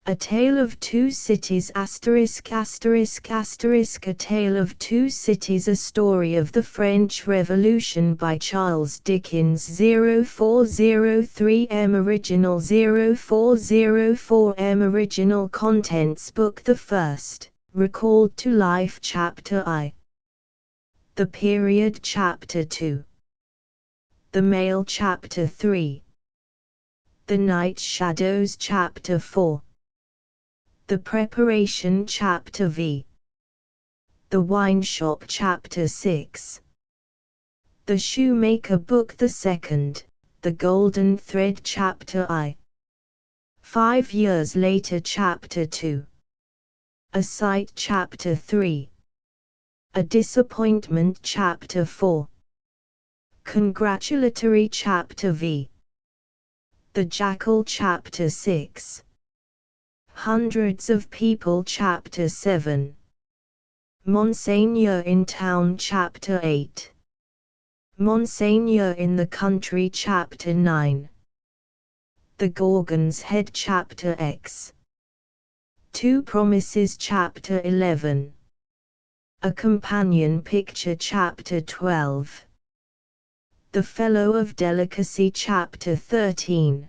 A Tale of Two Cities *******. A Tale of Two Cities. A story of the French Revolution by Charles Dickens. 0403M original. 0404M original contents. Book the First, Recalled to Life. Chapter I. The Period. Chapter 2. The Male. Chapter 3. The Night Shadows. Chapter 4. The Preparation. Chapter V. The Wine Shop. Chapter 6. The Shoemaker. Book the Second, The Golden Thread. Chapter I. 5 years later. Chapter 2. A Sight. Chapter 3. A Disappointment. Chapter 4. Congratulatory. Chapter V. The Jackal. Chapter 6. Hundreds of People. Chapter 7. Monseigneur in Town. Chapter 8. Monseigneur in the Country. Chapter 9. The Gorgon's Head. Chapter X. Two Promises. Chapter 11. A Companion Picture. Chapter 12. The Fellow of Delicacy. Chapter 13.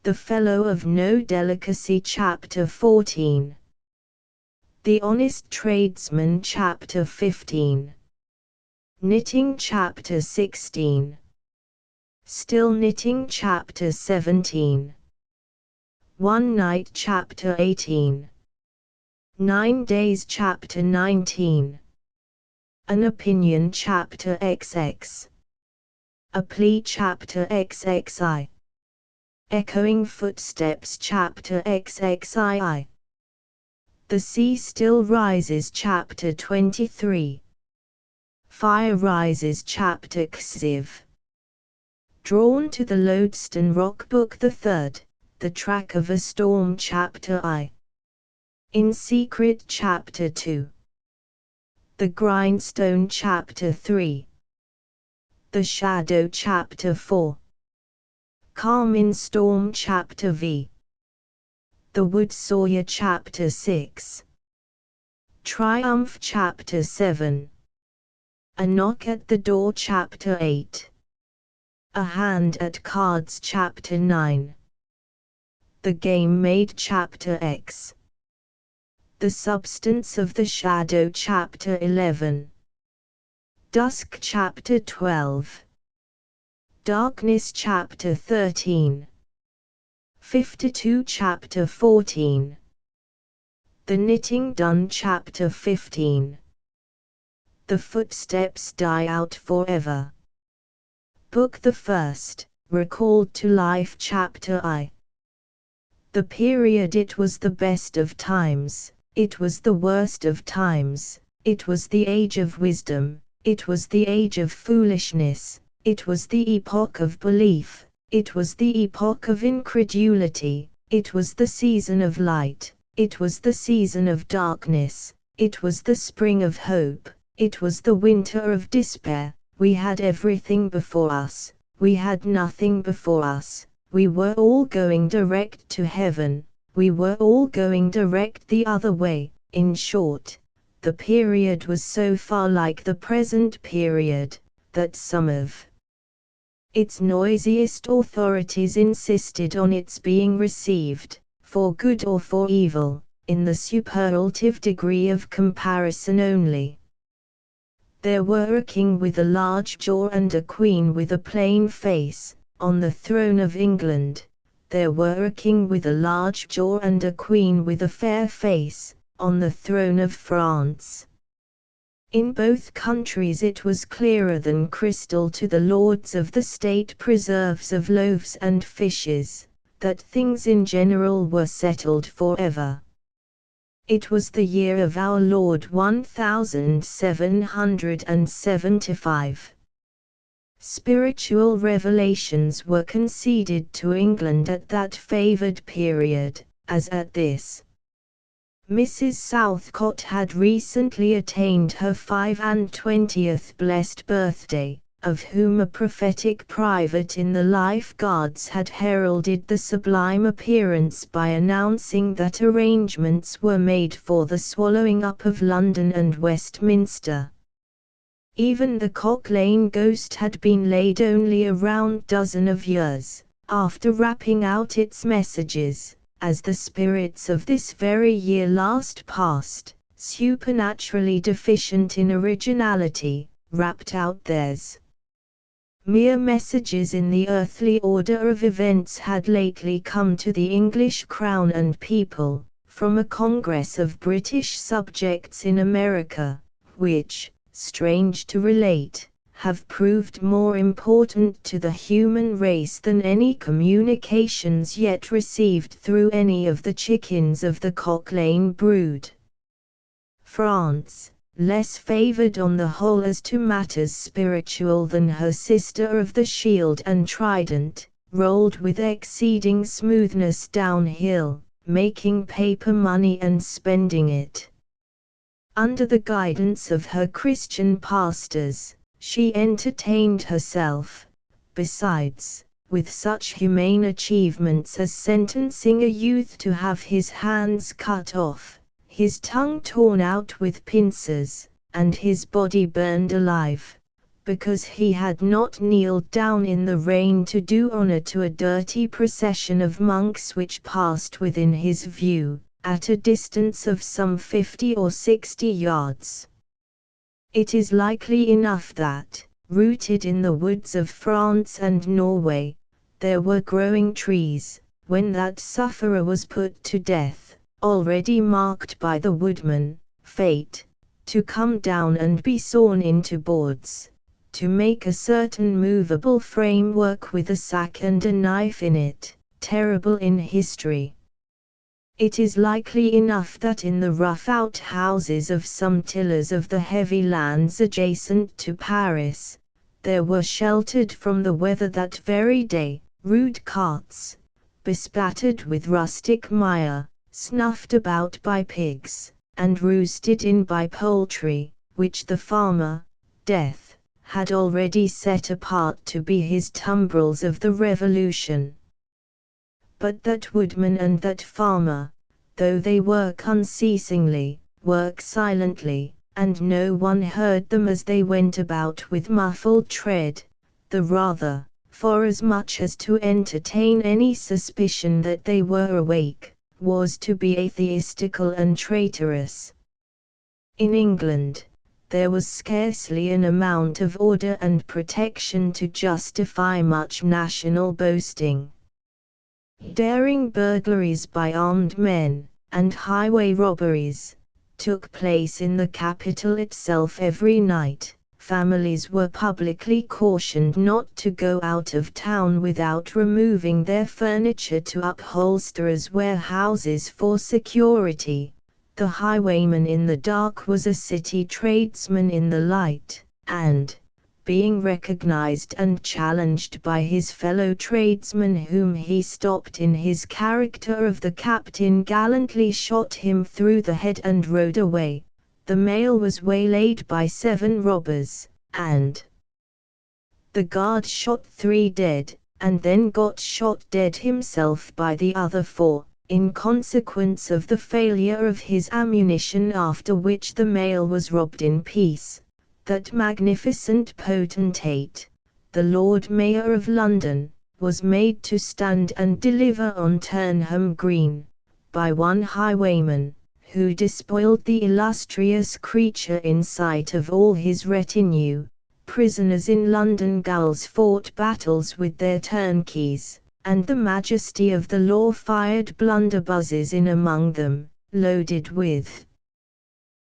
The Fellow of No Delicacy. Chapter 14. The Honest Tradesman. Chapter 15. Knitting. Chapter 16. Still Knitting. Chapter 17. One Night. Chapter 18. 9 Days. Chapter 19. An Opinion. Chapter XX. A Plea. Chapter XXI. Echoing Footsteps. Chapter XXII. The Sea Still Rises. Chapter 23. Fire Rises. Chapter XIV. Drawn to the Lodestone Rock. Book the Third, The Track of a Storm. Chapter I. In Secret. Chapter 2. The Grindstone. Chapter 3. The Shadow. Chapter 4. Calm in Storm. Chapter V. The Wood Sawyer. Chapter 6. Triumph. Chapter 7. A Knock at the Door. Chapter 8. A Hand at Cards. Chapter 9. The Game Made. Chapter X. The Substance of the Shadow. Chapter 11. Dusk. Chapter 12. Darkness. Chapter 13. 52. Chapter 14. The Knitting Done. Chapter 15. The Footsteps Die Out Forever. Book the First, Recalled to Life. Chapter I. The Period. It was the best of times, it was the worst of times, it was the age of wisdom, it was the age of foolishness, it was the epoch of belief, it was the epoch of incredulity, it was the season of light, it was the season of darkness, it was the spring of hope, it was the winter of despair. We had everything before us, we had nothing before us, we were all going direct to heaven, we were all going direct the other way. In short, the period was so far like the present period, that some of its noisiest authorities insisted on its being received, for good or for evil, in the superlative degree of comparison only. There were a king with a large jaw and a queen with a plain face, on the throne of England. There were a king with a large jaw and a queen with a fair face, on the throne of France. In both countries it was clearer than crystal to the lords of the state preserves of loaves and fishes, that things in general were settled forever. It was the year of our Lord 1775. Spiritual revelations were conceded to England at that favoured period, as at this. Mrs. Southcott had recently attained her 25th blessed birthday, of whom a prophetic private in the Life Guards had heralded the sublime appearance by announcing that arrangements were made for the swallowing up of London and Westminster. Even the Cock Lane ghost had been laid only a round dozen of years after rapping out its messages, as the spirits of this very year last past, supernaturally deficient in originality, rapped out theirs. Mere messages in the earthly order of events had lately come to the English crown and people, from a congress of British subjects in America, which, strange to relate, have proved more important to the human race than any communications yet received through any of the chickens of the Cock Lane brood. France, less favored on the whole as to matters spiritual than her sister of the Shield and Trident, rolled with exceeding smoothness downhill, making paper money and spending it. Under the guidance of her Christian pastors, she entertained herself, besides, with such humane achievements as sentencing a youth to have his hands cut off, his tongue torn out with pincers, and his body burned alive, because he had not kneeled down in the rain to do honor to a dirty procession of monks which passed within his view, at a distance of some 50 or 60 yards. It is likely enough that, rooted in the woods of France and Norway, there were growing trees, when that sufferer was put to death, already marked by the woodman, fate, to come down and be sawn into boards, to make a certain movable framework with a sack and a knife in it, terrible in history. It is likely enough that in the rough outhouses of some tillers of the heavy lands adjacent to Paris, there were sheltered from the weather that very day, rude carts, bespattered with rustic mire, snuffed about by pigs, and roosted in by poultry, which the farmer, Death, had already set apart to be his tumbrils of the Revolution. But that woodman and that farmer, though they work unceasingly, work silently, and no one heard them as they went about with muffled tread, the rather, forasmuch as to entertain any suspicion that they were awake, was to be atheistical and traitorous. In England, there was scarcely an amount of order and protection to justify much national boasting. Daring burglaries by armed men, and highway robberies, took place in the capital itself every night. Families were publicly cautioned not to go out of town without removing their furniture to upholsterers' warehouses for security. The highwayman in the dark was a city tradesman in the light, and, being recognized and challenged by his fellow tradesmen whom he stopped in his character of the captain, gallantly shot him through the head and rode away. The mail was waylaid by 7 robbers, and the guard shot 3 dead, and then got shot dead himself by the other 4, in consequence of the failure of his ammunition, after which the mail was robbed in peace. That magnificent potentate, the Lord Mayor of London, was made to stand and deliver on Turnham Green, by one highwayman, who despoiled the illustrious creature in sight of all his retinue. Prisoners in London gaols fought battles with their turnkeys, and the majesty of the law fired blunderbusses in among them, loaded with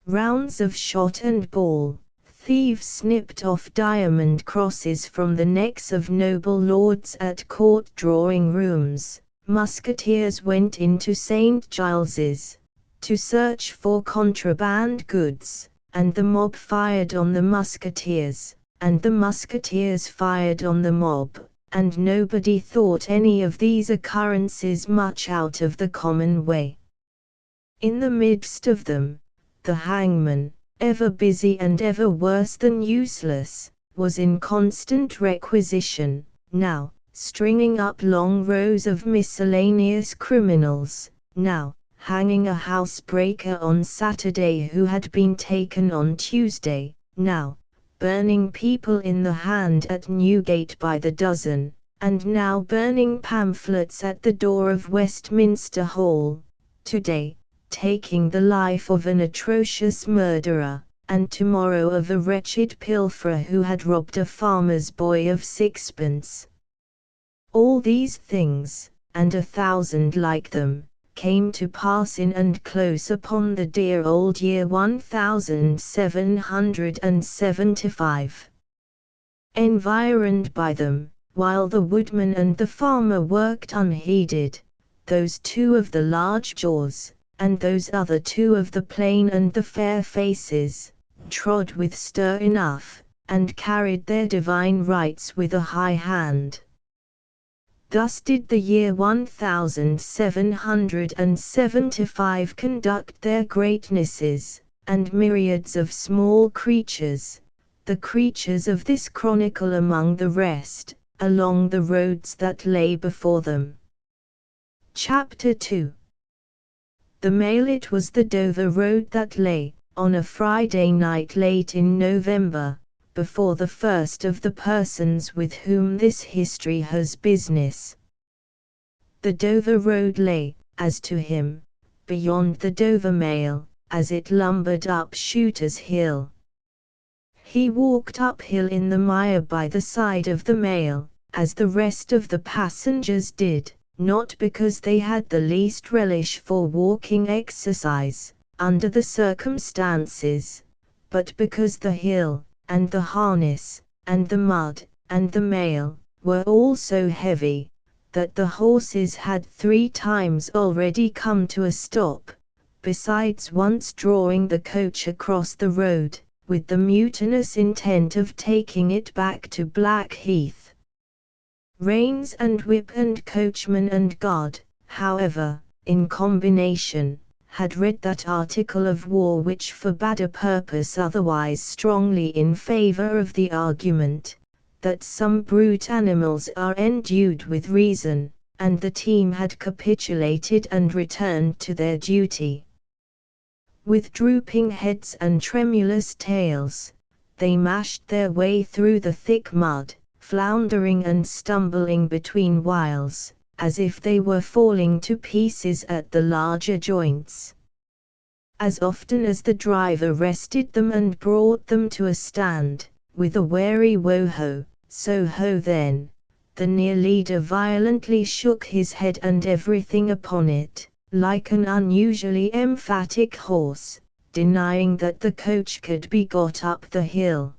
rounds of shot and ball. Thieves snipped off diamond crosses from the necks of noble lords at court drawing-rooms. Musketeers went into St. Giles's to search for contraband goods, and the mob fired on the musketeers, and the musketeers fired on the mob, and nobody thought any of these occurrences much out of the common way. In the midst of them, the hangman, ever busy and ever worse than useless, was in constant requisition, now, stringing up long rows of miscellaneous criminals, now, hanging a housebreaker on Saturday who had been taken on Tuesday, now, burning people in the hand at Newgate by the dozen, and now burning pamphlets at the door of Westminster Hall, today, taking the life of an atrocious murderer, and tomorrow of a wretched pilferer who had robbed a farmer's boy of sixpence. All these things, and 1,000 like them, came to pass in and close upon the dear old year 1775. Environed by them, while the woodman and the farmer worked unheeded, those two of the large jaws, and those other two of the plain and the fair faces, trod with stir enough, and carried their divine rights with a high hand. Thus did the year 1775 conduct their greatnesses, and myriads of small creatures, the creatures of this chronicle among the rest, along the roads that lay before them. Chapter 2. The mail. It was the Dover road that lay, on a Friday night late in November, before the first of the persons with whom this history has business. The Dover road lay, as to him, beyond the Dover mail, as it lumbered up Shooter's Hill. He walked uphill in the mire by the side of the mail, as the rest of the passengers did, not because they had the least relish for walking exercise, under the circumstances, but because the hill, and the harness, and the mud, and the mail, were all so heavy, that the horses had 3 times already come to a stop, besides once drawing the coach across the road, with the mutinous intent of taking it back to Blackheath. Reins and whip and coachman and guard, however, in combination, had read that article of war which forbade a purpose otherwise strongly in favor of the argument, that some brute animals are endued with reason, and the team had capitulated and returned to their duty. With drooping heads and tremulous tails, they mashed their way through the thick mud, floundering and stumbling between whiles, as if they were falling to pieces at the larger joints. As often as the driver rested them and brought them to a stand, with a wary wo-ho, so ho then, the near leader violently shook his head and everything upon it, like an unusually emphatic horse, denying that the coach could be got up the hill.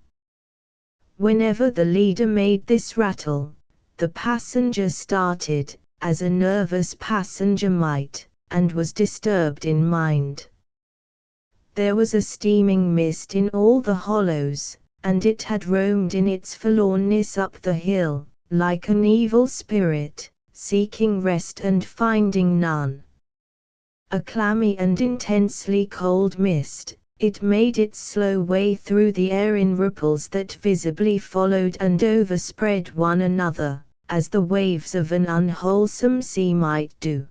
Whenever the leader made this rattle, the passenger started, as a nervous passenger might, and was disturbed in mind. There was a steaming mist in all the hollows, and it had roamed in its forlornness up the hill, like an evil spirit, seeking rest and finding none. A clammy and intensely cold mist, it made its slow way through the air in ripples that visibly followed and overspread one another, as the waves of an unwholesome sea might do.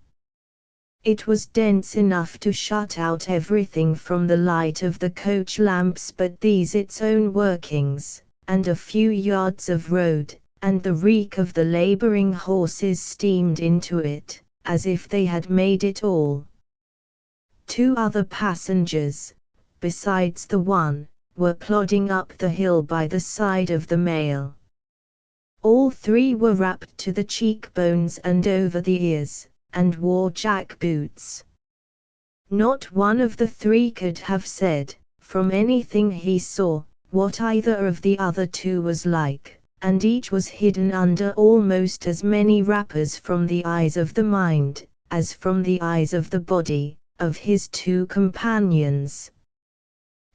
It was dense enough to shut out everything from the light of the coach lamps but these its own workings, and a few yards of road, and the reek of the laboring horses steamed into it, as if they had made it all. 2 other passengers, besides the one, were plodding up the hill by the side of the mail. All 3 were wrapped to the cheekbones and over the ears, and wore jack boots. Not one of the 3 could have said, from anything he saw, what either of the other 2 was like, and each was hidden under almost as many wrappers from the eyes of the mind, as from the eyes of the body, of his 2 companions.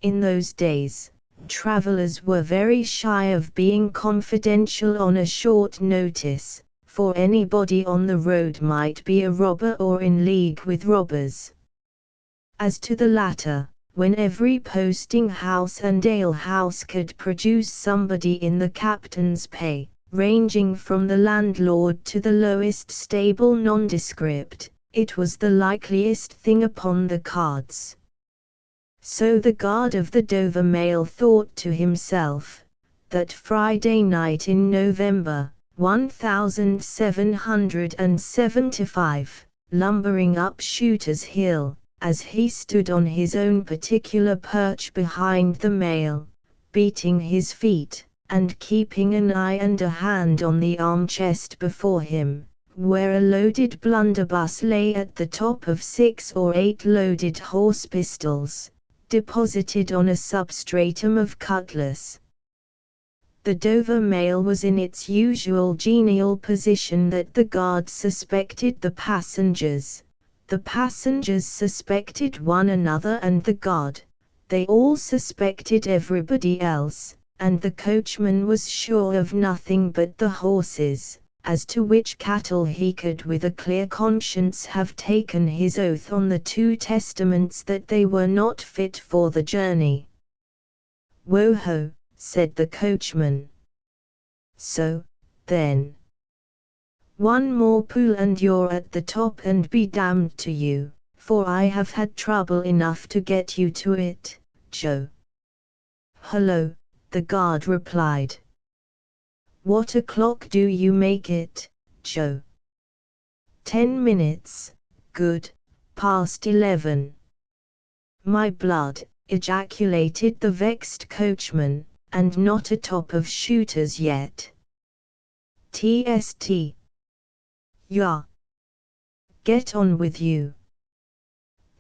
In those days, travelers were very shy of being confidential on a short notice, for anybody on the road might be a robber or in league with robbers. As to the latter, when every posting house and alehouse could produce somebody in the captain's pay, ranging from the landlord to the lowest stable nondescript, it was the likeliest thing upon the cards. So the guard of the Dover Mail thought to himself, that Friday night in November, 1775, lumbering up Shooter's Hill, as he stood on his own particular perch behind the Mail, beating his feet, and keeping an eye and a hand on the arm-chest before him, where a loaded blunderbuss lay at the top of 6 or 8 loaded horse pistols, deposited on a substratum of cutlass. The Dover Mail was in its usual genial position that the guard suspected the passengers suspected one another and the guard, they all suspected everybody else, and the coachman was sure of nothing but the horses, as to which cattle he could with a clear conscience have taken his oath on the 2 testaments that they were not fit for the journey. "Wo-ho," said the coachman. "So, then. One more pull and you're at the top, and be damned to you, for I have had trouble enough to get you to it, Joe." "Hullo," the guard replied. "What o'clock do you make it, Joe?" 10 minutes, good, past 11. "My blood," ejaculated the vexed coachman, "and not atop of Shooters yet." "Tst. Ya. Get on with you."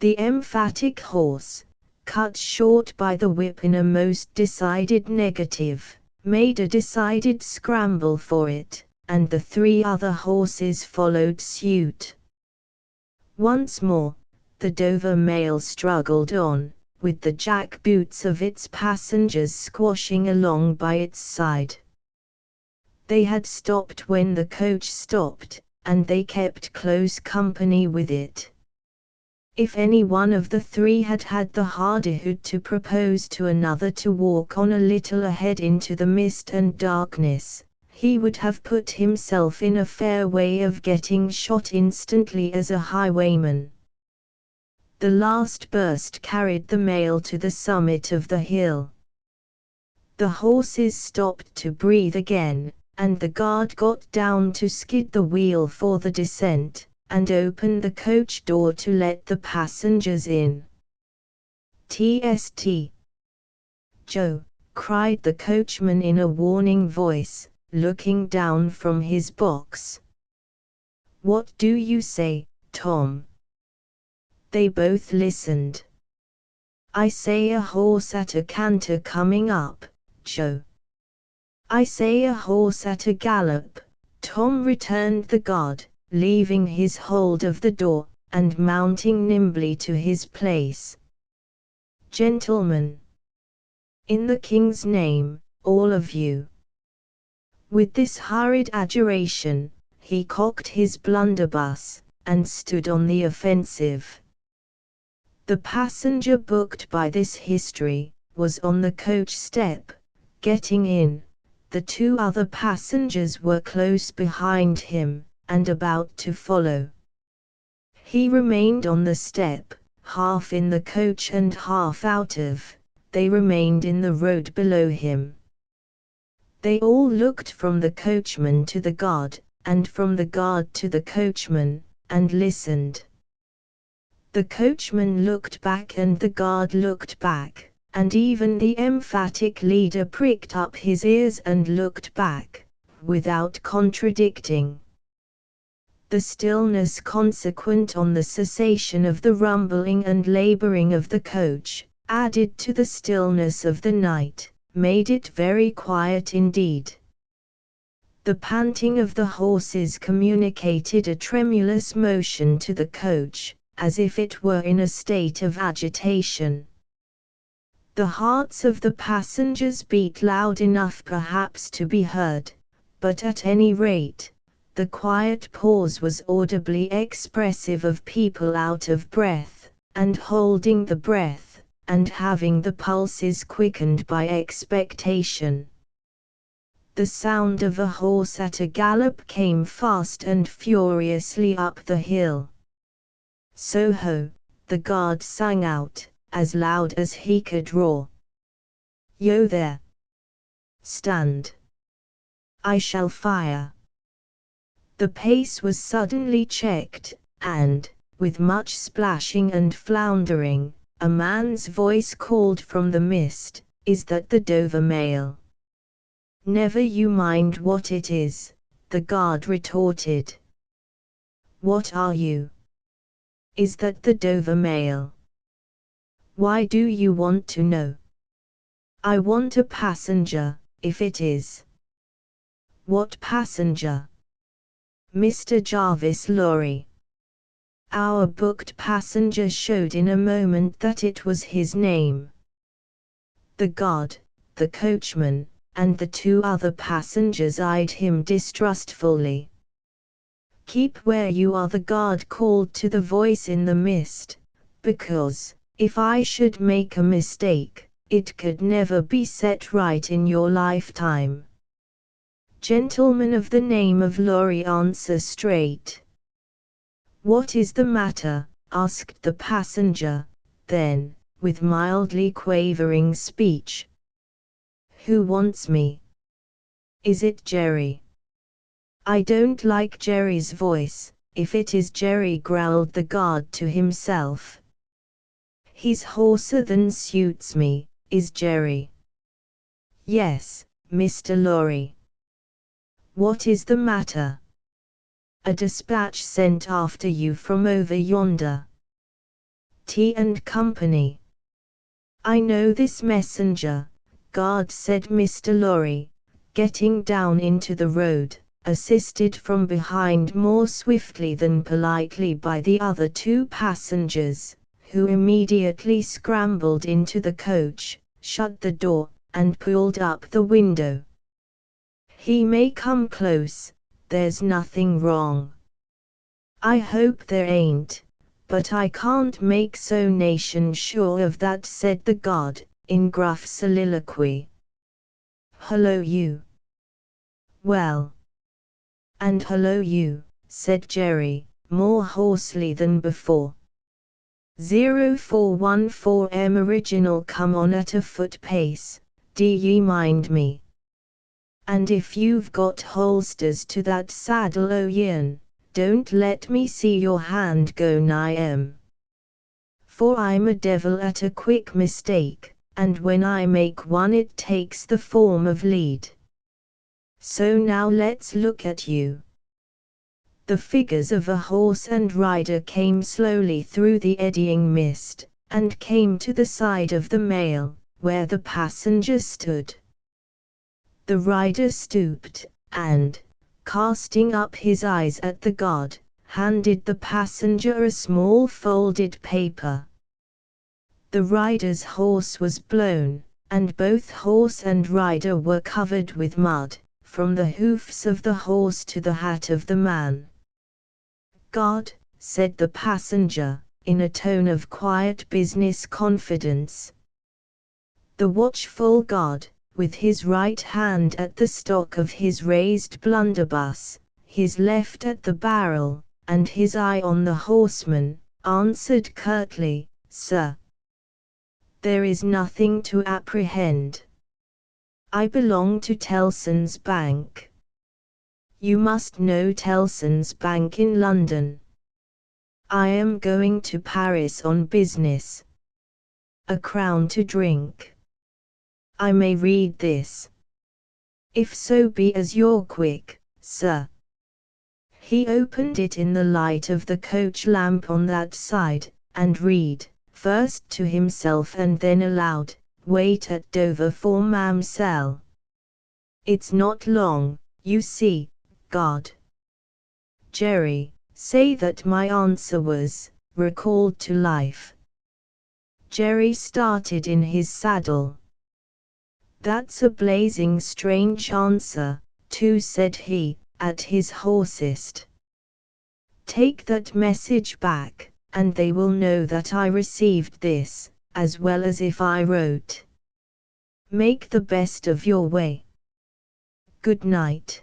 The emphatic horse, cut short by the whip in a most decided negative, made a decided scramble for it, and the 3 other horses followed suit. Once more, the Dover Mail struggled on, with the jack-boots of its passengers squashing along by its side. They had stopped when the coach stopped, and they kept close company with it. If any one of the 3 had had the hardihood to propose to another to walk on a little ahead into the mist and darkness, he would have put himself in a fair way of getting shot instantly as a highwayman. The last burst carried the Mail to the summit of the hill. The horses stopped to breathe again, and the guard got down to skid the wheel for the descent, and opened the coach door to let the passengers in. "Tst. Joe," cried the coachman in a warning voice, looking down from his box. "What do you say, Tom?" They both listened. "I say a horse at a canter coming up, Joe." "I say a horse at a gallop," Tom returned the guard, leaving his hold of the door, and mounting nimbly to his place. "Gentlemen! In the King's name, all of you!" With this hurried adjuration, he cocked his blunderbuss, and stood on the offensive. The passenger booked by this history, was on the coach step, getting in. The 2 other passengers were close behind him, and about to follow. He remained on the step, half in the coach and half out of. They remained in the road below him. They all looked from the coachman to the guard, and from the guard to the coachman, and listened. The coachman looked back and the guard looked back, and even the emphatic leader pricked up his ears and looked back, without contradicting. The stillness consequent on the cessation of the rumbling and laboring of the coach, added to the stillness of the night, made it very quiet indeed. The panting of the horses communicated a tremulous motion to the coach, as if it were in a state of agitation. The hearts of the passengers beat loud enough perhaps to be heard, but at any rate, the quiet pause was audibly expressive of people out of breath, and holding the breath, and having the pulses quickened by expectation. The sound of a horse at a gallop came fast and furiously up the hill. "So ho!" the guard sang out, as loud as he could roar. "Yo there! Stand! I shall fire!" The pace was suddenly checked, and, with much splashing and floundering, a man's voice called from the mist, "Is that the Dover mail?" "Never you mind what it is," the guard retorted. "What are you? Is that the Dover mail? Why do you want to know?" "I want a passenger, if it is." "What passenger?" "Mr. Jarvis Lorry." Our booked passenger showed in a moment that it was his name. The guard, the coachman, and the two other passengers eyed him distrustfully. "Keep where you are," the guard called to the voice in the mist, "because, if I should make a mistake, it could never be set right in your lifetime." "Gentlemen of the name of Lorry, answer straight." "What is the matter?" asked the passenger, then, with mildly quavering speech. "Who wants me? Is it Jerry?" "I don't like Jerry's voice, if it is Jerry," growled the guard to himself. "He's hoarser than suits me, is Jerry." "Yes, Mr. Lorry." "What is the matter?" "A dispatch sent after you from over yonder." "Tea and Company." "I know this messenger, guard," said Mr. Lorry, getting down into the road, assisted from behind more swiftly than politely by the other two passengers, who immediately scrambled into the coach, shut the door, and pulled up the window. "He may come close, there's nothing wrong." "I hope there ain't, but I can't make so nation sure of that," said the guard, in gruff soliloquy. "Hello you." "Well." "And hello you," said Jerry, more hoarsely than before. 0414M original, come on at a foot pace, d'ye mind me? And if you've got holsters to that saddle, oh yen, don't let me see your hand go nigh 'em. For I'm a devil at a quick mistake, and when I make one it takes the form of lead. So now let's look at you." The figures of a horse and rider came slowly through the eddying mist, and came to the side of the mail, where the passenger stood. The rider stooped, and, casting up his eyes at the guard, handed the passenger a small folded paper. The rider's horse was blown, and both horse and rider were covered with mud, from the hoofs of the horse to the hat of the man. "Guard," said the passenger, in a tone of quiet business confidence. The watchful guard, with his right hand at the stock of his raised blunderbuss, his left at the barrel, and his eye on the horseman, answered curtly, "Sir, there is nothing to apprehend. I belong to Tellson's Bank. You must know Tellson's Bank in London. I am going to Paris on business. A crown to drink. I may read this. If so be as you're quick, sir." He opened it in the light of the coach lamp on that side, and read, first to himself and then aloud, "Wait at Dover for Mamselle. It's not long, you see, guard." Jerry, say that my answer was recalled to life. Jerry started in his saddle. "That's a blazing strange answer, too," said he, at his hoarsest. "Take that message back, and they will know that I received this, as well as if I wrote. Make the best of your way. Good night.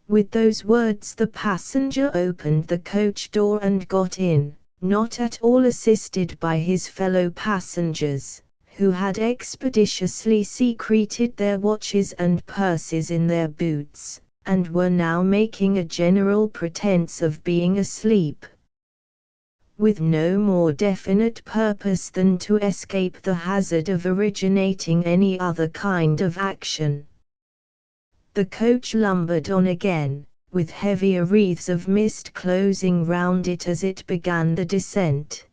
With those words the passenger opened the coach door and got in, not at all assisted by his fellow passengers, who had expeditiously secreted their watches and purses in their boots, and were now making a general pretense of being asleep, with no more definite purpose than to escape the hazard of originating any other kind of action. The coach lumbered on again, with heavier wreaths of mist closing round it as it began the descent.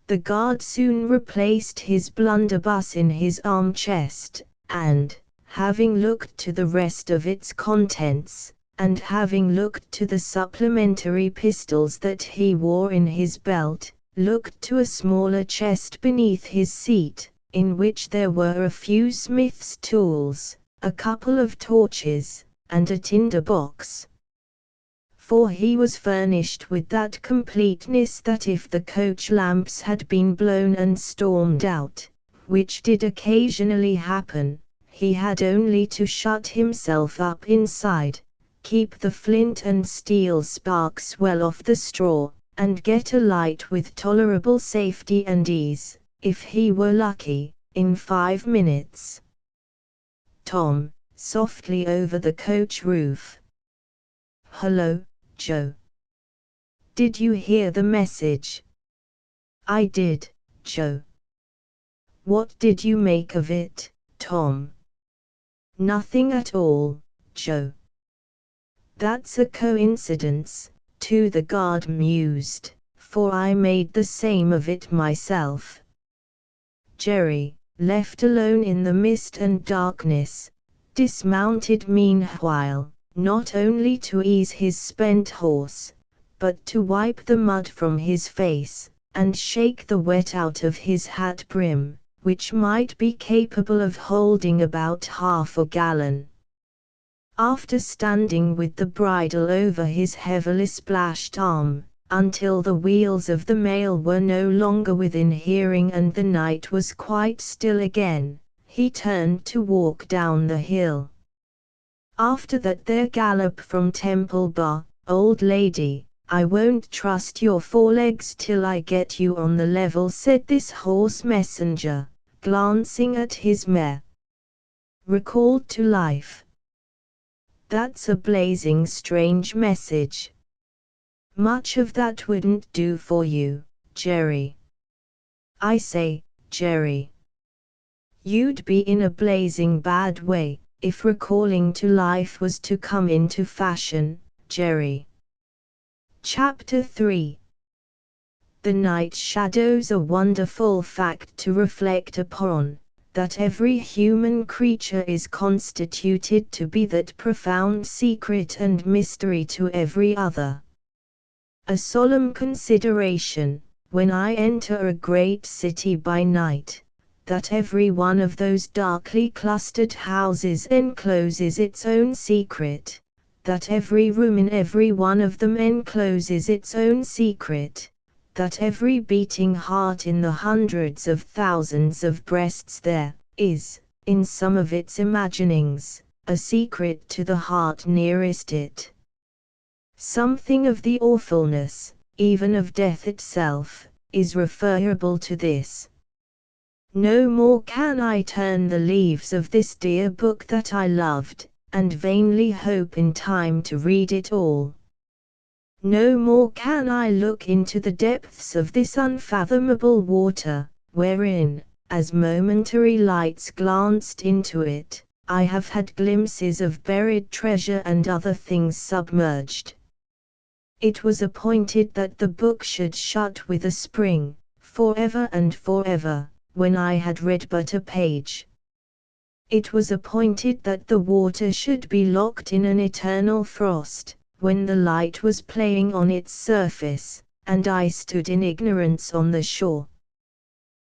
The guard soon replaced his blunderbuss in his arm-chest, and, having looked to the rest of its contents, and having looked to the supplementary pistols that he wore in his belt, looked to a smaller chest beneath his seat, in which there were a few smith's tools, a couple of torches, and a tinder box. For he was furnished with that completeness that if the coach lamps had been blown and stormed out, which did occasionally happen, he had only to shut himself up inside, keep the flint and steel sparks well off the straw, and get a light with tolerable safety and ease, if he were lucky, in 5 minutes. Tom, softly over the coach roof. Hello, Joe. Did you hear the message? I did, Joe. What did you make of it, Tom? Nothing at all, Joe. That's a coincidence, too, the guard mused, for I made the same of it myself. Jerry, left alone in the mist and darkness, dismounted meanwhile, not only to ease his spent horse, but to wipe the mud from his face, and shake the wet out of his hat brim, which might be capable of holding about half a gallon. After standing with the bridle over his heavily splashed arm, until the wheels of the mail were no longer within hearing and the night was quite still again, he turned to walk down the hill. After that there gallop from Temple Bar, old lady, I won't trust your forelegs till I get you on the level, said this horse messenger, glancing at his mare. Recalled to life. That's a blazing strange message. Much of that wouldn't do for you, Jerry. I say, Jerry. You'd be in a blazing bad way, if recalling to life was to come into fashion, Jerry. Chapter 3. The night shadows a wonderful fact to reflect upon, that every human creature is constituted to be that profound secret and mystery to every other. A solemn consideration, when I enter a great city by night, that every one of those darkly clustered houses encloses its own secret, that every room in every one of them encloses its own secret, that every beating heart in the hundreds of thousands of breasts there is, in some of its imaginings, a secret to the heart nearest it. Something of the awfulness, even of death itself, is referable to this. No more can I turn the leaves of this dear book that I loved, and vainly hope in time to read it all. No more can I look into the depths of this unfathomable water, wherein, as momentary lights glanced into it, I have had glimpses of buried treasure and other things submerged. It was appointed that the book should shut with a spring, forever and forever, when I had read but a page. It was appointed that the water should be locked in an eternal frost, when the light was playing on its surface, and I stood in ignorance on the shore.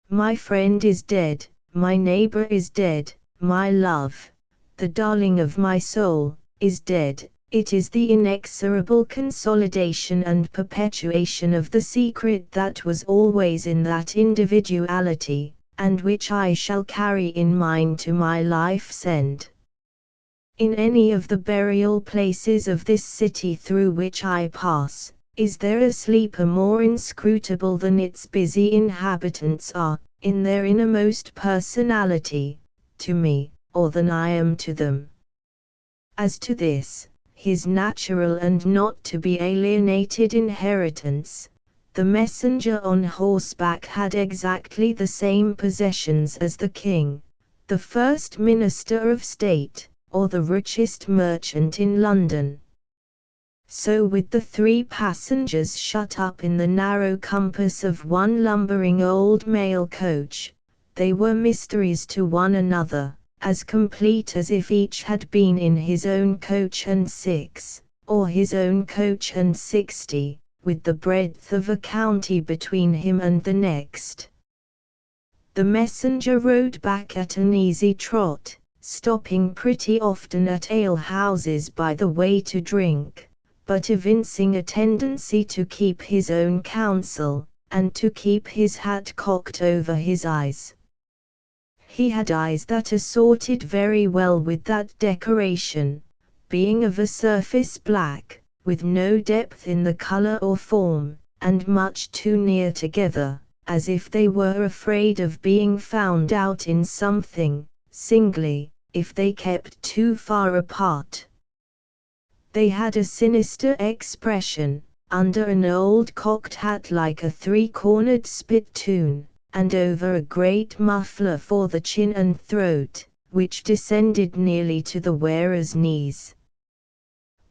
My friend is dead, my neighbor is dead, my love, the darling of my soul, is dead, It is the inexorable consolidation and perpetuation of the secret that was always in that individuality, and which I shall carry in mind to my life's end. In any of the burial places of this city through which I pass, is there a sleeper more inscrutable than its busy inhabitants are, in their innermost personality, to me, or than I am to them? As to this, his natural and not to be alienated inheritance, the messenger on horseback had exactly the same possessions as the king, the first minister of state, or the richest merchant in London. So with the 3 passengers shut up in the narrow compass of one lumbering old mail coach, they were mysteries to one another, as complete as if each had been in his own coach and 6, or his own coach and 60, with the breadth of a county between him and the next. The messenger rode back at an easy trot, stopping pretty often at ale-houses by the way to drink, but evincing a tendency to keep his own counsel, and to keep his hat cocked over his eyes. He had eyes that assorted very well with that decoration, being of a surface black, with no depth in the color or form, and much too near together, as if they were afraid of being found out in something, singly, if they kept too far apart. They had a sinister expression, under an old cocked hat like a 3-cornered spittoon, and over a great muffler for the chin and throat, which descended nearly to the wearer's knees.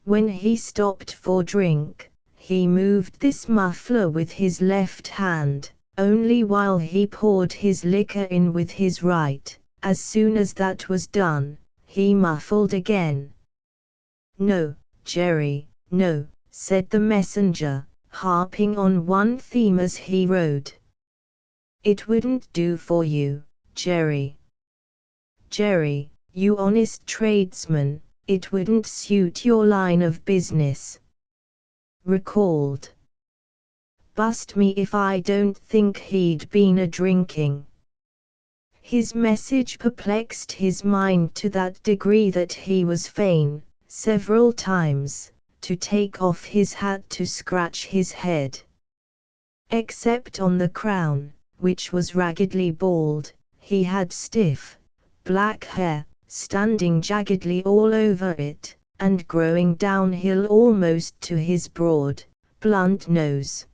When he stopped for drink, he moved this muffler with his left hand, only while he poured his liquor in with his right. As soon as that was done, he muffled again. "No, Jerry, no," said the messenger, harping on one theme as he rode. "It wouldn't do for you, Jerry. Jerry, you honest tradesman, it wouldn't suit your line of business." Recalled. "Bust me if I don't think he'd been a-drinking." His message perplexed his mind to that degree that he was fain, several times, to take off his hat to scratch his head. Except on the crown, which was raggedly bald, he had stiff, black hair, standing jaggedly all over it, and growing downhill almost to his broad, blunt nose.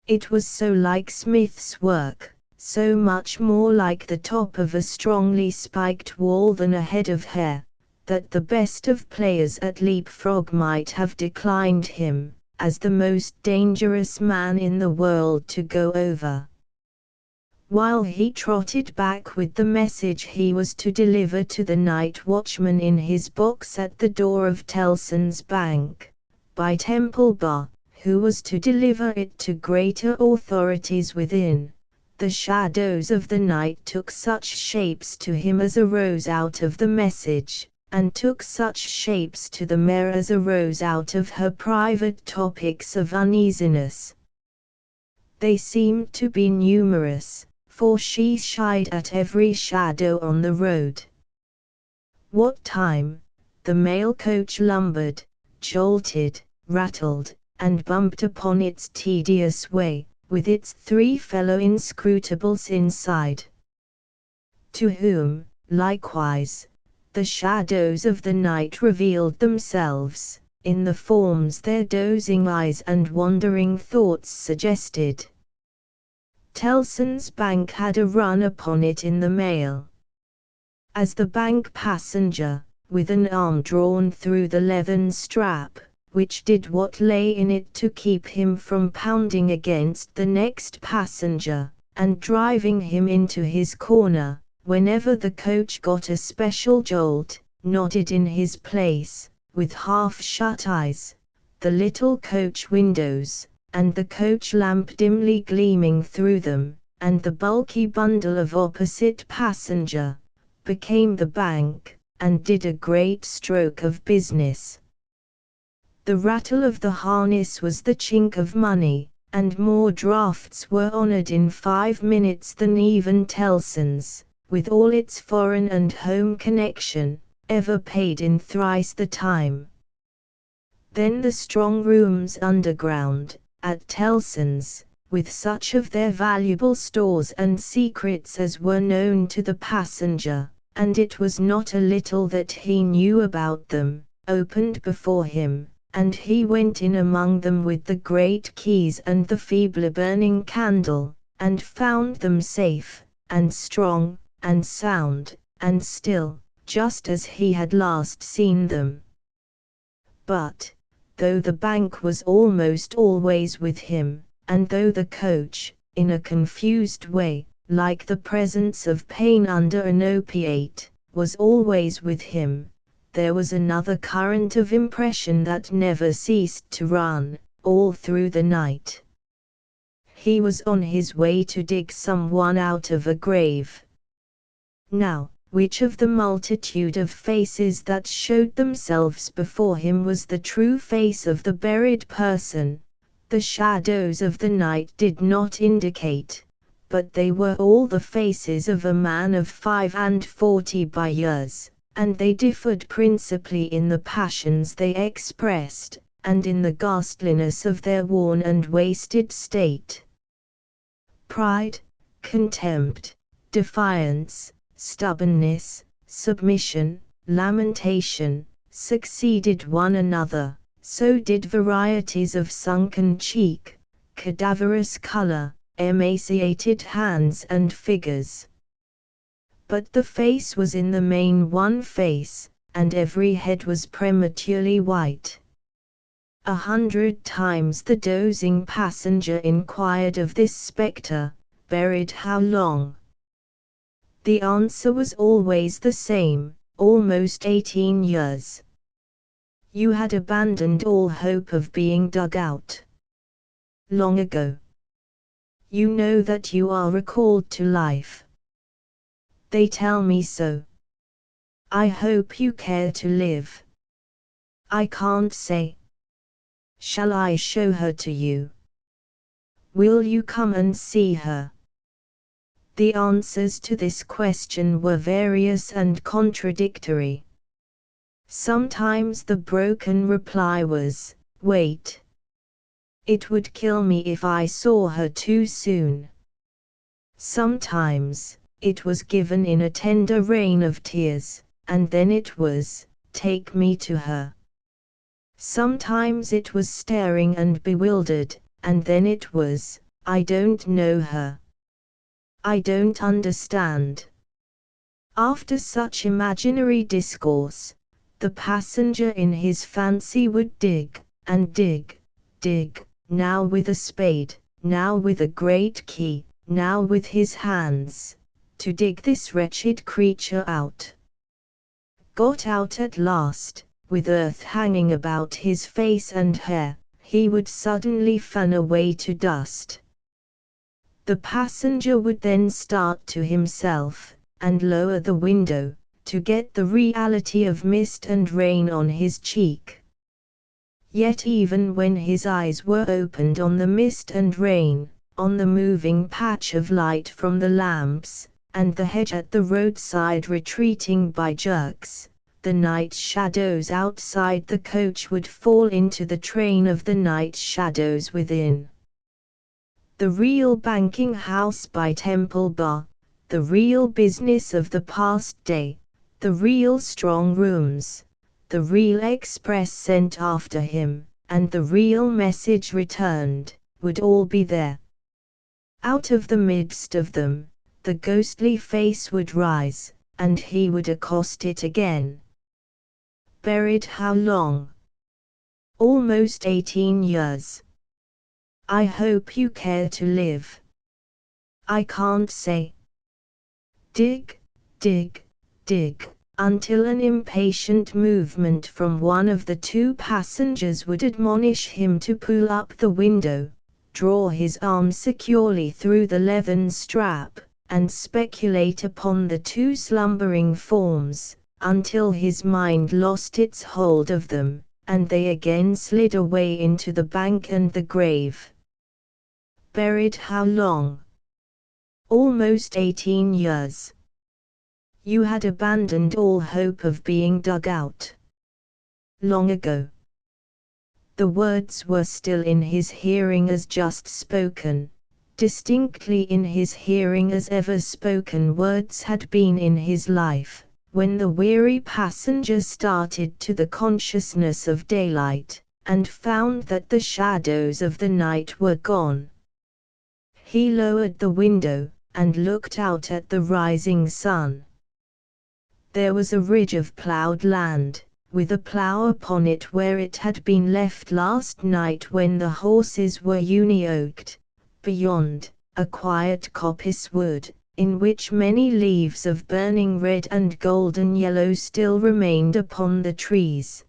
It was so like Smith's work, so much more like the top of a strongly spiked wall than a head of hair, that the best of players at leapfrog might have declined him, as the most dangerous man in the world to go over. While he trotted back with the message he was to deliver to the night watchman in his box at the door of Tellson's Bank, by Temple Bar, who was to deliver it to greater authorities within, the shadows of the night took such shapes to him as arose out of the message, and took such shapes to the mare as arose out of her private topics of uneasiness. They seemed to be numerous, for she shied at every shadow on the road. What time, the mail coach lumbered, jolted, rattled, and bumped upon its tedious way, with its 3 fellow inscrutables inside. To whom, likewise, the shadows of the night revealed themselves, in the forms their dozing eyes and wandering thoughts suggested. Tellson's Bank had a run upon it in the mail. As the bank passenger, with an arm drawn through the leathern strap, which did what lay in it to keep him from pounding against the next passenger, and driving him into his corner, whenever the coach got a special jolt, nodded in his place, with half-shut eyes, the little coach windows, and the coach lamp dimly gleaming through them, and the bulky bundle of opposite passenger, became the bank, and did a great stroke of business. The rattle of the harness was the chink of money, and more drafts were honored in 5 minutes than even Tellson's, with all its foreign and home connection, ever paid in thrice the time. Then the strong rooms underground, at Tellson's, with such of their valuable stores and secrets as were known to the passenger, and it was not a little that he knew about them, opened before him, and he went in among them with the great keys and the feebler burning candle, and found them safe, and strong, and sound, and still, just as he had last seen them. But, though the bank was almost always with him, and though the coach, in a confused way, like the presence of pain under an opiate, was always with him, there was another current of impression that never ceased to run, all through the night. He was on his way to dig someone out of a grave. Now, which of the multitude of faces that showed themselves before him was the true face of the buried person? The shadows of the night did not indicate, but they were all the faces of a man of 45 by years, and they differed principally in the passions they expressed, and in the ghastliness of their worn and wasted state. Pride, contempt, defiance, stubbornness, submission, lamentation, succeeded one another, so did varieties of sunken cheek, cadaverous color, emaciated hands and figures. But the face was in the main one face, and every head was prematurely white. 100 times the dozing passenger inquired of this spectre, buried how long? The answer was always the same, almost 18 years. You had abandoned all hope of being dug out. Long ago. You know that you are recalled to life. They tell me so. I hope you care to live. I can't say. Shall I show her to you? Will you come and see her? The answers to this question were various and contradictory. Sometimes the broken reply was, "Wait. It would kill me if I saw her too soon." Sometimes, it was given in a tender rain of tears, and then it was, "Take me to her." Sometimes it was staring and bewildered, and then it was, "I don't know her. I don't understand." After such imaginary discourse, the passenger in his fancy would dig, and dig, dig, now with a spade, now with a great key, now with his hands, to dig this wretched creature out. Got out at last, with earth hanging about his face and hair, he would suddenly fan away to dust. The passenger would then start to himself, and lower the window, to get the reality of mist and rain on his cheek. Yet even when his eyes were opened on the mist and rain, on the moving patch of light from the lamps, and the hedge at the roadside retreating by jerks, the night shadows outside the coach would fall into the train of the night shadows within. The real banking house by Temple Bar, the real business of the past day, the real strong rooms, the real express sent after him, and the real message returned, would all be there. Out of the midst of them, the ghostly face would rise, and he would accost it again. Buried how long? Almost 18 years. I hope you care to live. I can't say. Dig, dig, dig, until an impatient movement from one of the two passengers would admonish him to pull up the window, draw his arm securely through the leathern strap, and speculate upon the two slumbering forms, until his mind lost its hold of them, and they again slid away into the bank and the grave. Buried how long? Almost 18 years. You had abandoned all hope of being dug out. Long ago. The words were still in his hearing as just spoken, distinctly in his hearing as ever spoken words had been in his life, when the weary passenger started to the consciousness of daylight, and found that the shadows of the night were gone. He lowered the window, and looked out at the rising sun. There was a ridge of ploughed land, with a plough upon it where it had been left last night when the horses were unyoked. Beyond, a quiet coppice wood, in which many leaves of burning red and golden yellow still remained upon the trees.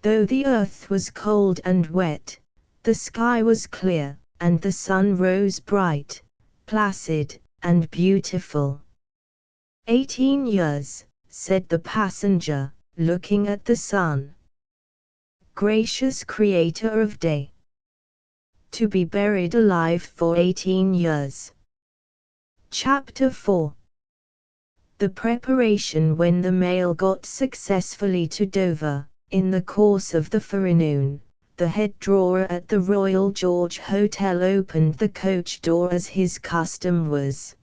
Though the earth was cold and wet, the sky was clear, and the sun rose bright, placid, and beautiful. 18 years, said the passenger, looking at the sun. Gracious Creator of day. To be buried alive for 18 years. Chapter 4. The preparation. When the mail got successfully to Dover, in the course of the forenoon, the head drawer at the Royal George Hotel opened the coach door as his custom was.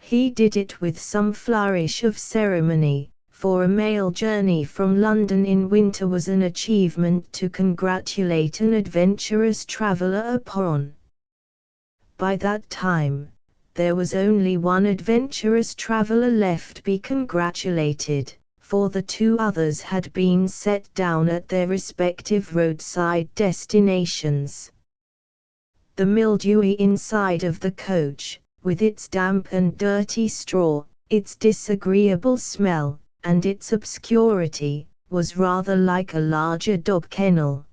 He did it with some flourish of ceremony, for a mail journey from London in winter was an achievement to congratulate an adventurous traveller upon. By that time, there was only one adventurous traveller left to be congratulated, for the two others had been set down at their respective roadside destinations. The mildewy inside of the coach, with its damp and dirty straw, its disagreeable smell, and its obscurity, was rather like a larger dog kennel.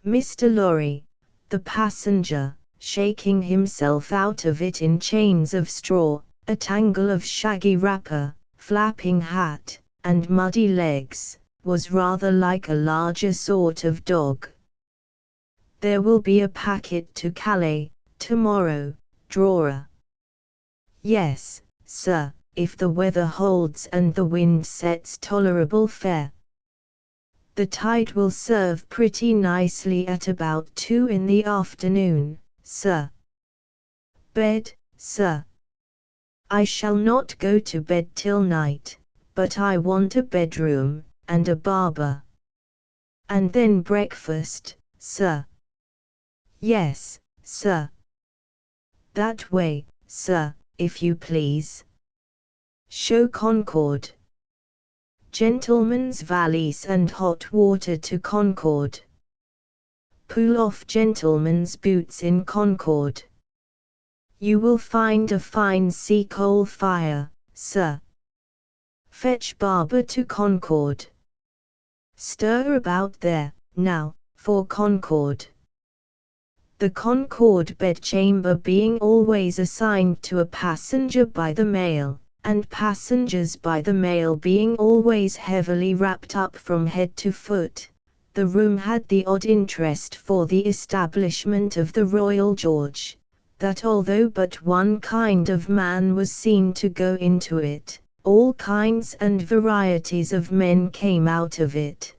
Mr. Lorry, the passenger, shaking himself out of it in chains of straw, a tangle of shaggy wrapper, flapping hat, and muddy legs, was rather like a larger sort of dog. There will be a packet to Calais, tomorrow, drawer. Yes, sir, if the weather holds and the wind sets tolerable fair. The tide will serve pretty nicely at about 2 in the afternoon, sir. Bed, sir. I shall not go to bed till night, but I want a bedroom, and a barber. And then breakfast, sir. Yes, sir. That way, sir, if you please. Show Concord. Gentlemen's valise and hot water to Concord. Pull off gentlemen's boots in Concord. You will find a fine sea coal fire, sir. Fetch barber to Concord. Stir about there, now, for Concord. The Concord bedchamber being always assigned to a passenger by the mail, and passengers by the mail being always heavily wrapped up from head to foot, the room had the odd interest for the establishment of the Royal George, that although but one kind of man was seen to go into it, all kinds and varieties of men came out of it.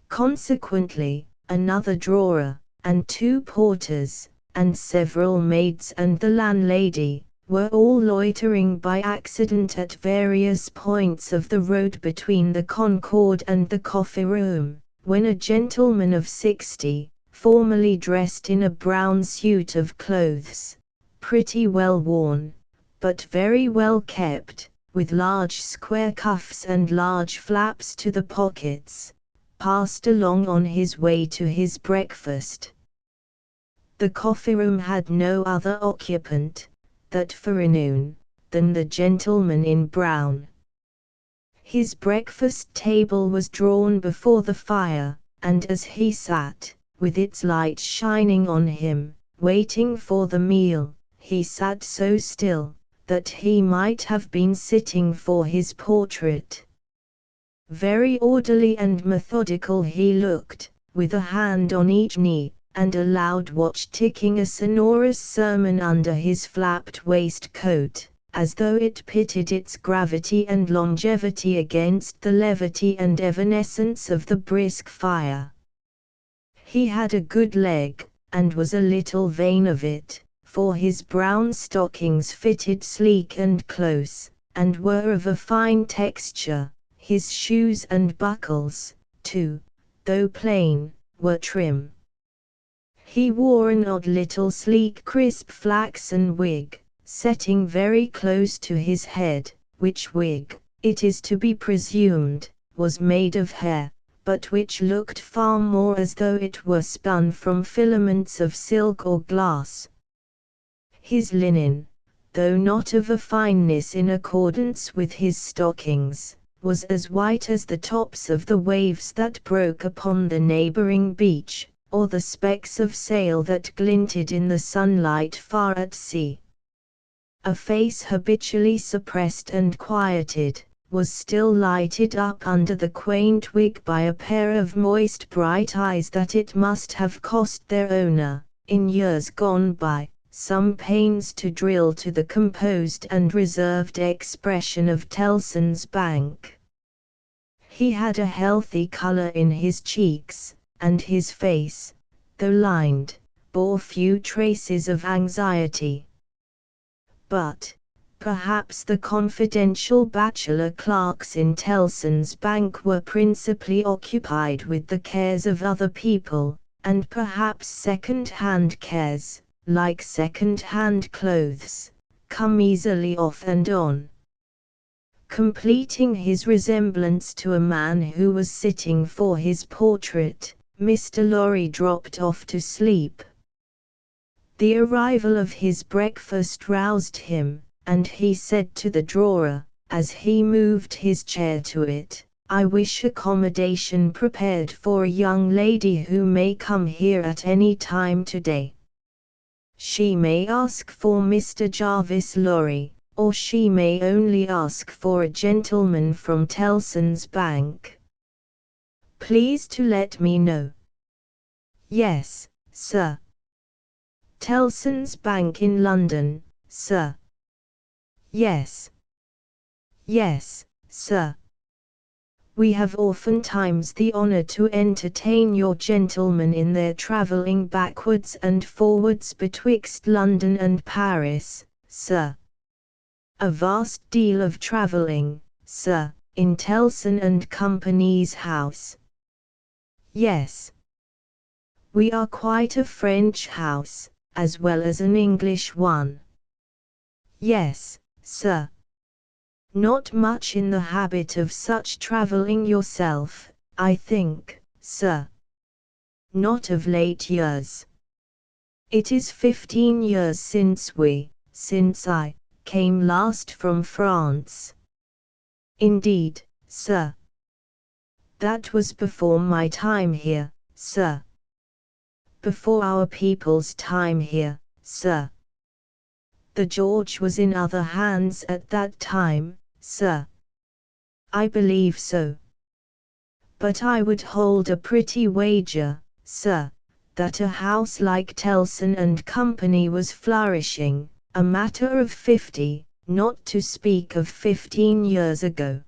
Consequently, another drawer, and 2 porters, and several maids and the landlady, were all loitering by accident at various points of the road between the Concord and the coffee room, when a gentleman of 60, formally dressed in a brown suit of clothes, pretty well worn, but very well kept, with large square cuffs and large flaps to the pockets, passed along on his way to his breakfast. The coffee room had no other occupant, that forenoon, than the gentleman in brown. His breakfast table was drawn before the fire, and as he sat, with its light shining on him, waiting for the meal, he sat so still, that he might have been sitting for his portrait. Very orderly and methodical he looked, with a hand on each knee, and a loud watch ticking a sonorous sermon under his flapped waistcoat, as though it pitted its gravity and longevity against the levity and evanescence of the brisk fire. He had a good leg, and was a little vain of it, for his brown stockings fitted sleek and close, and were of a fine texture. His shoes and buckles, too, though plain, were trim. He wore an odd little sleek crisp flaxen wig, setting very close to his head, which wig, it is to be presumed, was made of hair, but which looked far more as though it were spun from filaments of silk or glass. His linen, though not of a fineness in accordance with his stockings, was as white as the tops of the waves that broke upon the neighboring beach, or the specks of sail that glinted in the sunlight far at sea. A face habitually suppressed and quieted, was still lighted up under the quaint wig by a pair of moist bright eyes that it must have cost their owner, in years gone by, some pains to drill to the composed and reserved expression of Tellson's Bank. He had a healthy color in his cheeks, and his face, though lined, bore few traces of anxiety. But, perhaps the confidential bachelor clerks in Tellson's Bank were principally occupied with the cares of other people, and perhaps second-hand cares, like second-hand clothes, come easily off and on. Completing his resemblance to a man who was sitting for his portrait, Mr. Lorry dropped off to sleep. The arrival of his breakfast roused him, and he said to the drawer, as he moved his chair to it, "I wish accommodation prepared for a young lady who may come here at any time today. She may ask for Mr. Jarvis Lorry, or she may only ask for a gentleman from Tellson's Bank. Please to let me know." "Yes, sir." "Tellson's Bank in London, sir." "Yes." "Yes, sir. We have oftentimes the honor to entertain your gentlemen in their travelling backwards and forwards betwixt London and Paris, sir." "A vast deal of travelling, sir, in Tellson and Company's house." "Yes. We are quite a French house, as well as an English one." "Yes, sir." "Not much in the habit of such travelling yourself, I think, sir." "Not of late years." "It is 15 years since I came last from France." "Indeed, sir." "That was before my time here, sir." "Before our people's time here, sir." "The George was in other hands at that time, sir." "I believe so. But I would hold a pretty wager, sir, that a house like Tellson and Company was flourishing, a matter of 50, not to speak of 15 years ago.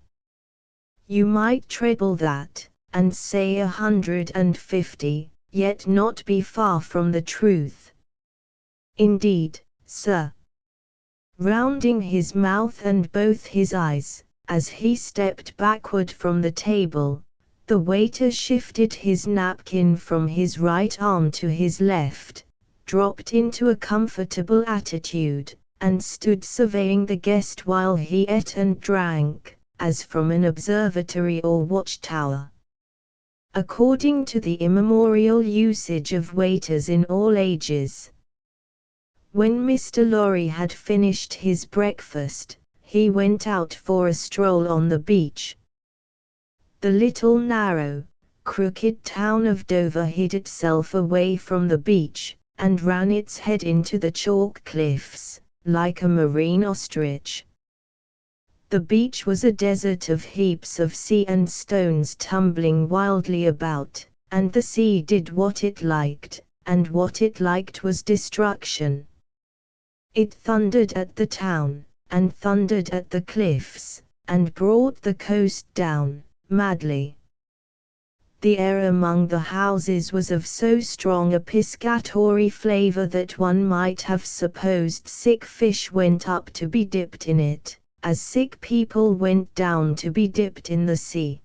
You might treble that, and say 150, yet not be far from the truth." "Indeed, sir." Rounding his mouth and both his eyes, as he stepped backward from the table, the waiter shifted his napkin from his right arm to his left, dropped into a comfortable attitude, and stood surveying the guest while he ate and drank, as from an observatory or watchtower. According to the immemorial usage of waiters in all ages. When Mr. Lorry had finished his breakfast, he went out for a stroll on the beach. The little narrow, crooked town of Dover hid itself away from the beach, and ran its head into the chalk cliffs, like a marine ostrich. The beach was a desert of heaps of sea and stones tumbling wildly about, and the sea did what it liked, and what it liked was destruction. It thundered at the town, and thundered at the cliffs, and brought the coast down, madly. The air among the houses was of so strong a piscatory flavor that one might have supposed sick fish went up to be dipped in it, as sick people went down to be dipped in the sea.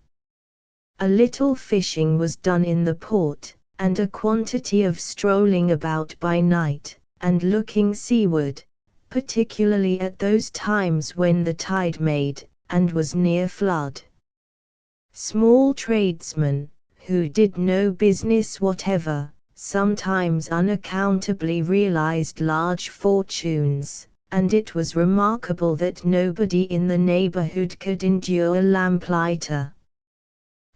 A little fishing was done in the port, and a quantity of strolling about by night, and looking seaward, particularly at those times when the tide made, and was near flood. Small tradesmen, who did no business whatever, sometimes unaccountably realized large fortunes, and it was remarkable that nobody in the neighborhood could endure lamplighter.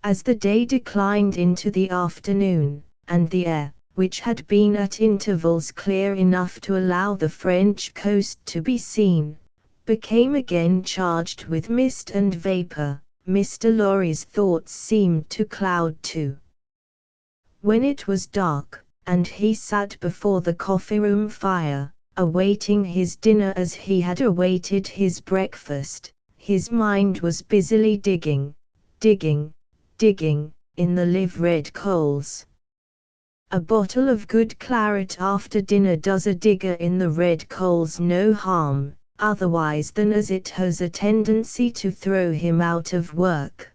As the day declined into the afternoon, and the air, which had been at intervals clear enough to allow the French coast to be seen, became again charged with mist and vapor, Mr. Lorry's thoughts seemed to cloud too. When it was dark, and he sat before the coffee-room fire, awaiting his dinner as he had awaited his breakfast, his mind was busily digging, in the live-red coals. A bottle of good claret after dinner does a digger in the red coals no harm, otherwise than as it has a tendency to throw him out of work.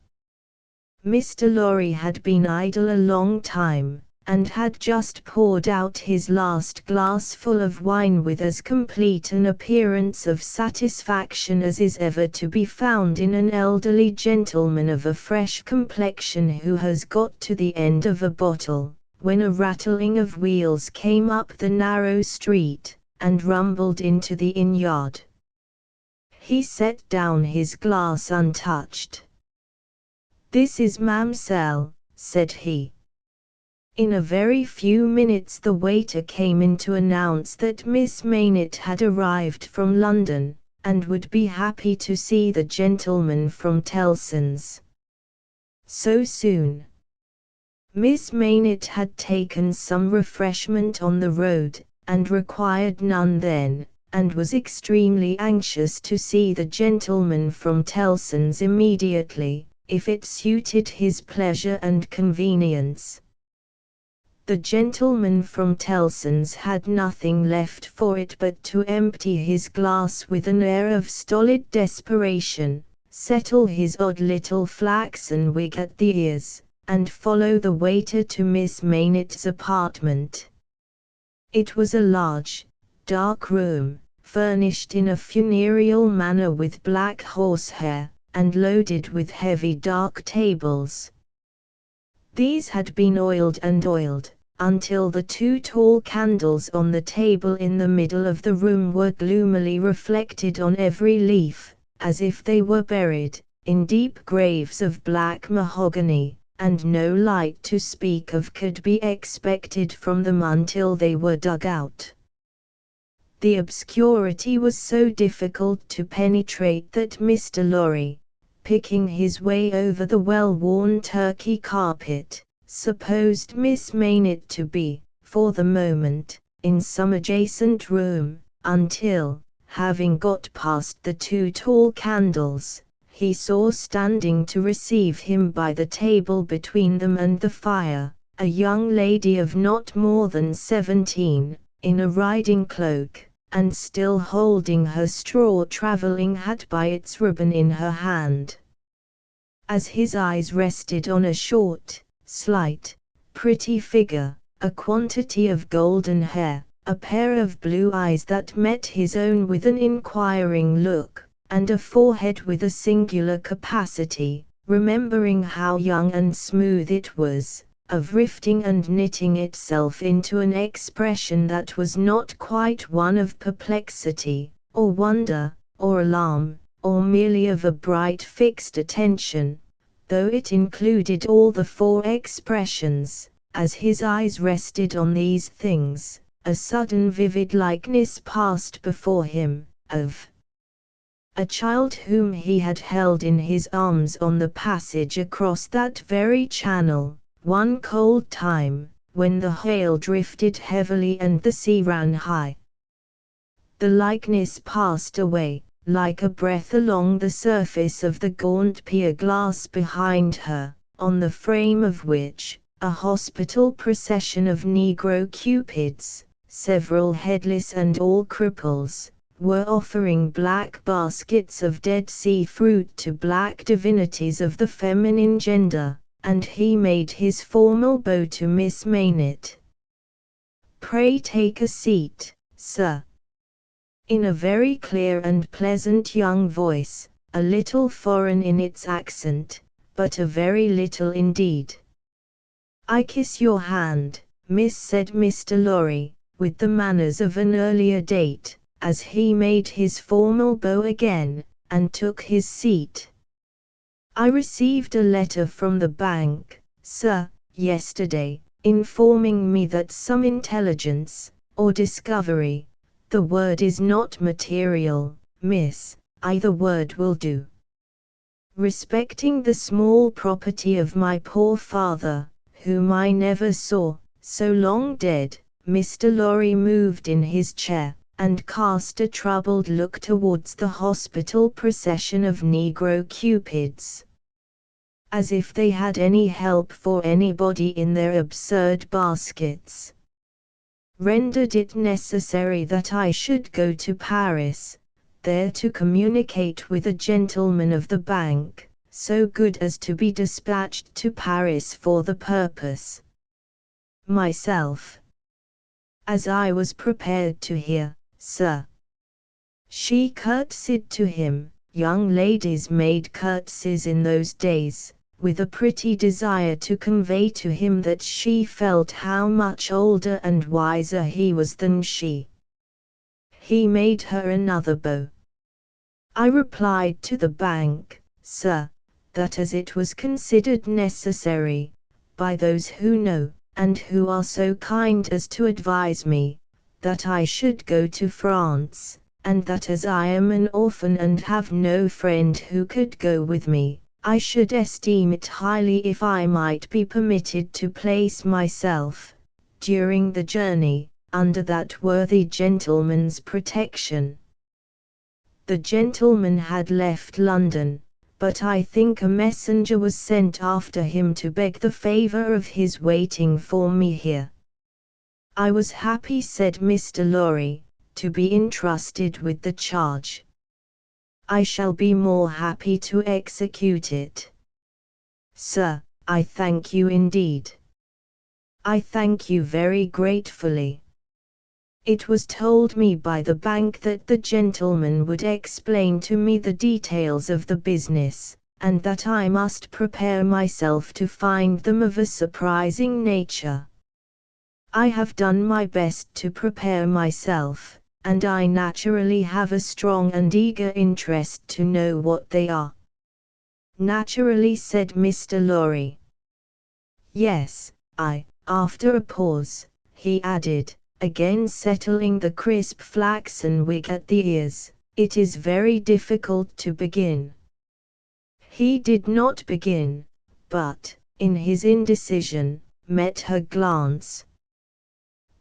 Mr. Lorry had been idle a long time, and had just poured out his last glassful of wine with as complete an appearance of satisfaction as is ever to be found in an elderly gentleman of a fresh complexion who has got to the end of a bottle, when a rattling of wheels came up the narrow street, and rumbled into the inn-yard. He set down his glass untouched. "This is Mamselle," said he. In a very few minutes the waiter came in to announce that Miss Maynett had arrived from London, and would be happy to see the gentleman from Tellson's. So soon. Miss Maynett had taken some refreshment on the road, and required none then, and was extremely anxious to see the gentleman from Tellson's immediately, if it suited his pleasure and convenience. The gentleman from Tellson's had nothing left for it but to empty his glass with an air of stolid desperation, settle his odd little flaxen wig at the ears, and follow the waiter to Miss Maynett's apartment. It was a large, dark room, furnished in a funereal manner with black horsehair, and loaded with heavy dark tables. These had been oiled, until the two tall candles on the table in the middle of the room were gloomily reflected on every leaf, as if they were buried in deep graves of black mahogany, and no light to speak of could be expected from them until they were dug out. The obscurity was so difficult to penetrate that Mr. Lorry, picking his way over the well-worn Turkey carpet, supposed Miss Maynett to be, for the moment, in some adjacent room, until, having got past the two tall candles, he saw standing to receive him by the table between them and the fire, a young lady of not more than 17, in a riding cloak, and still holding her straw travelling hat by its ribbon in her hand. As his eyes rested on a short, slight, pretty figure, a quantity of golden hair, a pair of blue eyes that met his own with an inquiring look, and a forehead with a singular capacity, remembering how young and smooth it was, of rifting and knitting itself into an expression that was not quite one of perplexity, or wonder, or alarm, or merely of a bright fixed attention, though it included all the four expressions. As his eyes rested on these things, a sudden vivid likeness passed before him, of a child whom he had held in his arms on the passage across that very channel, one cold time, when the hail drifted heavily and the sea ran high. The likeness passed away, like a breath along the surface of the gaunt pier glass behind her, on the frame of which, a hospital procession of Negro Cupids, several headless and all cripples, were offering black baskets of Dead Sea fruit to black divinities of the feminine gender, and he made his formal bow to Miss Maynett. "Pray take a seat, sir," in a very clear and pleasant young voice, a little foreign in its accent, but a very little indeed. "I kiss your hand, miss," said Mr. Lorry, with the manners of an earlier date, as he made his formal bow again, and took his seat. "I received a letter from the bank, sir, yesterday, informing me that some intelligence, or discovery, the word is not material, miss, either word will do, respecting the small property of my poor father, whom I never saw, so long dead." Mr. Lorry moved in his chair, and cast a troubled look towards the hospital procession of Negro Cupids, as if they had any help for anybody in their absurd baskets. "Rendered it necessary that I should go to Paris, there to communicate with a gentleman of the bank, so good as to be dispatched to Paris for the purpose. Myself, as I was prepared to hear, sir." She curtsied to him. Young ladies made curtsies in those days, with a pretty desire to convey to him that she felt how much older and wiser he was than she. He made her another bow. "I replied to the bank, sir, that as it was considered necessary, by those who know, and who are so kind as to advise me, that I should go to France, and that as I am an orphan and have no friend who could go with me, I should esteem it highly if I might be permitted to place myself, during the journey, under that worthy gentleman's protection." The gentleman had left London, but I think a messenger was sent after him to beg the favor of his waiting for me here. "I was happy," said Mr. Lorry, "to be entrusted with the charge. I shall be more happy to execute it. Sir, I thank you indeed. I thank you very gratefully. It was told me by the bank that the gentleman would explain to me the details of the business, and that I must prepare myself to find them of a surprising nature. I have done my best to prepare myself, and I naturally have a strong and eager interest to know what they are." "Naturally," said Mr. Lorry. "Yes, after a pause, he added, again settling the crisp flaxen wig at the ears, "it is very difficult to begin." He did not begin, but, in his indecision, met her glance.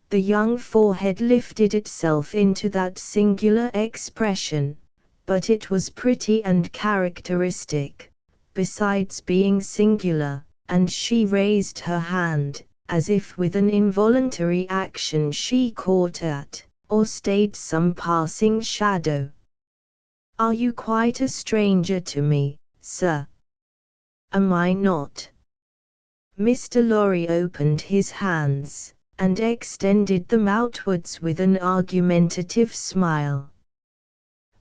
The young forehead lifted itself into that singular expression, but it was pretty and characteristic, besides being singular, and she raised her hand, as if with an involuntary action she caught at, or stayed some passing shadow. "Are you quite a stranger to me, sir?" "Am I not?" Mr. Lorry opened his hands, and extended them outwards with an argumentative smile.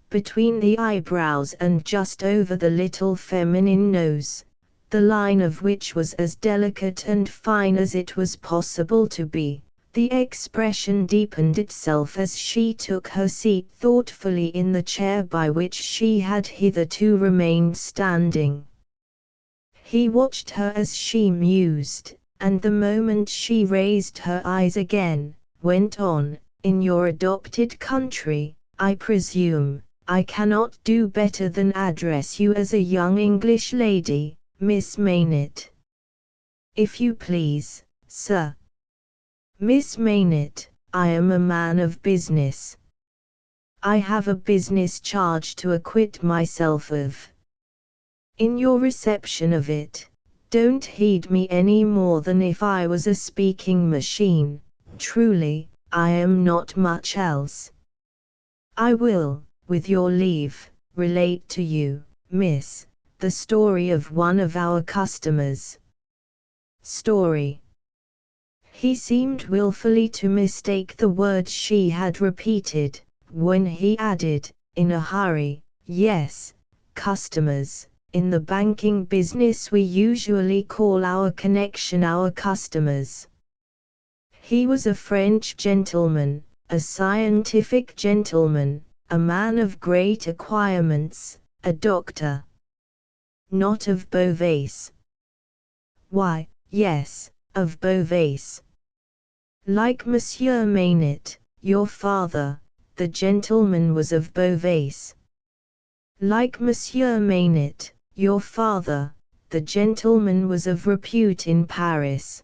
Between the eyebrows and just over the little feminine nose, the line of which was as delicate and fine as it was possible to be, the expression deepened itself as she took her seat thoughtfully in the chair by which she had hitherto remained standing. He watched her as she mused, and the moment she raised her eyes again, went on, "In your adopted country, I presume, I cannot do better than address you as a young English lady, Miss Maynett. If you please, sir. Miss Maynett, I am a man of business. I have a business charge to acquit myself of. In your reception of it, don't heed me any more than if I was a speaking machine. Truly, I am not much else. I will, with your leave, relate to you, miss, the story of one of our customers. Story. He seemed wilfully to mistake the word she had repeated, when he added, in a hurry, yes, customers. In the banking business we usually call our connection our customers. He was a French gentleman, a scientific gentleman, a man of great acquirements, a doctor. Not of Beauvais. Why, yes, of Beauvais. Like Monsieur Maynett, your father, the gentleman was of Beauvais. Like Monsieur Maynett, your father, the gentleman was of repute in Paris.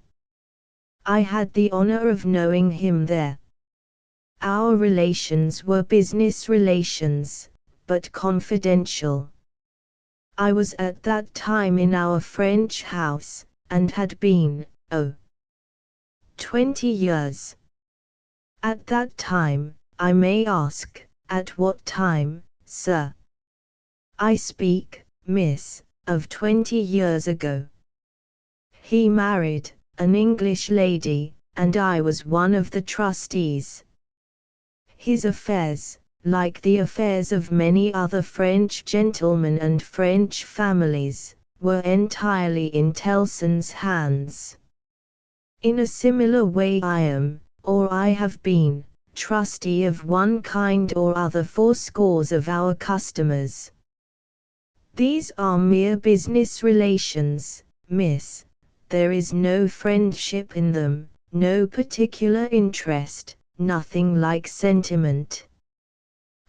I had the honor of knowing him there. Our relations were business relations, but confidential. I was at that time in our French house, and had been, 20 years. At that time, I may ask, at what time, sir? I speak, miss, of 20 years ago. He married an English lady, and I was one of the trustees. His affairs, like the affairs of many other French gentlemen and French families, were entirely in Tellson's hands. In a similar way I am, or I have been, trustee of one kind or other for scores of our customers. These are mere business relations, miss. There is no friendship in them, no particular interest, nothing like sentiment.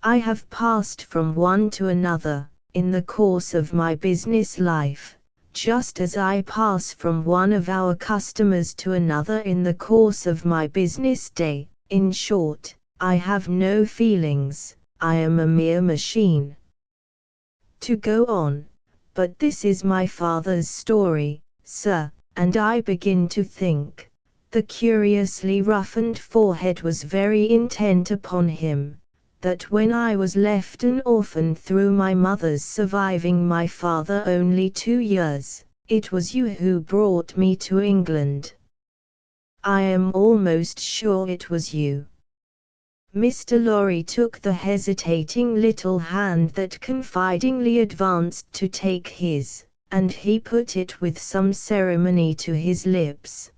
I have passed from one to another, in the course of my business life, just as I pass from one of our customers to another in the course of my business day. In short, I have no feelings, I am a mere machine. To go on, but this is my father's story, sir, and I begin to think, the curiously roughened forehead was very intent upon him, that when I was left an orphan through my mother's surviving my father only 2 years, it was you who brought me to England. I am almost sure it was you. Mr. Lorry took the hesitating little hand that confidingly advanced to take his, and he put it with some ceremony to his lips.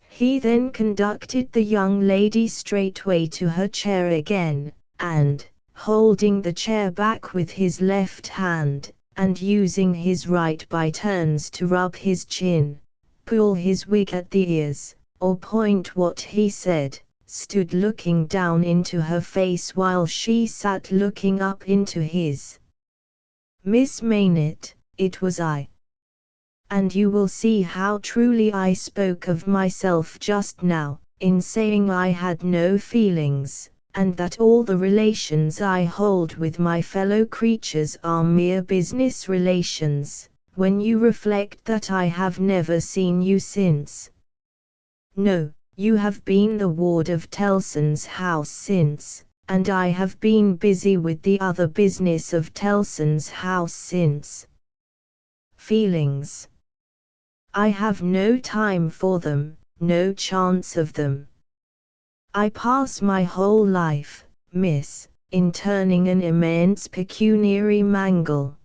He then conducted the young lady straightway to her chair again, and, holding the chair back with his left hand, and using his right by turns to rub his chin, pull his wig at the ears, or point what he said, stood looking down into her face while she sat looking up into his. Miss Maynett, it was I. And you will see how truly I spoke of myself just now, in saying I had no feelings, and that all the relations I hold with my fellow creatures are mere business relations, when you reflect that I have never seen you since. No, you have been the ward of Tellson's house since, and I have been busy with the other business of Tellson's house since. Feelings. I have no time for them, no chance of them. I pass my whole life, miss, in turning an immense pecuniary mangle.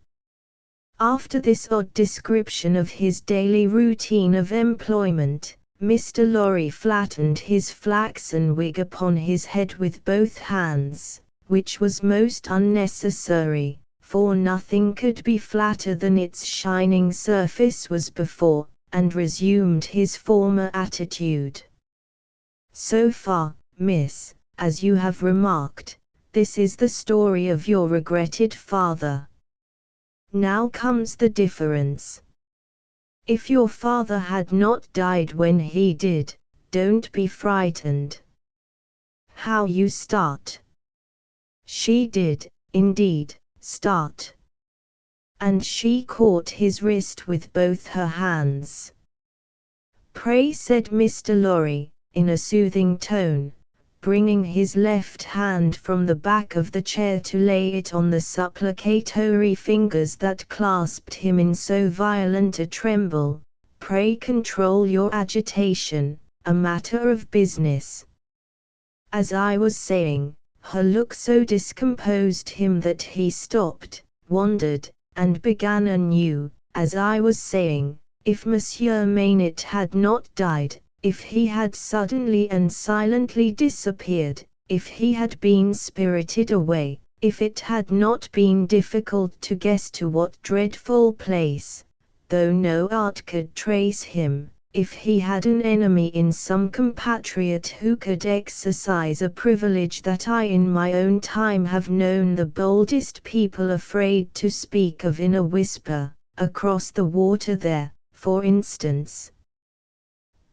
After this odd description of his daily routine of employment, Mr. Lorry flattened his flaxen wig upon his head with both hands, which was most unnecessary, for nothing could be flatter than its shining surface was before, and resumed his former attitude. So far, miss, as you have remarked, This is the story of your regretted father. Now comes the difference. If your father had not died when he did, don't be frightened. How you start. She did, indeed, start. And she caught his wrist with both her hands. Pray, said Mr. Lorry, in a soothing tone, bringing his left hand from the back of the chair to lay it on the supplicatory fingers that clasped him in so violent a tremble, pray control your agitation, a matter of business. As I was saying, her look so discomposed him that he stopped, wondered, and began anew. As I was saying, if Monsieur Maynard had not died, if he had suddenly and silently disappeared, if he had been spirited away, if it had not been difficult to guess to what dreadful place, though no art could trace him, if he had an enemy in some compatriot who could exercise a privilege that I in my own time have known the boldest people afraid to speak of in a whisper, across the water there, for instance,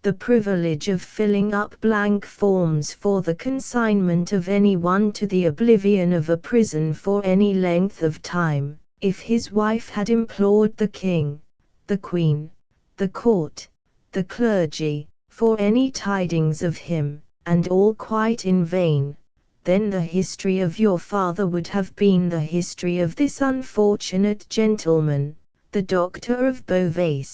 the privilege of filling up blank forms for the consignment of any one to the oblivion of a prison for any length of time, if his wife had implored the king, the queen, the court, the clergy, for any tidings of him, and all quite in vain, then the history of your father would have been the history of this unfortunate gentleman, the Doctor of Beauvais.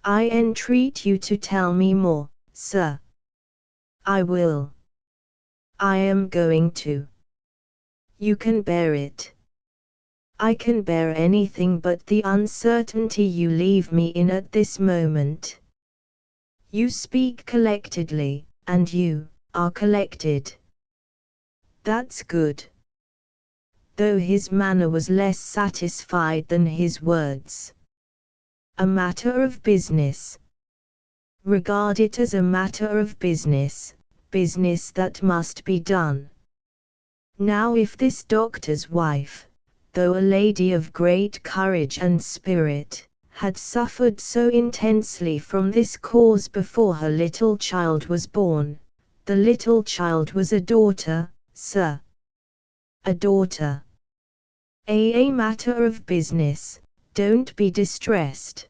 I entreat you to tell me more, sir. I will. I am going to. You can bear it. I can bear anything but the uncertainty you leave me in at this moment. You speak collectedly, and you are collected. That's good. Though his manner was less satisfied than his words. A matter of business. Regard it as a matter of business, business that must be done. Now if this doctor's wife, though a lady of great courage and spirit, had suffered so intensely from this cause before her little child was born, the little child was a daughter, sir. A daughter. A matter of business, don't be distressed.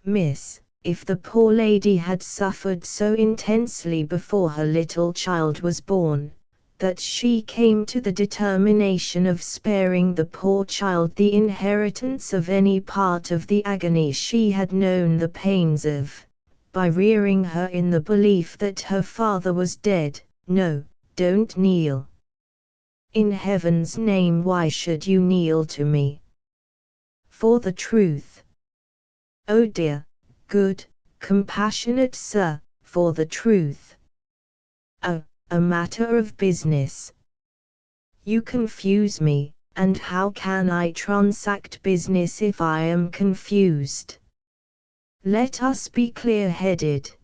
Miss, if the poor lady had suffered so intensely before her little child was born, that she came to the determination of sparing the poor child the inheritance of any part of the agony she had known the pains of, by rearing her in the belief that her father was dead, no, don't kneel. In heaven's name, why should you kneel to me? For the truth. Oh dear, good, compassionate sir, for the truth. Oh, a matter of business. You confuse me, and how can I transact business if I am confused? Let us be clear-headed.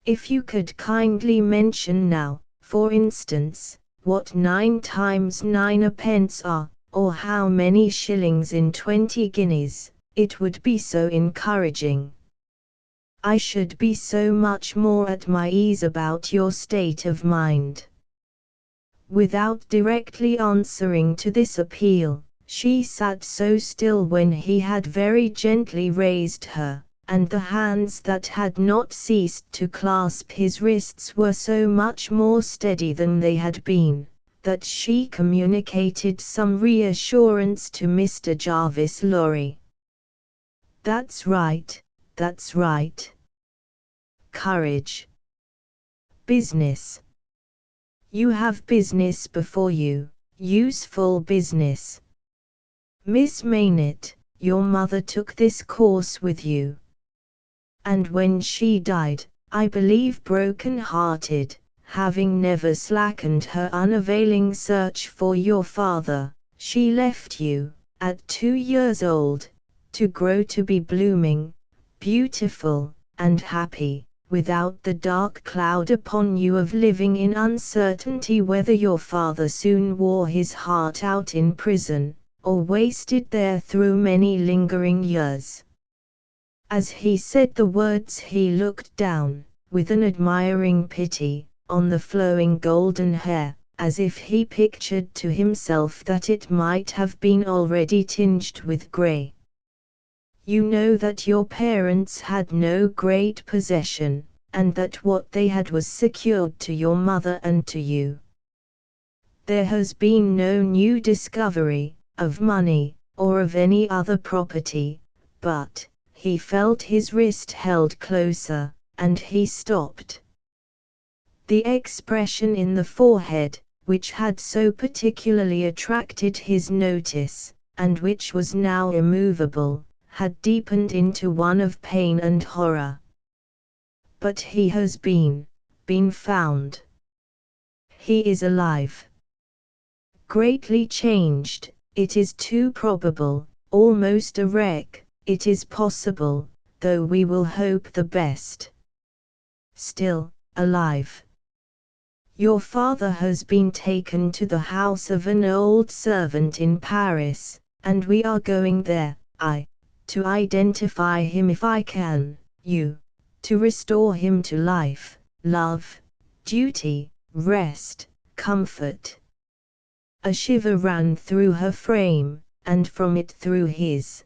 If you could kindly mention now, for instance, what 9 times 9 a pence are, or how many shillings in 20 guineas, it would be so encouraging. I should be so much more at my ease about your state of mind. Without directly answering to this appeal, she sat so still when he had very gently raised her, and the hands that had not ceased to clasp his wrists were so much more steady than they had been, that she communicated some reassurance to Mr. Jarvis Lorry. That's right. That's right. Courage. Business. You have business before you, useful business. Miss Maynard, your mother took this course with you. And when she died, I believe broken-hearted, having never slackened her unavailing search for your father, she left you, at 2 years old, to grow to be blooming, beautiful, and happy, without the dark cloud upon you of living in uncertainty whether your father soon wore his heart out in prison, or wasted there through many lingering years. As he said the words he looked down, with an admiring pity, on the flowing golden hair, as if he pictured to himself that it might have been already tinged with grey. You know that your parents had no great possession, and that what they had was secured to your mother and to you. There has been no new discovery, of money, or of any other property, but, he felt his wrist held closer, and he stopped. The expression in the forehead, which had so particularly attracted his notice, and which was now immovable, had deepened into one of pain and horror. But he has been found. He is alive. Greatly changed, it is too probable, almost a wreck, it is possible, though we will hope the best. Still, alive. Your father has been taken to the house of an old servant in Paris, and we are going there, to identify him if I can, you, to restore him to life, love, duty, rest, comfort. A shiver ran through her frame, and from it through his.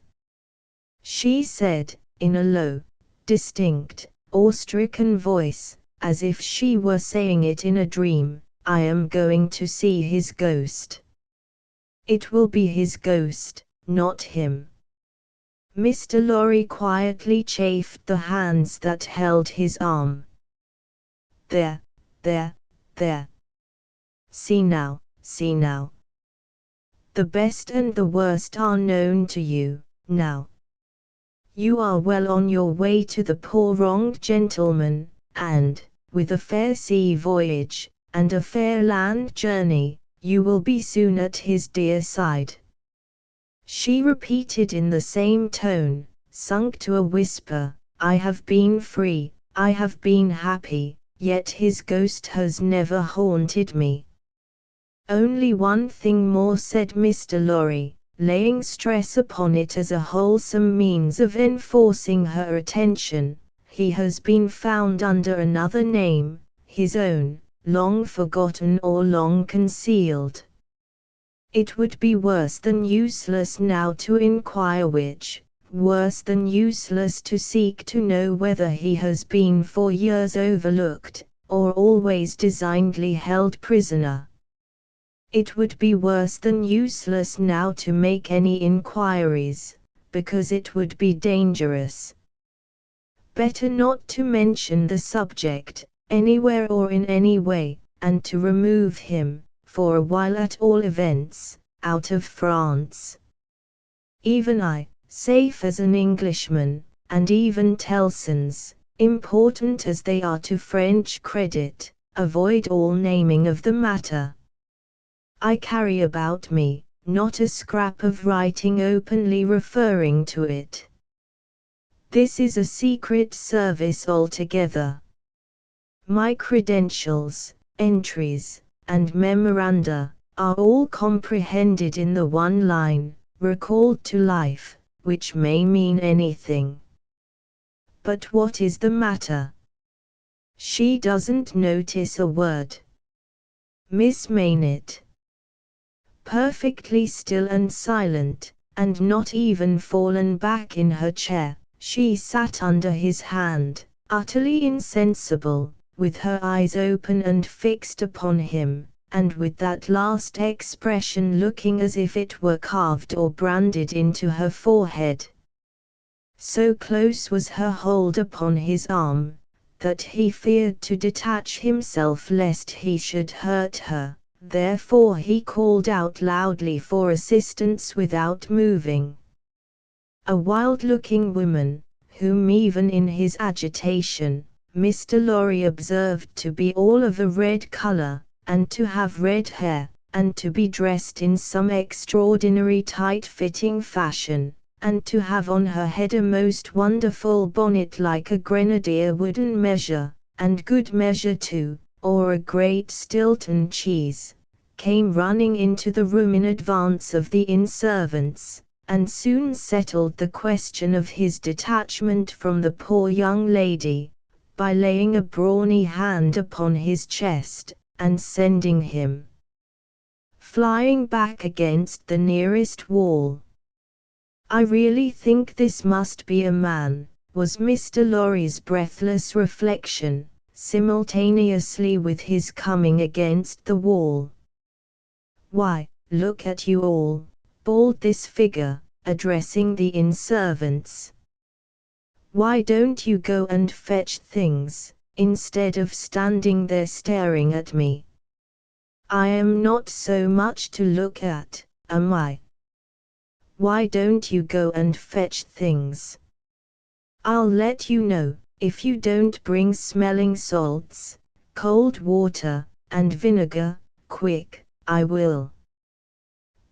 She said, in a low, distinct, awe-stricken voice, as if she were saying it in a dream, I am going to see his ghost. It will be his ghost, not him. Mr. Lorry quietly chafed the hands that held his arm. There. See now. The best and the worst are known to you, now. You are well on your way to the poor wronged gentleman, and, with a fair sea voyage, and a fair land journey, you will be soon at his dear side. She repeated in the same tone, sunk to a whisper, I have been free, I have been happy, yet his ghost has never haunted me. Only one thing more, said Mr. Lorry, laying stress upon it as a wholesome means of enforcing her attention. He has been found under another name, his own, long forgotten or long concealed. It would be worse than useless now to inquire which, worse than useless to seek to know whether he has been for years overlooked, or always designedly held prisoner. It would be worse than useless now to make any inquiries, because it would be dangerous. Better not to mention the subject, anywhere or in any way, and to remove him, for a while at all events, out of France. Even I, safe as an Englishman, and even Tellson's, important as they are to French credit, avoid all naming of the matter. I carry about me, not a scrap of writing openly referring to it. This is a secret service altogether. My credentials, entries, and memoranda, are all comprehended in the one line, recalled to life, which may mean anything. But what is the matter? She doesn't notice a word. Miss Maynett. Perfectly still and silent, and not even fallen back in her chair, she sat under his hand, utterly insensible, with her eyes open and fixed upon him, and with that last expression looking as if it were carved or branded into her forehead. So close was her hold upon his arm, that he feared to detach himself lest he should hurt her. Therefore he called out loudly for assistance without moving. A wild-looking woman, whom even in his agitation, Mr. Lorry observed to be all of a red color, and to have red hair, and to be dressed in some extraordinary tight-fitting fashion, and to have on her head a most wonderful bonnet like a grenadier wooden measure, and good measure too, or a great Stilton cheese, came running into the room in advance of the inn-servants, and soon settled the question of his detachment from the poor young lady, by laying a brawny hand upon his chest, and sending him flying back against the nearest wall. "I really think this must be a man," was Mr. Lorry's breathless reflection, simultaneously with his coming against the wall. "Why, look at you all," bawled this figure, addressing the inn-servants. "Why don't you go and fetch things, instead of standing there staring at me? I am not so much to look at, am I? Why don't you go and fetch things? I'll let you know, if you don't bring smelling salts, cold water, and vinegar, quick, I will."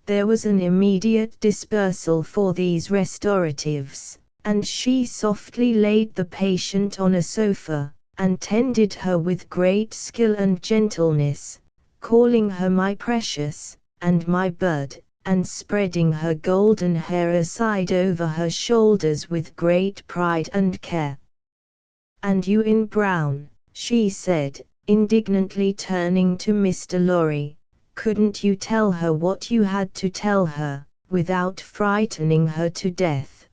There was an immediate dispersal for these restoratives, and she softly laid the patient on a sofa, and tended her with great skill and gentleness, calling her my precious, and my bird, and spreading her golden hair aside over her shoulders with great pride and care. "And you in brown," she said, indignantly turning to Mr. Lorry, "couldn't you tell her what you had to tell her, without frightening her to death?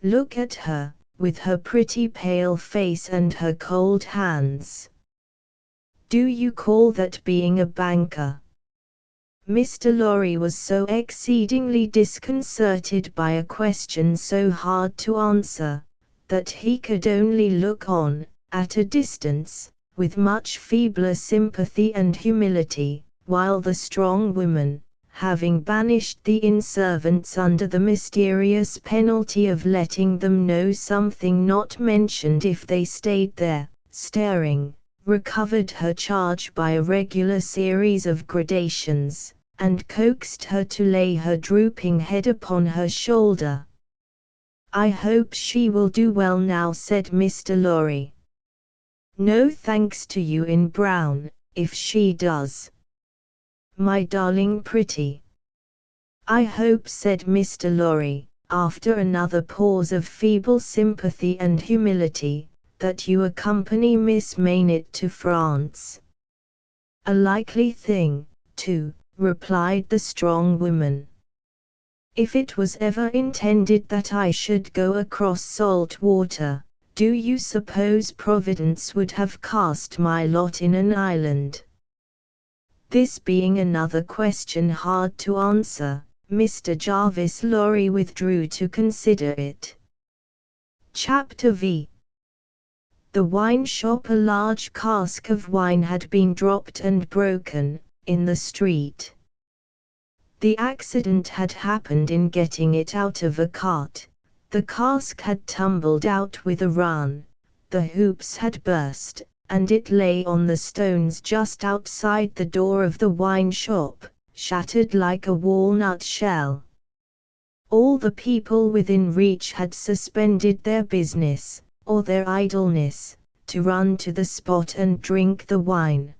Look at her, with her pretty pale face and her cold hands. Do you call that being a banker?" Mr. Lorry was so exceedingly disconcerted by a question so hard to answer, that he could only look on, at a distance, with much feebler sympathy and humility, while the strong woman, having banished the inn-servants under the mysterious penalty of letting them know something not mentioned if they stayed there, staring, recovered her charge by a regular series of gradations, and coaxed her to lay her drooping head upon her shoulder. "I hope she will do well now," said Mr. Lorry. "No thanks to you in brown, if she does. My darling pretty." "I hope," said Mr. Lorry, after another pause of feeble sympathy and humility, "that you accompany Miss Maynard to France." "A likely thing, too," replied the strong woman. "If it was ever intended that I should go across salt water, do you suppose Providence would have cast my lot in an island?" This being another question hard to answer, Mr. Jarvis Lorry withdrew to consider it. Chapter V. The wine shop. A large cask of wine had been dropped and broken, in the street. The accident had happened in getting it out of a cart. The cask had tumbled out with a run, the hoops had burst, and it lay on the stones just outside the door of the wine shop, shattered like a walnut shell. All the people within reach had suspended their business, or their idleness, to run to the spot and drink the wine.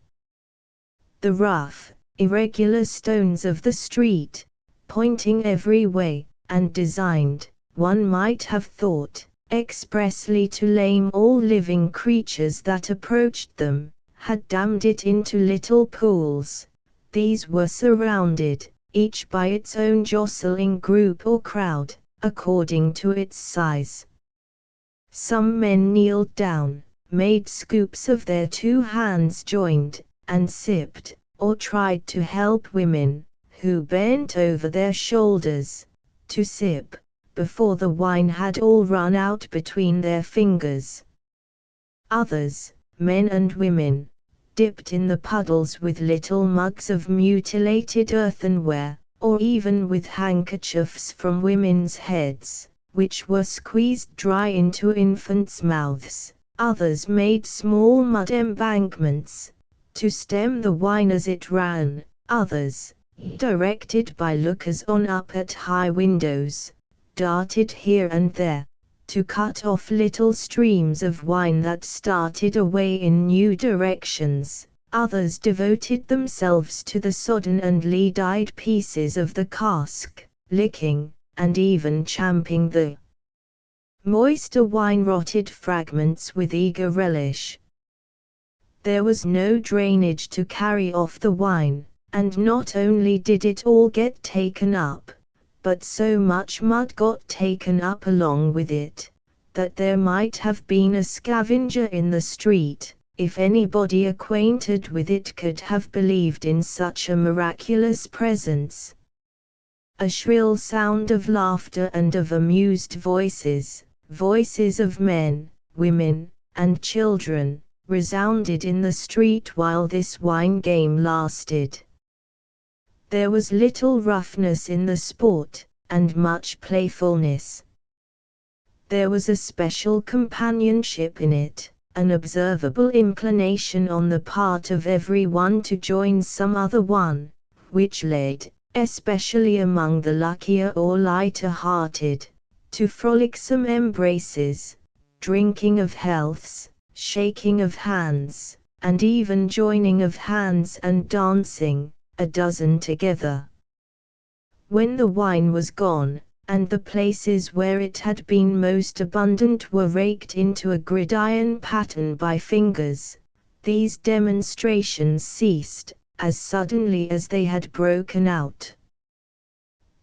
The rough, irregular stones of the street, pointing every way, and designed, one might have thought, expressly to lame all living creatures that approached them, had dammed it into little pools. These were surrounded, each by its own jostling group or crowd, according to its size. Some men kneeled down, made scoops of their two hands joined, and sipped, or tried to help women, who bent over their shoulders, to sip, before the wine had all run out between their fingers. Others, men and women, dipped in the puddles with little mugs of mutilated earthenware, or even with handkerchiefs from women's heads, which were squeezed dry into infants' mouths. Others made small mud embankments, to stem the wine as it ran. Others, directed by lookers-on up at high windows, darted here and there, to cut off little streams of wine that started away in new directions. Others devoted themselves to the sodden and lead-eyed pieces of the cask, licking, and even champing the moister wine-rotted fragments with eager relish. There was no drainage to carry off the wine, and not only did it all get taken up, but so much mud got taken up along with it, that there might have been a scavenger in the street, if anybody acquainted with it could have believed in such a miraculous presence. A shrill sound of laughter and of amused voices, voices of men, women, and children, resounded in the street while this wine game lasted. There was little roughness in the sport, and much playfulness. There was a special companionship in it, an observable inclination on the part of every one to join some other one, which led, especially among the luckier or lighter-hearted, to frolicsome embraces, drinking of healths, shaking of hands, and even joining of hands and dancing, a dozen together. When the wine was gone, and the places where it had been most abundant were raked into a gridiron pattern by fingers, these demonstrations ceased, as suddenly as they had broken out.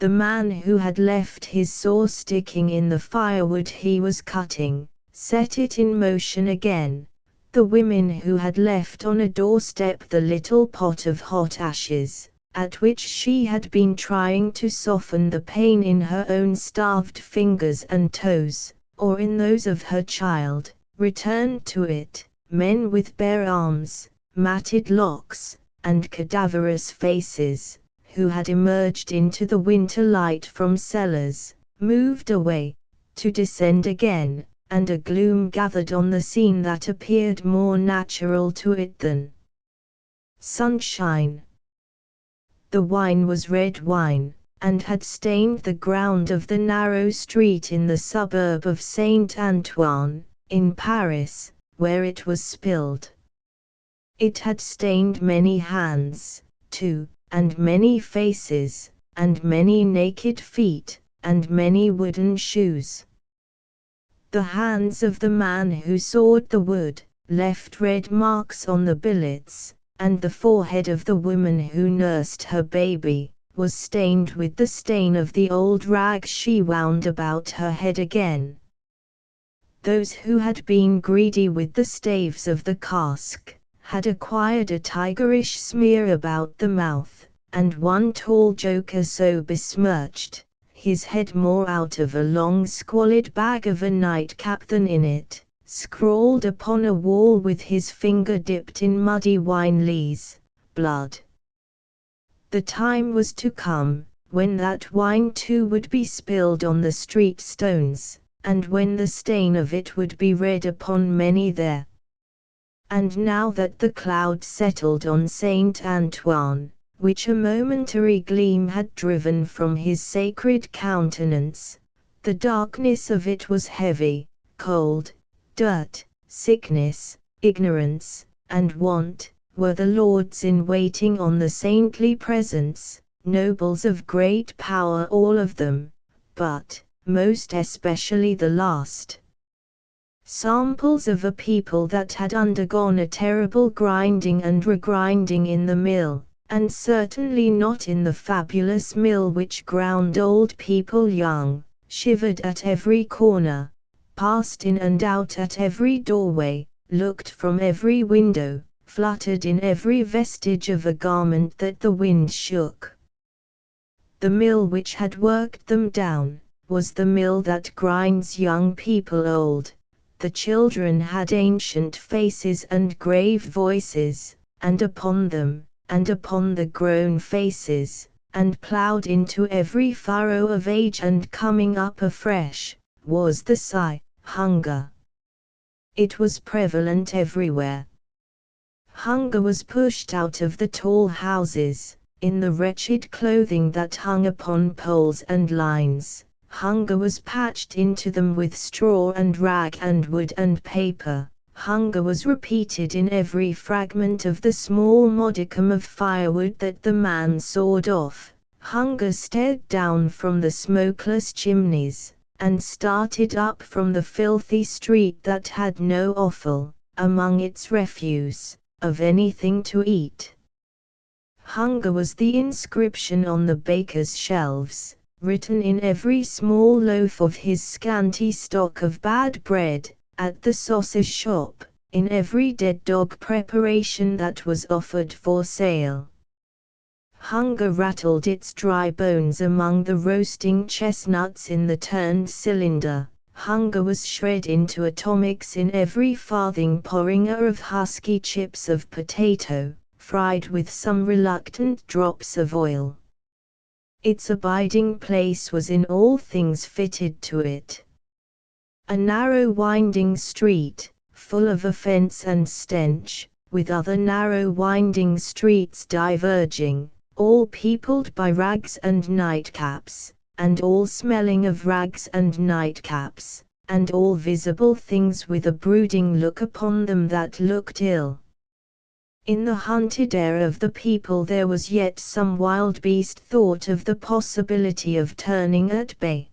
The man who had left his saw sticking in the firewood he was cutting, set it in motion again. The women who had left on a doorstep the little pot of hot ashes, at which she had been trying to soften the pain in her own starved fingers and toes, or in those of her child, returned to it. Men with bare arms, matted locks, and cadaverous faces, who had emerged into the winter light from cellars, moved away, to descend again, and a gloom gathered on the scene that appeared more natural to it than sunshine. The wine was red wine, and had stained the ground of the narrow street in the suburb of Saint Antoine, in Paris, where it was spilled. It had stained many hands, too, and many faces, and many naked feet, and many wooden shoes. The hands of the man who sawed the wood left red marks on the billets, and the forehead of the woman who nursed her baby was stained with the stain of the old rag she wound about her head again. Those who had been greedy with the staves of the cask had acquired a tigerish smear about the mouth, and one tall joker so besmirched, his head more out of a long squalid bag of a nightcap than in it, scrawled upon a wall with his finger dipped in muddy wine lees, blood. The time was to come, when that wine too would be spilled on the street stones, and when the stain of it would be read upon many there. And now that the cloud settled on Saint Antoine, which a momentary gleam had driven from his sacred countenance, the darkness of it was heavy, cold, dirt, sickness, ignorance, and want, were the lords in waiting on the saintly presence, nobles of great power all of them, but, most especially the last. Samples of a people that had undergone a terrible grinding and regrinding in the mill, and certainly not in the fabulous mill which ground old people young, shivered at every corner, passed in and out at every doorway, looked from every window, fluttered in every vestige of a garment that the wind shook. The mill which had worked them down was the mill that grinds young people old. The children had ancient faces and grave voices, and upon them, and upon the grown faces, and ploughed into every furrow of age and coming up afresh, was the sigh, hunger. It was prevalent everywhere. Hunger was pushed out of the tall houses, in the wretched clothing that hung upon poles and lines, Hunger was patched into them with straw and rag and wood and paper. Hunger was repeated in every fragment of the small modicum of firewood that the man sawed off. Hunger stared down from the smokeless chimneys, and started up from the filthy street that had no offal, among its refuse, of anything to eat. Hunger was the inscription on the baker's shelves, written in every small loaf of his scanty stock of bad bread, at the sausage shop, in every dead dog preparation that was offered for sale. Hunger rattled its dry bones among the roasting chestnuts in the turned cylinder. Hunger was shred into atomics in every farthing porringer of husky chips of potato, fried with some reluctant drops of oil. Its abiding place was in all things fitted to it. A narrow winding street, full of offence and stench, with other narrow winding streets diverging, all peopled by rags and nightcaps, and all smelling of rags and nightcaps, and all visible things with a brooding look upon them that looked ill. In the hunted air of the people there was yet some wild beast thought of the possibility of turning at bay.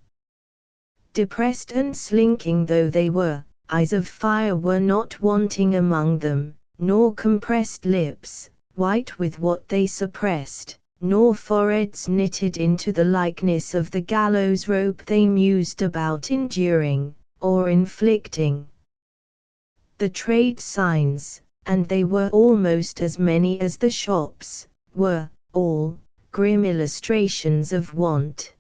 Depressed and slinking though they were, eyes of fire were not wanting among them, nor compressed lips, white with what they suppressed, nor foreheads knitted into the likeness of the gallows rope they mused about enduring, or inflicting. The trade signs, and they were almost as many as the shops, were, all, grim illustrations of want.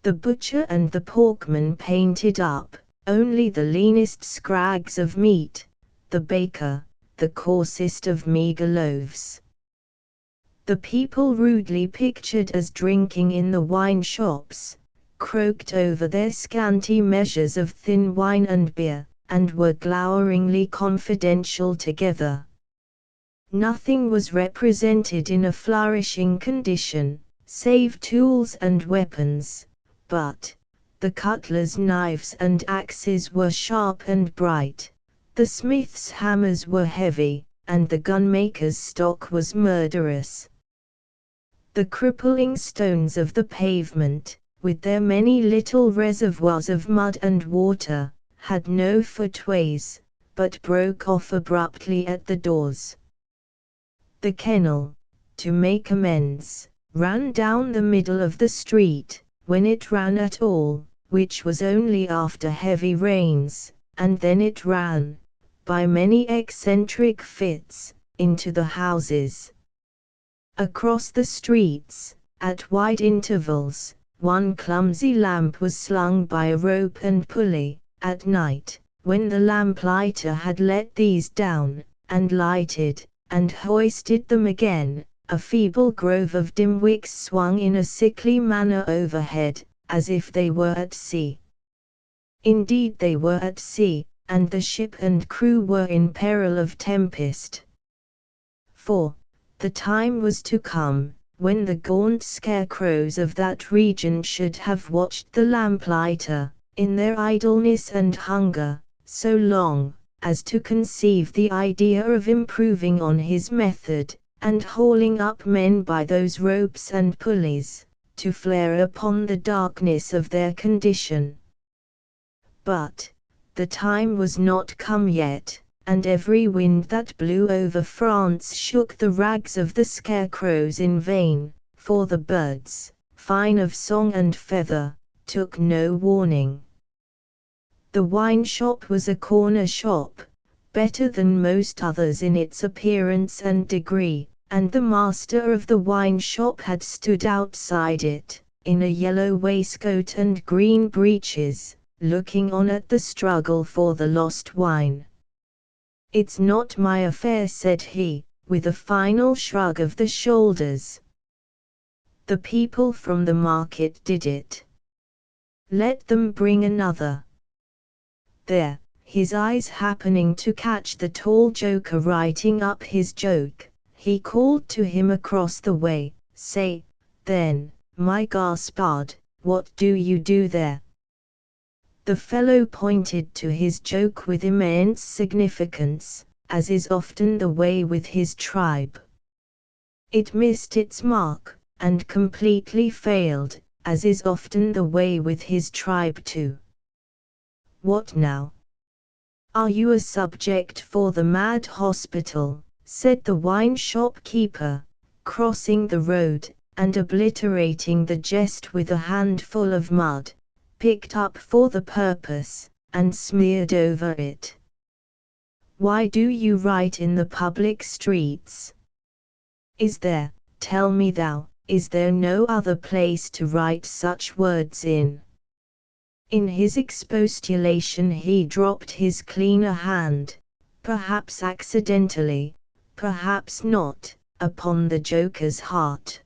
The butcher and the porkman painted up, only the leanest scrags of meat, the baker, the coarsest of meagre loaves. The people rudely pictured as drinking in the wine shops, croaked over their scanty measures of thin wine and beer, and were gloweringly confidential together. Nothing was represented in a flourishing condition, save tools and weapons, but the cutler's knives and axes were sharp and bright, the smith's hammers were heavy, and the gunmaker's stock was murderous. The crippling stones of the pavement, with their many little reservoirs of mud and water, had no footways, but broke off abruptly at the doors. The kennel, to make amends, ran down the middle of the street, when it ran at all, which was only after heavy rains, and then it ran, by many eccentric fits, into the houses. Across the streets, at wide intervals, one clumsy lamp was slung by a rope and pulley. At night, when the lamplighter had let these down, and lighted, and hoisted them again, a feeble grove of dim wicks swung in a sickly manner overhead, as if they were at sea. Indeed they were at sea, and the ship and crew were in peril of tempest. For the time was to come, when the gaunt scarecrows of that region should have watched the lamplighter, in their idleness and hunger, so long, as to conceive the idea of improving on his method, and hauling up men by those ropes and pulleys, to flare upon the darkness of their condition. But the time was not come yet, and every wind that blew over France shook the rags of the scarecrows in vain, for the birds, fine of song and feather, took no warning. The wine shop was a corner shop, better than most others in its appearance and degree, and the master of the wine shop had stood outside it, in a yellow waistcoat and green breeches, looking on at the struggle for the lost wine. "It's not my affair," said he, with a final shrug of the shoulders. "The people from the market did it. Let them bring another." There, his eyes happening to catch the tall joker writing up his joke, he called to him across the way, "Say, then, my Gaspard, what do you do there?" The fellow pointed to his joke with immense significance, as is often the way with his tribe. It missed its mark, and completely failed, as is often the way with his tribe too. "What now? Are you a subject for the mad hospital?" said the wine shop keeper, crossing the road, and obliterating the jest with a handful of mud, picked up for the purpose, and smeared over it. "Why do you write in the public streets? Is there, tell me thou, is there no other place to write such words in?" In his expostulation he dropped his cleaner hand, perhaps accidentally, perhaps not, upon the joker's heart.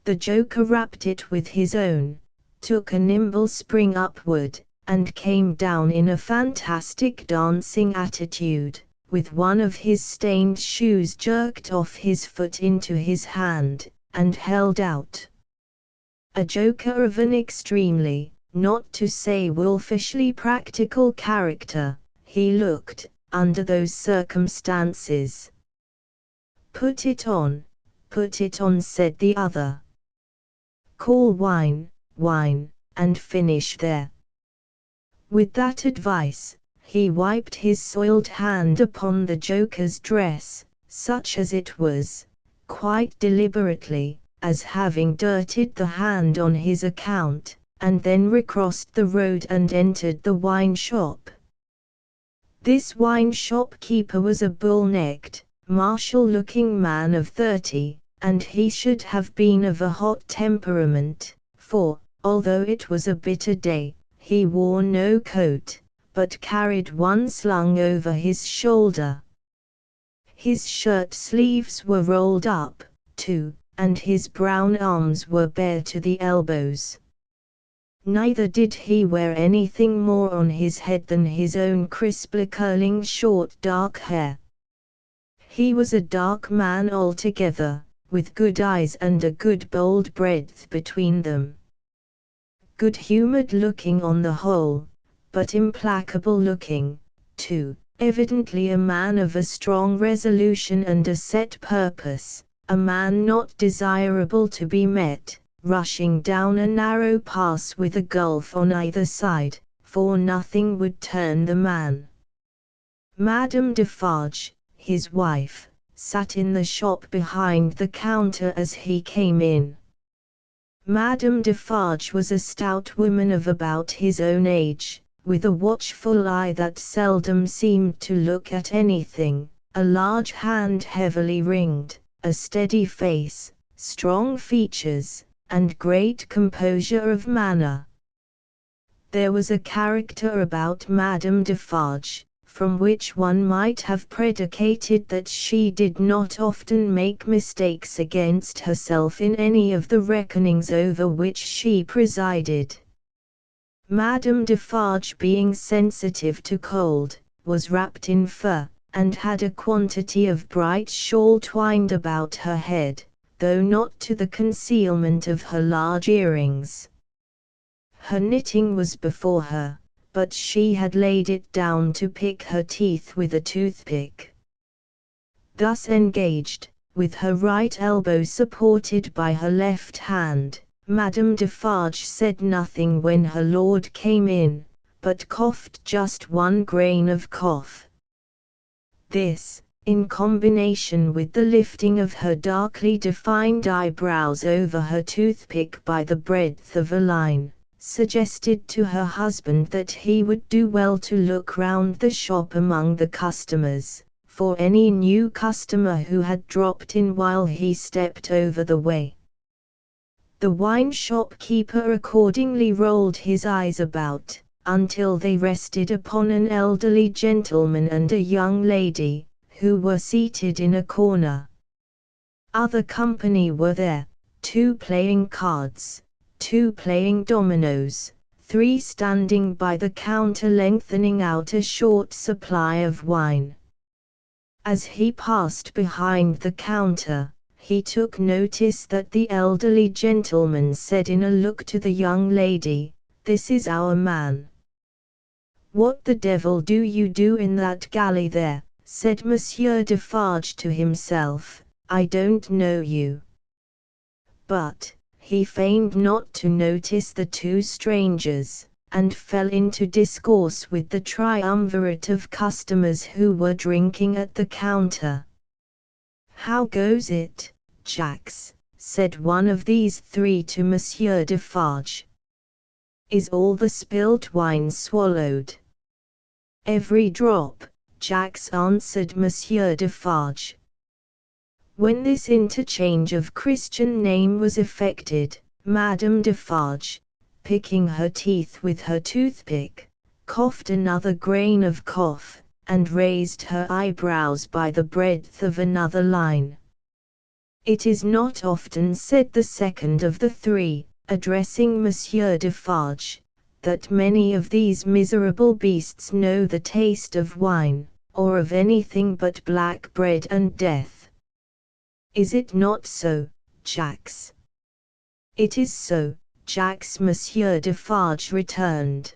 The joker rapped it with his own, took a nimble spring upward, and came down in a fantastic dancing attitude, with one of his stained shoes jerked off his foot into his hand, and held out. A joker of an extremely, not to say wolfishly practical character, he looked, under those circumstances. Put it on," said the other. "Call wine, wine, and finish there." With that advice, he wiped his soiled hand upon the joker's dress, such as it was, quite deliberately, as having dirtied the hand on his account, and then recrossed the road and entered the wine shop. This wine shop keeper was a bull-necked, martial-looking man of 30, and he should have been of a hot temperament, for, although it was a bitter day, he wore no coat, but carried one slung over his shoulder. His shirt sleeves were rolled up, too, and his brown arms were bare to the elbows. Neither did he wear anything more on his head than his own crisply curling short dark hair. He was a dark man altogether, with good eyes and a good bold breadth between them. Good-humored looking on the whole, but implacable looking, too, evidently a man of a strong resolution and a set purpose, a man not desirable to be met, rushing down a narrow pass with a gulf on either side, for nothing would turn the man. Madame Defarge, his wife, sat in the shop behind the counter as he came in. Madame Defarge was a stout woman of about his own age, with a watchful eye that seldom seemed to look at anything, a large hand heavily ringed, a steady face, strong features, and great composure of manner. There was a character about Madame Defarge, from which one might have predicated that she did not often make mistakes against herself in any of the reckonings over which she presided. Madame Defarge, being sensitive to cold, was wrapped in fur, and had a quantity of bright shawl twined about her head, though not to the concealment of her large earrings. Her knitting was before her, but she had laid it down to pick her teeth with a toothpick. Thus engaged, with her right elbow supported by her left hand, Madame Defarge said nothing when her lord came in, but coughed just one grain of cough. This, in combination with the lifting of her darkly defined eyebrows over her toothpick by the breadth of a line, suggested to her husband that he would do well to look round the shop among the customers, for any new customer who had dropped in while he stepped over the way. The wine shop keeper accordingly rolled his eyes about, until they rested upon an elderly gentleman and a young lady, who were seated in a corner. Other company were there, 2 playing cards, 2 playing dominoes, 3 standing by the counter lengthening out a short supply of wine. As he passed behind the counter, he took notice that the elderly gentleman said in a look to the young lady, "This is our man." "What the devil do you do in that galley there?" said Monsieur Defarge to himself. "I don't know you." But he feigned not to notice the two strangers, and fell into discourse with the triumvirate of customers who were drinking at the counter. "How goes it, Jacques?" said one of these three to Monsieur Defarge. "Is all the spilt wine swallowed?" "Every drop," Jacques answered Monsieur Defarge. When this interchange of Christian name was effected, Madame Defarge, picking her teeth with her toothpick, coughed another grain of cough, and raised her eyebrows by the breadth of another line. "It is not often," said the second of the three, addressing Monsieur Defarge, "that many of these miserable beasts know the taste of wine, or of anything but black bread and death. Is it not so, Jacques?" "It is so, Jacques," Monsieur Defarge returned.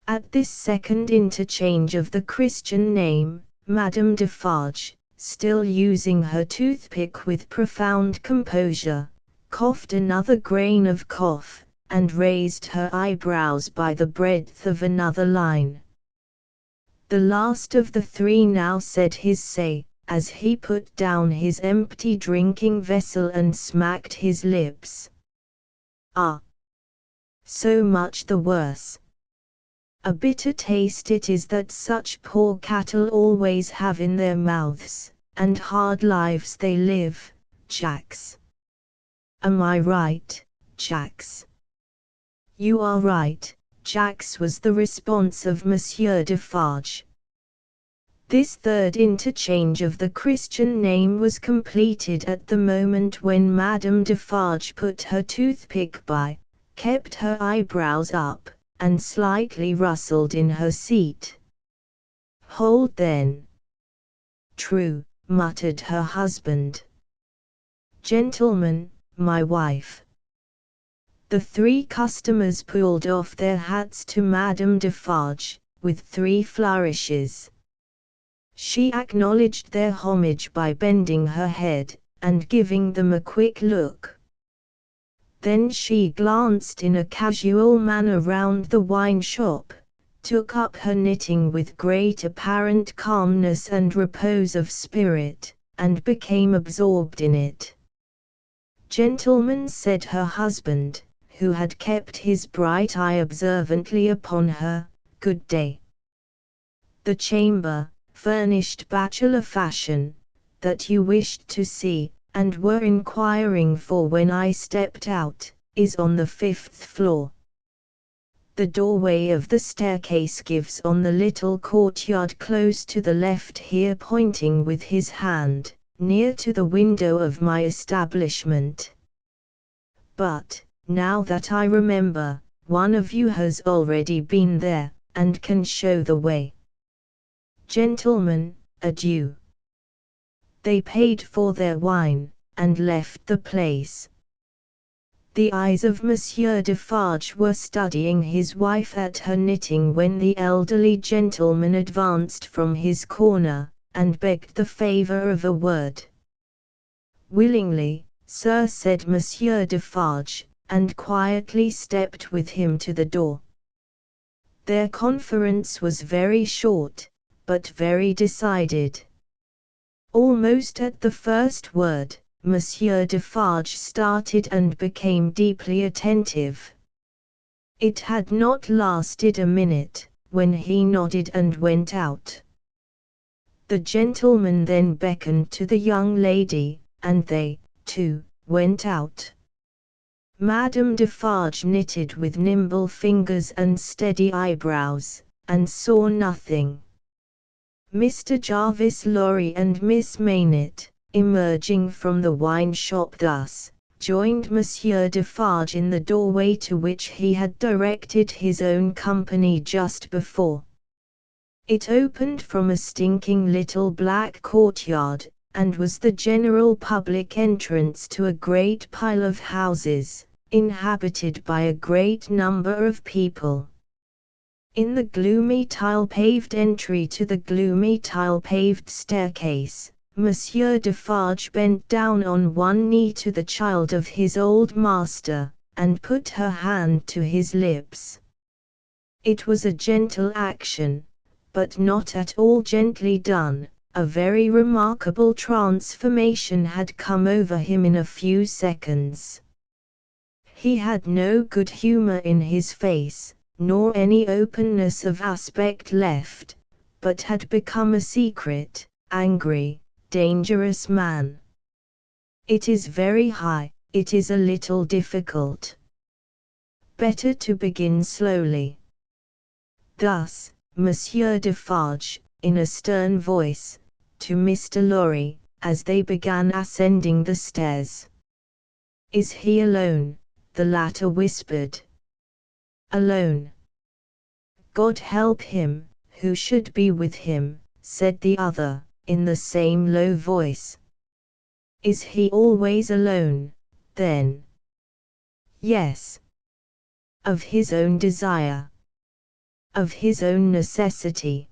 At this second interchange of the Christian name, Madame Defarge, still using her toothpick with profound composure, coughed another grain of cough, and raised her eyebrows by the breadth of another line. The last of the three now said his say, as he put down his empty drinking vessel and smacked his lips. "Ah! So much the worse. A bitter taste it is that such poor cattle always have in their mouths, and hard lives they live, Jacques. Am I right, Jacques?" "You are right, Jacques," was the response of Monsieur Defarge. This third interchange of the Christian name was completed at the moment when Madame Defarge put her toothpick by, kept her eyebrows up, and slightly rustled in her seat. "Hold then." "True," muttered her husband. "Gentlemen, my wife." The three customers pulled off their hats to Madame Defarge, with three flourishes. She acknowledged their homage by bending her head, and giving them a quick look. Then she glanced in a casual manner round the wine shop, took up her knitting with great apparent calmness and repose of spirit, and became absorbed in it. "Gentlemen," said her husband, who had kept his bright eye observantly upon her, "good day. The chamber, furnished bachelor fashion, that you wished to see, and were inquiring for when I stepped out, is on the 5th floor. The doorway of the staircase gives on the little courtyard close to the left," here pointing with his hand, "near to the window of my establishment. But, now that I remember, one of you has already been there, and can show the way. Gentlemen, adieu." They paid for their wine, and left the place. The eyes of Monsieur Defarge were studying his wife at her knitting when the elderly gentleman advanced from his corner, and begged the favour of a word. "Willingly, sir," said Monsieur Defarge, and quietly stepped with him to the door. Their conference was very short, but very decided. Almost at the first word, Monsieur Defarge started and became deeply attentive. It had not lasted a minute, when he nodded and went out. The gentleman then beckoned to the young lady, and they, too, went out. Madame Defarge knitted with nimble fingers and steady eyebrows, and saw nothing. Mr. Jarvis Lorry and Miss Maynett, emerging from the wine shop thus, joined Monsieur Defarge in the doorway to which he had directed his own company just before. It opened from a stinking little black courtyard, and was the general public entrance to a great pile of houses, inhabited by a great number of people. In the gloomy tile-paved entry to the gloomy tile-paved staircase, Monsieur Defarge bent down on one knee to the child of his old master, and put her hand to his lips. It was a gentle action, but not at all gently done. A very remarkable transformation had come over him in a few seconds. He had no good humor in his face, nor any openness of aspect left, but had become a secret, angry, dangerous man. It is very high, it is a little difficult. Better to begin slowly. Thus, Monsieur Defarge, in a stern voice, to Mr. Lorry, as they began ascending the stairs. "Is he alone?" the latter whispered. "Alone." "God help him, who should be with him," said the other, in the same low voice. "Is he always alone, then?" "Yes." "Of his own desire?" "Of his own necessity."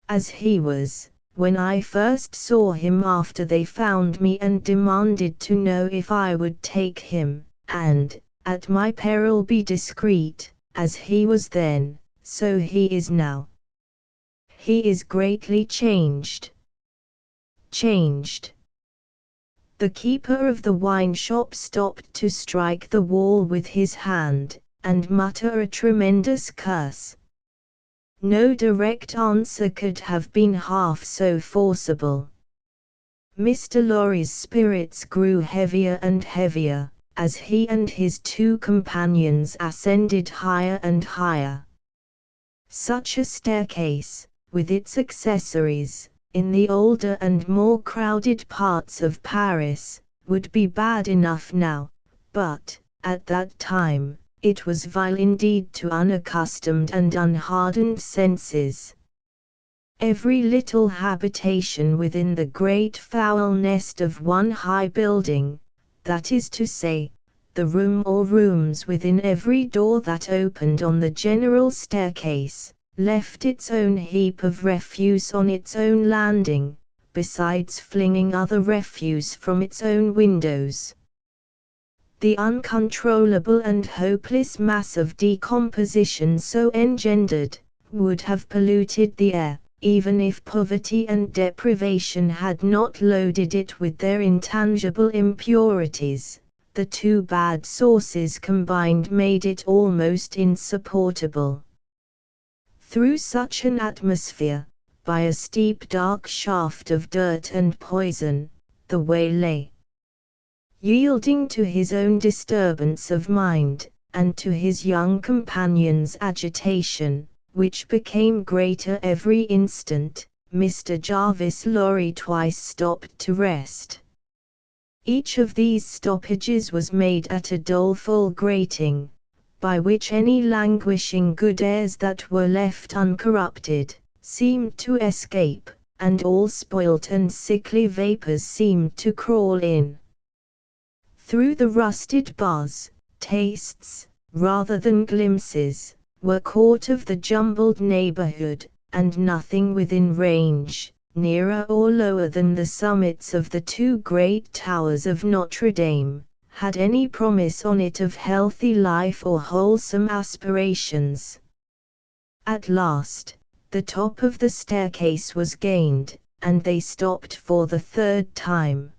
"As he was, when I first saw him after they found me and demanded to know if I would take him, and, at my peril be discreet, as he was then, so he is now." "He is greatly changed." "Changed." The keeper of the wine shop stopped to strike the wall with his hand, and mutter a tremendous curse. No direct answer could have been half so forcible. Mr. Lorry's spirits grew heavier and heavier, as he and his two companions ascended higher and higher. Such a staircase, with its accessories, in the older and more crowded parts of Paris, would be bad enough now, but, at that time, it was vile indeed to unaccustomed and unhardened senses. Every little habitation within the great foul nest of one high building, that is to say, the room or rooms within every door that opened on the general staircase, left its own heap of refuse on its own landing, besides flinging other refuse from its own windows. The uncontrollable and hopeless mass of decomposition so engendered, would have polluted the air, even if poverty and deprivation had not loaded it with their intangible impurities. The two bad sources combined made it almost insupportable. Through such an atmosphere, by a steep dark shaft of dirt and poison, the way lay. Yielding to his own disturbance of mind, and to his young companion's agitation, which became greater every instant, Mr. Jarvis Lorry twice stopped to rest. Each of these stoppages was made at a doleful grating, by which any languishing good airs that were left uncorrupted, seemed to escape, and all spoilt and sickly vapours seemed to crawl in. Through the rusted bars, tastes, rather than glimpses, were caught of the jumbled neighborhood, and nothing within range, nearer or lower than the summits of the two great towers of Notre Dame, had any promise on it of healthy life or wholesome aspirations. At last, the top of the staircase was gained, and they stopped for the third time.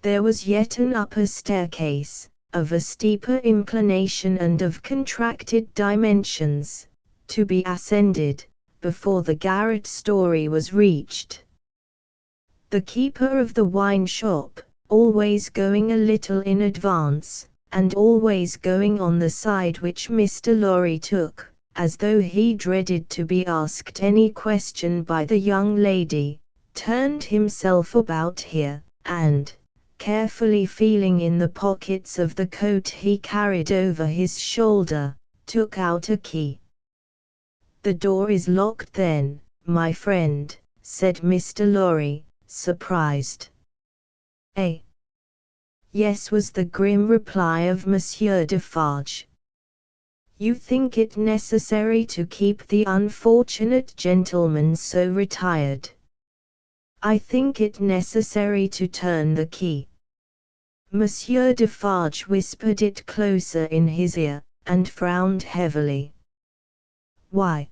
There was yet an upper staircase, of a steeper inclination and of contracted dimensions, to be ascended, before the garret story was reached. The keeper of the wine shop, always going a little in advance, and always going on the side which Mr. Lorry took, as though he dreaded to be asked any question by the young lady, turned himself about here, and, carefully feeling in the pockets of the coat he carried over his shoulder, took out a key. "The door is locked then, my friend," said Mr. Lorry, surprised. Yes, was the grim reply of Monsieur Defarge. You think it necessary to keep the unfortunate gentleman so retired? I think it necessary to turn the key. Monsieur Defarge whispered it closer in his ear, and frowned heavily. Why?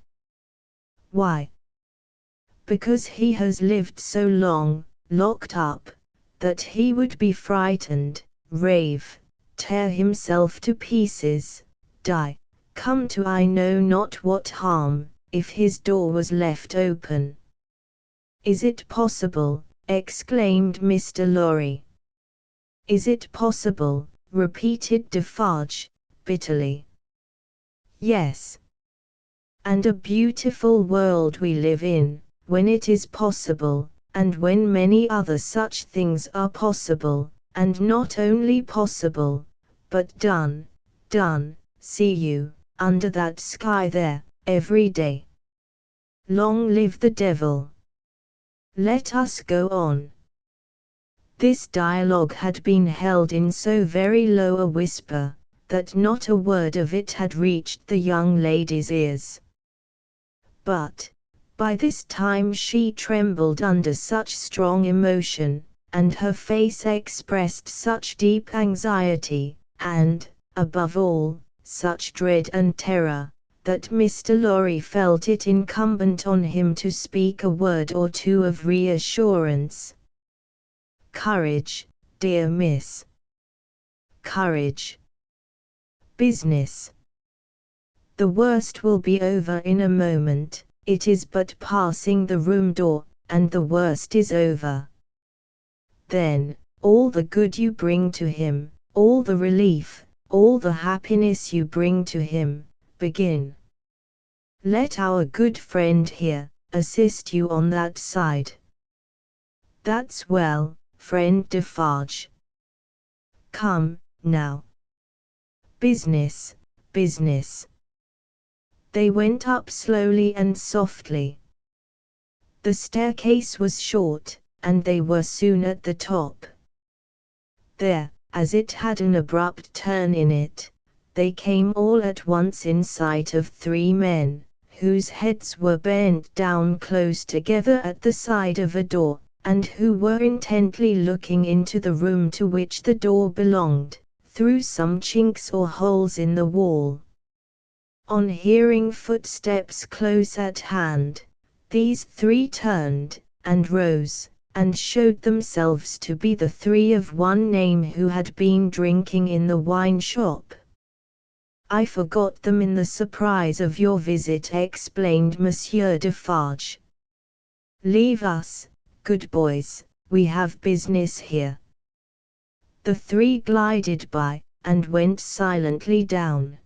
Why? Because he has lived so long, locked up, that he would be frightened, rave, tear himself to pieces, die, come to I know not what harm, if his door was left open. Is it possible? Exclaimed Mr. Lorry. Is it possible? Repeated Defarge, bitterly. Yes. And a beautiful world we live in, when it is possible, and when many other such things are possible, and not only possible, but done, see you, under that sky there, every day. Long live the devil! Let us go on. This dialogue had been held in so very low a whisper, that not a word of it had reached the young lady's ears. But, by this time she trembled under such strong emotion, and her face expressed such deep anxiety, and, above all, such dread and terror, that Mr. Lorry felt it incumbent on him to speak a word or two of reassurance. Courage, dear miss. Courage. Business. The worst will be over in a moment, it is but passing the room door, and the worst is over. Then, all the good you bring to him, all the relief, all the happiness you bring to him, begin. Let our good friend here, assist you on that side. That's well, friend Defarge. Come, now. Business, business. They went up slowly and softly. The staircase was short, and they were soon at the top. There, as it had an abrupt turn in it, they came all at once in sight of three men, whose heads were bent down close together at the side of a door, and who were intently looking into the room to which the door belonged, through some chinks or holes in the wall. On hearing footsteps close at hand, these three turned, and rose, and showed themselves to be the three of one name who had been drinking in the wine shop. I forgot them in the surprise of your visit, explained Monsieur Defarge. Leave us, good boys, we have business here. The three glided by, and went silently down.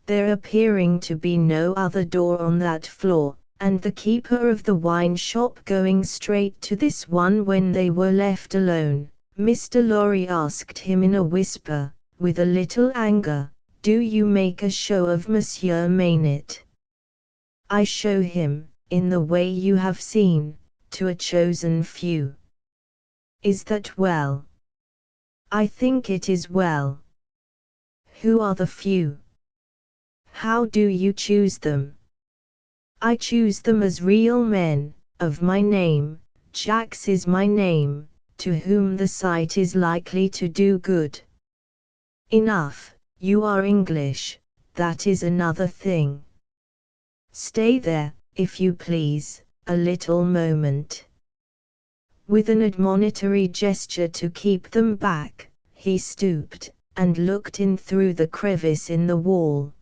There appearing to be no other door on that floor, and the keeper of the wine shop going straight to this one when they were left alone, Mr. Lorry asked him in a whisper, with a little anger, do you make a show of Monsieur Maynett? I show him, in the way you have seen, to a chosen few. Is that well? I think it is well. Who are the few? How do you choose them? I choose them as real men, of my name, Jacks is my name, to whom the sight is likely to do good. Enough, you are English, that is another thing. Stay there, if you please, a little moment. With an admonitory gesture to keep them back, he stooped, and looked in through the crevice in the wall.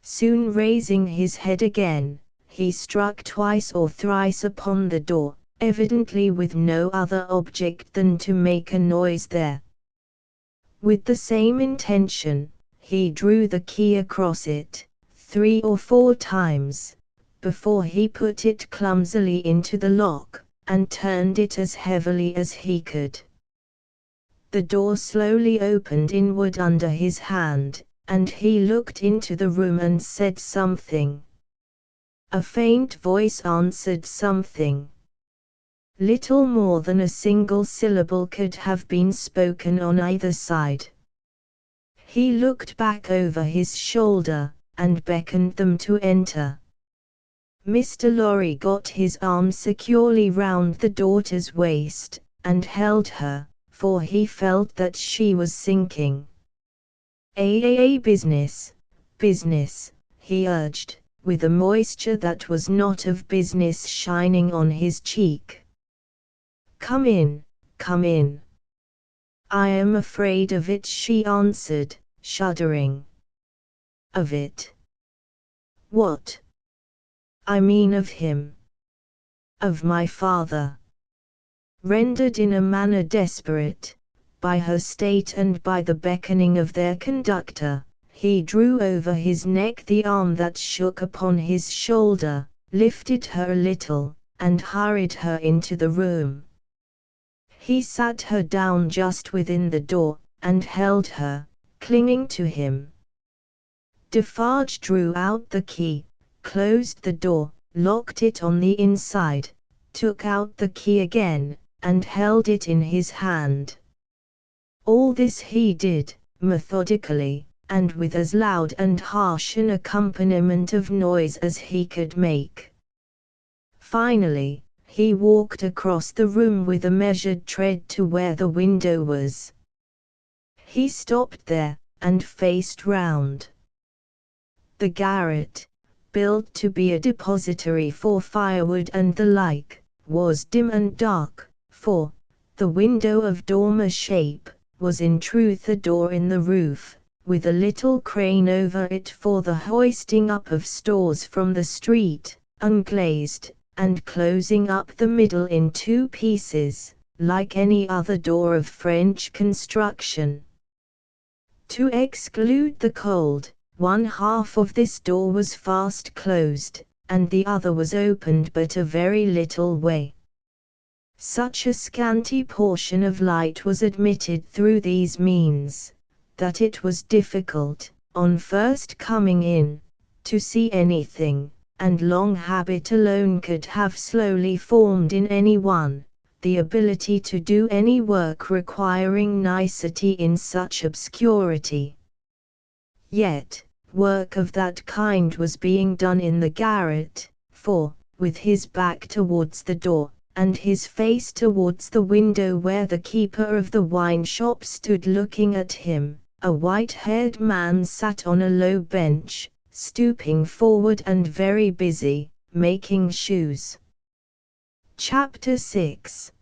Soon raising his head again, he struck twice or thrice upon the door, evidently with no other object than to make a noise there. With the same intention, he drew the key across it, 3 or 4 times, before he put it clumsily into the lock, and turned it as heavily as he could. The door slowly opened inward under his hand, and he looked into the room and said something. A faint voice answered something. Little more than a single syllable could have been spoken on either side. He looked back over his shoulder, and beckoned them to enter. Mr. Lorry got his arm securely round the daughter's waist, and held her, for he felt that she was sinking. Business, business, he urged, with a moisture that was not of business shining on his cheek. Come in, come in. I am afraid of it, she answered, shuddering. Of it? What? I mean of him. Of my father. Rendered in a manner desperate, by her state and by the beckoning of their conductor, he drew over his neck the arm that shook upon his shoulder, lifted her a little, and hurried her into the room. He sat her down just within the door, and held her, clinging to him. Defarge drew out the key, closed the door, locked it on the inside, took out the key again, and held it in his hand. All this he did, methodically, and with as loud and harsh an accompaniment of noise as he could make. Finally, he walked across the room with a measured tread to where the window was. He stopped there, and faced round. The garret, built to be a depository for firewood and the like, was dim and dark, for the window of dormer shape was in truth a door in the roof, with a little crane over it for the hoisting up of stores from the street, unglazed, and closing up the middle in two pieces, like any other door of French construction. To exclude the cold, one half of this door was fast closed, and the other was opened but a very little way. Such a scanty portion of light was admitted through these means, that it was difficult, on first coming in, to see anything, and long habit alone could have slowly formed in any one, the ability to do any work requiring nicety in such obscurity. Yet, work of that kind was being done in the garret, for, with his back towards the door, and his face towards the window where the keeper of the wine shop stood looking at him, a white-haired man sat on a low bench, stooping forward and very busy, making shoes. Chapter 6.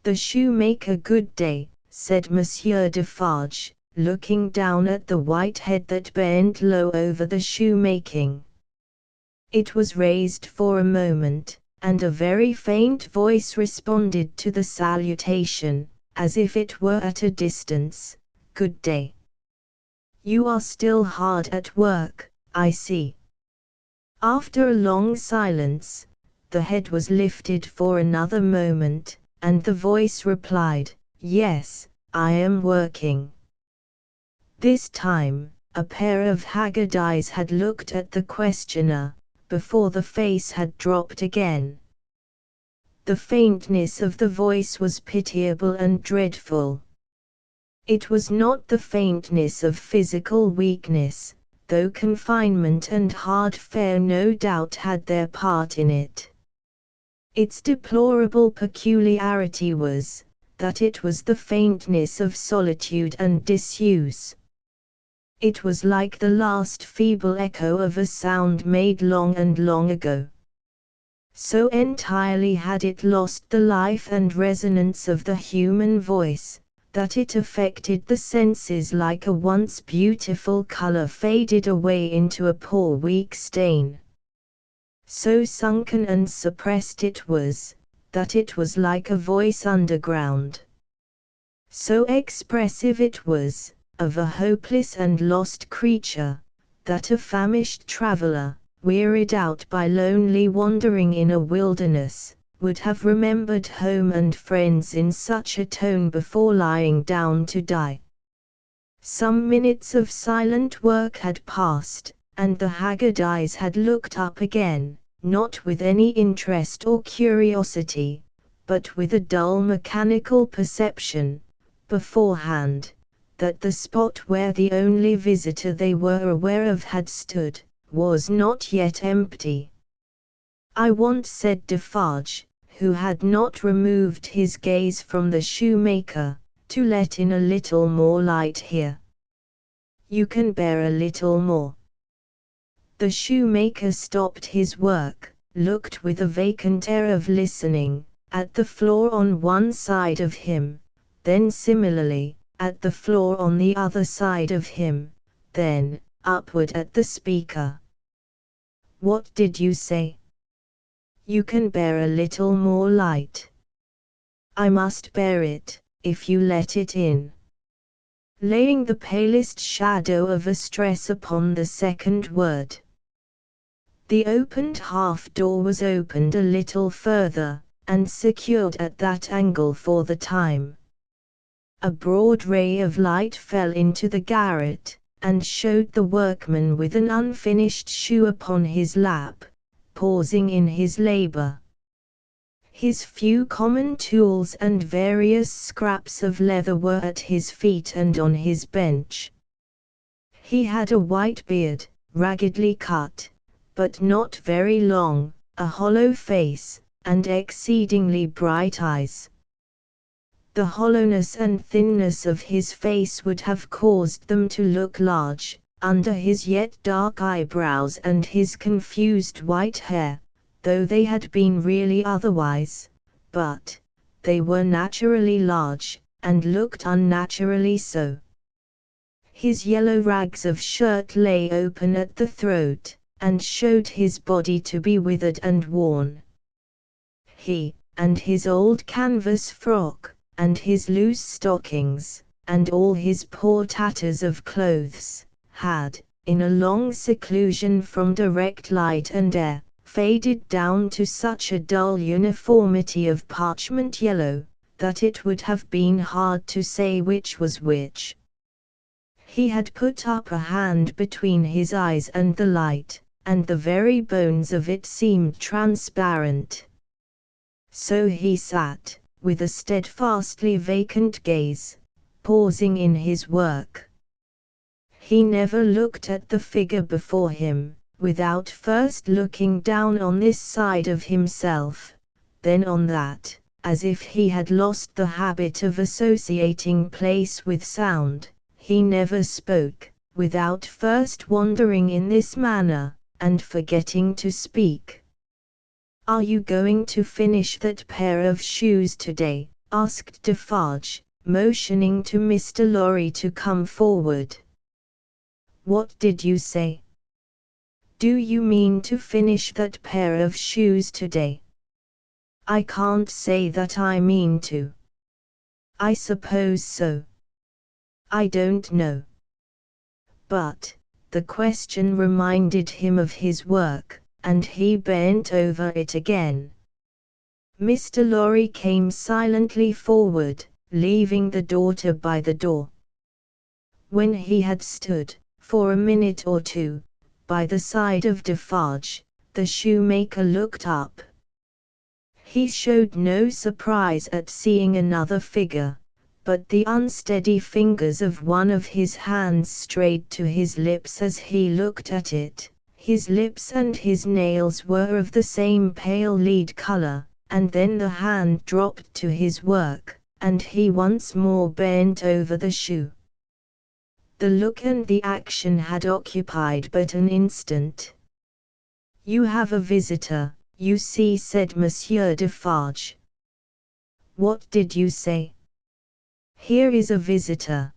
The shoemaker. Good day, said Monsieur Defarge, looking down at the white head that bent low over the shoemaking. It was raised for a moment, and a very faint voice responded to the salutation, as if it were at a distance. Good day. You are still hard at work, I see. After a long silence, the head was lifted for another moment, and the voice replied, Yes, I am working. This time, a pair of haggard eyes had looked at the questioner, before the face had dropped again. The faintness of the voice was pitiable and dreadful. It was not the faintness of physical weakness, though confinement and hard fare no doubt had their part in it. Its deplorable peculiarity was, that it was the faintness of solitude and disuse. It was like the last feeble echo of a sound made long and long ago. So entirely had it lost the life and resonance of the human voice, that it affected the senses like a once beautiful color faded away into a poor weak stain. So sunken and suppressed it was, that it was like a voice underground. So expressive it was, of a hopeless and lost creature, that a famished traveler, wearied out by lonely wandering in a wilderness, would have remembered home and friends in such a tone before lying down to die. Some minutes of silent work had passed, and the haggard eyes had looked up again, not with any interest or curiosity, but with a dull mechanical perception, beforehand, that the spot where the only visitor they were aware of had stood, was not yet empty. "I want," said Defarge, who had not removed his gaze from the shoemaker, "to let in a little more light here." "You can bear a little more." The shoemaker stopped his work, looked with a vacant air of listening, at the floor on one side of him, then similarly, at the floor on the other side of him, then, upward at the speaker. "What did you say?" "You can bear a little more light." "I must bear it, if you let it in." Laying the palest shadow of a stress upon the second word. The opened half-door was opened a little further, and secured at that angle for the time. A broad ray of light fell into the garret, and showed the workman with an unfinished shoe upon his lap, pausing in his labor. His few common tools and various scraps of leather were at his feet and on his bench. He had a white beard, raggedly cut, but not very long, a hollow face, and exceedingly bright eyes. The hollowness and thinness of his face would have caused them to look large, under his yet dark eyebrows and his confused white hair, though they had been really otherwise, but they were naturally large, and looked unnaturally so. His yellow rags of shirt lay open at the throat, and showed his body to be withered and worn. He, and his old canvas frock, and his loose stockings, and all his poor tatters of clothes, had, in a long seclusion from direct light and air, faded down to such a dull uniformity of parchment yellow, that it would have been hard to say which was which. He had put up a hand between his eyes and the light, and the very bones of it seemed transparent. So he sat, with a steadfastly vacant gaze, pausing in his work. He never looked at the figure before him, without first looking down on this side of himself, then on that, as if he had lost the habit of associating place with sound. He never spoke, without first wondering in this manner, and forgetting to speak. "Are you going to finish that pair of shoes today?" asked Defarge, motioning to Mr. Lorry to come forward. "What did you say?" "Do you mean to finish that pair of shoes today?" "I can't say that I mean to." "I suppose so." "I don't know." But the question reminded him of his work, and he bent over it again. Mr. Lorry came silently forward, leaving the daughter by the door. When he had stood, for a minute or two, by the side of Defarge, the shoemaker looked up. He showed no surprise at seeing another figure, but the unsteady fingers of one of his hands strayed to his lips as he looked at it. His lips and his nails were of the same pale lead color, and then the hand dropped to his work, and he once more bent over the shoe. The look and the action had occupied but an instant. "You have a visitor, you see," said Monsieur Defarge. "What did you say?" "Here is a visitor."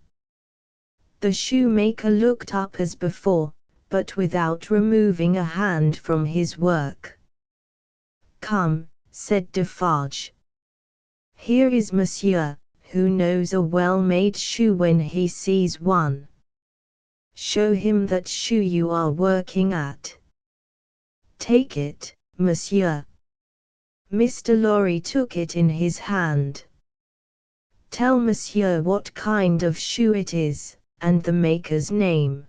The shoemaker looked up as before, but without removing a hand from his work. "Come," said Defarge. "Here is Monsieur, who knows a well-made shoe when he sees one. Show him that shoe you are working at. Take it, Monsieur." Mr. Lorry took it in his hand. "Tell Monsieur what kind of shoe it is, and the maker's name."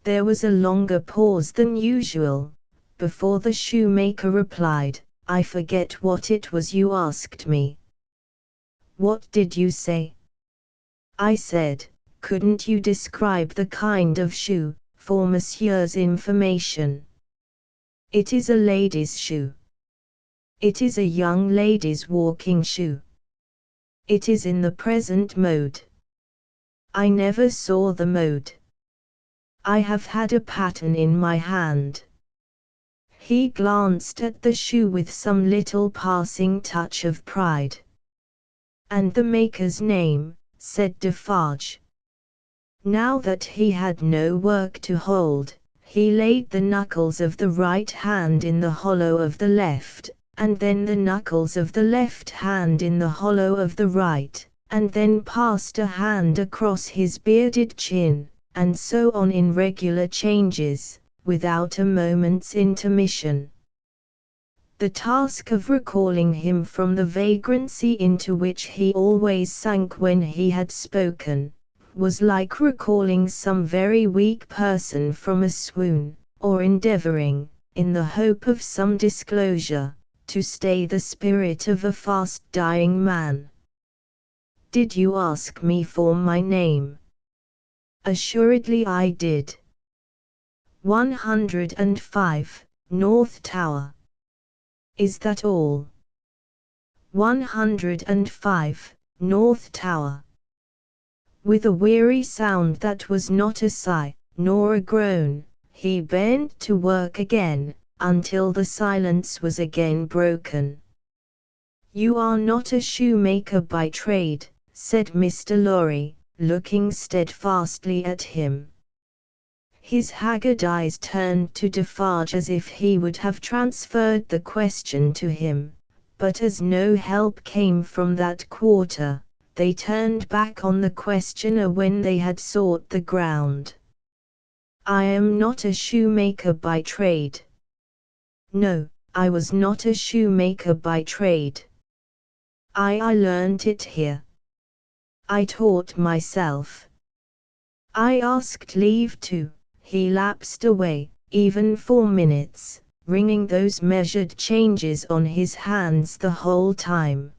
There was a longer pause than usual, before the shoemaker replied, I forget what it was you asked me. What did you say? I said, couldn't you describe the kind of shoe, for Monsieur's information? It is a lady's shoe. It is a young lady's walking shoe. It is in the present mode. I never saw the mode. I have had a pattern in my hand. He glanced at the shoe with some little passing touch of pride. And the maker's name, said Defarge. Now that he had no work to hold, he laid the knuckles of the right hand in the hollow of the left, and then the knuckles of the left hand in the hollow of the right, and then passed a hand across his bearded chin, and so on in regular changes, without a moment's intermission. The task of recalling him from the vagrancy into which he always sank when he had spoken, was like recalling some very weak person from a swoon, or endeavoring, in the hope of some disclosure, to stay the spirit of a fast-dying man. Did you ask me for my name? Assuredly I did. 105, North Tower. Is that all? 105, North Tower. With a weary sound that was not a sigh, nor a groan, he bent to work again, until the silence was again broken. You are not a shoemaker by trade, said Mr. Lorry, looking steadfastly at him. His haggard eyes turned to Defarge as if he would have transferred the question to him, but as no help came from that quarter, they turned back on the questioner when they had sought the ground. I am not a shoemaker by trade. No, I was not a shoemaker by trade. I learnt it here. I taught myself. I asked leave to. He lapsed away, even for minutes, ringing those measured changes on his hands the whole time.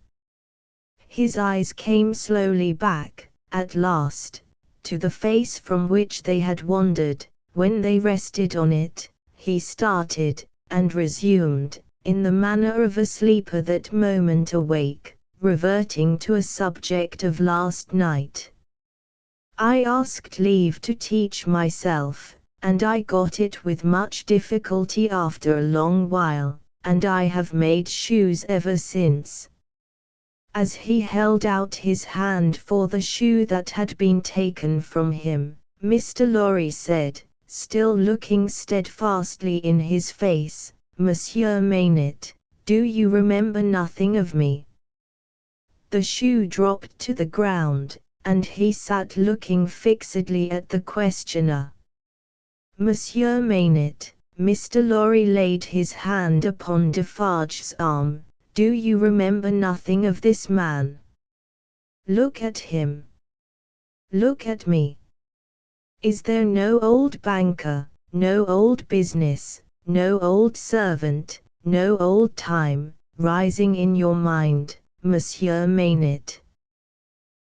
His eyes came slowly back, at last, to the face from which they had wandered. When they rested on it, he started, and resumed, in the manner of a sleeper that moment awake, reverting to a subject of last night. I asked leave to teach myself, and I got it with much difficulty after a long while, and I have made shoes ever since. As he held out his hand for the shoe that had been taken from him, Mr. Lorry said, still looking steadfastly in his face, Monsieur Maynett, do you remember nothing of me? The shoe dropped to the ground, and he sat looking fixedly at the questioner. Monsieur Maynett, Mr. Lorry laid his hand upon Defarge's arm. Do you remember nothing of this man? Look at him. Look at me. Is there no old banker, no old business, no old servant, no old time, rising in your mind, Monsieur Maynett?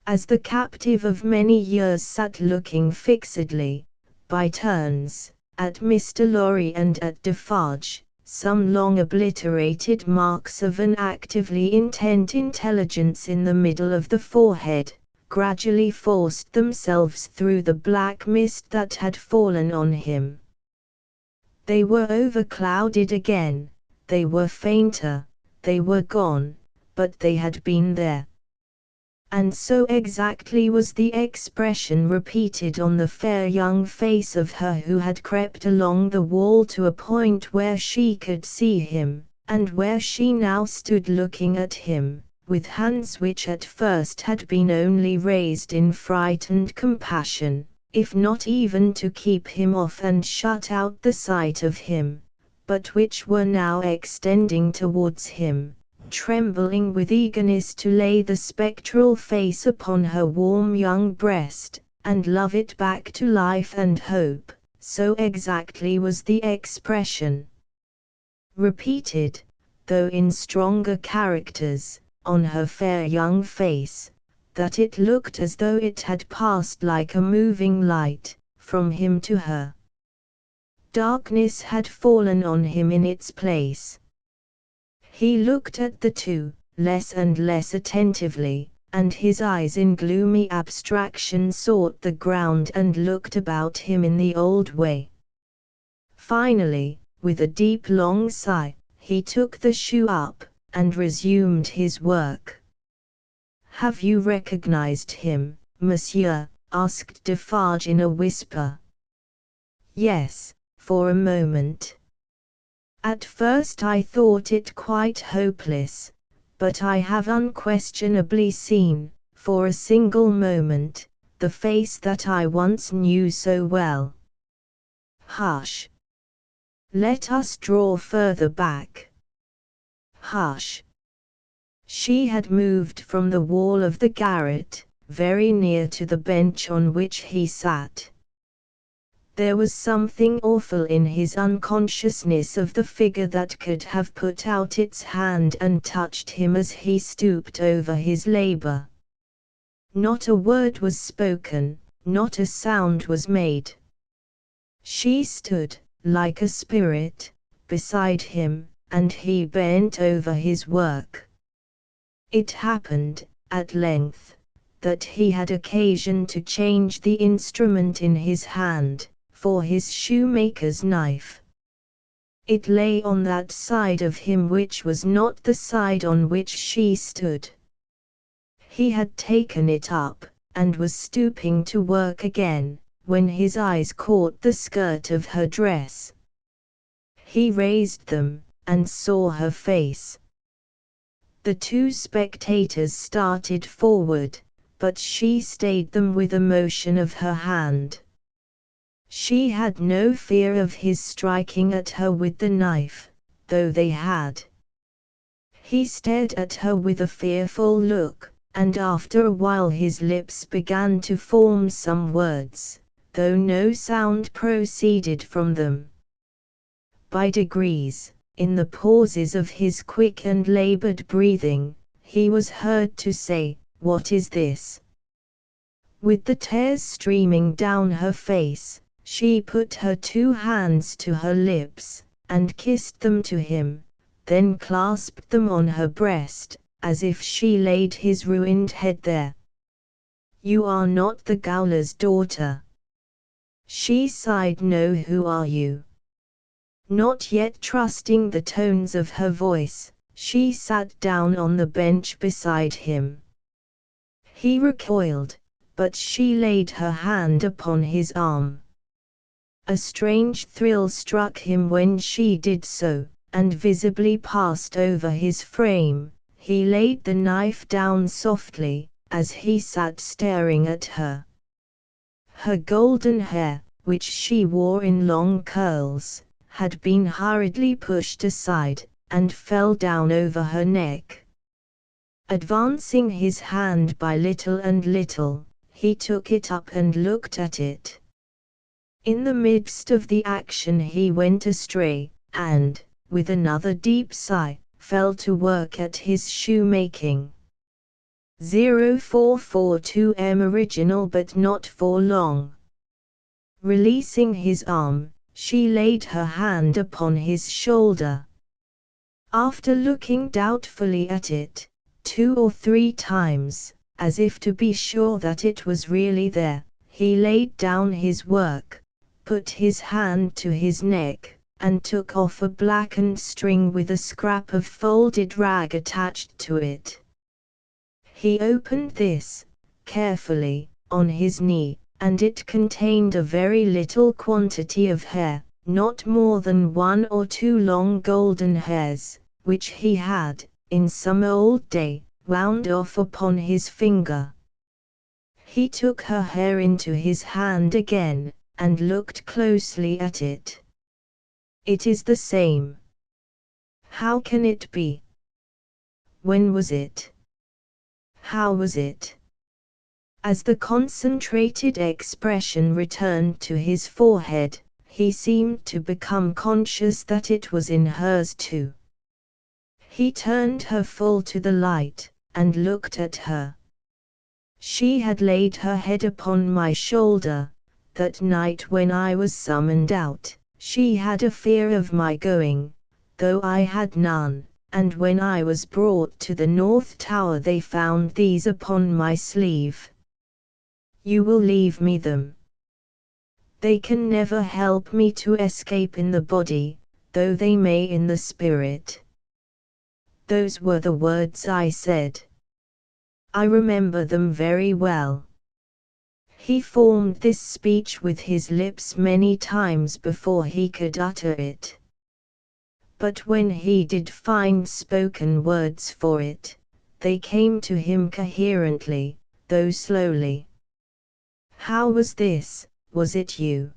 As the captive of many years sat looking fixedly, by turns, at Mr. Lorry and at Defarge, some long obliterated marks of an actively intent intelligence in the middle of the forehead, gradually forced themselves through the black mist that had fallen on him. They were overclouded again, they were fainter, they were gone, but they had been there. And so exactly was the expression repeated on the fair young face of her who had crept along the wall to a point where she could see him, and where she now stood looking at him, with hands which at first had been only raised in frightened compassion, if not even to keep him off and shut out the sight of him, but which were now extending towards him, trembling with eagerness to lay the spectral face upon her warm young breast, and love it back to life and hope, so exactly was the expression. Repeated, though in stronger characters, on her fair young face, that it looked as though it had passed like a moving light, from him to her. Darkness had fallen on him in its place. He looked at the two, less and less attentively, and his eyes in gloomy abstraction sought the ground and looked about him in the old way. Finally, with a deep long sigh, he took the shoe up, and resumed his work. "Have you recognized him, monsieur?" asked Defarge in a whisper. "Yes, for a moment. At first I thought it quite hopeless, but I have unquestionably seen, for a single moment, the face that I once knew so well." "Hush! Let us draw further back." "Hush!" She had moved from the wall of the garret, very near to the bench on which he sat. There was something awful in his unconsciousness of the figure that could have put out its hand and touched him as he stooped over his labor. Not a word was spoken, not a sound was made. She stood, like a spirit, beside him, and he bent over his work. It happened, at length, that he had occasion to change the instrument in his hand, for his shoemaker's knife. It lay on that side of him which was not the side on which she stood. He had taken it up, and was stooping to work again, when his eyes caught the skirt of her dress. He raised them, and saw her face. The two spectators started forward, but she stayed them with a motion of her hand. She had no fear of his striking at her with the knife, though they had. He stared at her with a fearful look, and after a while his lips began to form some words, though no sound proceeded from them. By degrees, in the pauses of his quick and labored breathing, he was heard to say, "What is this?" With the tears streaming down her face, she put her two hands to her lips, and kissed them to him, then clasped them on her breast, as if she laid his ruined head there. "You are not the gaoler's daughter?" She sighed. "No, who are you?" Not yet trusting the tones of her voice, she sat down on the bench beside him. He recoiled, but she laid her hand upon his arm. A strange thrill struck him when she did so, and visibly passed over his frame. He laid the knife down softly, as he sat staring at her. Her golden hair, which she wore in long curls, had been hurriedly pushed aside, and fell down over her neck. Advancing his hand by little and little, he took it up and looked at it. In the midst of the action he went astray, and, with another deep sigh, fell to work at his shoemaking. 0442M original but not for long. Releasing his arm, she laid her hand upon his shoulder. After looking doubtfully at it, 2 or 3 times, as if to be sure that it was really there, he laid down his work, put his hand to his neck, and took off a blackened string with a scrap of folded rag attached to it. He opened this, carefully, on his knee, and it contained a very little quantity of hair, not more than 1 or 2 long golden hairs, which he had, in some old day, wound off upon his finger. He took her hair into his hand again, and looked closely at it. "It is the same. How can it be? When was it? How was it?" As the concentrated expression returned to his forehead, he seemed to become conscious that it was in hers too. He turned her full to the light, and looked at her. She had laid her head upon my shoulder. That night when I was summoned out, she had a fear of my going, though I had none, and when I was brought to the North Tower they found these upon my sleeve. You will leave me them. They can never help me to escape in the body, though they may in the spirit. Those were the words I said. I remember them very well. He formed this speech with his lips many times before he could utter it. But when he did find spoken words for it, they came to him coherently, though slowly. How was this? Was it you?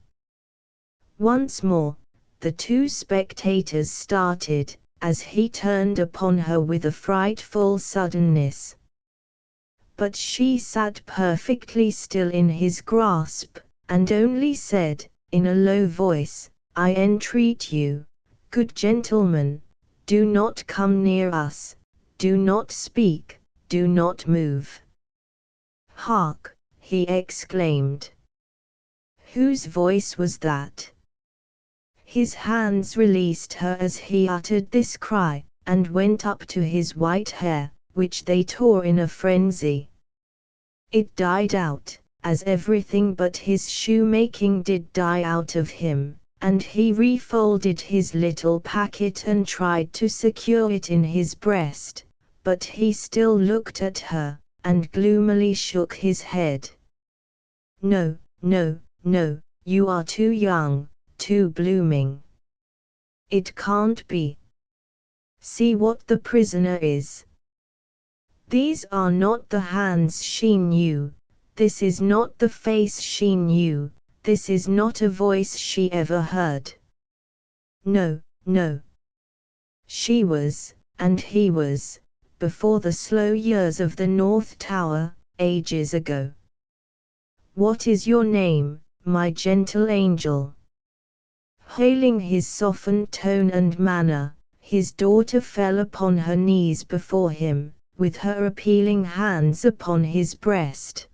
Once more, the two spectators started, as he turned upon her with a frightful suddenness. But she sat perfectly still in his grasp, and only said, in a low voice, I entreat you, good gentlemen, do not come near us, do not speak, do not move. Hark! He exclaimed. Whose voice was that? His hands released her as he uttered this cry, and went up to his white hair, which they tore in a frenzy. It died out, as everything but his shoemaking did die out of him, and he refolded his little packet and tried to secure it in his breast, but he still looked at her, and gloomily shook his head. No, no, no, you are too young, too blooming. It can't be. See what the prisoner is. These are not the hands she knew, this is not the face she knew, this is not a voice she ever heard. No, no. She was, and he was, before the slow years of the North Tower, ages ago. What is your name, my gentle angel? Hailing his softened tone and manner, his daughter fell upon her knees before him, with her appealing hands upon his breast.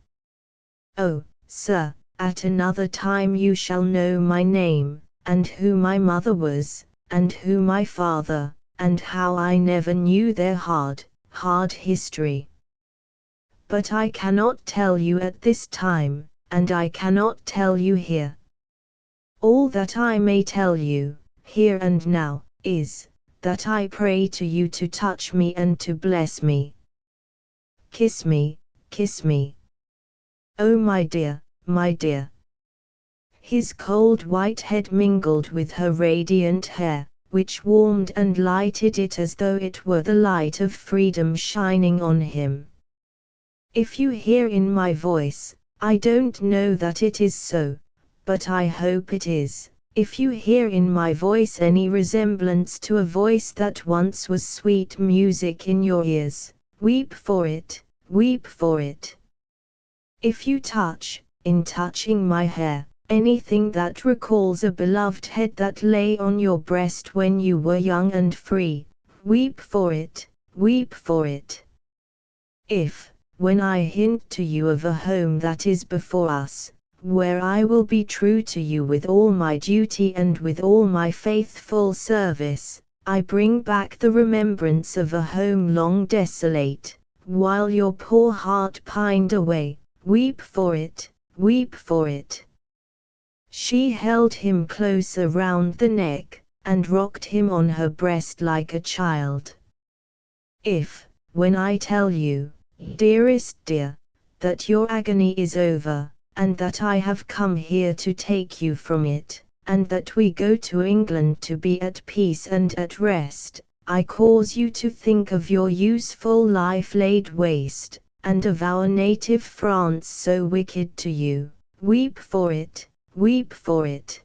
Oh, sir, at another time you shall know my name, and who my mother was, and who my father, and how I never knew their hard history. But I cannot tell you at this time, and I cannot tell you here. All that I may tell you, here and now, is, that I pray to you to touch me and to bless me. Kiss me, kiss me. Oh my dear, my dear. His cold white head mingled with her radiant hair, which warmed and lighted it as though it were the light of freedom shining on him. If you hear in my voice, I don't know that it is so, but I hope it is. If you hear in my voice any resemblance to a voice that once was sweet music in your ears, weep for it, weep for it. If you touch, in touching my hair, anything that recalls a beloved head that lay on your breast when you were young and free, weep for it, weep for it. If, when I hint to you of a home that is before us, where I will be true to you with all my duty and with all my faithful service, I bring back the remembrance of a home long desolate, while your poor heart pined away, weep for it, weep for it. She held him closer round the neck, and rocked him on her breast like a child. If, when I tell you, dearest dear, that your agony is over, and that I have come here to take you from it, and that we go to England to be at peace and at rest, I cause you to think of your useful life laid waste, and of our native France so wicked to you, weep for it, weep for it.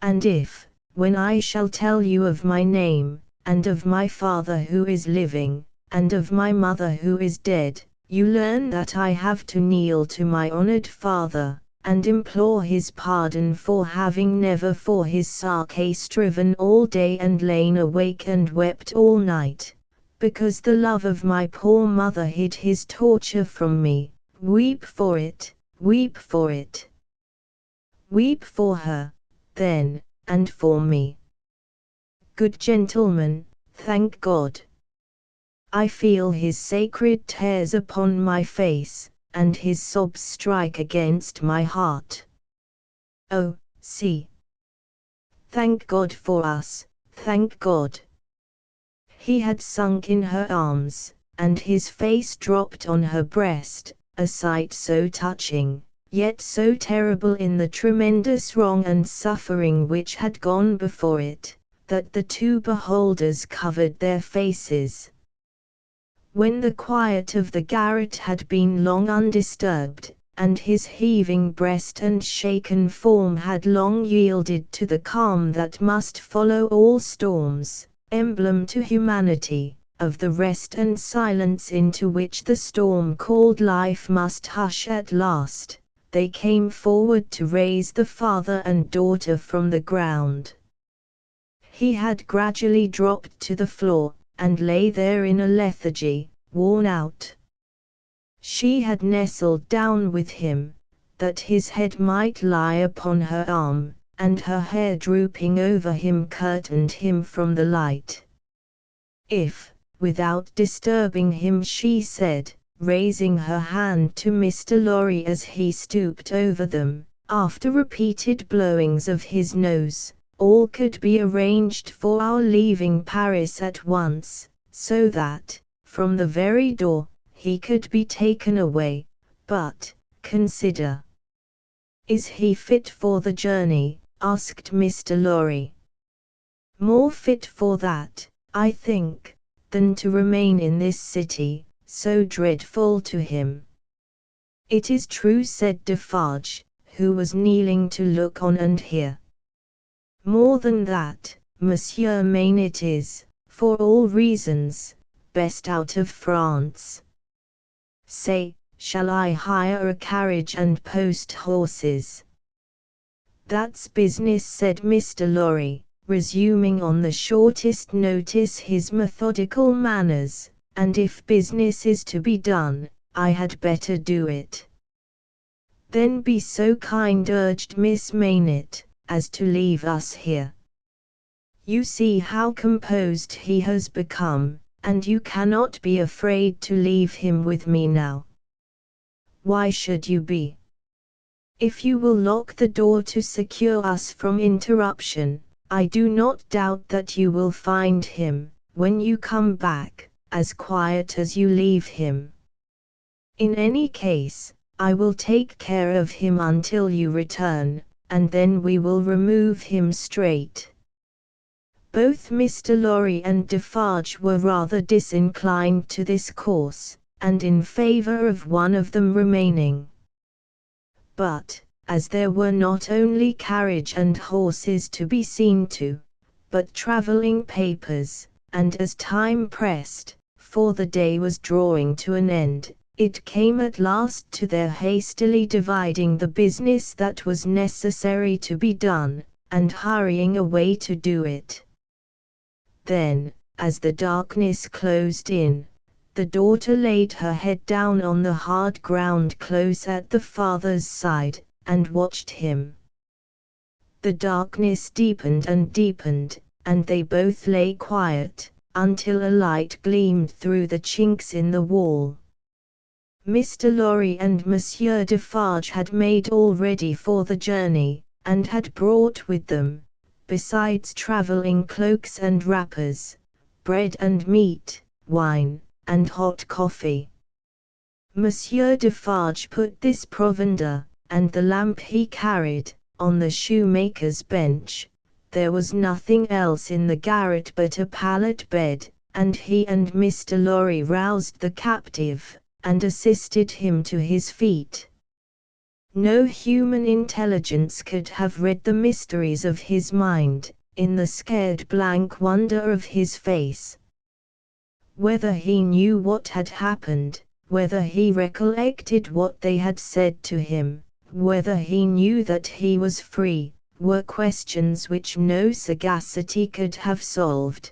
And if, when I shall tell you of my name, and of my father who is living, and of my mother who is dead, you learn that I have to kneel to my honored father, and implore his pardon for having never for his sake striven all day and lain awake and wept all night, because the love of my poor mother hid his torture from me. Weep for it, weep for it. Weep for her, then, and for me. Good gentleman, thank God. I feel his sacred tears upon my face, and his sobs strike against my heart. Oh, see! Thank God for us, thank God! He had sunk in her arms, and his face dropped on her breast, a sight so touching, yet so terrible in the tremendous wrong and suffering which had gone before it, that the two beholders covered their faces. When the quiet of the garret had been long undisturbed, and his heaving breast and shaken form had long yielded to the calm that must follow all storms, emblem to humanity, of the rest and silence into which the storm called life must hush at last, they came forward to raise the father and daughter from the ground. He had gradually dropped to the floor, and lay there in a lethargy, worn out. She had nestled down with him, that his head might lie upon her arm, and her hair drooping over him curtained him from the light. If, without disturbing him, she said, raising her hand to Mr. Lorry as he stooped over them, after repeated blowings of his nose, all could be arranged for our leaving Paris at once, so that, from the very door, he could be taken away. But, consider. Is he fit for the journey? Asked Mr. Lorry. More fit for that, I think, than to remain in this city, so dreadful to him. It is true, said Defarge, who was kneeling to look on and hear. More than that, Monsieur Maine, it is, for all reasons, best out of France. Say, shall I hire a carriage and post horses? That's business, said Mr. Lorry, resuming on the shortest notice his methodical manners, and if business is to be done, I had better do it. Then be so kind, urged Miss Maynett, as to leave us here. You see how composed he has become, and you cannot be afraid to leave him with me now. Why should you be? If you will lock the door to secure us from interruption, I do not doubt that you will find him, when you come back, as quiet as you leave him. In any case, I will take care of him until you return, and then we will remove him straight. Both Mr. Lorry and Defarge were rather disinclined to this course, and in favour of one of them remaining. But, as there were not only carriage and horses to be seen to, but travelling papers, and as time pressed, for the day was drawing to an end, it came at last to their hastily dividing the business that was necessary to be done, and hurrying away to do it. Then, as the darkness closed in, the daughter laid her head down on the hard ground close at the father's side, and watched him. The darkness deepened and deepened, and they both lay quiet, until a light gleamed through the chinks in the wall. Mr. Lorry and Monsieur Defarge had made all ready for the journey, and had brought with them, besides travelling cloaks and wrappers, bread and meat, wine, and hot coffee. Monsieur Defarge put this provender, and the lamp he carried, on the shoemaker's bench. There was nothing else in the garret but a pallet bed, and he and Mr. Lorry roused the captive, and assisted him to his feet. No human intelligence could have read the mysteries of his mind, in the scared blank wonder of his face. Whether he knew what had happened, whether he recollected what they had said to him, whether he knew that he was free, were questions which no sagacity could have solved.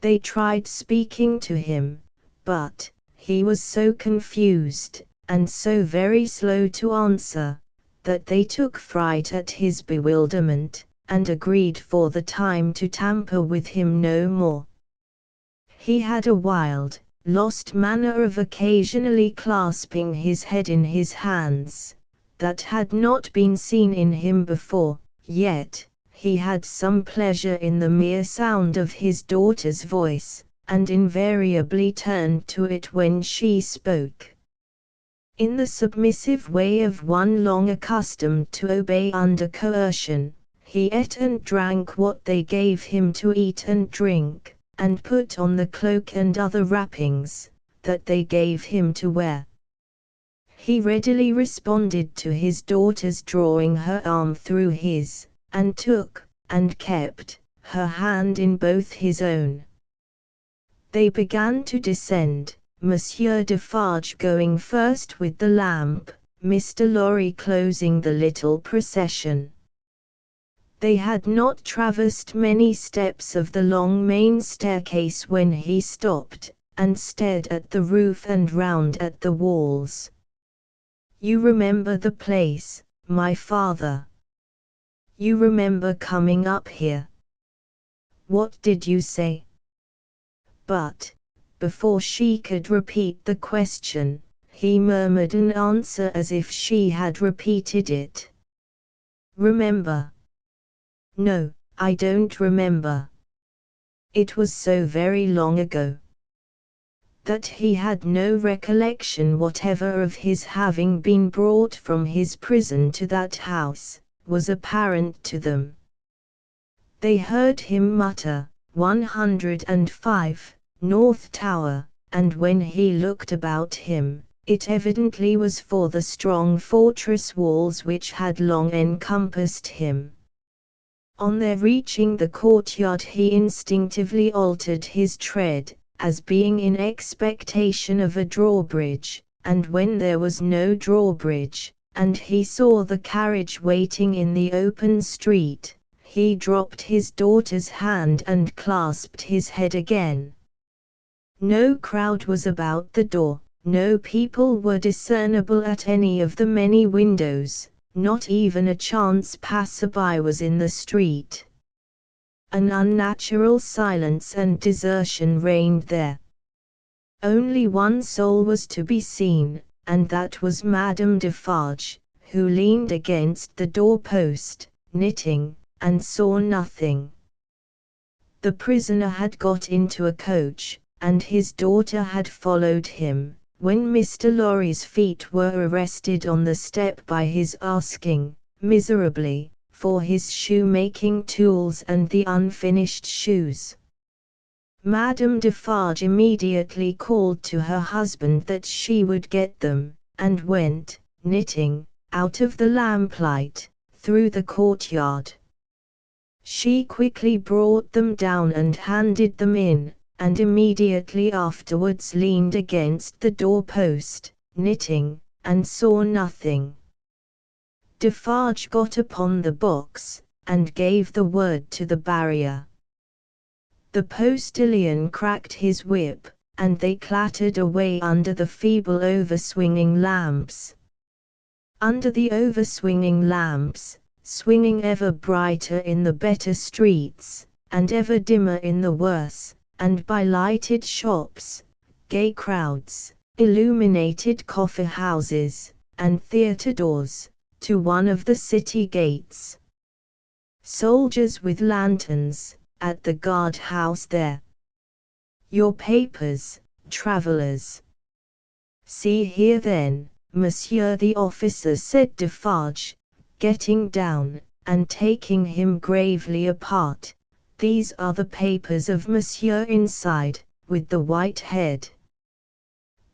They tried speaking to him, but he was so confused, and so very slow to answer, that they took fright at his bewilderment, and agreed for the time to tamper with him no more. He had a wild, lost manner of occasionally clasping his head in his hands, that had not been seen in him before, yet he had some pleasure in the mere sound of his daughter's voice, and invariably turned to it when she spoke. In the submissive way of one long accustomed to obey under coercion, he ate and drank what they gave him to eat and drink, and put on the cloak and other wrappings that they gave him to wear. He readily responded to his daughter's drawing her arm through his, and took, and kept, her hand in both his own. They began to descend, Monsieur Defarge going first with the lamp, Mr. Lorry closing the little procession. They had not traversed many steps of the long main staircase when he stopped, and stared at the roof and round at the walls. "You remember the place, my father? You remember coming up here? What did you say?" But, before she could repeat the question, he murmured an answer as if she had repeated it. "Remember? No, I don't remember. It was so very long ago." That he had no recollection whatever of his having been brought from his prison to that house, was apparent to them. They heard him mutter, 105, North Tower, and when he looked about him, it evidently was for the strong fortress walls which had long encompassed him. On their reaching the courtyard he instinctively altered his tread, as being in expectation of a drawbridge, and when there was no drawbridge, and he saw the carriage waiting in the open street, he dropped his daughter's hand and clasped his head again. No crowd was about the door, no people were discernible at any of the many windows, not even a chance passer-by was in the street. An unnatural silence and desertion reigned there. Only one soul was to be seen, and that was Madame Defarge, who leaned against the door-post, knitting, and saw nothing. The prisoner had got into a coach, and his daughter had followed him, when Mr. Lorry's feet were arrested on the step by his asking, miserably, for his shoemaking tools and the unfinished shoes. Madame Defarge immediately called to her husband that she would get them, and went, knitting, out of the lamplight, through the courtyard. She quickly brought them down and handed them in, and immediately afterwards leaned against the door-post, knitting, and saw nothing. Defarge got upon the box, and gave the word to the barrier. The postilion cracked his whip, and they clattered away under the feeble over-swinging lamps. Under the over-swinging lamps, swinging ever brighter in the better streets, and ever dimmer in the worse, and by lighted shops, gay crowds, illuminated coffee-houses, and theatre doors, to one of the city gates. Soldiers with lanterns, at the guard-house there. "Your papers, travellers." "See here then, monsieur the officer," said Defarge, getting down, and taking him gravely apart. "These are the papers of monsieur inside, with the white head.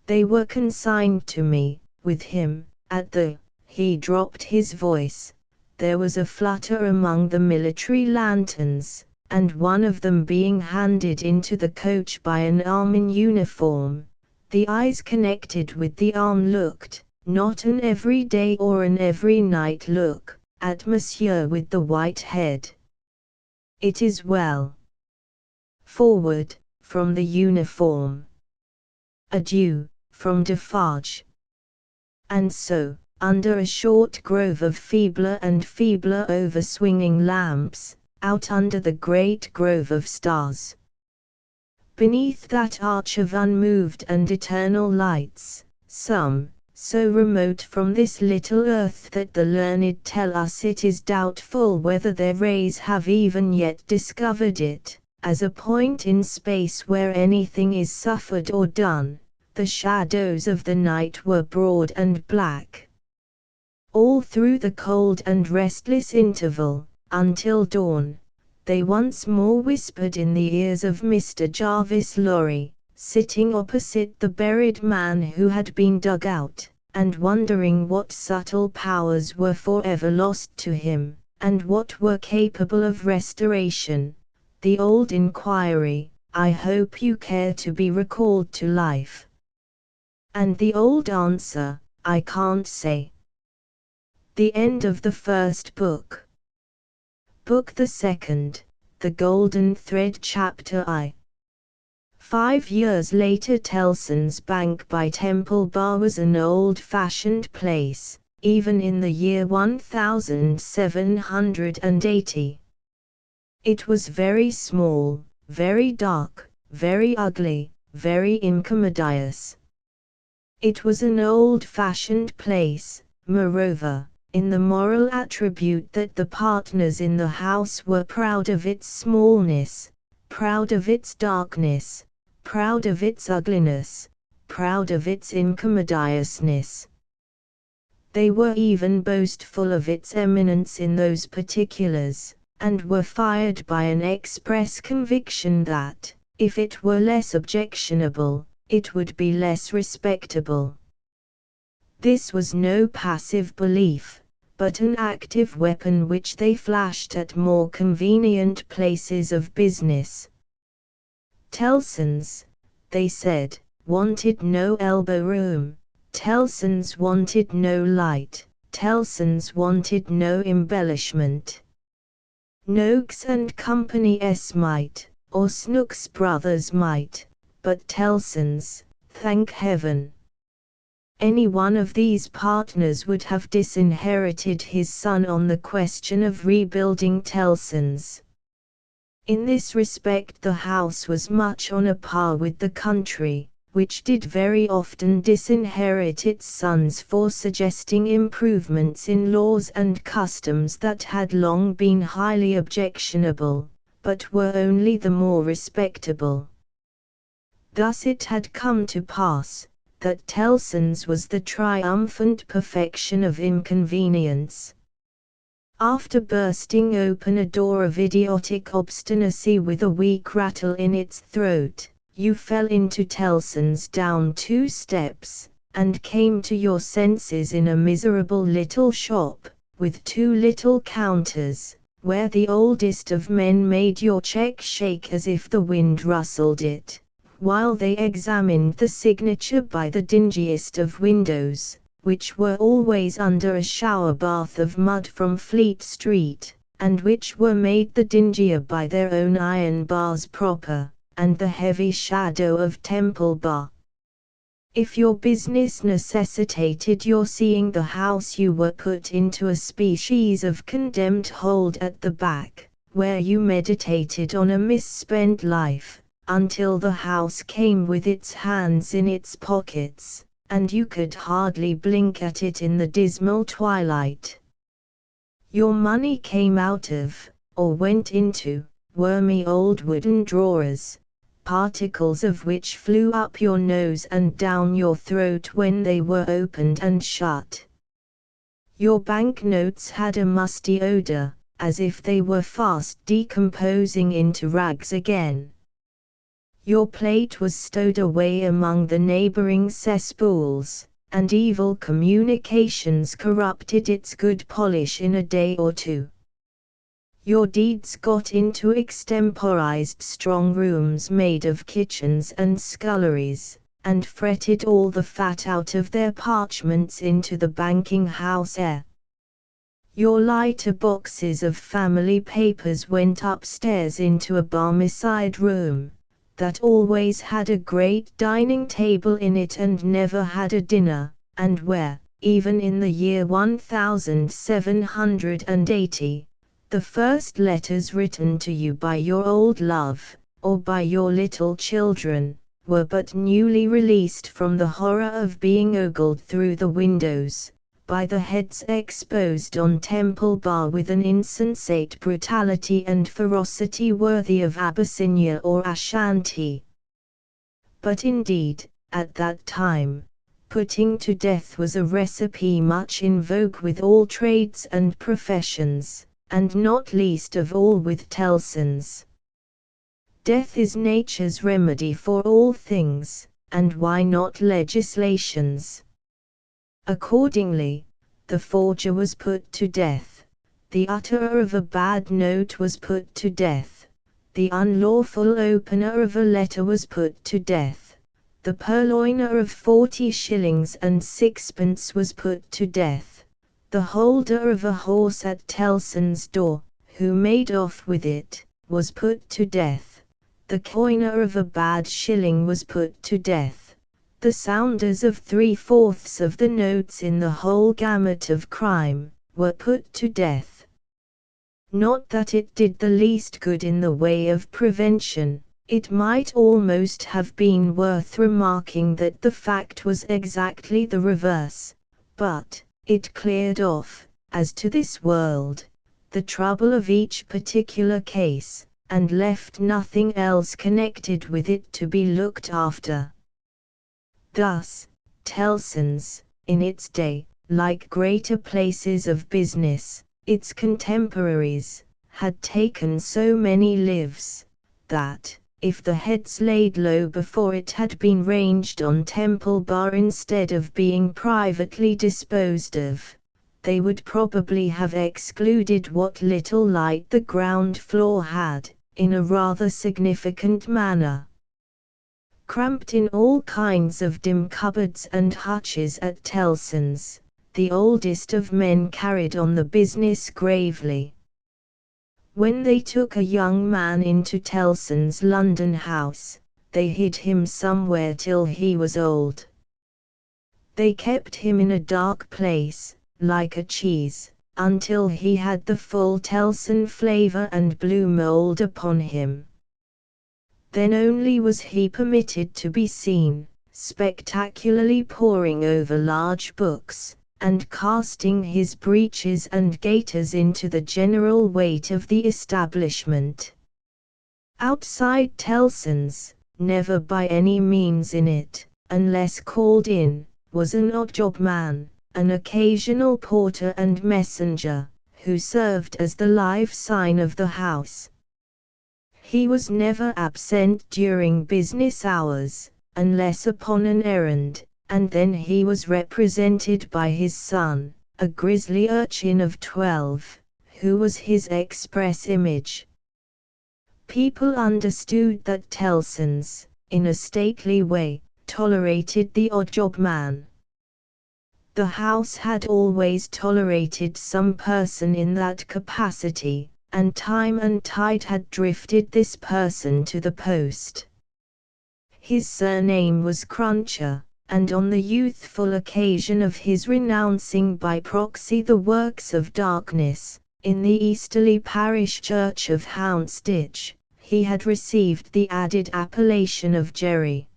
They were consigned to me, with him, at the—" he dropped his voice. There was a flutter among the military lanterns, and one of them being handed into the coach by an arm in uniform, the eyes connected with the arm looked, not an every day or an every night look at Monsieur with the white head. It is well. Forward, from the uniform. Adieu, from Defarge. And so, under a short grove of feebler and feebler over-swinging lamps, out under the great grove of stars. Beneath that arch of unmoved and eternal lights, some, so remote from this little earth that the learned tell us it is doubtful whether their rays have even yet discovered it, as a point in space where anything is suffered or done, the shadows of the night were broad and black. All through the cold and restless interval, until dawn, they once more whispered in the ears of Mr. Jarvis Lorry, sitting opposite the buried man who had been dug out, and wondering what subtle powers were forever lost to him, and what were capable of restoration. The old inquiry, "I hope you care to be recalled to life?" And the old answer, "I can't say." The end of the first book. Book the second, The Golden Thread, Chapter I. 5 years later, Tellson's Bank by Temple Bar was an old-fashioned place, even in the year 1780. It was very small, very dark, very ugly, very incommodious. It was an old-fashioned place, moreover, in the moral attribute that the partners in the house were proud of its smallness, proud of its darkness, proud of its ugliness, proud of its incommodiousness. They were even boastful of its eminence in those particulars, and were fired by an express conviction that, if it were less objectionable, it would be less respectable. This was no passive belief, but an active weapon which they flashed at more convenient places of business. Tellson's, they said, wanted no elbow room, Tellson's wanted no light, Tellson's wanted no embellishment. Noakes and Company's might, or Snooks Brothers might, but Tellson's, thank heaven. Any one of these partners would have disinherited his son on the question of rebuilding Tellson's. In this respect the house was much on a par with the country, which did very often disinherit its sons for suggesting improvements in laws and customs that had long been highly objectionable, but were only the more respectable. Thus it had come to pass that Tellson's was the triumphant perfection of inconvenience. After bursting open a door of idiotic obstinacy with a weak rattle in its throat, you fell into Tellson's down 2 steps, and came to your senses in a miserable little shop, with 2 little counters, where the oldest of men made your cheque shake as if the wind rustled it, while they examined the signature by the dingiest of windows, which were always under a shower bath of mud from Fleet Street, and which were made the dingier by their own iron bars proper, and the heavy shadow of Temple Bar. If your business necessitated your seeing the house, you were put into a species of condemned hold at the back, where you meditated on a misspent life, until the house came with its hands in its pockets, and you could hardly blink at it in the dismal twilight. Your money came out of, or went into, wormy old wooden drawers, particles of which flew up your nose and down your throat when they were opened and shut. Your banknotes had a musty odor, as if they were fast decomposing into rags again. Your plate was stowed away among the neighboring cesspools, and evil communications corrupted its good polish in a day or 2. Your deeds got into extemporized strong rooms made of kitchens and sculleries, and fretted all the fat out of their parchments into the banking-house air. Your lighter boxes of family papers went upstairs into a barmecide room, that always had a great dining table in it and never had a dinner, and where, even in the year 1780, the first letters written to you by your old love, or by your little children, were but newly released from the horror of being ogled through the windows, by the heads exposed on Temple Bar with an insensate brutality and ferocity worthy of Abyssinia or Ashanti. But indeed, at that time, putting to death was a recipe much in vogue with all trades and professions, and not least of all with Tellson's. Death is nature's remedy for all things, and why not legislation's? Accordingly, the forger was put to death, the utterer of a bad note was put to death, the unlawful opener of a letter was put to death, the purloiner of 40 shillings and sixpence was put to death, the holder of a horse at Tellson's door, who made off with it, was put to death, the coiner of a bad shilling was put to death. The sounders of 3/4 of the notes in the whole gamut of crime, were put to death. Not that it did the least good in the way of prevention, it might almost have been worth remarking that the fact was exactly the reverse, but it cleared off, as to this world, the trouble of each particular case, and left nothing else connected with it to be looked after. Thus, Tellson's, in its day, like greater places of business, its contemporaries, had taken so many lives, that, if the heads laid low before it had been ranged on Temple Bar instead of being privately disposed of, they would probably have excluded what little light the ground floor had, in a rather significant manner. Cramped in all kinds of dim cupboards and hutches at Tellson's, the oldest of men carried on the business gravely. When they took a young man into Tellson's London house, they hid him somewhere till he was old. They kept him in a dark place, like a cheese, until he had the full Tellson flavour and blue mould upon him. Then only was he permitted to be seen, spectacularly poring over large books, and casting his breeches and gaiters into the general weight of the establishment. Outside Tellson's, never by any means in it, unless called in, was an odd-job man, an occasional porter and messenger, who served as the live sign of the house. He was never absent during business hours, unless upon an errand, and then he was represented by his son, a grisly urchin of 12, who was his express image. People understood that Tellson's, in a stately way, tolerated the odd-job man. The house had always tolerated some person in that capacity, and time and tide had drifted this person to the post. His surname was Cruncher, and on the youthful occasion of his renouncing by proxy the works of darkness, in the easterly parish church of Houndsditch, he had received the added appellation of Jerry.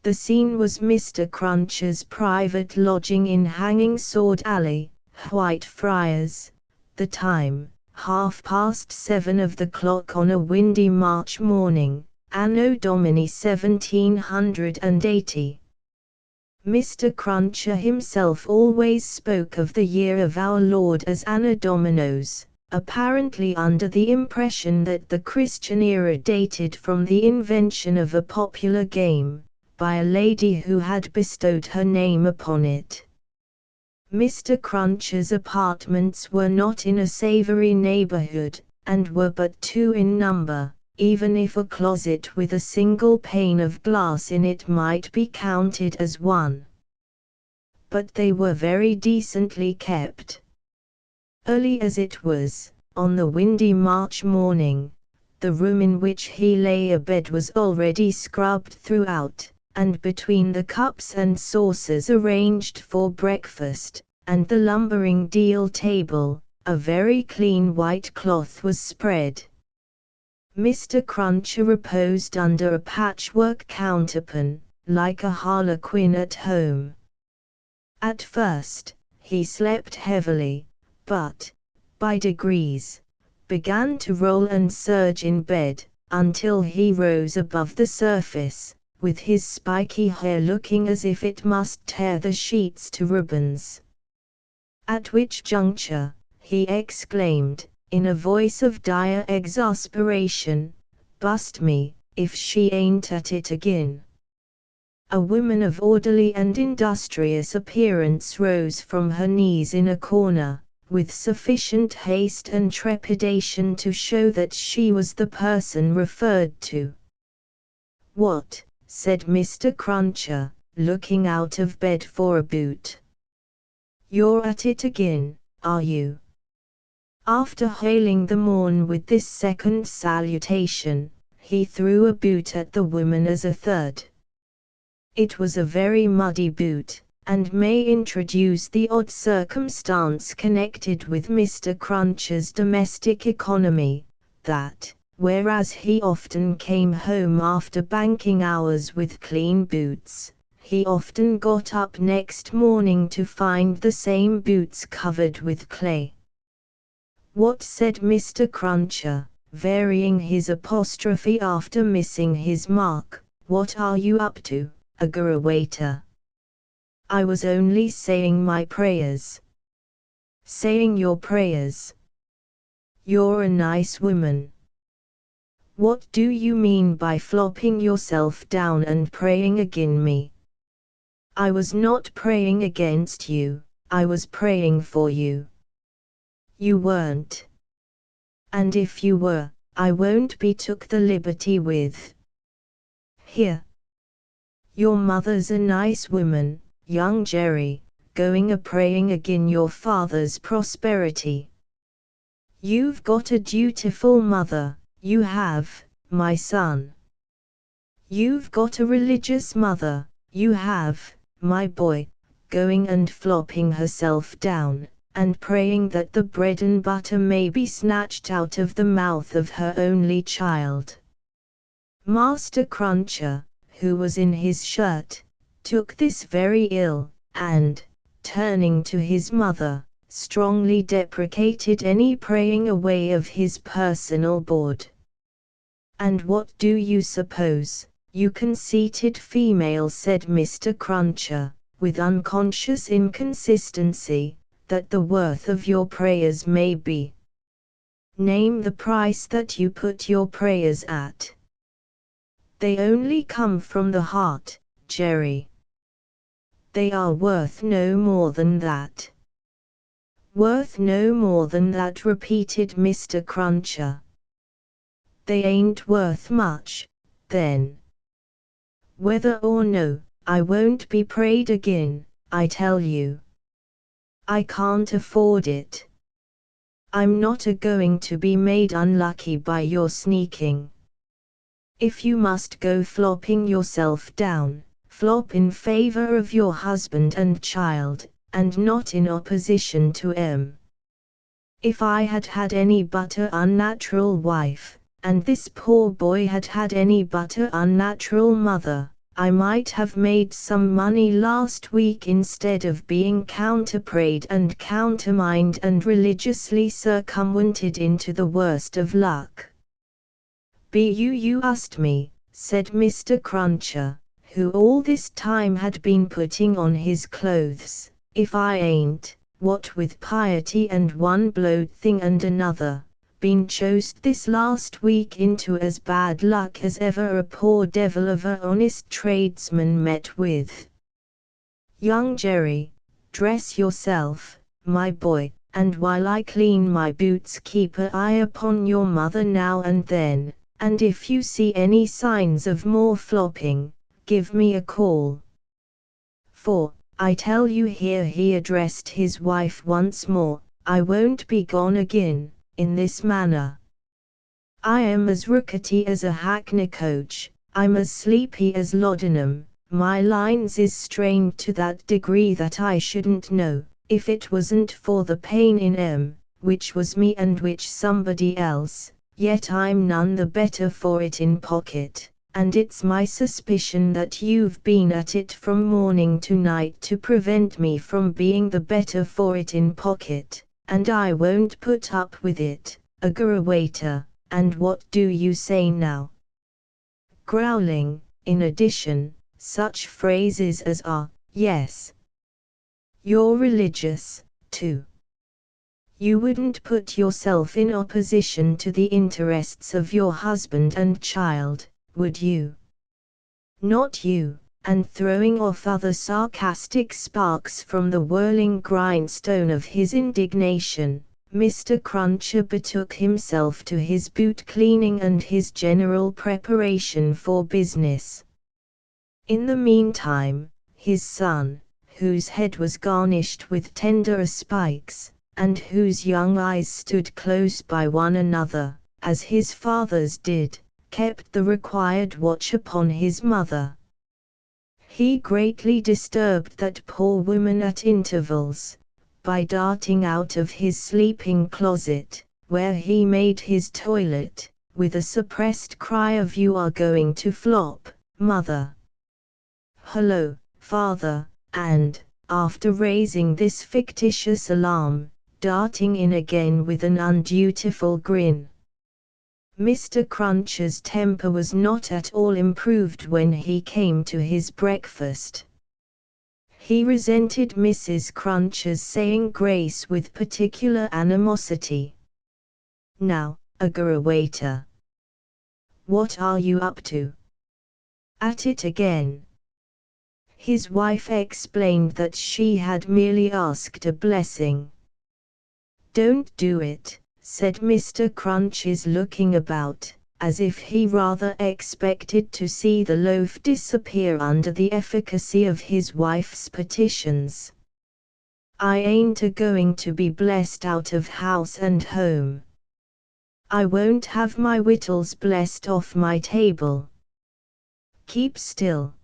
The scene was Mr. Cruncher's private lodging in Hanging Sword Alley, Whitefriars, the time, 7:30 of the clock on a windy March morning, Anno Domini 1780. Mr. Cruncher himself always spoke of the year of our Lord as Anno Dominos, apparently under the impression that the Christian era dated from the invention of a popular game, by a lady who had bestowed her name upon it. Mr. Cruncher's apartments were not in a savoury neighbourhood, and were but 2 in number, even if a closet with a single pane of glass in it might be counted as one. But they were very decently kept. Early as it was, on the windy March morning, the room in which he lay abed was already scrubbed throughout, and between the cups and saucers arranged for breakfast, and the lumbering deal table, a very clean white cloth was spread. Mr. Cruncher reposed under a patchwork counterpane, like a harlequin at home. At first, he slept heavily, but, by degrees, began to roll and surge in bed, until he rose above the surface, with his spiky hair looking as if it must tear the sheets to ribbons. At which juncture, he exclaimed, in a voice of dire exasperation, "Bust me, if she ain't at it again." A woman of orderly and industrious appearance rose from her knees in a corner, with sufficient haste and trepidation to show that she was the person referred to. "What?" said Mr. Cruncher, looking out of bed for a boot. "You're at it again, are you?" After hailing the morn with this second salutation, he threw a boot at the woman as a third. It was a very muddy boot, and may introduce the odd circumstance connected with Mr. Cruncher's domestic economy, that, whereas he often came home after banking hours with clean boots, he often got up next morning to find the same boots covered with clay. "What?" said Mr. Cruncher, varying his apostrophe after missing his mark, "what are you up to, agarawaiter?" "I was only saying my prayers." "Saying your prayers? You're a nice woman." "What do you mean by flopping yourself down and praying agin me?" "I was not praying against you, I was praying for you." "You weren't. And if you were, I won't be took the liberty with. Here. Your mother's a nice woman, young Jerry, going a-praying agin your father's prosperity. You've got a dutiful mother, you have, my son. You've got a religious mother, you have, my boy, going and flopping herself down, and praying that the bread and butter may be snatched out of the mouth of her only child." Master Cruncher, who was in his shirt, took this very ill, and, turning to his mother, strongly deprecated any praying away of his personal board. "And what do you suppose, you conceited female," said Mr. Cruncher, with unconscious inconsistency, "that the worth of your prayers may be? Name the price that you put your prayers at." "They only come from the heart, Jerry." "They are worth no more than that." "Worth no more than that," repeated Mr. Cruncher. "They ain't worth much, then. Whether or no, I won't be prayed agin, I tell you. I can't afford it. I'm not a-going to be made unlucky by your sneaking. If you must go flopping yourself down, flop in favor of your husband and child, and not in opposition to 'em. If I had had any but a unnatural wife, and this poor boy had had any but a unnatural mother, I might have made some money last week instead of being counterprayed and countermined and religiously circumvented into the worst of luck." "You asked me," said Mr. Cruncher, who all this time had been putting on his clothes, "if I ain't, what with piety and one blowed thing and another, been chosed this last week into as bad luck as ever a poor devil of a honest tradesman met with. Young Jerry, dress yourself, my boy, and while I clean my boots keep an eye upon your mother now and then, and if you see any signs of more flopping, give me a call. For, I tell you here, he addressed his wife once more, I won't be gone again, in this manner. I am as rickety as a hackney coach, I'm as sleepy as laudanum, my lines is strained to that degree that I shouldn't know, if it wasn't for the pain in 'em, which was me and which somebody else, yet I'm none the better for it in pocket, and it's my suspicion that you've been at it from morning to night to prevent me from being the better for it in pocket, and I won't put up with it, aggrawator. And what do you say now? Growling, in addition, such phrases as are, yes. You're religious, too. You wouldn't put yourself in opposition to the interests of your husband and child, would you? Not you, and throwing off other sarcastic sparks from the whirling grindstone of his indignation, Mr. Cruncher betook himself to his boot cleaning and his general preparation for business. In the meantime, his son, whose head was garnished with tender spikes, and whose young eyes stood close by one another, as his father's did, kept the required watch upon his mother. He greatly disturbed that poor woman at intervals, by darting out of his sleeping closet, where he made his toilet, with a suppressed cry of "You are going to flop, mother." "Hullo, father," and, after raising this fictitious alarm, darting in again with an undutiful grin. Mr. Cruncher's temper was not at all improved when he came to his breakfast. He resented Mrs. Cruncher's saying grace with particular animosity. "Now, aggrawator, what are you up to? At it again?" His wife explained that she had merely asked a blessing. "Don't do it," said Mr. Crunches, looking about, as if he rather expected to see the loaf disappear under the efficacy of his wife's petitions. "I ain't a-going to be blessed out of house and home. I won't have my wittles blessed off my table. Keep still."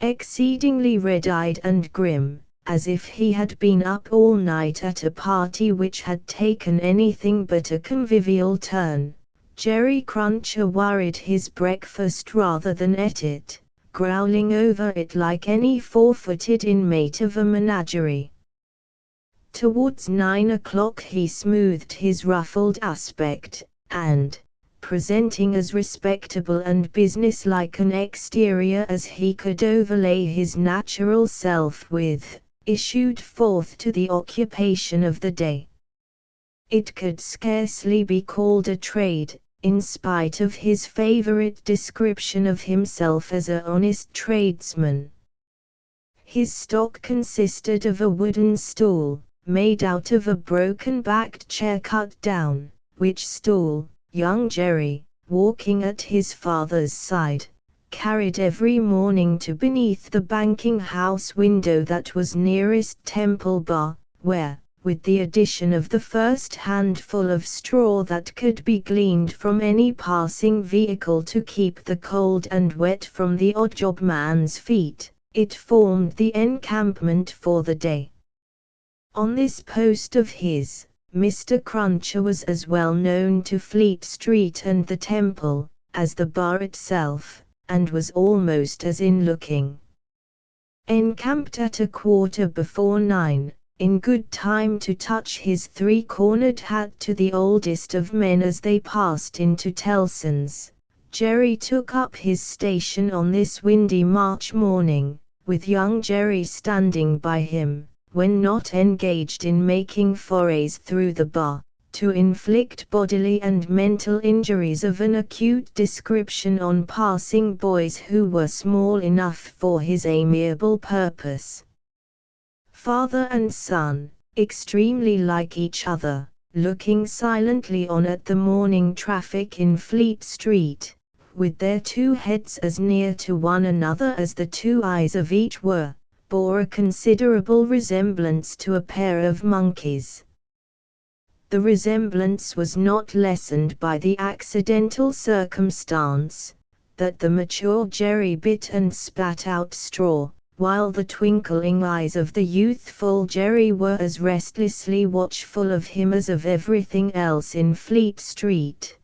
Exceedingly red-eyed and grim, as if he had been up all night at a party which had taken anything but a convivial turn, Jerry Cruncher worried his breakfast rather than ate it, growling over it like any four-footed inmate of a menagerie. Towards 9 o'clock he smoothed his ruffled aspect, and, presenting as respectable and business-like an exterior as he could overlay his natural self with, issued forth to the occupation of the day. It could scarcely be called a trade, in spite of his favorite description of himself as a honest tradesman. His stock consisted of a wooden stool, made out of a broken-backed chair cut down, which stool, young Jerry, walking at his father's side, carried every morning to beneath the banking-house window that was nearest Temple Bar, where, with the addition of the first handful of straw that could be gleaned from any passing vehicle to keep the cold and wet from the odd-job man's feet, it formed the encampment for the day. On this post of his, Mr. Cruncher was as well known to Fleet Street and the Temple, as the bar itself, and was almost as in-looking. Encamped at 9:15, in good time to touch his three-cornered hat to the oldest of men as they passed into Tellson's, Jerry took up his station on this windy March morning, with young Jerry standing by him, when not engaged in making forays through the bar, to inflict bodily and mental injuries of an acute description on passing boys who were small enough for his amiable purpose. Father and son, extremely like each other, looking silently on at the morning traffic in Fleet Street, with their two heads as near to one another as the two eyes of each were, bore a considerable resemblance to a pair of monkeys. The resemblance was not lessened by the accidental circumstance that the mature Jerry bit and spat out straw, while the twinkling eyes of the youthful Jerry were as restlessly watchful of him as of everything else in Fleet Street.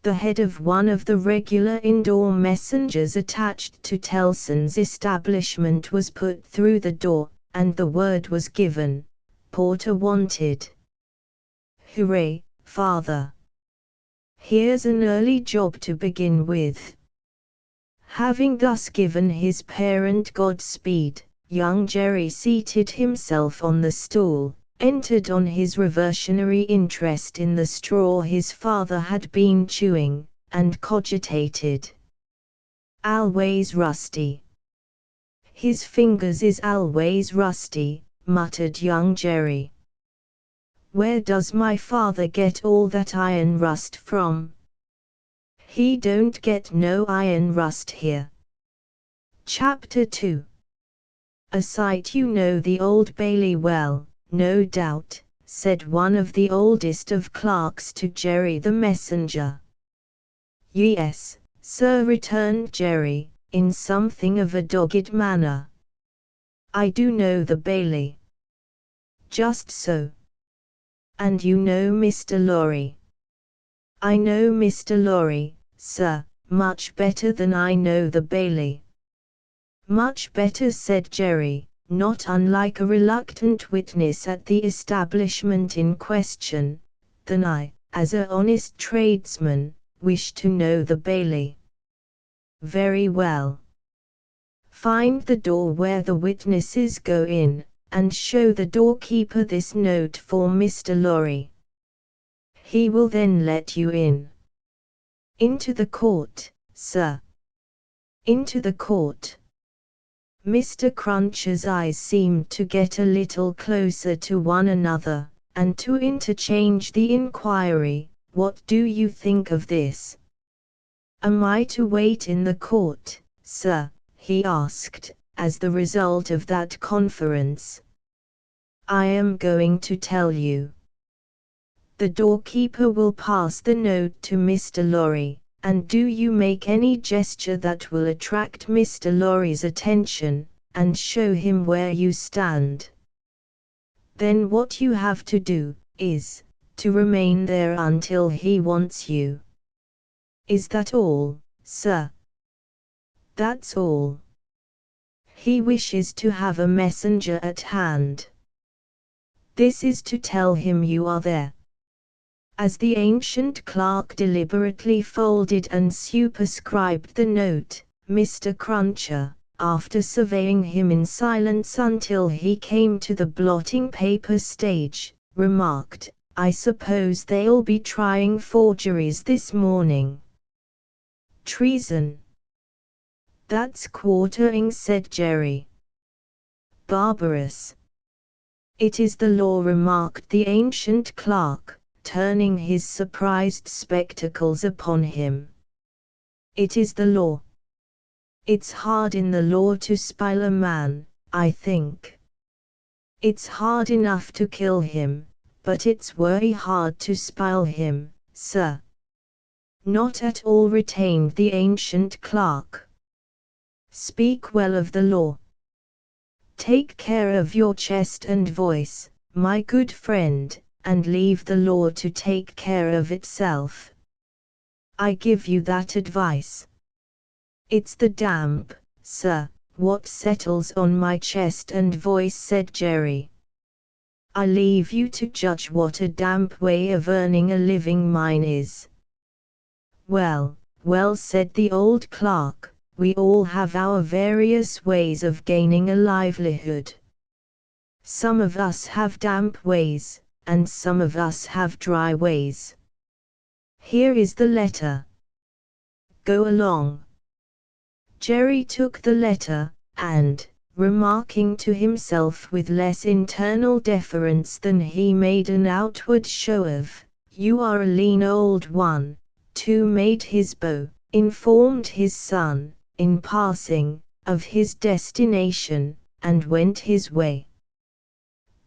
The head of one of the regular indoor messengers attached to Tellson's establishment was put through the door, and the word was given, "Porter wanted." "Hooray, father! Here's an early job to begin with." Having thus given his parent Godspeed, young Jerry seated himself on the stool, entered on his reversionary interest in the straw his father had been chewing, and cogitated. "Always rusty. His fingers is always rusty," muttered young Jerry. "Where does my father get all that iron rust from? He don't get no iron rust here." Chapter 2. "A sight you know the Old Bailey well, no doubt," said one of the oldest of clerks to Jerry the messenger. "Yes, sir," returned Jerry, in something of a dogged manner. "I do know the Bailey." "Just so. And you know Mr. Lorry?" "I know Mr. Lorry, sir, much better than I know the Bailey." "Much better," said Jerry, not unlike a reluctant witness at the establishment in question, "than I, as a honest tradesman, wish to know the Bailey." "Very well. Find the door where the witnesses go in, and show the doorkeeper this note for Mr. Lorry. He will then let you in." "Into the court, sir." "Into the court." Mr. Cruncher's eyes seemed to get a little closer to one another, and to interchange the inquiry, "What do you think of this?" "Am I to wait in the court, sir?" he asked, as the result of that conference. "I am going to tell you. The doorkeeper will pass the note to Mr. Lorry, and do you make any gesture that will attract Mr. Lorry's attention, and show him where you stand. Then what you have to do, is, to remain there until he wants you." "Is that all, sir?" "That's all. He wishes to have a messenger at hand. This is to tell him you are there." As the ancient clerk deliberately folded and superscribed the note, Mr. Cruncher, after surveying him in silence until he came to the blotting paper stage, remarked, "I suppose they'll be trying forgeries this morning." "Treason." "That's quartering," said Jerry. "Barbarous." "It is the law," remarked the ancient clerk, turning his surprised spectacles upon him. "It is the law. It's hard in the law to spile a man, I think. It's hard enough to kill him, but it's very hard to spile him, sir." "Not at all," retained the ancient clerk. "Speak well of the law. Take care of your chest and voice, my good friend, and leave the law to take care of itself. I give you that advice." "It's the damp, sir, what settles on my chest and voice," said Jerry. "I leave you to judge what a damp way of earning a living mine is." "Well, well," said the old clerk, "we all have our various ways of gaining a livelihood. Some of us have damp ways, and some of us have dry ways. Here is the letter. Go along." Jerry took the letter, and, remarking to himself with less internal deference than he made an outward show of, "You are a lean old one," too made his bow, informed his son, in passing, of his destination, and went his way.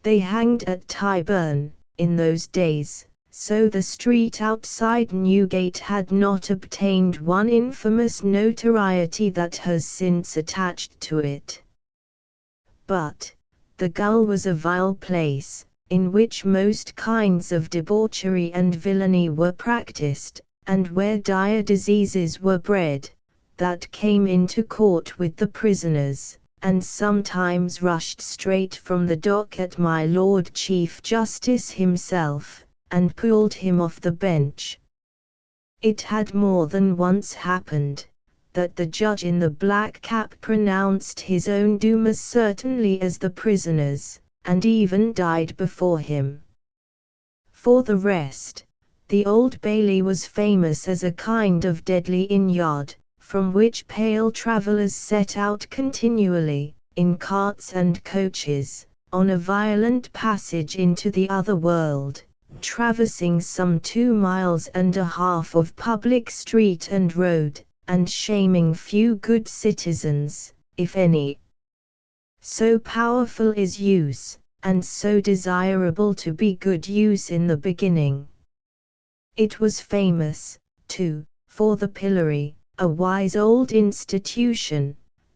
They hanged at Tyburn, in those days, so the street outside Newgate had not obtained one infamous notoriety that has since attached to it. But the Gull was a vile place, in which most kinds of debauchery and villainy were practised, and where dire diseases were bred, that came into court with the prisoners, and sometimes rushed straight from the dock at my Lord Chief Justice himself, and pulled him off the bench. It had more than once happened that the judge in the black cap pronounced his own doom as certainly as the prisoner's, and even died before him. For the rest, the Old Bailey was famous as a kind of deadly inn-yard, from which pale travellers set out continually, in carts and coaches, on a violent passage into the other world, traversing some 2.5 miles of public street and road, and shaming few good citizens, if any. So powerful is use, and so desirable to be good use in the beginning. It was famous, too, for the pillory, a wise old institution,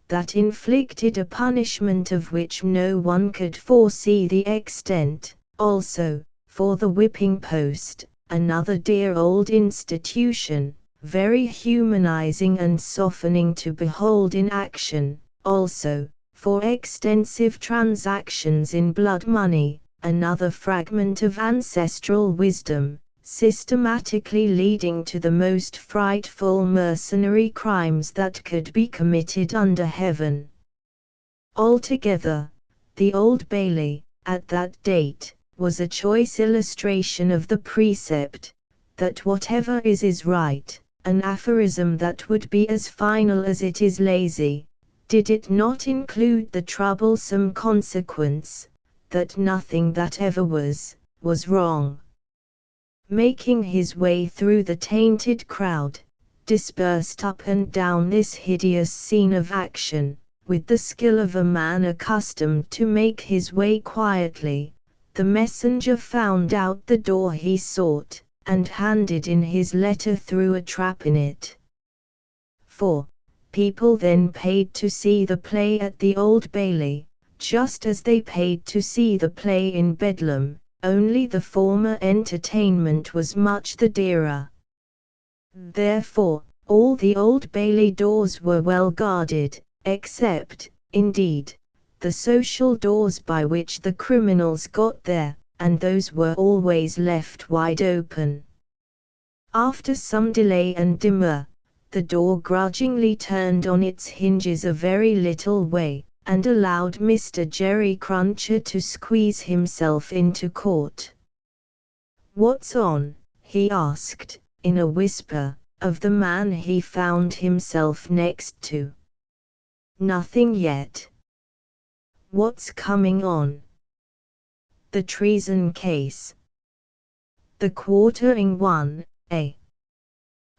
that inflicted a punishment of which no one could foresee the extent, also, for the whipping post, another dear old institution, very humanizing and softening to behold in action, also, for extensive transactions in blood money, another fragment of ancestral wisdom, systematically leading to the most frightful mercenary crimes that could be committed under heaven. Altogether, the Old Bailey, at that date, was a choice illustration of the precept, that whatever is right, an aphorism that would be as final as it is lazy, did it not include the troublesome consequence, that nothing that ever was wrong. Making his way through the tainted crowd, dispersed up and down this hideous scene of action, with the skill of a man accustomed to make his way quietly, the messenger found out the door he sought, and handed in his letter through a trap in it. For people then paid to see the play at the Old Bailey, just as they paid to see the play in Bedlam, only the former entertainment was much the dearer. Therefore, all the Old Bailey doors were well guarded, except, indeed, the social doors by which the criminals got there, and those were always left wide open. After some delay and demur, the door grudgingly turned on its hinges a very little way, and allowed Mr. Jerry Cruncher to squeeze himself into court. "What's on?" he asked, in a whisper, of the man he found himself next to. "Nothing yet." "What's coming on?" "The treason case." "The quartering one, eh?"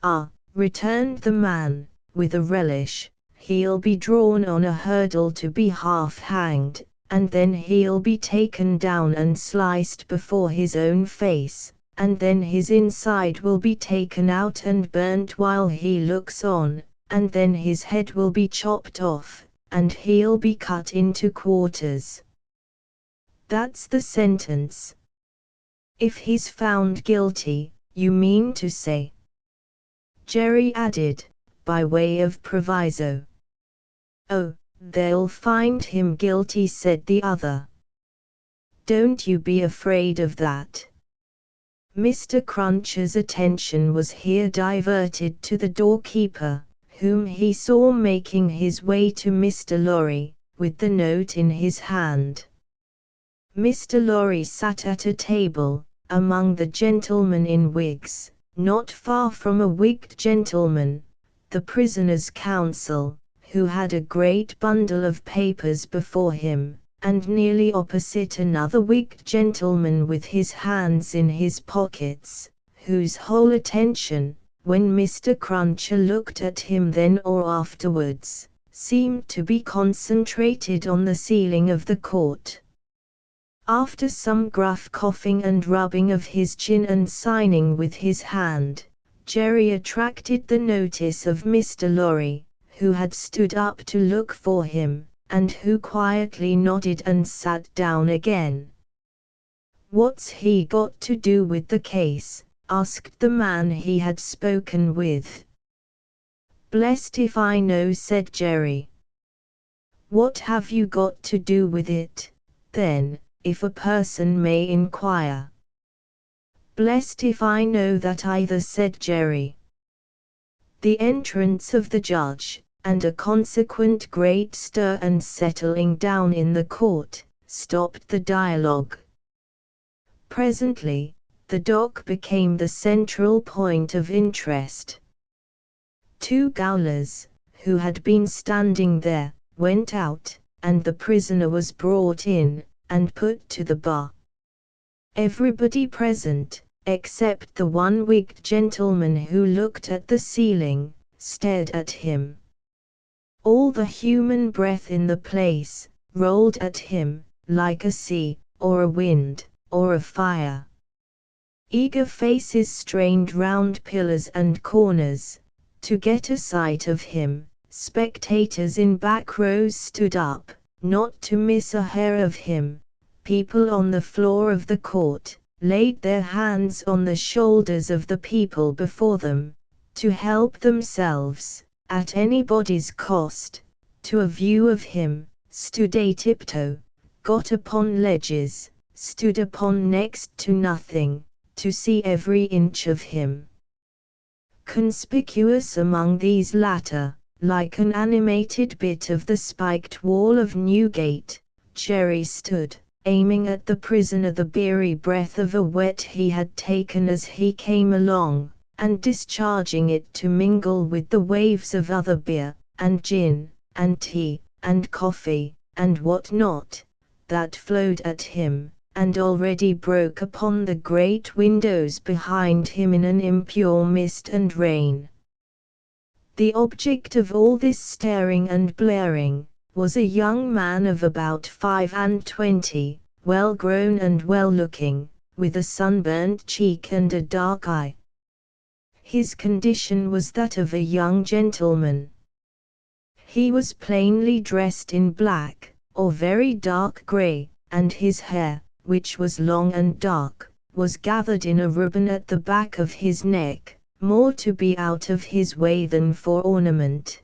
"Ah," returned the man, with a relish, "he'll be drawn on a hurdle to be half hanged, and then he'll be taken down and sliced before his own face, and then his inside will be taken out and burnt while he looks on, and then his head will be chopped off, and he'll be cut into quarters. That's the sentence." "If he's found guilty, you mean to say?" Jerry added, by way of proviso. "Oh, they'll find him guilty," said the other. "Don't you be afraid of that." Mr. Cruncher's attention was here diverted to the doorkeeper, whom he saw making his way to Mr. Lorry, with the note in his hand. Mr. Lorry sat at a table, among the gentlemen in wigs, not far from a wigged gentleman, the prisoner's counsel, who had a great bundle of papers before him, and nearly opposite another wigged gentleman with his hands in his pockets, whose whole attention, when Mr. Cruncher looked at him then or afterwards, seemed to be concentrated on the ceiling of the court. After some gruff coughing and rubbing of his chin and signing with his hand, Jerry attracted the notice of Mr. Lorry, who had stood up to look for him, and who quietly nodded and sat down again. "What's he got to do with the case?" asked the man he had spoken with. "Blessed if I know," said Jerry. "What have you got to do with it, then, if a person may inquire?" "Blessed if I know that either," said Jerry. The entrance of the judge, and a consequent great stir and settling down in the court, stopped the dialogue. Presently, the dock became the central point of interest. Two gaolers, who had been standing there, went out, and the prisoner was brought in, and put to the bar. Everybody present, except the one wigged gentleman who looked at the ceiling, stared at him. All the human breath in the place rolled at him, like a sea, or a wind, or a fire. Eager faces strained round pillars and corners, to get a sight of him. Spectators in back rows stood up, not to miss a hair of him. People on the floor of the court laid their hands on the shoulders of the people before them, to help themselves, at anybody's cost, to a view of him, stood a tiptoe, got upon ledges, stood upon next to nothing, to see every inch of him. Conspicuous among these latter, like an animated bit of the spiked wall of Newgate, Jerry stood, aiming at the prisoner the beery breath of a whet he had taken as he came along, and discharging it to mingle with the waves of other beer, and gin, and tea, and coffee, and what not, that flowed at him, and already broke upon the great windows behind him in an impure mist and rain. The object of all this staring and blaring was a young man of about 25, well grown and well looking, with a sunburnt cheek and a dark eye. His condition was that of a young gentleman. He was plainly dressed in black, or very dark grey, and his hair, which was long and dark, was gathered in a ribbon at the back of his neck, more to be out of his way than for ornament.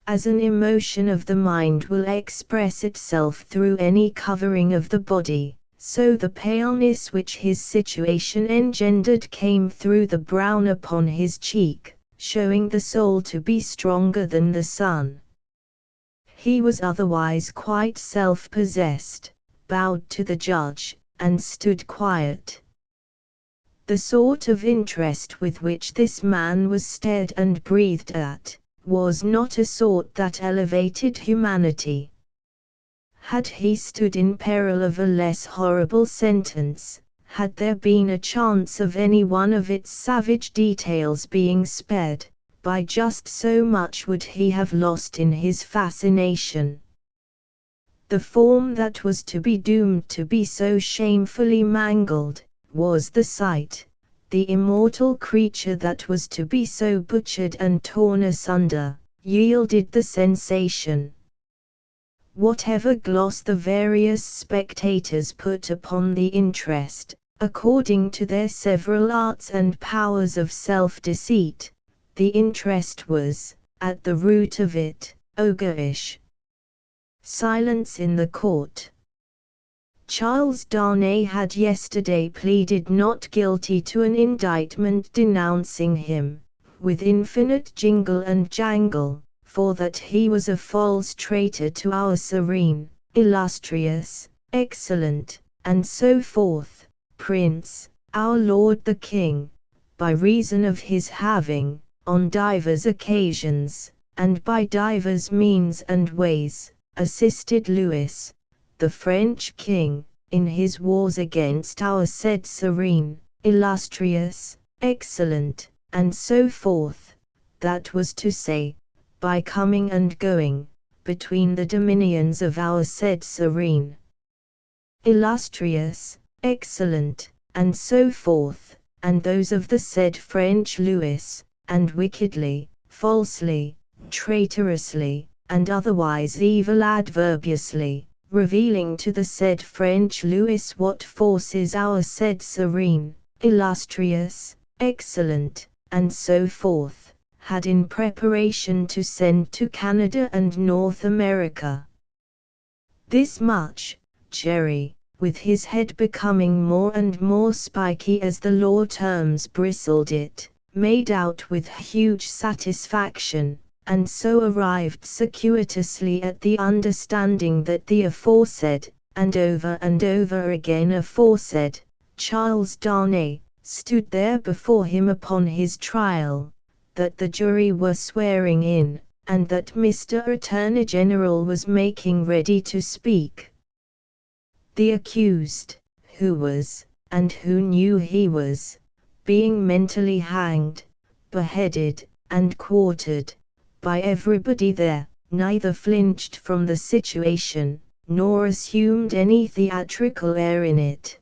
As an emotion of the mind will express itself through any covering of the body, so the paleness which his situation engendered came through the brown upon his cheek, showing the soul to be stronger than the sun. He was otherwise quite self-possessed, bowed to the judge, and stood quiet. The sort of interest with which this man was stared and breathed at, was not a sort that elevated humanity. Had he stood in peril of a less horrible sentence, had there been a chance of any one of its savage details being spared, by just so much would he have lost in his fascination. The form that was to be doomed to be so shamefully mangled, was the sight. The immortal creature that was to be so butchered and torn asunder, yielded the sensation. Whatever gloss the various spectators put upon the interest, according to their several arts and powers of self-deceit, the interest was, at the root of it, ogreish. Silence in the court. Charles Darnay had yesterday pleaded not guilty to an indictment denouncing him, with infinite jingle and jangle, for that he was a false traitor to our serene, illustrious, excellent, and so forth, Prince, our Lord the King, by reason of his having, on divers occasions, and by divers means and ways, assisted Louis, the French king, in his wars against our said serene, illustrious, excellent, and so forth, that was to say, by coming and going, between the dominions of our said serene, illustrious, excellent, and so forth, and those of the said French Louis, and wickedly, falsely, traitorously, and otherwise evil adverbiously, revealing to the said French Louis what forces our said serene, illustrious, excellent, and so forth, had in preparation to send to Canada and North America. This much, Jerry, with his head becoming more and more spiky as the law terms bristled it, made out with huge satisfaction, and so arrived circuitously at the understanding that the aforesaid, and over again aforesaid, Charles Darnay, stood there before him upon his trial, that the jury were swearing in, and that Mr. Attorney General was making ready to speak. The accused, who was, and who knew he was, being mentally hanged, beheaded, and quartered, by everybody there, neither flinched from the situation, nor assumed any theatrical air in it.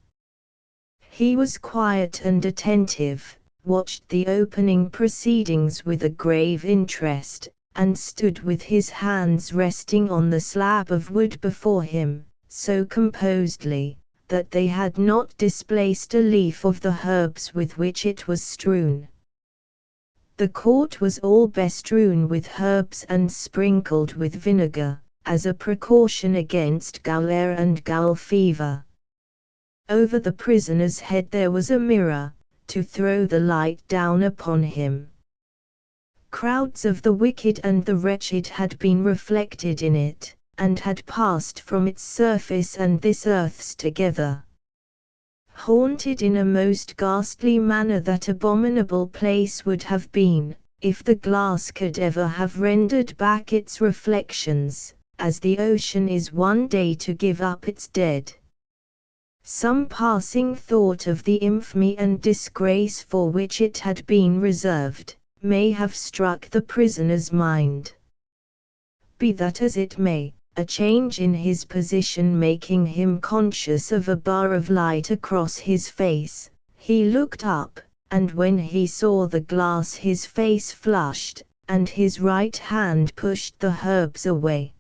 He was quiet and attentive, watched the opening proceedings with a grave interest, and stood with his hands resting on the slab of wood before him, so composedly, that they had not displaced a leaf of the herbs with which it was strewn. The court was all bestrewn with herbs and sprinkled with vinegar, as a precaution against cholera and gull fever. Over the prisoner's head there was a mirror, to throw the light down upon him. Crowds of the wicked and the wretched had been reflected in it, and had passed from its surface and this earth's together. Haunted in a most ghastly manner that abominable place would have been, if the glass could ever have rendered back its reflections, as the ocean is one day to give up its dead. Some passing thought of the infamy and disgrace for which it had been reserved, may have struck the prisoner's mind. Be that as it may, a change in his position making him conscious of a bar of light across his face, he looked up, and when he saw the glass his face flushed, and his right hand pushed the herbs away.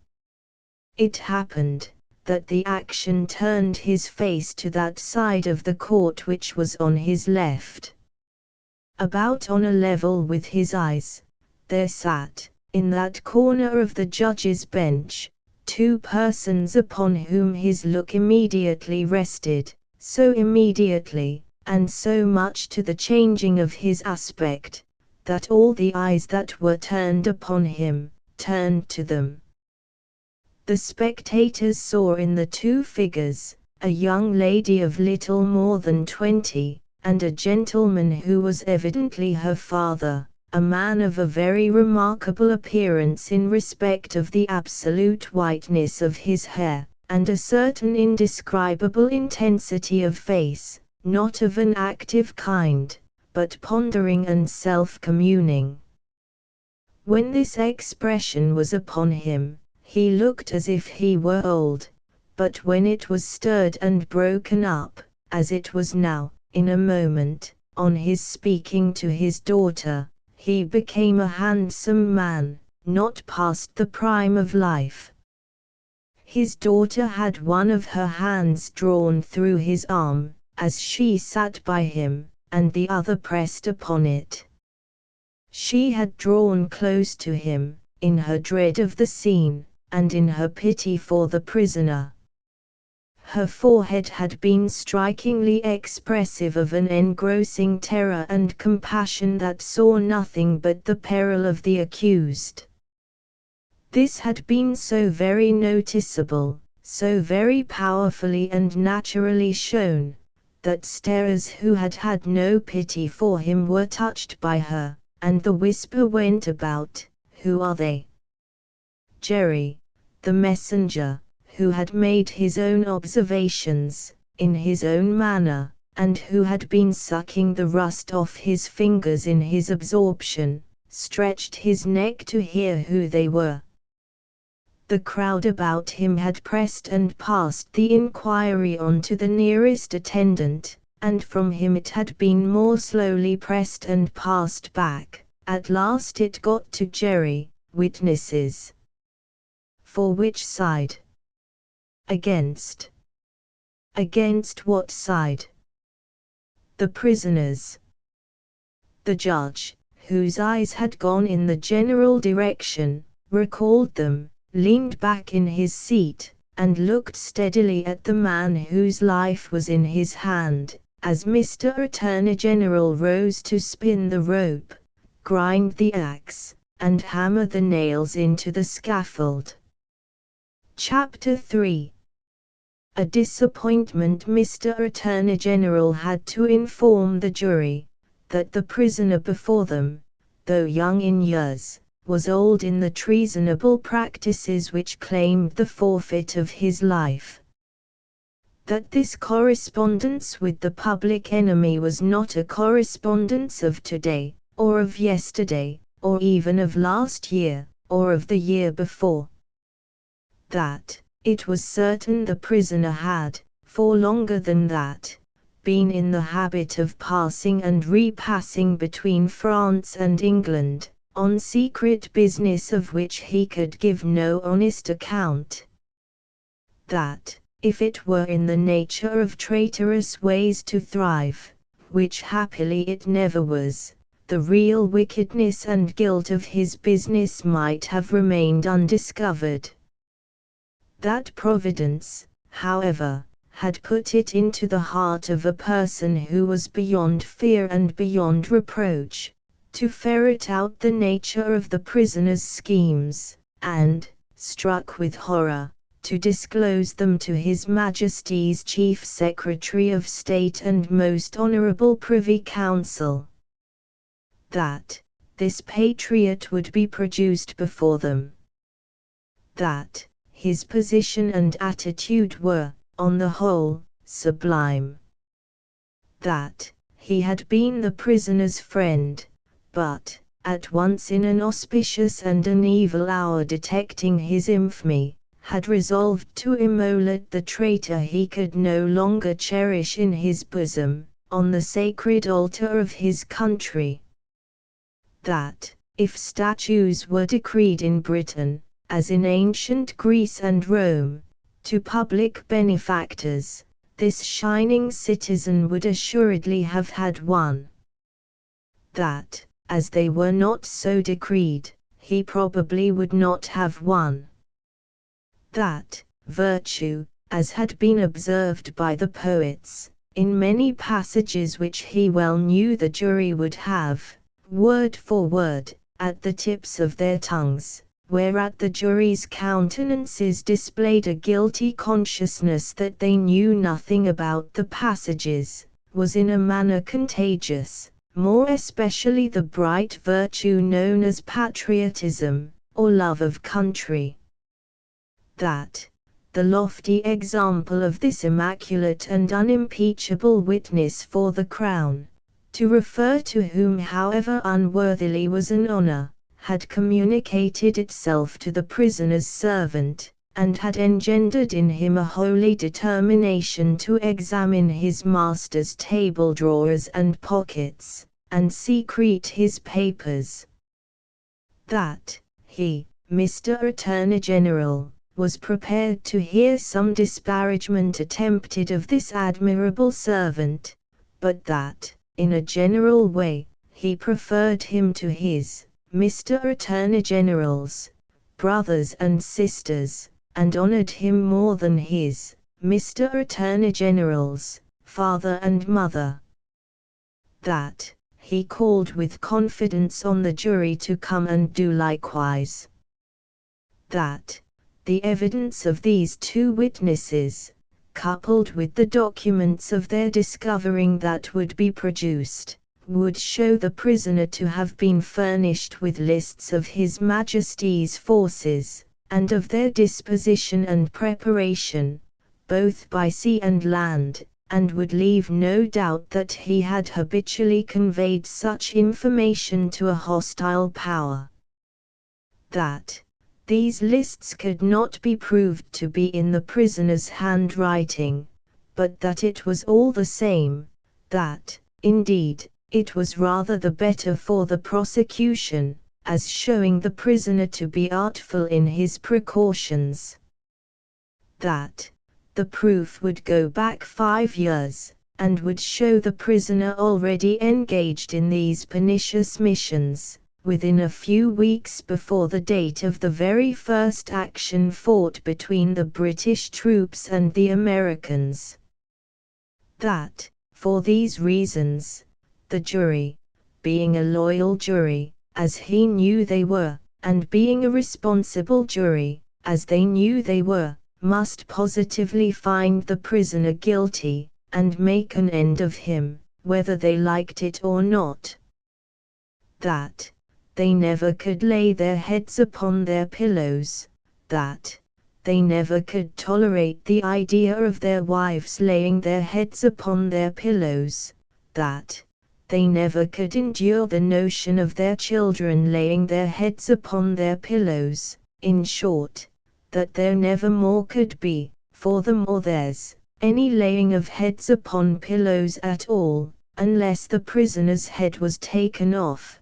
It happened that the action turned his face to that side of the court which was on his left. About on a level with his eyes, there sat, in that corner of the judge's bench, two persons upon whom his look immediately rested, so immediately, and so much to the changing of his aspect, that all the eyes that were turned upon him, turned to them. The spectators saw in the two figures, a young lady of little more than 20, and a gentleman who was evidently her father, a man of a very remarkable appearance in respect of the absolute whiteness of his hair, and a certain indescribable intensity of face, not of an active kind, but pondering and self-communing. When this expression was upon him, he looked as if he were old, but when it was stirred and broken up, as it was now, in a moment, on his speaking to his daughter, he became a handsome man, not past the prime of life. His daughter had one of her hands drawn through his arm, as she sat by him, and the other pressed upon it. She had drawn close to him, in her dread of the scene, and in her pity for the prisoner. Her forehead had been strikingly expressive of an engrossing terror and compassion that saw nothing but the peril of the accused. This had been so very noticeable, so very powerfully and naturally shown, that starers who had had no pity for him were touched by her, and the whisper went about, Who are they? Jerry, the messenger, who had made his own observations, in his own manner, and who had been sucking the rust off his fingers in his absorption, stretched his neck to hear who they were. The crowd about him had pressed and passed the inquiry on to the nearest attendant, and from him it had been more slowly pressed and passed back. At last it got to Jerry. Witnesses. For which side? Against. Against what side? The prisoners. The judge, whose eyes had gone in the general direction, recalled them, leaned back in his seat, and looked steadily at the man whose life was in his hand, as Mr. Attorney General rose to spin the rope, grind the axe, and hammer the nails into the scaffold. Chapter 3. A disappointment. Mr. Attorney General had to inform the jury that the prisoner before them, though young in years, was old in the treasonable practices which claimed the forfeit of his life. That this correspondence with the public enemy was not a correspondence of today, or of yesterday, or even of last year, or of the year before. That it was certain the prisoner had, for longer than that, been in the habit of passing and repassing between France and England, on secret business of which he could give no honest account. That, if it were in the nature of traitorous ways to thrive, which happily it never was, the real wickedness and guilt of his business might have remained undiscovered. That Providence, however, had put it into the heart of a person who was beyond fear and beyond reproach, to ferret out the nature of the prisoner's schemes, and, struck with horror, to disclose them to His Majesty's Chief Secretary of State and Most Honourable Privy Council. That this patriot would be produced before them. That his position and attitude were, on the whole, sublime. That he had been the prisoner's friend, but, at once in an auspicious and an evil hour detecting his infamy, had resolved to immolate the traitor he could no longer cherish in his bosom, on the sacred altar of his country. That, if statues were decreed in Britain, as in ancient Greece and Rome, to public benefactors, this shining citizen would assuredly have had one. That, as they were not so decreed, he probably would not have one. That virtue, as had been observed by the poets, in many passages which he well knew the jury would have, word for word, at the tips of their tongues, whereat the jury's countenances displayed a guilty consciousness that they knew nothing about the passages, was in a manner contagious, more especially the bright virtue known as patriotism, or love of country. That the lofty example of this immaculate and unimpeachable witness for the crown, to refer to whom however unworthily was an honor, had communicated itself to the prisoner's servant, and had engendered in him a holy determination to examine his master's table drawers and pockets, and secrete his papers. That he, Mr. Attorney General, was prepared to hear some disparagement attempted of this admirable servant, but that, in a general way, he preferred him to his, Mr. Attorney General's, brothers and sisters, and honored him more than his, Mr. Attorney General's, father and mother. That he called with confidence on the jury to come and do likewise. That the evidence of these two witnesses, coupled with the documents of their discovering that would be produced, would show the prisoner to have been furnished with lists of His Majesty's forces, and of their disposition and preparation, both by sea and land, and would leave no doubt that he had habitually conveyed such information to a hostile power. That these lists could not be proved to be in the prisoner's handwriting, but that it was all the same, that, indeed, it was rather the better for the prosecution, as showing the prisoner to be artful in his precautions. That the proof would go back 5 years, and would show the prisoner already engaged in these pernicious missions, within a few weeks before the date of the very first action fought between the British troops and the Americans. That, for these reasons, the jury, being a loyal jury, as he knew they were, and being a responsible jury, as they knew they were, must positively find the prisoner guilty, and make an end of him, whether they liked it or not. That they never could lay their heads upon their pillows, that they never could tolerate the idea of their wives laying their heads upon their pillows, that they never could endure the notion of their children laying their heads upon their pillows, in short, that there never more could be, for them or theirs, any laying of heads upon pillows at all, unless the prisoner's head was taken off.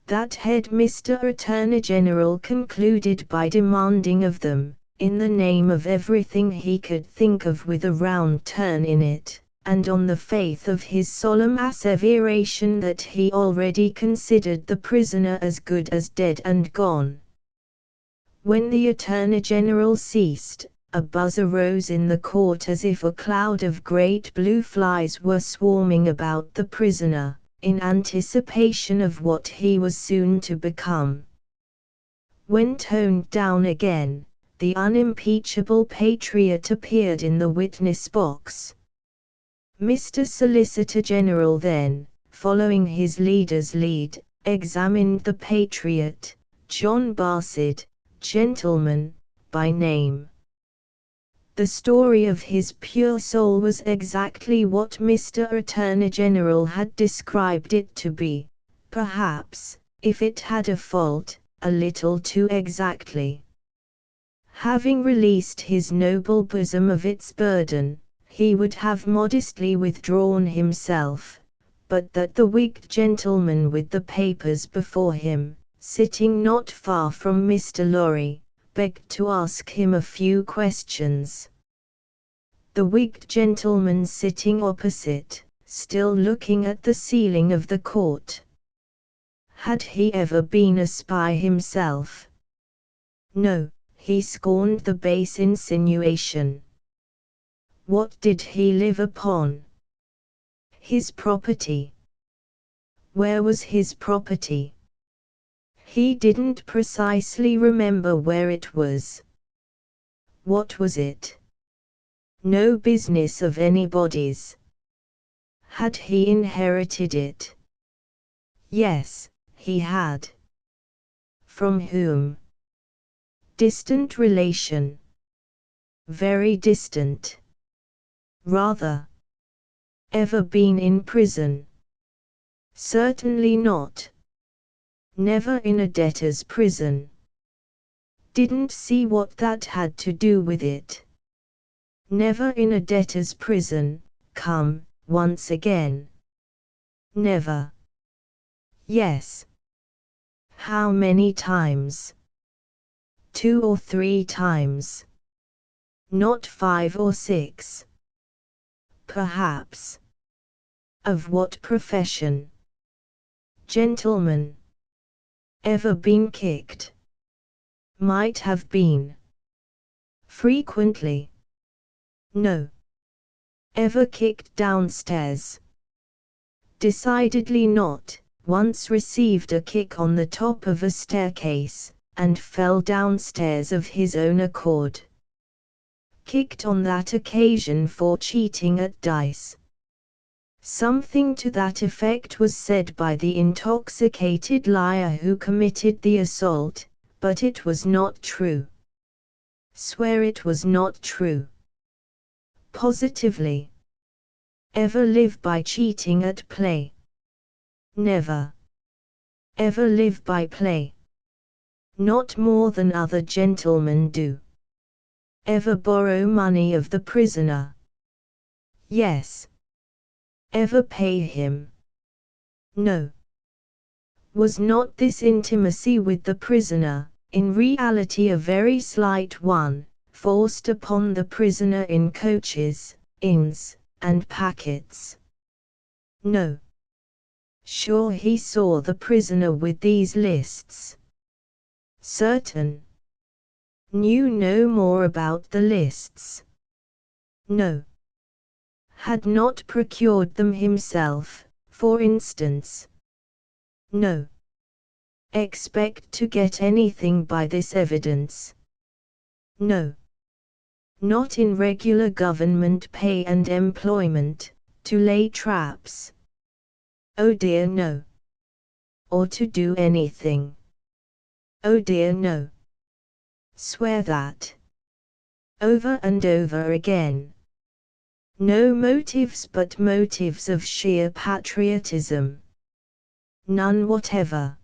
That head Mr. Attorney General concluded by demanding of them, in the name of everything he could think of with a round turn in it, and on the faith of his solemn asseveration that he already considered the prisoner as good as dead and gone. When the Attorney General ceased, a buzz arose in the court as if a cloud of great blue flies were swarming about the prisoner, in anticipation of what he was soon to become. When toned down again, the unimpeachable patriot appeared in the witness box. Mr. Solicitor General then, following his leader's lead, examined the patriot, John Barside, gentleman, by name. The story of his pure soul was exactly what Mr. Attorney General had described it to be, perhaps, if it had a fault, a little too exactly. Having released his noble bosom of its burden, he would have modestly withdrawn himself, but that the wigged gentleman with the papers before him, sitting not far from Mr. Lorry, begged to ask him a few questions. The wigged gentleman sitting opposite, still looking at the ceiling of the court. Had he ever been a spy himself? No, he scorned the base insinuation. What did he live upon? His property. Where was his property? He didn't precisely remember where it was. What was it? No business of anybody's. Had he inherited it? Yes, he had. From whom? Distant relation. Very distant. Rather. Ever been in prison? Certainly not. Never in a debtor's prison. Didn't see what that had to do with it. Never in a debtor's prison, come, once again. Never. Yes. How many times? 2 or 3 times. Not 5 or 6. Perhaps. Of what profession? Gentleman. Ever been kicked? Might have been. Frequently. No. Ever kicked downstairs? Decidedly not. Once received a kick on the top of a staircase, and fell downstairs of his own accord. Kicked on that occasion for cheating at dice. Something to that effect was said by the intoxicated liar who committed the assault, but it was not true. Swear it was not true. Positively. Ever live by cheating at play? Never. Ever live by play? Not more than other gentlemen do. Ever borrow money of the prisoner? Yes. Ever pay him? No. Was not this intimacy with the prisoner, in reality a very slight one, forced upon the prisoner in coaches, inns, and packets? No. Sure he saw the prisoner with these lists? Certain. Knew no more about the lists? No. Had not procured them himself, for instance? No. Expect to get anything by this evidence? No. Not in regular government pay and employment, to lay traps? Oh dear no. Or to do anything? Oh dear no. Swear that. Over and over again. No motives but motives of sheer patriotism. None whatever.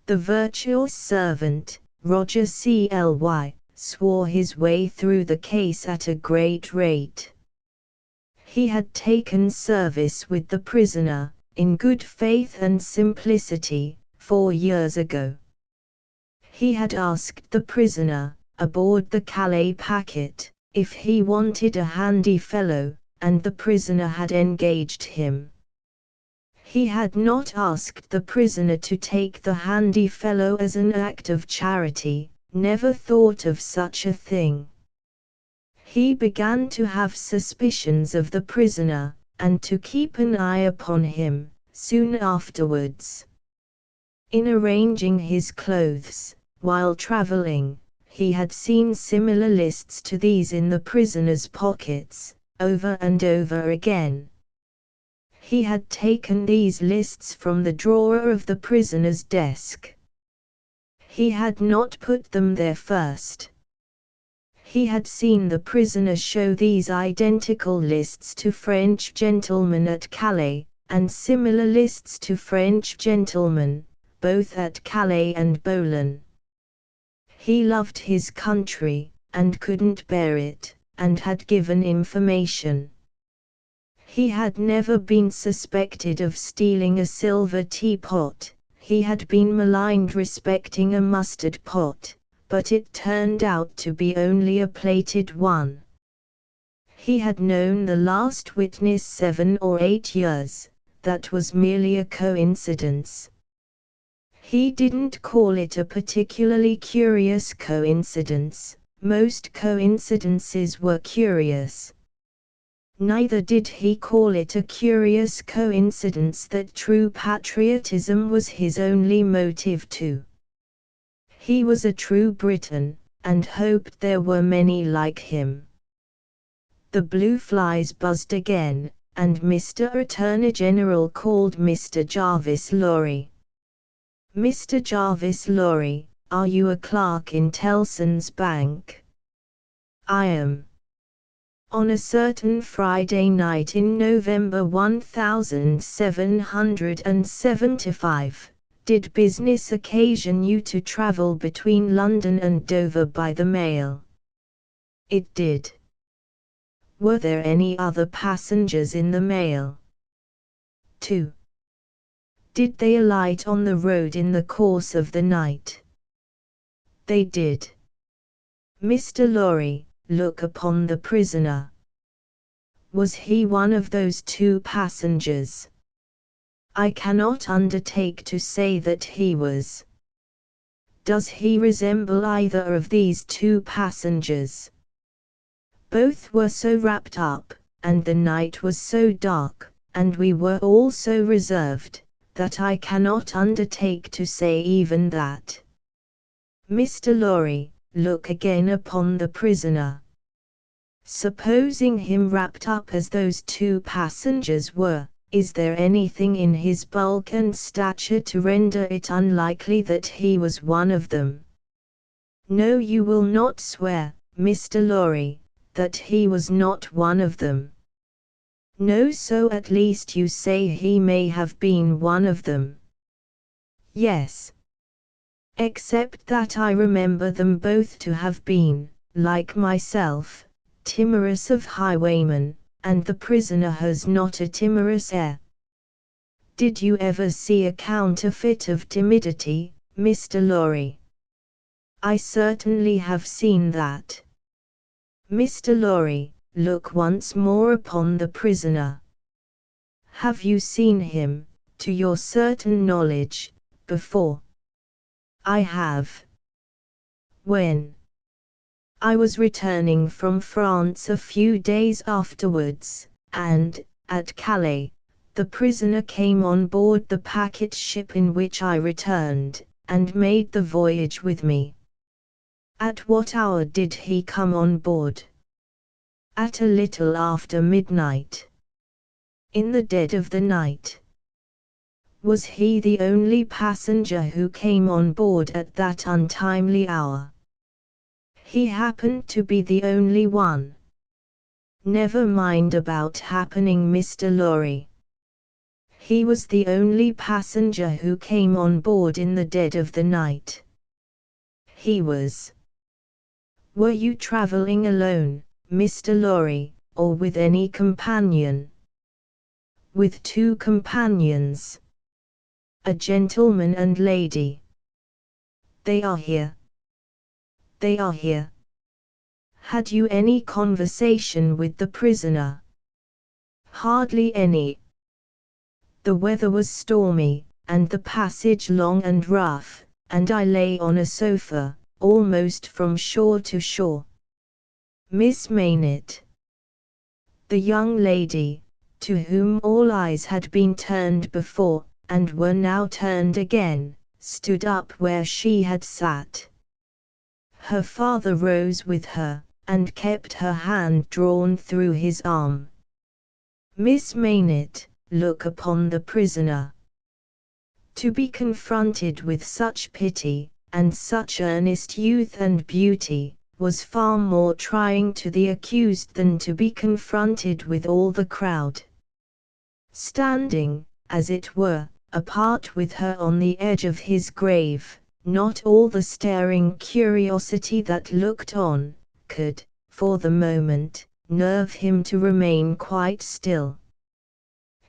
The virtuous servant, Roger Cly, swore his way through the case at a great rate. He had taken service with the prisoner, in good faith and simplicity, 4 years ago. He had asked the prisoner, aboard the Calais packet, if he wanted a handy fellow, and the prisoner had engaged him. He had not asked the prisoner to take the handy fellow as an act of charity, never thought of such a thing. He began to have suspicions of the prisoner, and to keep an eye upon him, soon afterwards. In arranging his clothes, while travelling, he had seen similar lists to these in the prisoner's pockets, over and over again. He had taken these lists from the drawer of the prisoner's desk. He had not put them there first. He had seen the prisoner show these identical lists to French gentlemen at Calais, and similar lists to French gentlemen, both at Calais and Boulogne. He loved his country, and couldn't bear it, and had given information. He had never been suspected of stealing a silver teapot. He had been maligned respecting a mustard pot, but it turned out to be only a plated one. He had known the last witness 7 or 8 years, that was merely a coincidence. He didn't call it a particularly curious coincidence, most coincidences were curious. Neither did he call it a curious coincidence that true patriotism was his only motive too. He was a true Briton, and hoped there were many like him. The blue flies buzzed again, and Mr. Attorney General called Mr. Jarvis Lorry. Mr. Jarvis Lorry, are you a clerk in Tellson's Bank? I am. On a certain Friday night in November 1775, did business occasion you to travel between London and Dover by the mail? It did. Were there any other passengers in the mail? 2. Did they alight on the road in the course of the night? They did. Mr. Lorry, look upon the prisoner. Was he one of those 2 passengers? I cannot undertake to say that he was. Does he resemble either of these 2 passengers? Both were so wrapped up, and the night was so dark, and we were all so reserved, that I cannot undertake to say even that. Mr. Lorry, look again upon the prisoner. Supposing him wrapped up as those two passengers were, is there anything in his bulk and stature to render it unlikely that he was one of them? No, you will not swear, Mr. Lorry, that he was not one of them. No, so at least you say he may have been one of them. Yes. Except that I remember them both to have been, like myself, timorous of highwaymen, and the prisoner has not a timorous air. Did you ever see a counterfeit of timidity, Mr. Lorry? I certainly have seen that. Mr. Lorry, look once more upon the prisoner. Have you seen him, to your certain knowledge, before? I have. When? I was returning from France a few days afterwards, and, at Calais, the prisoner came on board the packet ship in which I returned, and made the voyage with me. At what hour did he come on board? At a little after midnight. In the dead of the night. Was he the only passenger who came on board at that untimely hour? He happened to be the only one. Never mind about happening, Mr. Lorry. He was the only passenger who came on board in the dead of the night. He was. Were you traveling alone, Mr. Lorry, or with any companion? With two companions. A gentleman and lady. They are here. They are here. Had you any conversation with the prisoner? Hardly any. The weather was stormy, and the passage long and rough, and I lay on a sofa, almost from shore to shore. Miss Maynett. The young lady, to whom all eyes had been turned before, and were now turned again, stood up where she had sat. Her father rose with her, and kept her hand drawn through his arm. Miss Maynett, look upon the prisoner. To be confronted with such pity, and such earnest youth and beauty, was far more trying to the accused than to be confronted with all the crowd. Standing, as it were, apart with her on the edge of his grave, not all the staring curiosity that looked on, could, for the moment, nerve him to remain quite still.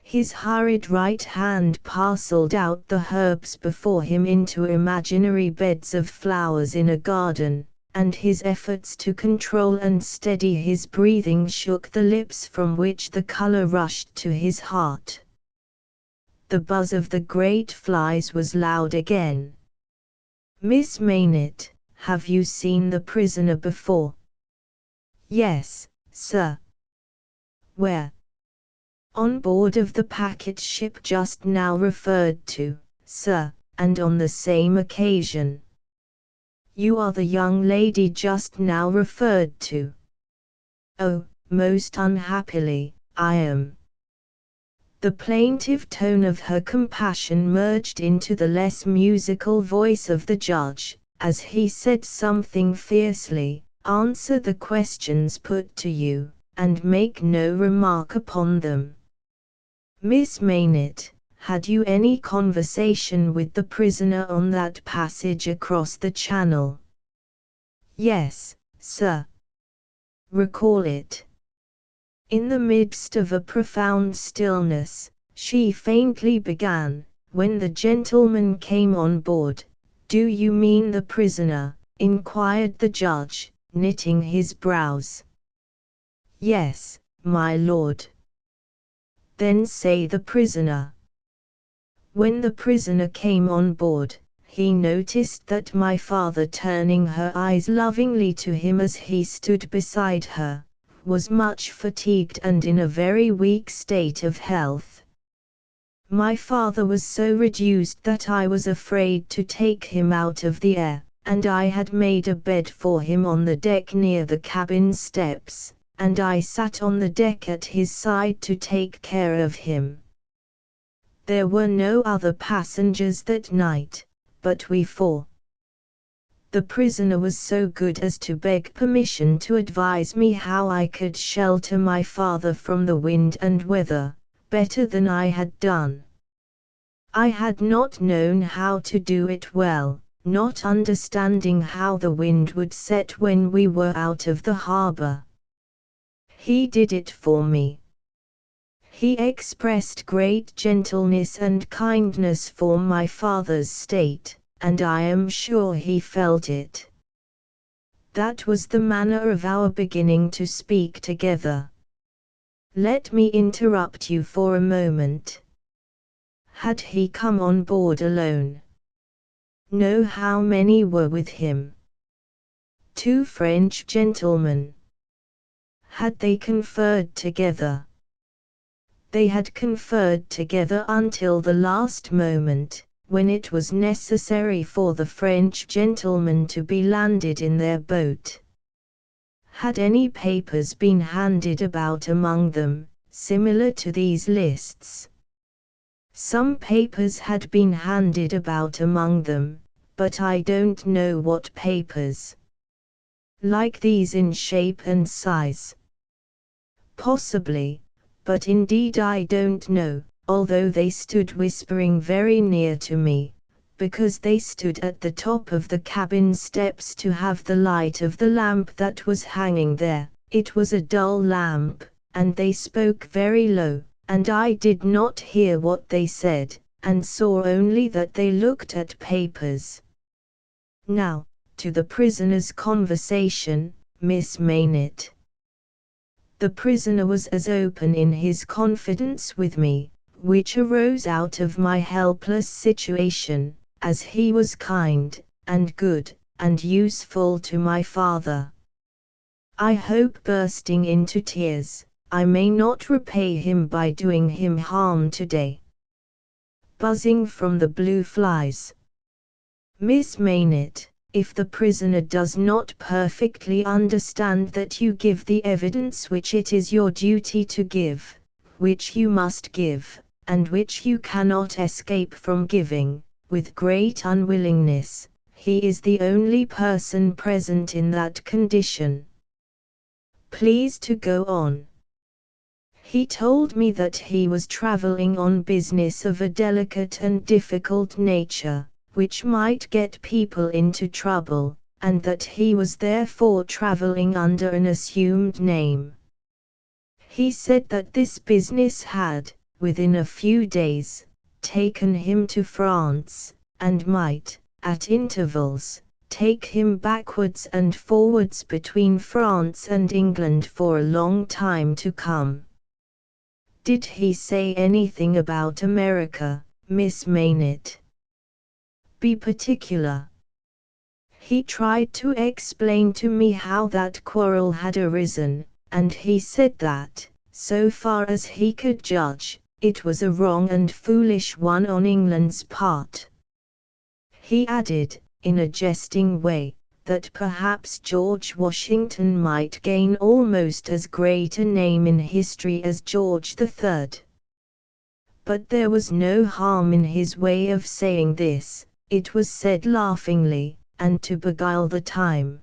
His hurried right hand parcelled out the herbs before him into imaginary beds of flowers in a garden, and his efforts to control and steady his breathing shook the lips from which the colour rushed to his heart. The buzz of the great flies was loud again. Miss Maynett, have you seen the prisoner before? Yes, sir. Where? On board of the packet ship just now referred to, sir, and on the same occasion. You are the young lady just now referred to. Oh, most unhappily, I am. The plaintive tone of her compassion merged into the less musical voice of the judge, as he said something fiercely, answer the questions put to you, and make no remark upon them. Miss Maynett, had you any conversation with the prisoner on that passage across the channel? Yes, sir. Recall it. In the midst of a profound stillness, she faintly began, when the gentleman came on board. Do you mean the prisoner? Inquired the judge, knitting his brows. Yes, my lord. Then say the prisoner. When the prisoner came on board, he noticed that my father, turning her eyes lovingly to him as he stood beside her, was much fatigued and in a very weak state of health. My father was so reduced that I was afraid to take him out of the air, and I had made a bed for him on the deck near the cabin steps, and I sat on the deck at his side to take care of him. There were no other passengers that night, but we four. The prisoner was so good as to beg permission to advise me how I could shelter my father from the wind and weather, better than I had done. I had not known how to do it well, not understanding how the wind would set when we were out of the harbor. He did it for me. He expressed great gentleness and kindness for my father's state, and I am sure he felt it. That was the manner of our beginning to speak together. Let me interrupt you for a moment. Had he come on board alone? No. How many were with him? 2 French gentlemen. Had they conferred together? They had conferred together until the last moment, when it was necessary for the French gentlemen to be landed in their boat. Had any papers been handed about among them, similar to these lists? Some papers had been handed about among them, but I don't know what papers. Like these in shape and size? Possibly, but indeed I don't know, although they stood whispering very near to me, because they stood at the top of the cabin steps to have the light of the lamp that was hanging there. It was a dull lamp, and they spoke very low, and I did not hear what they said, and saw only that they looked at papers. Now, to the prisoner's conversation, Miss Maynett. The prisoner was as open in his confidence with me, which arose out of my helpless situation, as he was kind, and good, and useful to my father. I hope, bursting into tears, I may not repay him by doing him harm today. Buzzing from the blue flies. Miss Maynett, if the prisoner does not perfectly understand that you give the evidence which it is your duty to give, which you must give, and which you cannot escape from giving, with great unwillingness, he is the only person present in that condition. Please to go on. He told me that he was traveling on business of a delicate and difficult nature, which might get people into trouble, and that he was therefore traveling under an assumed name. He said that this business had, within a few days, taken him to France, and might, at intervals, take him backwards and forwards between France and England for a long time to come. Did he say anything about America, Miss Maynett? Be particular. He tried to explain to me how that quarrel had arisen, and he said that, so far as he could judge, it was a wrong and foolish one on England's part. He added, in a jesting way, that perhaps George Washington might gain almost as great a name in history as George III. But there was no harm in his way of saying this. It was said laughingly, and to beguile the time.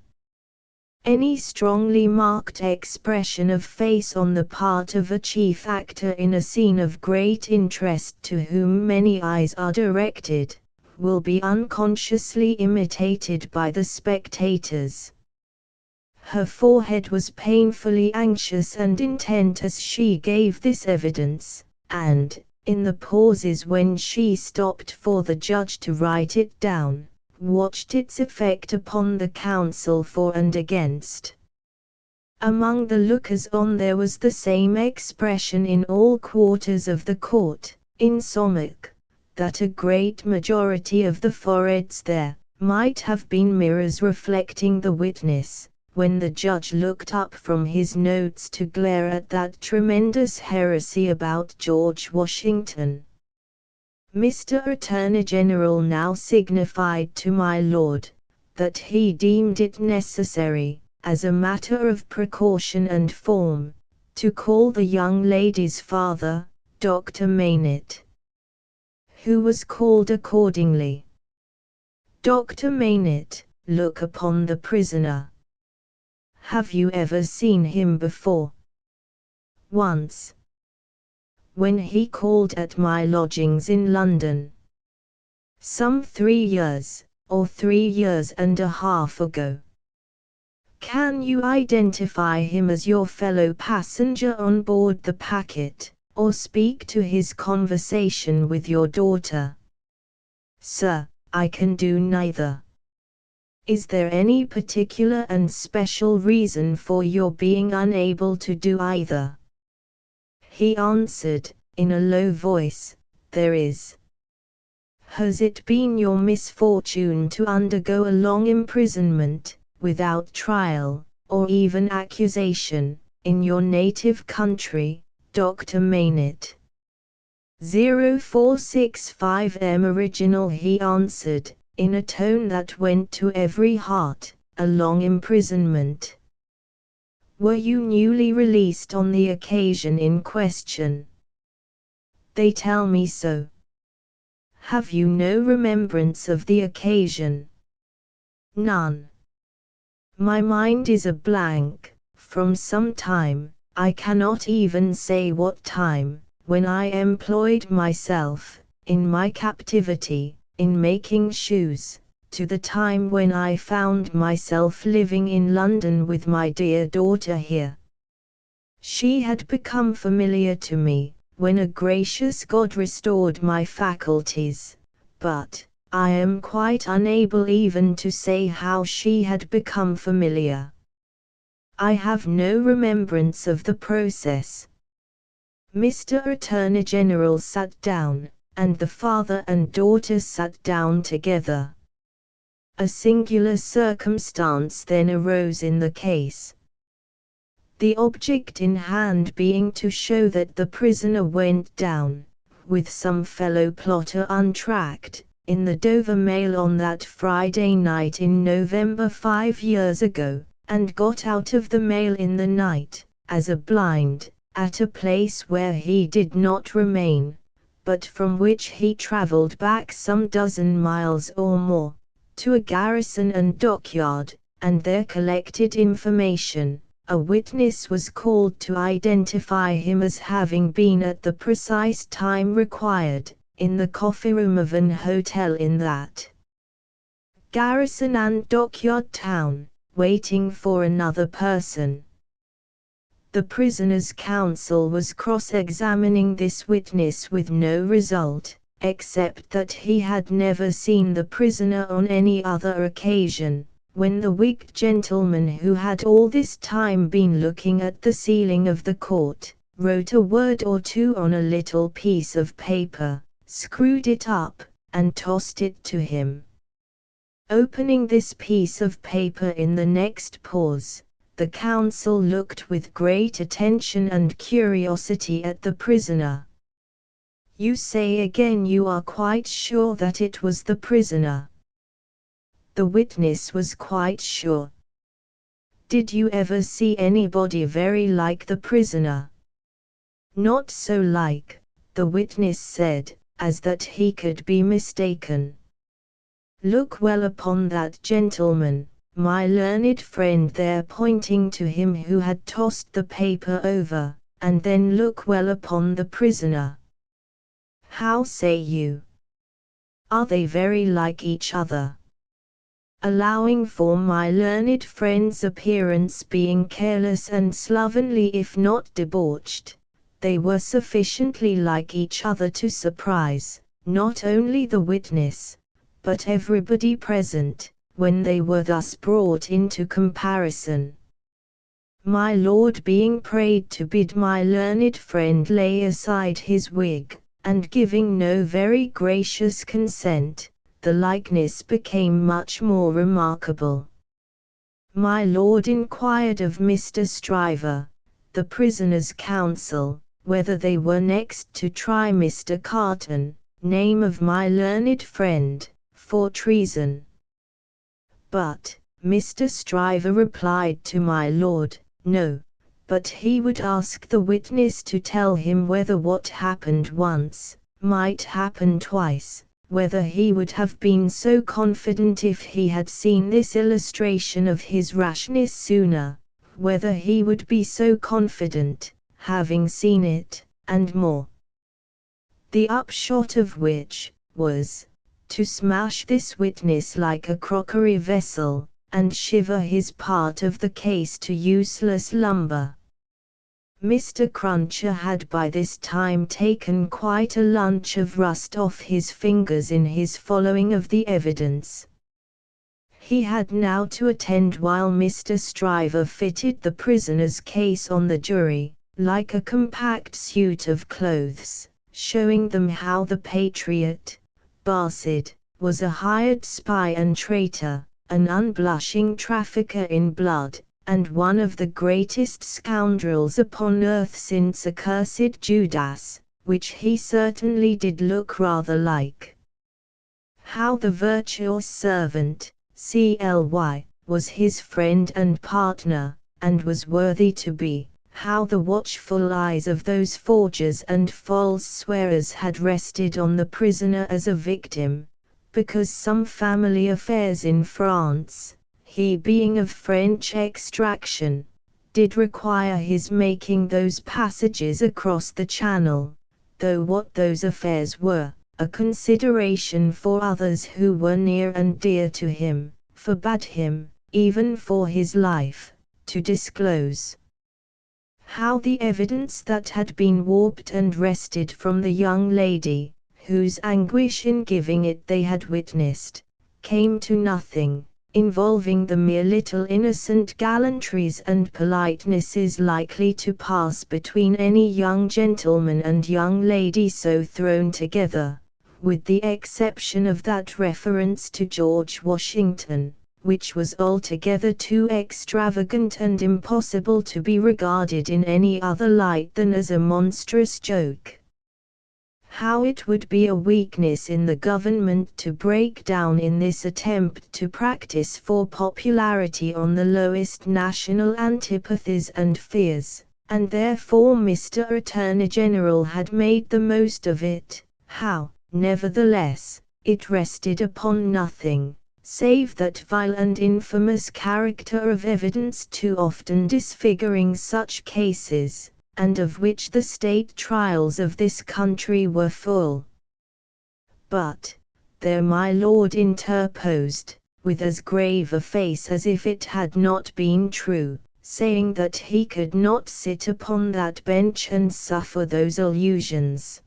Any strongly marked expression of face on the part of a chief actor in a scene of great interest to whom many eyes are directed, will be unconsciously imitated by the spectators. Her forehead was painfully anxious and intent as she gave this evidence, and, in the pauses when she stopped for the judge to write it down, watched its effect upon the counsel for and against. Among the lookers-on there was the same expression in all quarters of the court, insomuch that a great majority of the foreheads there might have been mirrors reflecting the witness, when the judge looked up from his notes to glare at that tremendous heresy about George Washington. Mr. Attorney General now signified to my lord, that he deemed it necessary, as a matter of precaution and form, to call the young lady's father, Dr. Maynett, who was called accordingly. Dr. Maynett, look upon the prisoner. Have you ever seen him before? Once. When he called at my lodgings in London. Some 3 years, or 3 years and a half ago. Can you identify him as your fellow passenger on board the packet, or speak to his conversation with your daughter? Sir, I can do neither. Is there any particular and special reason for your being unable to do either? He answered, in a low voice, there is. Has it been your misfortune to undergo a long imprisonment, without trial, or even accusation, in your native country, Dr. Maynett? 0465 original he answered, in a tone that went to every heart, a long imprisonment. Were you newly released on the occasion in question? They tell me so. Have you no remembrance of the occasion? None. My mind is a blank, from some time, I cannot even say what time, when I employed myself, in my captivity, in making shoes, to the time when I found myself living in London with my dear daughter here. She had become familiar to me, when a gracious God restored my faculties, but I am quite unable even to say how she had become familiar. I have no remembrance of the process. Mr. Attorney General sat down, and the father and daughter sat down together. A singular circumstance then arose in the case. The object in hand being to show that the prisoner went down, with some fellow plotter untracked, in the Dover mail on that Friday night in November 5 years ago, and got out of the mail in the night, as a blind, at a place where he did not remain, but from which he travelled back some dozen miles or more, to a garrison and dockyard, and there collected information. A witness was called to identify him as having been at the precise time required, in the coffee room of an hotel in that garrison and dockyard town, waiting for another person. The prisoner's counsel was cross-examining this witness with no result, except that he had never seen the prisoner on any other occasion, when the wigged gentleman who had all this time been looking at the ceiling of the court, wrote a word or two on a little piece of paper, screwed it up, and tossed it to him. Opening this piece of paper in the next pause, the counsel looked with great attention and curiosity at the prisoner. You say again you are quite sure that it was the prisoner? The witness was quite sure. Did you ever see anybody very like the prisoner? Not so like, the witness said, as that he could be mistaken. Look well upon that gentleman, my learned friend there, pointing to him who had tossed the paper over, and then look well upon the prisoner. How say you? Are they very like each other? Allowing for my learned friend's appearance being careless and slovenly if not debauched, they were sufficiently like each other to surprise, not only the witness, but everybody present, when they were thus brought into comparison. My lord being prayed to bid my learned friend lay aside his wig, and giving no very gracious consent, the likeness became much more remarkable. My lord inquired of Mr. Stryver, the prisoner's counsel, whether they were next to try Mr. Carton, name of my learned friend, for treason. But, Mr. Stryver replied to my lord, no, but he would ask the witness to tell him whether what happened once might happen twice, whether he would have been so confident if he had seen this illustration of his rashness sooner, whether he would be so confident, having seen it, and more. The upshot of which was to smash this witness like a crockery vessel, and shiver his part of the case to useless lumber. Mr. Cruncher had by this time taken quite a lunch of rust off his fingers in his following of the evidence. He had now to attend while Mr. Stryver fitted the prisoner's case on the jury, like a compact suit of clothes, showing them how the patriot, Barsad, was a hired spy and traitor, an unblushing trafficker in blood, and one of the greatest scoundrels upon earth since accursed Judas, which he certainly did look rather like. How the virtuous servant, Cly, was his friend and partner, and was worthy to be, how the watchful eyes of those forgers and false swearers had rested on the prisoner as a victim, because some family affairs in France, he being of French extraction, did require his making those passages across the Channel, though what those affairs were, a consideration for others who were near and dear to him, forbade him, even for his life, to disclose. How the evidence that had been warped and wrested from the young lady, whose anguish in giving it they had witnessed, came to nothing, involving the mere little innocent gallantries and politenesses likely to pass between any young gentleman and young lady so thrown together, with the exception of that reference to George Washington, which was altogether too extravagant and impossible to be regarded in any other light than as a monstrous joke. How it would be a weakness in the government to break down in this attempt to practice for popularity on the lowest national antipathies and fears, and therefore Mr. Attorney General had made the most of it. How, nevertheless, it rested upon nothing, save that vile and infamous character of evidence too often disfiguring such cases, and of which the state trials of this country were full. But, there my lord interposed, with as grave a face as if it had not been true, saying that he could not sit upon that bench and suffer those allusions.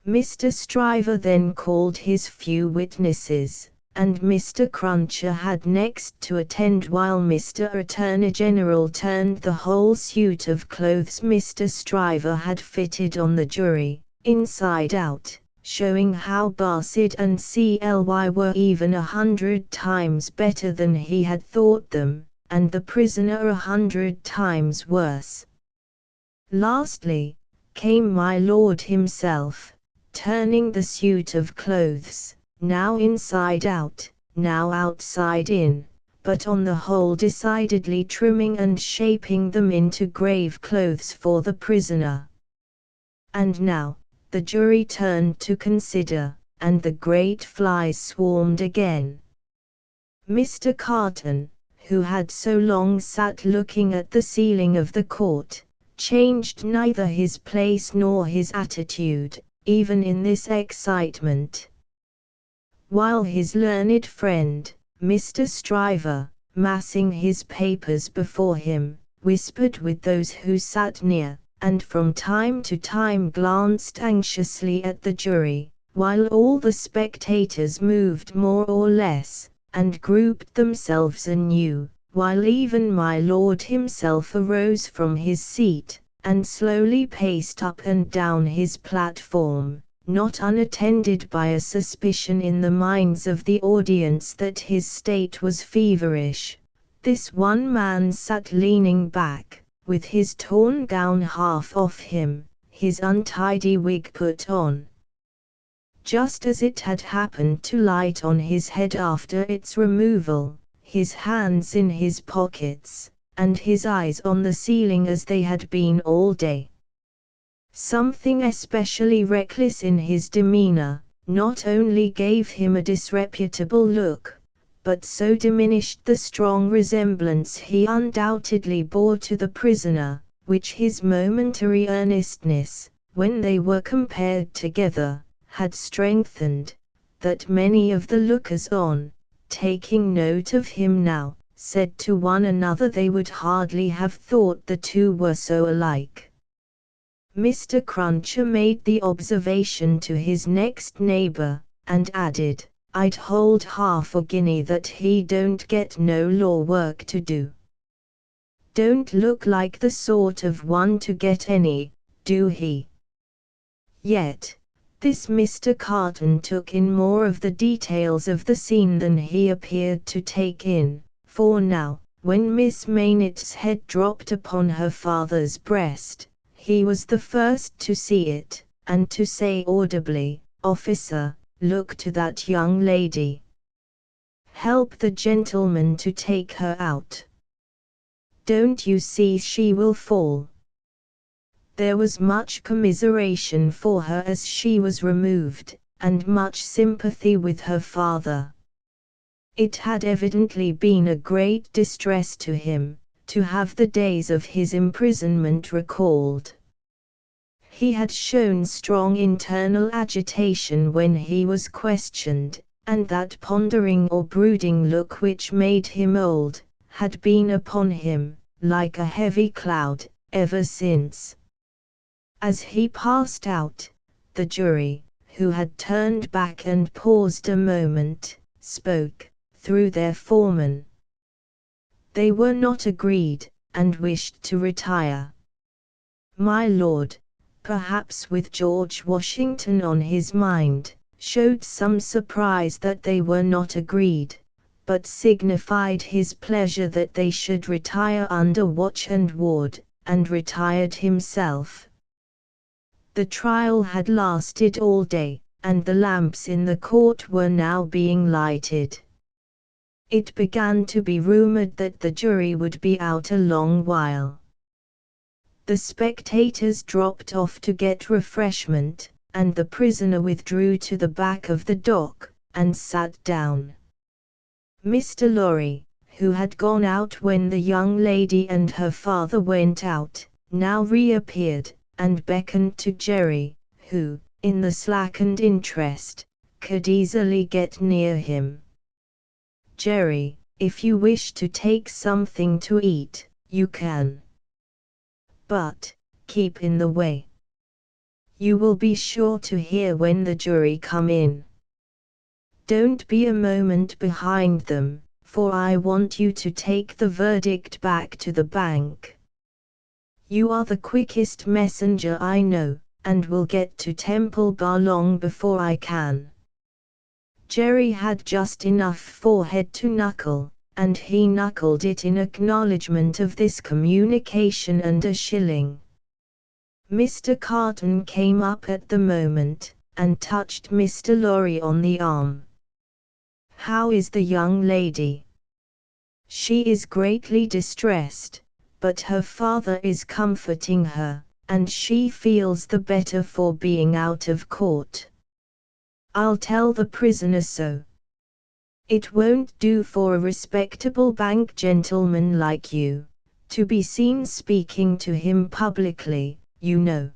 Mr. Stryver then called his few witnesses, and Mr. Cruncher had next to attend while Mr. Attorney General turned the whole suit of clothes Mr. Stryver had fitted on the jury, inside out, showing how Barsad and Cly were even 100 times better than he had thought them, and the prisoner 100 times worse. Lastly, came my lord himself, turning the suit of clothes, now inside out, now outside in, but on the whole decidedly trimming and shaping them into grave clothes for the prisoner. And now, the jury turned to consider, and the great flies swarmed again. Mr. Carton, who had so long sat looking at the ceiling of the court, changed neither his place nor his attitude, even in this excitement. While his learned friend, Mr. Stryver, massing his papers before him, whispered with those who sat near, and from time to time glanced anxiously at the jury, while all the spectators moved more or less, and grouped themselves anew, while even my lord himself arose from his seat, and slowly paced up and down his platform, not unattended by a suspicion in the minds of the audience that his state was feverish. This one man sat leaning back, with his torn gown half off him, his untidy wig put on, just as it had happened to light on his head after its removal, his hands in his pockets, and his eyes on the ceiling as they had been all day. Something especially reckless in his demeanor not only gave him a disreputable look, but so diminished the strong resemblance he undoubtedly bore to the prisoner, which his momentary earnestness, when they were compared together, had strengthened, that many of the lookers-on, taking note of him now, said to one another they would hardly have thought the two were so alike. Mr. Cruncher made the observation to his next neighbor, and added, "I'd hold half a guinea that he don't get no law work to do. Don't look like the sort of one to get any, do he?" Yet, this Mr. Carton took in more of the details of the scene than he appeared to take in, for now, when Miss Maynet's head dropped upon her father's breast, he was the first to see it, and to say audibly, "Officer, look to that young lady. Help the gentleman to take her out. Don't you see she will fall?" There was much commiseration for her as she was removed, and much sympathy with her father. It had evidently been a great distress to him, to have the days of his imprisonment recalled. He had shown strong internal agitation when he was questioned, and that pondering or brooding look which made him old, had been upon him, like a heavy cloud, ever since. As he passed out, the jury, who had turned back and paused a moment, spoke, through their foreman. They were not agreed, and wished to retire. My lord, perhaps with George Washington on his mind, showed some surprise that they were not agreed, but signified his pleasure that they should retire under watch and ward, and retired himself. The trial had lasted all day, and the lamps in the court were now being lighted. It began to be rumored that the jury would be out a long while. The spectators dropped off to get refreshment, and the prisoner withdrew to the back of the dock, and sat down. Mr. Lorry, who had gone out when the young lady and her father went out, now reappeared, and beckoned to Jerry, who, in the slackened interest, could easily get near him. "Jerry, if you wish to take something to eat, you can. But, keep in the way. You will be sure to hear when the jury come in. Don't be a moment behind them, for I want you to take the verdict back to the bank. You are the quickest messenger I know, and will get to Temple Bar long before I can." Jerry had just enough forehead to knuckle, and he knuckled it in acknowledgment of this communication and a shilling. Mr. Carton came up at the moment, and touched Mr. Lorry on the arm. "How is the young lady?" "She is greatly distressed, but her father is comforting her, and she feels the better for being out of court. I'll tell the prisoner so. It won't do for a respectable bank gentleman like you, to be seen speaking to him publicly, you know."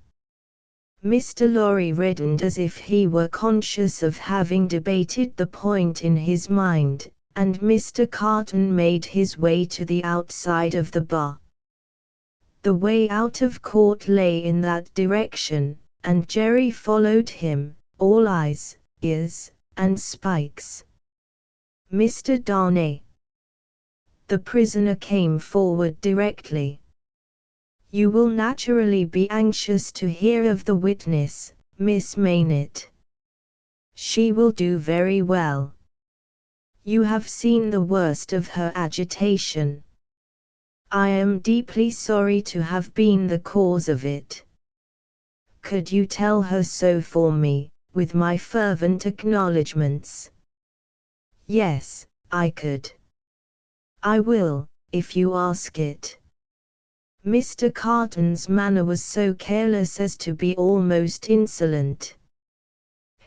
Mr. Lorry reddened as if he were conscious of having debated the point in his mind, and Mr. Carton made his way to the outside of the bar. The way out of court lay in that direction, and Jerry followed him, all eyes, ears, and spikes. "Mr. Darnay." The prisoner came forward directly. "You will naturally be anxious to hear of the witness, Miss Maynet. She will do very well. You have seen the worst of her agitation. I am deeply sorry to have been the cause of it. Could you tell her so for me, with my fervent acknowledgments?" "Yes, I could. I will, if you ask it. Mr. Carton's manner was so careless as to be almost insolent.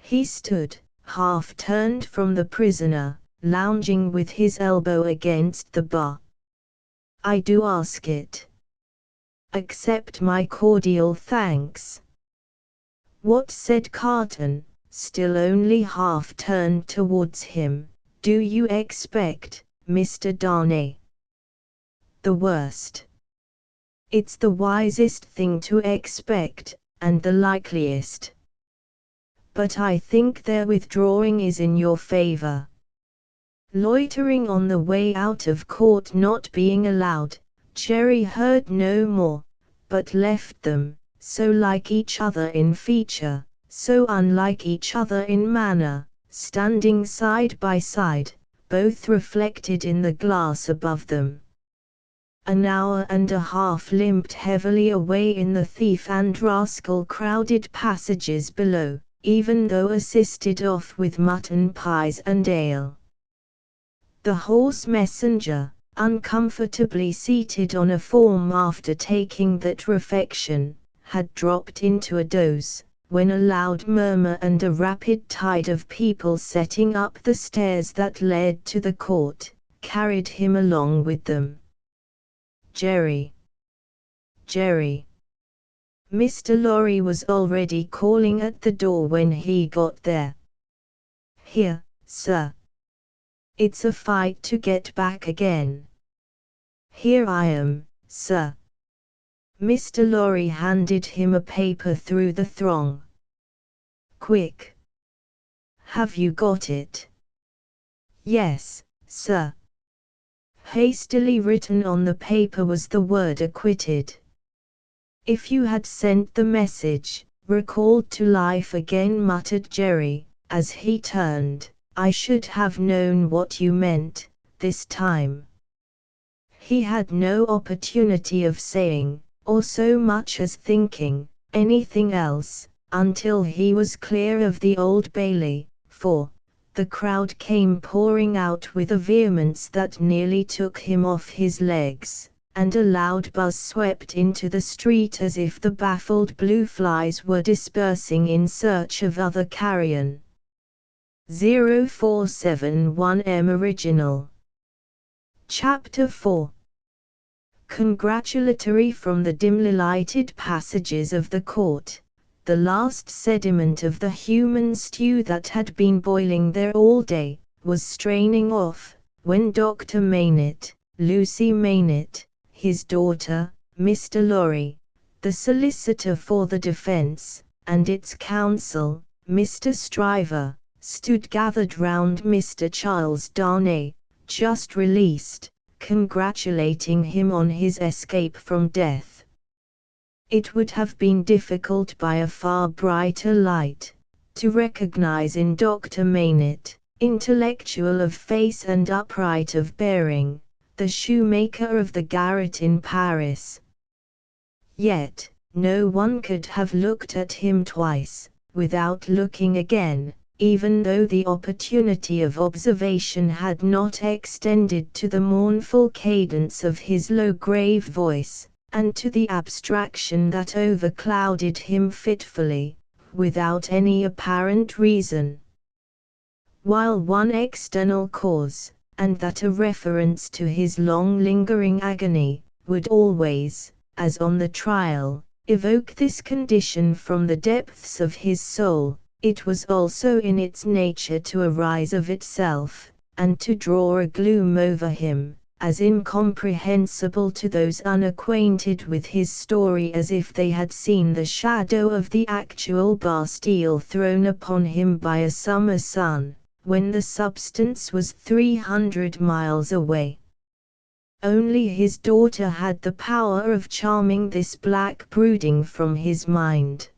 He stood, half turned from the prisoner, lounging with his elbow against the bar. I do ask it. Accept my cordial thanks. What, said Carton, still only half turned towards him, do you expect, Mr. Darnay? The worst. It's the wisest thing to expect, and the likeliest. But I think their withdrawing is in your favor. Loitering on the way out of court not being allowed, Jerry heard no more, but left them, so like each other in feature, so unlike each other in manner, standing side by side, both reflected in the glass above them. An hour and a half limped heavily away in the thief and rascal crowded passages below, even though assisted off with mutton pies and ale. The horse messenger, uncomfortably seated on a form after taking that refection, had dropped into a doze, when a loud murmur and a rapid tide of people setting up the stairs that led to the court, carried him along with them. Jerry! Jerry! Mr. Lorry was already calling at the door when he got there. Here, sir. It's a fight to get back again. Here I am, sir. Mr. Lorry handed him a paper through the throng. Quick. Have you got it? Yes, sir. Hastily written on the paper was the word acquitted. If you had sent the message, recalled to life again, muttered Jerry, as he turned, I should have known what you meant, this time. He had no opportunity of saying, or so much as thinking, anything else, until he was clear of the Old Bailey, for the crowd came pouring out with a vehemence that nearly took him off his legs, and a loud buzz swept into the street as if the baffled blue flies were dispersing in search of other carrion. 0471M Original. Chapter 4. Congratulatory. From the dimly lighted passages of the court, the last sediment of the human stew that had been boiling there all day, was straining off, when Dr. Maynett, Lucy Maynett, his daughter, Mr. Lorry, the solicitor for the defense, and its counsel, Mr. Stryver, stood gathered round Mr. Charles Darnay, just released, congratulating him on his escape from death. It would have been difficult by a far brighter light, to recognize in Dr. Maynett, intellectual of face and upright of bearing, the shoemaker of the garret in Paris. Yet, no one could have looked at him twice, without looking again, even though the opportunity of observation had not extended to the mournful cadence of his low grave voice, and to the abstraction that overclouded him fitfully, without any apparent reason. While one external cause, and that a reference to his long-lingering agony, would always, as on the trial, evoke this condition from the depths of his soul, it was also in its nature to arise of itself, and to draw a gloom over him, as incomprehensible to those unacquainted with his story as if they had seen the shadow of the actual Bastille thrown upon him by a summer sun, when the substance was 300 miles away. Only his daughter had the power of charming this black brooding from his mind.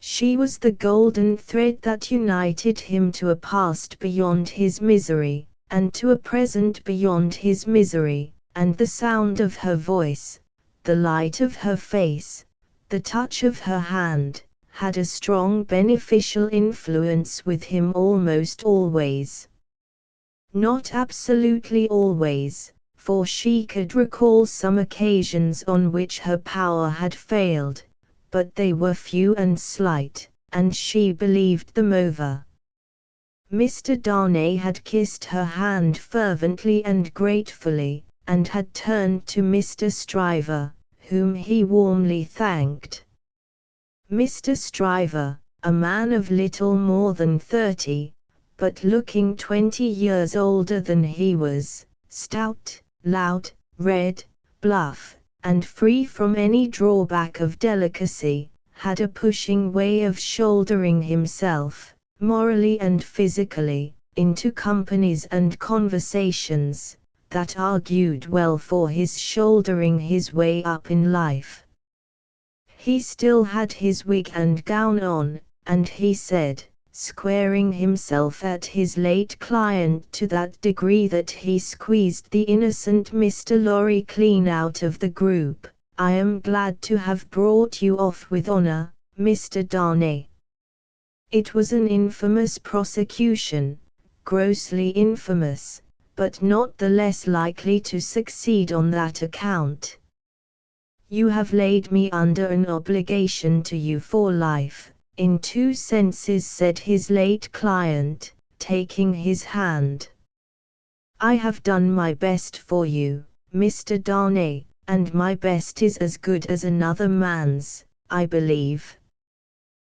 She was the golden thread that united him to a past beyond his misery, and to a present beyond his misery, and the sound of her voice, the light of her face, the touch of her hand, had a strong beneficial influence with him almost always. Not absolutely always, for she could recall some occasions on which her power had failed, but they were few and slight, and she believed them over. Mr. Darnay had kissed her hand fervently and gratefully, and had turned to Mr. Stryver, whom he warmly thanked. Mr. Stryver, a man of little more than 30, but looking 20 years older than he was, stout, loud, red, bluff, and free from any drawback of delicacy, had a pushing way of shouldering himself, morally and physically, into companies and conversations, that argued well for his shouldering his way up in life. He still had his wig and gown on, and he said, squaring himself at his late client to that degree that he squeezed the innocent Mr. Lorry clean out of the group, "I am glad to have brought you off with honor, Mr. Darnay. It was an infamous prosecution, grossly infamous, but not the less likely to succeed on that account. You have laid me under an obligation to you for life, in two senses," said his late client, taking his hand. "I have done my best for you, Mr. Darnay, and my best is as good as another man's, I believe.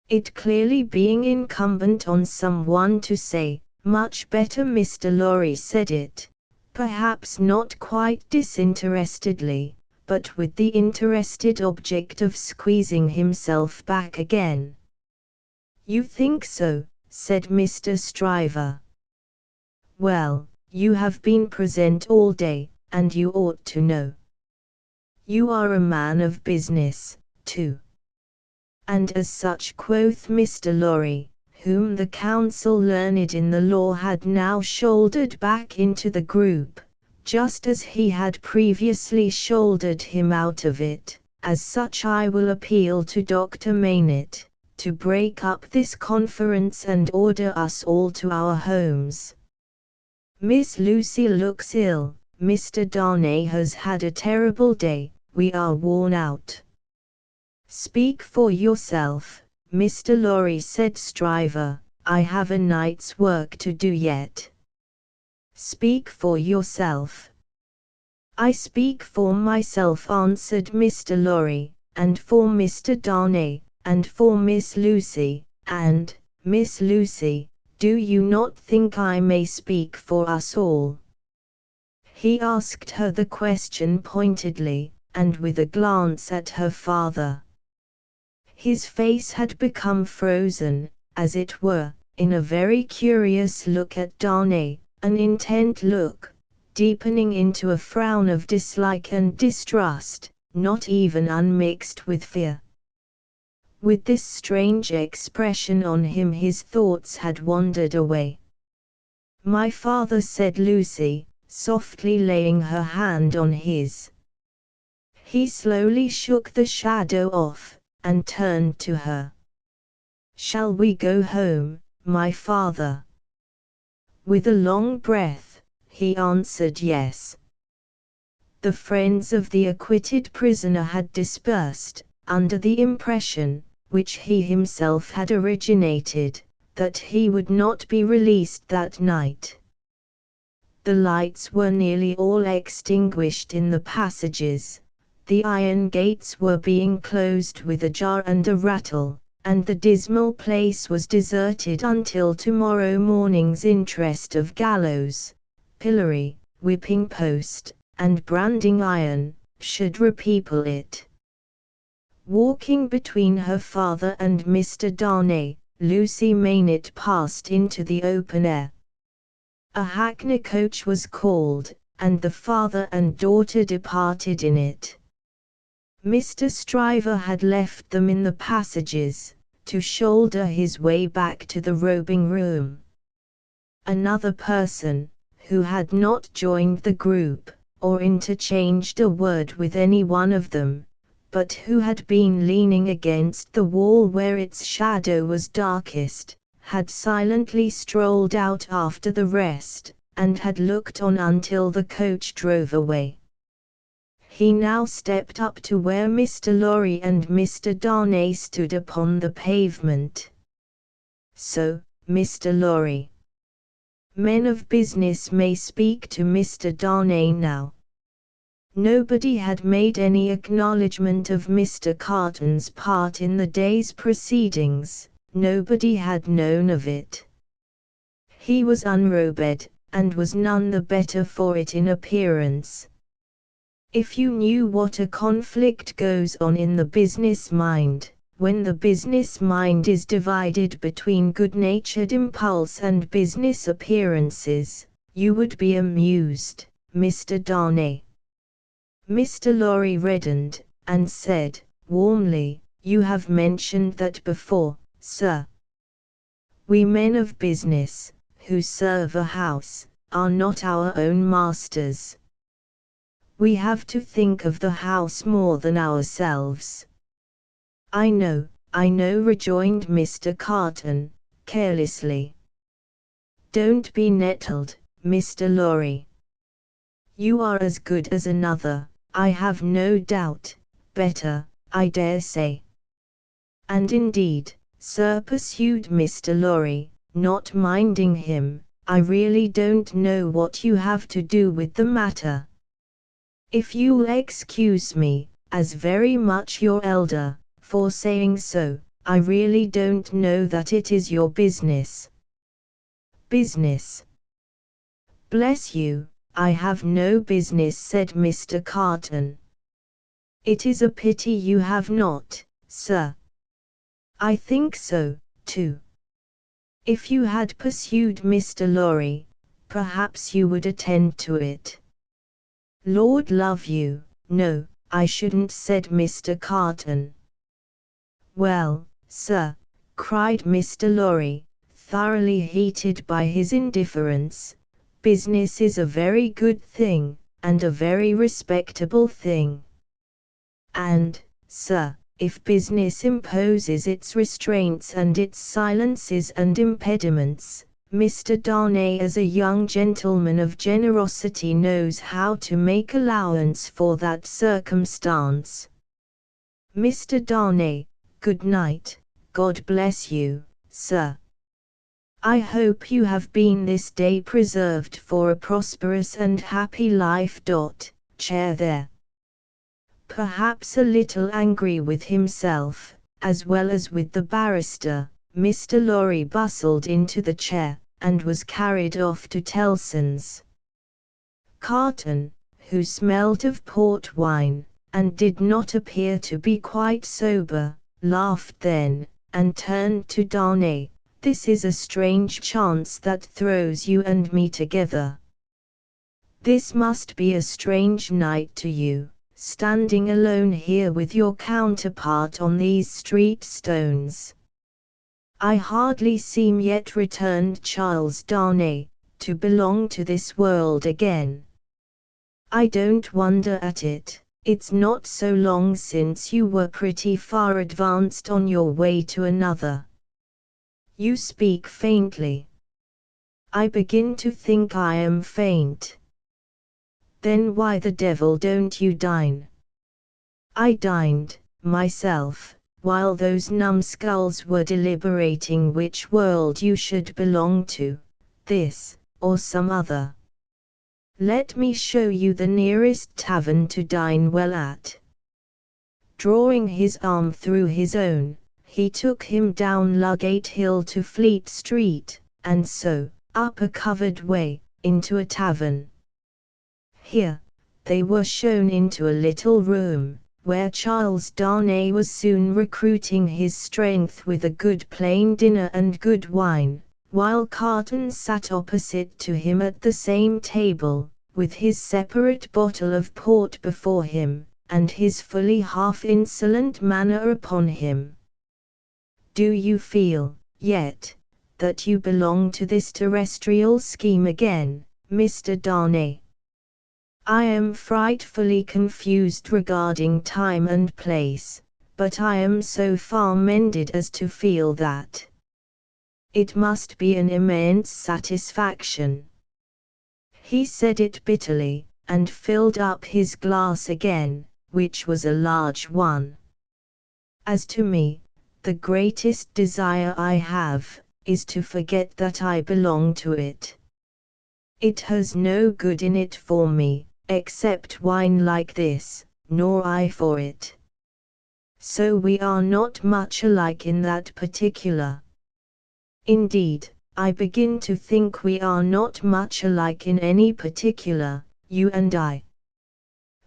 It clearly being incumbent on someone to say, much better Mr. Lorry said it, perhaps not quite disinterestedly, but with the interested object of squeezing himself back again. "You think so," said Mr. Stryver. "Well, you have been present all day, and you ought to know. You are a man of business, too." "And as such," quoth Mr. Lorry, whom the counsel learned in the law had now shouldered back into the group, just as he had previously shouldered him out of it, "as such I will appeal to Dr. Maynett, to break up this conference and order us all to our homes. Miss Lucy looks ill, Mr. Darnay has had a terrible day, we are worn out." "Speak for yourself, Mr. Lorry," said Stryver, "I have a night's work to do yet." "Speak for yourself." "I speak for myself," answered Mr. Lorry, "and for Mr. Darnay, and for Miss Lucy, and, Miss Lucy, do you not think I may speak for us all?" He asked her the question pointedly, and with a glance at her father. His face had become frozen, as it were, in a very curious look at Darnay, an intent look, deepening into a frown of dislike and distrust, not even unmixed with fear. With this strange expression on him his thoughts had wandered away. "My father," said Lucy, softly laying her hand on his. He slowly shook the shadow off, and turned to her. "Shall we go home, my father?" With a long breath, he answered yes. The friends of the acquitted prisoner had dispersed, under the impression, which he himself had originated, that he would not be released that night. The lights were nearly all extinguished in the passages, the iron gates were being closed with a jar and a rattle, and the dismal place was deserted until tomorrow morning's interest of gallows, pillory, whipping post, and branding iron, should repeople it. Walking between her father and Mr. Darnay, Lucy Maynett passed into the open air. A hackney coach was called, and the father and daughter departed in it. Mr. Stryver had left them in the passages, to shoulder his way back to the robing room. Another person, who had not joined the group, or interchanged a word with any one of them, but who had been leaning against the wall where its shadow was darkest, had silently strolled out after the rest, and had looked on until the coach drove away. He now stepped up to where Mr. Lorry and Mr. Darnay stood upon the pavement. "So, Mr. Lorry. Men of business may speak to Mr. Darnay now." Nobody had made any acknowledgment of Mr. Carton's part in the day's proceedings, nobody had known of it. He was unrobed, and was none the better for it in appearance. If you knew what a conflict goes on in the business mind, when the business mind is divided between good-natured impulse and business appearances, you would be amused, Mr. Darnay. Mr. Lorry reddened, and said, warmly, "You have mentioned that before, sir. We men of business, who serve a house, are not our own masters. We have to think of the house more than ourselves." I know," rejoined Mr. Carton, carelessly. "Don't be nettled, Mr. Lorry. You are as good as another, I have no doubt, better, I dare say. And indeed, sir," pursued Mr. Lorry, not minding him, "I really don't know what you have to do with the matter. If you'll excuse me, as very much your elder, for saying so, I really don't know that it is your business." "Business? Bless you, I have no business," said Mr. Carton. "It is a pity you have not, sir." "I think so, too. If you had," pursued Mr. Lorry, "perhaps you would attend to it." "Lord love you, no, I shouldn't," said Mr. Carton. "Well, sir," cried Mr. Lorry, thoroughly heated by his indifference, "business is a very good thing, and a very respectable thing. And, sir, if business imposes its restraints and its silences and impediments, Mr. Darnay as a young gentleman of generosity knows how to make allowance for that circumstance. Mr. Darnay, good night, God bless you, sir. I hope you have been this day preserved for a prosperous and happy life. Chair there." Perhaps a little angry with himself, as well as with the barrister, Mr. Lorry bustled into the chair, and was carried off to Tellson's. Carton, who smelt of port wine, and did not appear to be quite sober, laughed then, and turned to Darnay. "This is a strange chance that throws you and me together. This must be a strange night to you, standing alone here with your counterpart on these street stones." "I hardly seem yet," returned Charles Darnay, "to belong to this world again." "I don't wonder at it, it's not so long since you were pretty far advanced on your way to another. You speak faintly." "I begin to think I am faint." "Then why the devil don't you dine?" "I dined, myself, while those numbskulls were deliberating which world you should belong to, this, or some other. Let me show you the nearest tavern to dine well at." Drawing his arm through his own, he took him down Ludgate Hill to Fleet Street, and so, up a covered way, into a tavern. Here, they were shown into a little room, where Charles Darnay was soon recruiting his strength with a good plain dinner and good wine, while Carton sat opposite to him at the same table, with his separate bottle of port before him, and his fully half-insolent manner upon him. "Do you feel, yet, that you belong to this terrestrial scheme again, Mr. Darnay?" "I am frightfully confused regarding time and place, but I am so far mended as to feel that it must be an immense satisfaction." He said it bitterly, and filled up his glass again, which was a large one. As to me, the greatest desire I have, is to forget that I belong to it. It has no good in it for me, except wine like this, nor I for it. So we are not much alike in that particular. Indeed, I begin to think we are not much alike in any particular, you and I.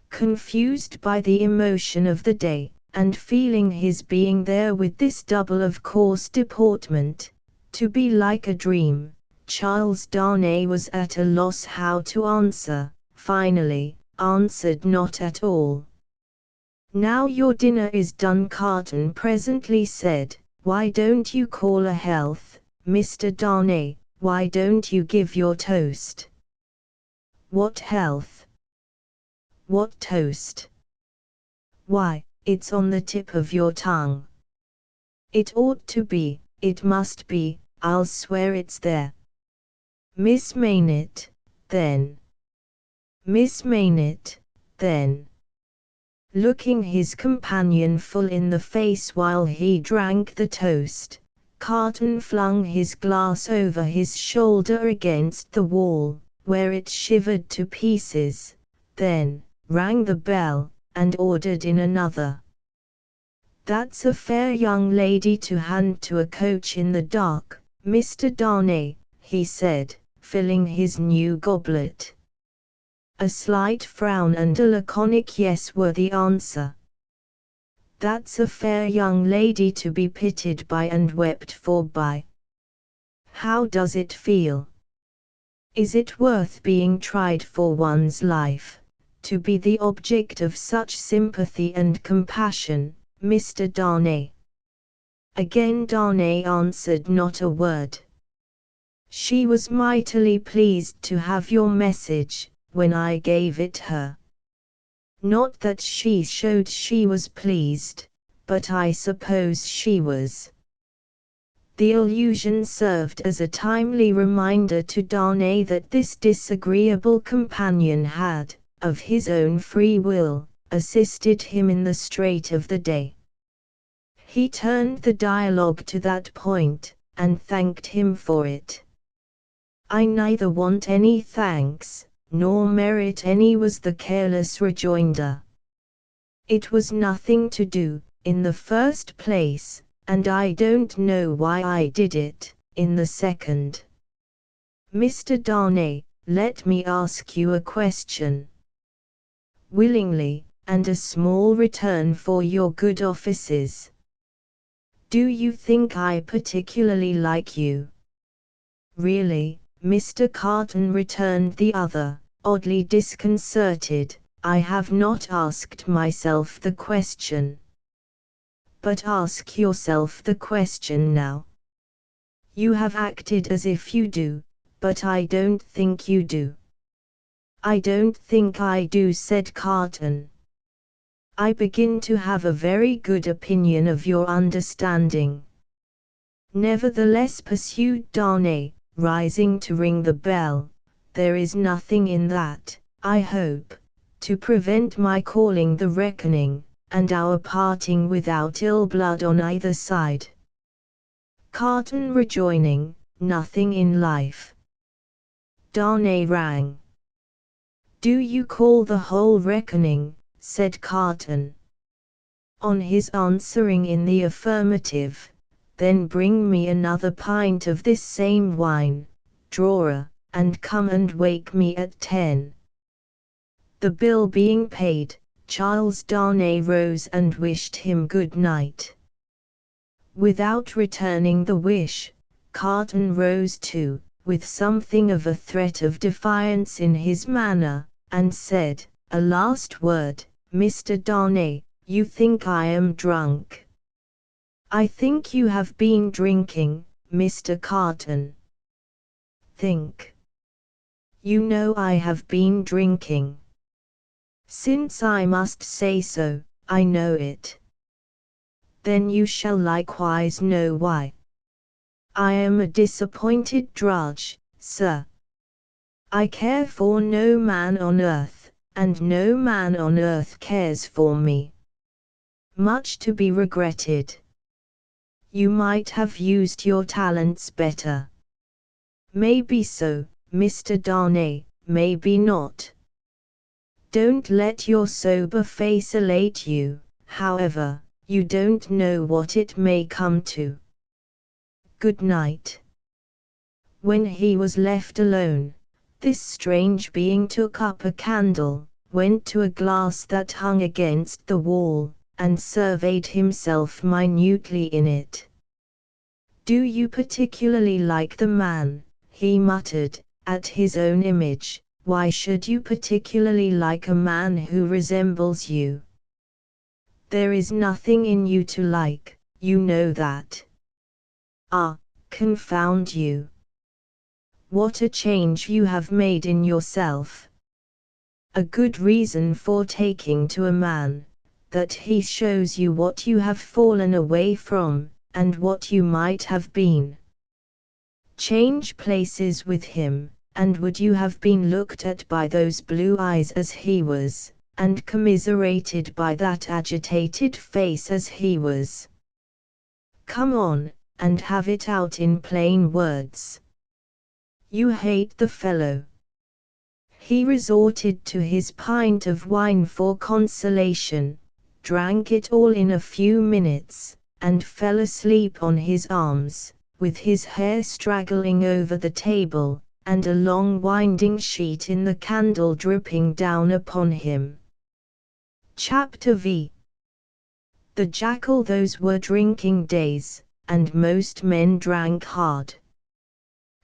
Confused by the emotion of the day, and feeling his being there with this double of course deportment, to be like a dream, Charles Darnay was at a loss how to answer, finally, answered not at all. Now your dinner is done, Carton presently said. Why don't you call a health, Mr. Darnay? Why don't you give your toast? What health? What toast? Why, it's on the tip of your tongue. It ought to be, it must be, I'll swear it's there. Miss Maynett, then. Miss Maynett, then. Looking his companion full in the face while he drank the toast, Carton flung his glass over his shoulder against the wall, where it shivered to pieces, then rang the bell, and ordered in another. That's a fair young lady to hand to a coach in the dark, Mr. Darnay, he said, filling his new goblet. A slight frown and a laconic yes were the answer. That's a fair young lady to be pitied by and wept for by. How does it feel? Is it worth being tried for one's life, to be the object of such sympathy and compassion, Mr. Darnay? Again Darnay answered not a word. She was mightily pleased to have your message, when I gave it her. Not that she showed she was pleased, but I suppose she was. The allusion served as a timely reminder to Darnay that this disagreeable companion had, of his own free will, assisted him in the strait of the day. He turned the dialogue to that point, and thanked him for it. I neither want any thanks, nor merit any, was the careless rejoinder. It was nothing to do, in the first place, and I don't know why I did it, in the second. Mr. Darnay, let me ask you a question. Willingly, and a small return for your good offices. Do you think I particularly like you? Really, Mr. Carton, returned the other, oddly disconcerted, I have not asked myself the question. But ask yourself the question now. You have acted as if you do, but I don't think you do. I don't think I do, said Carton. I begin to have a very good opinion of your understanding. Nevertheless, pursued Darnay, rising to ring the bell, there is nothing in that, I hope, to prevent my calling the reckoning, and our parting without ill blood on either side. Carton rejoining, nothing in life. Darnay rang. Do you call the whole reckoning? Said Carton. On his answering in the affirmative, then bring me another pint of this same wine, drawer, and come and wake me at 10. The bill being paid, Charles Darnay rose and wished him good night. Without returning the wish, Carton rose too, with something of a threat of defiance in his manner, and said, a last word, Mr. Darnay, you think I am drunk. I think you have been drinking, Mr. Carton. Think. You know I have been drinking. Since I must say so, I know it. Then you shall likewise know why. I am a disappointed drudge, sir. I care for no man on earth, and no man on earth cares for me. Much to be regretted. You might have used your talents better. Maybe so, Mr. Darnay, maybe not. Don't let your sober face elate you, however, you don't know what it may come to. Good night. When he was left alone, this strange being took up a candle, went to a glass that hung against the wall, and surveyed himself minutely in it. Do you particularly like the man? He muttered, at his own image. Why should you particularly like a man who resembles you? There is nothing in you to like, you know that. Ah, confound you! What a change you have made in yourself! A good reason for taking to a man, that he shows you what you have fallen away from, and what you might have been. Change places with him, and would you have been looked at by those blue eyes as he was, and commiserated by that agitated face as he was? Come on, and have it out in plain words. You hate the fellow. He resorted to his pint of wine for consolation, drank it all in a few minutes, and fell asleep on his arms, with his hair straggling over the table, and a long winding sheet in the candle dripping down upon him. Chapter V. The Jackal. Those were drinking days, and most men drank hard.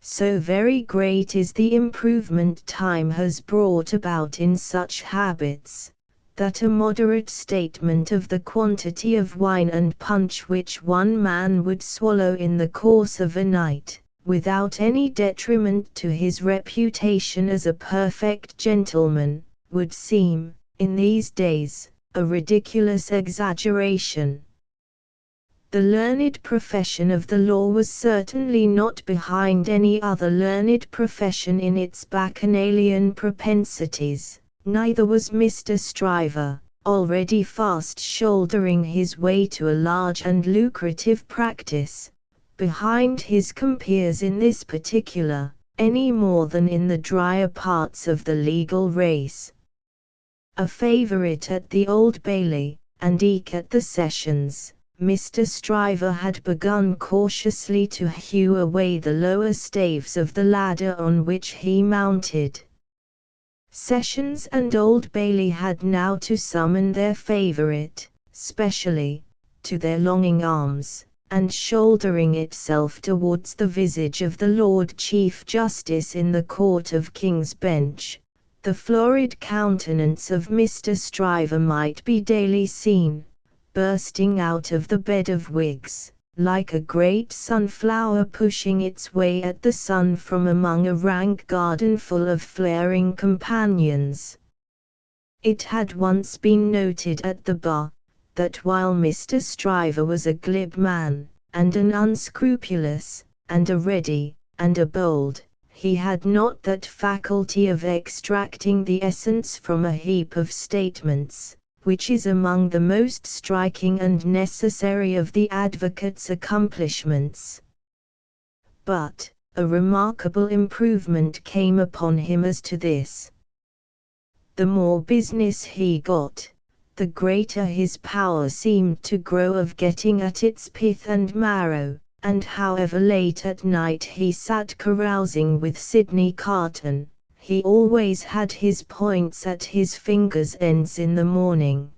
So very great is the improvement time has brought about in such habits, that a moderate statement of the quantity of wine and punch which one man would swallow in the course of a night, without any detriment to his reputation as a perfect gentleman, would seem, in these days, a ridiculous exaggeration. The learned profession of the law was certainly not behind any other learned profession in its bacchanalian propensities, neither was Mr. Stryver, already fast shouldering his way to a large and lucrative practice, behind his compeers in this particular, any more than in the drier parts of the legal race. A favourite at the Old Bailey, and eke at the Sessions, Mr. Stryver had begun cautiously to hew away the lower staves of the ladder on which he mounted. Sessions and Old Bailey had now to summon their favourite, specially, to their longing arms, and shouldering itself towards the visage of the Lord Chief Justice in the Court of King's Bench, the florid countenance of Mr. Stryver might be daily seen, bursting out of the bed of wigs, like a great sunflower pushing its way at the sun from among a rank garden full of flaring companions. It had once been noted at the bar, that while Mr. Stryver was a glib man, and an unscrupulous, and a ready, and a bold, he had not that faculty of extracting the essence from a heap of statements, which is among the most striking and necessary of the advocate's accomplishments. But, a remarkable improvement came upon him as to this. The more business he got, the greater his power seemed to grow of getting at its pith and marrow, and however late at night he sat carousing with Sydney Carton, he always had his points at his fingers' ends in the morning.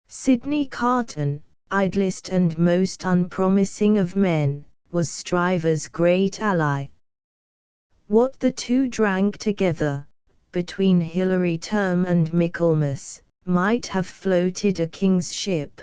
Sydney Carton, idlest and most unpromising of men, was Stryver's great ally. What the two drank together, between Hilary Term and Michaelmas, might have floated a king's ship.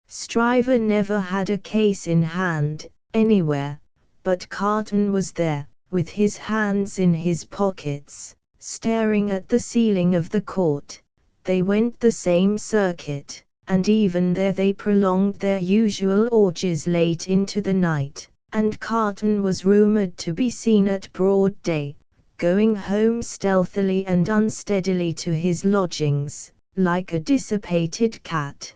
Stryver never had a case in hand, anywhere, but Carton was there, with his hands in his pockets, staring at the ceiling of the court. They went the same circuit, and even there they prolonged their usual orgies late into the night, and Carton was rumoured to be seen at broad day, going home stealthily and unsteadily to his lodgings, like a dissipated cat.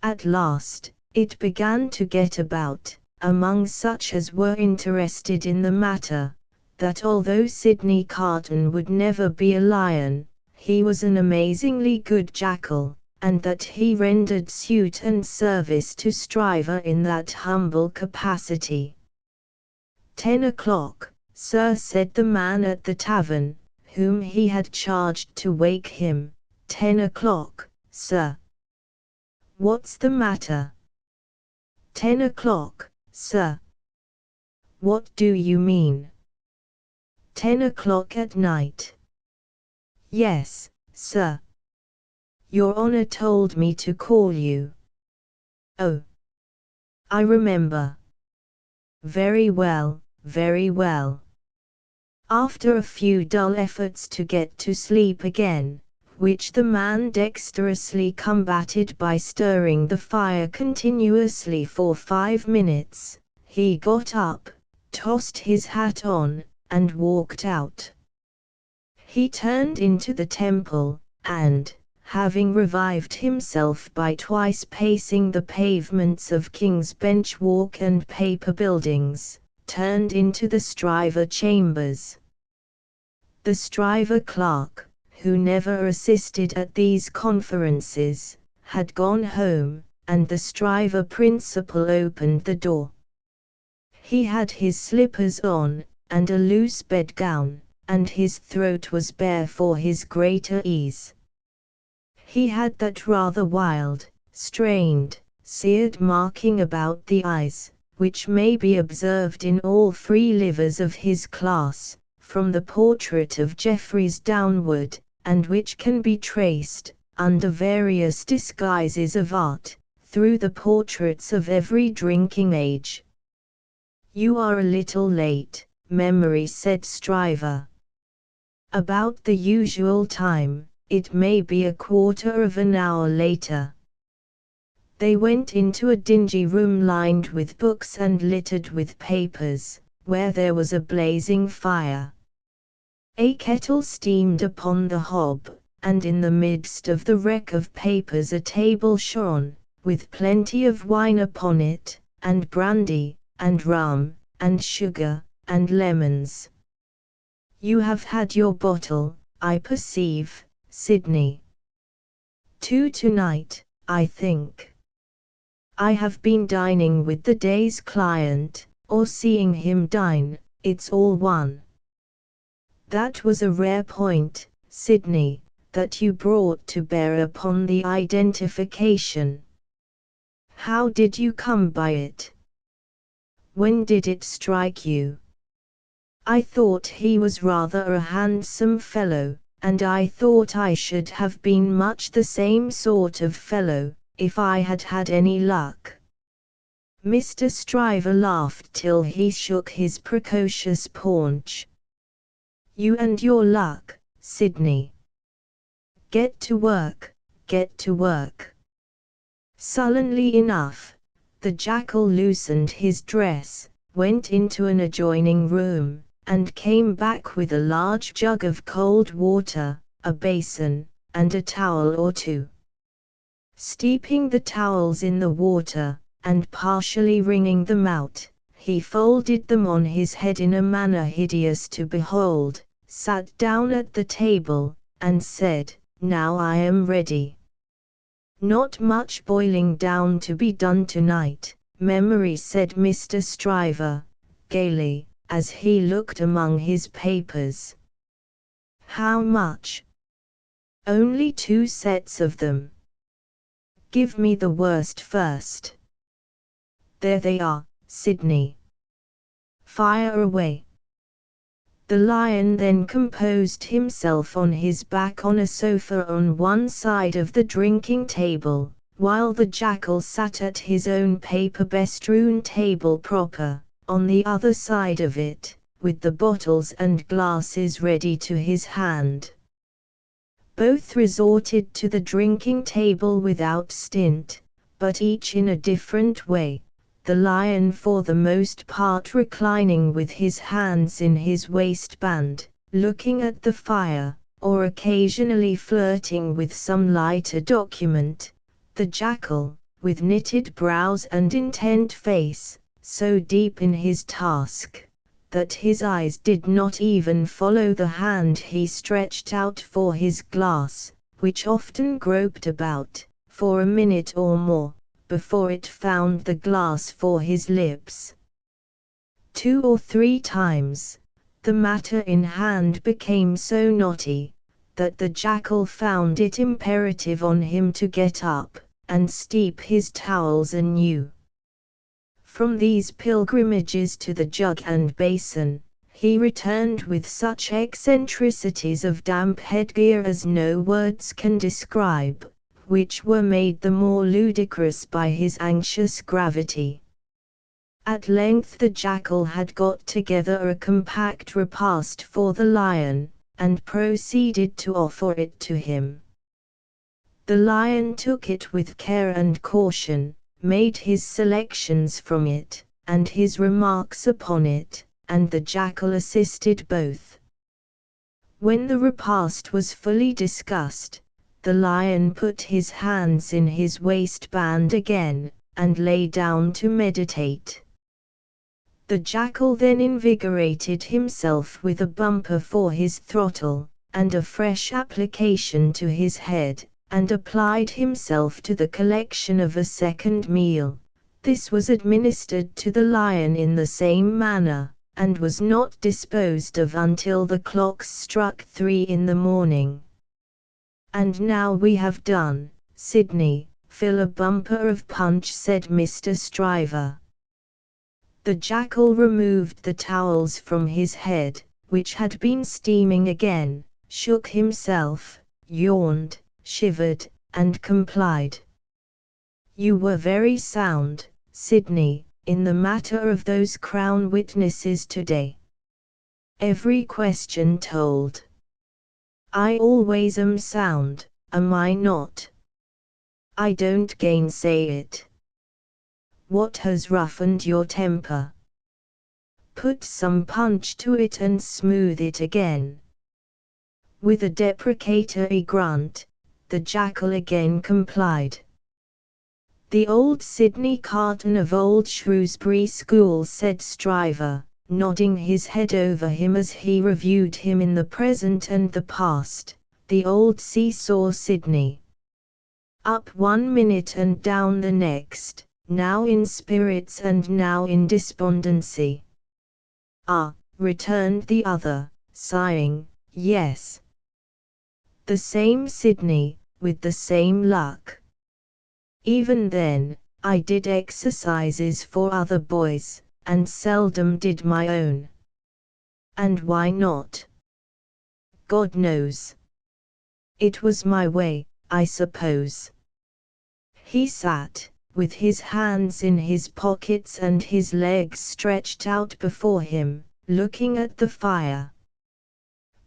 At last, it began to get about, among such as were interested in the matter, that although Sidney Carton would never be a lion, he was an amazingly good jackal, and that he rendered suit and service to Stryver in that humble capacity. 10 o'clock, sir, said the man at the tavern, whom he had charged to wake him. 10 o'clock, sir. What's the matter? 10 o'clock, sir. What do you mean? 10 o'clock at night. Yes, sir. Your Honor told me to call you. Oh. I remember. Very well, very well. After a few dull efforts to get to sleep again, which the man dexterously combated by stirring the fire continuously for 5 minutes, he got up, tossed his hat on, and walked out. He turned into the Temple, and, having revived himself by twice pacing the pavements of King's Bench Walk and Paper Buildings, turned into the Stryver chambers. The Stryver clerk, who never assisted at these conferences, had gone home, and the Stryver principal opened the door. He had his slippers on, and a loose bedgown, and his throat was bare for his greater ease. He had that rather wild, strained, seared marking about the eyes, which may be observed in all free livers of his class, from the portrait of Jeffreys downward, and which can be traced, under various disguises of art, through the portraits of every drinking age. You are a little late, Memory, said Stryver. About the usual time. It may be a quarter of an hour later. They went into a dingy room lined with books and littered with papers, where there was a blazing fire. A kettle steamed upon the hob, and in the midst of the wreck of papers a table shone, with plenty of wine upon it, and brandy, and rum, and sugar, and lemons. You have had your bottle, I perceive, Sidney. 2 tonight, I think. I have been dining with the day's client, or seeing him dine, it's all one. That was a rare point, Sidney, that you brought to bear upon the identification. How did you come by it? When did it strike you? I thought he was rather a handsome fellow, and I thought I should have been much the same sort of fellow, if I had had any luck. Mr. Stryver laughed till he shook his precocious paunch. You and your luck, Sidney. Get to work, get to work. Sullenly enough, the jackal loosened his dress, went into an adjoining room, and came back with a large jug of cold water, a basin, and a towel or two. Steeping the towels in the water, and partially wringing them out, he folded them on his head in a manner hideous to behold, sat down at the table, and said, Now I am ready. Not much boiling down to be done tonight, Memory, said Mr. Stryver, gaily, as he looked among his papers. How much? Only 2 sets of them. Give me the worst first. There they are, Sidney. Fire away. The lion then composed himself on his back on a sofa on one side of the drinking table, while the jackal sat at his own paper-bestrewn table proper, on the other side of it, with the bottles and glasses ready to his hand. Both resorted to the drinking table without stint, but each in a different way. the lion for the most part reclining with his hands in his waistband, looking at the fire, or occasionally flirting with some lighter document; the jackal, with knitted brows and intent face, so deep in his task, that his eyes did not even follow the hand he stretched out for his glass, which often groped about, for a minute or more, before it found the glass for his lips. 2 or 3 times, the matter in hand became so knotty, that the jackal found it imperative on him to get up, and steep his towels anew. From these pilgrimages to the jug and basin, he returned with such eccentricities of damp headgear as no words can describe, which were made the more ludicrous by his anxious gravity. At length the jackal had got together a compact repast for the lion, and proceeded to offer it to him. The lion took it with care and caution, made his selections from it, and his remarks upon it, and the jackal assisted both. When the repast was fully discussed, the lion put his hands in his waistband again, and lay down to meditate. The jackal then invigorated himself with a bumper for his throttle, and a fresh application to his head, and applied himself to the collection of a second meal. This was administered to the lion in the same manner, and was not disposed of until the clocks struck 3 in the morning. "And now we have done, Sidney, fill a bumper of punch," said Mr. Stryver. The jackal removed the towels from his head, which had been steaming again, shook himself, yawned, shivered, and complied. "You were very sound, Sidney, in the matter of those Crown witnesses today. Every question told. I always am sound, am I not? I don't gainsay it. What has roughened your temper? Put some punch to it and smooth it again." With a deprecatory grunt, the jackal again complied. "The old Sidney Carton of old Shrewsbury School," said Stryver, nodding his head over him as he reviewed him in the present and the past, "the old seesaw Sidney. Up 1 minute and down the next, now in spirits and now in despondency." "Ah," returned the other, sighing, "yes. The same Sidney, with the same luck. Even then, I did exercises for other boys, and seldom did my own. And why not? God knows. It was my way, I suppose." He sat, with his hands in his pockets and his legs stretched out before him, looking at the fire.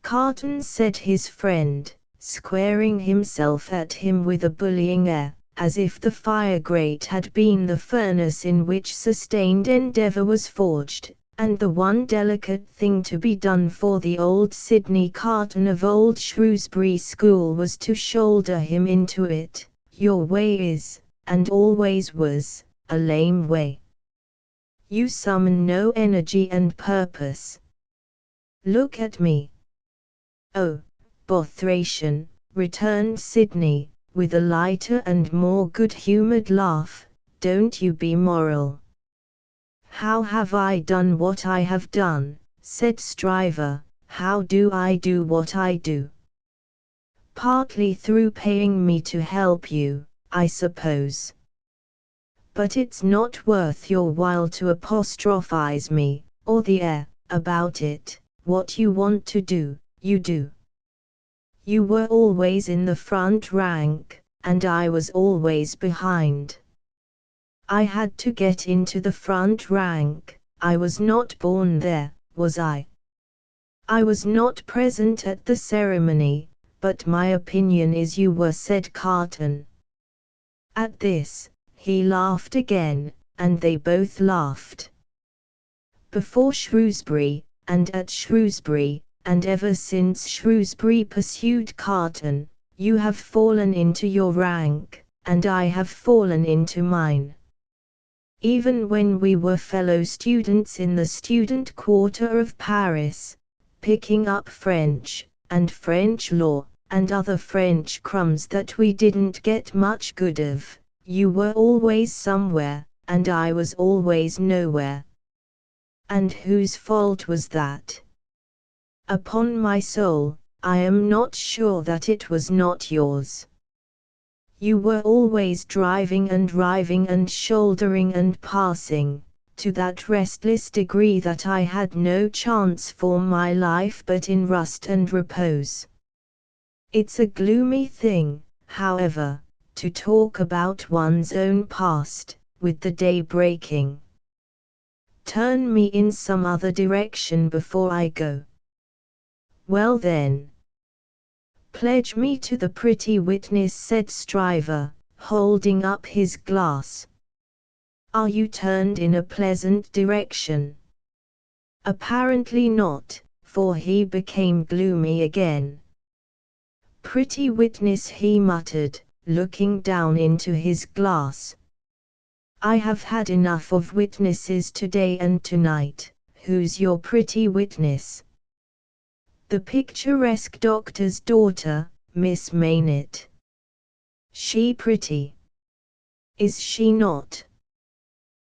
"Carton," said his friend, squaring himself at him with a bullying air, as if the fire-grate had been the furnace in which sustained endeavour was forged, and the one delicate thing to be done for the old Sidney Carton of old Shrewsbury School was to shoulder him into it. "Your way is, and always was, a lame way. You summon no energy and purpose. Look at me." "Oh, bothration," returned Sidney, with a lighter and more good-humoured laugh, "don't you be moral." "How have I done what I have done?" said Stryver. "How do I do what I do?" "Partly through paying me to help you, I suppose. But it's not worth your while to apostrophize me, or the air, about it. What you want to do, you do. You were always in the front rank, and I was always behind. I had to get into the front rank. I was not born there, was I? I was not present at the ceremony, but my opinion is you were," said Carton. At this, he laughed again, and they both laughed. Before Shrewsbury, and at Shrewsbury, and ever since Shrewsbury, pursued Carton, you have fallen into your rank, and I have fallen into mine. Even when we were fellow students in the student quarter of Paris, picking up French, and French law, and other French crumbs that we didn't get much good of, you were always somewhere, and I was always nowhere. And whose fault was that? Upon my soul, I am not sure that it was not yours. You were always driving and riving and shouldering and passing, to that restless degree that I had no chance for my life but in rust and repose. It's a gloomy thing, however, to talk about one's own past, with the day breaking. Turn me in some other direction before I go. Well then. Pledge me to the pretty witness, said Stryver, holding up his glass. Are you turned in a pleasant direction? Apparently not, for he became gloomy again. Pretty witness, he muttered, looking down into his glass. I have had enough of witnesses today and tonight. Who's your pretty witness? The picturesque doctor's daughter, Miss Maynett. She pretty? Is she not?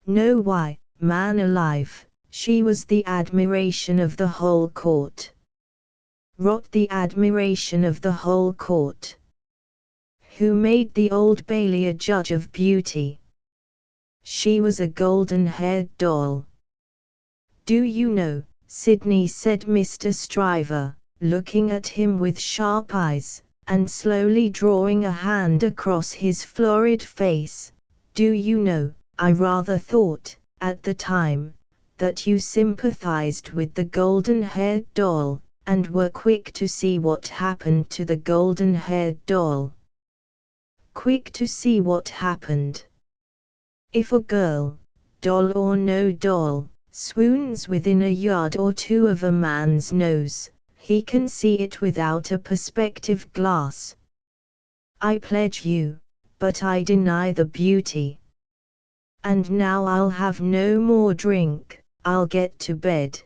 No, why, man alive, she was the admiration of the whole court. Rot the admiration of the whole court. Who made the Old Bailey a judge of beauty? She was a golden-haired doll. Do you know, Sidney, said Mr. Stryver, looking at him with sharp eyes, and slowly drawing a hand across his florid face, do you know, I rather thought, at the time, that you sympathized with the golden-haired doll, and were quick to see what happened to the golden-haired doll. Quick to see what happened. If a girl, doll or no doll, swoons within a yard or two of a man's nose, he can see it without a perspective glass. I pledge you, but I deny the beauty. And now I'll have no more drink, I'll get to bed.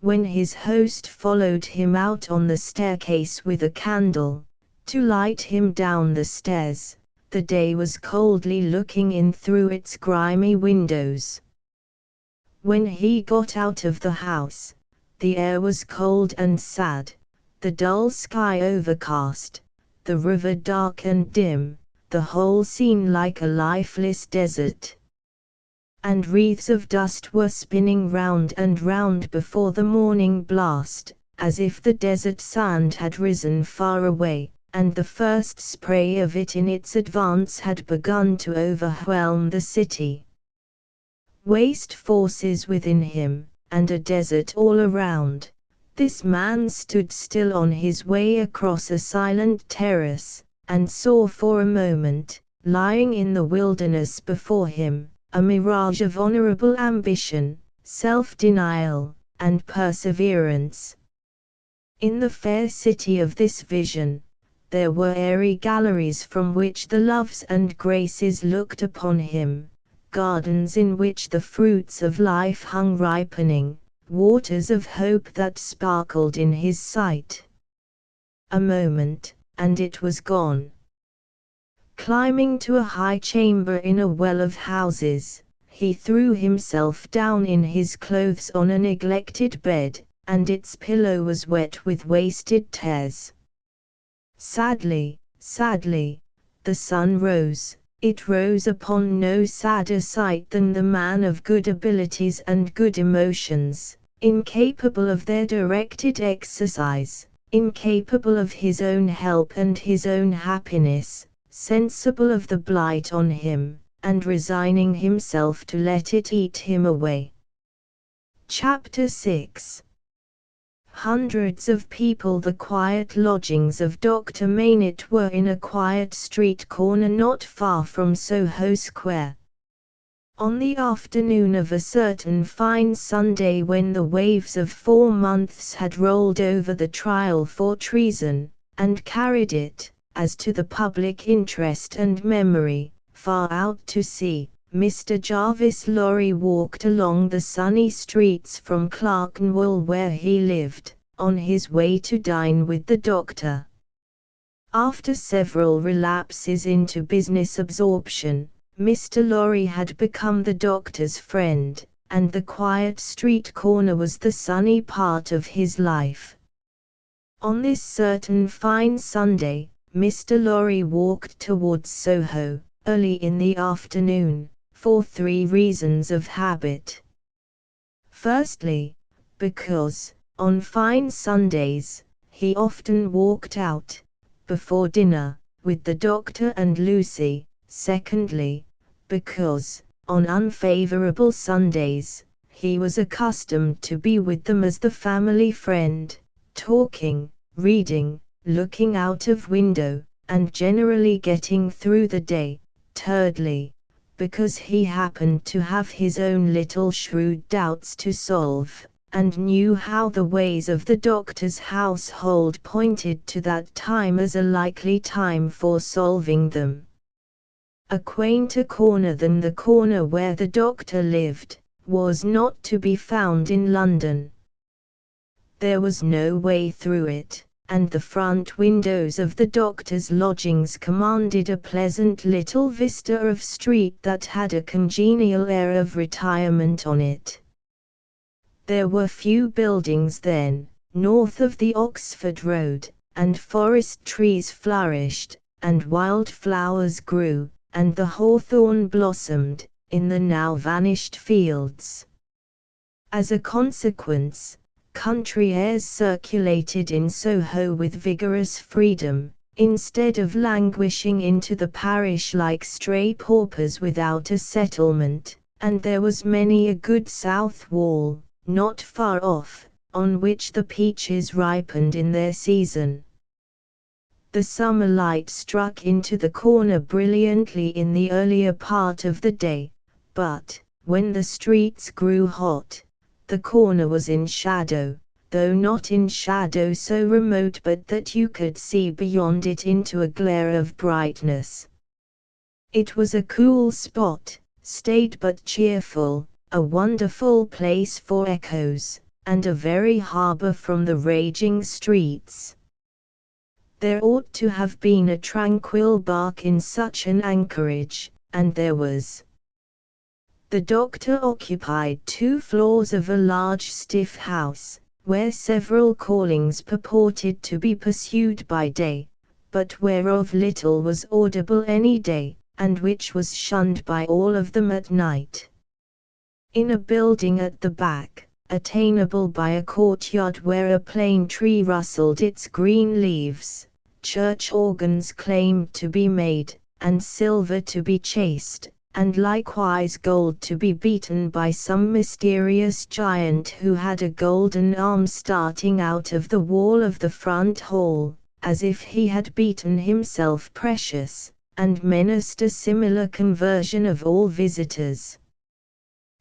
When his host followed him out on the staircase with a candle, to light him down the stairs, the day was coldly looking in through its grimy windows. When he got out of the house, the air was cold and sad, the dull sky overcast, the river dark and dim, the whole scene like a lifeless desert. And wreaths of dust were spinning round and round before the morning blast, as if the desert sand had risen far away, and the first spray of it in its advance had begun to overwhelm the city. Waste forces within him, and a desert all around, this man stood still on his way across a silent terrace, and saw for a moment, lying in the wilderness before him, a mirage of honorable ambition, self-denial, and perseverance. In the fair city of this vision, there were airy galleries from which the loves and graces looked upon him, gardens in which the fruits of life hung ripening, waters of hope that sparkled in his sight. A moment, and it was gone. Climbing to a high chamber in a well of houses, he threw himself down in his clothes on a neglected bed, and its pillow was wet with wasted tears. Sadly, sadly, the sun rose. It rose upon no sadder sight than the man of good abilities and good emotions, incapable of their directed exercise, incapable of his own help and his own happiness, sensible of the blight on him, and resigning himself to let it eat him away. Chapter 6. Hundreds of people. The quiet lodgings of Dr. Maynett were in a quiet street corner not far from Soho Square. On the afternoon of a certain fine Sunday, when the waves of 4 months had rolled over the trial for treason, and carried it, as to the public interest and memory, far out to sea, Mr. Jarvis Lorry walked along the sunny streets from Clerkenwell, where he lived, on his way to dine with the doctor. After several relapses into business absorption, Mr. Lorry had become the doctor's friend, and the quiet street corner was the sunny part of his life. On this certain fine Sunday, Mr. Lorry walked towards Soho, early in the afternoon, for 3 reasons of habit. Firstly, because, on fine Sundays, he often walked out, before dinner, with the doctor and Lucy. Secondly, because, on unfavorable Sundays, he was accustomed to be with them as the family friend, talking, reading, looking out of window, and generally getting through the day. Thirdly, because he happened to have his own little shrewd doubts to solve, and knew how the ways of the doctor's household pointed to that time as a likely time for solving them. A quainter corner than the corner where the doctor lived was not to be found in London. There was no way through it, and the front windows of the doctor's lodgings commanded a pleasant little vista of street that had a congenial air of retirement on it. There were few buildings then, north of the Oxford Road, and forest trees flourished, and wild flowers grew, and the hawthorn blossomed, in the now vanished fields. As a consequence, country airs circulated in Soho with vigorous freedom, instead of languishing into the parish like stray paupers without a settlement, and there was many a good south wall, not far off, on which the peaches ripened in their season. The summer light struck into the corner brilliantly in the earlier part of the day, but, when the streets grew hot, the corner was in shadow, though not in shadow so remote but that you could see beyond it into a glare of brightness. It was a cool spot, staid but cheerful, a wonderful place for echoes, and a very harbour from the raging streets. There ought to have been a tranquil bark in such an anchorage, and there was. The doctor occupied 2 floors of a large stiff house, where several callings purported to be pursued by day, but whereof little was audible any day, and which was shunned by all of them at night. In a building at the back, attainable by a courtyard where a plane tree rustled its green leaves, church organs claimed to be made, and silver to be chased, and likewise gold to be beaten by some mysterious giant who had a golden arm starting out of the wall of the front hall, as if he had beaten himself precious, and menaced a similar conversion of all visitors.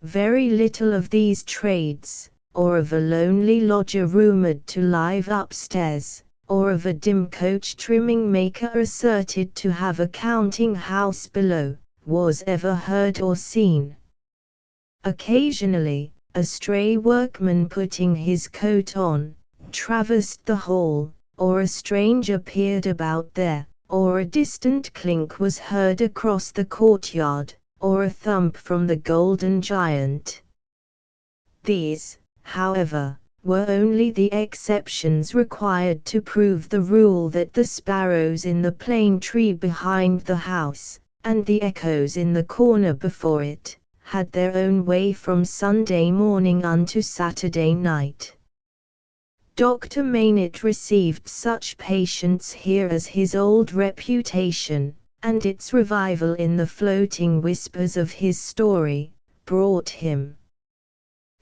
Very little of these trades, or of a lonely lodger rumoured to live upstairs, or of a dim coach trimming maker asserted to have a counting house below, was ever heard or seen. Occasionally, a stray workman putting his coat on, traversed the hall, or a stranger peered about there, or a distant clink was heard across the courtyard, or a thump from the golden giant. These, however, were only the exceptions required to prove the rule that the sparrows in the plane tree behind the house, and the echoes in the corner before it, had their own way from Sunday morning unto Saturday night. Dr. Maynard received such patients here as his old reputation, and its revival in the floating whispers of his story, brought him.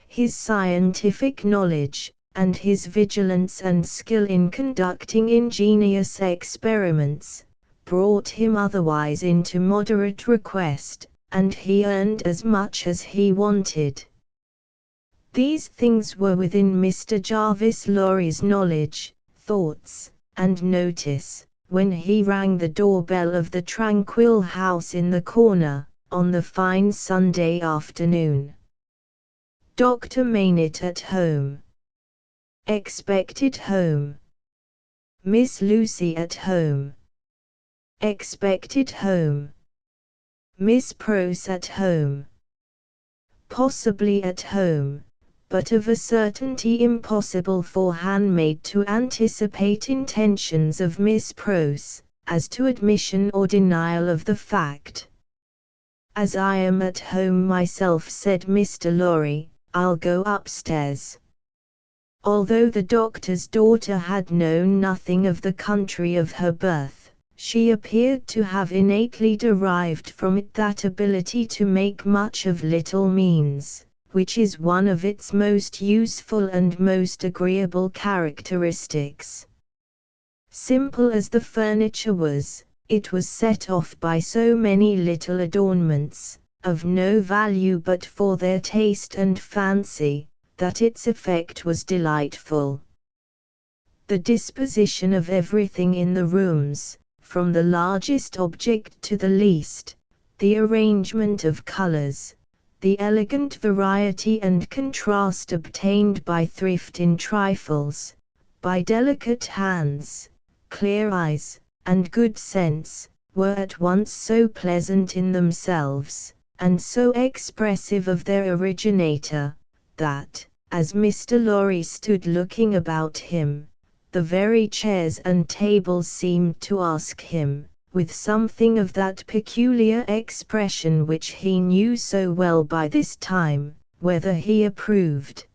His scientific knowledge, and his vigilance and skill in conducting ingenious experiments, brought him otherwise into moderate request, and he earned as much as he wanted. These things were within Mr. Jarvis Lorry's knowledge, thoughts, and notice, when he rang the doorbell of the tranquil house in the corner, on the fine Sunday afternoon. Dr. Maynard at home. Expected home. Miss Lucy at home. Expected home. Miss Prose at home. Possibly at home, but of a certainty impossible for handmaid to anticipate intentions of Miss Prose, as to admission or denial of the fact. As I am at home myself, said Mr. Lorry, I'll go upstairs. Although the doctor's daughter had known nothing of the country of her birth, she appeared to have innately derived from it that ability to make much of little means, which is one of its most useful and most agreeable characteristics. Simple as the furniture was, it was set off by so many little adornments, of no value but for their taste and fancy, that its effect was delightful. The disposition of everything in the rooms, from the largest object to the least, the arrangement of colors, the elegant variety and contrast obtained by thrift in trifles, by delicate hands, clear eyes, and good sense, were at once so pleasant in themselves, and so expressive of their originator, that, as Mr. Lorry stood looking about him, the very chairs and tables seemed to ask him, with something of that peculiar expression which he knew so well by this time, whether he approved.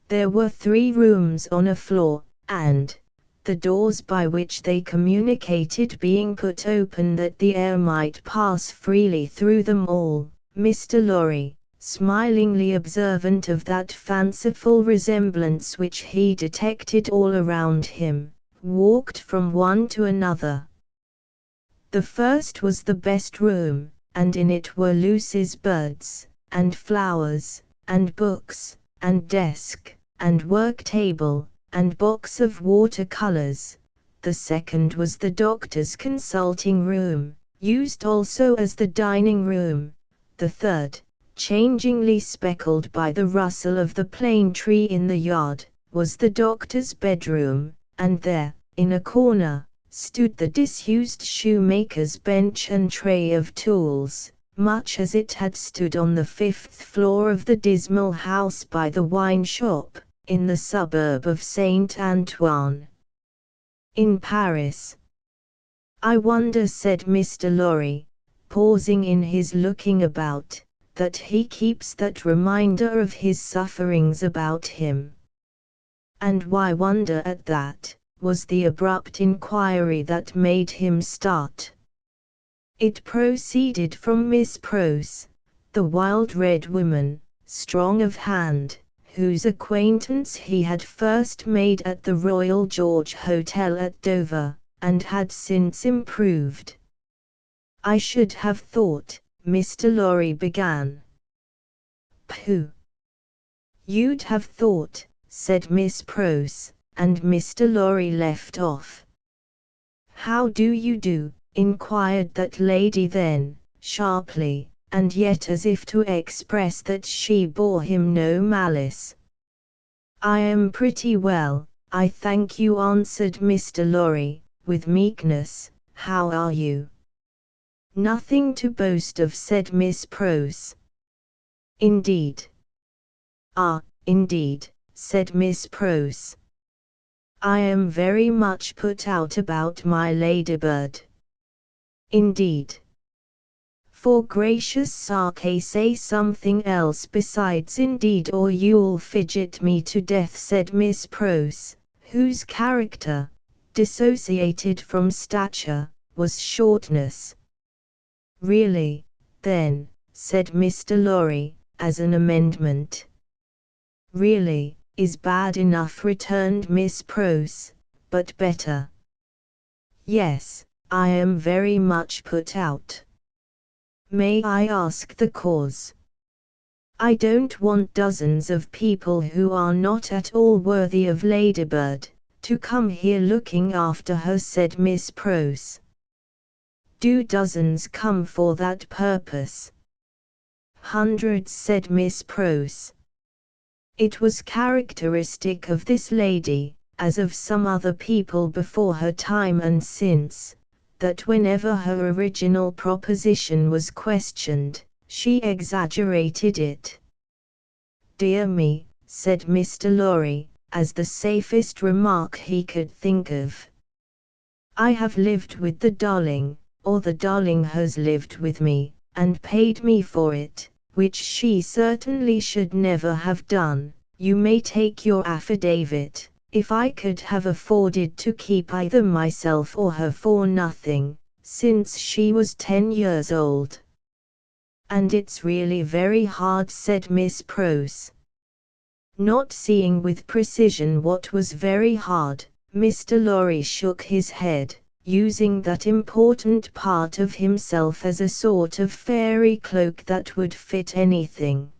There were 3 rooms on a floor, and, the doors by which they communicated being put open that the air might pass freely through them all, Mr. Lorry, smilingly observant of that fanciful resemblance which he detected all around him, walked from one to another. The first was the best room, and in it were Lucy's birds, and flowers, and books, and desk, and work table, and box of water-colors. The second was the doctor's consulting room, used also as the dining room. The third, changingly speckled by the rustle of the plane tree in the yard, was the doctor's bedroom, and there, in a corner, stood the disused shoemaker's bench and tray of tools, much as it had stood on the 5th floor of the dismal house by the wine shop, in the suburb of Saint Antoine, in Paris. I wonder, said Mr. Lorry, pausing in his looking about, that he keeps that reminder of his sufferings about him. And why wonder at that, was the abrupt inquiry that made him start. It proceeded from Miss Prose, the wild red woman, strong of hand, whose acquaintance he had first made at the Royal George Hotel at Dover, and had since improved. I should have thought, Mr. Lorry began. Pooh! You'd have thought, said Miss Prose, and Mr. Lorry left off. How do you do? Inquired that lady then, sharply, and yet as if to express that she bore him no malice. I am pretty well, I thank you, answered Mr. Lorry, with meekness. How are you? Nothing to boast of, said Miss Prose. Indeed. Ah, indeed, said Miss Prose. I am very much put out about my ladybird. Indeed. For gracious sake, say something else besides indeed, or you'll fidget me to death, said Miss Prose, whose character, dissociated from stature, was shortness. Really, then, said Mr. Lorry, as an amendment. Really, is bad enough, returned Miss Prose, but better. Yes, I am very much put out. May I ask the cause? I don't want dozens of people who are not at all worthy of Ladybird to come here looking after her, said Miss Prose. Do dozens come for that purpose? Hundreds, said Miss Prose. It was characteristic of this lady, as of some other people before her time and since, that whenever her original proposition was questioned, she exaggerated it. Dear me, said Mr. Lorry, as the safest remark he could think of. I have lived with the darling, or the darling has lived with me, and paid me for it, which she certainly should never have done. You may take your affidavit. If I could have afforded to keep either myself or her for nothing, since she was 10 years old. And it's really very hard, said Miss Prose. Not seeing with precision what was very hard, Mr. Lorry shook his head, using that important part of himself as a sort of fairy cloak that would fit anything.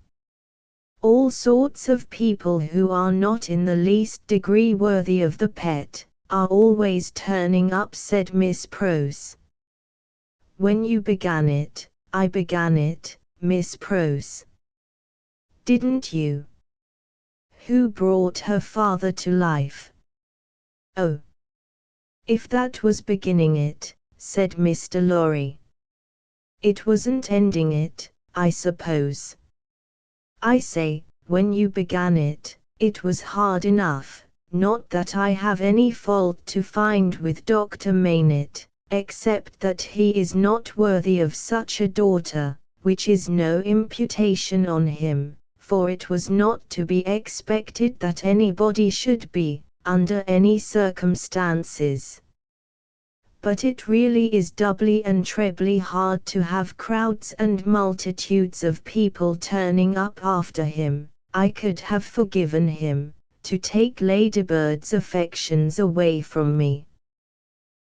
All sorts of people who are not in the least degree worthy of the pet, are always turning up, said Miss Prose. When you began it, I began it, Miss Prose. Didn't you? Who brought her father to life? Oh. If that was beginning it, said Mr. Lorry. It wasn't ending it, I suppose. I say, when you began it, it was hard enough, not that I have any fault to find with Dr. Maynett, except that he is not worthy of such a daughter, which is no imputation on him, for it was not to be expected that anybody should be, under any circumstances. But it really is doubly and trebly hard to have crowds and multitudes of people turning up after him. I could have forgiven him, to take Ladybird's affections away from me.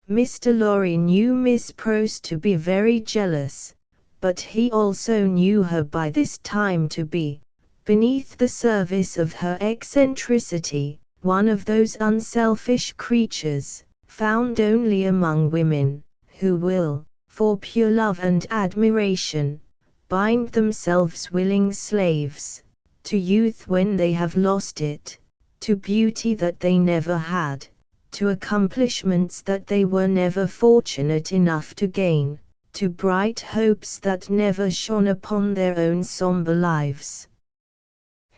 Mr. Lorry knew Miss Prose to be very jealous, but he also knew her by this time to be, beneath the service of her eccentricity, one of those unselfish creatures, found only among women, who will, for pure love and admiration, bind themselves willing slaves, to youth when they have lost it, to beauty that they never had, to accomplishments that they were never fortunate enough to gain, to bright hopes that never shone upon their own somber lives.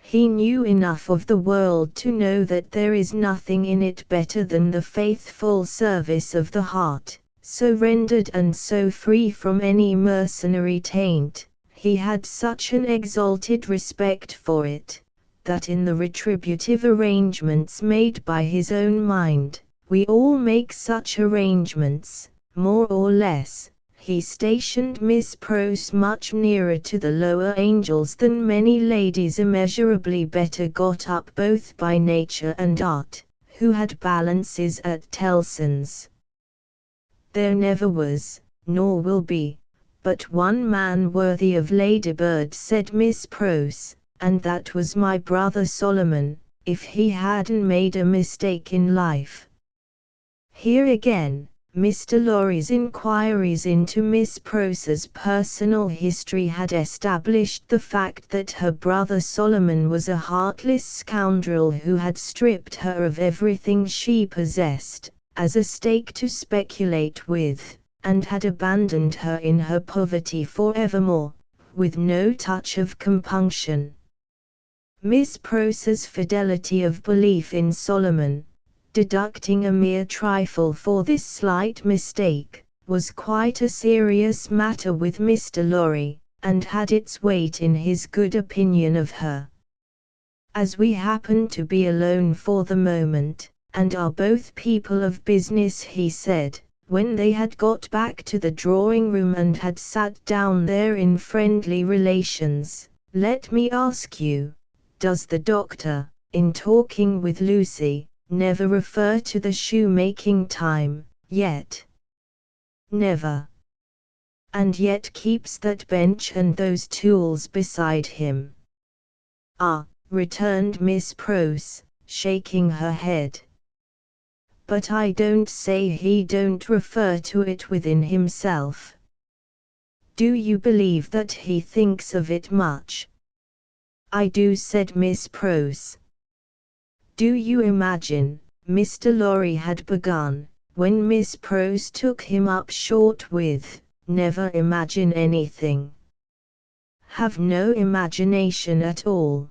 He knew enough of the world to know that there is nothing in it better than the faithful service of the heart, so rendered and so free from any mercenary taint. He had such an exalted respect for it, that in the retributive arrangements made by his own mind, we all make such arrangements, more or less. He stationed Miss Prose much nearer to the lower angels than many ladies immeasurably better got up both by nature and art, who had balances at Tellson's. There never was, nor will be, but one man worthy of Ladybird, said Miss Prose, and that was my brother Solomon, if he hadn't made a mistake in life. Here again, Mr. Lorry's inquiries into Miss Prose's personal history had established the fact that her brother Solomon was a heartless scoundrel who had stripped her of everything she possessed, as a stake to speculate with, and had abandoned her in her poverty forevermore, with no touch of compunction. Miss Prose's fidelity of belief in Solomon, deducting a mere trifle for this slight mistake, was quite a serious matter with Mr. Lorry, and had its weight in his good opinion of her. As we happen to be alone for the moment, and are both people of business, he said, when they had got back to the drawing-room and had sat down there in friendly relations, let me ask you, does the doctor, in talking with Lucy, never refer to the shoemaking time, yet? Never. and yet keeps that bench and those tools beside him. Ah, returned Miss Pross, shaking her head. But I don't say he don't refer to it within himself. Do you believe that he thinks of it much? I do, said Miss Pross. Do you imagine, Mr. Lorry had begun, when Miss Pross took him up short with, never imagine anything. Have no imagination at all.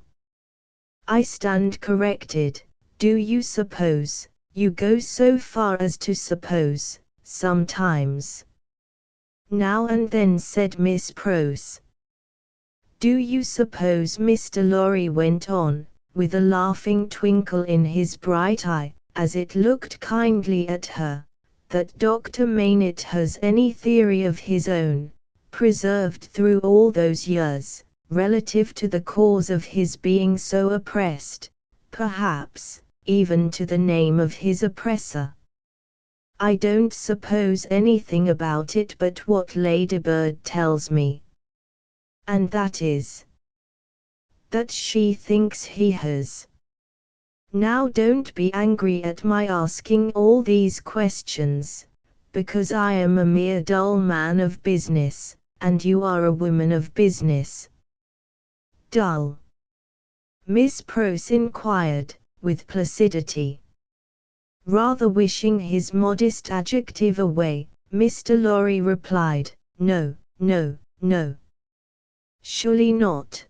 I stand corrected. Do you suppose, you go so far as to suppose, sometimes? Now and then, said Miss Pross. Do you suppose, Mr. Lorry went on, with a laughing twinkle in his bright eye, as it looked kindly at her, that Dr. Maynard has any theory of his own, preserved through all those years, relative to the cause of his being so oppressed, perhaps, even to the name of his oppressor? I don't suppose anything about it but what Ladybird tells me. And that is, that she thinks he has. Now don't be angry at my asking all these questions, because I am a mere dull man of business, and you are a woman of business. Dull? Miss Pross inquired, with placidity. Rather wishing his modest adjective away, Mr. Lorry replied, no, no, no. Surely not.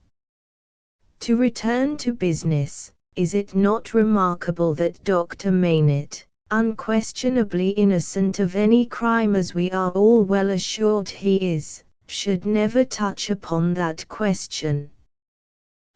To return to business, is it not remarkable that Dr. Maynard, unquestionably innocent of any crime as we are all well assured he is, should never touch upon that question?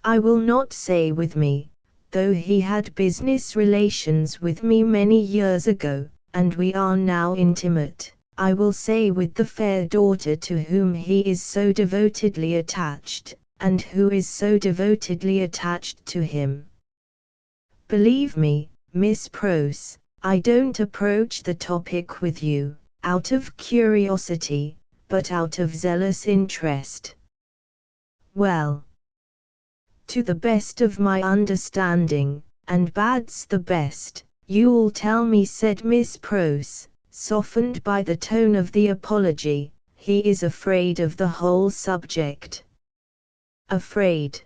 I will not say with me, though he had business relations with me many years ago, and we are now intimate, I will say with the fair daughter to whom he is so devotedly attached, and who is so devotedly attached to him. Believe me, Miss Pross, I don't approach the topic with you, out of curiosity, but out of zealous interest. Well, to the best of my understanding, and bad's the best, you'll tell me, said Miss Pross, softened by the tone of the apology, he is afraid of the whole subject. Afraid?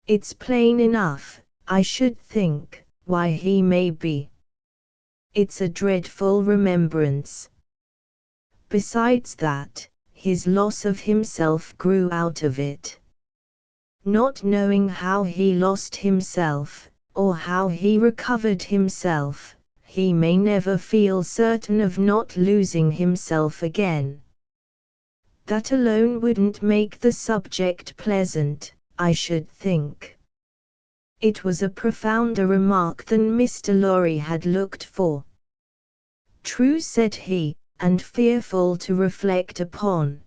It's plain enough, I should think, why he may be. It's a dreadful remembrance. Besides that, his loss of himself grew out of it. Not knowing how he lost himself, or how he recovered himself, he may never feel certain of not losing himself again. That alone wouldn't make the subject pleasant, I should think. It was a profounder remark than Mr. Lorry had looked for. True, said he, and fearful to reflect upon.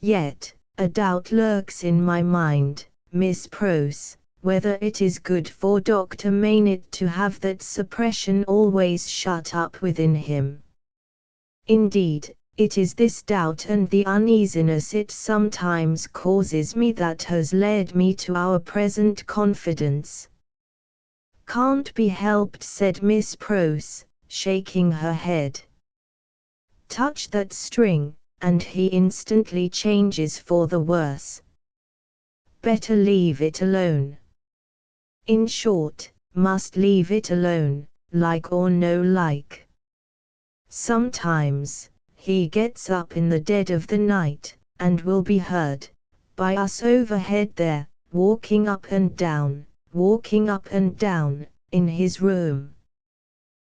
Yet, a doubt lurks in my mind, Miss Pross, whether it is good for Dr. Maynard to have that suppression always shut up within him. Indeed, it is this doubt and the uneasiness it sometimes causes me that has led me to our present confidence. Can't be helped, said Miss Pross, shaking her head. Touch that string, and he instantly changes for the worse. Better leave it alone. In short, must leave it alone, like or no like. Sometimes, he gets up in the dead of the night, and will be heard, by us overhead there, walking up and down, in his room.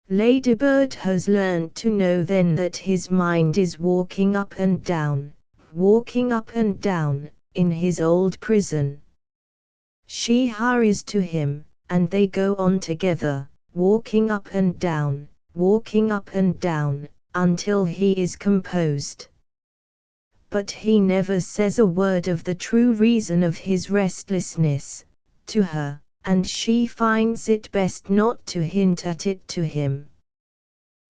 Ladybird has learned to know then that his mind is walking up and down, in his old prison. She hurries to him, and they go on together, walking up and down, until he is composed. But he never says a word of the true reason of his restlessness, to her, and she finds it best not to hint at it to him.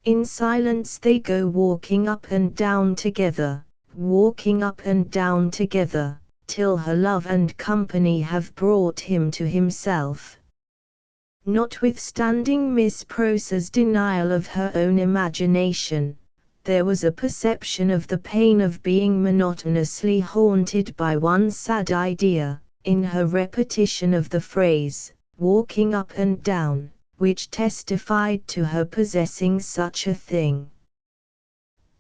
In silence they go walking up and down together, walking up and down together, till her love and company have brought him to himself. Notwithstanding Miss Pross's denial of her own imagination, there was a perception of the pain of being monotonously haunted by one sad idea, in her repetition of the phrase, walking up and down, which testified to her possessing such a thing.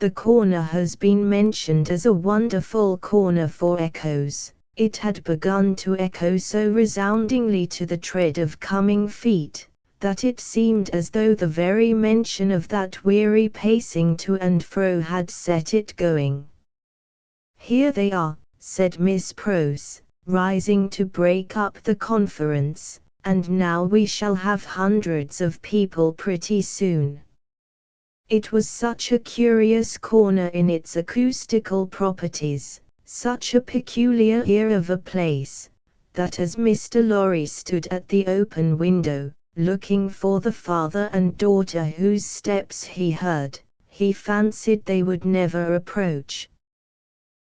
The corner has been mentioned as a wonderful corner for echoes. It had begun to echo so resoundingly to the tread of coming feet, that it seemed as though the very mention of that weary pacing to and fro had set it going. "Here they are," said Miss Pross, rising to break up the conference, "and now we shall have hundreds of people pretty soon." It was such a curious corner in its acoustical properties, such a peculiar ear of a place, that as Mr. Lorry stood at the open window, looking for the father and daughter whose steps he heard, he fancied they would never approach.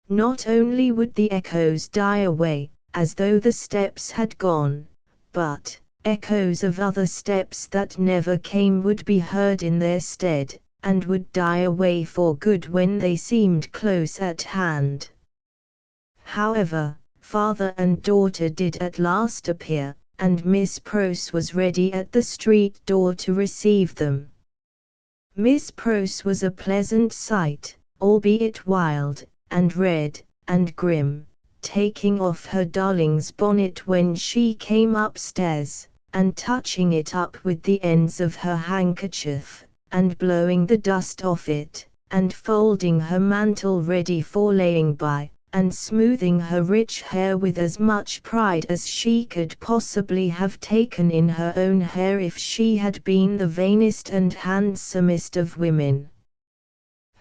Not only would the echoes die away, as though the steps had gone, but echoes of other steps that never came would be heard in their stead, and would die away for good when they seemed close at hand. However, father and daughter did at last appear, and Miss Pross was ready at the street door to receive them. Miss Pross was a pleasant sight, albeit wild, and red, and grim, taking off her darling's bonnet when she came upstairs, and touching it up with the ends of her handkerchief, and blowing the dust off it, and folding her mantle ready for laying by, and smoothing her rich hair with as much pride as she could possibly have taken in her own hair if she had been the vainest and handsomest of women.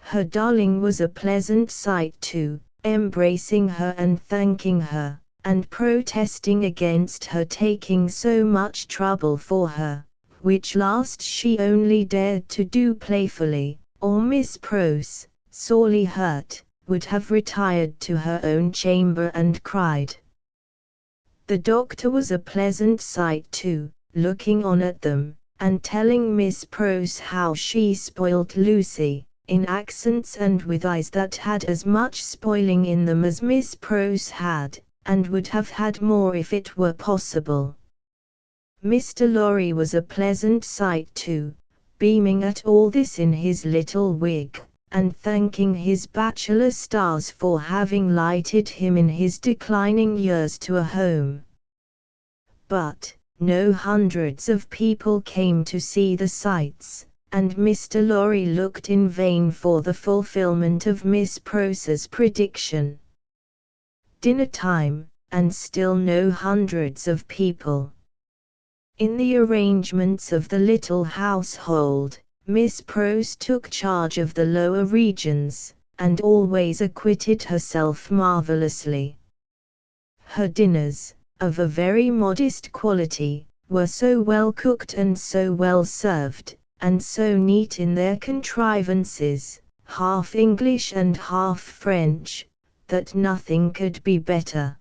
Her darling was a pleasant sight too, embracing her and thanking her, and protesting against her taking so much trouble for her, which last she only dared to do playfully, or Miss Pross, sorely hurt, would have retired to her own chamber and cried. The doctor was a pleasant sight too, looking on at them, and telling Miss Pross how she spoilt Lucy, in accents and with eyes that had as much spoiling in them as Miss Pross had, and would have had more if it were possible. Mr. Lorry was a pleasant sight too, beaming at all this in his little wig, and thanking his bachelor stars for having lighted him in his declining years to a home. But no hundreds of people came to see the sights, and Mr. Lorry looked in vain for the fulfillment of Miss Pross's prediction. Dinner time, and still no hundreds of people. In the arrangements of the little household, Miss Pross took charge of the lower regions, and always acquitted herself marvelously. Her dinners, of a very modest quality, were so well cooked and so well served, and so neat in their contrivances, half English and half French, that nothing could be better.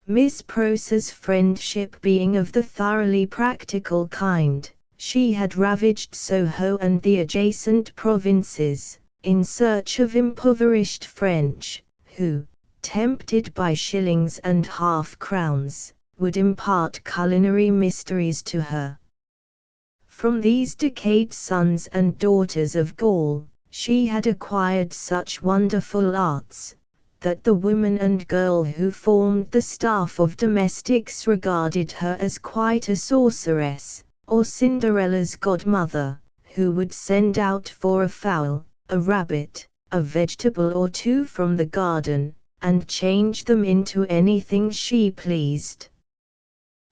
Miss Pross's friendship being of the thoroughly practical kind, she had ravaged Soho and the adjacent provinces, in search of impoverished French, who, tempted by shillings and half-crowns, would impart culinary mysteries to her. From these decayed sons and daughters of Gaul, she had acquired such wonderful arts, that the woman and girl who formed the staff of domestics regarded her as quite a sorceress, or Cinderella's godmother, who would send out for a fowl, a rabbit, a vegetable or two from the garden, and change them into anything she pleased.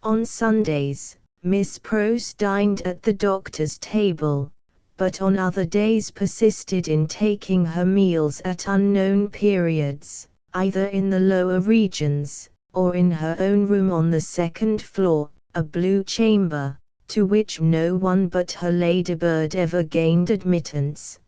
On Sundays, Miss Pross dined at the doctor's table, but on other days persisted in taking her meals at unknown periods, either in the lower regions, or in her own room on the second floor, a blue chamber, to which no one but her ladybird ever gained admittance.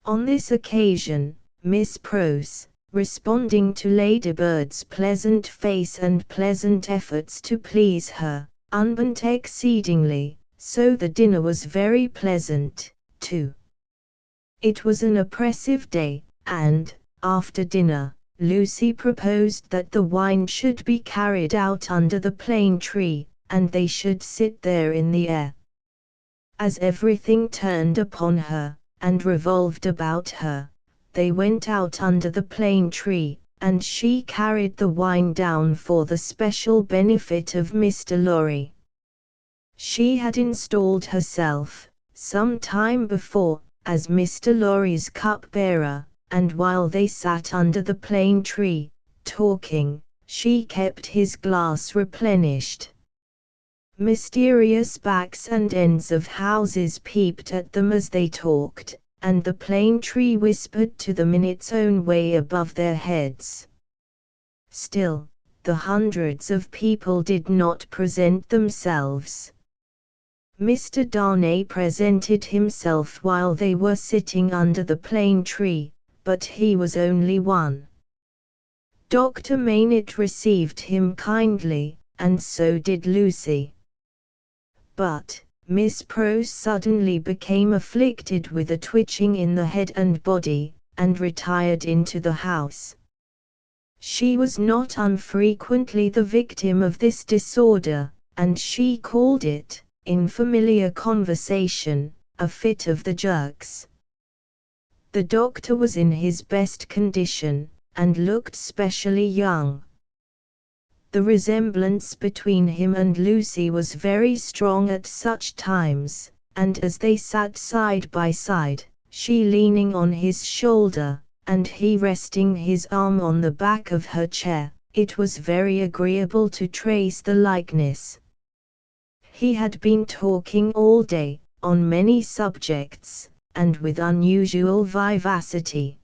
On this occasion, Miss Prose, responding to Ladybird's pleasant face and pleasant efforts to please her, unbent exceedingly, so the dinner was very pleasant, too. It was an oppressive day, and, after dinner, Lucy proposed that the wine should be carried out under the plane tree, and they should sit there in the air. As everything turned upon her, and revolved about her, they went out under the plane tree, and she carried the wine down for the special benefit of Mr. Lorry. She had installed herself, some time before, as Mr. Lorry's cup-bearer, and while they sat under the plane tree, talking, she kept his glass replenished. Mysterious backs and ends of houses peeped at them as they talked, and the plane tree whispered to them in its own way above their heads. Still, the hundreds of people did not present themselves. Mr. Darnay presented himself while they were sitting under the plane tree, but he was only one. Dr. Maynard received him kindly, and so did Lucy. But, Miss Prose suddenly became afflicted with a twitching in the head and body, and retired into the house. She was not unfrequently the victim of this disorder, and she called it, in familiar conversation, a fit of the jerks. The doctor was in his best condition, and looked specially young. The resemblance between him and Lucy was very strong at such times, and as they sat side by side, she leaning on his shoulder, and he resting his arm on the back of her chair, it was very agreeable to trace the likeness. He had been talking all day, on many subjects, and with unusual vivacity.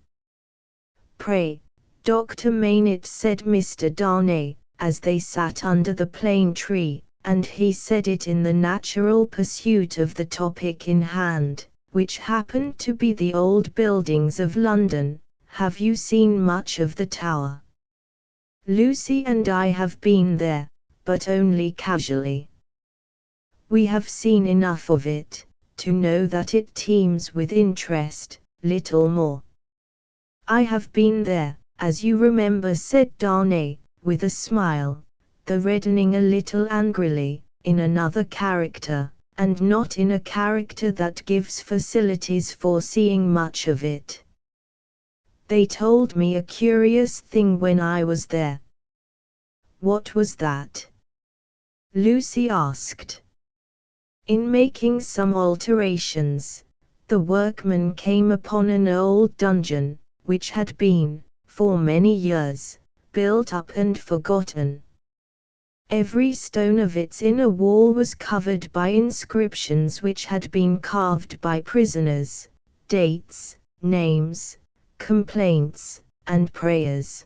"Pray, Dr. Maynard," said Mr. Darnay, as they sat under the plane tree, and he said it in the natural pursuit of the topic in hand, which happened to be the old buildings of London, "have you seen much of the Tower?" "Lucy and I have been there, but only casually. We have seen enough of it, to know that it teems with interest, little more." "I have been there, as you remember," said Darnay, with a smile, though reddening a little angrily, "in another character, and not in a character that gives facilities for seeing much of it. They told me a curious thing when I was there." "What was that?" Lucy asked. "In making some alterations, the workmen came upon an old dungeon, which had been, for many years, built up and forgotten. Every stone of its inner wall was covered by inscriptions which had been carved by prisoners, dates, names, complaints, and prayers.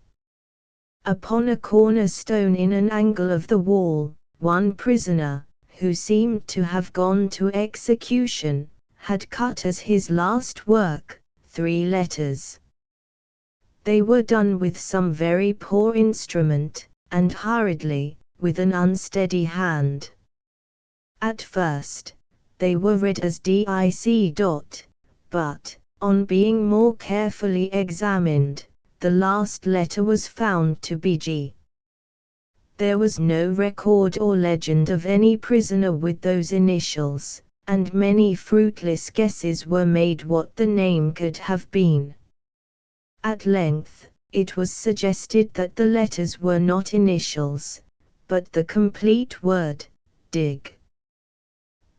Upon a corner stone in an angle of the wall, one prisoner, who seemed to have gone to execution, had cut as his last work, 3 letters. They were done with some very poor instrument, and hurriedly, with an unsteady hand. At first, they were read as Dic. But, on being more carefully examined, the last letter was found to be G. There was no record or legend of any prisoner with those initials, and many fruitless guesses were made what the name could have been. At length, it was suggested that the letters were not initials, but the complete word, dig.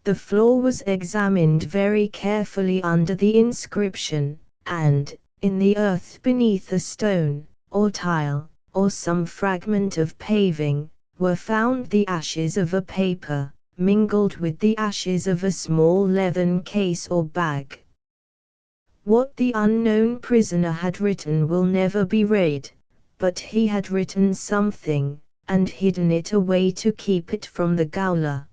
The floor was examined very carefully under the inscription, and, in the earth beneath a stone, or tile, or some fragment of paving, were found the ashes of a paper, mingled with the ashes of a small leathern case or bag. What the unknown prisoner had written will never be read, but he had written something, and hidden it away to keep it from the gaoler.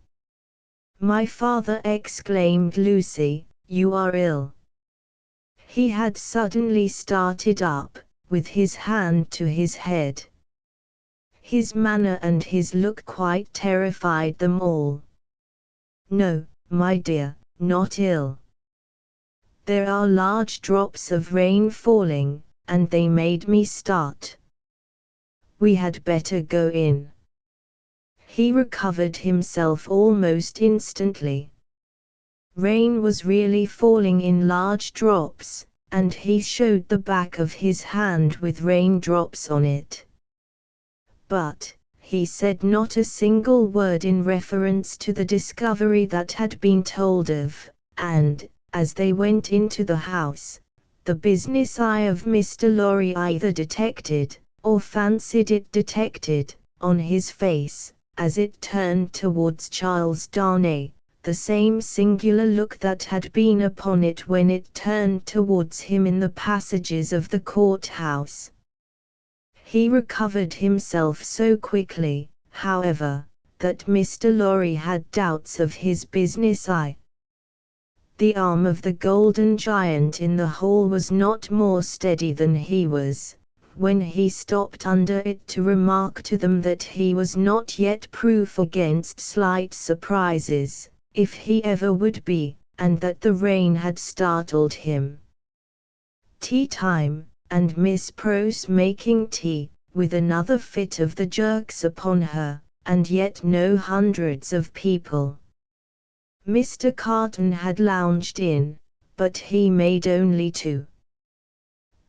"My father," exclaimed Lucy, "you are ill." He had suddenly started up, with his hand to his head. His manner and his look quite terrified them all. "No, my dear, not ill. There are large drops of rain falling, and they made me start. We had better go in." He recovered himself almost instantly. Rain was really falling in large drops, and he showed the back of his hand with raindrops on it. But he said not a single word in reference to the discovery that had been told of, and, as they went into the house, the business eye of Mr. Lorry either detected, or fancied it detected, on his face, as it turned towards Charles Darnay, the same singular look that had been upon it when it turned towards him in the passages of the court-house. He recovered himself so quickly, however, that Mr. Lorry had doubts of his business eye. The arm of the golden giant in the hall was not more steady than he was, when he stopped under it to remark to them that he was not yet proof against slight surprises, if he ever would be, and that the rain had startled him. Tea time, and Miss Pross making tea, with another fit of the jerks upon her, and yet no hundreds of people. Mr. Carton had lounged in, but he made only 2.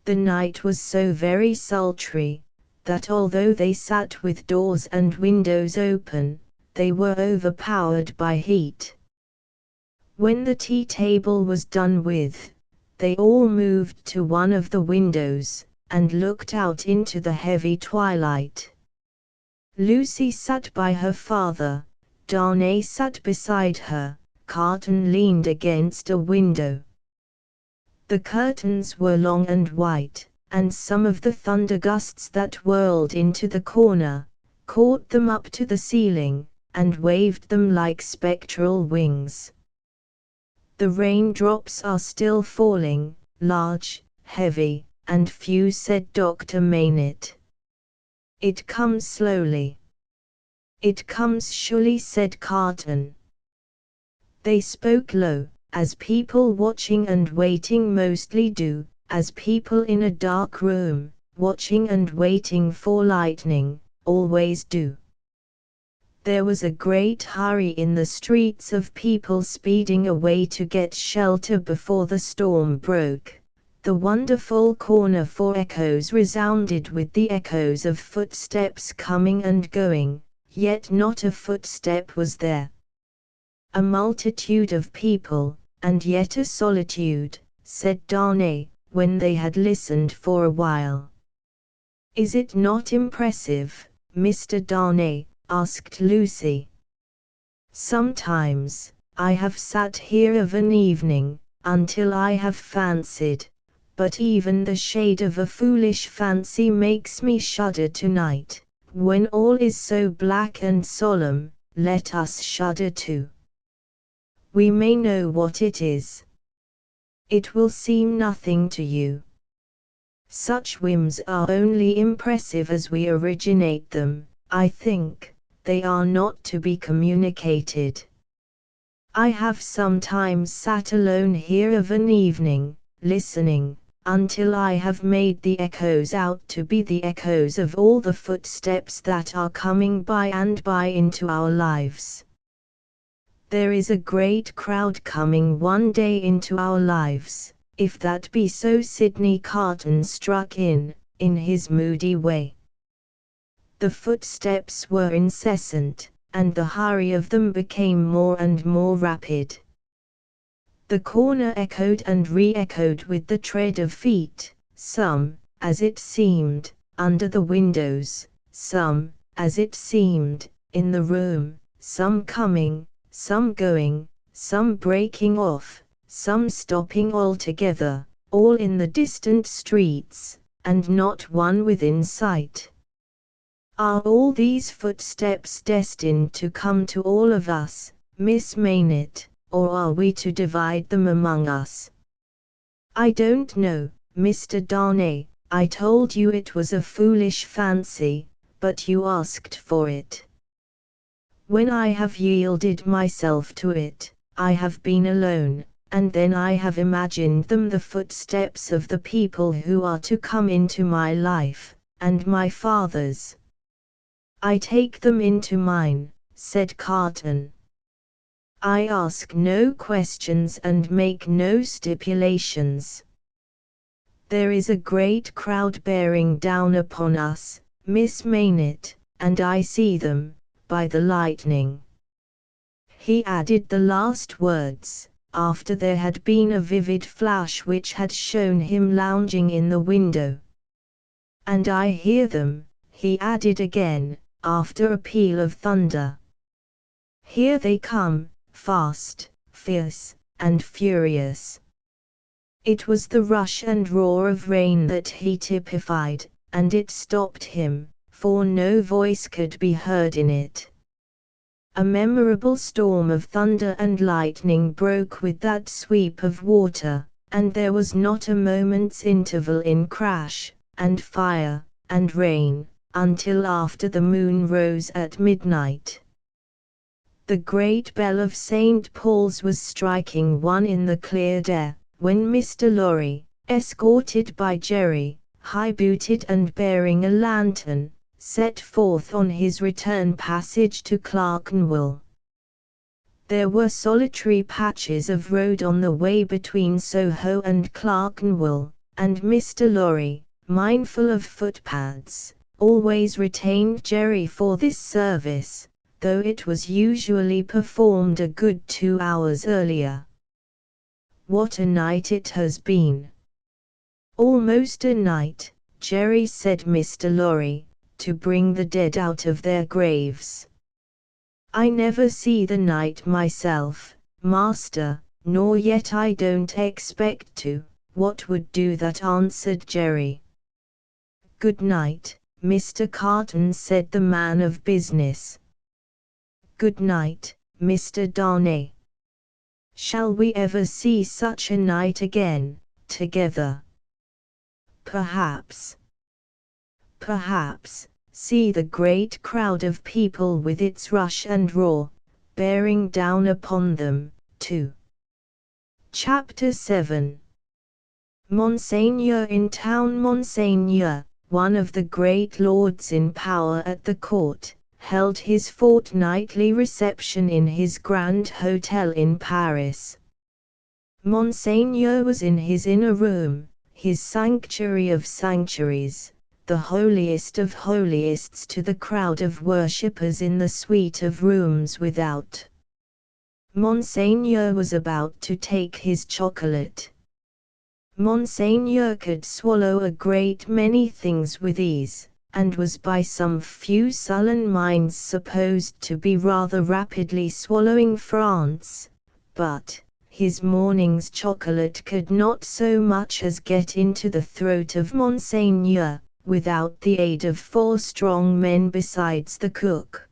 The night was so very sultry, that although they sat with doors and windows open, they were overpowered by heat. When the tea table was done with, they all moved to one of the windows, and looked out into the heavy twilight. Lucy sat by her father, Darnay sat beside her, Carton leaned against a window. The curtains were long and white, and some of the thunder gusts that whirled into the corner, caught them up to the ceiling, and waved them like spectral wings. "The raindrops are still falling, large, heavy, and few," said Dr. Maynett. "It comes slowly." "It comes surely," said Carton. They spoke low, as people watching and waiting mostly do, as people in a dark room, watching and waiting for lightning, always do. There was a great hurry in the streets of people speeding away to get shelter before the storm broke. The wonderful corner for echoes resounded with the echoes of footsteps coming and going, yet not a footstep was there. "A multitude of people, and yet a solitude," said Darnay, when they had listened for a while. "Is it not impressive, Mr. Darnay?" asked Lucy. "Sometimes, I have sat here of an evening, until I have fancied, but even the shade of a foolish fancy makes me shudder tonight. When all is so black and solemn, let us shudder too. We may know what it is. It will seem nothing to you. Such whims are only impressive as we originate them, I think. They are not to be communicated. I have sometimes sat alone here of an evening, listening, until I have made the echoes out to be the echoes of all the footsteps that are coming by and by into our lives. There is a great crowd coming one day into our lives, if that be so." Sidney Carton struck in his moody way. The footsteps were incessant, and the hurry of them became more and more rapid. The corner echoed and re-echoed with the tread of feet, some, as it seemed, under the windows, some, as it seemed, in the room, some coming, some going, some breaking off, some stopping altogether, all in the distant streets, and not one within sight. Are all these footsteps destined to come to all of us, Miss Maynett, or are we to divide them among us? I don't know, Mr. Darnay, I told you it was a foolish fancy, but you asked for it. When I have yielded myself to it, I have been alone, and then I have imagined them the footsteps of the people who are to come into my life, and my father's. I take them into mine, said Carton. I ask no questions and make no stipulations. There is a great crowd bearing down upon us, Miss Maynett, and I see them, by the lightning. He added the last words, after there had been a vivid flash which had shown him lounging in the window. And I hear them, he added again, after a peal of thunder. Here they come, fast, fierce, and furious. It was the rush and roar of rain that he typified, and it stopped him, for no voice could be heard in it. A memorable storm of thunder and lightning broke with that sweep of water, and there was not a moment's interval in crash, and fire, and rain, until after the moon rose at midnight. The great bell of St. Paul's was striking one in the cleared air, when Mr. Lorry, escorted by Jerry, high-booted and bearing a lantern, set forth on his return passage to Clerkenwell. There were solitary patches of road on the way between Soho and Clerkenwell, and Mr. Lorry, mindful of footpaths, always retained Jerry for this service, though it was usually performed a good 2 hours earlier. What a night it has been! Almost a night, Jerry, said Mr. Lorry, to bring the dead out of their graves. I never see the night myself, master, nor yet I don't expect to. What would do that? Answered Jerry. Good night, Mr. Carton, said the man of business. Good night, Mr. Darnay. Shall we ever see such a night again, together? Perhaps. Perhaps. See the great crowd of people with its rush and roar, bearing down upon them, too. Chapter 7. Monseigneur in town. Monseigneur, one of the great lords in power at the court, held his fortnightly reception in his grand hotel in Paris. Monseigneur was in his inner room, his sanctuary of sanctuaries, the holiest of holiests to the crowd of worshippers in the suite of rooms without. Monseigneur was about to take his chocolate. Monseigneur could swallow a great many things with ease, and was by some few sullen minds supposed to be rather rapidly swallowing France, but his morning's chocolate could not so much as get into the throat of Monseigneur, without the aid of 4 strong men besides the cook.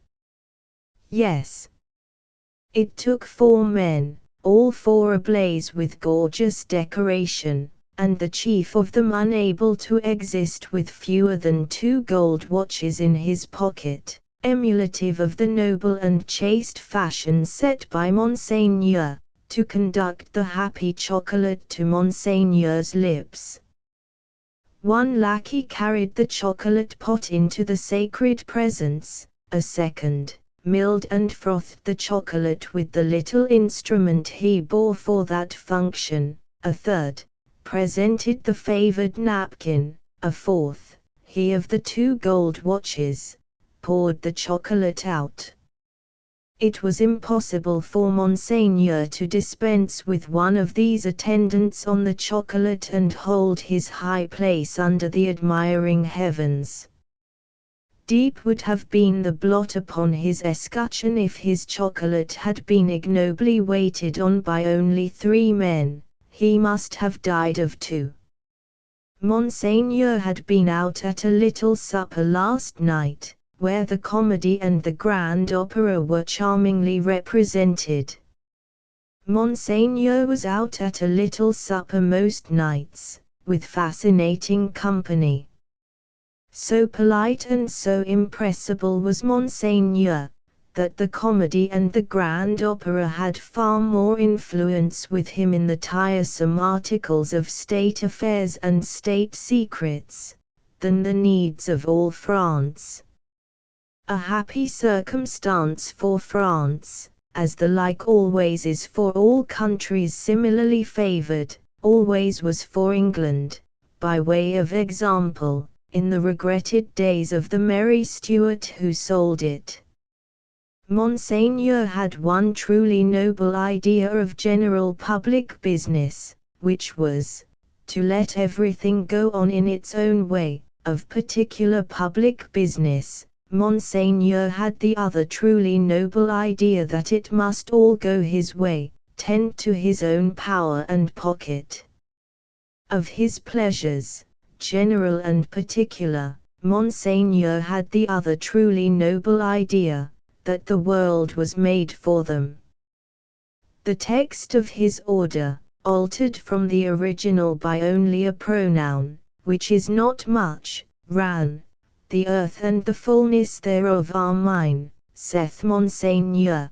Yes. It took 4 men, all 4 ablaze with gorgeous decoration, and the chief of them unable to exist with fewer than 2 gold watches in his pocket, emulative of the noble and chaste fashion set by Monseigneur, to conduct the happy chocolate to Monseigneur's lips. 1 lackey carried the chocolate pot into the sacred presence, a second milled and frothed the chocolate with the little instrument he bore for that function, a third presented the favored napkin, a fourth, he of the 2 gold watches, poured the chocolate out. It was impossible for Monseigneur to dispense with one of these attendants on the chocolate and hold his high place under the admiring heavens. Deep would have been the blot upon his escutcheon if his chocolate had been ignobly waited on by only 3 men, he must have died of 2. Monseigneur had been out at a little supper last night, where the comedy and the grand opera were charmingly represented. Monseigneur was out at a little supper most nights, with fascinating company. So polite and so impressible was Monseigneur, that the comedy and the grand opera had far more influence with him in the tiresome articles of state affairs and state secrets, than the needs of all France. A happy circumstance for France, as the like always is for all countries similarly favoured, always was for England, by way of example, in the regretted days of the merry Stuart who sold it. Monseigneur had one truly noble idea of general public business, which was, to let everything go on in its own way. Of particular public business, Monseigneur had the other truly noble idea that it must all go his way, tend to his own power and pocket. Of his pleasures, general and particular, Monseigneur had the other truly noble idea, that the world was made for them. The text of his order, altered from the original by only a pronoun, which is not much, ran, "The earth and the fullness thereof are mine, saith Monseigneur."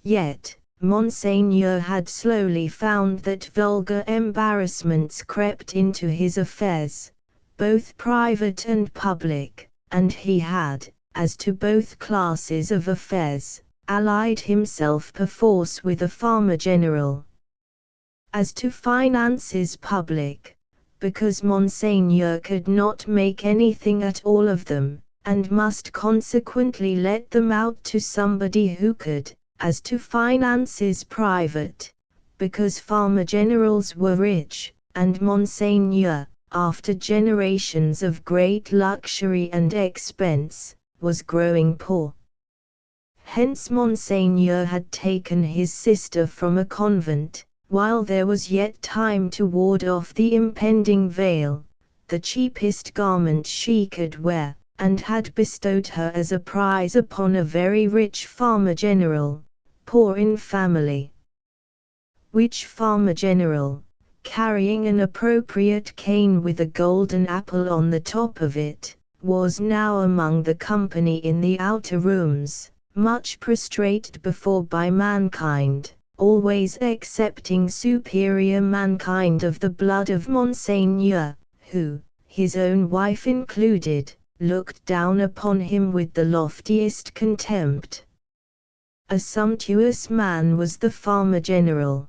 Yet, Monseigneur had slowly found that vulgar embarrassments crept into his affairs, both private and public, and he had, as to both classes of affairs, allied himself perforce with a farmer general. As to finances public, because Monseigneur could not make anything at all of them, and must consequently let them out to somebody who could. As to finances private, because farmer generals were rich, and Monseigneur, after generations of great luxury and expense, was growing poor. Hence Monseigneur had taken his sister from a convent, while there was yet time to ward off the impending veil, the cheapest garment she could wear, and had bestowed her as a prize upon a very rich farmer general, poor in family. Which farmer general, carrying an appropriate cane with a golden apple on the top of it, was now among the company in the outer rooms, much prostrated before by mankind, always excepting superior mankind of the blood of Monseigneur, who, his own wife included, looked down upon him with the loftiest contempt. A sumptuous man was the farmer general.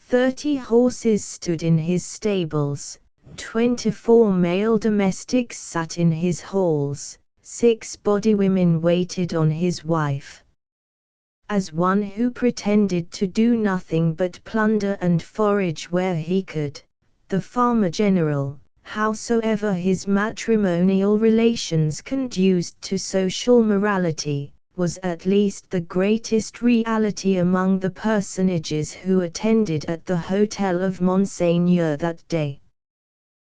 30 horses stood in his stables, 24 male domestics sat in his halls, 6 body women waited on his wife. As one who pretended to do nothing but plunder and forage where he could, the farmer general, howsoever his matrimonial relations conduced to social morality, was at least the greatest reality among the personages who attended at the hotel of Monseigneur that day.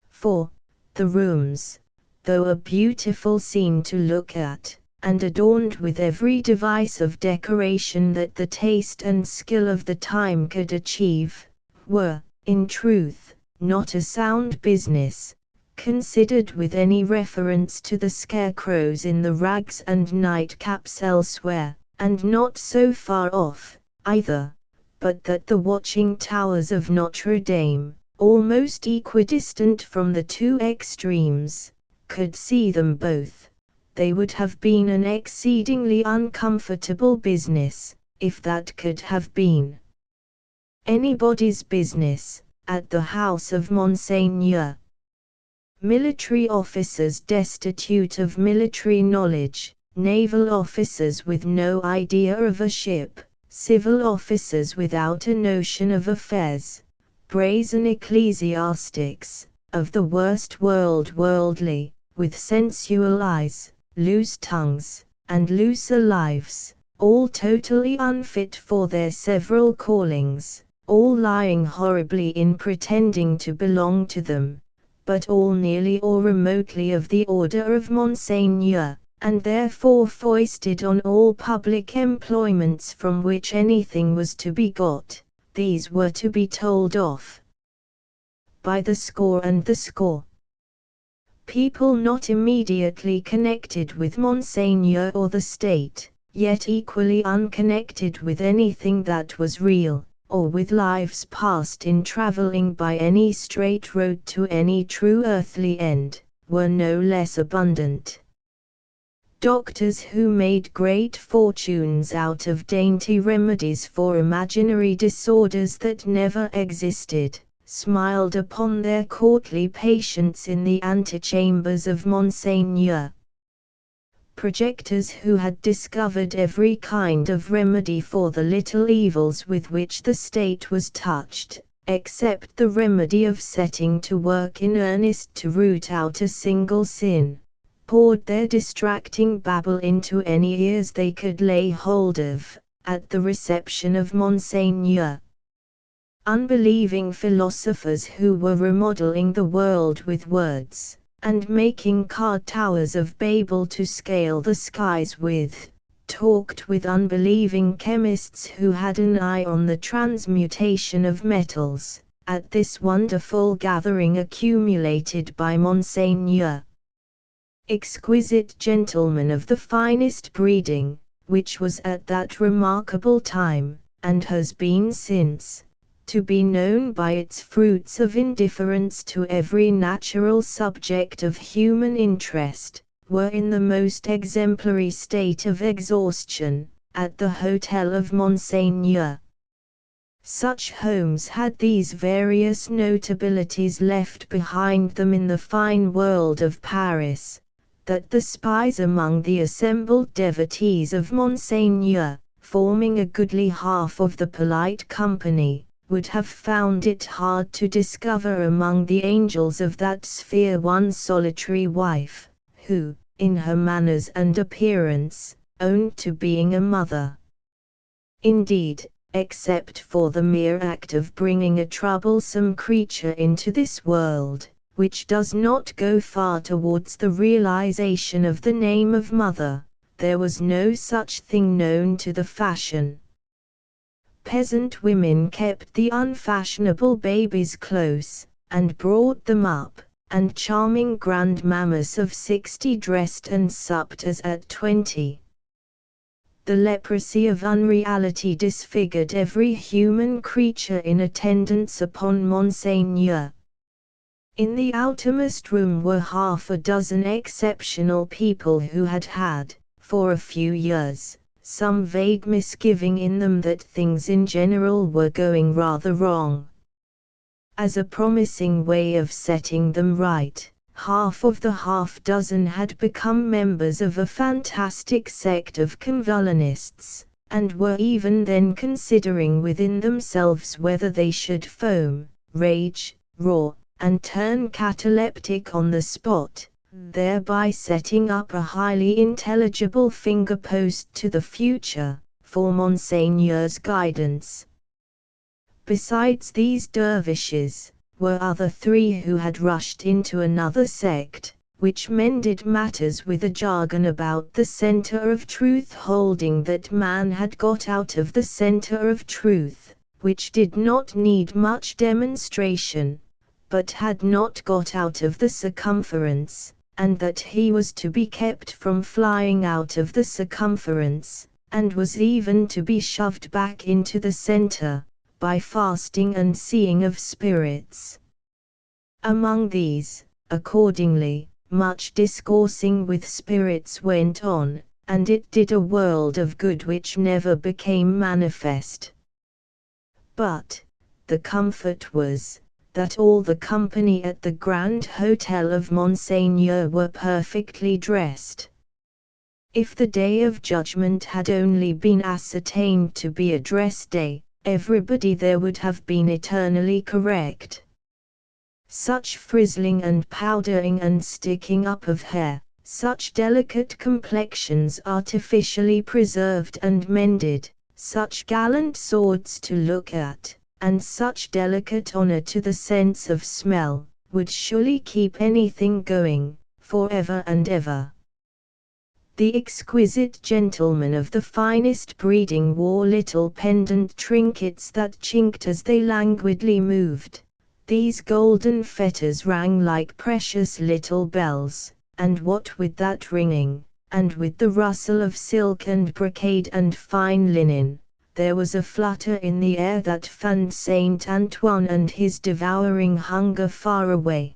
For, the rooms, though a beautiful scene to look at, and adorned with every device of decoration that the taste and skill of the time could achieve, were, in truth, not a sound business, considered with any reference to the scarecrows in the rags and nightcaps elsewhere, and not so far off, either, but that the watching towers of Notre Dame, almost equidistant from the two extremes, could see them both. They would have been an exceedingly uncomfortable business, if that could have been anybody's business, at the house of Monseigneur. Military officers destitute of military knowledge, naval officers with no idea of a ship, civil officers without a notion of affairs, brazen ecclesiastics, of the worst worldly, with sensual eyes, loose tongues, and looser lives, all totally unfit for their several callings, all lying horribly in pretending to belong to them, but all nearly or remotely of the order of Monseigneur, and therefore foisted on all public employments from which anything was to be got. These were to be told off by the score and the score. People not immediately connected with Monseigneur or the state, yet equally unconnected with anything that was real, or with lives passed in traveling by any straight road to any true earthly end, were no less abundant. Doctors who made great fortunes out of dainty remedies for imaginary disorders that never existed, smiled upon their courtly patients in the antechambers of Monseigneur. Projectors who had discovered every kind of remedy for the little evils with which the state was touched, except the remedy of setting to work in earnest to root out a single sin, poured their distracting babble into any ears they could lay hold of, at the reception of Monseigneur. Unbelieving philosophers who were remodeling the world with words, and making card towers of Babel to scale the skies with, talked with unbelieving chemists who had an eye on the transmutation of metals, at this wonderful gathering accumulated by Monseigneur. Exquisite gentlemen of the finest breeding, which was at that remarkable time, and has been since, to be known by its fruits of indifference to every natural subject of human interest, were in the most exemplary state of exhaustion, at the hotel of Monseigneur. Such homes had these various notabilities left behind them in the fine world of Paris, that the spies among the assembled devotees of Monseigneur, forming a goodly half of the polite company, would have found it hard to discover among the angels of that sphere one solitary wife, who, in her manners and appearance, owned to being a mother. Indeed, except for the mere act of bringing a troublesome creature into this world, which does not go far towards the realization of the name of mother, there was no such thing known to the fashion. Peasant women kept the unfashionable babies close, and brought them up, and charming grandmammas of 60 dressed and supped as at 20. The leprosy of unreality disfigured every human creature in attendance upon Monseigneur. In the outermost room were half a dozen exceptional people who had had, for a few years, some vague misgiving in them that things in general were going rather wrong. As a promising way of setting them right, half of the half-dozen had become members of a fantastic sect of convulsionists, and were even then considering within themselves whether they should foam, rage, roar, and turn cataleptic on the spot, thereby setting up a highly intelligible finger-post to the future, for Monseigneur's guidance. Besides these dervishes, were other 3 who had rushed into another sect, which mended matters with a jargon about the center of truth, holding that man had got out of the center of truth, which did not need much demonstration, but had not got out of the circumference, and that he was to be kept from flying out of the circumference, and was even to be shoved back into the center, by fasting and seeing of spirits. Among these, accordingly, much discoursing with spirits went on, and it did a world of good which never became manifest. But, the comfort was, that all the company at the Grand Hotel of Monseigneur were perfectly dressed. If the day of judgment had only been ascertained to be a dress day, everybody there would have been eternally correct. Such frizzling and powdering and sticking up of hair, such delicate complexions artificially preserved and mended, such gallant swords to look at, and such delicate honor to the sense of smell, would surely keep anything going, forever and ever. The exquisite gentlemen of the finest breeding wore little pendant trinkets that chinked as they languidly moved. These golden fetters rang like precious little bells, and what with that ringing, and with the rustle of silk and brocade and fine linen, there was a flutter in the air that fanned Saint Antoine and his devouring hunger far away.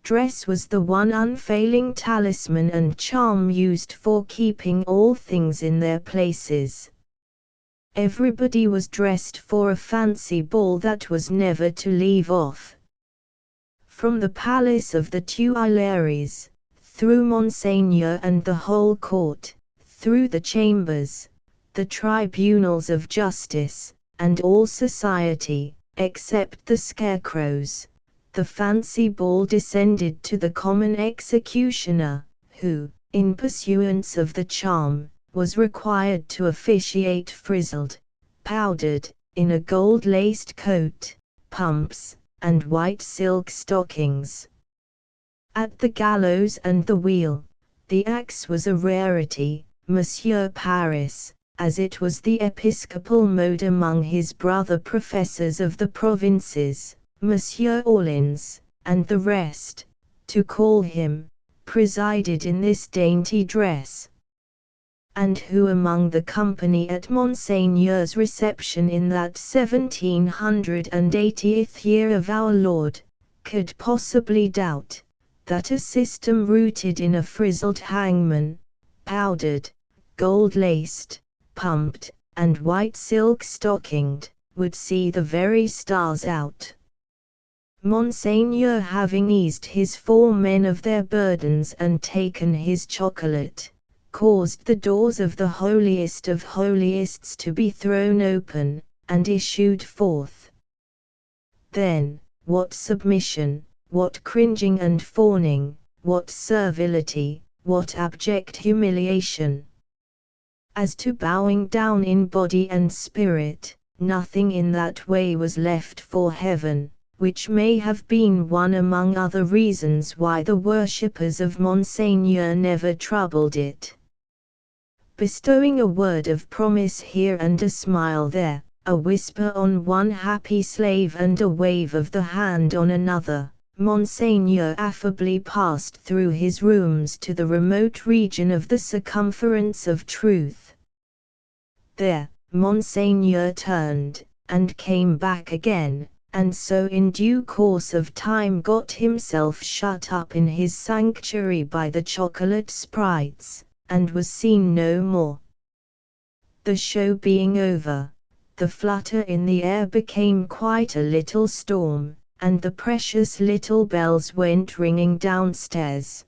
Dress was the one unfailing talisman and charm used for keeping all things in their places. Everybody was dressed for a fancy ball that was never to leave off. From the palace of the Tuileries, through Monseigneur and the whole court, through the chambers, the tribunals of justice, and all society, except the scarecrows, the fancy ball descended to the common executioner, who, in pursuance of the charm, was required to officiate frizzled, powdered, in a gold-laced coat, pumps, and white silk stockings. At the gallows and the wheel, the axe was a rarity, Monsieur Paris, as it was the episcopal mode among his brother professors of the provinces, Monsieur Orleans, and the rest, to call him, presided in this dainty dress. And who among the company at Monseigneur's reception in that 1780th year of our Lord, could possibly doubt, that a system rooted in a frizzled hangman, powdered, gold-laced, pumped, and white silk stockinged, would see the very stars out? Monseigneur having eased his 4 men of their burdens and taken his chocolate, caused the doors of the holiest of holiests to be thrown open, and issued forth. Then, what submission, what cringing and fawning, what servility, what abject humiliation! As to bowing down in body and spirit, nothing in that way was left for heaven, which may have been one among other reasons why the worshippers of Monseigneur never troubled it. Bestowing a word of promise here and a smile there, a whisper on one happy slave and a wave of the hand on another, Monseigneur affably passed through his rooms to the remote region of the circumference of truth. There, Monseigneur turned, and came back again, and so in due course of time got himself shut up in his sanctuary by the chocolate sprites, and was seen no more. The show being over, the flutter in the air became quite a little storm, and the precious little bells went ringing downstairs.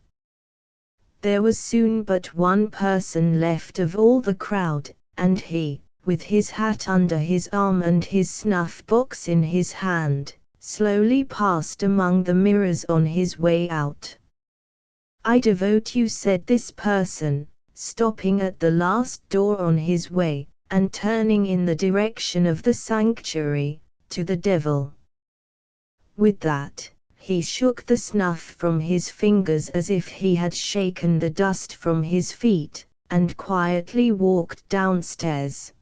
There was soon but one person left of all the crowd, and he, with his hat under his arm and his snuff-box in his hand, slowly passed among the mirrors on his way out. "I devote you," said this person, stopping at the last door on his way, and turning in the direction of the sanctuary, "to the devil." With that, he shook the snuff from his fingers as if he had shaken the dust from his feet, and quietly walked downstairs.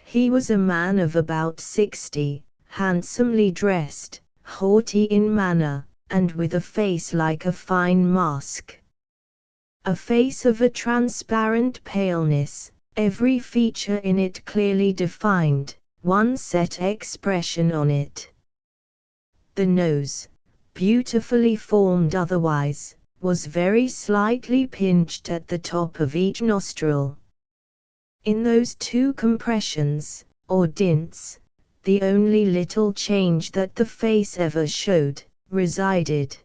He was a man of about 60, handsomely dressed, haughty in manner, and with a face like a fine mask. A face of a transparent paleness, every feature in it clearly defined, one set expression on it. The nose, beautifully formed otherwise, was very slightly pinched at the top of each nostril. In those 2 compressions, or dints, the only little change that the face ever showed, resided.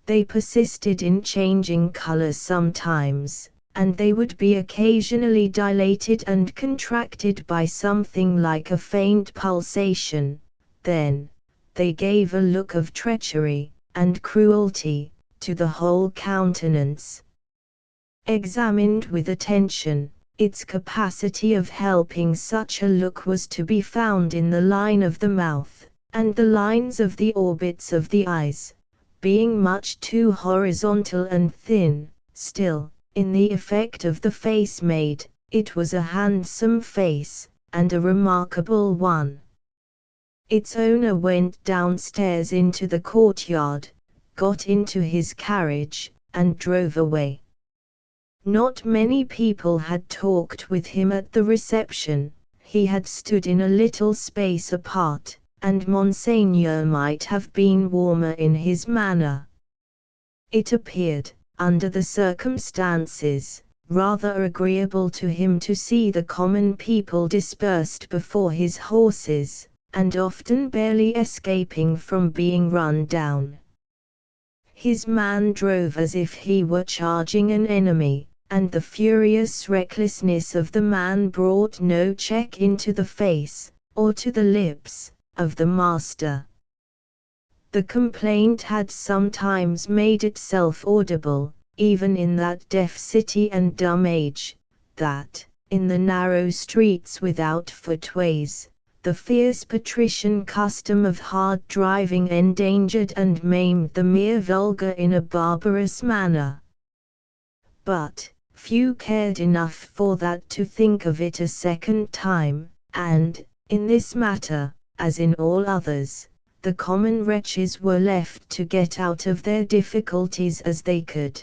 They persisted in changing color sometimes, and they would be occasionally dilated and contracted by something like a faint pulsation. Then, they gave a look of treachery and cruelty to the whole countenance. Examined with attention, its capacity of helping such a look was to be found in the line of the mouth, and the lines of the orbits of the eyes, being much too horizontal and thin, Still, in the effect of the face made, it was a handsome face, and a remarkable one. Its owner went downstairs into the courtyard, got into his carriage, and drove away. Not many people had talked with him at the reception. He had stood in a little space apart, and Monseigneur might have been warmer in his manner. It appeared, under the circumstances, rather agreeable to him to see the common people dispersed before his horses, and often barely escaping from being run down. His man drove as if he were charging an enemy, and the furious recklessness of the man brought no check into the face, or to the lips, of the master. The complaint had sometimes made itself audible, even in that deaf city and dumb age, that, in the narrow streets without footways, the fierce patrician custom of hard driving endangered and maimed the mere vulgar in a barbarous manner. But few cared enough for that to think of it a second time, and, in this matter, as in all others, the common wretches were left to get out of their difficulties as they could.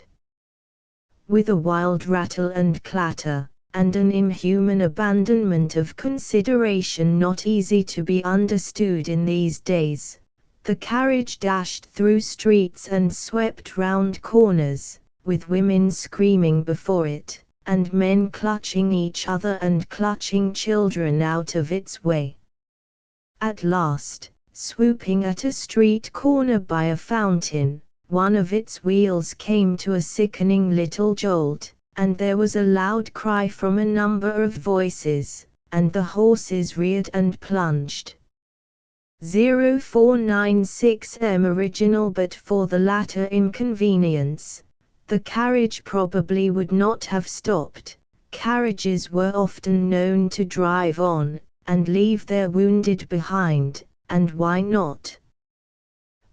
With a wild rattle and clatter, and an inhuman abandonment of consideration not easy to be understood in these days, the carriage dashed through streets and swept round corners, with women screaming before it, and men clutching each other and clutching children out of its way. At last, swooping at a street corner by a fountain, one of its wheels came to a sickening little jolt, and there was a loud cry from a number of voices, and the horses reared and plunged. 0496 original. But for the latter inconvenience, the carriage probably would not have stopped. Carriages were often known to drive on, and leave their wounded behind, and why not?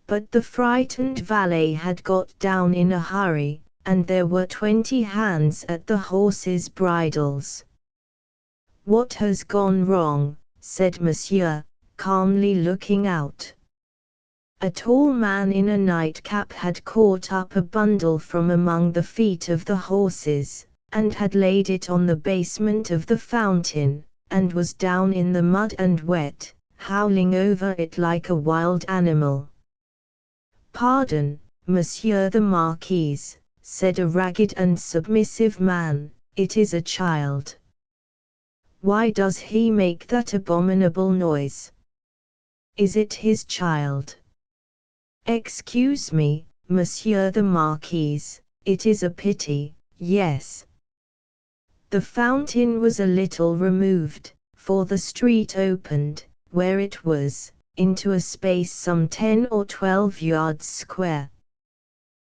But the frightened valet had got down in a hurry, and there were 20 hands at the horses' bridles. "What has gone wrong?" said Monsieur, calmly looking out. A tall man in a nightcap had caught up a bundle from among the feet of the horses, and had laid it on the basement of the fountain, and was down in the mud and wet, howling over it like a wild animal. "Pardon, Monsieur the Marquis," said a ragged and submissive man, "it is a child." "Why does he make that abominable noise? Is it his child?" "Excuse me, Monsieur the Marquis, it is a pity, yes." The fountain was a little removed, for the street opened, where it was, into a space some 10 or 12 yards square.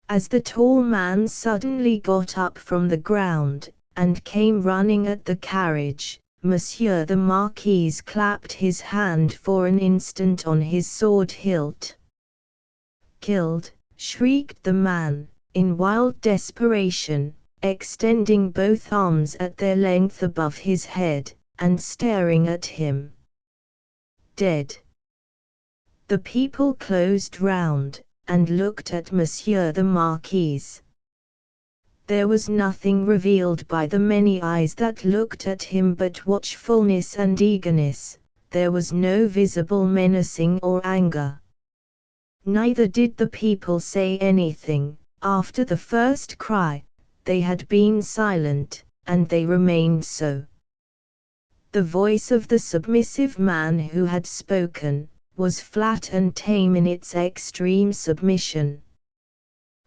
As the tall man suddenly got up from the ground, and came running at the carriage, Monsieur the Marquis clapped his hand for an instant on his sword hilt. "Killed!" shrieked the man, in wild desperation, extending both arms at their length above his head, and staring at him. "Dead!" The people closed round, and looked at Monsieur the Marquis. There was nothing revealed by the many eyes that looked at him but watchfulness and eagerness. There was no visible menacing or anger. Neither did the people say anything. After the first cry, they had been silent, and they remained so. The voice of the submissive man who had spoken was flat and tame in its extreme submission.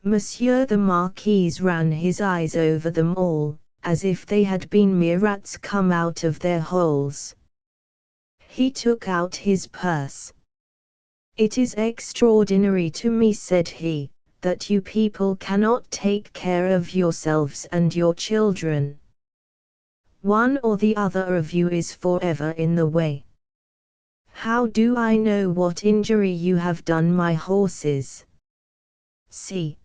Monsieur the Marquis ran his eyes over them all, as if they had been mere rats come out of their holes. He took out his purse. "It is extraordinary to me," said he, "that you people cannot take care of yourselves and your children. One or the other of you is forever in the way. How do I know what injury you have done my horses? See.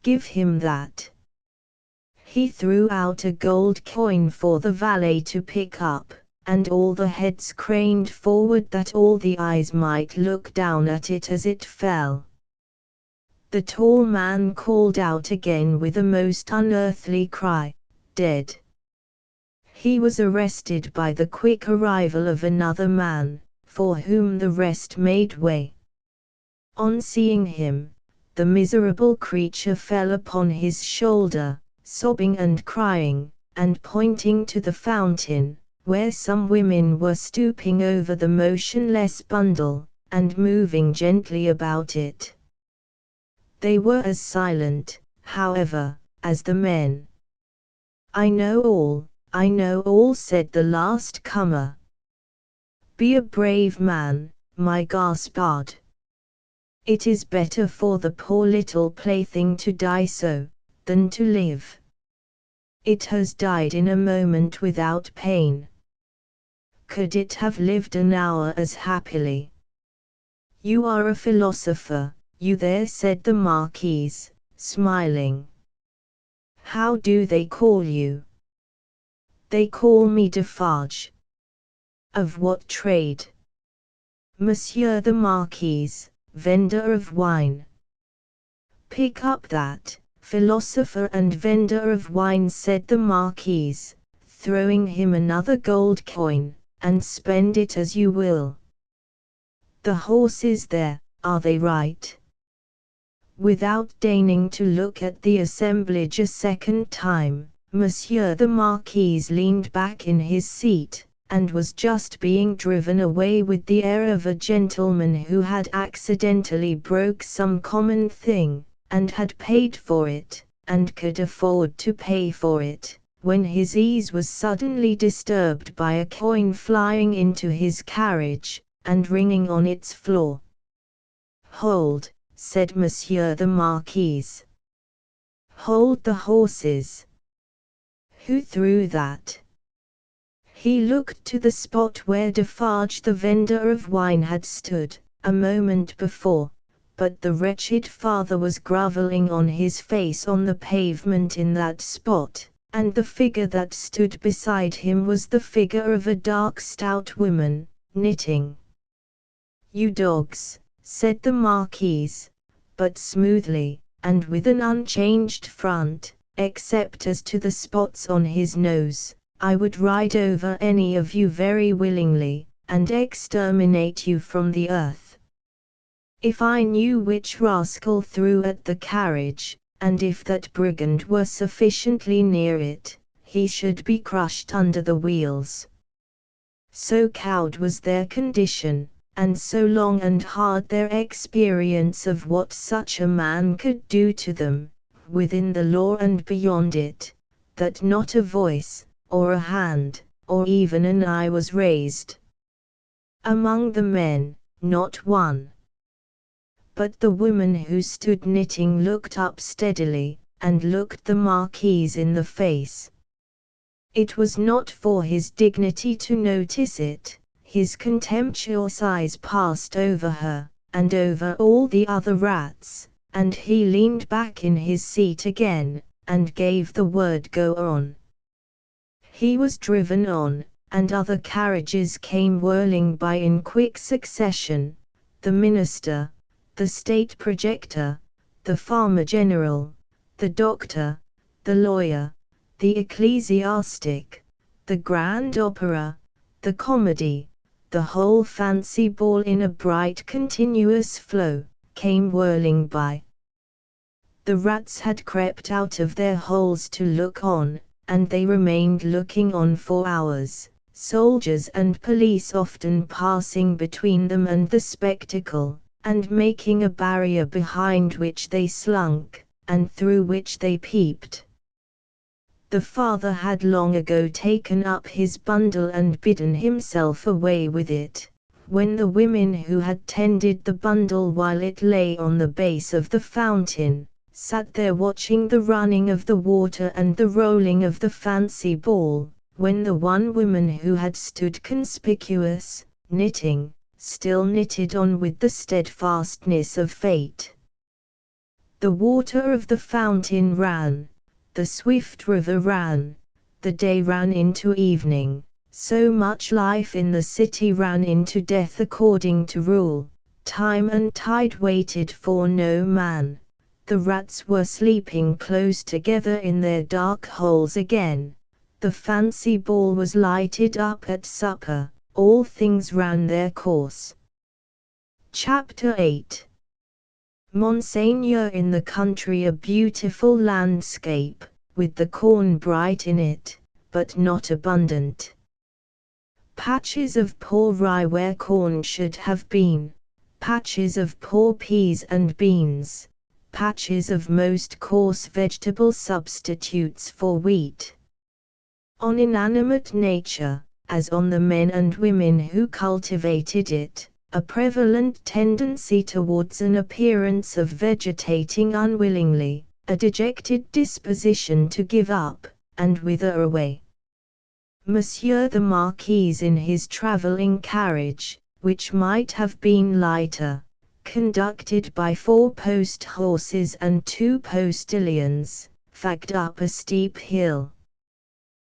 Give him that." He threw out a gold coin for the valet to pick up, and all the heads craned forward that all the eyes might look down at it as it fell. The tall man called out again with a most unearthly cry, "Dead!" He was arrested by the quick arrival of another man, for whom the rest made way. On seeing him, the miserable creature fell upon his shoulder, sobbing and crying, and pointing to the fountain, where some women were stooping over the motionless bundle, and moving gently about it. They were as silent, however, as the men. "I know all," said the last comer. "Be a brave man, my Gaspard. It is better for the poor little plaything to die so, than to live. It has died in a moment without pain. Could it have lived an hour as happily?" "You are a philosopher, you there," said the Marquise, smiling. "How do they call you?" "They call me Defarge." "Of what trade?" "Monsieur the Marquise, vendor of wine." "Pick up that, philosopher and vendor of wine," said the Marquise, throwing him another gold coin, "and spend it as you will. The horses there, are they right?" Without deigning to look at the assemblage a second time, Monsieur the Marquis leaned back in his seat, and was just being driven away with the air of a gentleman who had accidentally broke some common thing, and had paid for it, and could afford to pay for it, when his ease was suddenly disturbed by a coin flying into his carriage, and ringing on its floor. "Hold," said Monsieur the Marquis. "Hold the horses. Who threw that?" He looked to the spot where Defarge the vendor of wine had stood, a moment before, but the wretched father was grovelling on his face on the pavement in that spot, and the figure that stood beside him was the figure of a dark stout woman, knitting. "You dogs," said the Marquise, but smoothly, and with an unchanged front, except as to the spots on his nose, "I would ride over any of you very willingly, and exterminate you from the earth. If I knew which rascal threw at the carriage, and if that brigand were sufficiently near it, he should be crushed under the wheels." So cowed was their condition, and so long and hard their experience of what such a man could do to them, within the law and beyond it, that not a voice, or a hand, or even an eye was raised. Among the men, not one. But the woman who stood knitting looked up steadily, and looked the Marquise in the face. It was not for his dignity to notice it. His contemptuous eyes passed over her, and over all the other rats, and he leaned back in his seat again, and gave the word "Go on." He was driven on, and other carriages came whirling by in quick succession, the minister, the state projector, the farmer general, the doctor, the lawyer, the ecclesiastic, the grand opera, the comedy, the whole fancy ball in a bright continuous flow, came whirling by. The rats had crept out of their holes to look on, and they remained looking on for hours, soldiers and police often passing between them and the spectacle, and making a barrier behind which they slunk, and through which they peeped. The father had long ago taken up his bundle and bidden himself away with it, when the women who had tended the bundle while it lay on the base of the fountain, sat there watching the running of the water and the rolling of the fancy ball, when the one woman who had stood conspicuous, knitting, still knitted on with the steadfastness of fate. The water of the fountain ran, the swift river ran, the day ran into evening, so much life in the city ran into death according to rule. Time and tide waited for no man. The rats were sleeping close together in their dark holes again. The fancy ball was lighted up at supper. All things ran their course. Chapter 8. Monseigneur in the country, a beautiful landscape, with the corn bright in it, but not abundant. Patches of poor rye where corn should have been, patches of poor peas and beans, patches of most coarse vegetable substitutes for wheat. On inanimate nature, as on the men and women who cultivated it, a prevalent tendency towards an appearance of vegetating unwillingly, a dejected disposition to give up, and wither away. Monsieur the Marquis in his travelling carriage, which might have been lighter, conducted by 4 post horses and 2 postilions, fagged up a steep hill.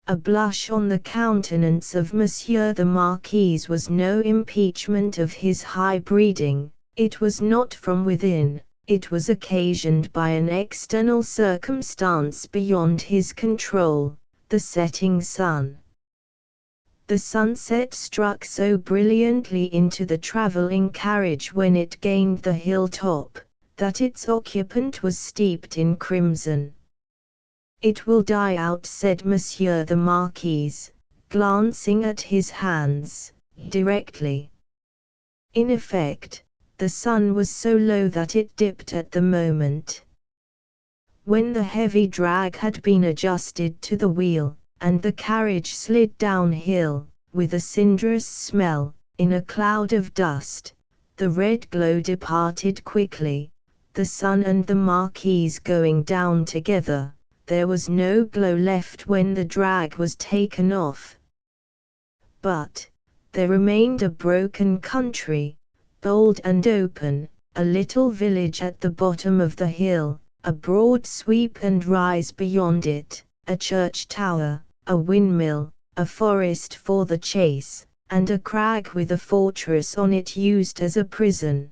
A blush on the countenance of Monsieur the Marquis was no impeachment of his high breeding. It was not from within, it was occasioned by an external circumstance beyond his control, the setting sun. The sunset struck so brilliantly into the travelling carriage when it gained the hilltop, that its occupant was steeped in crimson. "It will die out," said Monsieur the Marquis, glancing at his hands, "directly." In effect, the sun was so low that it dipped at the moment. When the heavy drag had been adjusted to the wheel, and the carriage slid downhill, with a cinderous smell, in a cloud of dust, the red glow departed quickly, the sun and the Marquis going down together. There was no glow left when the drag was taken off. But there remained a broken country, bold and open, a little village at the bottom of the hill, a broad sweep and rise beyond it, a church tower, a windmill, a forest for the chase, and a crag with a fortress on it used as a prison.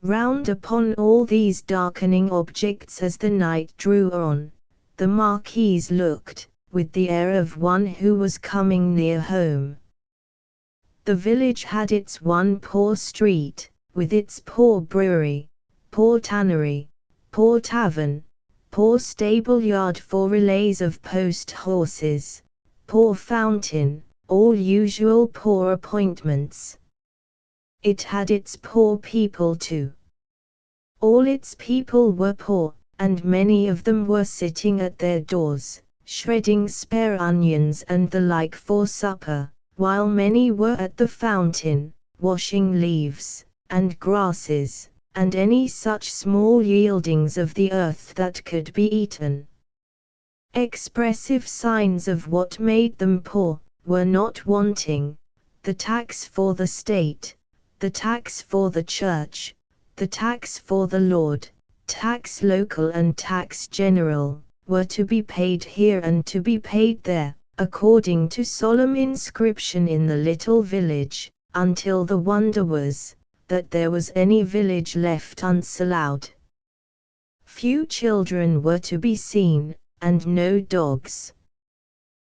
Round upon all these darkening objects as the night drew on, the Marquis looked, with the air of one who was coming near home. The village had its one poor street, with its poor brewery, poor tannery, poor tavern, poor stable yard for relays of post horses, poor fountain, all usual poor appointments. It had its poor people too. All its people were poor, and many of them were sitting at their doors, shredding spare onions and the like for supper, while many were at the fountain, washing leaves, and grasses, and any such small yieldings of the earth that could be eaten. Expressive signs of what made them poor were not wanting: the tax for the state, the tax for the church, the tax for the lord, tax local and tax general, were to be paid here and to be paid there, according to solemn inscription in the little village, until the wonder was, that there was any village left unsallowed. Few children were to be seen, and no dogs.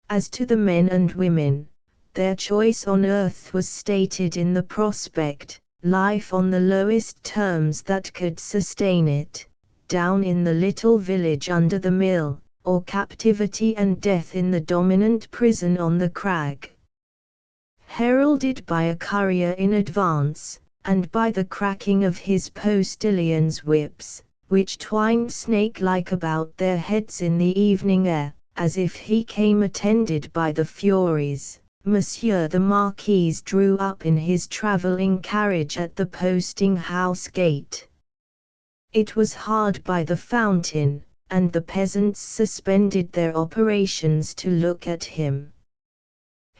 As to the men and women, their choice on earth was stated in the prospect: life on the lowest terms that could sustain it, down in the little village under the mill, or captivity and death in the dominant prison on the crag. Heralded by a courier in advance, and by the cracking of his postilions' whips, which twined snake-like about their heads in the evening air, as if he came attended by the Furies, Monsieur the Marquis drew up in his travelling carriage at the posting-house gate. It was hard by the fountain, and the peasants suspended their operations to look at him.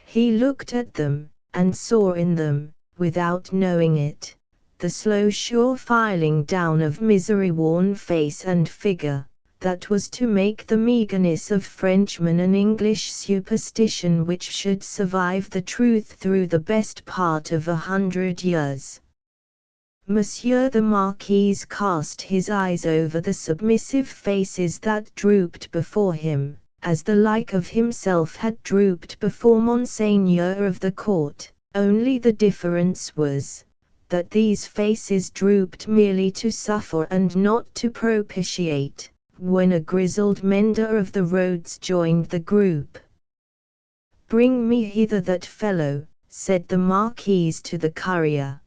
He looked at them, and saw in them, without knowing it, the slow sure filing down of misery-worn face and figure, that was to make the meagerness of Frenchmen an English superstition which should survive the truth through the best part of 100 years. Monsieur the Marquis cast his eyes over the submissive faces that drooped before him, as the like of himself had drooped before Monseigneur of the court, only the difference was, that these faces drooped merely to suffer and not to propitiate. When a grizzled mender of the roads joined the group. "Bring me hither that fellow," said the Marquis to the courier.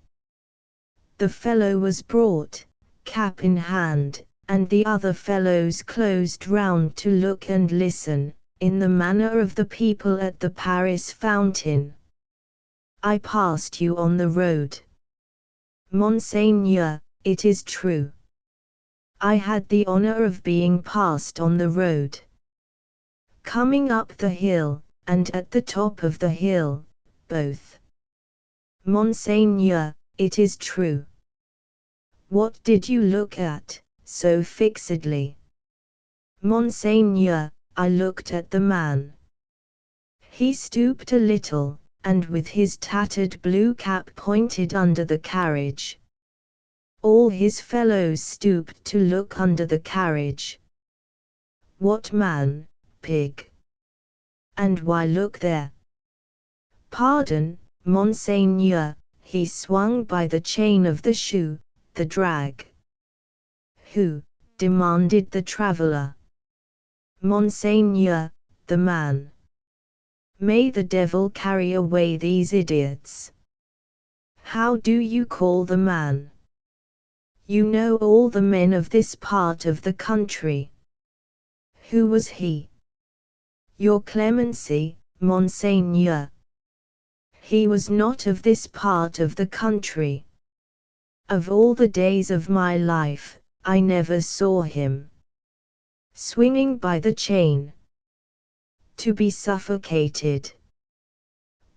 The fellow was brought, cap in hand, and the other fellows closed round to look and listen, in the manner of the people at the Paris fountain. "I passed you on the road, Monseigneur, it is true. I had the honor of being passed on the road. Coming up the hill, and at the top of the hill, both. Monseigneur, it is true. What did you look at, so fixedly?" "Monseigneur, I looked at the man. He stooped a little, and with his tattered blue cap pointed under the carriage. All his fellows stooped to look under the carriage." "What man, pig? And why look there?" "Pardon, Monseigneur, he swung by the chain of the shoe, the drag." "Who?" demanded the traveller. "Monseigneur, the man." "May the devil carry away these idiots. How do you call the man? You know all the men of this part of the country. Who was he?" "Your clemency, Monseigneur. He was not of this part of the country. Of all the days of my life, I never saw him. Swinging by the chain. To be suffocated.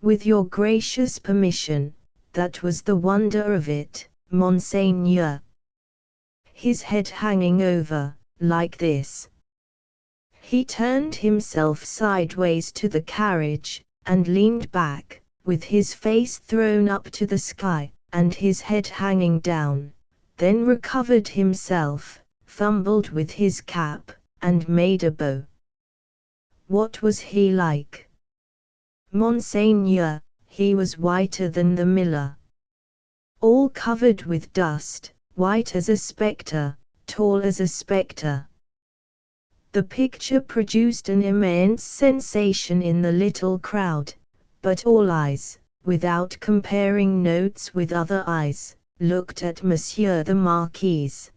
With your gracious permission, that was the wonder of it, Monseigneur. His head hanging over, like this." He turned himself sideways to the carriage, and leaned back, with his face thrown up to the sky, and his head hanging down, then recovered himself, fumbled with his cap, and made a bow. "What was he like?" "Monseigneur, he was whiter than the miller. All covered with dust, white as a spectre, tall as a spectre." The picture produced an immense sensation in the little crowd, but all eyes, without comparing notes with other eyes, looked at Monsieur the Marquis.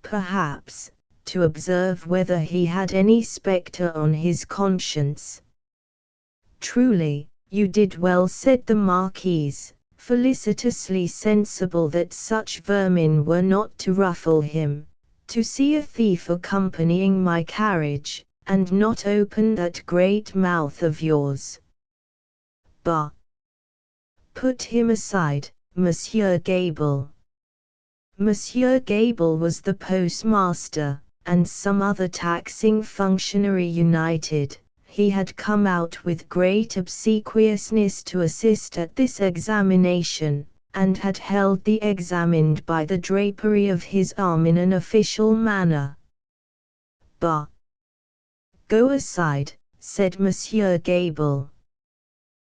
Perhaps, to observe whether he had any spectre on his conscience. "Truly, you did well," said the Marquis, felicitously sensible that such vermin were not to ruffle him, "to see a thief accompanying my carriage, and not open that great mouth of yours. Bah! Put him aside, Monsieur Gable." Monsieur Gable was the postmaster, and some other taxing functionary united. He had come out with great obsequiousness to assist at this examination, and had held the examined by the drapery of his arm in an official manner. "Bah! Go aside," said Monsieur Gable.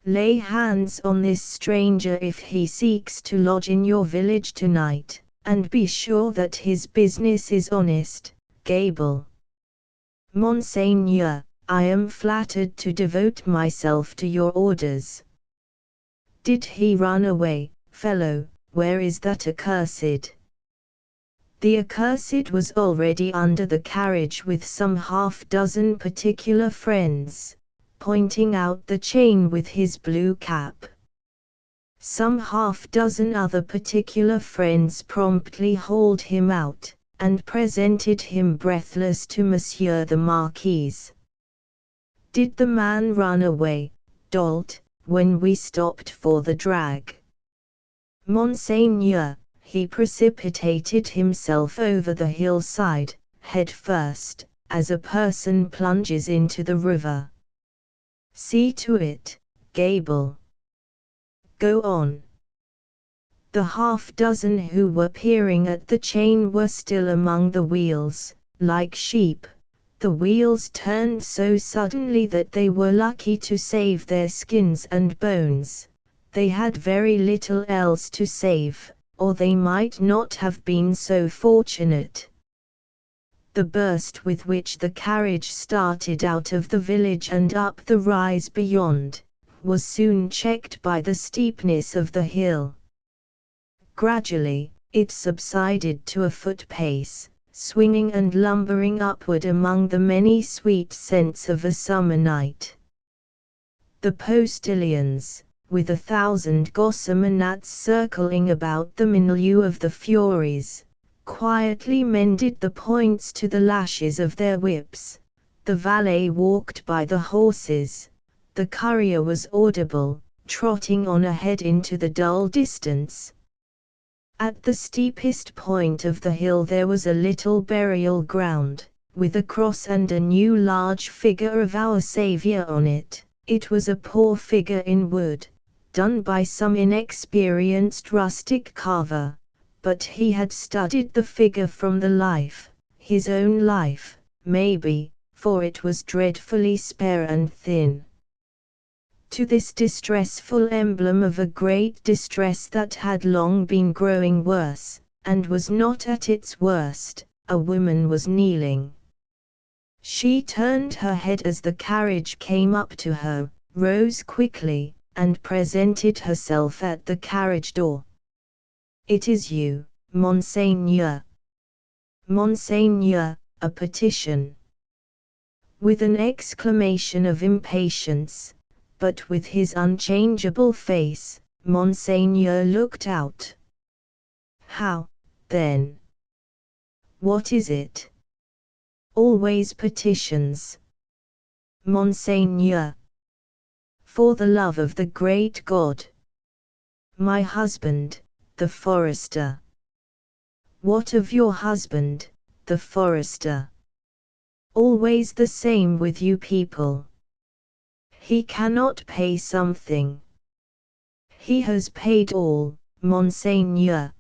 "Lay hands on this stranger if he seeks to lodge in your village tonight, and be sure that his business is honest, Gable." "Monseigneur, I am flattered to devote myself to your orders." "Did he run away, fellow? Where is that accursed?" The accursed was already under the carriage with some half-dozen particular friends, pointing out the chain with his blue cap. Some half-dozen other particular friends promptly hauled him out, and presented him breathless to Monsieur the Marquis. "Did the man run away, dolt, when we stopped for the drag?" "Monseigneur, he precipitated himself over the hillside, head first, as a person plunges into the river. See to it, Gable. Go on. The half-dozen who were peering at the chain were still among the wheels, like sheep. The wheels turned so suddenly that they were lucky to save their skins and bones. They had very little else to save, or they might not have been so fortunate. The burst with which the carriage started out of the village and up the rise beyond, was soon checked by the steepness of the hill. Gradually, it subsided to a foot pace, swinging and lumbering upward among the many sweet scents of a summer night. The postilions, with 1,000 gossamer gnats circling about them in lieu of the furies, quietly mended the points to the lashes of their whips. The valet walked by the horses. The courier was audible, trotting on ahead into the dull distance. At the steepest point of the hill there was a little burial ground, with a cross and a new large figure of our Saviour on it. It was a poor figure in wood, done by some inexperienced rustic carver, but he had studied the figure from the life, his own life, maybe, for it was dreadfully spare and thin. To this distressful emblem of a great distress that had long been growing worse, and was not at its worst, a woman was kneeling. She turned her head as the carriage came up to her, rose quickly, and presented herself at the carriage door. "It is you, Monseigneur." "Monseigneur, a petition." With an exclamation of impatience, but with his unchangeable face, Monseigneur looked out. "How, then? What is it?" "Always petitions." "Monseigneur." "For the love of the great God." "My husband, the forester." "What of your husband, the forester?" "Always the same with you people. He cannot pay something." "He has paid all, Monseigneur."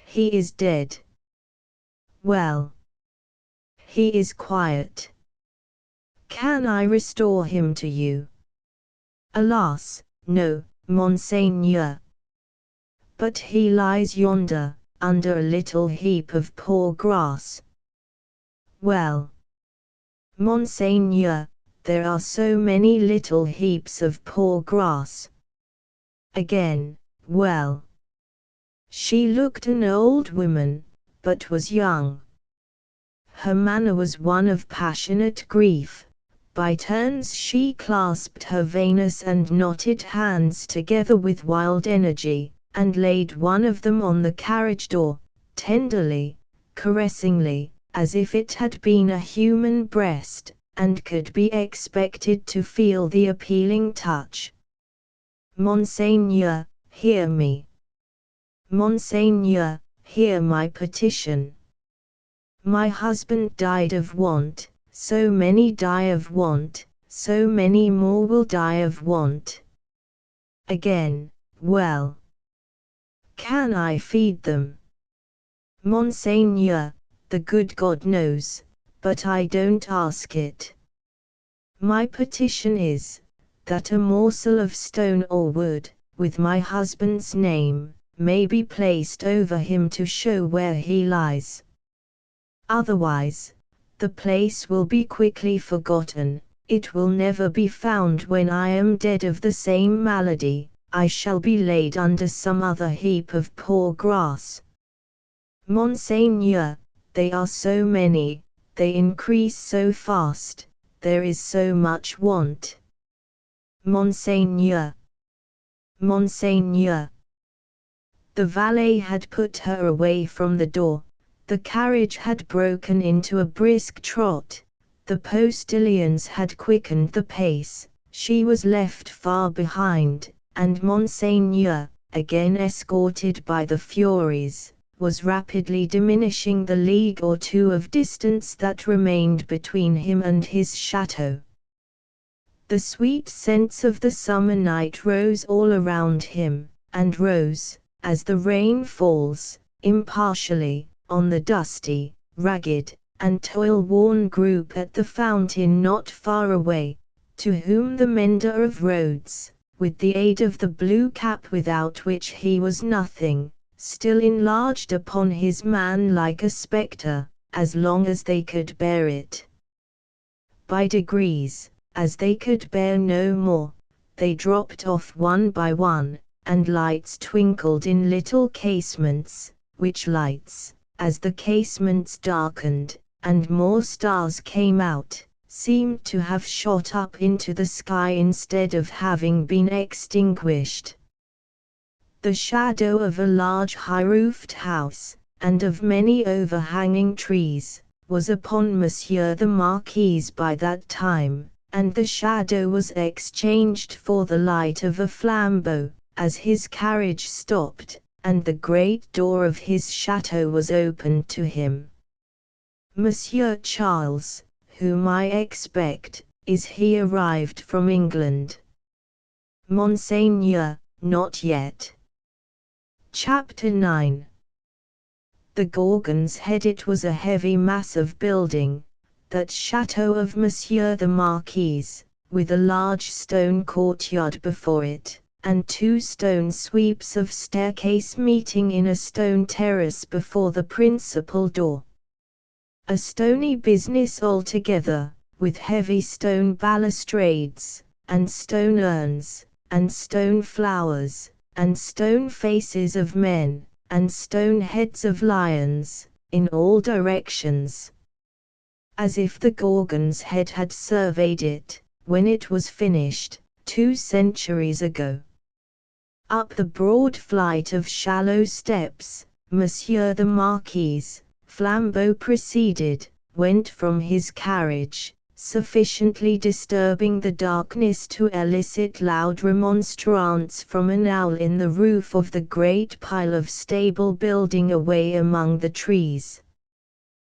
"He is dead." "Well." "He is quiet." "Can I restore him to you?" "Alas, no, Monseigneur." "But he lies yonder, under a little heap of poor grass." "Well." "Monseigneur, there are so many little heaps of poor grass." Again, "Well." She looked an old woman, but was young. Her manner was one of passionate grief. By turns she clasped her veinous and knotted hands together with wild energy, and laid one of them on the carriage door, tenderly, caressingly, as if it had been a human breast, and could be expected to feel the appealing touch. "Monseigneur, hear me. Monseigneur, hear my petition. My husband died of want, so many die of want, so many more will die of want." Again, "Well. Can I feed them?" "Monseigneur, the good God knows, but I don't ask it. My petition is, that a morsel of stone or wood, with my husband's name, may be placed over him to show where he lies. Otherwise, the place will be quickly forgotten, it will never be found when I am dead of the same malady, I shall be laid under some other heap of poor grass. Monseigneur, they are so many, they increase so fast, there is so much want. Monseigneur. Monseigneur." The valet had put her away from the door, the carriage had broken into a brisk trot, the postilions had quickened the pace, she was left far behind, and Monseigneur, again escorted by the furies, was rapidly diminishing the league or two of distance that remained between him and his chateau. The sweet scents of the summer night rose all around him, and rose, as the rain falls, impartially, on the dusty, ragged, and toil-worn group at the fountain not far away, to whom the mender of roads, with the aid of the blue cap without which he was nothing, still enlarged upon his man like a spectre, as long as they could bear it. By degrees, as they could bear no more, they dropped off one by one, and lights twinkled in little casements, which lights, as the casements darkened, and more stars came out, seemed to have shot up into the sky instead of having been extinguished. The shadow of a large high-roofed house, and of many overhanging trees, was upon Monsieur the Marquis by that time, and the shadow was exchanged for the light of a flambeau, as his carriage stopped, and the great door of his chateau was opened to him. Monsieur Charles, whom I expect, is he arrived from England? Monseigneur, not yet. Chapter 9. The Gorgon's Head. It was a heavy mass of building, that chateau of Monsieur the Marquis, with a large stone courtyard before it, and 2 stone sweeps of staircase meeting in a stone terrace before the principal door. A stony business altogether, with heavy stone balustrades, and stone urns, and stone flowers, and stone faces of men, and stone heads of lions, in all directions. As if the Gorgon's Head had surveyed it, when it was finished, 2 centuries ago. Up the broad flight of shallow steps, Monsieur the Marquis, flambeau preceded, went from his carriage, sufficiently disturbing the darkness to elicit loud remonstrance from an owl in the roof of the great pile of stable building away among the trees.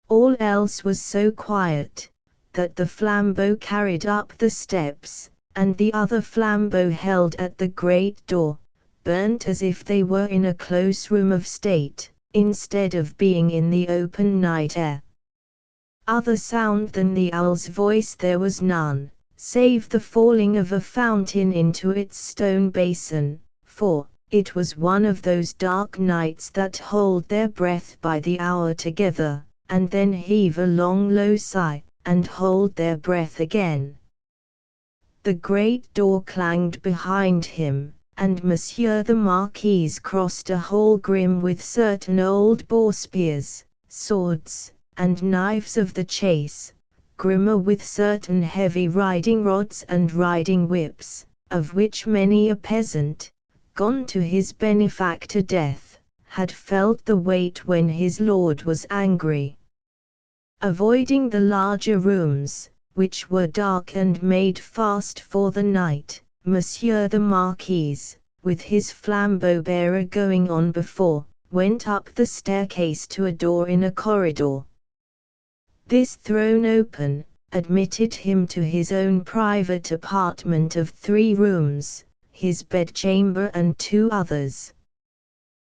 All else was so quiet, that the flambeau carried up the steps, and the other flambeau held at the great door, burnt as if they were in a close room of state, instead of being in the open night air. Other sound than the owl's voice there was none, save the falling of a fountain into its stone basin, for it was one of those dark nights that hold their breath by the hour together, and then heave a long low sigh, and hold their breath again. The great door clanged behind him, and Monsieur the Marquis crossed a hall grim with certain old boar spears, swords, and knives of the chase, grimmer with certain heavy riding rods and riding whips, of which many a peasant, gone to his benefactor death, had felt the weight when his lord was angry. Avoiding the larger rooms, which were dark and made fast for the night, Monsieur the Marquis, with his flambeau bearer going on before, went up the staircase to a door in a corridor. This thrown open, admitted him to his own private apartment of 3 rooms, his bedchamber and 2 others.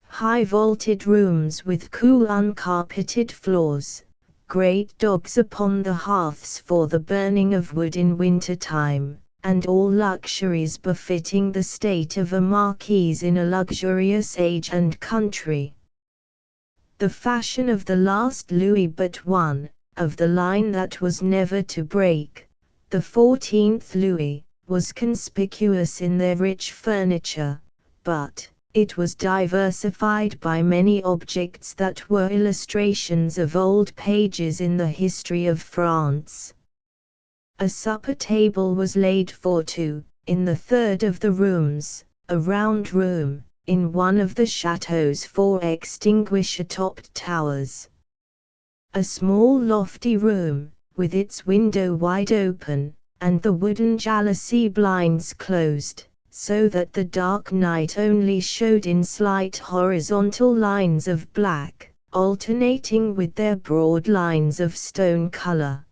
High vaulted rooms with cool uncarpeted floors, great dogs upon the hearths for the burning of wood in winter time, and all luxuries befitting the state of a marquis in a luxurious age and country. The fashion of the last Louis but one, of the line that was never to break, the 14th Louis, was conspicuous in their rich furniture, but it was diversified by many objects that were illustrations of old pages in the history of France. A supper table was laid for 2, in the third of the rooms, a round room, in one of the chateau's 4 extinguisher-topped towers. A small lofty room, with its window wide open, and the wooden jalousie blinds closed, so that the dark night only showed in slight horizontal lines of black, alternating with their broad lines of stone color.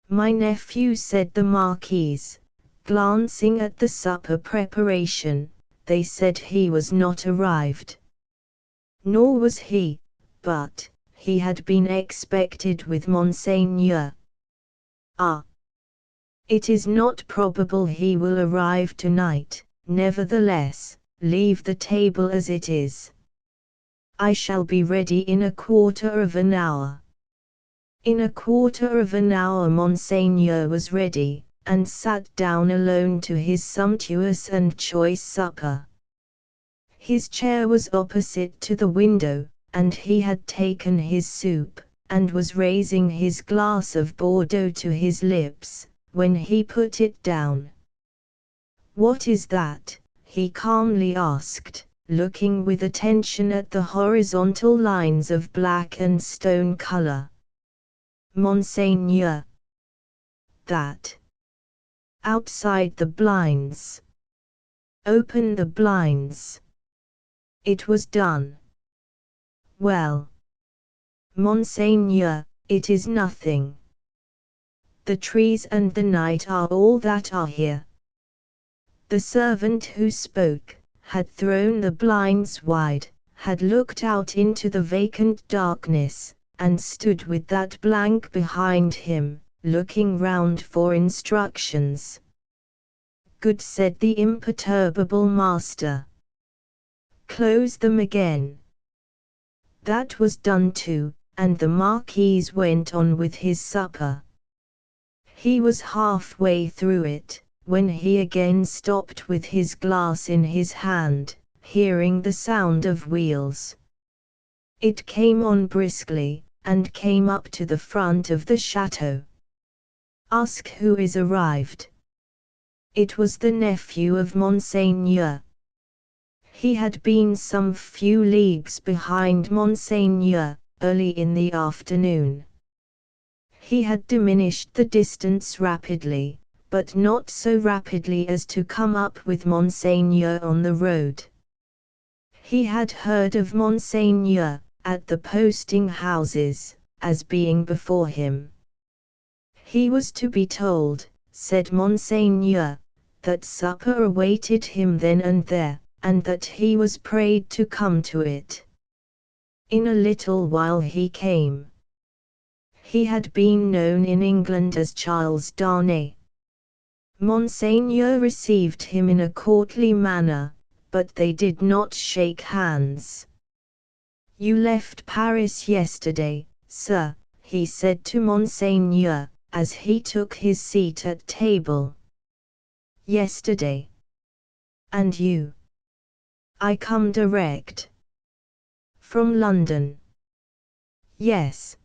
"My nephew," said the Marquise, glancing at the supper preparation. "They said he was not arrived." Nor was he, but he had been expected with Monseigneur. "Ah! It is not probable he will arrive tonight. Nevertheless, leave the table as it is. I shall be ready in a quarter of an hour." In a quarter of an hour Monseigneur was ready, and sat down alone to his sumptuous and choice supper. His chair was opposite to the window, and he had taken his soup, and was raising his glass of Bordeaux to his lips, when he put it down. "What is that?" he calmly asked, looking with attention at the horizontal lines of black and stone color. "Monseigneur." "That. Outside the blinds." "Open the blinds." It was done. "Well, Monseigneur, it is nothing. The trees and the night are all that are here." The servant who spoke had thrown the blinds wide, had looked out into the vacant darkness, and stood with that blank behind him, looking round for instructions. "Good," said the imperturbable master. "Close them again." That was done too, and the Marquis went on with his supper. He was halfway through it, when he again stopped with his glass in his hand, hearing the sound of wheels. It came on briskly, and came up to the front of the chateau. "Ask who is arrived." It was the nephew of Monseigneur. He had been some few leagues behind Monseigneur, early in the afternoon. He had diminished the distance rapidly, but not so rapidly as to come up with Monseigneur on the road. He had heard of Monseigneur, at the posting houses, as being before him. He was to be told, said Monseigneur, that supper awaited him then and there, and that he was prayed to come to it. In a little while he came. He had been known in England as Charles Darnay. Monseigneur received him in a courtly manner, but they did not shake hands. "You left Paris yesterday, sir," he said to Monseigneur, as he took his seat at table. "Yesterday. And you?" "I come direct." "From London?" "Yes."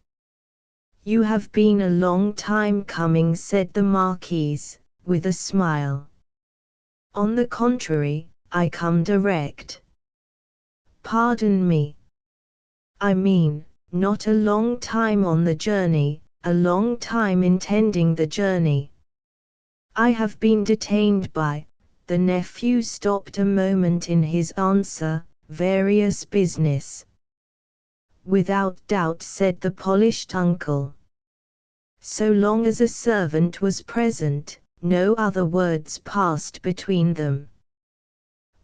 "You have been a long time coming," said the Marquise, with a smile. "On the contrary, I come direct." "Pardon me. I mean, not a long time on the journey, a long time intending the journey." "I have been detained by," the nephew stopped a moment in his answer, "various business." "Without doubt," said the polished uncle. So long as a servant was present, no other words passed between them.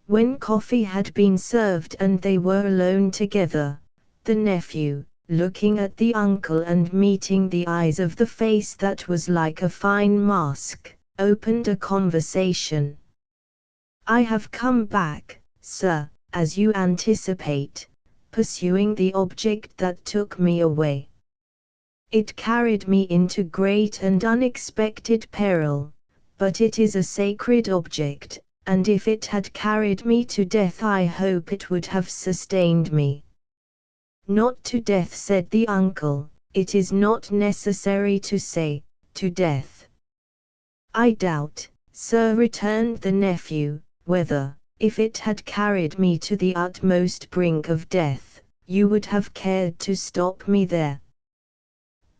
When coffee had been served and they were alone together, the nephew, looking at the uncle and meeting the eyes of the face that was like a fine mask, opened a conversation. "I have come back, sir, as you anticipate, pursuing the object that took me away. It carried me into great and unexpected peril, but it is a sacred object, and if it had carried me to death I hope it would have sustained me." "Not to death," said the uncle, "it is not necessary to say, to death." "I doubt, sir," returned the nephew, "whether, if it had carried me to the utmost brink of death, you would have cared to stop me there."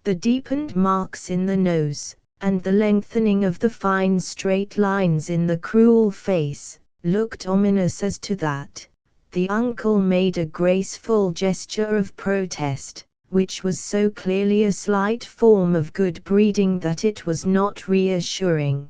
The deepened marks in the nose, and the lengthening of the fine straight lines in the cruel face looked ominous as to that. The uncle made a graceful gesture of protest, which was so clearly a slight form of good breeding that it was not reassuring.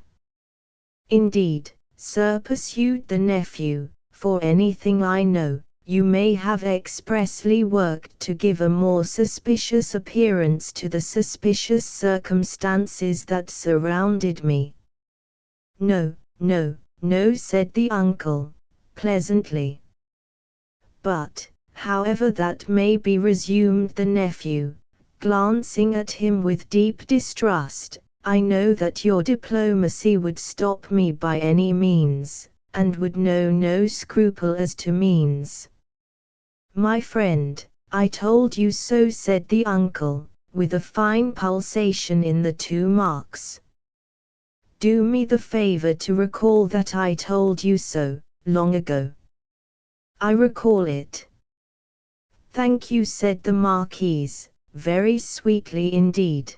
"Indeed, sir," pursued the nephew, "for anything I know, you may have expressly worked to give a more suspicious appearance to the suspicious circumstances that surrounded me." "No, no, no," said the uncle, pleasantly. "But, however that may be," resumed the nephew, glancing at him with deep distrust, "I know that your diplomacy would stop me by any means, and would know no scruple as to means." "My friend, I told you so," said the uncle, with a fine pulsation in the 2 marks. "Do me the favor to recall that I told you so, long ago." "I recall it." "Thank you," said the Marquise, very sweetly indeed.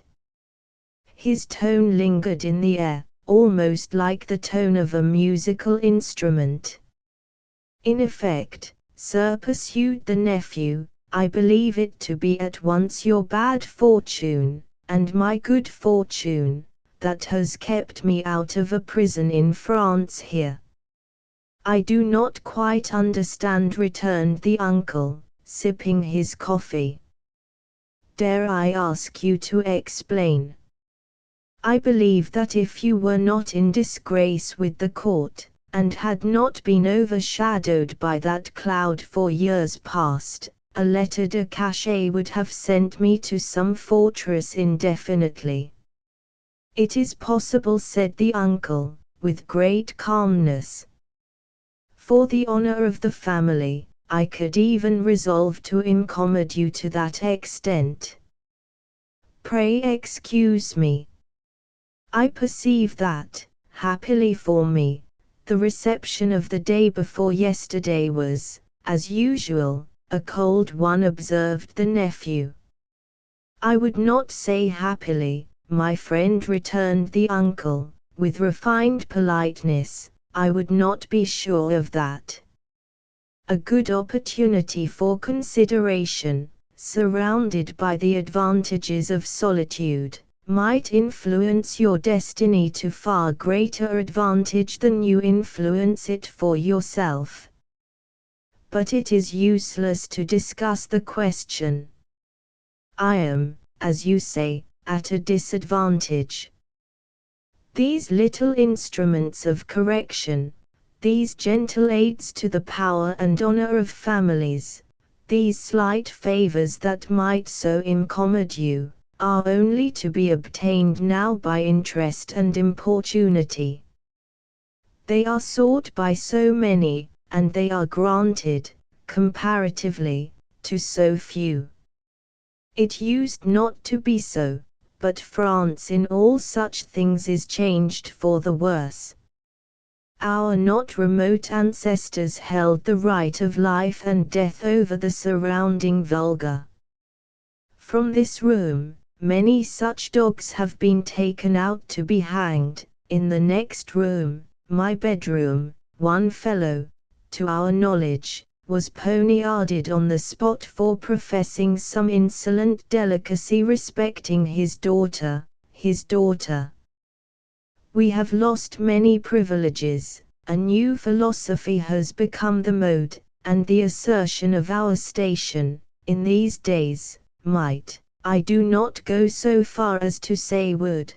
His tone lingered in the air, almost like the tone of a musical instrument. "In effect, sir," pursued the nephew, "I believe it to be at once your bad fortune, and my good fortune, that has kept me out of a prison in France here." "I do not quite understand," returned the uncle, sipping his coffee. "Dare I ask you to explain?" "I believe that if you were not in disgrace with the court, and had not been overshadowed by that cloud for years past, a letter de cachet would have sent me to some fortress indefinitely." "It is possible," said the uncle, with great calmness. "For the honor of the family, I could even resolve to incommode you to that extent." "Pray excuse me. I perceive that, happily for me, the reception of the day before yesterday was, as usual, a cold one," observed the nephew. "I would not say happily, my friend," returned the uncle, with refined politeness, "I would not be sure of that. A good opportunity for consideration, surrounded by the advantages of solitude, might influence your destiny to far greater advantage than you influence it for yourself. But it is useless to discuss the question. I am, as you say, at a disadvantage. These little instruments of correction, these gentle aids to the power and honor of families, these slight favors that might so incommode you, are only to be obtained now by interest and importunity. They are sought by so many, and they are granted, comparatively, to so few. It used not to be so, but France in all such things is changed for the worse. Our not remote ancestors held the right of life and death over the surrounding vulgar. From this room, many such dogs have been taken out to be hanged. In the next room, my bedroom, one fellow, to our knowledge, was poniarded on the spot for professing some insolent delicacy respecting his daughter. We have lost many privileges, a new philosophy has become the mode, and the assertion of our station, in these days, might, I do not go so far as to say would,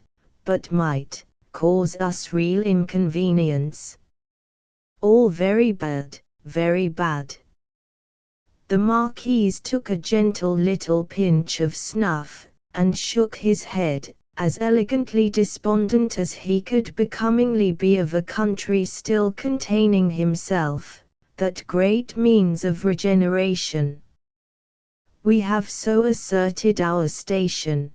but might, cause us real inconvenience. All very bad, very bad." The Marquis took a gentle little pinch of snuff, and shook his head, as elegantly despondent as he could becomingly be of a country still containing himself, that great means of regeneration. "We have so asserted our station,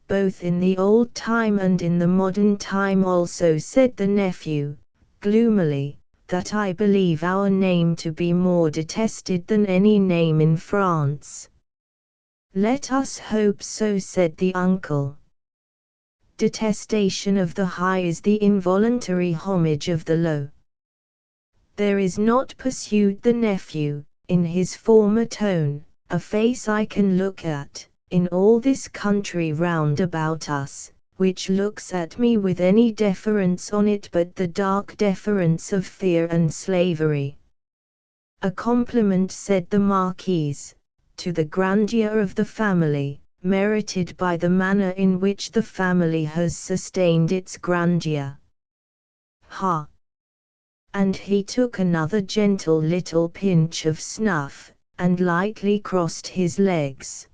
both in the old time and in the modern time also," said the nephew, gloomily, "that I believe our name to be more detested than any name in France." "Let us hope so," said the uncle. Detestation of the high is the involuntary homage of the low. There is not, pursued the nephew, in his former tone, a face I can look at, in all this country round about us, which looks at me with any deference on it but the dark deference of fear and slavery. A compliment, said the Marquise, to the grandeur of the family, merited by the manner in which the family has sustained its grandeur. Ha! And he took another gentle little pinch of snuff, and lightly crossed his legs.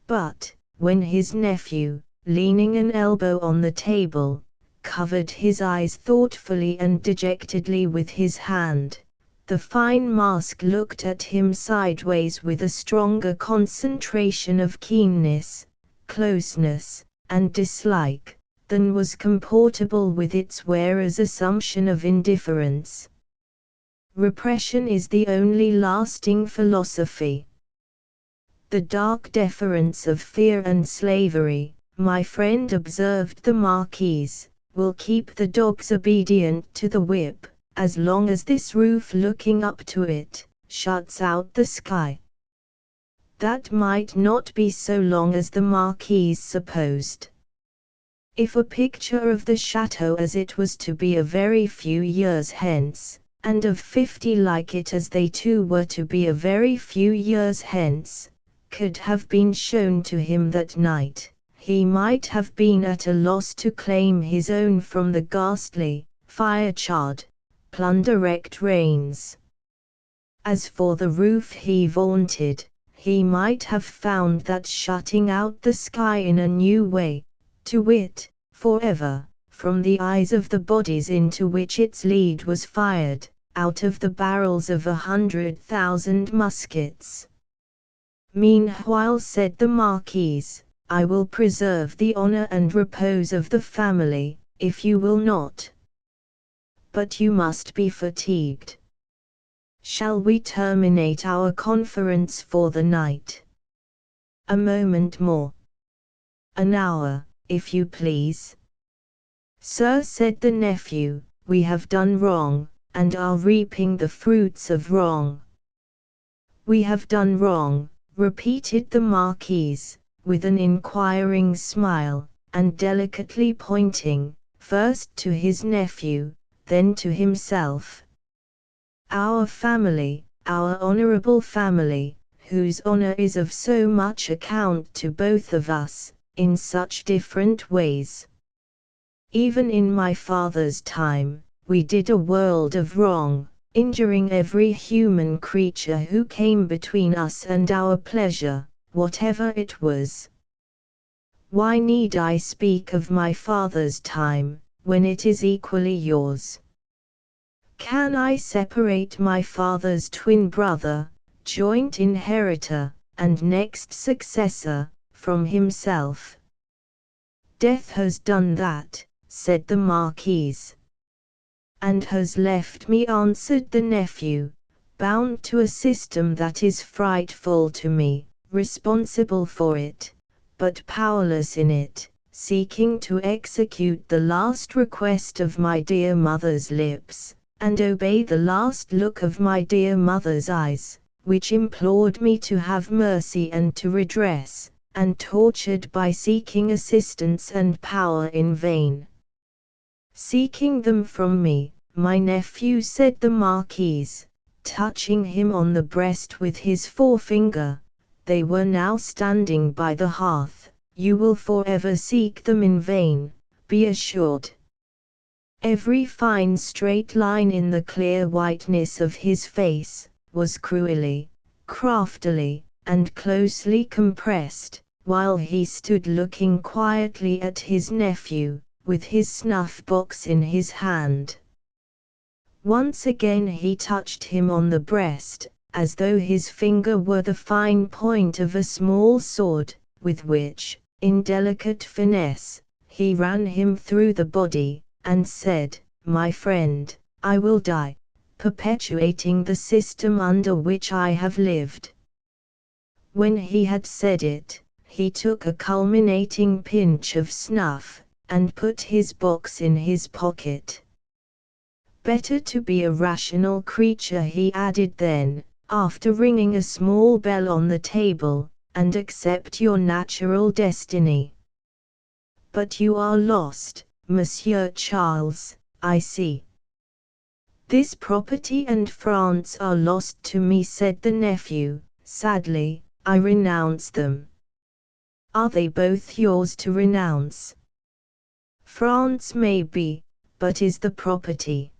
But, when his nephew, leaning an elbow on the table, covered his eyes thoughtfully and dejectedly with his hand, the fine mask looked at him sideways with a stronger concentration of keenness, closeness, and dislike, than was comportable with its wearer's assumption of indifference. Repression is the only lasting philosophy. The dark deference of fear and slavery, my friend, observed the Marquise, will keep the dogs obedient to the whip, as long as this roof looking up to it, shuts out the sky. That might not be so long as the Marquise supposed. If a picture of the chateau as it was to be a very few years hence, and of 50 like it as they too were to be a very few years hence, could have been shown to him that night, he might have been at a loss to claim his own from the ghastly, fire-charred, plunder-wrecked rains. As for the roof he vaunted, he might have found that shutting out the sky in a new way, to wit, forever, from the eyes of the bodies into which its lead was fired, out of the barrels of 100,000 muskets. Meanwhile, said the Marquise, I will preserve the honor and repose of the family, if you will not. But you must be fatigued. Shall we terminate our conference for the night? A moment more. An hour, if you please. Sir, said the nephew, we have done wrong, and are reaping the fruits of wrong. We have done wrong, repeated the Marquise, with an inquiring smile, and delicately pointing, first to his nephew, then to himself. Our family, our honorable family, whose honor is of so much account to both of us, in such different ways. Even in my father's time, we did a world of wrong, injuring every human creature who came between us and our pleasure, whatever it was. Why need I speak of my father's time, when it is equally yours? Can I separate my father's twin brother, joint inheritor, and next successor, from himself? Death has done that, said the Marquise. And has left me, answered the nephew, bound to a system that is frightful to me, responsible for it, but powerless in it, seeking to execute the last request of my dear mother's lips, and obey the last look of my dear mother's eyes, which implored me to have mercy and to redress, and tortured by seeking assistance and power in vain. Seeking them from me, my nephew, said the Marquise, touching him on the breast with his forefinger, they were now standing by the hearth, you will forever seek them in vain, be assured. Every fine straight line in the clear whiteness of his face, was cruelly, craftily, and closely compressed, while he stood looking quietly at his nephew, with his snuff-box in his hand. Once again he touched him on the breast, as though his finger were the fine point of a small sword, with which, in delicate finesse, he ran him through the body, and said, my friend, I will die, perpetuating the system under which I have lived. When he had said it, he took a culminating pinch of snuff, and put his box in his pocket. Better to be a rational creature, he added then, after ringing a small bell on the table, and accept your natural destiny. But you are lost, Monsieur Charles, I see. This property and France are lost to me, said the nephew, sadly. I renounce them. Are they both yours to renounce? France may be, but is the property?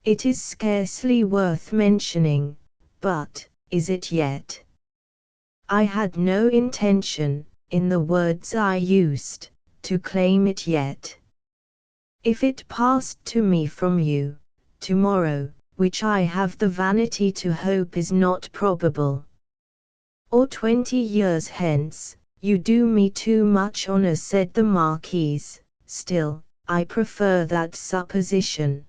It is scarcely worth mentioning, but, is it yet? I had no intention, in the words I used, to claim it yet. If it passed to me from you, tomorrow, which I have the vanity to hope is not probable, or 20 years hence, you do me too much honor, said the Marquise. Still, I prefer that supposition.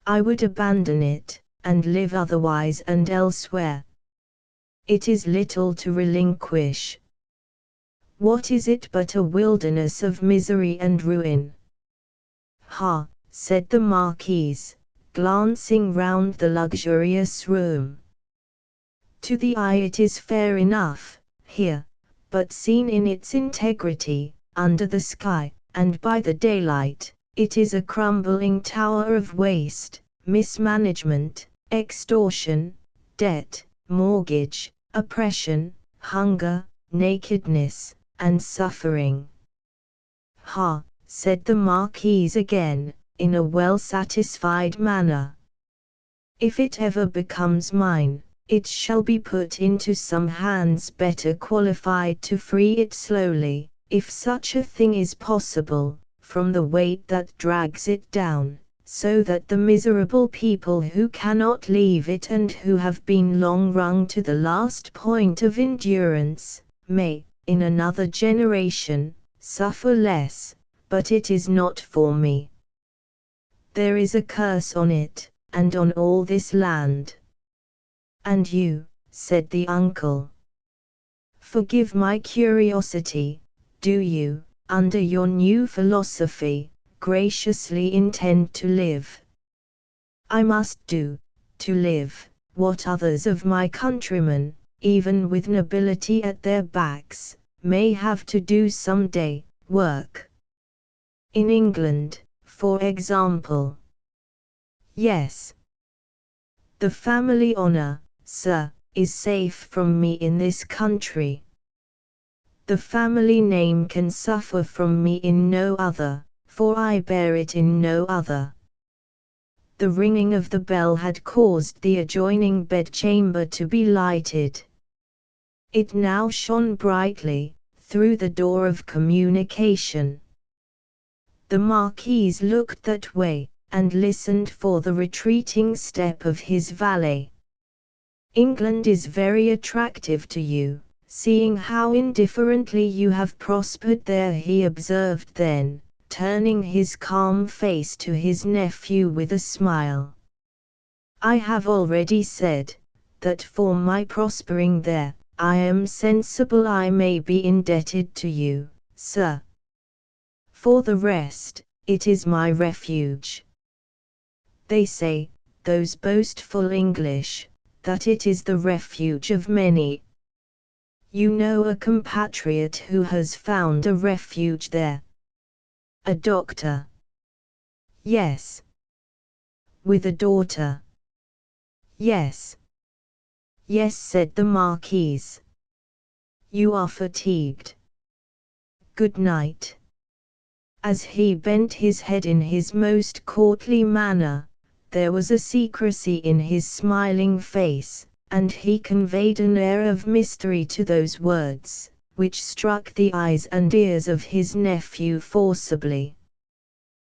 I would abandon it, and live otherwise and elsewhere. It is little to relinquish. What is it but a wilderness of misery and ruin? Ha, said the Marquise, glancing round the luxurious room. To the eye it is fair enough, here, but seen in its integrity, under the sky, and by the daylight, it is a crumbling tower of waste, mismanagement, extortion, debt, mortgage, oppression, hunger, nakedness, and suffering. Ha, said the Marquise again, in a well-satisfied manner. If it ever becomes mine, it shall be put into some hands better qualified to free it slowly, if such a thing is possible, from the weight that drags it down, so that the miserable people who cannot leave it and who have been long wrung to the last point of endurance, may, in another generation, suffer less, but it is not for me. There is a curse on it, and on all this land. And you, said the uncle. Forgive my curiosity, do you, under your new philosophy, graciously intend to live? I must do, to live, what others of my countrymen, even with nobility at their backs, may have to do some day, work. In England, for example. Yes. The family honor, sir, is safe from me in this country. The family name can suffer from me in no other, for I bear it in no other. The ringing of the bell had caused the adjoining bedchamber to be lighted. It now shone brightly, through the door of communication. The Marquise looked that way, and listened for the retreating step of his valet. England is very attractive to you, seeing how indifferently you have prospered there, he observed then, turning his calm face to his nephew with a smile. I have already said, that for my prospering there, I am sensible I may be indebted to you, sir. For the rest, it is my refuge. They say, those boastful English, that it is the refuge of many. You know a compatriot who has found a refuge there? A doctor? Yes. With a daughter? Yes. Yes, said the Marquise. You are fatigued. Good night. As he bent his head in his most courtly manner, there was a secrecy in his smiling face, and he conveyed an air of mystery to those words, which struck the eyes and ears of his nephew forcibly.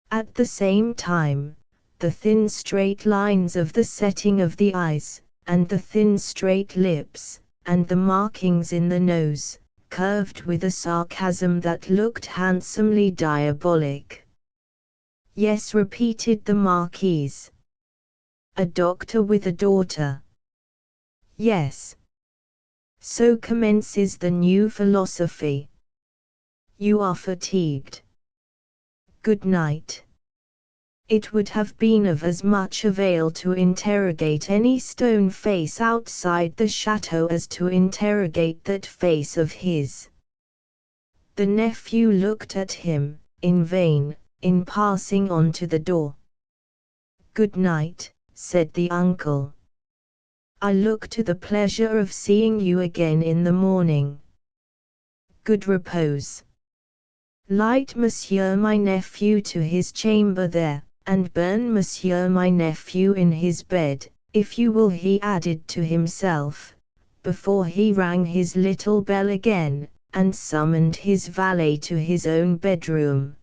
At the same time, the thin straight lines of the setting of the eyes, and the thin straight lips, and the markings in the nose, curved with a sarcasm that looked handsomely diabolic. Yes, repeated the Marquise. A doctor with a daughter. Yes. So commences the new philosophy. You are fatigued. Good night. It would have been of as much avail to interrogate any stone face outside the chateau as to interrogate that face of his. The nephew looked at him, in vain, in passing on to the door. Good night, said the uncle. I look to the pleasure of seeing you again in the morning. Good repose. Light monsieur my nephew to his chamber there, and burn monsieur my nephew in his bed, if you will, he added to himself, before he rang his little bell again, and summoned his valet to his own bedroom.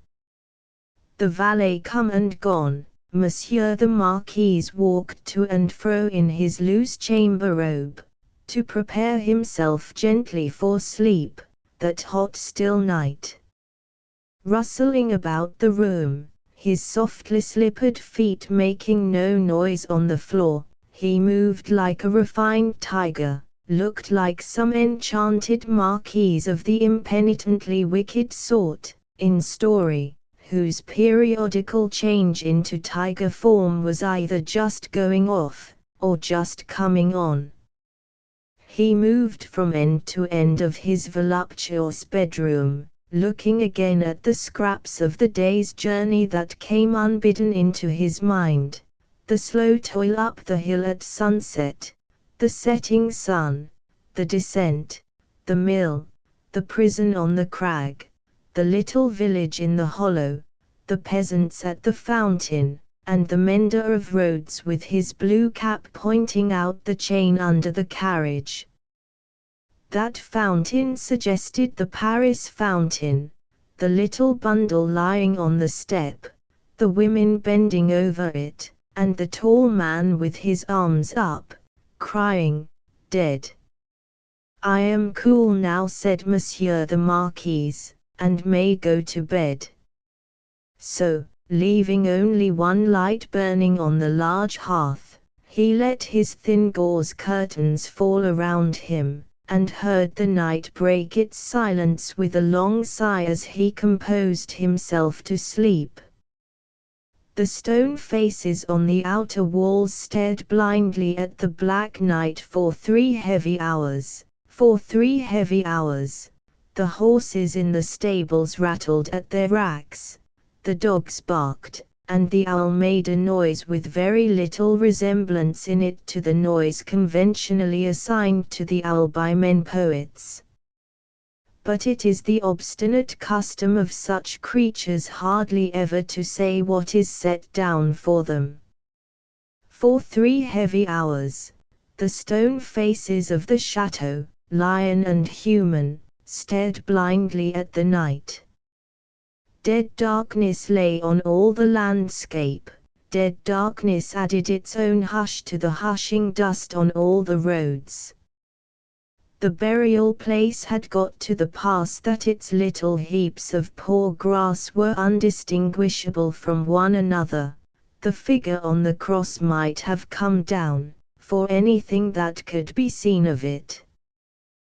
The valet come and gone, Monsieur the Marquis walked to and fro in his loose chamber robe, to prepare himself gently for sleep, that hot still night. Rustling about the room, his softly slippered feet making no noise on the floor, he moved like a refined tiger, looked like some enchanted marquis of the impenitently wicked sort, in story, whose periodical change into tiger form was either just going off, or just coming on. He moved from end to end of his voluptuous bedroom, looking again at the scraps of the day's journey that came unbidden into his mind, the slow toil up the hill at sunset, the setting sun, the descent, the mill, the prison on the crag, the little village in the hollow, the peasants at the fountain, and the mender of roads with his blue cap pointing out the chain under the carriage. That fountain suggested the Paris fountain, the little bundle lying on the step, the women bending over it, and the tall man with his arms up, crying, "Dead." "I am cool now," said Monsieur the Marquis, "and may go to bed." So, leaving only one light burning on the large hearth, he let his thin gauze curtains fall around him, and heard the night break its silence with a long sigh as he composed himself to sleep. The stone faces on the outer walls stared blindly at the black night for 3 heavy hours. For 3 heavy hours, the horses in the stables rattled at their racks, the dogs barked, and the owl made a noise with very little resemblance in it to the noise conventionally assigned to the owl by men poets. But it is the obstinate custom of such creatures hardly ever to say what is set down for them. For 3 heavy hours, the stone faces of the chateau, lion and human, stared blindly at the night. Dead darkness lay on all the landscape, dead darkness added its own hush to the hushing dust on all the roads. The burial place had got to the pass that its little heaps of poor grass were undistinguishable from one another. The figure on the cross might have come down, for anything that could be seen of it.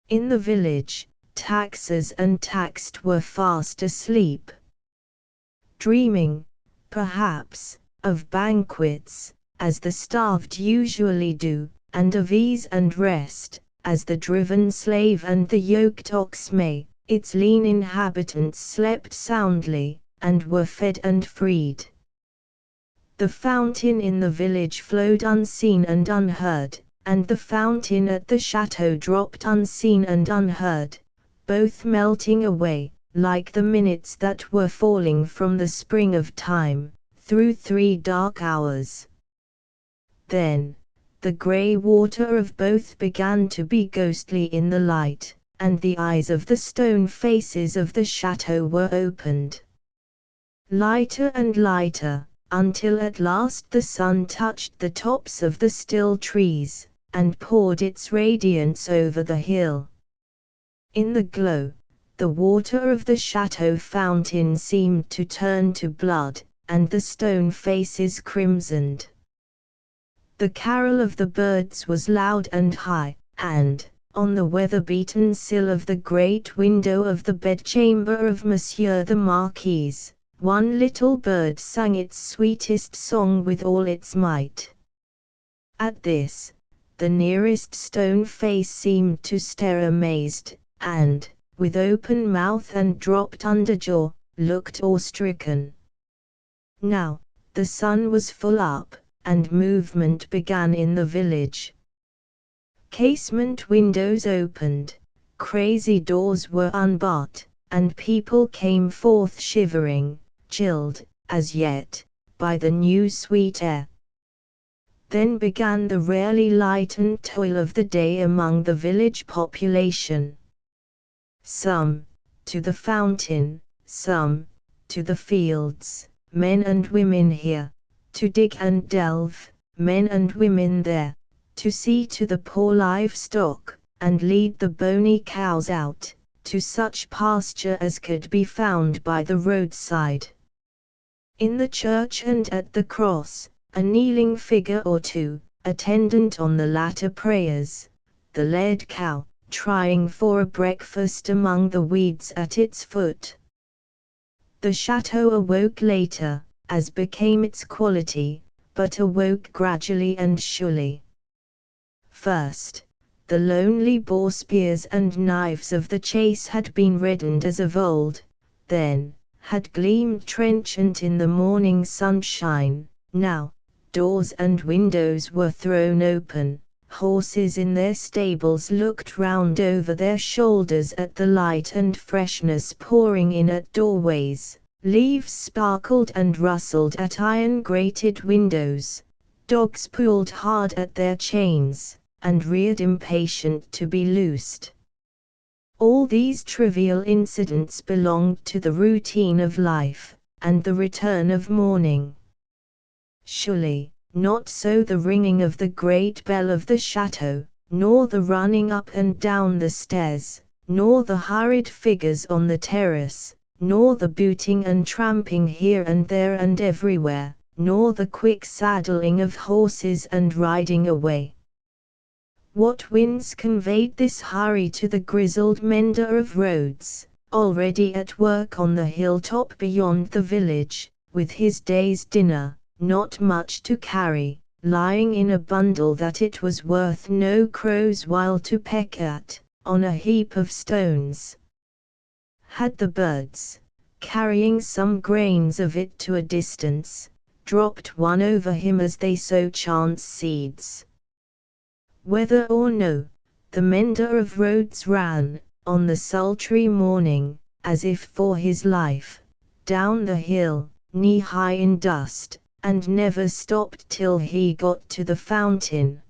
In the village, taxers and taxed were fast asleep, dreaming, perhaps, of banquets, as the starved usually do, and of ease and rest, as the driven slave and the yoked ox may. Its lean inhabitants slept soundly, and were fed and freed. The fountain in the village flowed unseen and unheard, and the fountain at the chateau dropped unseen and unheard, both melting away, like the minutes that were falling from the spring of time, through 3 dark hours. Then, the grey water of both began to be ghostly in the light, and the eyes of the stone faces of the chateau were opened. Lighter and lighter, until at last the sun touched the tops of the still trees, and poured its radiance over the hill. In the glow, the water of the chateau fountain seemed to turn to blood, and the stone faces crimsoned. The carol of the birds was loud and high, and, on the weather-beaten sill of the great window of the bedchamber of Monsieur the Marquis, one little bird sang its sweetest song with all its might. At this, the nearest stone face seemed to stare amazed, and, with open mouth and dropped underjaw, looked awe-stricken. Now, the sun was full up, and movement began in the village. Casement windows opened, crazy doors were unbarred, and people came forth shivering, chilled, as yet, by the new sweet air. Then began the rarely lightened toil of the day among the village population. Some, to the fountain, some, to the fields, men and women here, to dig and delve, men and women there, to see to the poor livestock, and lead the bony cows out, to such pasture as could be found by the roadside. In the church and at the cross, a kneeling figure or two, attendant on the latter prayers, the led cow, trying for a breakfast among the weeds at its foot. The chateau awoke later, as became its quality, but awoke gradually and surely. First, the lonely boar spears and knives of the chase had been reddened as of old, then, had gleamed trenchant in the morning sunshine. Now, doors and windows were thrown open, horses in their stables looked round over their shoulders at the light and freshness pouring in at doorways, leaves sparkled and rustled at iron-grated windows, dogs pulled hard at their chains, and reared impatient to be loosed. All these trivial incidents belonged to the routine of life, and the return of morning. Surely, not so the ringing of the great bell of the chateau, nor the running up and down the stairs, nor the hurried figures on the terrace, nor the booting and tramping here and there and everywhere, nor the quick saddling of horses and riding away. What winds conveyed this hurry to the grizzled mender of roads, already at work on the hilltop beyond the village, with his day's dinner, not much to carry, lying in a bundle that it was worth no crow's while to peck at, on a heap of stones? Had the birds, carrying some grains of it to a distance, dropped one over him as they sow chance seeds? Whether or no, the mender of roads ran, on the sultry morning, as if for his life, down the hill, knee-high in dust, and never stopped till he got to the fountain.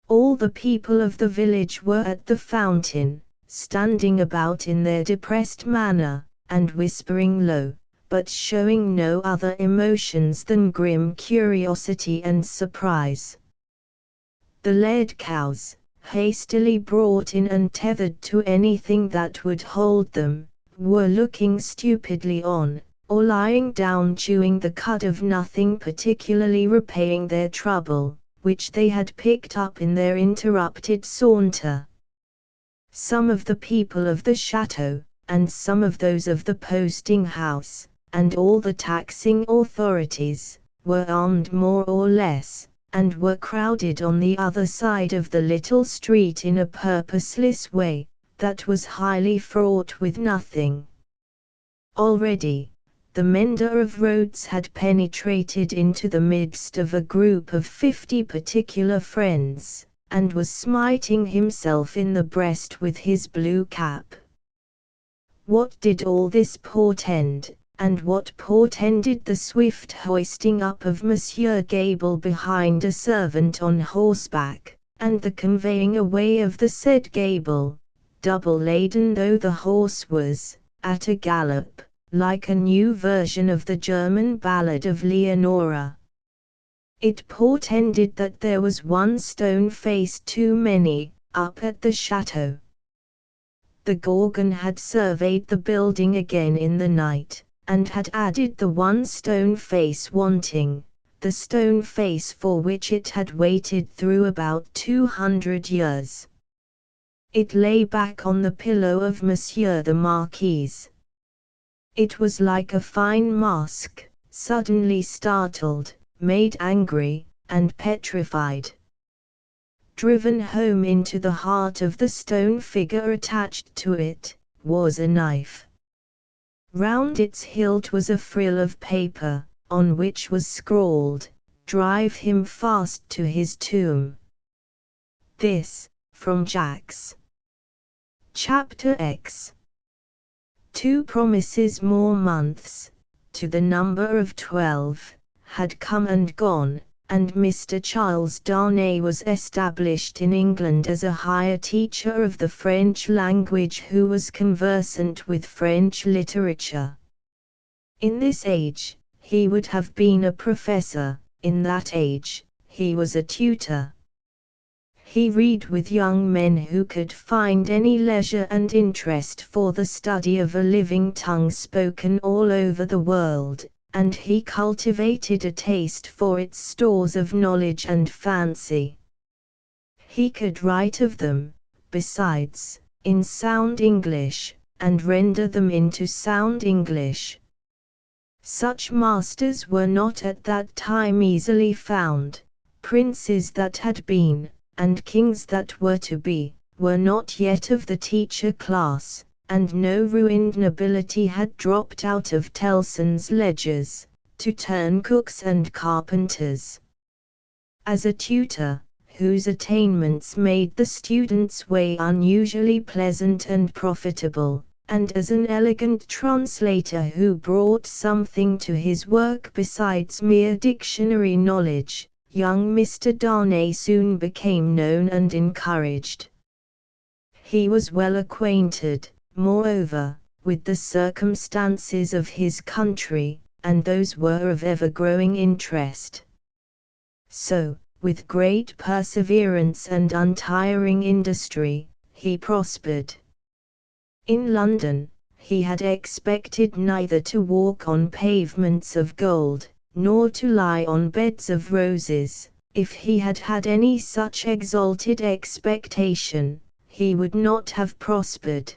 All the people of the village were at the fountain, standing about in their depressed manner, and whispering low, but showing no other emotions than grim curiosity and surprise. The led cows, hastily brought in and tethered to anything that would hold them, were looking stupidly on, or lying down chewing the cud of nothing, particularly repaying their trouble, which they had picked up in their interrupted saunter. Some of the people of the chateau, and some of those of the posting house, and all the taxing authorities, were armed more or less, and were crowded on the other side of the little street in a purposeless way, that was highly fraught with nothing. Already, the mender of roads had penetrated into the midst of a group of 50 particular friends, and was smiting himself in the breast with his blue cap. What did all this portend? And what portended the swift hoisting up of Monsieur Gable behind a servant on horseback, and the conveying away of the said Gable, double laden though the horse was, at a gallop, like a new version of the German ballad of Leonora? It portended that there was one stone face too many, up at the chateau. The Gorgon had surveyed the building again in the night, and had added the one stone face wanting, the stone face for which it had waited through about 200 years. It lay back on the pillow of Monsieur the Marquis. It was like a fine mask, suddenly startled, made angry, and petrified. Driven home into the heart of the stone figure attached to it, was a knife. Round its hilt was a frill of paper, on which was scrawled, "Drive him fast to his tomb." This, from Jacques. Chapter X. 2 promises more months, to the number of 12, had come and gone, and Mr. Charles Darnay was established in England as a higher teacher of the French language who was conversant with French literature. In this age, he would have been a professor; in that age, he was a tutor. He read with young men who could find any leisure and interest for the study of a living tongue spoken all over the world, and he cultivated a taste for its stores of knowledge and fancy. He could write of them, besides, in sound English, and render them into sound English. Such masters were not at that time easily found. Princes that had been, and kings that were to be, were not yet of the teacher class, and no ruined nobility had dropped out of Tellson's ledgers, to turn cooks and carpenters. As a tutor, whose attainments made the student's way unusually pleasant and profitable, and as an elegant translator who brought something to his work besides mere dictionary knowledge, young Mr. Darnay soon became known and encouraged. He was well acquainted, moreover, with the circumstances of his country, and those were of ever-growing interest. So, with great perseverance and untiring industry, he prospered. In London, he had expected neither to walk on pavements of gold, nor to lie on beds of roses. If he had had any such exalted expectation, he would not have prospered.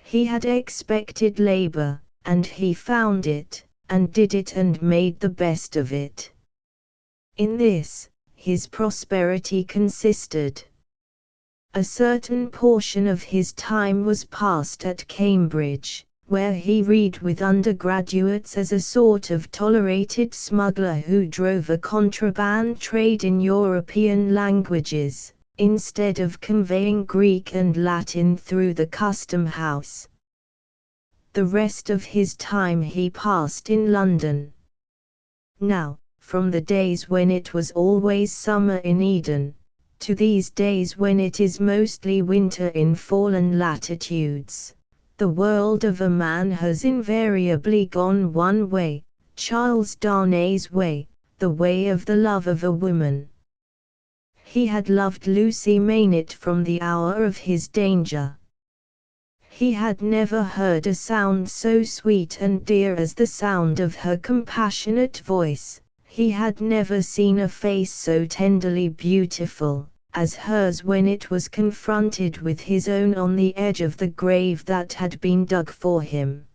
He had expected labor, and he found it, and did it and made the best of it. In this, his prosperity consisted. A certain portion of his time was passed at Cambridge, where he read with undergraduates as a sort of tolerated smuggler who drove a contraband trade in European languages, instead of conveying Greek and Latin through the custom house. The rest of his time he passed in London. Now, from the days when it was always summer in Eden, to these days when it is mostly winter in fallen latitudes, the world of a man has invariably gone one way, Charles Darnay's way, the way of the love of a woman. He had loved Lucy Maynett from the hour of his danger. He had never heard a sound so sweet and dear as the sound of her compassionate voice. He had never seen a face so tenderly beautiful as hers when it was confronted with his own on the edge of the grave that had been dug for him.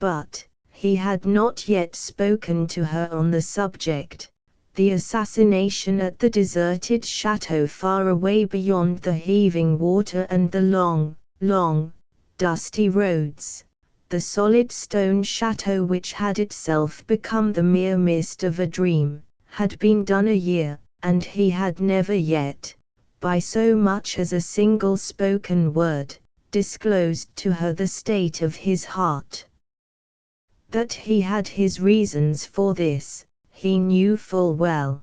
But he had not yet spoken to her on the subject. The assassination at the deserted chateau far away beyond the heaving water and the long, dusty roads, the solid stone chateau which had itself become the mere mist of a dream, had been done a year, and he had never yet, by so much as a single spoken word, disclosed to her the state of his heart. That he had his reasons for this, he knew full well.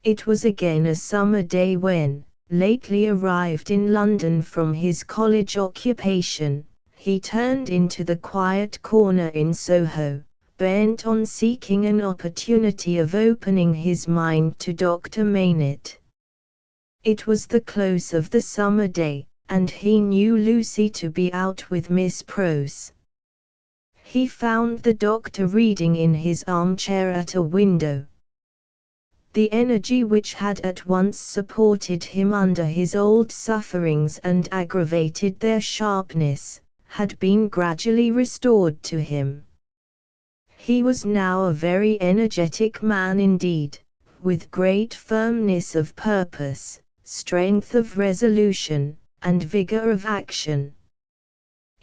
It was again a summer day when, lately arrived in London from his college occupation, he turned into the quiet corner in Soho, bent on seeking an opportunity of opening his mind to Dr. Maynett. It was the close of the summer day, and he knew Lucy to be out with Miss Prose. He found the doctor reading in his armchair at a window. The energy which had at once supported him under his old sufferings and aggravated their sharpness, had been gradually restored to him. He was now a very energetic man indeed, with great firmness of purpose, strength of resolution, and vigor of action.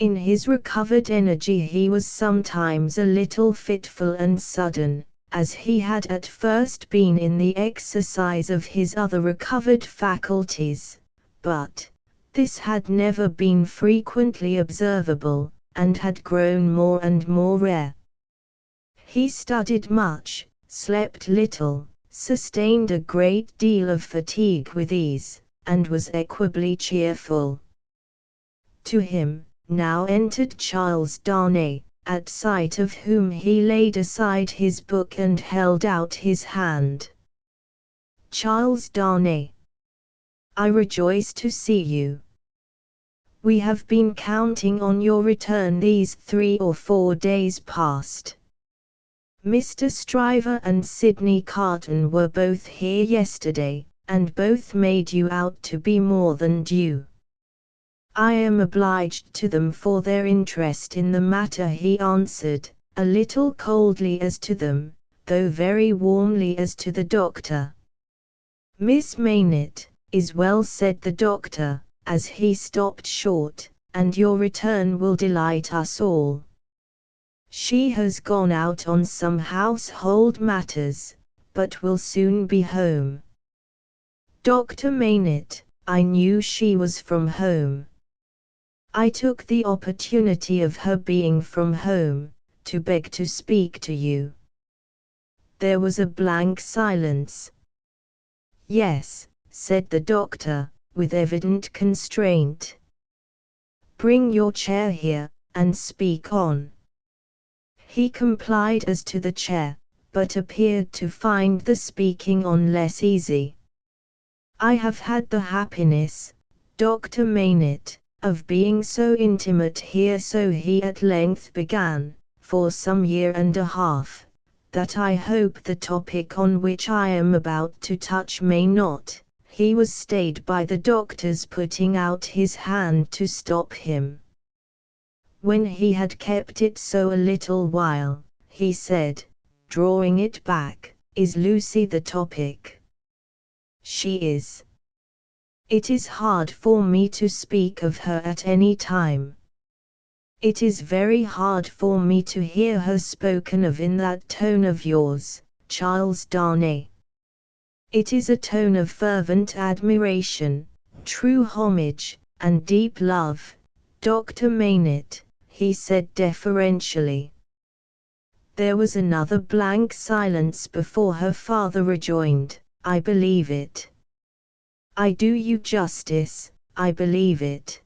In his recovered energy he was sometimes a little fitful and sudden, as he had at first been in the exercise of his other recovered faculties, but this had never been frequently observable, and had grown more and more rare. He studied much, slept little, sustained a great deal of fatigue with ease, and was equably cheerful. To him now entered Charles Darnay, at sight of whom he laid aside his book and held out his hand. "Charles Darnay, I rejoice to see you. We have been counting on your return these 3 or 4 days past. Mr. Stryver and Sidney Carton were both here yesterday, and both made you out to be more than due. I am obliged to them for their interest in the matter," he answered, a little coldly as to them, though very warmly as to the doctor. "Miss Maynett is well," said the doctor, as he stopped short, "and your return will delight us all. She has gone out on some household matters, but will soon be home." "Dr. Maynett, I knew she was from home. I took the opportunity of her being from home, to beg to speak to you." There was a blank silence. "Yes," said the doctor, with evident constraint. "Bring your chair here, and speak on." He complied as to the chair, but appeared to find the speaking on less easy. "I have had the happiness, Dr. Maynett, of being so intimate here," so he at length began, "for some year and a half, that I hope the topic on which I am about to touch may not—" He was stayed by the doctor's putting out his hand to stop him. When he had kept it so a little while, he said, drawing it back, "Is Lucy the topic?" "She is. It is hard for me to speak of her at any time. It is very hard for me to hear her spoken of in that tone of yours, Charles Darnay. It is a tone of fervent admiration, true homage, and deep love, Dr. Maynett," he said deferentially. There was another blank silence before her father rejoined, "I believe it. I do you justice, I believe it."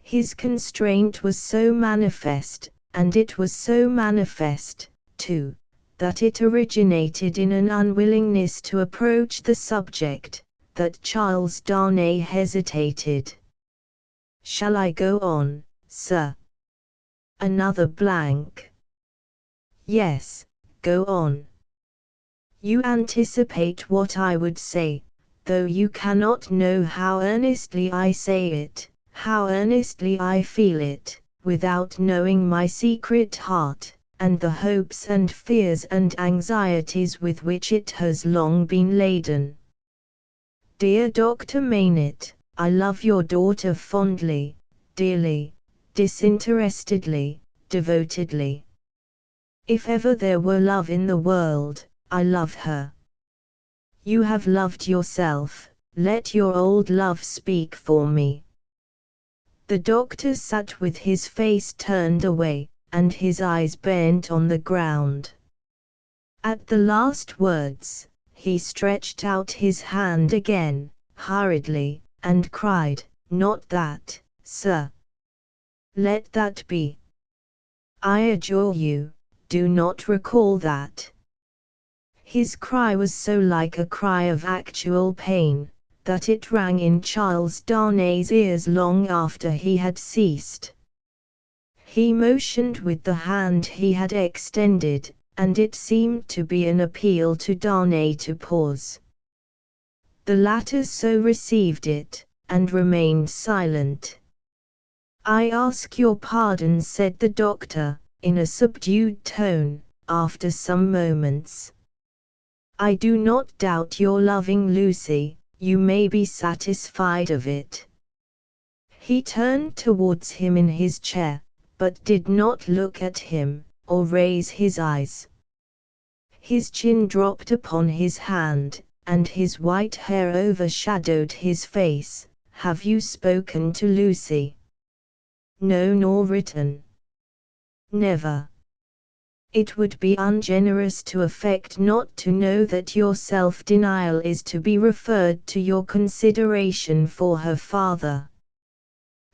His constraint was so manifest, and it was so manifest, too, that it originated in an unwillingness to approach the subject, that Charles Darnay hesitated. "Shall I go on, sir?" Another blank. "Yes, go on. You anticipate what I would say, though you cannot know how earnestly I say it, how earnestly I feel it, without knowing my secret heart, and the hopes and fears and anxieties with which it has long been laden. Dear Dr. Maynett, I love your daughter fondly, dearly, disinterestedly, devotedly. If ever there were love in the world, I love her. You have loved yourself, let your old love speak for me." The doctor sat with his face turned away, and his eyes bent on the ground. At the last words, he stretched out his hand again, hurriedly, and cried, "Not that, sir. Let that be. I adjure you, do not recall that." His cry was so like a cry of actual pain, that it rang in Charles Darnay's ears long after he had ceased. He motioned with the hand he had extended, and it seemed to be an appeal to Darnay to pause. The latter so received it, and remained silent. "I ask your pardon," said the doctor, in a subdued tone, after some moments. "I do not doubt your loving Lucy, you may be satisfied of it." He turned towards him in his chair, but did not look at him, or raise his eyes. His chin dropped upon his hand, and his white hair overshadowed his face. "Have you spoken to Lucy?" "No, nor written." "Never." "It would be ungenerous to affect not to know that your self-denial is to be referred to your consideration for her father."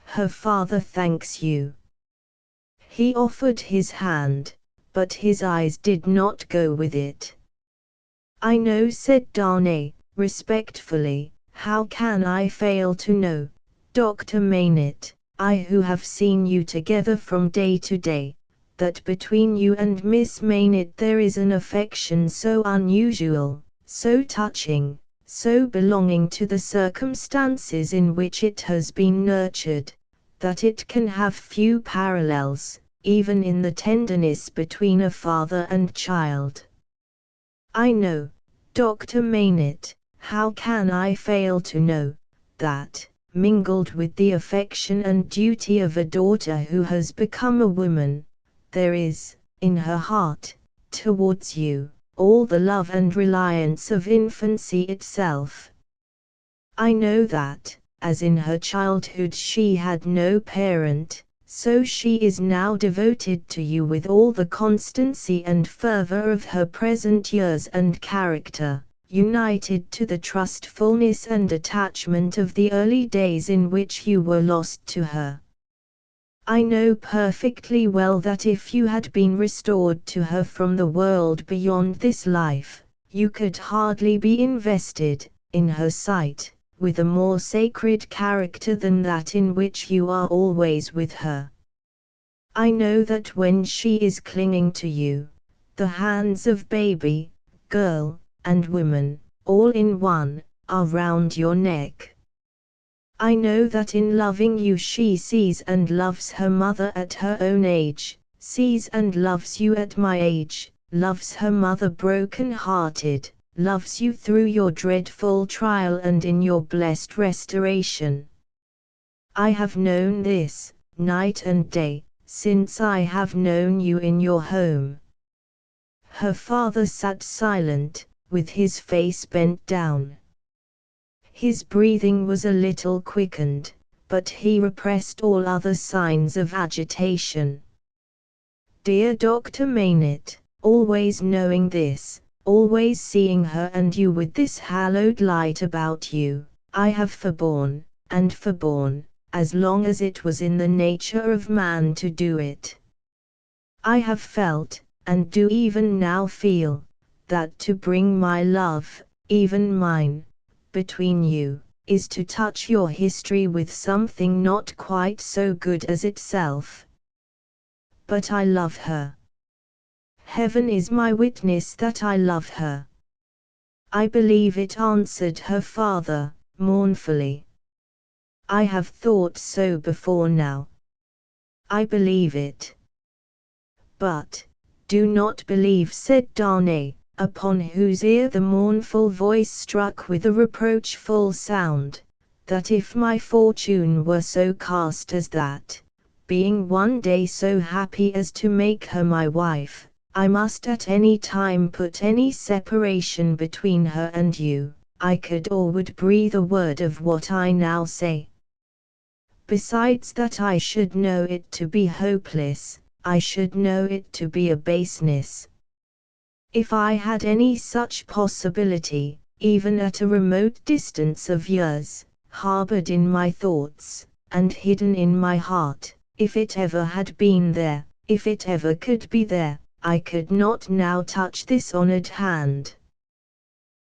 "Her father thanks you." He offered his hand, but his eyes did not go with it. "I know," said Darnay, respectfully. "How can I fail to know, Dr. Maynett, I who have seen you together from day to day, that between you and Miss Maynett there is an affection so unusual, so touching, so belonging to the circumstances in which it has been nurtured, that it can have few parallels, even in the tenderness between a father and child. I know, Dr. Maynett, how can I fail to know, that, mingled with the affection and duty of a daughter who has become a woman, there is, in her heart, towards you, all the love and reliance of infancy itself. I know that, as in her childhood she had no parent, so she is now devoted to you with all the constancy and fervor of her present years and character, united to the trustfulness and attachment of the early days in which you were lost to her. I know perfectly well that if you had been restored to her from the world beyond this life, you could hardly be invested, in her sight, with a more sacred character than that in which you are always with her. I know that when she is clinging to you, the hands of baby, girl, and woman, all in one, are round your neck. I know that in loving you she sees and loves her mother at her own age, sees and loves you at my age, loves her mother broken-hearted, loves you through your dreadful trial and in your blessed restoration. I have known this, night and day, since I have known you in your home." Her father sat silent, with his face bent down. His breathing was a little quickened, but he repressed all other signs of agitation. "Dear Dr. Maynett, always knowing this, always seeing her and you with this hallowed light about you, I have forborne, and forborne, as long as it was in the nature of man to do it. I have felt, and do even now feel, that to bring my love, even mine, between you, is to touch your history with something not quite so good as itself. But I love her. Heaven is my witness that I love her." "I believe it," answered her father, mournfully. "I have thought so before now. I believe it." "But, do not believe," said Darnay, upon whose ear the mournful voice struck with a reproachful sound, "that if my fortune were so cast as that, being one day so happy as to make her my wife, I must at any time put any separation between her and you, I could or would breathe a word of what I now say. Besides that I should know it to be hopeless, I should know it to be a baseness. If I had any such possibility, even at a remote distance of years, harbored in my thoughts, and hidden in my heart, if it ever had been there, if it ever could be there, I could not now touch this honored hand."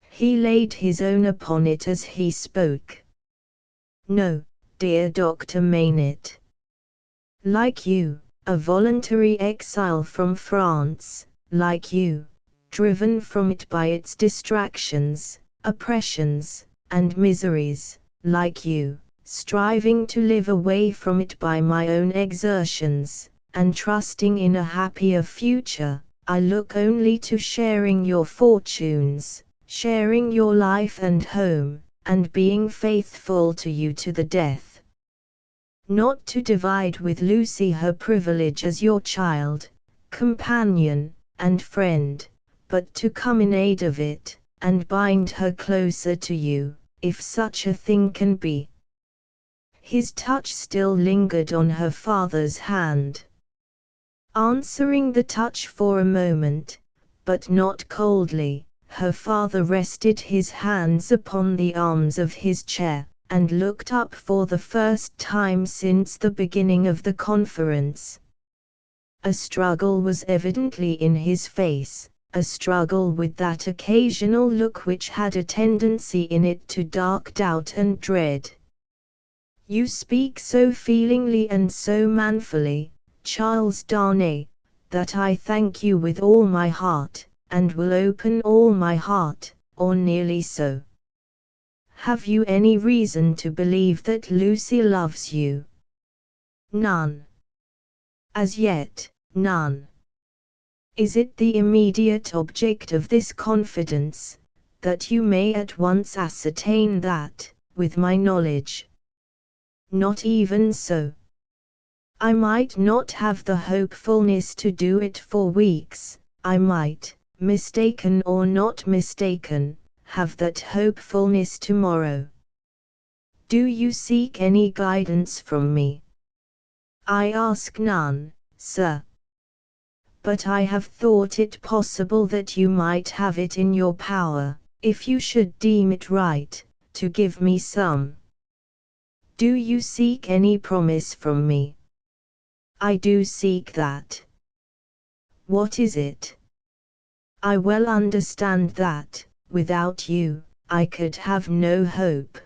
He laid his own upon it as he spoke. "No, dear Dr. Maynett. Like you, a voluntary exile from France, like you, driven from it by its distractions, oppressions, and miseries, like you, striving to live away from it by my own exertions, and trusting in a happier future. I look only to sharing your fortunes, sharing your life and home, and being faithful to you to the death. Not to divide with Lucy her privilege as your child, companion, and friend, but to come in aid of it, and bind her closer to you, if such a thing can be. His touch still lingered on her father's hand. Answering the touch for a moment, but not coldly, her father rested his hands upon the arms of his chair, and looked up for the first time since the beginning of the conference. A struggle was evidently in his face, a struggle with that occasional look which had a tendency in it to dark doubt and dread. "You speak so feelingly and so manfully, Charles Darnay, that I thank you with all my heart, and will open all my heart, or nearly so. Have you any reason to believe that Lucy loves you?" "None. As yet, none." "Is it the immediate object of this confidence, that you may at once ascertain that, with my knowledge?" "Not even so. I might not have the hopefulness to do it for weeks. I might, mistaken or not mistaken, have that hopefulness tomorrow." "Do you seek any guidance from me?" "I ask none, sir. But I have thought it possible that you might have it in your power, if you should deem it right, to give me some." "Do you seek any promise from me?" "I do seek that." "What is it?" "I well understand that, without you, I could have no hope.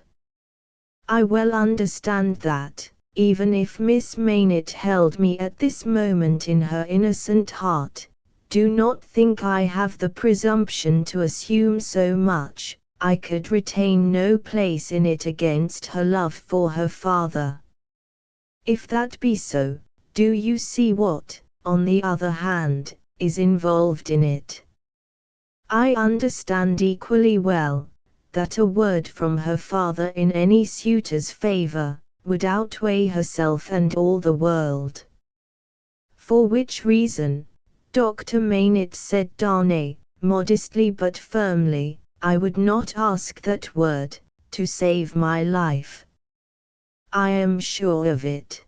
I well understand that, even if Miss Maynett held me at this moment in her innocent heart, do not think I have the presumption to assume so much, I could retain no place in it against her love for her father. If that be so, do you see what, on the other hand, is involved in it? I understand equally well, that a word from her father in any suitor's favor, would outweigh herself and all the world. For which reason, Dr. Maynett said Darnay, modestly but firmly, I would not ask that word, to save my life. I am sure of it.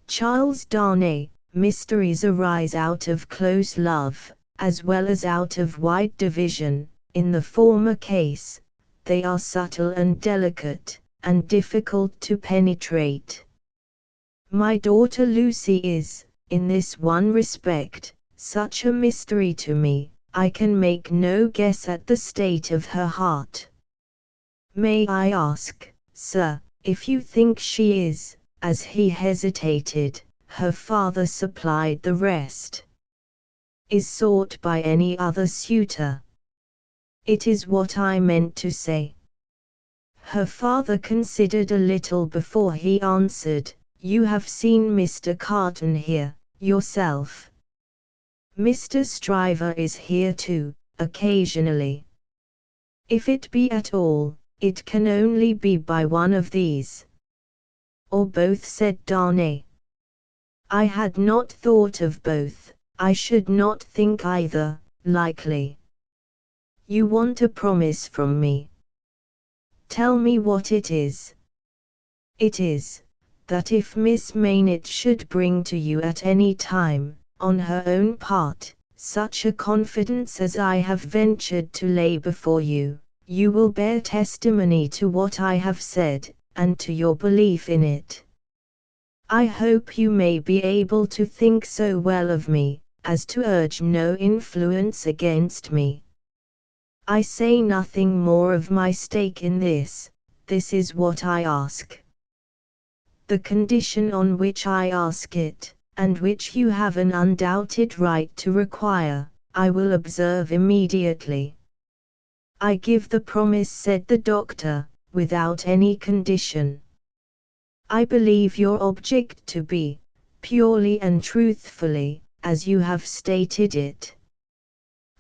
Charles Darnay, mysteries arise out of close love, as well as out of wide division. In the former case, they are subtle and delicate, and difficult to penetrate. My daughter Lucy is, in this one respect, such a mystery to me, I can make no guess at the state of her heart. May I ask, sir, if you think she is, as he hesitated, her father supplied the rest, is sought by any other suitor? It is what I meant to say. Her father considered a little before he answered, You have seen Mr. Carton here, yourself. Mr. Stryver is here too, occasionally. If it be at all, it can only be by one of these. Or both, said Darnay. I had not thought of both, I should not think either, likely. You want a promise from me. Tell me what it is. It is, that if Miss Maynett should bring to you at any time, on her own part, such a confidence as I have ventured to lay before you, you will bear testimony to what I have said, and to your belief in it. I hope you may be able to think so well of me, as to urge no influence against me. I say nothing more of my stake in this is what I ask. The condition on which I ask it, and which you have an undoubted right to require, I will observe immediately. I give the promise, said the doctor, without any condition. I believe your object to be, purely and truthfully, as you have stated it.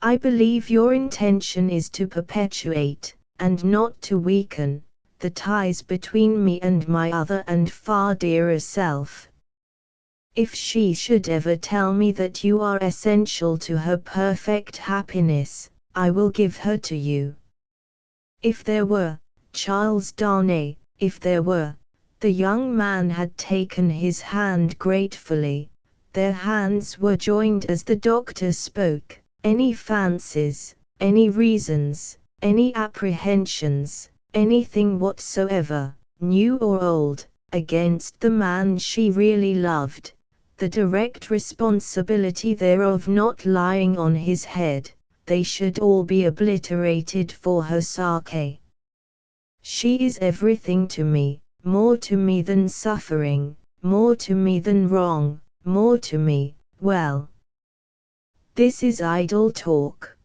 I believe your intention is to perpetuate, and not to weaken, the ties between me and my other and far dearer self. If she should ever tell me that you are essential to her perfect happiness, I will give her to you. If there were, Charles Darnay, if there were, the young man had taken his hand gratefully, their hands were joined as the doctor spoke, any fancies, any reasons, any apprehensions, anything whatsoever, new or old, against the man she really loved, the direct responsibility thereof not lying on his head, they should all be obliterated for her sake. She is everything to me, more to me than suffering, more to me than wrong, more to me, well. This is idle talk.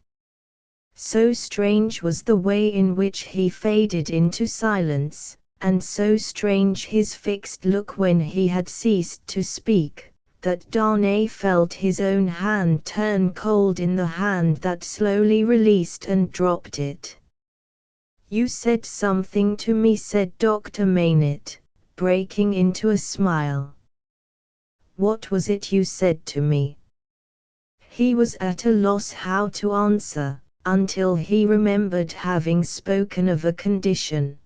So strange was the way in which he faded into silence, and so strange his fixed look when he had ceased to speak, that Darnay felt his own hand turn cold in the hand that slowly released and dropped it. You said something to me, said Dr. Maynett, breaking into a smile. What was it you said to me? He was at a loss how to answer, until he remembered having spoken of a condition.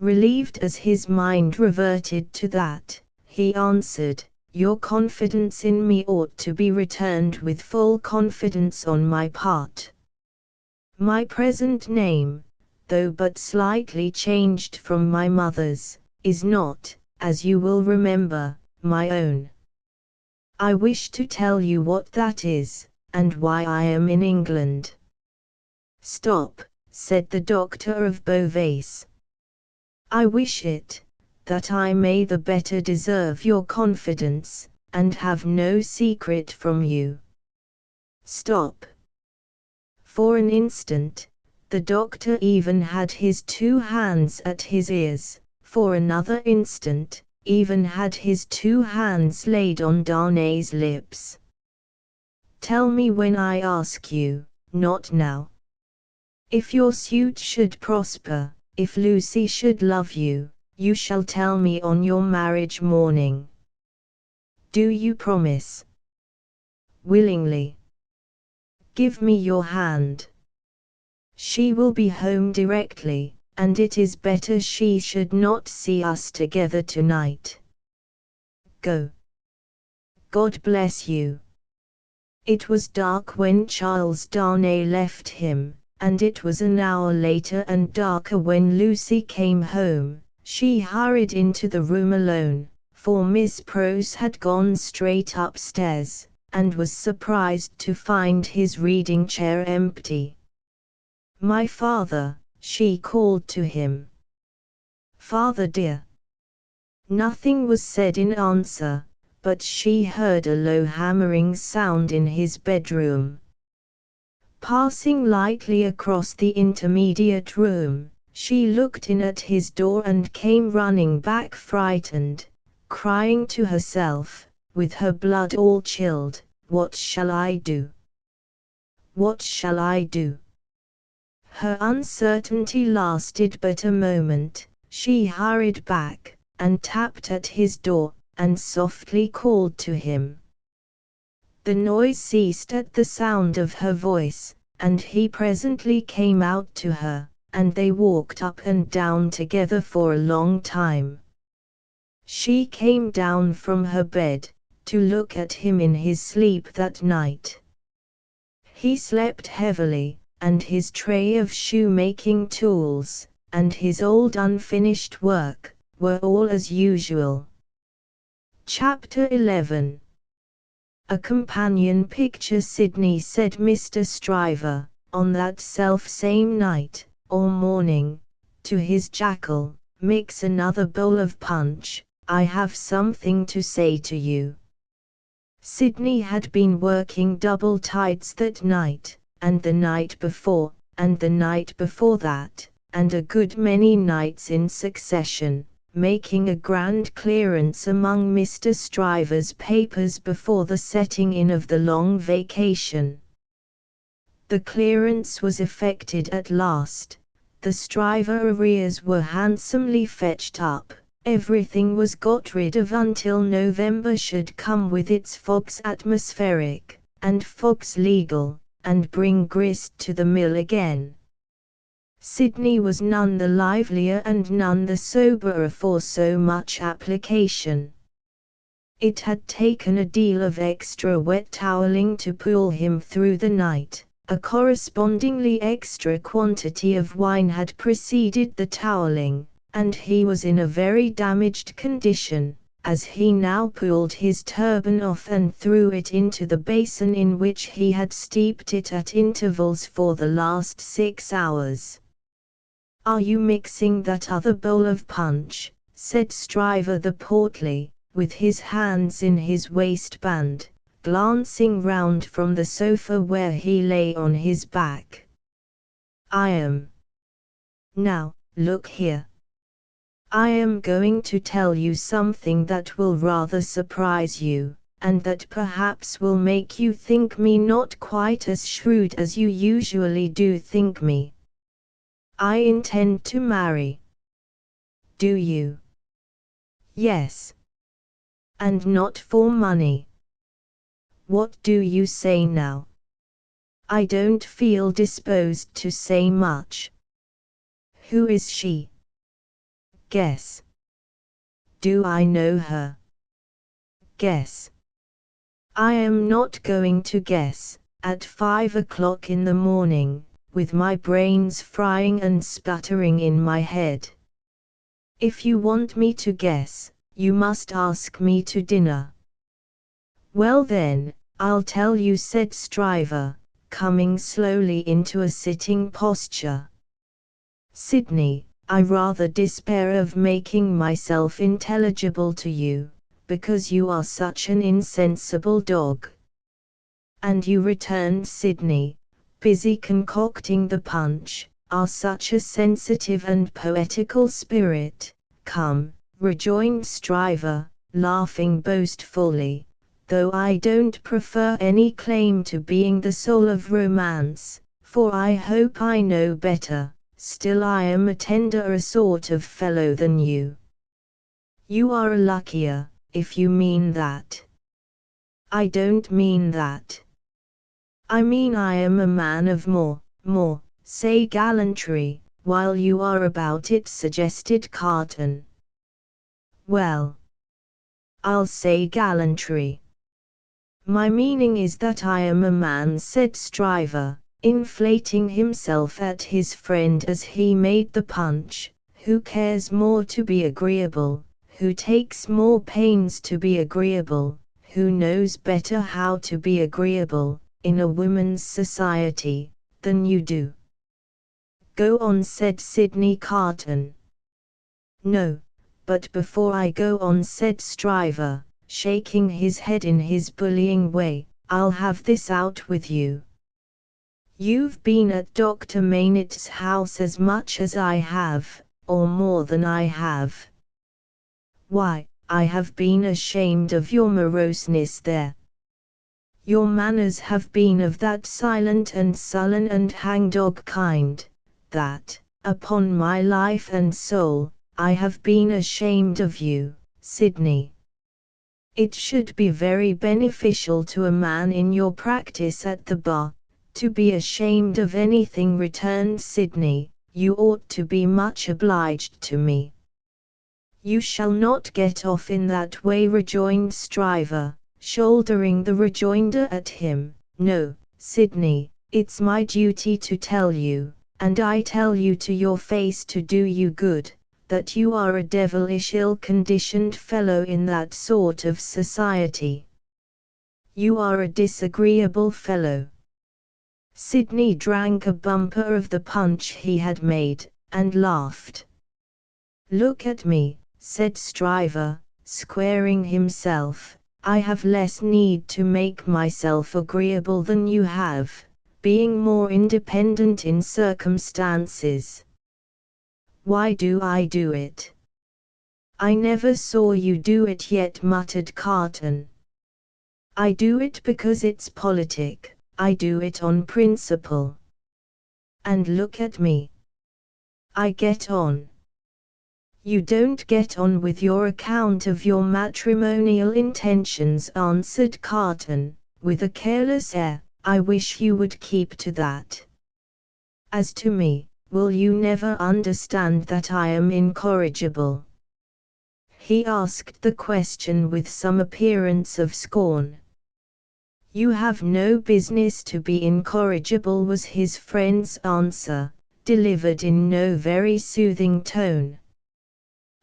Relieved as his mind reverted to that, he answered, your confidence in me ought to be returned with full confidence on my part. My present name, though but slightly changed from my mother's, is not, as you will remember, my own. I wish to tell you what that is, and why I am in England. Stop, said the doctor of Beauvais. I wish it, that I may the better deserve your confidence, and have no secret from you. Stop. For an instant, the doctor even had his two hands at his ears, for another instant, even had his two hands laid on Darnay's lips. Tell me when I ask you, not now. If your suit should prosper, if Lucy should love you, you shall tell me on your marriage morning. Do you promise? Willingly. Give me your hand. She will be home directly, and it is better she should not see us together tonight. Go. God bless you. It was dark when Charles Darnay left him, and it was an hour later and darker when Lucy came home. She hurried into the room alone, for Miss Prose had gone straight upstairs, and was surprised to find his reading chair empty. My father, she called to him. Father dear. Nothing was said in answer, but she heard a low hammering sound in his bedroom. Passing lightly across the intermediate room, she looked in at his door and came running back frightened, crying to herself, with her blood all chilled, what shall I do? What shall I do? Her uncertainty lasted but a moment. She hurried back, and tapped at his door, and softly called to him. The noise ceased at the sound of her voice, and he presently came out to her, and they walked up and down together for a long time. She came down from her bed, to look at him in his sleep that night. He slept heavily, and his tray of shoemaking tools, and his old unfinished work, were all as usual. Chapter 11. A companion picture, Sidney, said Mr. Stryver, on that self-same night, or morning, to his jackal, mix another bowl of punch, I have something to say to you. Sidney had been working double tides that night, and the night before, and the night before that, and a good many nights in succession, making a grand clearance among Mr. Stryver's papers before the setting in of the long vacation. The clearance was effected at last, the Stryver arrears were handsomely fetched up, everything was got rid of until November should come with its fogs atmospheric, and fogs legal, and bring grist to the mill again. Sidney was none the livelier and none the soberer for so much application. It had taken a deal of extra wet towelling to pull him through the night. A correspondingly extra quantity of wine had preceded the towelling, and he was in a very damaged condition, as he now pulled his turban off and threw it into the basin in which he had steeped it at intervals for the last 6 hours. "Are you mixing that other bowl of punch?" said Stryver the portly, with his hands in his waistband, glancing round from the sofa where he lay on his back. "I am. Now, look here. I am going to tell you something that will rather surprise you, and that perhaps will make you think me not quite as shrewd as you usually do think me. I intend to marry." "Do you?" "Yes. And not for money." "What do you say now?" "I don't feel disposed to say much." "Who is she?" "Guess." "Do I know her?" "Guess." "I am not going to guess, at 5 o'clock in the morning, with my brains frying and sputtering in my head. If you want me to guess, you must ask me to dinner." "Well then, I'll tell you," said Stryver, coming slowly into a sitting posture. "Sidney, I rather despair of making myself intelligible to you, because you are such an insensible dog." "And you," returned Sidney, busy concocting the punch, "are such a sensitive and poetical spirit." "Come," rejoined Stryver, laughing boastfully, "though I don't prefer any claim to being the soul of romance, for I hope I know better, still I am a tenderer sort of fellow than you." "You are a luckier, if you mean that." "I don't mean that. I mean I am a man of more, say gallantry, while you are about it," suggested Carton. "Well, I'll say gallantry." "My meaning is that I am a man," said Stryver, inflating himself at his friend as he made the punch, "who cares more to be agreeable, who takes more pains to be agreeable, who knows better how to be agreeable, in a woman's society, than you do." "Go on," said Sidney Carton. "No, but before I go on," said Stryver, shaking his head in his bullying way, "I'll have this out with you. You've been at Dr. Maynard's house as much as I have, or more than I have." "Why, I have been ashamed of your moroseness there. Your manners have been of that silent and sullen and hangdog kind, that, upon my life and soul, I have been ashamed of you, Sidney." "It should be very beneficial to a man in your practice at the bar, to be ashamed of anything," returned Sidney. "You ought to be much obliged to me." "You shall not get off in that way," rejoined Stryver, shouldering the rejoinder at him. "No, Sidney, it's my duty to tell you, and I tell you to your face to do you good, that you are a devilish ill-conditioned fellow in that sort of society. You are a disagreeable fellow." Sidney drank a bumper of the punch he had made, and laughed. "Look at me," said Stryver, squaring himself. I have less need to make myself agreeable than you have, being more independent in circumstances. Why do I do it? I never saw you do it yet, muttered Carton. I do it because it's politic, I do it on principle. And look at me. I get on. You don't get on with your account of your matrimonial intentions, answered Carton, with a careless air. I wish you would keep to that. As to me, will you never understand that I am incorrigible? He asked the question with some appearance of scorn. You have no business to be incorrigible, was his friend's answer, delivered in no very soothing tone.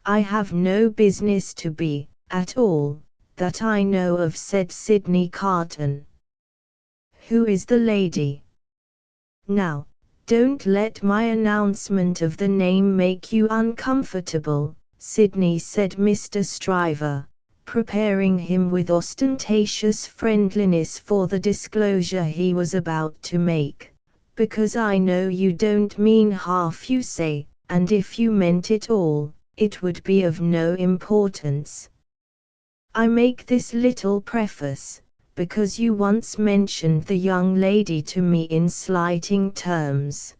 I have no business to be, at all, that I know of, said Sydney Carton. Who is the lady? Now, don't let my announcement of the name make you uncomfortable, Sydney, said Mr. Stryver, preparing him with ostentatious friendliness for the disclosure he was about to make, because I know you don't mean half you say, and if you meant it all, it would be of no importance. I make this little preface, because you once mentioned the young lady to me in slighting terms.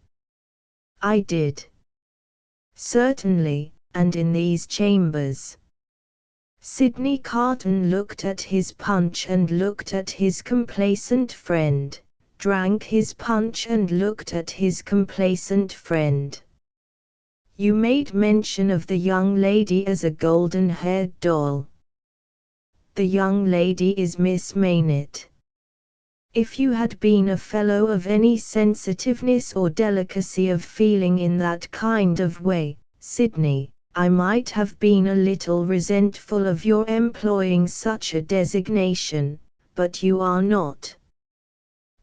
I did. Certainly, and in these chambers. Sydney Carton looked at his punch and looked at his complacent friend, drank his punch and looked at his complacent friend. You made mention of the young lady as a golden-haired doll. The young lady is Miss Maynett. If you had been a fellow of any sensitiveness or delicacy of feeling in that kind of way, Sydney, I might have been a little resentful of your employing such a designation, but you are not.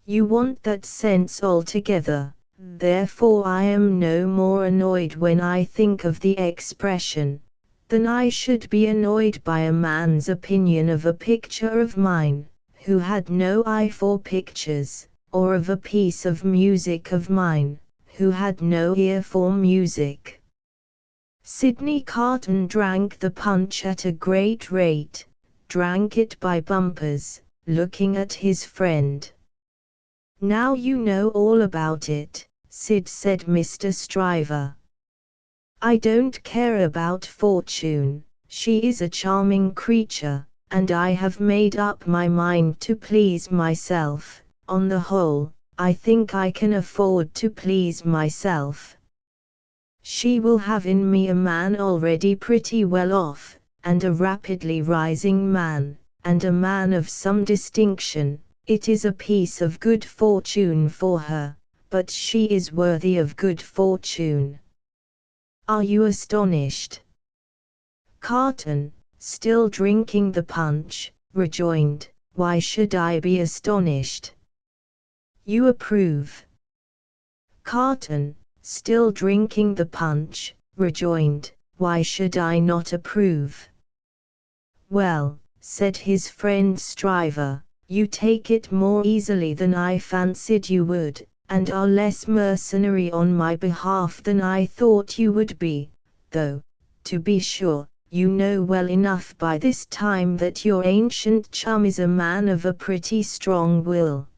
You want that sense altogether. Therefore I am no more annoyed when I think of the expression, than I should be annoyed by a man's opinion of a picture of mine, who had no eye for pictures, or of a piece of music of mine, who had no ear for music. Sydney Carton drank the punch at a great rate, drank it by bumpers, looking at his friend. Now you know all about it, Sid, said Mr. Stryver. I don't care about Fortune, she is a charming creature, and I have made up my mind to please myself. On the whole, I think I can afford to please myself. She will have in me a man already pretty well off, and a rapidly rising man, and a man of some distinction. It is a piece of good fortune for her, but she is worthy of good fortune. Are you astonished? Carton, still drinking the punch, rejoined, Why should I be astonished? You approve. Carton, still drinking the punch, rejoined, Why should I not approve? Well, said his friend Stryver, you take it more easily than I fancied you would, and are less mercenary on my behalf than I thought you would be, though, to be sure, you know well enough by this time that your ancient chum is a man of a pretty strong will.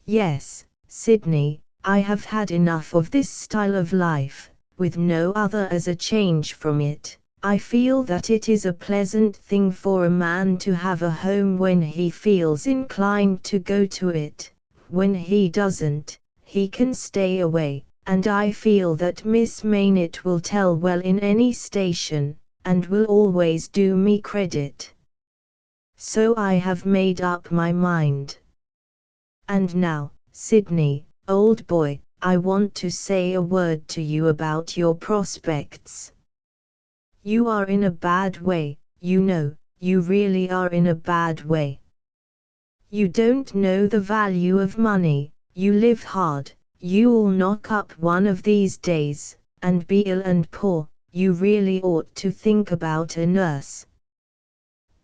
Yes, Sydney, I have had enough of this style of life, with no other as a change from it. I feel that it is a pleasant thing for a man to have a home when he feels inclined to go to it. When he doesn't, he can stay away, and I feel that Miss Maynett will tell well in any station, and will always do me credit. So I have made up my mind. And now, Sydney, old boy, I want to say a word to you about your prospects. You are in a bad way, you know, you really are in a bad way. You don't know the value of money, you live hard, you'll knock up one of these days, and be ill and poor. You really ought to think about a nurse.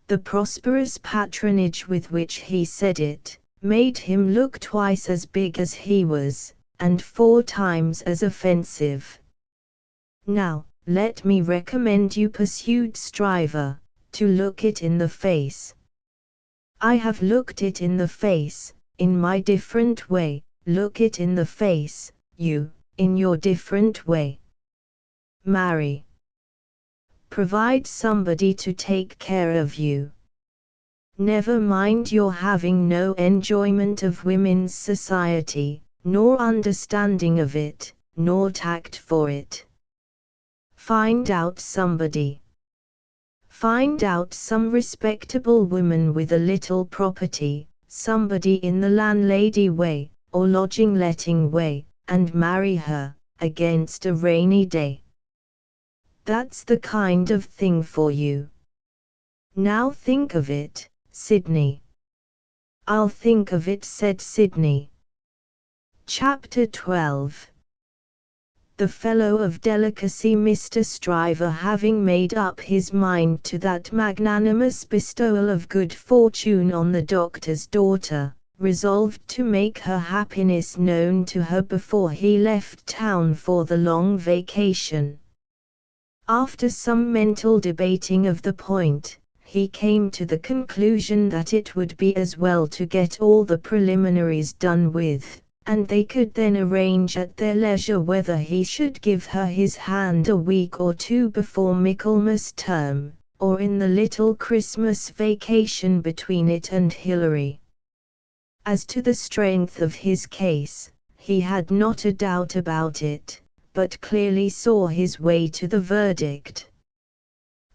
The prosperous patronage with which he said it, made him look twice as big as he was, and 4 times as offensive. "Now, let me recommend you," pursued Stryver, "to look it in the face. I have looked it in the face, in my different way. Look it in the face, you, in your different way. Marry. Provide somebody to take care of you. Never mind your having no enjoyment of women's society, nor understanding of it, nor tact for it. Find out somebody. Find out some respectable woman with a little property, somebody in the landlady way, or lodging letting way, and marry her, against a rainy day. That's the kind of thing for you. Now think of it, Sidney." "I'll think of it," said Sidney. Chapter 12. The fellow of delicacy, Mr. Stryver, having made up his mind to that magnanimous bestowal of good fortune on the doctor's daughter, resolved to make her happiness known to her before he left town for the long vacation. After some mental debating of the point, he came to the conclusion that it would be as well to get all the preliminaries done with, and they could then arrange at their leisure whether he should give her his hand a week or 2 before Michaelmas term, or in the little Christmas vacation between it and Hilary. As to the strength of his case, he had not a doubt about it, but clearly saw his way to the verdict.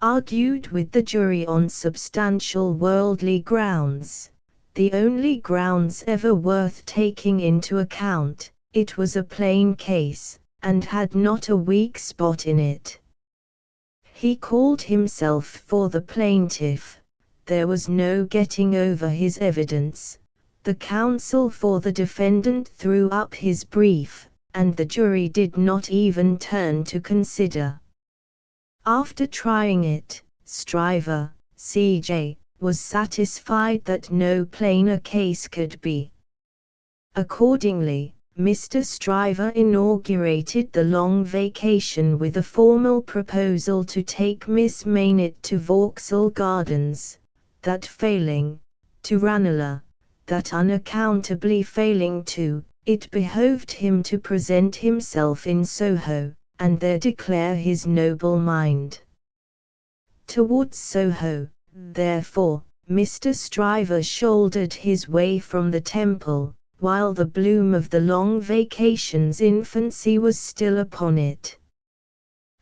Argued with the jury on substantial worldly grounds, the only grounds ever worth taking into account, it was a plain case, and had not a weak spot in it. He called himself for the plaintiff. There was no getting over his evidence. The counsel for the defendant threw up his brief, and the jury did not even turn to consider. After trying it, Stryver, C.J., was satisfied that no plainer case could be. Accordingly, Mr. Stryver inaugurated the long vacation with a formal proposal to take Miss Maynett to Vauxhall Gardens, that failing, to Ranelagh, that unaccountably failing too, it behoved him to present himself in Soho, and there declare his noble mind. Towards Soho, therefore, Mr. Stryver shouldered his way from the Temple, while the bloom of the long vacation's infancy was still upon it.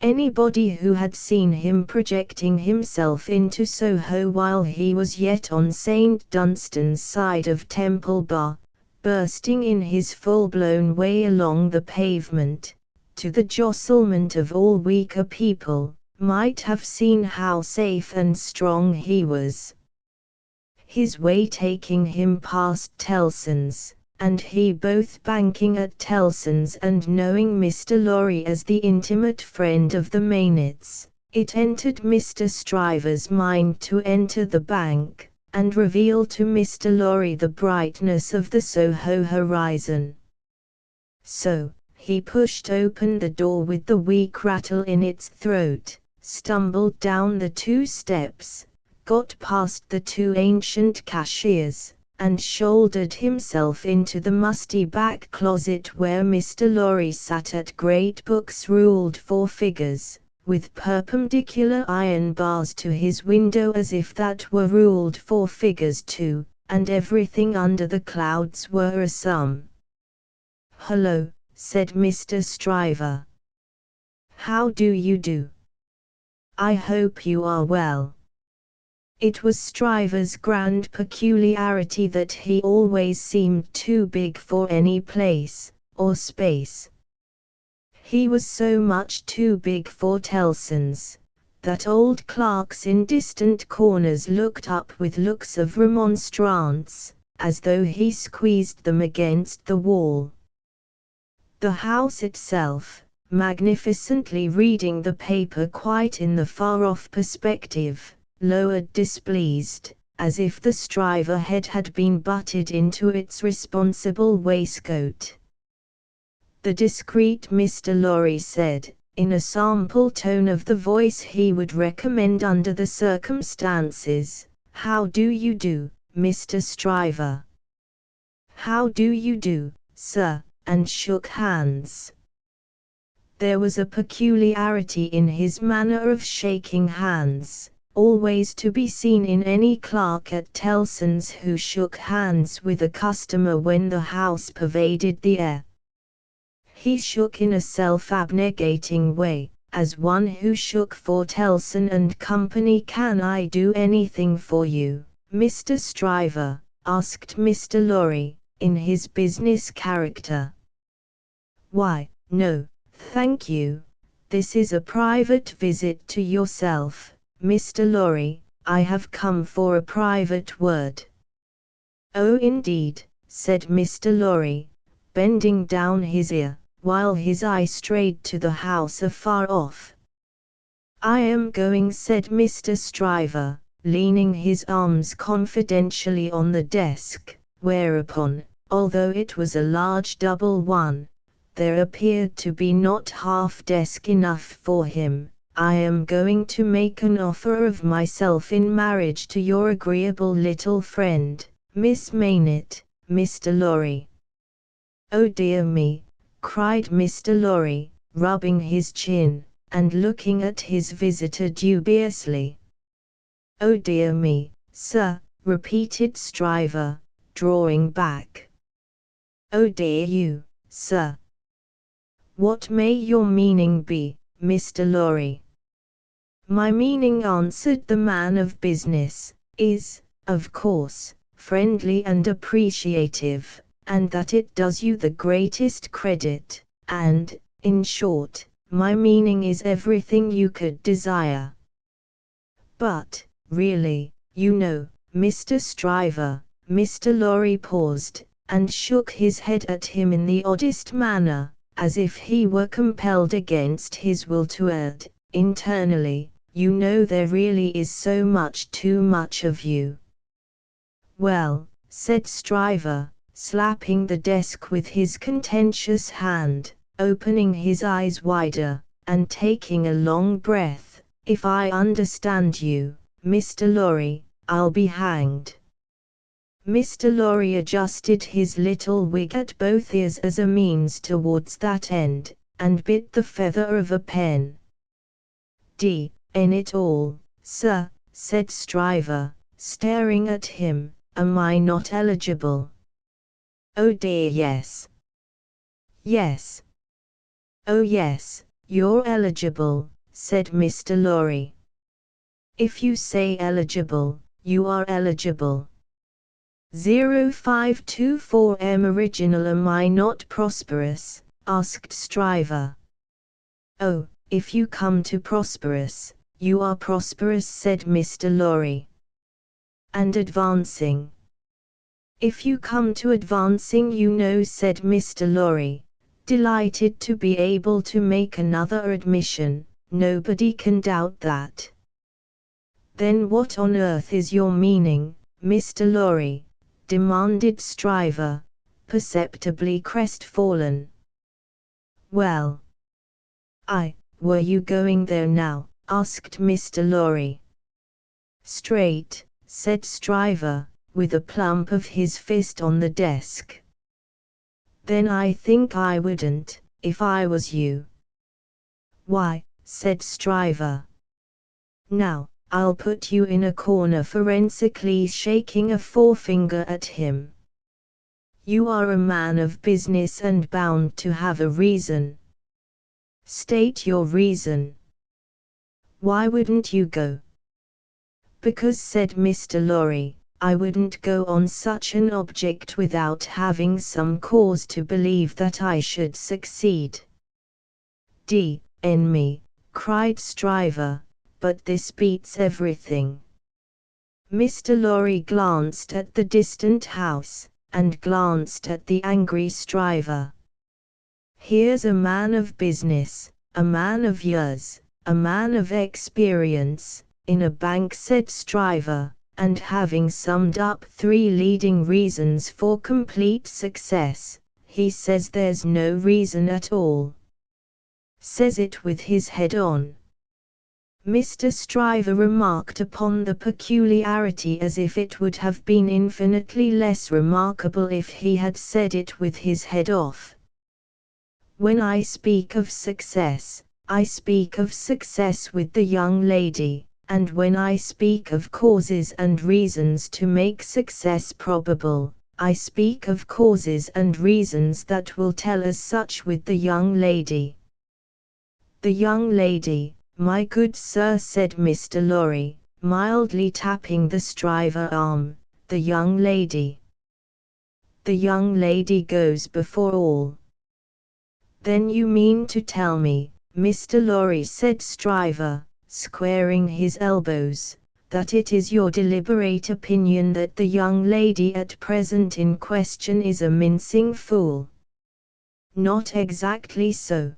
Anybody who had seen him projecting himself into Soho while he was yet on St. Dunstan's side of Temple Bar, bursting in his full-blown way along the pavement, to the jostlement of all weaker people, might have seen how safe and strong he was. His way taking him past Tellson's, and he both banking at Tellson's and knowing Mr. Lorry as the intimate friend of the Maynetts, it entered Mr. Stryver's mind to enter the bank, and reveal to Mr. Lorry the brightness of the Soho horizon. So, he pushed open the door with the weak rattle in its throat, stumbled down the 2 steps, got past the 2 ancient cashiers, and shouldered himself into the musty back closet where Mr. Lorry sat at great books ruled for figures, with perpendicular iron bars to his window as if that were ruled for figures too, and everything under the clouds were a sum. "Hullo," said Mr. Stryver. "How do you do? I hope you are well." It was Stryver's grand peculiarity that he always seemed too big for any place, or space. He was so much too big for Tellson's, that old clerks in distant corners looked up with looks of remonstrance, as though he squeezed them against the wall. The house itself, magnificently reading the paper quite in the far-off perspective, lowered displeased, as if the striver head had been butted into its responsible waistcoat. The discreet Mr. Lorry said, in a sample tone of the voice he would recommend under the circumstances, "How do you do, Mr. Stryver?" "How do you do, sir," and shook hands. There was a peculiarity in his manner of shaking hands, always to be seen in any clerk at Tellson's who shook hands with a customer when the house pervaded the air. He shook in a self-abnegating way, as one who shook for Tellson and Company. "Can I do anything for you, Mr. Stryver?" asked Mr. Lorry, in his business character. "Why, no, thank you. This is a private visit to yourself, Mr. Lorry. I have come for a private word." "Oh, indeed," said Mr. Lorry, bending down his ear, while his eye strayed to the house afar off. "I am going," said Mr. Stryver, leaning his arms confidentially on the desk, whereupon, although it was a large double one, there appeared to be not half desk enough for him. "I am going to make an offer of myself in marriage to your agreeable little friend, Miss Maynett, Mr. Lorry." "Oh dear me," cried Mr. Lorry, rubbing his chin, and looking at his visitor dubiously. "Oh dear me, sir," repeated Stryver, drawing back. "Oh dear you, sir. What may your meaning be, Mr. Lorry?" "My meaning," answered the man of business, "is, of course, friendly and appreciative, and that it does you the greatest credit, and, in short, my meaning is everything you could desire. But, really, you know, Mr. Stryver," Mr. Lorry paused, and shook his head at him in the oddest manner, as if he were compelled against his will to add, internally, "you know there really is so much too much of you." "Well," said Stryver, slapping the desk with his contentious hand, opening his eyes wider, and taking a long breath, "if I understand you, Mr. Lorry, I'll be hanged." Mr. Lorry adjusted his little wig at both ears as a means towards that end, and bit the feather of a pen. "D—n it all, sir," said Stryver, staring at him, "am I not eligible?" "Oh dear yes. Yes. Oh yes, you're eligible," said Mr. Lorry. "If you say eligible, you are eligible. 0524M original. Am I not prosperous?" asked Stryver. "Oh, if you come to prosperous, you are prosperous," said Mr. Lorry. "And advancing?" "If you come to advancing, you know," said Mr. Lorry, delighted to be able to make another admission, "nobody can doubt that." "Then what on earth is your meaning, Mr. Lorry?" demanded Stryver, perceptibly crestfallen. "Well, were you going there now?" asked Mr. Lorry. "Straight," said Stryver, with a plump of his fist on the desk. "Then I think I wouldn't, if I was you." "Why?" said Stryver. "Now, I'll put you in a corner," forensically shaking a forefinger at him. "You are a man of business and bound to have a reason. State your reason. Why wouldn't you go?" "Because," said Mr. Lorry, "I wouldn't go on such an object without having some cause to believe that I should succeed." "D—n me," cried Stryver, "but this beats everything." Mr. Lorry glanced at the distant house, and glanced at the angry Stryver. "Here's a man of business, a man of years, a man of experience, in a bank, said Stryver, and having summed up 3 leading reasons for complete success, he says there's no reason at all. Says it with his head on. Mr. Stryver remarked upon the peculiarity as if it would have been infinitely less remarkable if he had said it with his head off. When I speak of success, I speak of success with the young lady, and when I speak of causes and reasons to make success probable, I speak of causes and reasons that will tell us such with the young lady. The young lady, my good sir, said Mr. Lorry, mildly tapping the Stryver arm, the young lady. The young lady goes before all. Then you mean to tell me, Mr. Lorry, said Stryver, squaring his elbows, that it is your deliberate opinion that the young lady at present in question is a mincing fool? Not exactly so.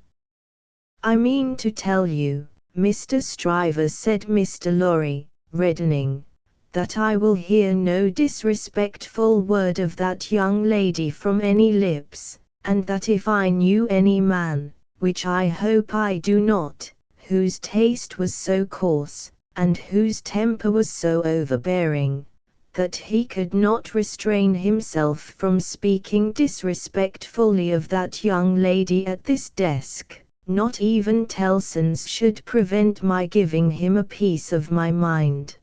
I mean to tell you, Mr. Stryver, said Mr. Lorry, reddening, that I will hear no disrespectful word of that young lady from any lips, and that if I knew any man, which I hope I do not, whose taste was so coarse, and whose temper was so overbearing, that he could not restrain himself from speaking disrespectfully of that young lady at this desk, not even Tellson's should prevent my giving him a piece of my mind.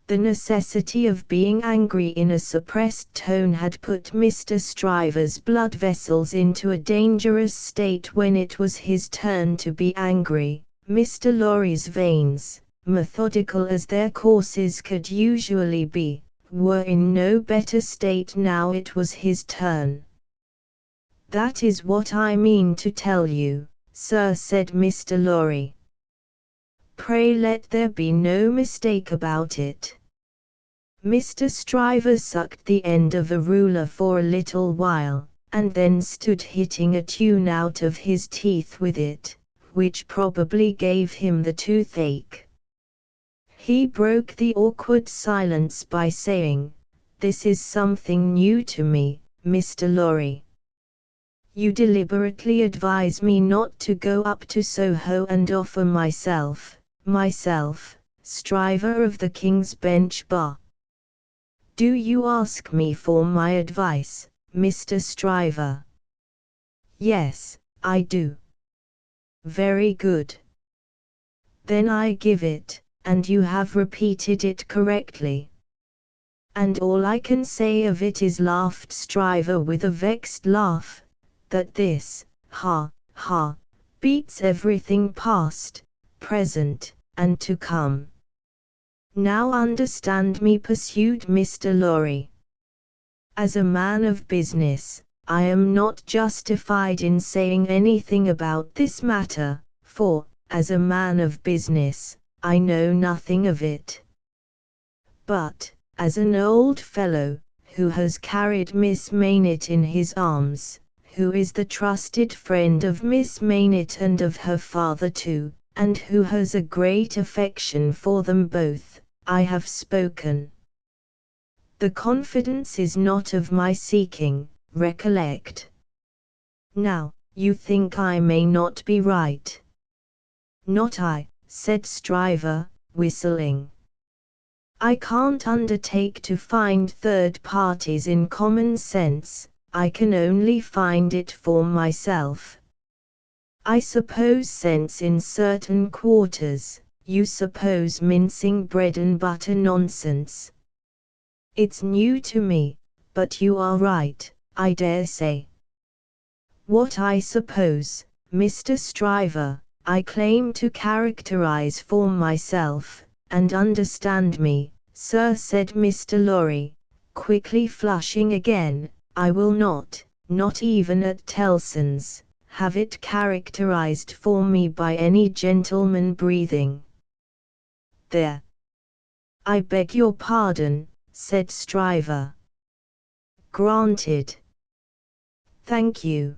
The necessity of being angry in a suppressed tone had put Mr. Stryver's blood vessels into a dangerous state. When it was his turn to be angry, Mr. Lorry's veins, methodical as their courses could usually be, were in no better state now it was his turn. That is what I mean to tell you, sir, said Mr. Lorry. Pray let there be no mistake about it. Mr. Stryver sucked the end of a ruler for a little while, and then stood hitting a tune out of his teeth with it, which probably gave him the toothache. He broke the awkward silence by saying, "This is something new to me, Mr. Lorry. You deliberately advise me not to go up to Soho and offer myself, Stryver of the King's Bench Bar. Do you ask me for my advice, Mr. Stryver?" "Yes, I do." "Very good. Then I give it, and you have repeated it correctly." "And all I can say of it is," laughed Stryver with a vexed laugh, "that this, beats everything past, present, and to come." "Now understand me," pursued Mr. Lorry. "As a man of business, I am not justified in saying anything about this matter, for, as a man of business, I know nothing of it. But, as an old fellow, who has carried Miss Maynett in his arms, who is the trusted friend of Miss Maynett and of her father too, and who has a great affection for them both, I have spoken. The confidence is not of my seeking, recollect. Now, you think I may not be right?" "Not I," said Stryver, whistling. "I can't undertake to find third parties in common sense, I can only find it for myself. I suppose sense in certain quarters, you suppose mincing bread and butter nonsense. It's new to me, but you are right, I dare say. What I suppose, Mr. Stryver, I claim to characterize for myself, and understand me, sir," said Mr. Lorry, quickly flushing again, "I will not even at Tellson's, have it characterized for me by any gentleman breathing." "There." "I beg your pardon," said Stryver. "Granted. Thank you.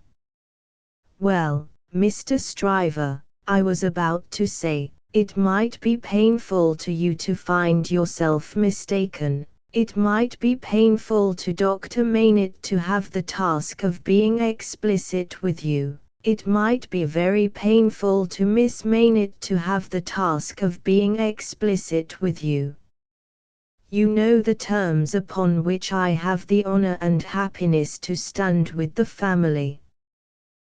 Well, Mr. Stryver, I was about to say, It might be painful to you to find yourself mistaken. It might be painful to Dr. Maynard to have the task of being explicit with you. It might be very painful to Miss Maynard to have the task of being explicit with you. You know the terms upon which I have the honor and happiness to stand with the family.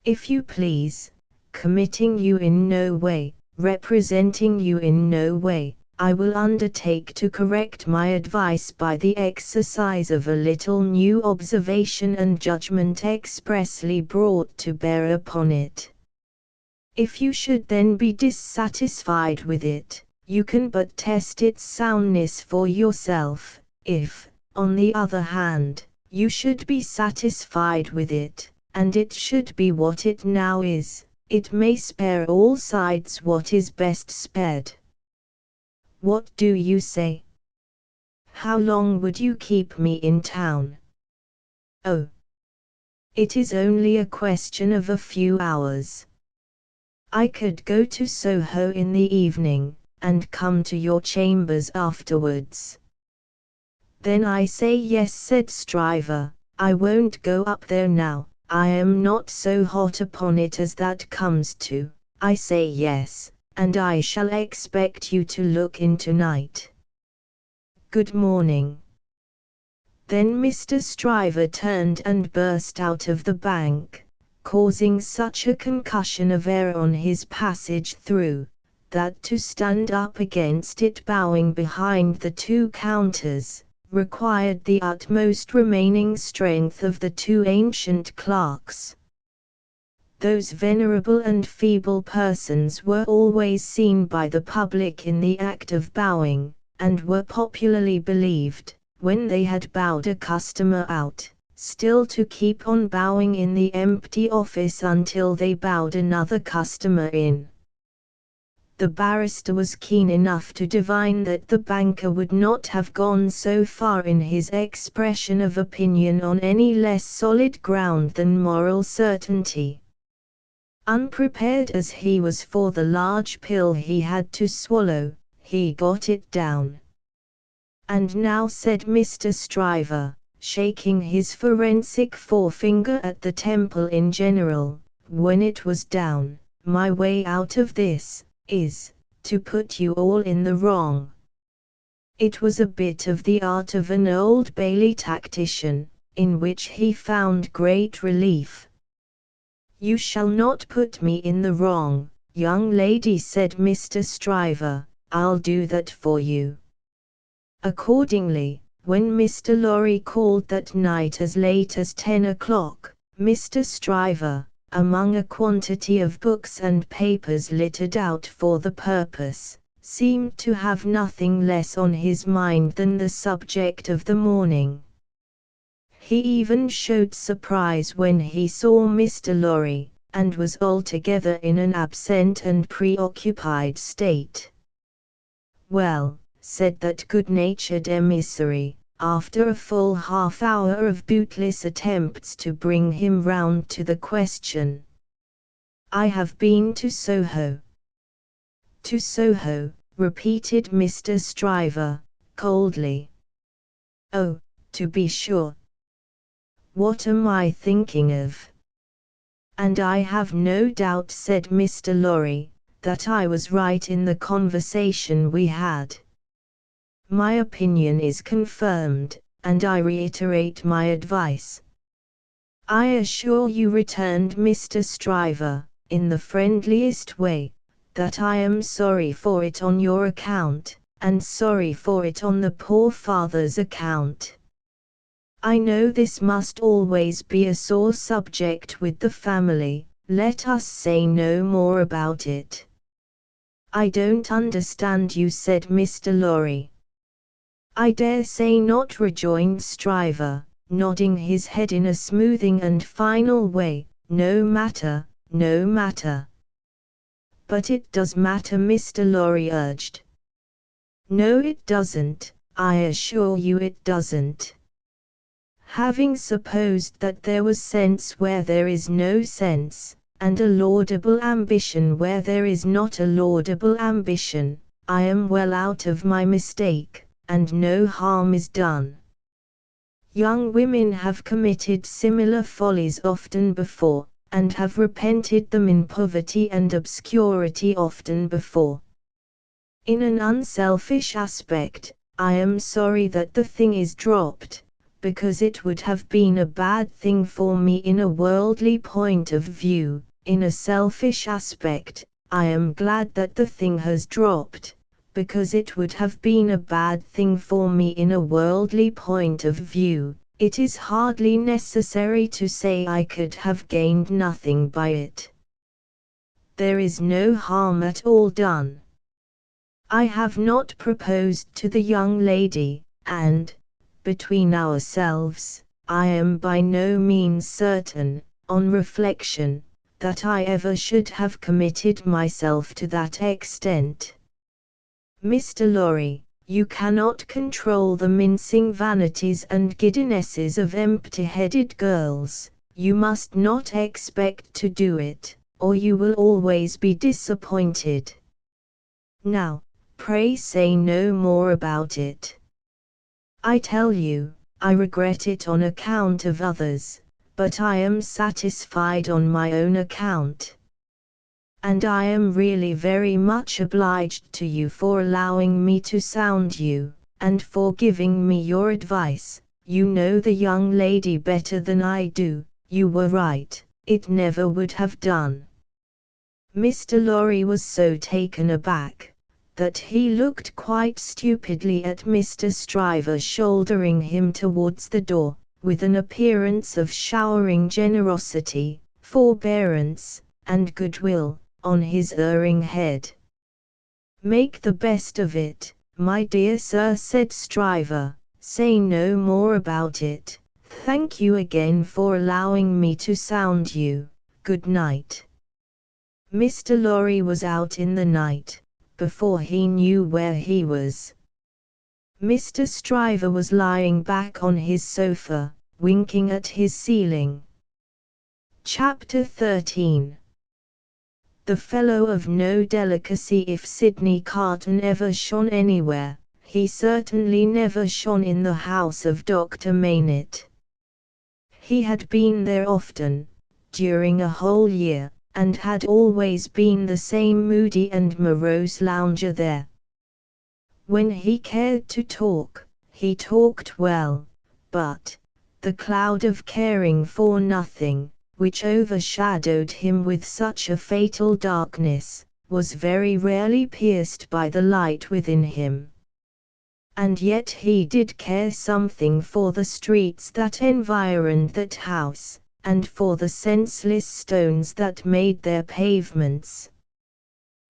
If you please, committing you in no way, representing you in no way, I will undertake to correct my advice by the exercise of a little new observation and judgment expressly brought to bear upon it. If you should then be dissatisfied with it, you can but test its soundness for yourself. If, on the other hand, you should be satisfied with it, and it should be what it now is, it may spare all sides what is best spared. What do you say? How long would you keep me in town? Oh, it is only a question of a few hours. I could go to Soho in the evening, and come to your chambers afterwards. Then I say yes, said Stryver. I won't go up there now. I am not so hot upon it as that comes to. I say yes, and I shall expect you to look in tonight. Good morning. Then Mr. Stryver turned and burst out of the bank, causing such a concussion of air on his passage through, that to stand up against it bowing behind the two counters, required the utmost remaining strength of the two ancient clerks. Those venerable and feeble persons were always seen by the public in the act of bowing, and were popularly believed, when they had bowed a customer out, still to keep on bowing in the empty office until they bowed another customer in. The barrister was keen enough to divine that the banker would not have gone so far in his expression of opinion on any less solid ground than moral certainty. Unprepared as he was for the large pill he had to swallow, he got it down. And now, said Mr. Stryver, shaking his forensic forefinger at the temple in general, when it was down, my way out of this is to put you all in the wrong. It was a bit of the art of an Old Bailey tactician, in which he found great relief. You shall not put me in the wrong, young lady, said Mr. Stryver. I'll do that for you. Accordingly, when Mr. Lorry called that night as late as 10 o'clock, Mr. Stryver, among a quantity of books and papers littered out for the purpose, seemed to have nothing less on his mind than the subject of the morning. He even showed surprise when he saw Mr. Lorry, and was altogether in an absent and preoccupied state. Well, said that good-natured emissary, after a full half-hour of bootless attempts to bring him round to the question. I have been to Soho. To Soho, repeated Mr. Stryver, coldly. Oh, to be sure. What am I thinking of? And I have no doubt, said Mr. Lorry, that I was right in the conversation we had. My opinion is confirmed, and I reiterate my advice. I assure you, returned Mr. Stryver, in the friendliest way, that I am sorry for it on your account, and sorry for it on the poor father's account. I know this must always be a sore subject with the family, let us say no more about it. I don't understand you, said Mr. Lorry. I dare say not, rejoined Stryver, nodding his head in a smoothing and final way. No matter, no matter. But it does matter, Mr. Lorry urged. No, it doesn't, I assure you it doesn't. Having supposed that there was sense where there is no sense, and a laudable ambition where there is not a laudable ambition. I am well out of my mistake, and no harm is done. Young women have committed similar follies often before, and have repented them in poverty and obscurity often before. In an unselfish aspect, I am sorry that the thing is dropped, because it would have been a bad thing for me in a worldly point of view. In a selfish aspect, I am glad that the thing has dropped, because it would have been a bad thing for me in a worldly point of view. It is hardly necessary to say I could have gained nothing by it. There is no harm at all done. I have not proposed to the young lady, and, between ourselves, I am by no means certain, on reflection, that I ever should have committed myself to that extent. Mr. Lorry, you cannot control the mincing vanities and giddinesses of empty-headed girls. You must not expect to do it, or you will always be disappointed. Now, pray say no more about it. I tell you, I regret it on account of others, but I am satisfied on my own account. And I am really very much obliged to you for allowing me to sound you, and for giving me your advice. You know the young lady better than I do. You were right, it never would have done. Mr. Lorry was so taken aback, that he looked quite stupidly at Mr. Stryver shouldering him towards the door, with an appearance of showering generosity, forbearance, and goodwill on his erring head. Make the best of it, my dear sir, said Stryver. Say no more about it. Thank you again for allowing me to sound you. Good night. Mr. Lorry was out in the night, before he knew where he was. Mr. Stryver was lying back on his sofa, winking at his ceiling. Chapter 13. The fellow of no delicacy. If Sidney Carton ever shone anywhere, he certainly never shone in the house of Dr. Maynett. He had been there often, during a whole year, and had always been the same moody and morose lounger there. When he cared to talk, he talked well, but the cloud of caring for nothing, which overshadowed him with such a fatal darkness, was very rarely pierced by the light within him. And yet he did care something for the streets that environed that house, and for the senseless stones that made their pavements.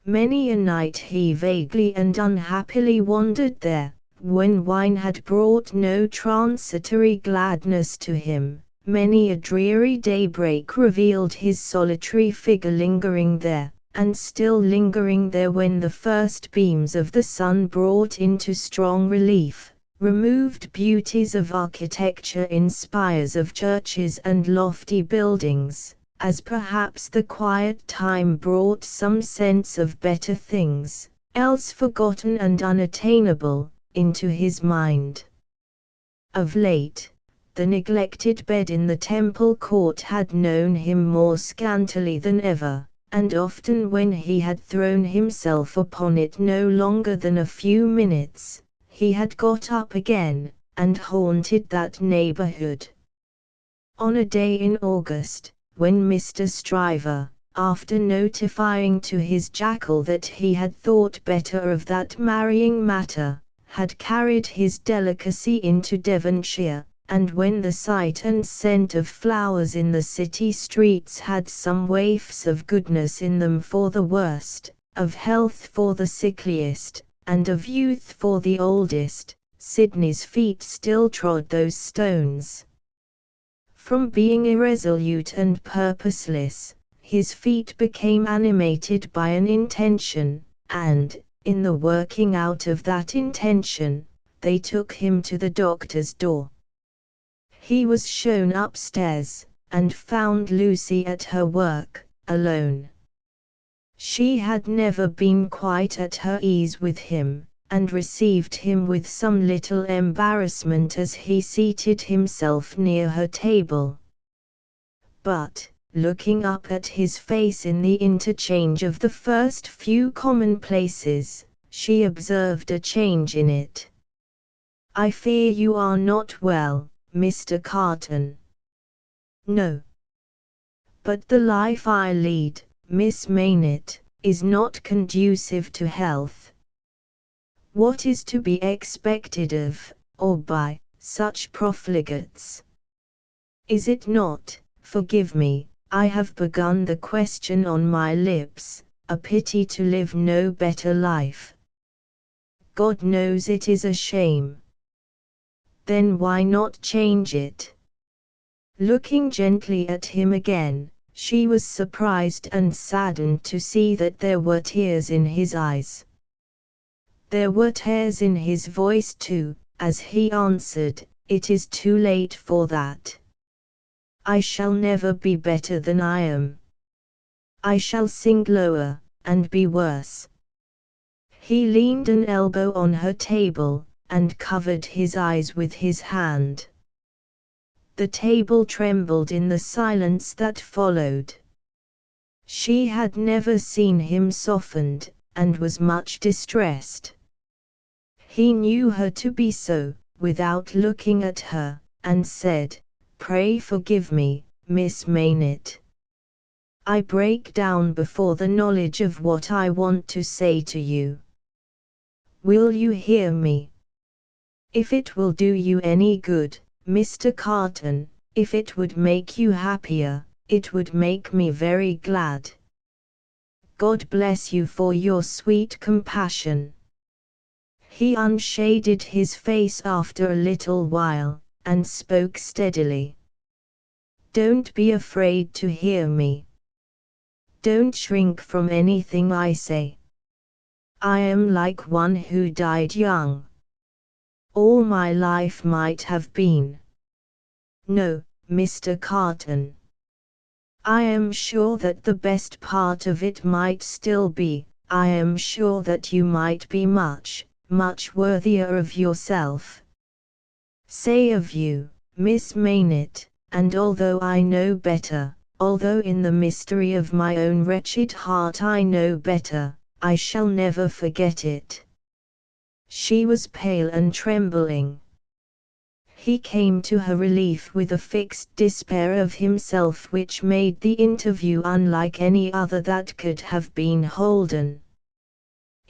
Many a night he vaguely and unhappily wandered there, when wine had brought no transitory gladness to him. Many a dreary daybreak revealed his solitary figure lingering there, and still lingering there when the first beams of the sun brought into strong relief removed beauties of architecture in spires of churches and lofty buildings, as perhaps the quiet time brought some sense of better things, else forgotten and unattainable, into his mind. Of late, the neglected bed in the Temple Court had known him more scantily than ever, and often when he had thrown himself upon it no longer than a few minutes, he had got up again, and haunted that neighborhood. On a day in August, when Mr. Stryver, after notifying to his jackal that he had thought better of that marrying matter, had carried his delicacy into Devonshire, and when the sight and scent of flowers in the city streets had some waifs of goodness in them for the worst, of health for the sickliest, and of youth for the oldest, Sidney's feet still trod those stones. From being irresolute and purposeless, his feet became animated by an intention, and, in the working out of that intention, they took him to the doctor's door. He was shown upstairs, and found Lucy at her work, alone. She had never been quite at her ease with him, and received him with some little embarrassment as he seated himself near her table. But, looking up at his face in the interchange of the first few commonplaces, she observed a change in it. "I fear you are not well, Mr. Carton." "No. But the life I lead, Miss Maynett, is not conducive to health." "What is to be expected of, or by, such profligates? Is it not, forgive me, I have begun the question on my lips, a pity to live no better life? God knows it is a shame. Then why not change it?" Looking gently at him again, she was surprised and saddened to see that there were tears in his eyes. There were tears in his voice too, as he answered, "It is too late for that. I shall never be better than I am. I shall sink lower, and be worse." He leaned an elbow on her table, and covered his eyes with his hand. The table trembled in the silence that followed. She had never seen him softened, and was much distressed. He knew her to be so, without looking at her, and said, "Pray forgive me, Miss Maynett. I break down before the knowledge of what I want to say to you. Will you hear me? If it will do you any good, Mr. Carton, if it would make you happier, it would make me very glad. God bless you for your sweet compassion." He unshaded his face after a little while, and spoke steadily. "Don't be afraid to hear me. Don't shrink from anything I say. I am like one who died young. All my life might have been. No, Mr. Carton. I am sure that the best part of it might still be. I am sure that you might be much, much worthier of yourself. Say of you, Miss Maynett, and although I know better, although in the mystery of my own wretched heart I know better, I shall never forget it." She was pale and trembling. He came to her relief with a fixed despair of himself which made the interview unlike any other that could have been holden.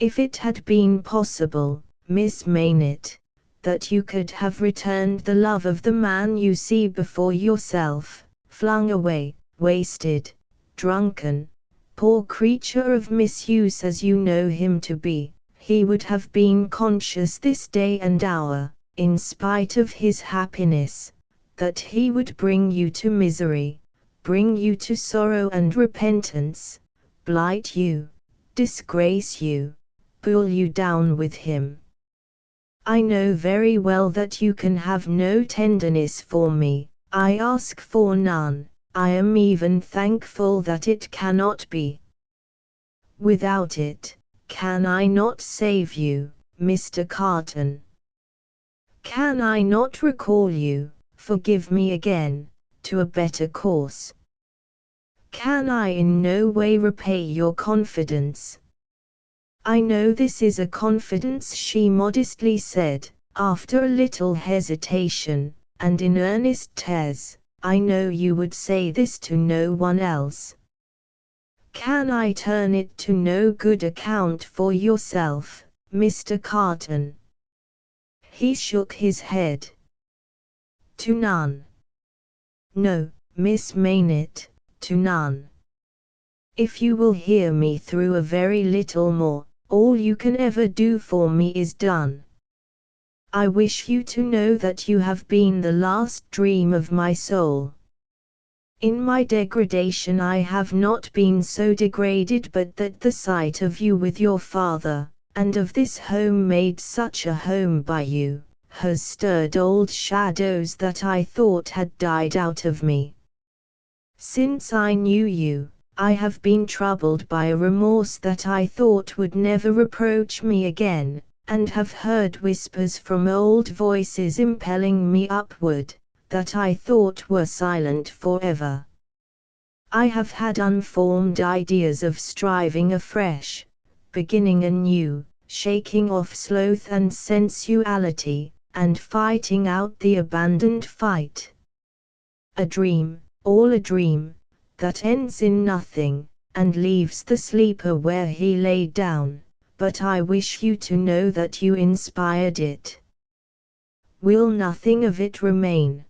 "If it had been possible, Miss Maynett, that you could have returned the love of the man you see before yourself, flung away, wasted, drunken, poor creature of misuse as you know him to be, he would have been conscious this day and hour, in spite of his happiness, that he would bring you to misery, bring you to sorrow and repentance, blight you, disgrace you, pull you down with him. I know very well that you can have no tenderness for me, I ask for none, I am even thankful that it cannot be. Without it, can I not save you, Mr. Carton? Can I not recall you, forgive me again, to a better course? Can I in no way repay your confidence? I know this is a confidence, she modestly said, after a little hesitation, and in earnest tears, I know you would say this to no one else. Can I turn it to no good account for yourself, Mr. Carton? He shook his head. To none. No, Miss Maynett, to none. If you will hear me through a very little more, all you can ever do for me is done. I wish you to know that you have been the last dream of my soul. In my degradation I have not been so degraded but that the sight of you with your father, and of this home made such a home by you, has stirred old shadows that I thought had died out of me. Since I knew you, I have been troubled by a remorse that I thought would never reproach me again, and have heard whispers from old voices impelling me upward, that I thought were silent forever. I have had unformed ideas of striving afresh, beginning anew, shaking off sloth and sensuality, and fighting out the abandoned fight. A dream, all a dream, that ends in nothing, and leaves the sleeper where he lay down, but I wish you to know that you inspired it. Will nothing of it remain?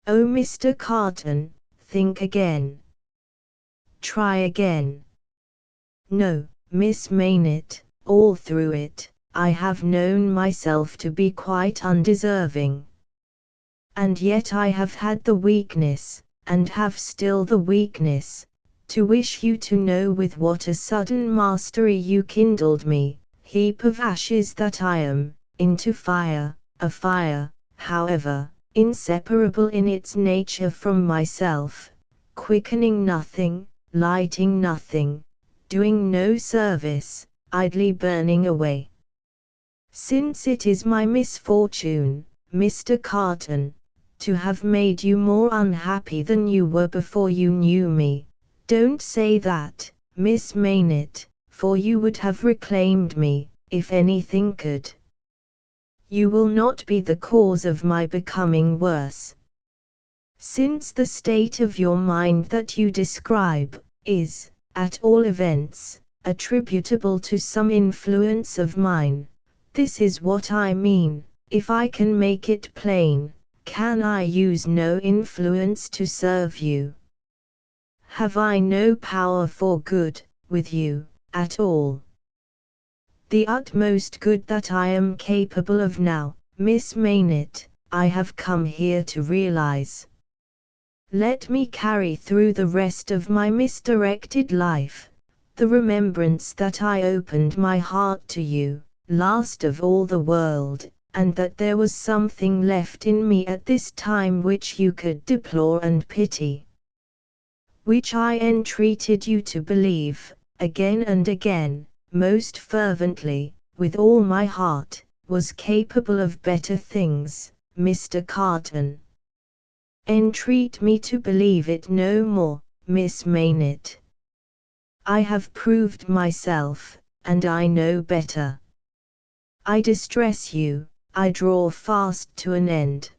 Oh, Mr. Carton, think again. Try again. No, Miss Maynett, all through it, I have known myself to be quite undeserving. And yet I have had the weakness, and have still the weakness, to wish you to know with what a sudden mastery you kindled me, heap of ashes that I am, into fire, a fire, however, inseparable in its nature from myself, quickening nothing, lighting nothing, doing no service, idly burning away. Since it is my misfortune, Mr. Carton, to have made you more unhappy than you were before you knew me, don't say that, Miss Maynett, for you would have reclaimed me, if anything could. You will not be the cause of my becoming worse. Since the state of your mind that you describe, is, at all events, attributable to some influence of mine, this is what I mean, if I can make it plain, can I use no influence to serve you? Have I no power for good, with you, at all? The utmost good that I am capable of now, Miss Maynett, I have come here to realize. Let me carry through the rest of my misdirected life, the remembrance that I opened my heart to you, last of all the world, and that there was something left in me at this time which you could deplore and pity. Which I entreated you to believe, again and again, most fervently, with all my heart, was capable of better things, Mr. Carton. Entreat me to believe it no more, Miss Maynett. I have proved myself, and I know better. I distress you, I draw fast to an end.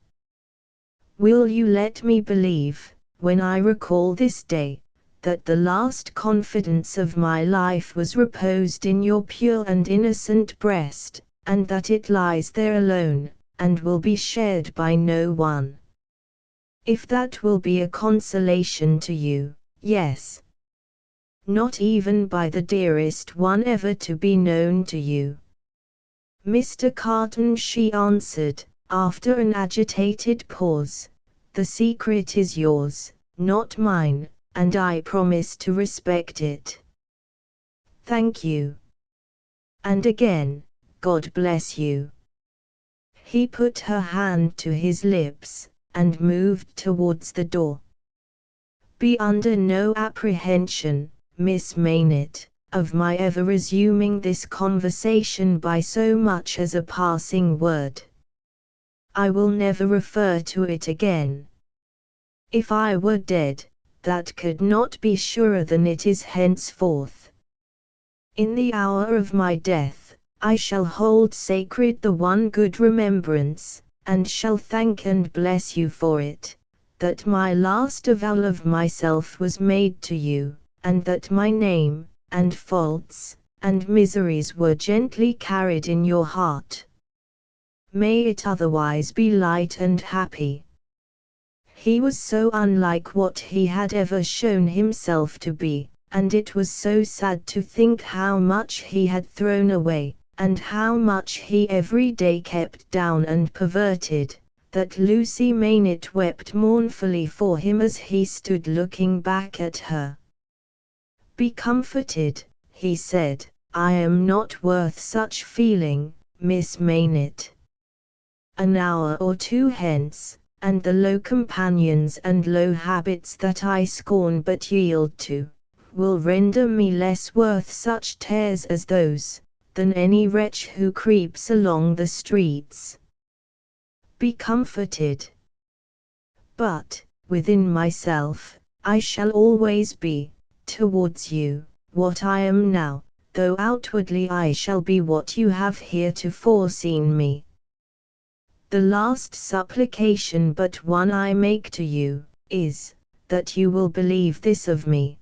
Will you let me believe, when I recall this day, that the last confidence of my life was reposed in your pure and innocent breast, and that it lies there alone, and will be shared by no one? If that will be a consolation to you, yes. Not even by the dearest one ever to be known to you. Mr. Carton, she answered, after an agitated pause, the secret is yours, not mine, and I promise to respect it. Thank you. And again, God bless you. He put her hand to his lips, and moved towards the door. Be under no apprehension, Miss Maynett, of my ever resuming this conversation by so much as a passing word. I will never refer to it again. If I were dead, that could not be surer than it is henceforth. In the hour of my death, I shall hold sacred the one good remembrance, and shall thank and bless you for it, that my last avowal of myself was made to you, and that my name, and faults, and miseries were gently carried in your heart. May it otherwise be light and happy. He was so unlike what he had ever shown himself to be, and it was so sad to think how much he had thrown away, and how much he every day kept down and perverted, that Lucy Maynett wept mournfully for him as he stood looking back at her. Be comforted, he said, I am not worth such feeling, Miss Maynett. An hour or two hence, and the low companions and low habits that I scorn but yield to, will render me less worth such tears as those, than any wretch who creeps along the streets. Be comforted. But, within myself, I shall always be, towards you, what I am now, though outwardly I shall be what you have heretofore seen me. The last supplication but one I make to you, is, that you will believe this of me.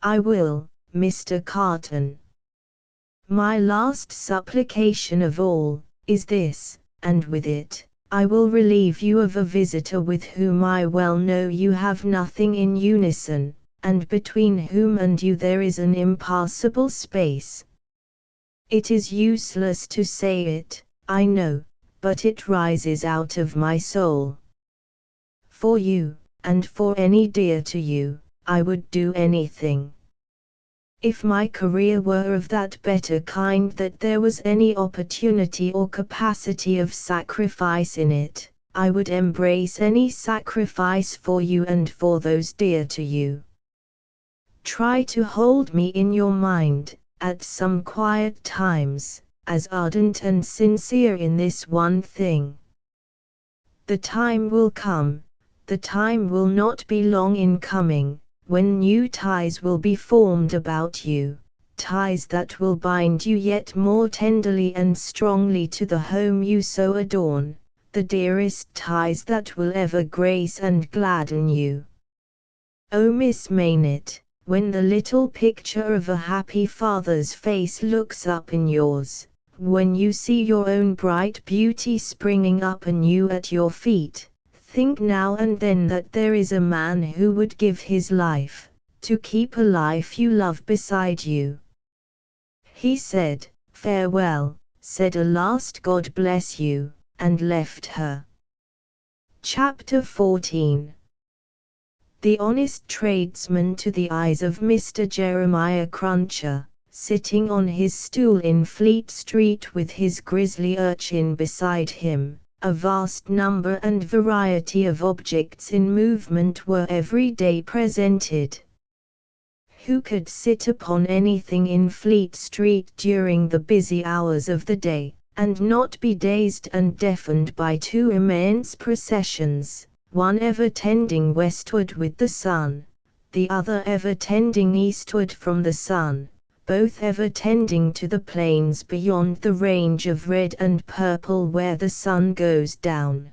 I will, Mr. Carton. My last supplication of all, is this, and with it, I will relieve you of a visitor with whom I well know you have nothing in unison, and between whom and you there is an impassable space. It is useless to say it, I know, but it rises out of my soul. For you, and for any dear to you, I would do anything. If my career were of that better kind that there was any opportunity or capacity of sacrifice in it, I would embrace any sacrifice for you and for those dear to you. Try to hold me in your mind, at some quiet times, as ardent and sincere in this one thing. The time will come, the time will not be long in coming, when new ties will be formed about you, ties that will bind you yet more tenderly and strongly to the home you so adorn, the dearest ties that will ever grace and gladden you. Oh, Miss Maynett, when the little picture of a happy father's face looks up in yours, when you see your own bright beauty springing up anew at your feet, think now and then that there is a man who would give his life, to keep a life you love beside you. He said, farewell, said a last God bless you, and left her. Chapter 14. The honest tradesman to the eyes of Mr. Jeremiah Cruncher, sitting on his stool in Fleet Street with his grisly urchin beside him, a vast number and variety of objects in movement were every day presented. Who could sit upon anything in Fleet Street during the busy hours of the day, and not be dazed and deafened by two immense processions, one ever tending westward with the sun, the other ever tending eastward from the sun, both ever tending to the plains beyond the range of red and purple where the sun goes down?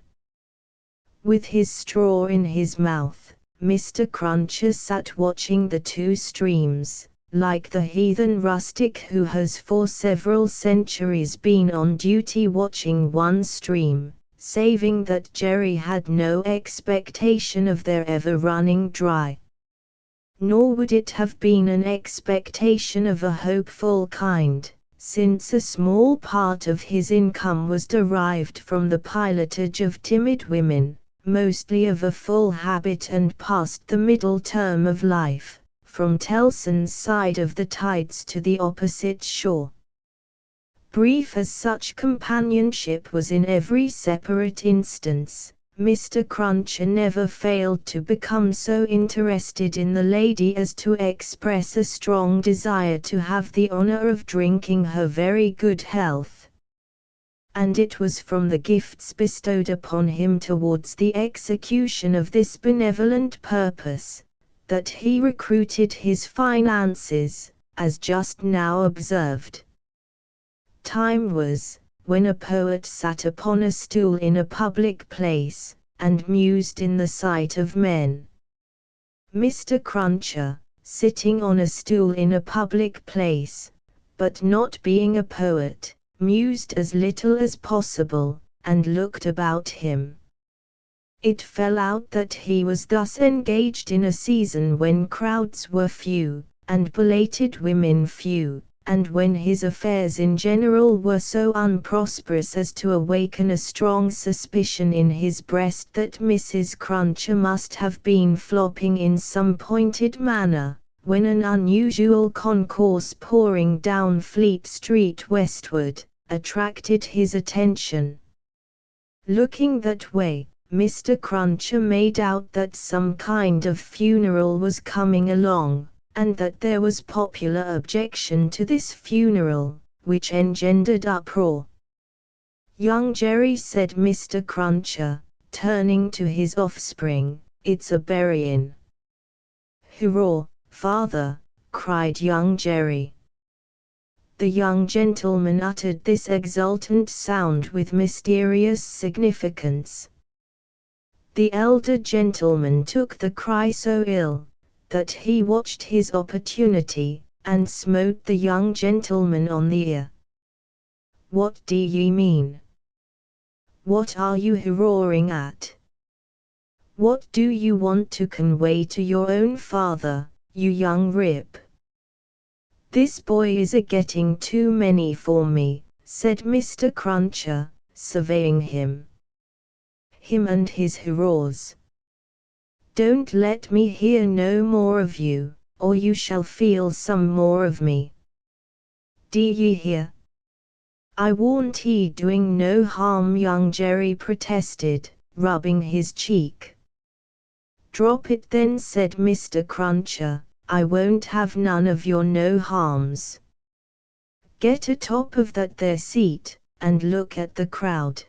With his straw in his mouth, Mr. Cruncher sat watching the two streams, like the heathen rustic who has for several centuries been on duty watching one stream, saving that Jerry had no expectation of their ever running dry. Nor would it have been an expectation of a hopeful kind, since a small part of his income was derived from the pilotage of timid women, mostly of a full habit and past the middle term of life, from Tellson's side of the tides to the opposite shore. Brief as such companionship was in every separate instance, Mr. Cruncher never failed to become so interested in the lady as to express a strong desire to have the honor of drinking her very good health. And it was from the gifts bestowed upon him towards the execution of this benevolent purpose, that he recruited his finances, as just now observed. Time was, when a poet sat upon a stool in a public place, and mused in the sight of men. Mr. Cruncher, sitting on a stool in a public place, but not being a poet, mused as little as possible, and looked about him. It fell out that he was thus engaged in a season when crowds were few, and belated women few, and when his affairs in general were so unprosperous as to awaken a strong suspicion in his breast that Mrs. Cruncher must have been flopping in some pointed manner, when an unusual concourse pouring down Fleet Street westward, attracted his attention. Looking that way, Mr. Cruncher made out that some kind of funeral was coming along, and that there was popular objection to this funeral, which engendered uproar. "Young Jerry," said Mr. Cruncher, turning to his offspring, "it's a burying." "Hurrah, father!" cried young Jerry. The young gentleman uttered this exultant sound with mysterious significance. The elder gentleman took the cry so ill, that he watched his opportunity, and smote the young gentleman on the ear. "What do ye mean? What are you hurrahing at? What do you want to convey to your own father, you young rip?" "This boy is a-getting too many for me," said Mr. Cruncher, surveying him. "Him and his hurrahs. Don't let me hear no more of you, or you shall feel some more of me. D'ye hear?" "I warn't he doing no harm," young Jerry protested, rubbing his cheek. "Drop it then," said Mr. Cruncher. "I won't have none of your no harms. Get atop of that there seat, and look at the crowd."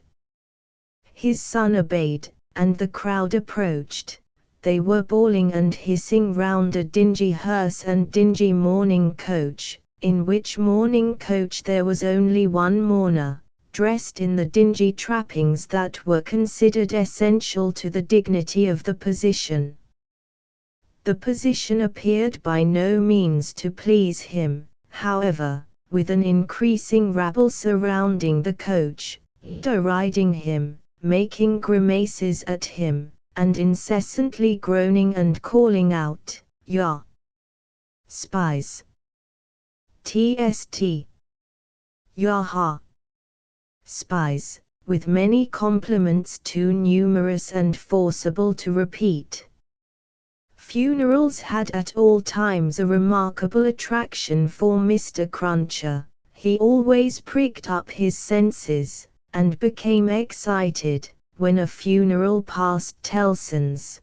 His son obeyed, and the crowd approached. They were bawling and hissing round a dingy hearse and dingy mourning coach, in which mourning coach there was only one mourner, dressed in the dingy trappings that were considered essential to the dignity of the position. The position appeared by no means to please him, however, with an increasing rabble surrounding the coach, deriding him, making grimaces at him, and incessantly groaning and calling out, "Yah! Spies! TST! Yaha! Spies!" with many compliments too numerous and forcible to repeat. Funerals had at all times a remarkable attraction for Mr. Cruncher. He always pricked up his senses, and became excited, when a funeral passed Tellson's.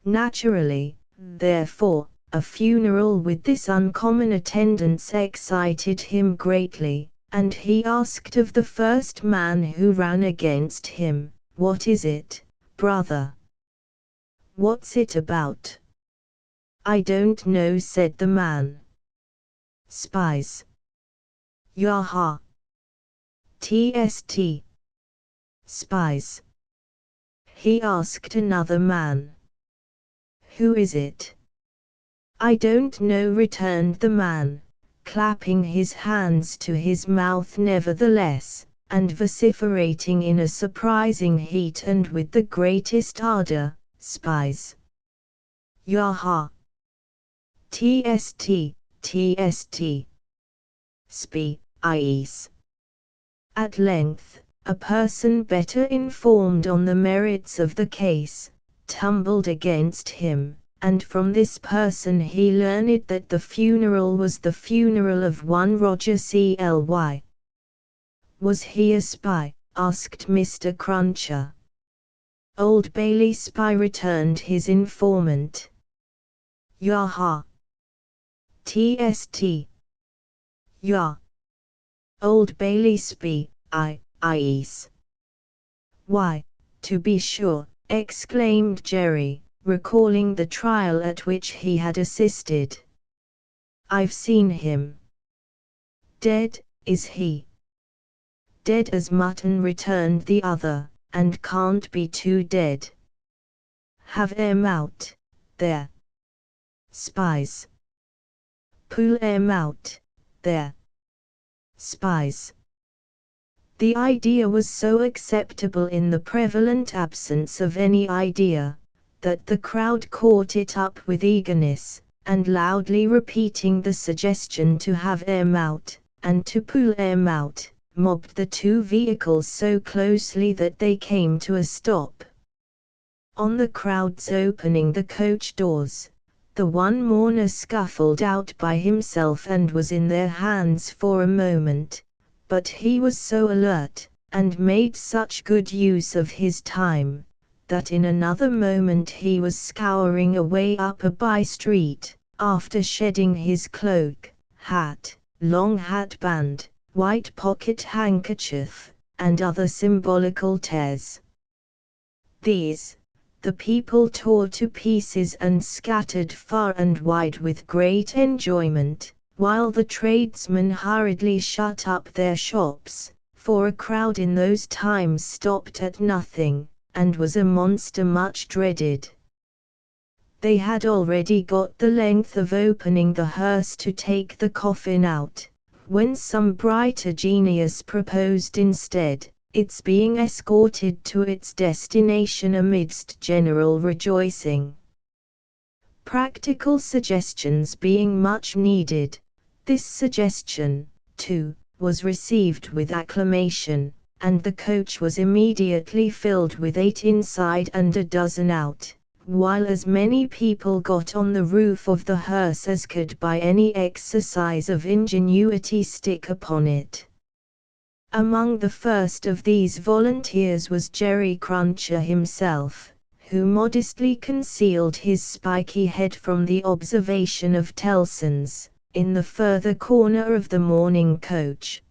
Naturally, therefore, a funeral with this uncommon attendance excited him greatly, and he asked of the first man who ran against him, "What is it, brother? What's it about?" "I don't know," said the man. "Spies." "Yaha! TST! Spies." He asked another man. "Who is it?" "I don't know," returned the man, clapping his hands to his mouth nevertheless, and vociferating in a surprising heat and with the greatest ardor, "Spies." "Yaha! TST! TST! Spies." At length, a person better informed on the merits of the case, tumbled against him, and from this person he learned that the funeral was the funeral of one Roger Cly. "Was he a spy?" asked Mr. Cruncher. "Old Bailey spy," returned his informant. "Yaha! TST! Yah! Old Bailey spy, is." "Why, to be sure," exclaimed Jerry, recalling the trial at which he had assisted. "I've seen him." "Dead, is he?" "Dead as mutton," returned the other, "and can't be too dead." "Have 'em out, there. Spies. Pull 'em out, there. Spies." The idea was so acceptable in the prevalent absence of any idea, that the crowd caught it up with eagerness, and loudly repeating the suggestion to have 'em out, and to pull 'em out, mobbed the two vehicles so closely that they came to a stop. On the crowd's opening the coach doors, the one mourner scuffled out by himself and was in their hands for a moment, but he was so alert, and made such good use of his time, that in another moment he was scouring away up a by-street, after shedding his cloak, hat, long hatband, white pocket handkerchief, and other symbolical tears. These, the people tore to pieces and scattered far and wide with great enjoyment, while the tradesmen hurriedly shut up their shops, for a crowd in those times stopped at nothing, and was a monster much dreaded. They had already got the length of opening the hearse to take the coffin out, when some brighter genius proposed instead, its being escorted to its destination amidst general rejoicing. Practical suggestions being much needed, this suggestion, too, was received with acclamation, and the coach was immediately filled with 8 inside and a dozen out, while as many people got on the roof of the hearse as could by any exercise of ingenuity stick upon it. Among the first of these volunteers was Jerry Cruncher himself, who modestly concealed his spiky head from the observation of Tellson's, in the further corner of the mourning coach.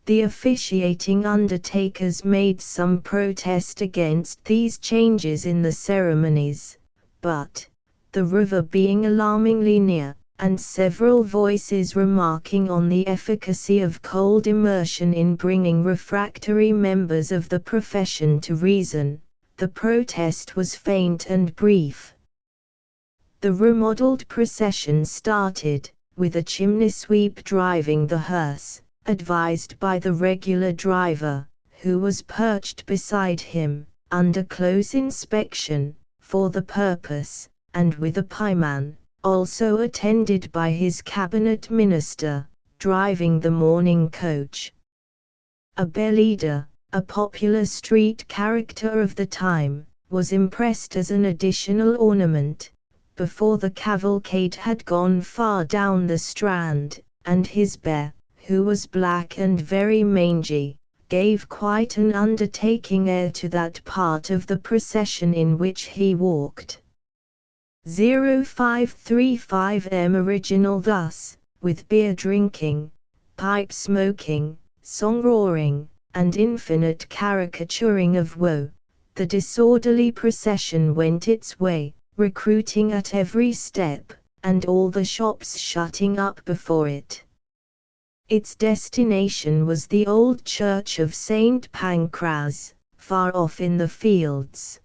The officiating undertakers made some protest against these changes in the ceremonies, but, the river being alarmingly near, and several voices remarking on the efficacy of cold immersion in bringing refractory members of the profession to reason, the protest was faint and brief. The remodelled procession started, with a chimney sweep driving the hearse, advised by the regular driver, who was perched beside him, under close inspection, for the purpose, and with a pieman, also attended by his cabinet minister, driving the mourning coach. A bell-eater, a popular street character of the time, was impressed as an additional ornament, before the cavalcade had gone far down the Strand, and his bear, who was black and very mangy, gave quite an undertaking air to that part of the procession in which he walked. 0535 original thus, with beer drinking, pipe smoking, song roaring, and infinite caricaturing of woe, the disorderly procession went its way, recruiting at every step, and all the shops shutting up before it. Its destination was the old church of St. Pancras, far off in the fields.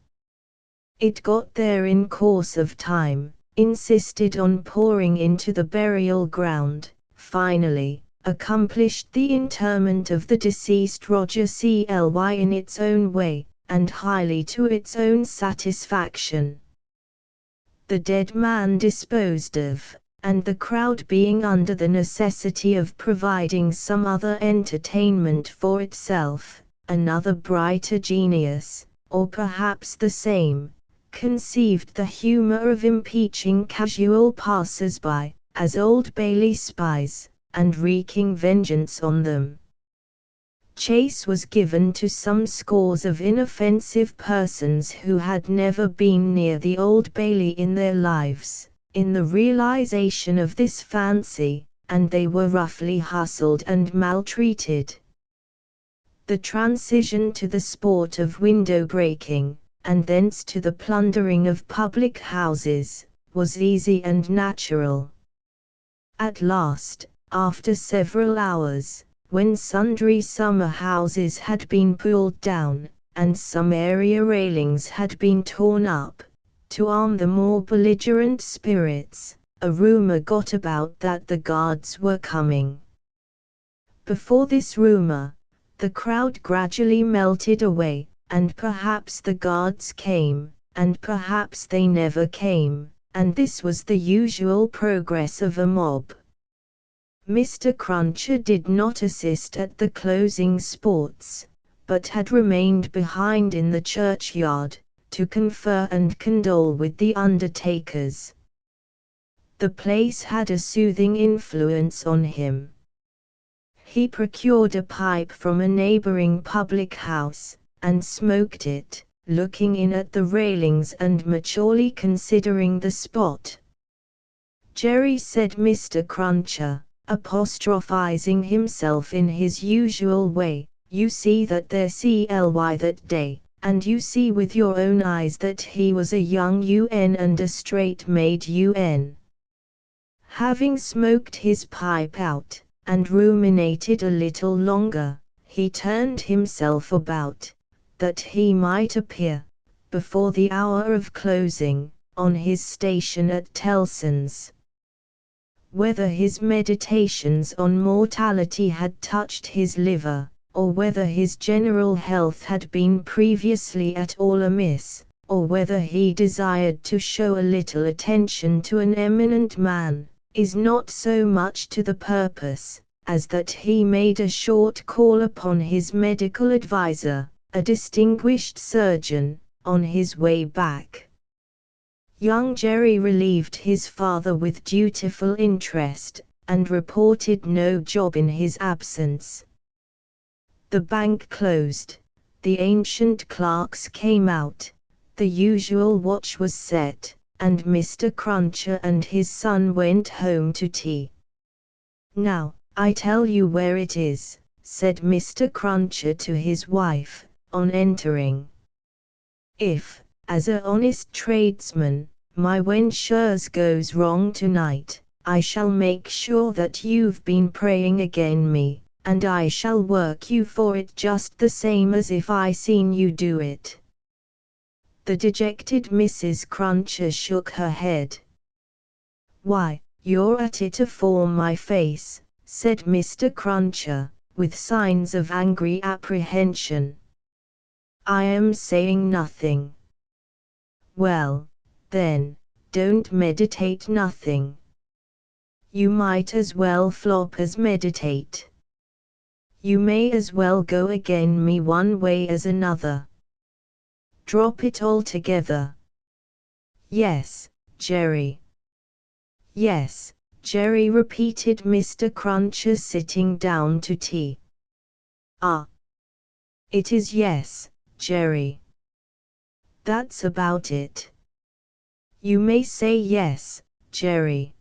It got there in course of time, insisted on pouring into the burial ground, finally, accomplished the interment of the deceased Roger Cly in its own way, and highly to its own satisfaction. The dead man disposed of, and the crowd being under the necessity of providing some other entertainment for itself, another brighter genius, or perhaps the same, conceived the humor of impeaching casual passers-by, as Old Bailey spies, and wreaking vengeance on them. Chase was given to some scores of inoffensive persons who had never been near the Old Bailey in their lives, in the realization of this fancy, and they were roughly hustled and maltreated. The transition to the sport of window breaking, and thence to the plundering of public houses, was easy and natural. At last, after several hours, when sundry summer houses had been pulled down, and some area railings had been torn up, to arm the more belligerent spirits, a rumor got about that the guards were coming. Before this rumor, the crowd gradually melted away, and perhaps the guards came, and perhaps they never came, and this was the usual progress of a mob. Mr. Cruncher did not assist at the closing sports, but had remained behind in the churchyard, to confer and condole with the undertakers. The place had a soothing influence on him. He procured a pipe from a neighboring public house, and smoked it, looking in at the railings and maturely considering the spot. Jerry, said Mr. Cruncher, apostrophizing himself in his usual way, you see that there cly that day, and you see with your own eyes that he was a young UN and a straight-made UN. Having smoked his pipe out, and ruminated a little longer, he turned himself about, that he might appear, before the hour of closing, on his station at Tellson's. Whether his meditations on mortality had touched his liver, or whether his general health had been previously at all amiss, or whether he desired to show a little attention to an eminent man, is not so much to the purpose, as that he made a short call upon his medical adviser, a distinguished surgeon, on his way back. Young Jerry relieved his father with dutiful interest, and reported no job in his absence. The bank closed, the ancient clerks came out, the usual watch was set, and Mr. Cruncher and his son went home to tea. Now, I tell you where it is, said Mr. Cruncher to his wife, on entering. If, as a honest tradesman, my ventures goes wrong tonight, I shall make sure that you've been praying again me, and I shall work you for it just the same as if I seen you do it. The dejected Mrs. Cruncher shook her head. Why, you're at it afore my face, said Mr. Cruncher, with signs of angry apprehension. I am saying nothing. Well, then, don't meditate nothing. You might as well flop as meditate. You may as well go again me one way as another. Drop it altogether. Yes, Jerry. Yes, Jerry, repeated Mr. Cruncher, sitting down to tea. Ah. It is yes, Jerry. That's about it. You may say yes, Jerry.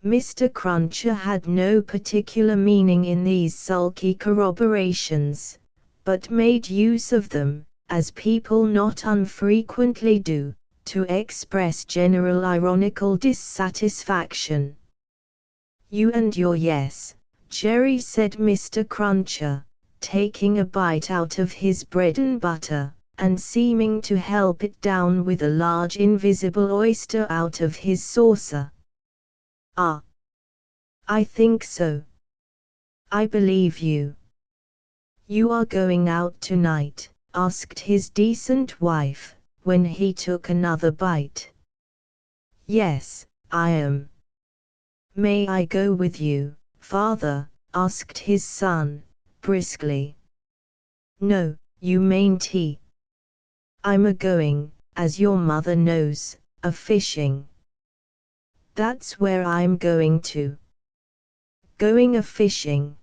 Mr. Cruncher had no particular meaning in these sulky corroborations, but made use of them, as people not unfrequently do, to express general ironical dissatisfaction. You and your yes, Jerry, said Mr. Cruncher, taking a bite out of his bread and butter, and seeming to help it down with a large invisible oyster out of his saucer. Ah! I think so. I believe you. You are going out tonight? Asked his decent wife, when he took another bite. Yes, I am. May I go with you, father? Asked his son, briskly. No, you mayn't. I'm a-going, as your mother knows, a-fishing. That's where I'm going to. Going a-fishing.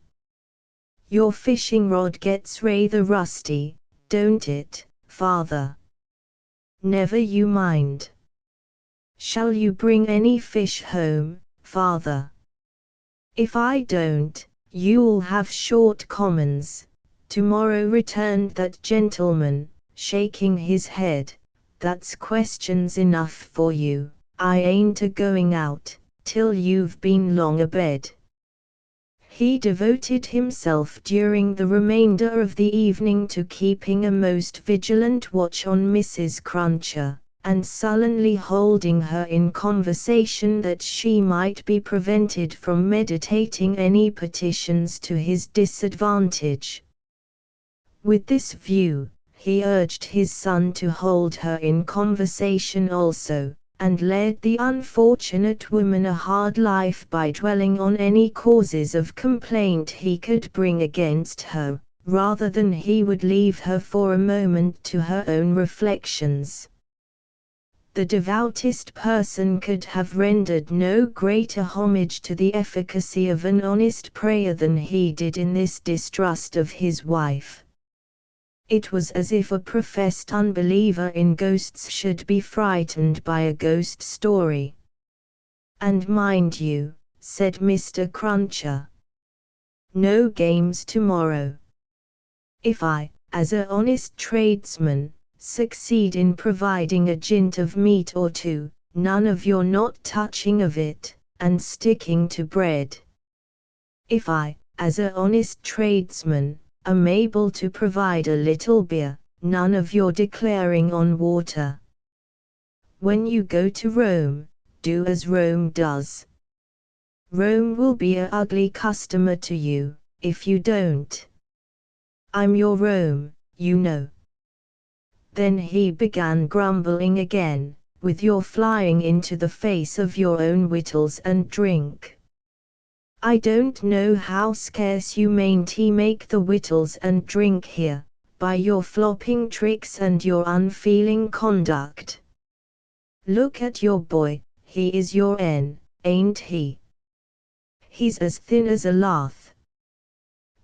Your fishing rod gets rather rusty, don't it, father? Never you mind. Shall you bring any fish home, father? If I don't, you'll have short commons. Tomorrow, returned that gentleman, shaking his head. That's questions enough for you. I ain't a-going out, till you've been long abed. He devoted himself during the remainder of the evening to keeping a most vigilant watch on Mrs. Cruncher, and sullenly holding her in conversation that she might be prevented from meditating any petitions to his disadvantage. With this view, he urged his son to hold her in conversation also, and led the unfortunate woman a hard life by dwelling on any causes of complaint he could bring against her, rather than he would leave her for a moment to her own reflections. The devoutest person could have rendered no greater homage to the efficacy of an honest prayer than he did in this distrust of his wife. It was as if a professed unbeliever in ghosts should be frightened by a ghost story. "And mind you," said Mr. Cruncher, "no games tomorrow. If I, as a honest tradesman, succeed in providing a jint of meat or two, none of your not touching of it, and sticking to bread. If I, as a honest tradesman, am able to provide a little beer, none of your declaring on water. When you go to Rome, do as Rome does. Rome will be a ugly customer to you, if you don't. I'm your Rome, you know." Then he began grumbling again, "with your flying into the face of your own victuals and drink. I don't know how scarce you mayn't make the victuals and drink here, by your flopping tricks and your unfeeling conduct. Look at your boy, he is your ain't he? He's as thin as a lath.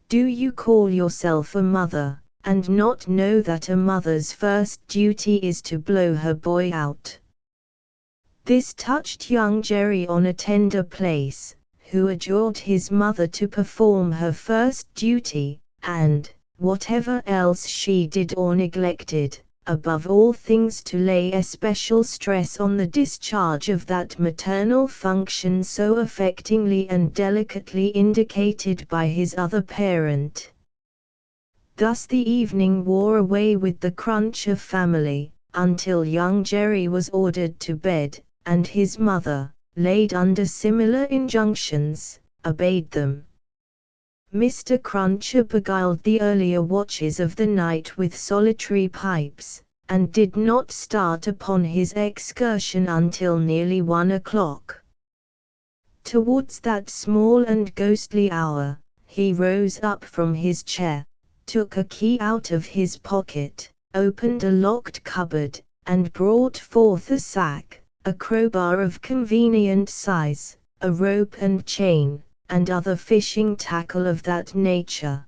Do you call yourself a mother, and not know that a mother's first duty is to blow her boy out?" This touched young Jerry on a tender place, who adjured his mother to perform her first duty, and, whatever else she did or neglected, above all things to lay especial stress on the discharge of that maternal function so affectingly and delicately indicated by his other parent. Thus the evening wore away with the Cruncher family, until young Jerry was ordered to bed, and his mother, laid under similar injunctions, obeyed them. Mr. Cruncher beguiled the earlier watches of the night with solitary pipes, and did not start upon his excursion until nearly 1 o'clock. Towards that small and ghostly hour, he rose up from his chair, took a key out of his pocket, opened a locked cupboard, and brought forth a sack, a crowbar of convenient size, a rope and chain, and other fishing tackle of that nature.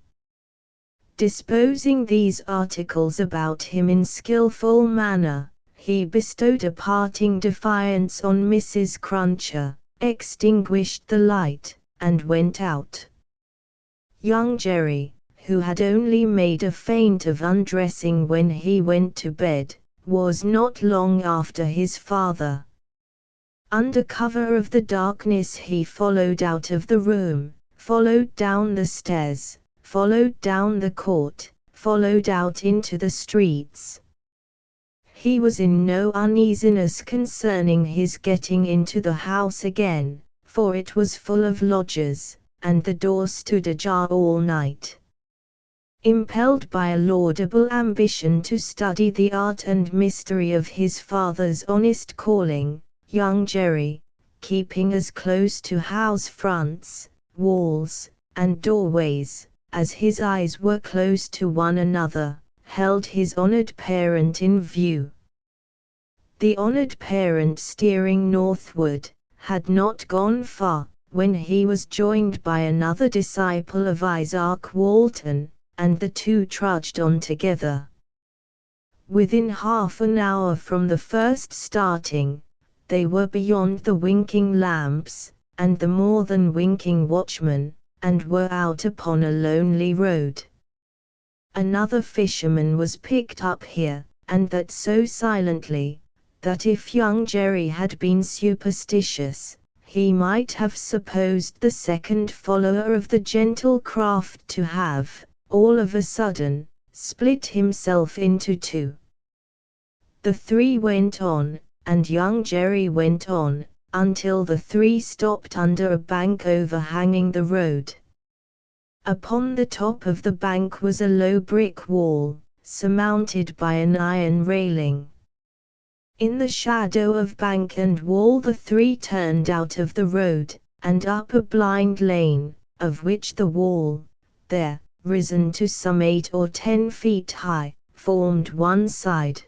Disposing these articles about him in skilful manner, he bestowed a parting defiance on Mrs. Cruncher, extinguished the light, and went out. Young Jerry, who had only made a feint of undressing when he went to bed, was not long after his father. Under cover of the darkness he followed out of the room, followed down the stairs, followed down the court, followed out into the streets. He was in no uneasiness concerning his getting into the house again, for it was full of lodgers, and the door stood ajar all night. Impelled by a laudable ambition to study the art and mystery of his father's honest calling, young Jerry, keeping as close to house fronts, walls, and doorways, as his eyes were close to one another, held his honored parent in view. The honored parent, steering northward, had not gone far, when he was joined by another disciple of Isaac Walton, and the two trudged on together. Within half an hour from the first starting, they were beyond the winking lamps, and the more than winking watchman, and were out upon a lonely road. Another fisherman was picked up here, and that so silently, that if young Jerry had been superstitious, he might have supposed the second follower of the gentle craft to have, all of a sudden, split himself into two. The three went on, and young Jerry went on, until the three stopped under a bank overhanging the road. Upon the top of the bank was a low brick wall, surmounted by an iron railing. In the shadow of bank and wall the three turned out of the road, and up a blind lane, of which the wall, there, risen to some 8 or 10 feet high, formed one side.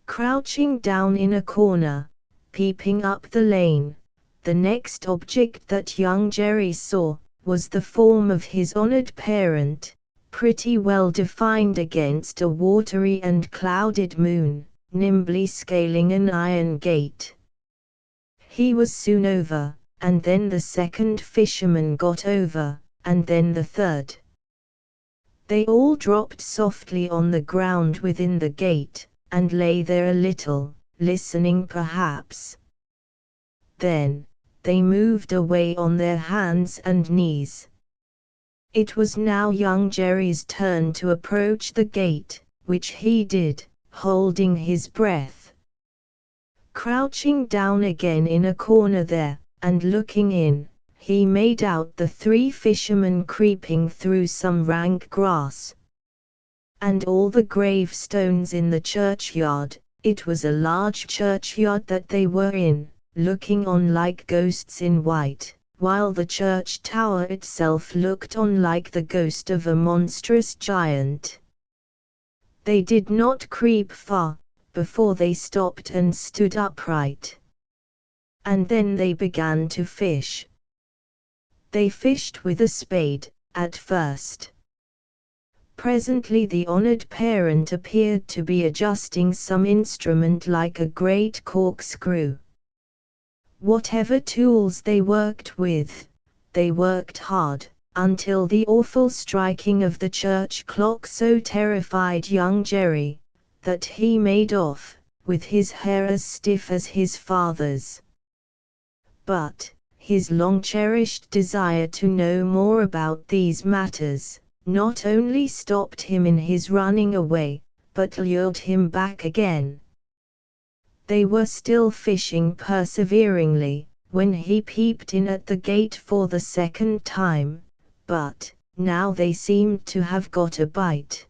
Crouching down in a corner, peeping up the lane, the next object that young Jerry saw, was the form of his honored parent, pretty well defined against a watery and clouded moon, nimbly scaling an iron gate. He was soon over, and then the second fisherman got over, and then the third. They all dropped softly on the ground within the gate, and lay there a little, listening perhaps. Then, they moved away on their hands and knees. It was now young Jerry's turn to approach the gate, which he did, holding his breath. Crouching down again in a corner there, and looking in, he made out the 3 fishermen creeping through some rank grass. And all the gravestones in the churchyard, it was a large churchyard that they were in, looking on like ghosts in white, while the church tower itself looked on like the ghost of a monstrous giant. They did not creep far, before they stopped and stood upright. And then they began to fish. They fished with a spade, at first. Presently the honored parent appeared to be adjusting some instrument like a great corkscrew. Whatever tools they worked with, they worked hard, until the awful striking of the church clock so terrified young Jerry, that he made off, with his hair as stiff as his father's. But, his long-cherished desire to know more about these matters, not only stopped him in his running away, but lured him back again. They were still fishing perseveringly, when he peeped in at the gate for the second time, but, now they seemed to have got a bite.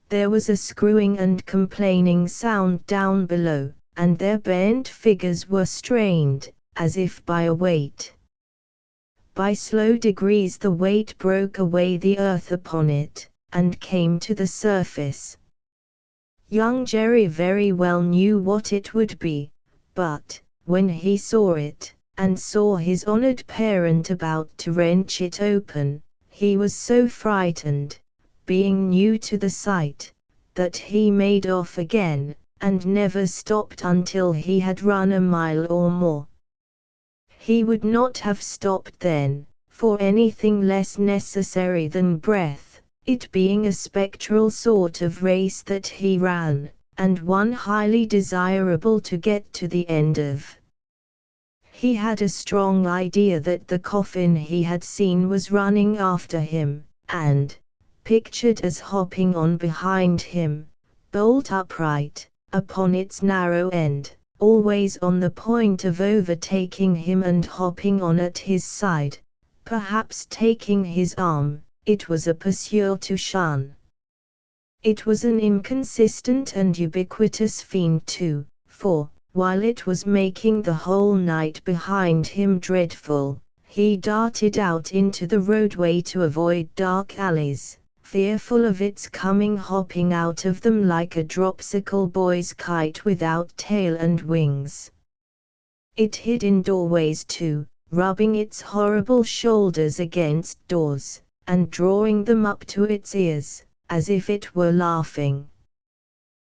There was a screwing and complaining sound down below, and their bent figures were strained, as if by a weight. By slow degrees the weight broke away the earth upon it, and came to the surface. Young Jerry very well knew what it would be, but, when he saw it, and saw his honored parent about to wrench it open, he was so frightened, being new to the sight, that he made off again, and never stopped until he had run a mile or more. He would not have stopped then, for anything less necessary than breath, it being a spectral sort of race that he ran, and one highly desirable to get to the end of. He had a strong idea that the coffin he had seen was running after him, and, pictured as hopping on behind him, bolt upright, upon its narrow end, always on the point of overtaking him and hopping on at his side, perhaps taking his arm, it was a pursuer to shun. It was an inconsistent and ubiquitous fiend too, for, while it was making the whole night behind him dreadful, he darted out into the roadway to avoid dark alleys, fearful of its coming hopping out of them like a dropsical boy's kite without tail and wings. It hid in doorways too, rubbing its horrible shoulders against doors, and drawing them up to its ears, as if it were laughing.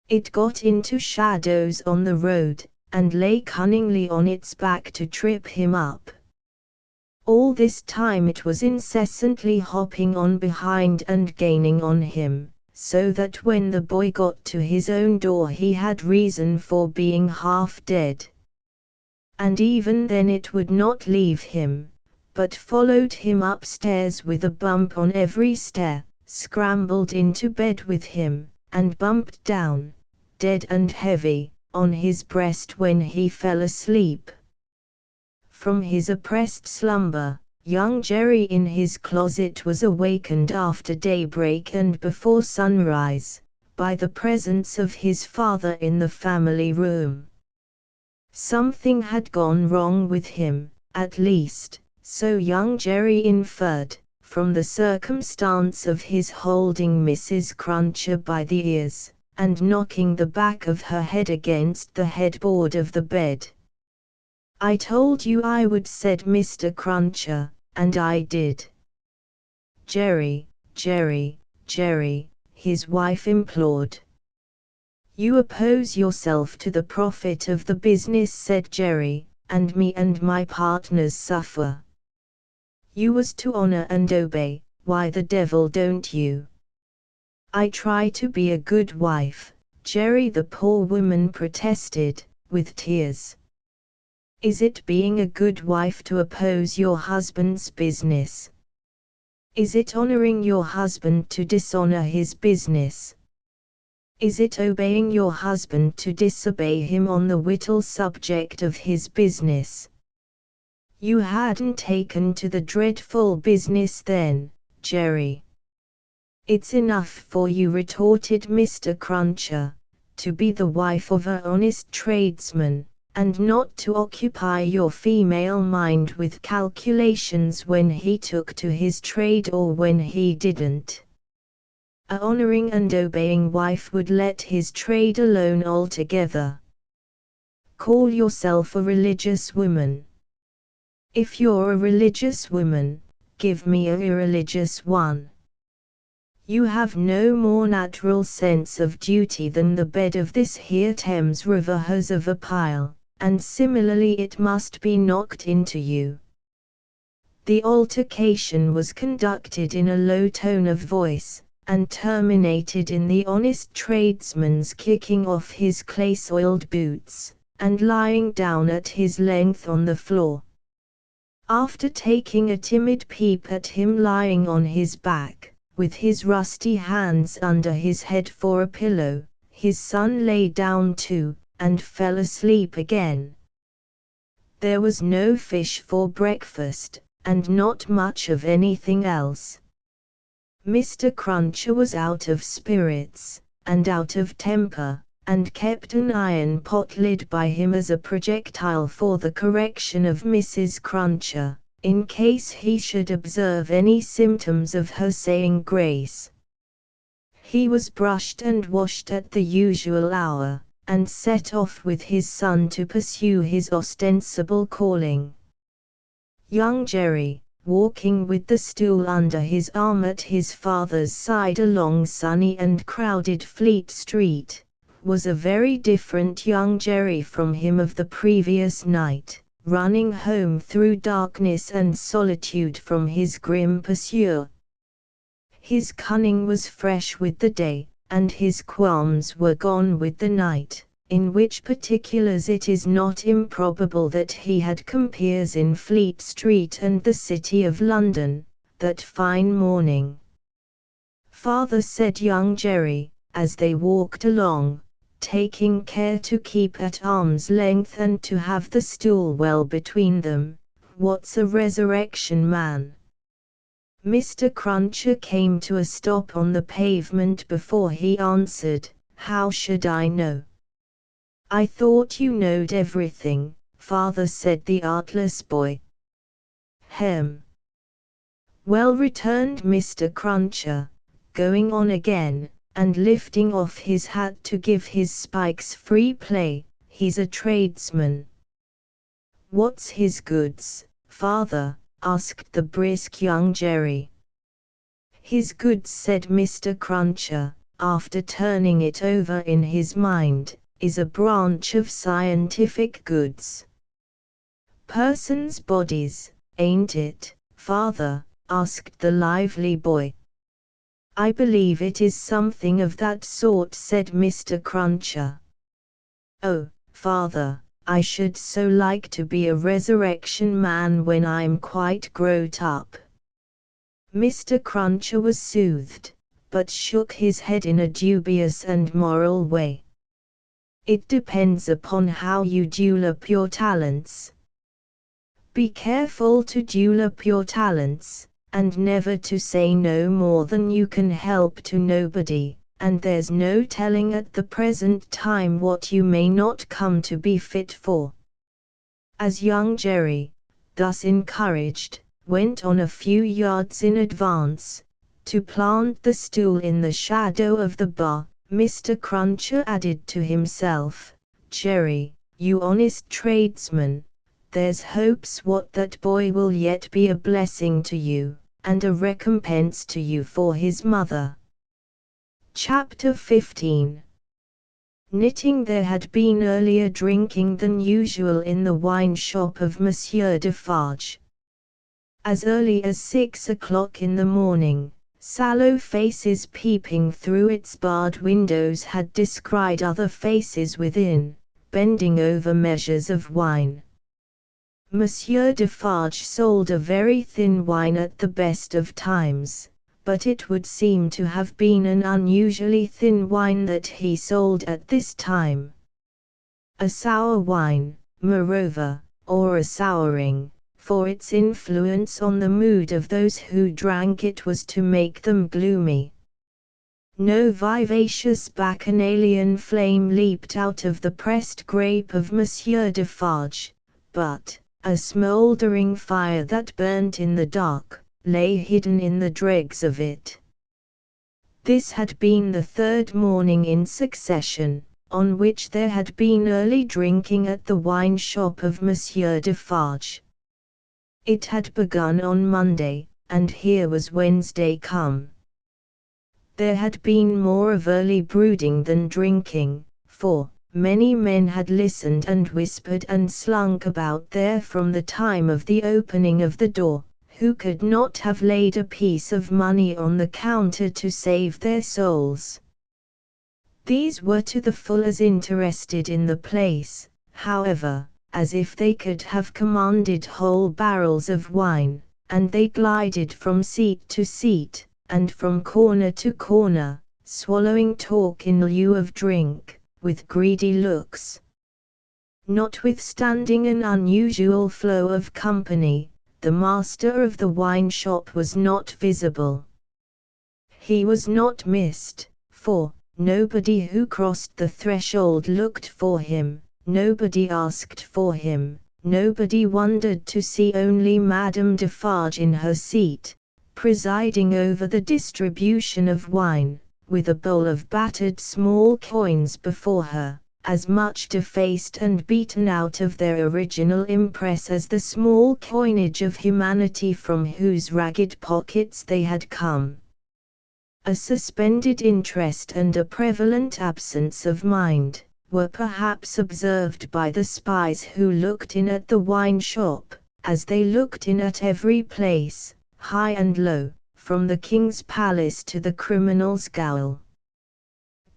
It got into shadows on the road, and lay cunningly on its back to trip him up. All this time it was incessantly hopping on behind and gaining on him, so that when the boy got to his own door he had reason for being half dead. And even then it would not leave him, but followed him upstairs with a bump on every stair, scrambled into bed with him, and bumped down, dead and heavy, on his breast when he fell asleep. From his oppressed slumber, young Jerry in his closet was awakened after daybreak and before sunrise, by the presence of his father in the family room. Something had gone wrong with him, at least, so young Jerry inferred, from the circumstance of his holding Mrs. Cruncher by the ears, and knocking the back of her head against the headboard of the bed. "I told you I would," said Mr. Cruncher, "and I did." "Jerry, Jerry, Jerry," his wife implored. "You oppose yourself to the profit of the business," said Jerry, and me and my partners suffer. You was to honor and obey, why the devil don't you? I try to be a good wife, Jerry, the poor woman protested, with tears. Is it being a good wife to oppose your husband's business? Is it honoring your husband to dishonor his business? Is it obeying your husband to disobey him on the vital subject of his business? You hadn't taken to the dreadful business then, Jerry. It's enough for you, retorted Mr. Cruncher, to be the wife of an honest tradesman, and not to occupy your female mind with calculations when he took to his trade or when he didn't. A honoring and obeying wife would let his trade alone altogether. Call yourself a religious woman. If you're a religious woman, give me a irreligious one. You have no more natural sense of duty than the bed of this here Thames River has of a pile, and similarly it must be knocked into you. The altercation was conducted in a low tone of voice, and terminated in the honest tradesman's kicking off his clay-soiled boots, and lying down at his length on the floor. After taking a timid peep at him lying on his back, with his rusty hands under his head for a pillow, his son lay down too, and fell asleep again. There was no fish for breakfast, and not much of anything else. Mr. Cruncher was out of spirits, and out of temper, and kept an iron pot lid by him as a projectile for the correction of Mrs. Cruncher, in case he should observe any symptoms of her saying grace. He was brushed and washed at the usual hour, and set off with his son to pursue his ostensible calling. Young Jerry, walking with the stool under his arm at his father's side along sunny and crowded Fleet Street, was a very different young Jerry from him of the previous night, running home through darkness and solitude from his grim pursuer. His cunning was fresh with the day, and his qualms were gone with the night, in which particulars it is not improbable that he had compeers in Fleet Street and the City of London, that fine morning. "Father," said young Jerry, as they walked along, taking care to keep at arm's length and to have the stool well between them, "what's a resurrection man?" Mr. Cruncher came to a stop on the pavement before he answered, "How should I know?" "I thought you knowed everything, father," said the artless boy. "Hem! Well," returned Mr. Cruncher, going on again, and lifting off his hat to give his spikes free play, "he's a tradesman." "What's his goods, father?" asked the brisk young Jerry. "His goods," said Mr. Cruncher, after turning it over in his mind, "is a branch of scientific goods." "Persons' bodies, ain't it, father?" asked the lively boy. "I believe it is something of that sort," said Mr. Cruncher. "Oh, father, I should so like to be a resurrection man when I'm quite growed up." Mr. Cruncher was soothed, but shook his head in a dubious and moral way. "It depends upon how you dewlop your talents. Be careful to dewlop your talents, and never to say no more than you can help to nobody, and there's no telling at the present time what you may not come to be fit for." As young Jerry, thus encouraged, went on a few yards in advance, to plant the stool in the shadow of the bar, Mr. Cruncher added to himself, "Jerry, you honest tradesman, there's hopes what that boy will yet be a blessing to you, and a recompense to you for his mother." Chapter 15. knitting. There had been earlier drinking than usual in the wine shop of Monsieur Defarge. As early as 6 o'clock in the morning, sallow faces peeping through its barred windows had descried other faces within, bending over measures of wine. Monsieur Defarge sold a very thin wine at the best of times, but it would seem to have been an unusually thin wine that he sold at this time. A sour wine, moreover, or a souring, for its influence on the mood of those who drank it was to make them gloomy. No vivacious bacchanalian flame leaped out of the pressed grape of Monsieur Defarge, but a smouldering fire that burnt in the dark, lay hidden in the dregs of it. This had been the third morning in succession, on which there had been early drinking at the wine shop of Monsieur Defarge. It had begun on Monday, and here was Wednesday come. There had been more of early brooding than drinking, for many men had listened and whispered and slunk about there from the time of the opening of the door, who could not have laid a piece of money on the counter to save their souls. These were to the full as interested in the place, however, as if they could have commanded whole barrels of wine, and they glided from seat to seat, and from corner to corner, swallowing talk in lieu of drink, with greedy looks. Notwithstanding an unusual flow of company, the master of the wine shop was not visible. He was not missed, for nobody who crossed the threshold looked for him, nobody asked for him, nobody wondered to see only Madame Defarge in her seat, presiding over the distribution of wine, with a bowl of battered small coins before her, as much defaced and beaten out of their original impress as the small coinage of humanity from whose ragged pockets they had come. A suspended interest and a prevalent absence of mind were perhaps observed by the spies who looked in at the wine shop, as they looked in at every place, high and low, from the king's palace to the criminal's gaol.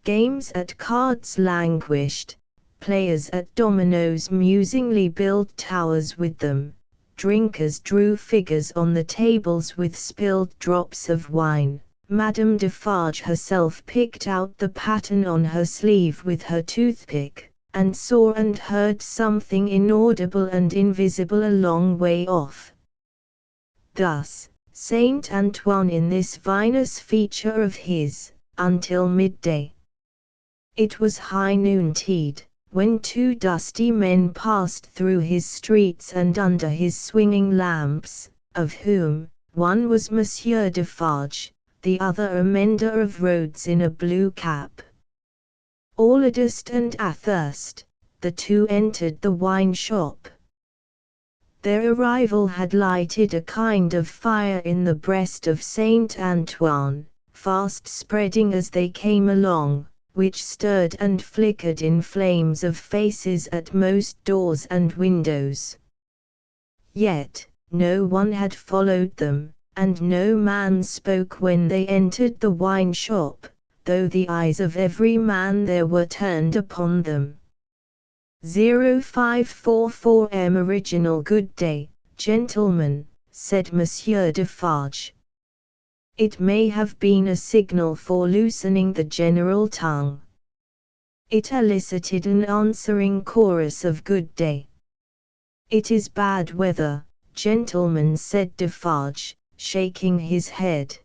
Games at cards languished, players at dominoes musingly built towers with them, drinkers drew figures on the tables with spilled drops of wine. Madame Defarge herself picked out the pattern on her sleeve with her toothpick, and saw and heard something inaudible and invisible a long way off. Thus, Saint Antoine in this vinous feature of his, until midday. It was high noontide, when two dusty men passed through his streets and under his swinging lamps, of whom one was Monsieur Defarge, the other a mender of roads in a blue cap. All adust and athirst, the two entered the wine shop. Their arrival had lighted a kind of fire in the breast of Saint Antoine, fast spreading as they came along, which stirred and flickered in flames of faces at most doors and windows. Yet, no one had followed them, and no man spoke when they entered the wine shop, though the eyes of every man there were turned upon them. 0544 Original. Good day, gentlemen, said Monsieur Defarge. It may have been a signal for loosening the general tongue. It elicited an answering chorus of good day. It is bad weather, gentlemen, said Defarge, shaking his head.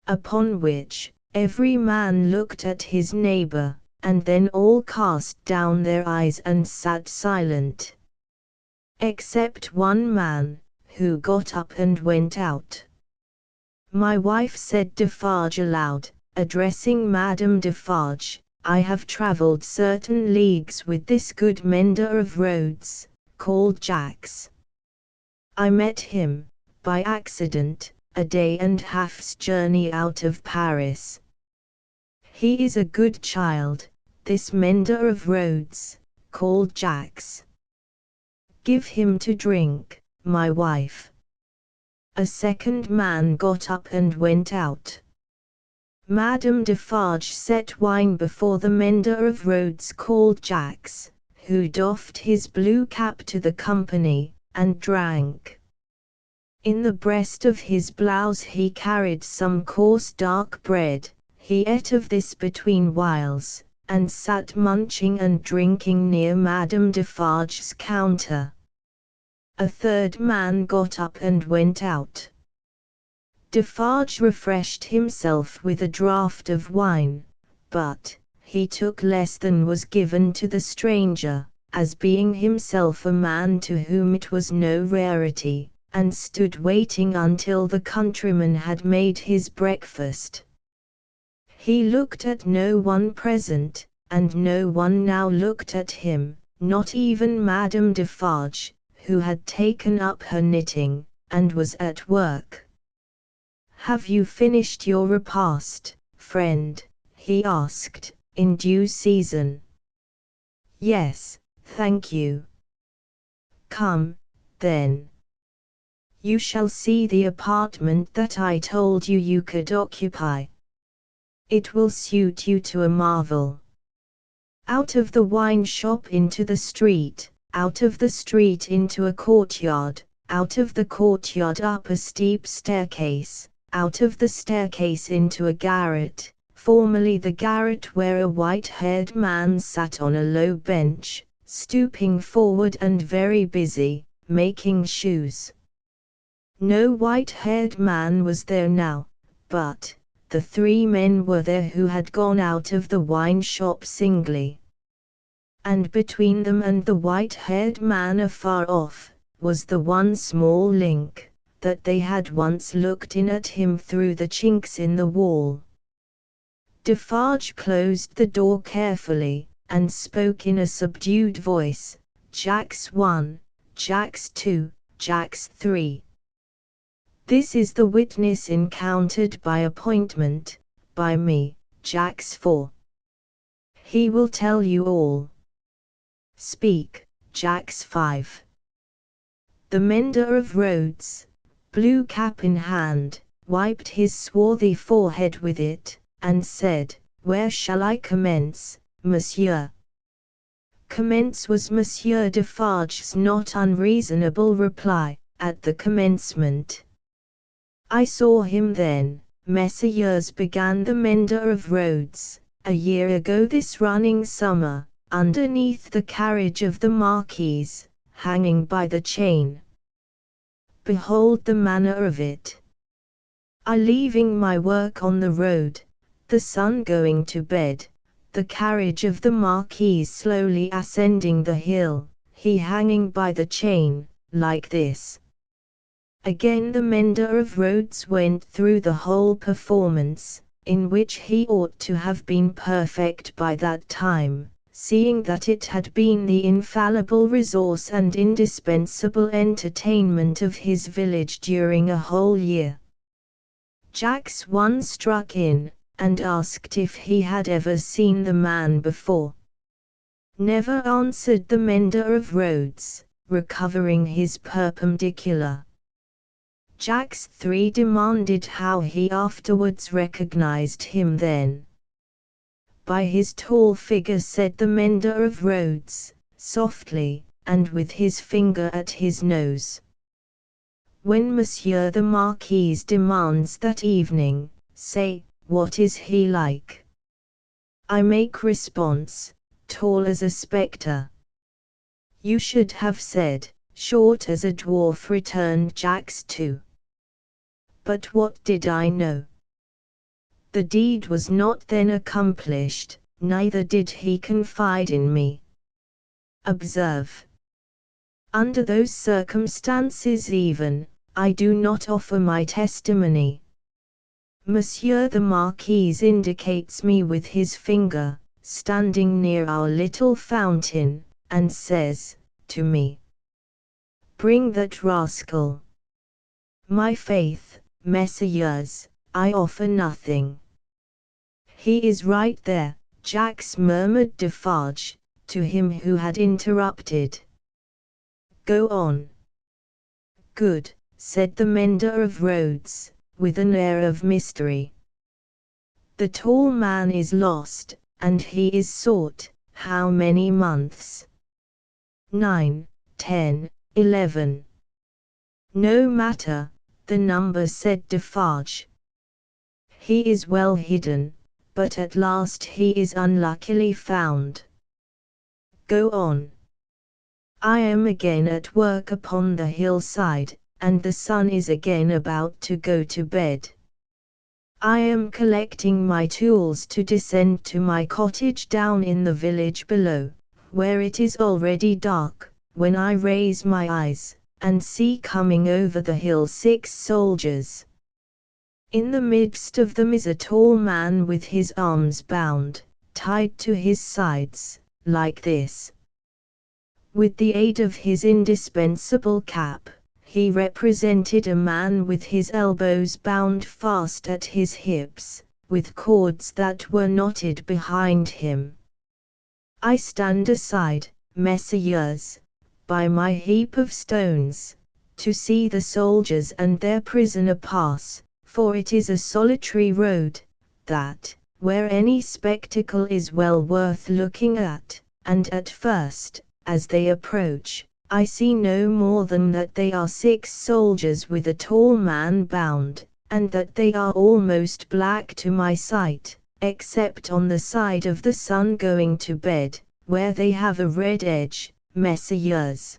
Upon which, every man looked at his neighbour, and then all cast down their eyes and sat silent. Except one man, who got up and went out. My wife, said Defarge aloud, addressing Madame Defarge, I have travelled certain leagues with this good mender of roads, called Jacques. I met him, by accident, a day and half's journey out of Paris. He is a good child, this mender of roads, called Jacques. Give him to drink, my wife. A second man got up and went out. Madame Defarge set wine before the mender of roads called Jacques, who doffed his blue cap to the company, and drank. In the breast of his blouse he carried some coarse dark bread. He ate of this between whiles, and sat munching and drinking near Madame Defarge's counter. A third man got up and went out. Defarge refreshed himself with a draught of wine, but he took less than was given to the stranger, as being himself a man to whom it was no rarity, and stood waiting until the countryman had made his breakfast. He looked at no one present, and no one now looked at him, not even Madame Defarge, who had taken up her knitting, and was at work. "Have you finished your repast, friend?" he asked, in due season. "Yes, thank you." "Come, then. You shall see the apartment that I told you you could occupy. It will suit you to a marvel." Out of the wine shop into the street, out of the street into a courtyard, out of the courtyard up a steep staircase, out of the staircase into a garret, formerly the garret where a white-haired man sat on a low bench, stooping forward and very busy, making shoes. No white-haired man was there now, but the three men were there who had gone out of the wine shop singly. And between them and the white-haired man afar off, was the one small link, that they had once looked in at him through the chinks in the wall. Defarge closed the door carefully, and spoke in a subdued voice, "Jacques 1, Jacques 2, Jacques 3. This is the witness encountered by appointment, by me, Jacques 4. He will tell you all. Speak, Jacques 5. The mender of roads, blue cap in hand, wiped his swarthy forehead with it, and said, "Where shall I commence, monsieur?" "Commence," was Monsieur Defarge's not unreasonable reply, "at the commencement." "I saw him then, messieurs," began the mender of roads, "a year ago this running summer, underneath the carriage of the Marquise, hanging by the chain. Behold the manner of it. I leaving my work on the road, the sun going to bed, the carriage of the Marquise slowly ascending the hill, he hanging by the chain, like this." Again the mender of roads went through the whole performance, in which he ought to have been perfect by that time, seeing that it had been the infallible resource and indispensable entertainment of his village during a whole year. Jacques 1 struck in, and asked if he had ever seen the man before. "Never," answered the mender of roads, recovering his perpendicular. Jacques 3 demanded how he afterwards recognized him then. "By his tall figure," said the mender of roads, softly, and with his finger at his nose. "When Monsieur the Marquis demands that evening, say, what is he like? I make response, tall as a spectre." "You should have said, short as a dwarf," returned Jacques 2. "But what did I know? The deed was not then accomplished, neither did he confide in me. Observe. Under those circumstances even, I do not offer my testimony. Monsieur the Marquis indicates me with his finger, standing near our little fountain, and says, to me, 'Bring that rascal.' My faith, messieurs, I offer nothing. He is right there, Jacks, murmured Defarge, to him who had interrupted. Go on. Good, said the mender of roads, with an air of mystery. The tall man is lost, and he is sought. How many months? 9, 10, 11. No matter, the number, said Defarge. He is well hidden, but at last he is unluckily found. Go on. I am again at work upon the hillside, and the sun is again about to go to bed. I am collecting my tools to descend to my cottage down in the village below, where it is already dark, when I raise my eyes, and see coming over the hill 6 soldiers. In the midst of them is a tall man with his arms bound, tied to his sides, like this. With the aid of his indispensable cap, he represented a man with his elbows bound fast at his hips, with cords that were knotted behind him. I stand aside, messires, by my heap of stones, to see the soldiers and their prisoner pass, for it is a solitary road, that, where any spectacle is well worth looking at, and at first, as they approach, I see no more than that they are 6 soldiers with a tall man bound, and that they are almost black to my sight, except on the side of the sun going to bed, where they have a red edge, messires.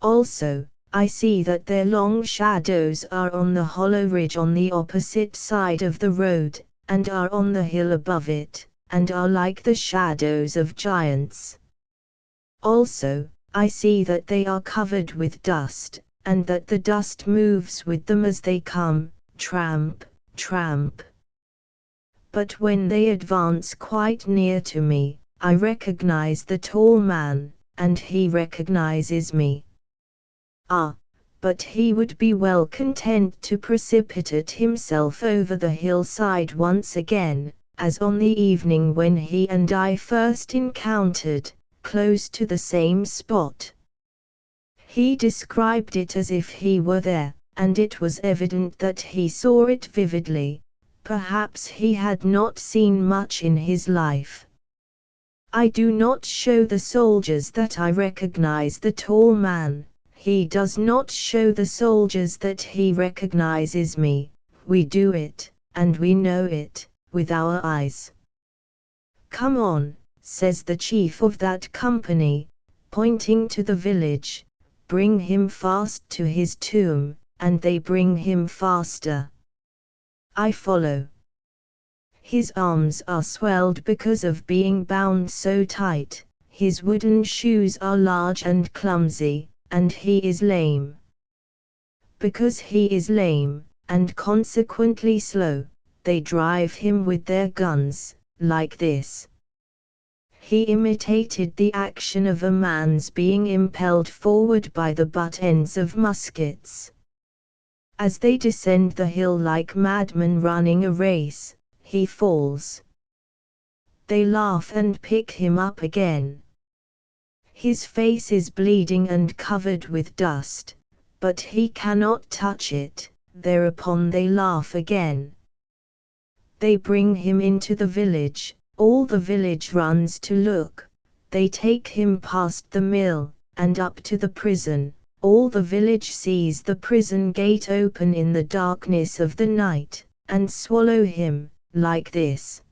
Also, I see that their long shadows are on the hollow ridge on the opposite side of the road, and are on the hill above it, and are like the shadows of giants. Also, I see that they are covered with dust, and that the dust moves with them as they come, tramp, tramp. But when they advance quite near to me, I recognize the tall man, and he recognizes me. Ah, but he would be well content to precipitate himself over the hillside once again, as on the evening when he and I first encountered, close to the same spot. He described it as if he were there, and it was evident that he saw it vividly. Perhaps he had not seen much in his life. I do not show the soldiers that I recognize the tall man. He does not show the soldiers that he recognizes me. We do it, and we know it, with our eyes. Come on, says the chief of that company, pointing to the village, bring him fast to his tomb, and they bring him faster. I follow. His arms are swelled because of being bound so tight, his wooden shoes are large and clumsy, and he is lame. Because he is lame, and consequently slow, they drive him with their guns, like this. He imitated the action of a man's being impelled forward by the butt ends of muskets. As they descend the hill like madmen running a race, he falls. They laugh and pick him up again. His face is bleeding and covered with dust, but he cannot touch it. Thereupon they laugh again. They bring him into the village. All the village runs to look. They take him past the mill, and up to the prison. All the village sees the prison gate open in the darkness of the night, and swallow him, like this.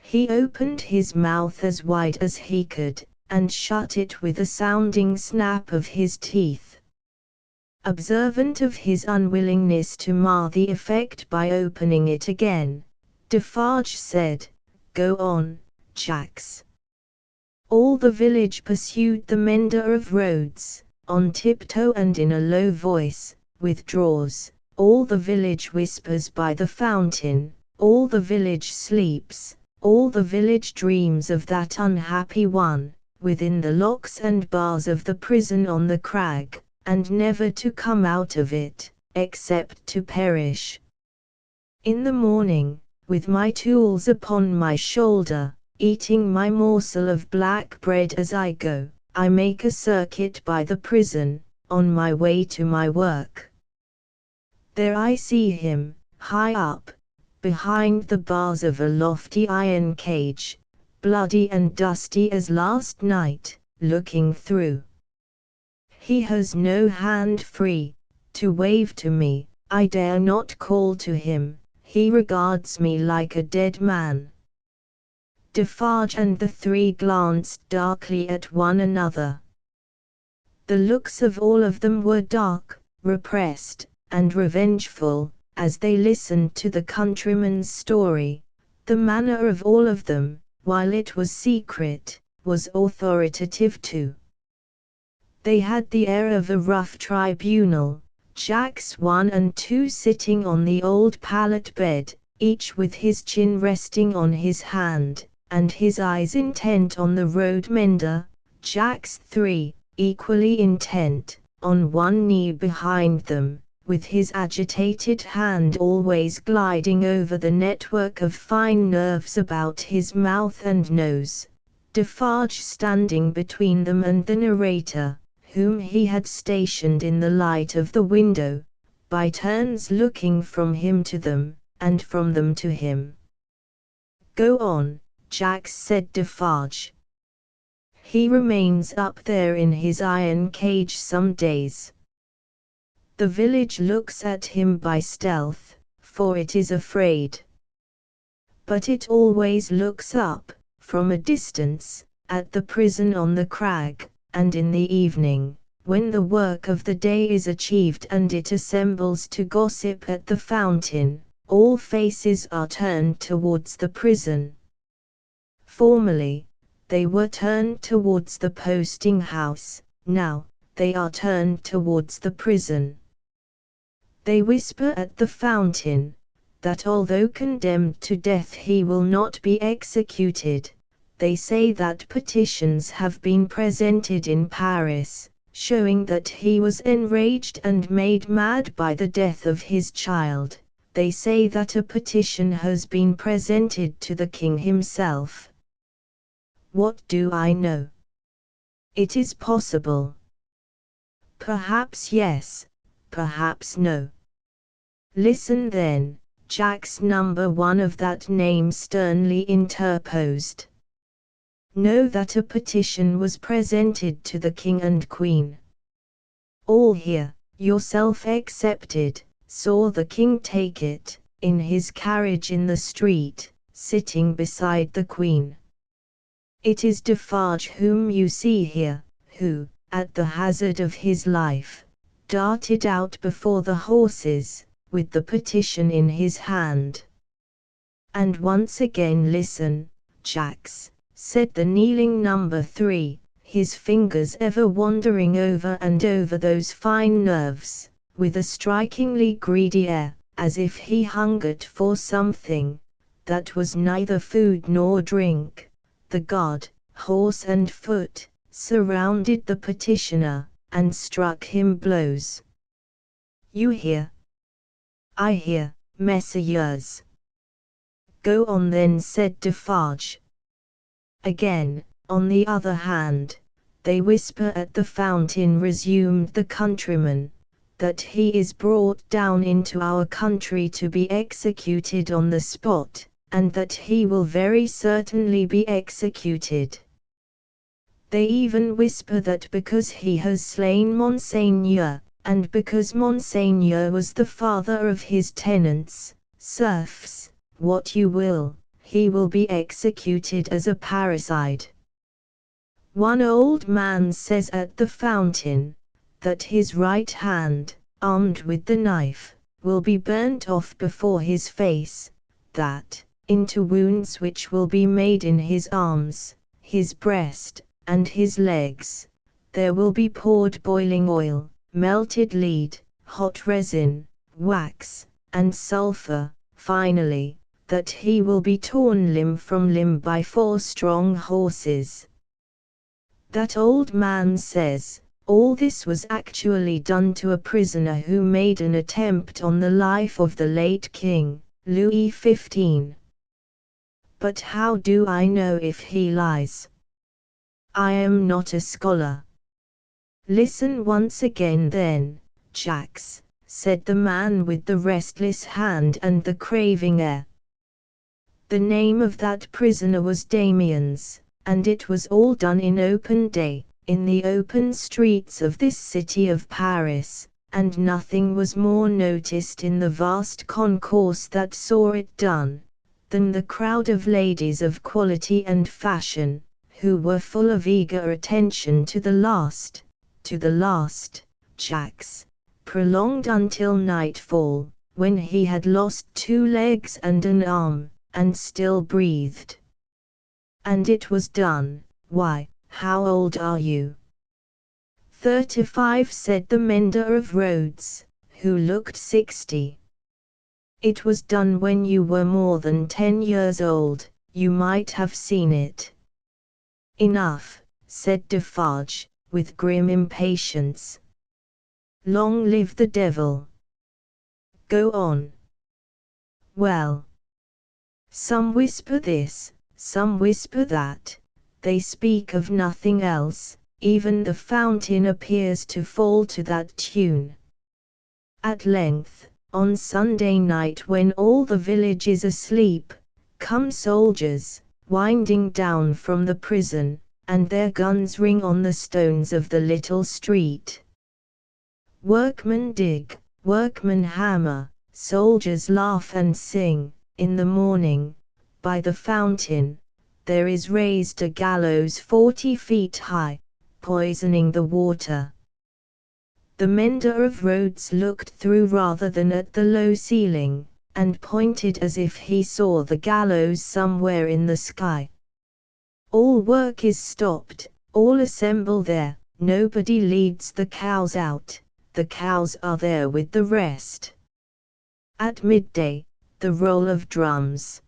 He opened his mouth as wide as he could, and shut it with a sounding snap of his teeth. Observant of his unwillingness to mar the effect by opening it again, Defarge said, Go on, Jacks. All the village pursued the mender of roads, on tiptoe and in a low voice, withdraws. All the village whispers by the fountain, all the village sleeps, all the village dreams of that unhappy one, within the locks and bars of the prison on the crag, and never to come out of it, except to perish. In the morning, with my tools upon my shoulder, eating my morsel of black bread as I go. I make a circuit by the prison, on my way to my work. There I see him, high up, behind the bars of a lofty iron cage, bloody and dusty as last night, looking through. He has no hand free, to wave to me. I dare not call to him, he regards me like a dead man. Defarge and the three glanced darkly at one another. The looks of all of them were dark, repressed, and revengeful, as they listened to the countryman's story. The manner of all of them, while it was secret, was authoritative too. They had the air of a rough tribunal, Jacks 1 and 2 sitting on the old pallet bed, each with his chin resting on his hand, and his eyes intent on the road mender, Jacks 3, equally intent, on one knee behind them, with his agitated hand always gliding over the network of fine nerves about his mouth and nose. Defarge standing between them and the narrator, whom he had stationed in the light of the window, by turns looking from him to them, and from them to him. "Go on, Jacks," said Defarge. "He remains up there in his iron cage some days. The village looks at him by stealth, for it is afraid. But it always looks up, from a distance, at the prison on the crag, and in the evening, when the work of the day is achieved and it assembles to gossip at the fountain, all faces are turned towards the prison. Formerly, they were turned towards the posting house, now, they are turned towards the prison. They whisper at the fountain, that although condemned to death he will not be executed. They say that petitions have been presented in Paris, showing that he was enraged and made mad by the death of his child. They say that a petition has been presented to the king himself. What do I know? It is possible. Perhaps yes, perhaps no. Listen then, Jacks number 1 of that name sternly interposed. Know that a petition was presented to the king and queen. All here, yourself excepted, saw the king take it, in his carriage in the street, sitting beside the queen. It is Defarge whom you see here, who, at the hazard of his life, darted out before the horses, with the petition in his hand. And once again listen, Jacks, said the kneeling number 3, his fingers ever wandering over and over those fine nerves, with a strikingly greedy air, as if he hungered for something that was neither food nor drink. The god, horse and foot, surrounded the petitioner, and struck him blows. You hear? I hear, messires. Go on then, said Defarge. Again, on the other hand, they whisper at the fountain, resumed the countryman, that he is brought down into our country to be executed on the spot, and that he will very certainly be executed. They even whisper that because he has slain Monseigneur, and because Monseigneur was the father of his tenants, serfs, what you will, he will be executed as a parricide. One old man says at the fountain, that his right hand, armed with the knife, will be burnt off before his face, that, into wounds which will be made in his arms, his breast, and his legs, there will be poured boiling oil, melted lead, hot resin, wax, and sulphur. Finally, that he will be torn limb from limb by 4 strong horses. That old man says, all this was actually done to a prisoner who made an attempt on the life of the late King, Louis XV. but how do I know if he lies? I am not a scholar. Listen once again then, Jacks, said the man with the restless hand and the craving air. The name of that prisoner was Damiens, and it was all done in open day, in the open streets of this city of Paris, and nothing was more noticed in the vast concourse that saw it done, than the crowd of ladies of quality and fashion, who were full of eager attention to the last, Jacks, prolonged until nightfall, when he had lost 2 legs and an arm, and still breathed. And it was done. Why, how old are you? 35, said the mender of roads, who looked 60. It was done when you were more than 10 years old, you might have seen it. Enough, said Defarge, with grim impatience. Long live the devil! Go on. Well. Some whisper this, some whisper that, they speak of nothing else, even the fountain appears to fall to that tune. At length, on Sunday night when all the village is asleep, come soldiers, winding down from the prison, and their guns ring on the stones of the little street. Workmen dig, workmen hammer, soldiers laugh and sing. In the morning, by the fountain, there is raised a gallows 40 feet high, poisoning the water. The mender of roads looked through rather than at the low ceiling, and pointed as if he saw the gallows somewhere in the sky. All work is stopped, all assemble there, nobody leads the cows out, the cows are there with the rest. At midday, the roll of drums.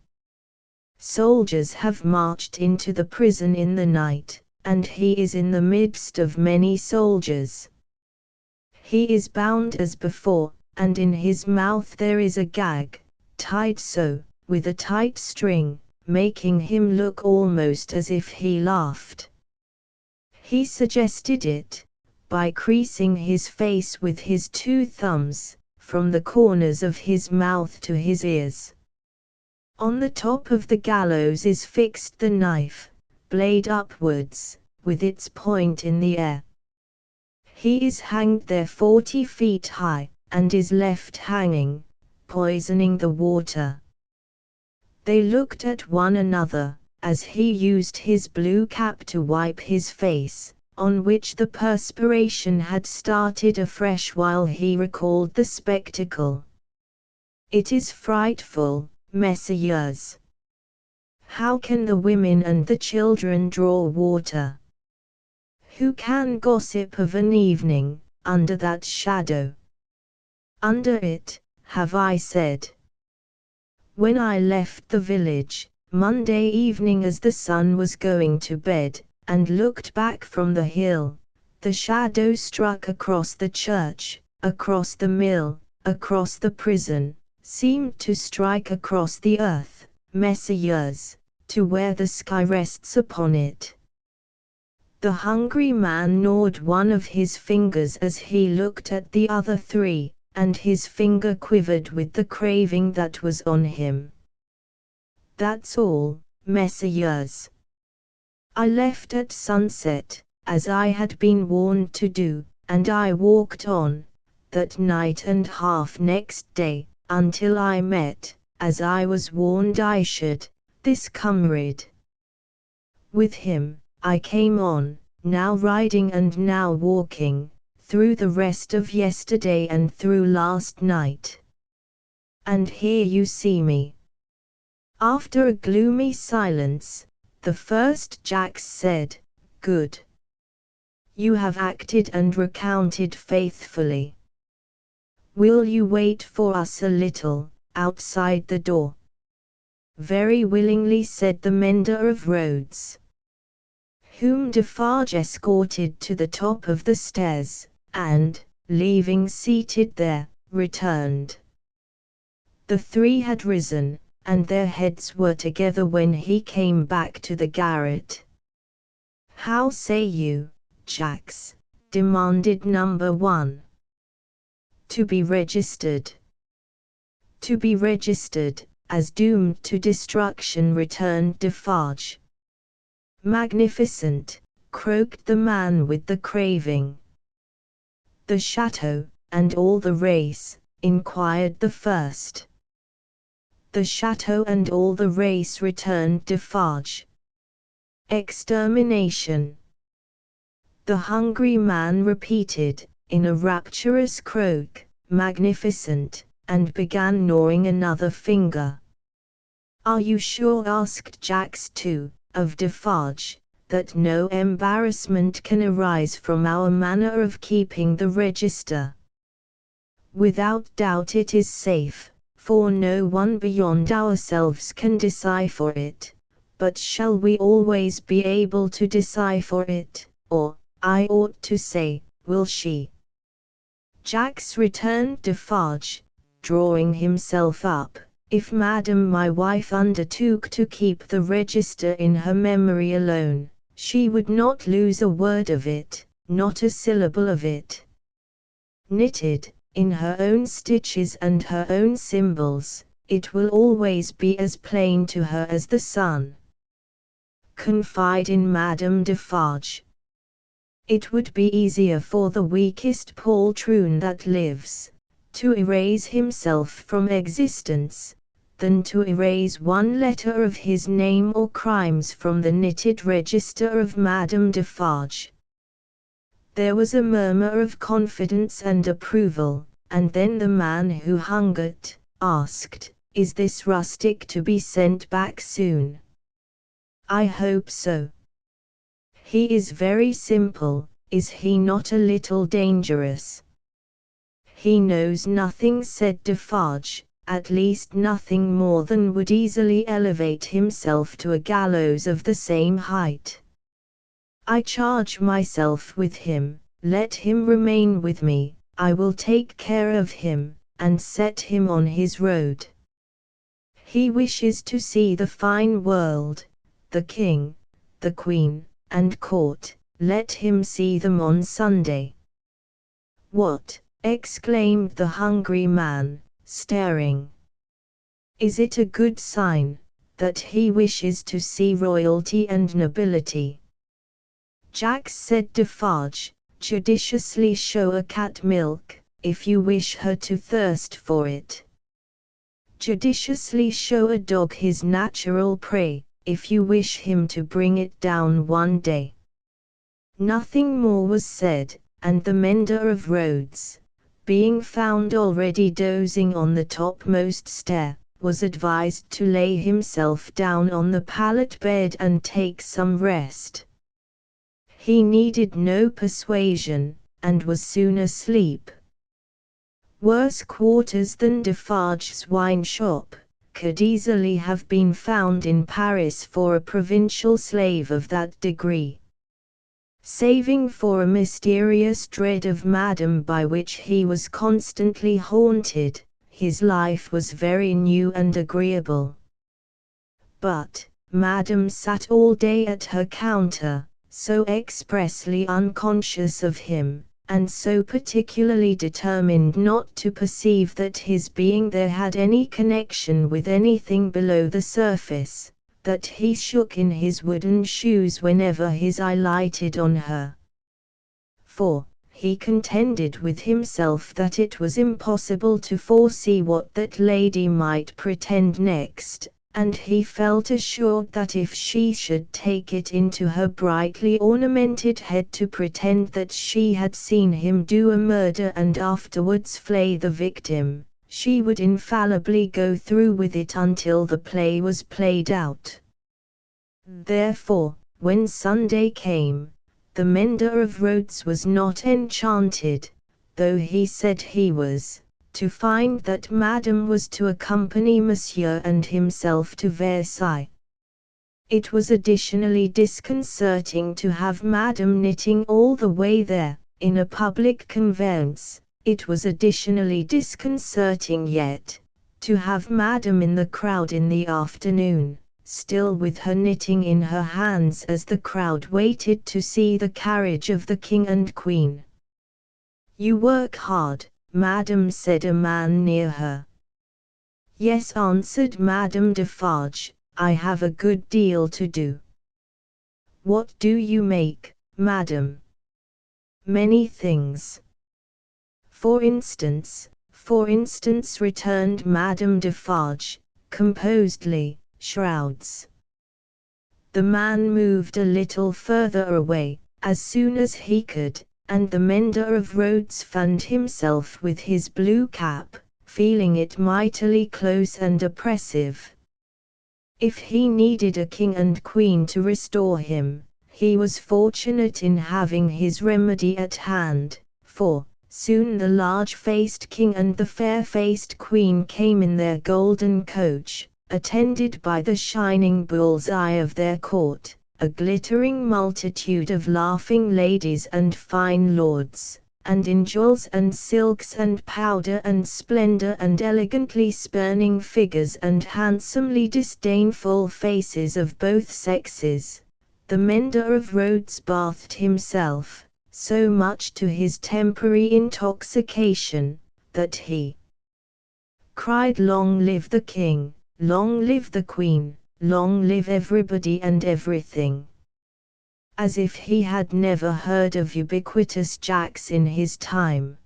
Soldiers have marched into the prison in the night, and he is in the midst of many soldiers. He is bound as before, and in his mouth there is a gag, tied so, with a tight string, making him look almost as if he laughed. He suggested it, by creasing his face with his 2 thumbs, from the corners of his mouth to his ears. On the top of the gallows is fixed the knife, blade upwards, with its point in the air. He is hanged there 40 feet high, and is left hanging, poisoning the water. They looked at one another, as he used his blue cap to wipe his face, on which the perspiration had started afresh while he recalled the spectacle. It is frightful, messieurs. How can the women and the children draw water? Who can gossip of an evening, under that shadow? Under it, have I said. When I left the village, Monday evening as the sun was going to bed, and looked back from the hill, the shadow struck across the church, across the mill, across the prison, seemed to strike across the earth, messieurs, to where the sky rests upon it. The hungry man gnawed one of his fingers as he looked at the other 3, and his finger quivered with the craving that was on him. That's all, messieurs. I left at sunset, as I had been warned to do, and I walked on, that night and half next day, until I met, as I was warned I should, this comrade. With him, I came on, now riding and now walking, through the rest of yesterday and through last night. And here you see me. After a gloomy silence, the first Jacks said, Good. You have acted and recounted faithfully. Will you wait for us a little, outside the door? Very willingly, said the mender of roads, whom Defarge escorted to the top of the stairs, and, leaving seated there, returned. The 3 had risen, and their heads were together when he came back to the garret. "How say you, Jacks?" demanded number 1. "To be registered." "To be registered, as doomed to destruction," returned Defarge. "Magnificent," croaked the man with the craving. "The chateau, and all the race?" inquired the first. "The chateau and all the race," returned Defarge. "Extermination," the hungry man repeated, in a rapturous croak, "magnificent," and began gnawing another finger. "Are you sure," asked Jacks too, of Defarge, "that no embarrassment can arise from our manner of keeping the register?" "Without doubt it is safe, for no one beyond ourselves can decipher it. But shall we always be able to decipher it, or, I ought to say, will she?" "Jacks," returned Defarge, drawing himself up, "if Madam my wife undertook to keep the register in her memory alone, she would not lose a word of it, not a syllable of it. Knitted, in her own stitches and her own symbols, it will always be as plain to her as the sun. Confide in Madame Defarge. It would be easier for the weakest poltroon that lives, to erase himself from existence, than to erase one letter of his name or crimes from the knitted register of Madame Defarge." There was a murmur of confidence and approval, and then the man who hung it, asked, "Is this rustic to be sent back soon?" "I hope so." "He is very simple, is he not a little dangerous?" "He knows nothing," said Defarge, "at least nothing more than would easily elevate himself to a gallows of the same height. I charge myself with him, let him remain with me, I will take care of him, and set him on his road. He wishes to see the fine world, the King, the Queen, and Court, let him see them on Sunday." "What!" exclaimed the hungry man, staring. "Is it a good sign, that he wishes to see royalty and nobility?" "Jacks," said Defarge, "judiciously show a cat milk, if you wish her to thirst for it. Judiciously show a dog his natural prey, if you wish him to bring it down one day." Nothing more was said, and the mender of roads, being found already dozing on the topmost stair, was advised to lay himself down on the pallet bed and take some rest. He needed no persuasion, and was soon asleep. Worse quarters than Defarge's wine shop could easily have been found in Paris for a provincial slave of that degree. Saving for a mysterious dread of Madame by which he was constantly haunted, his life was very new and agreeable. But Madame sat all day at her counter, so expressly unconscious of him, and so particularly determined not to perceive that his being there had any connection with anything below the surface, that he shook in his wooden shoes whenever his eye lighted on her. For, he contended with himself that it was impossible to foresee what that lady might pretend next, and he felt assured that if she should take it into her brightly ornamented head to pretend that she had seen him do a murder and afterwards flay the victim, she would infallibly go through with it until the play was played out. Therefore, when Sunday came, the mender of roads was not enchanted, though he said he was, to find that Madame was to accompany Monsieur and himself to Versailles. It was additionally disconcerting to have Madame knitting all the way there, in a public conveyance. It was additionally disconcerting yet, To have Madame in the crowd in the afternoon, still with her knitting in her hands as the crowd waited to see the carriage of the King and Queen. "You work hard, Madame," said a man near her. "Yes," answered Madame Defarge, "I have a good deal to do." "What do you make, Madame?" "Many things." For instance, returned Madame Defarge, composedly, "shrouds." The man moved a little further away, as soon as he could, and the mender of roads fanned himself with his blue cap, feeling it mightily close and oppressive. If he needed a king and queen to restore him, he was fortunate in having his remedy at hand, for soon the large-faced king and the fair-faced queen came in their golden coach, attended by the shining bull's-eye of their court, a glittering multitude of laughing ladies and fine lords, and in jewels and silks and powder and splendor and elegantly spurning figures and handsomely disdainful faces of both sexes. The mender of roads bathed himself, so much to his temporary intoxication, that he cried, "Long live the King, long live the Queen, long live everybody and everything," as if he had never heard of ubiquitous jacks in his time.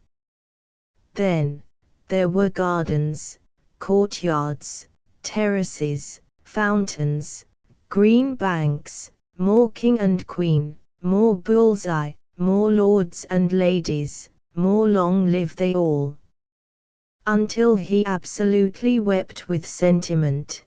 Then, there were gardens, courtyards, terraces, fountains, green banks, more king and queen, more bull's-eye, more lords and ladies, more long live they all, until he absolutely wept with sentiment.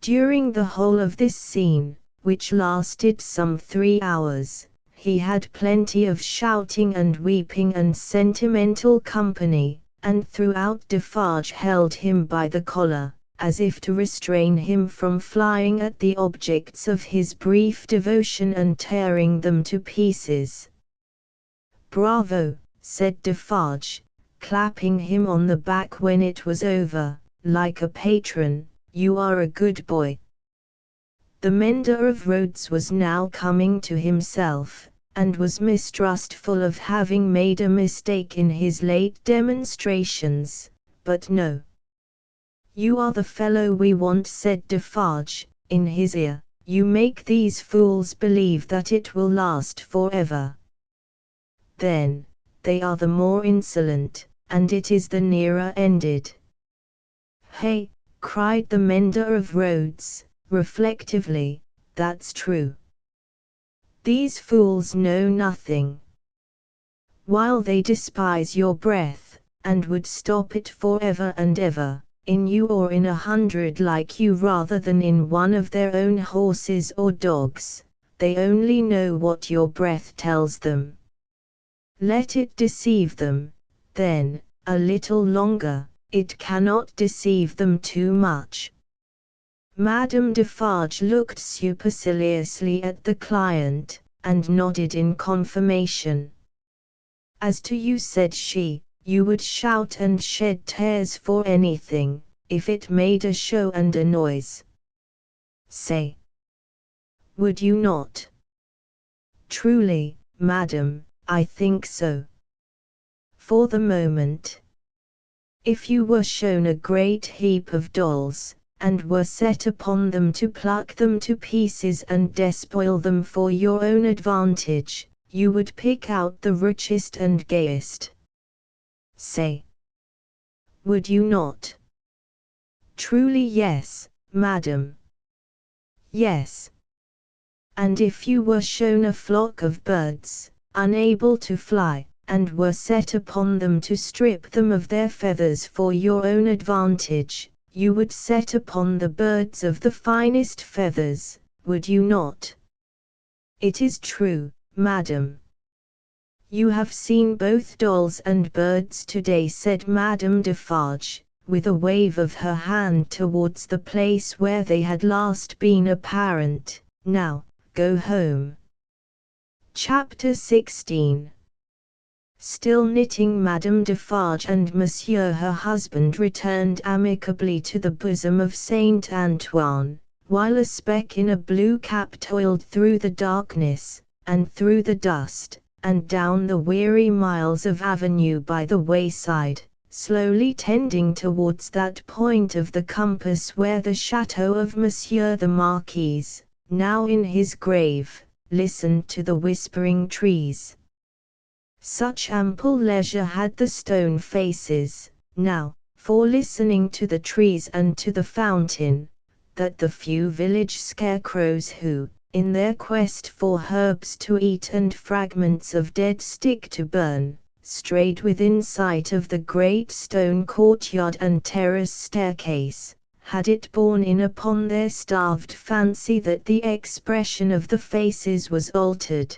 During the whole of this scene, which lasted some 3 hours, he had plenty of shouting and weeping and sentimental company, and throughout Defarge held him by the collar, as if to restrain him from flying at the objects of his brief devotion and tearing them to pieces. "Bravo," said Defarge, clapping him on the back when it was over, like a patron, "you are a good boy." The mender of roads was now coming to himself, and was mistrustful of having made a mistake in his late demonstrations, but no. "You are the fellow we want," said Defarge, in his ear. "You make these fools believe that it will last forever. Then, they are the more insolent, and it is the nearer ended." "Hey!" cried the mender of roads, reflectively, "that's true. These fools know nothing. While they despise your breath, and would stop it forever and ever, in you or in 100 like you rather than in one of their own horses or dogs, they only know what your breath tells them. Let it deceive them, then, a little longer. It cannot deceive them too much." Madame Defarge looked superciliously at the client, and nodded in confirmation. "As to you," said she, "you would shout and shed tears for anything, if it made a show and a noise. Say, would you not?" "Truly, madam, I think so. For the moment. If you were shown a great heap of dolls, and were set upon them to pluck them to pieces and despoil them for your own advantage, you would pick out the richest and gayest. Say, would you not?" "Truly yes, madam." "Yes. And if you were shown a flock of birds, unable to fly, and were set upon them to strip them of their feathers for your own advantage, you would set upon the birds of the finest feathers, would you not?" "It is true, madam." "You have seen both dolls and birds today," said Madame Defarge, with a wave of her hand towards the place where they had last been apparent. "Now, go home." Chapter 16. Still knitting, Madame Defarge and Monsieur her husband returned amicably to the bosom of Saint Antoine, while a speck in a blue cap toiled through the darkness, and through the dust, and down the weary miles of avenue by the wayside, slowly tending towards that point of the compass where the chateau of Monsieur the Marquis, now in his grave, listened to the whispering trees. Such ample leisure had the stone faces, now, for listening to the trees and to the fountain, that the few village scarecrows who, in their quest for herbs to eat and fragments of dead stick to burn, strayed within sight of the great stone courtyard and terrace staircase, had it borne in upon their starved fancy that the expression of the faces was altered.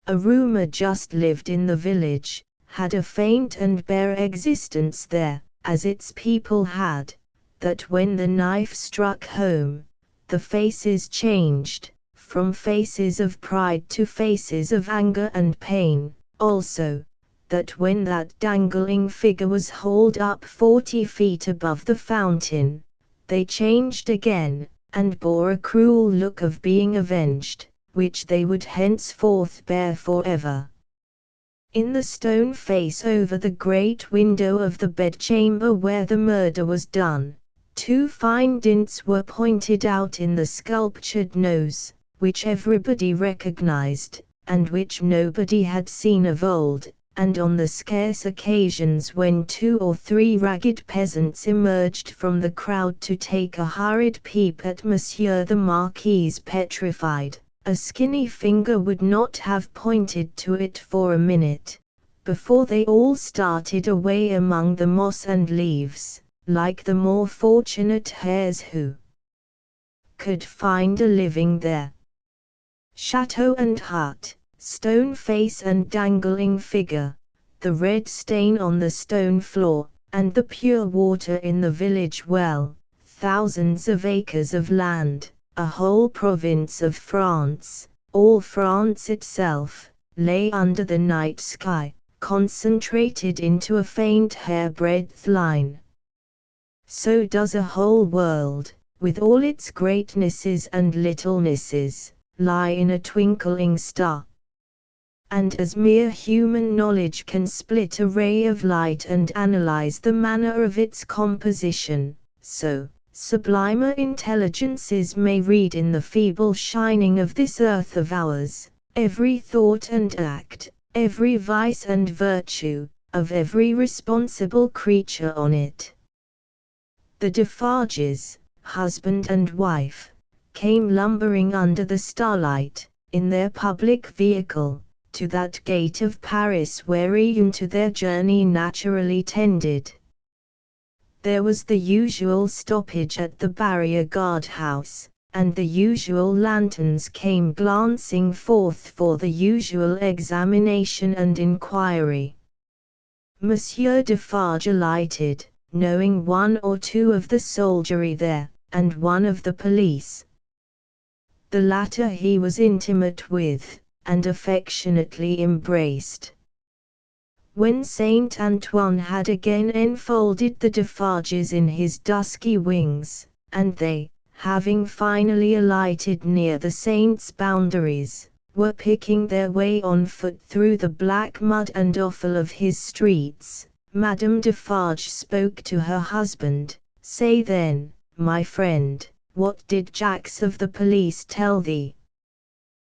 A rumour just lived in the village, had a faint and bare existence there, as its people had, that when the knife struck home, the faces changed, from faces of pride to faces of anger and pain, also, that when that dangling figure was hauled up 40 feet above the fountain, they changed again, and bore a cruel look of being avenged, which they would henceforth bear forever. In the stone face over the great window of the bedchamber where the murder was done, 2 fine dints were pointed out in the sculptured nose, which everybody recognized, and which nobody had seen of old, and on the scarce occasions when 2 or 3 ragged peasants emerged from the crowd to take a hurried peep at Monsieur the Marquis petrified, a skinny finger would not have pointed to it for a minute, before they all started away among the moss and leaves, like the more fortunate hares who could find a living there. Chateau and hut, stone face and dangling figure, the red stain on the stone floor, and the pure water in the village well, thousands of acres of land, a whole province of France, all France itself, lay under the night sky, concentrated into a faint hair-breadth line. So does a whole world, with all its greatnesses and littlenesses, lie in a twinkling star. And as mere human knowledge can split a ray of light and analyze the manner of its composition, so sublimer intelligences may read in the feeble shining of this earth of ours, every thought and act, every vice and virtue, of every responsible creature on it. The Defarges, husband and wife, came lumbering under the starlight, in their public vehicle, to that gate of Paris whereunto their journey naturally tended. There was the usual stoppage at the barrier guard-house, and the usual lanterns came glancing forth for the usual examination and inquiry. Monsieur Defarge alighted, knowing 1 or 2 of the soldiery there, and 1 of the police. The latter he was intimate with, and affectionately embraced. When Saint Antoine had again enfolded the Defarges in his dusky wings, and they, having finally alighted near the saint's boundaries, were picking their way on foot through the black mud and offal of his streets, Madame Defarge spoke to her husband. "Say then, my friend, what did Jacques of the police tell thee?"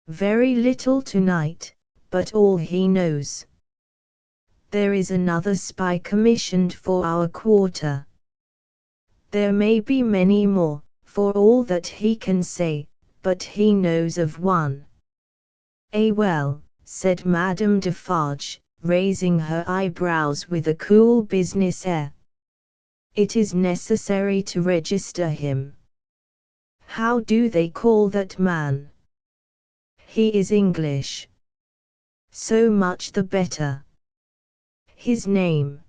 "Very little tonight, but all he knows. There is another spy commissioned for our quarter. There may be many more, for all that he can say, but he knows of one." Well," said Madame Defarge, raising her eyebrows with a cool business air. "It is necessary to register him." "How do they call that man?" "He is English." "So much the better." "His name?"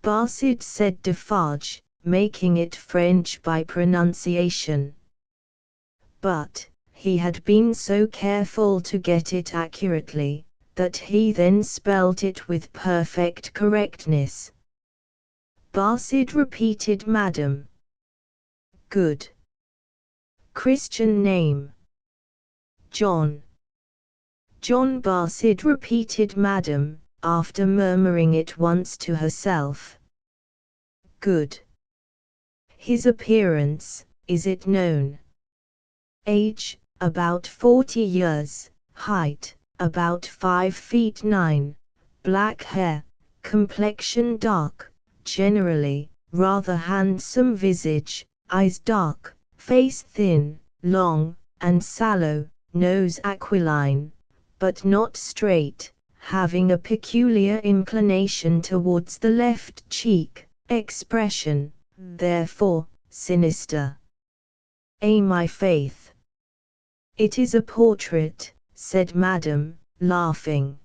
"Barsad," said Defarge, making it French by pronunciation. But he had been so careful to get it accurately, that he then spelt it with perfect correctness. Barsad repeated, Madam. Good. Christian name. John. John Barsad repeated, Madam, after murmuring it once to herself. Good. His appearance, is it known? Age, about 40 years, height, about 5 feet 9, black hair, complexion dark, generally, rather handsome visage, eyes dark, face thin, long, and sallow, nose aquiline, but not straight, having a peculiar inclination towards the left cheek, expression, therefore, sinister. My faith! It is a portrait, said Madame, laughing.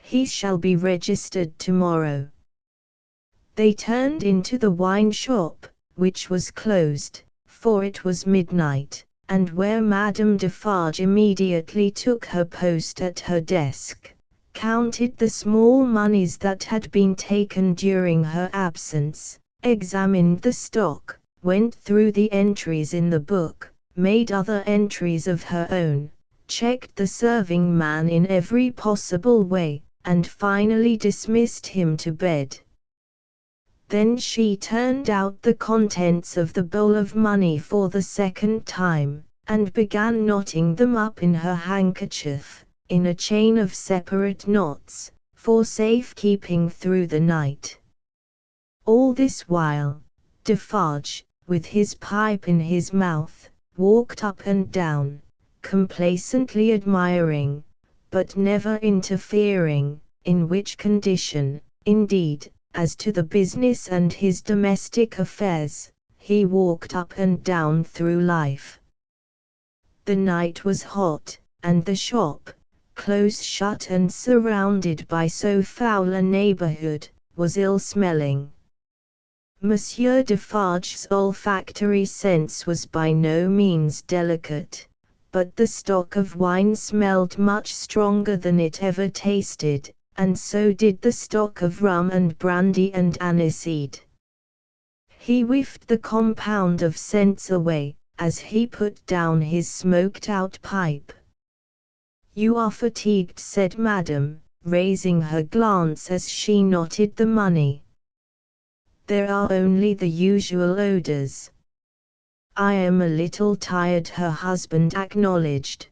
He shall be registered tomorrow. They turned into the wine shop, which was closed, for it was midnight, and where Madame Defarge immediately took her post at her desk, counted the small moneys that had been taken during her absence, examined the stock, went through the entries in the book, made other entries of her own, checked the serving man in every possible way, and finally dismissed him to bed. Then she turned out the contents of the bowl of money for the second time, and began knotting them up in her handkerchief, in a chain of separate knots, for safe-keeping through the night. All this while, Defarge, with his pipe in his mouth, walked up and down, complacently admiring, but never interfering, in which condition, indeed, as to the business and his domestic affairs, he walked up and down through life. The night was hot, and the shop, close shut and surrounded by so foul a neighbourhood, was ill-smelling. Monsieur Defarge's olfactory sense was by no means delicate, but the stock of wine smelled much stronger than it ever tasted, and so did the stock of rum and brandy and aniseed. He whiffed the compound of scents away, as he put down his smoked-out pipe. You are fatigued, said Madame, raising her glance as she knotted the money. There are only the usual odours. I am a little tired, her husband acknowledged.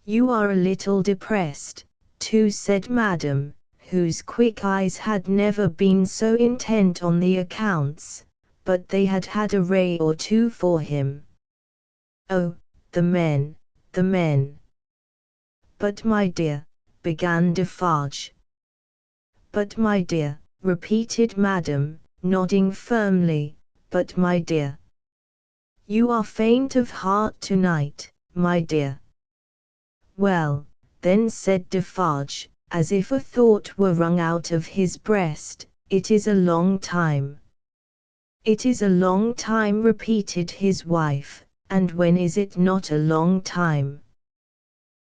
You are a little depressed, too, said Madame, whose quick eyes had never been so intent on the accounts, but they had had a ray or two for him. Oh, the men, the men. But my dear, began Defarge. But my dear, repeated Madame, nodding firmly, but my dear. You are faint of heart tonight, my dear. Well, then, said Defarge, as if a thought were wrung out of his breast, it is a long time. It is a long time, repeated his wife, and when is it not a long time?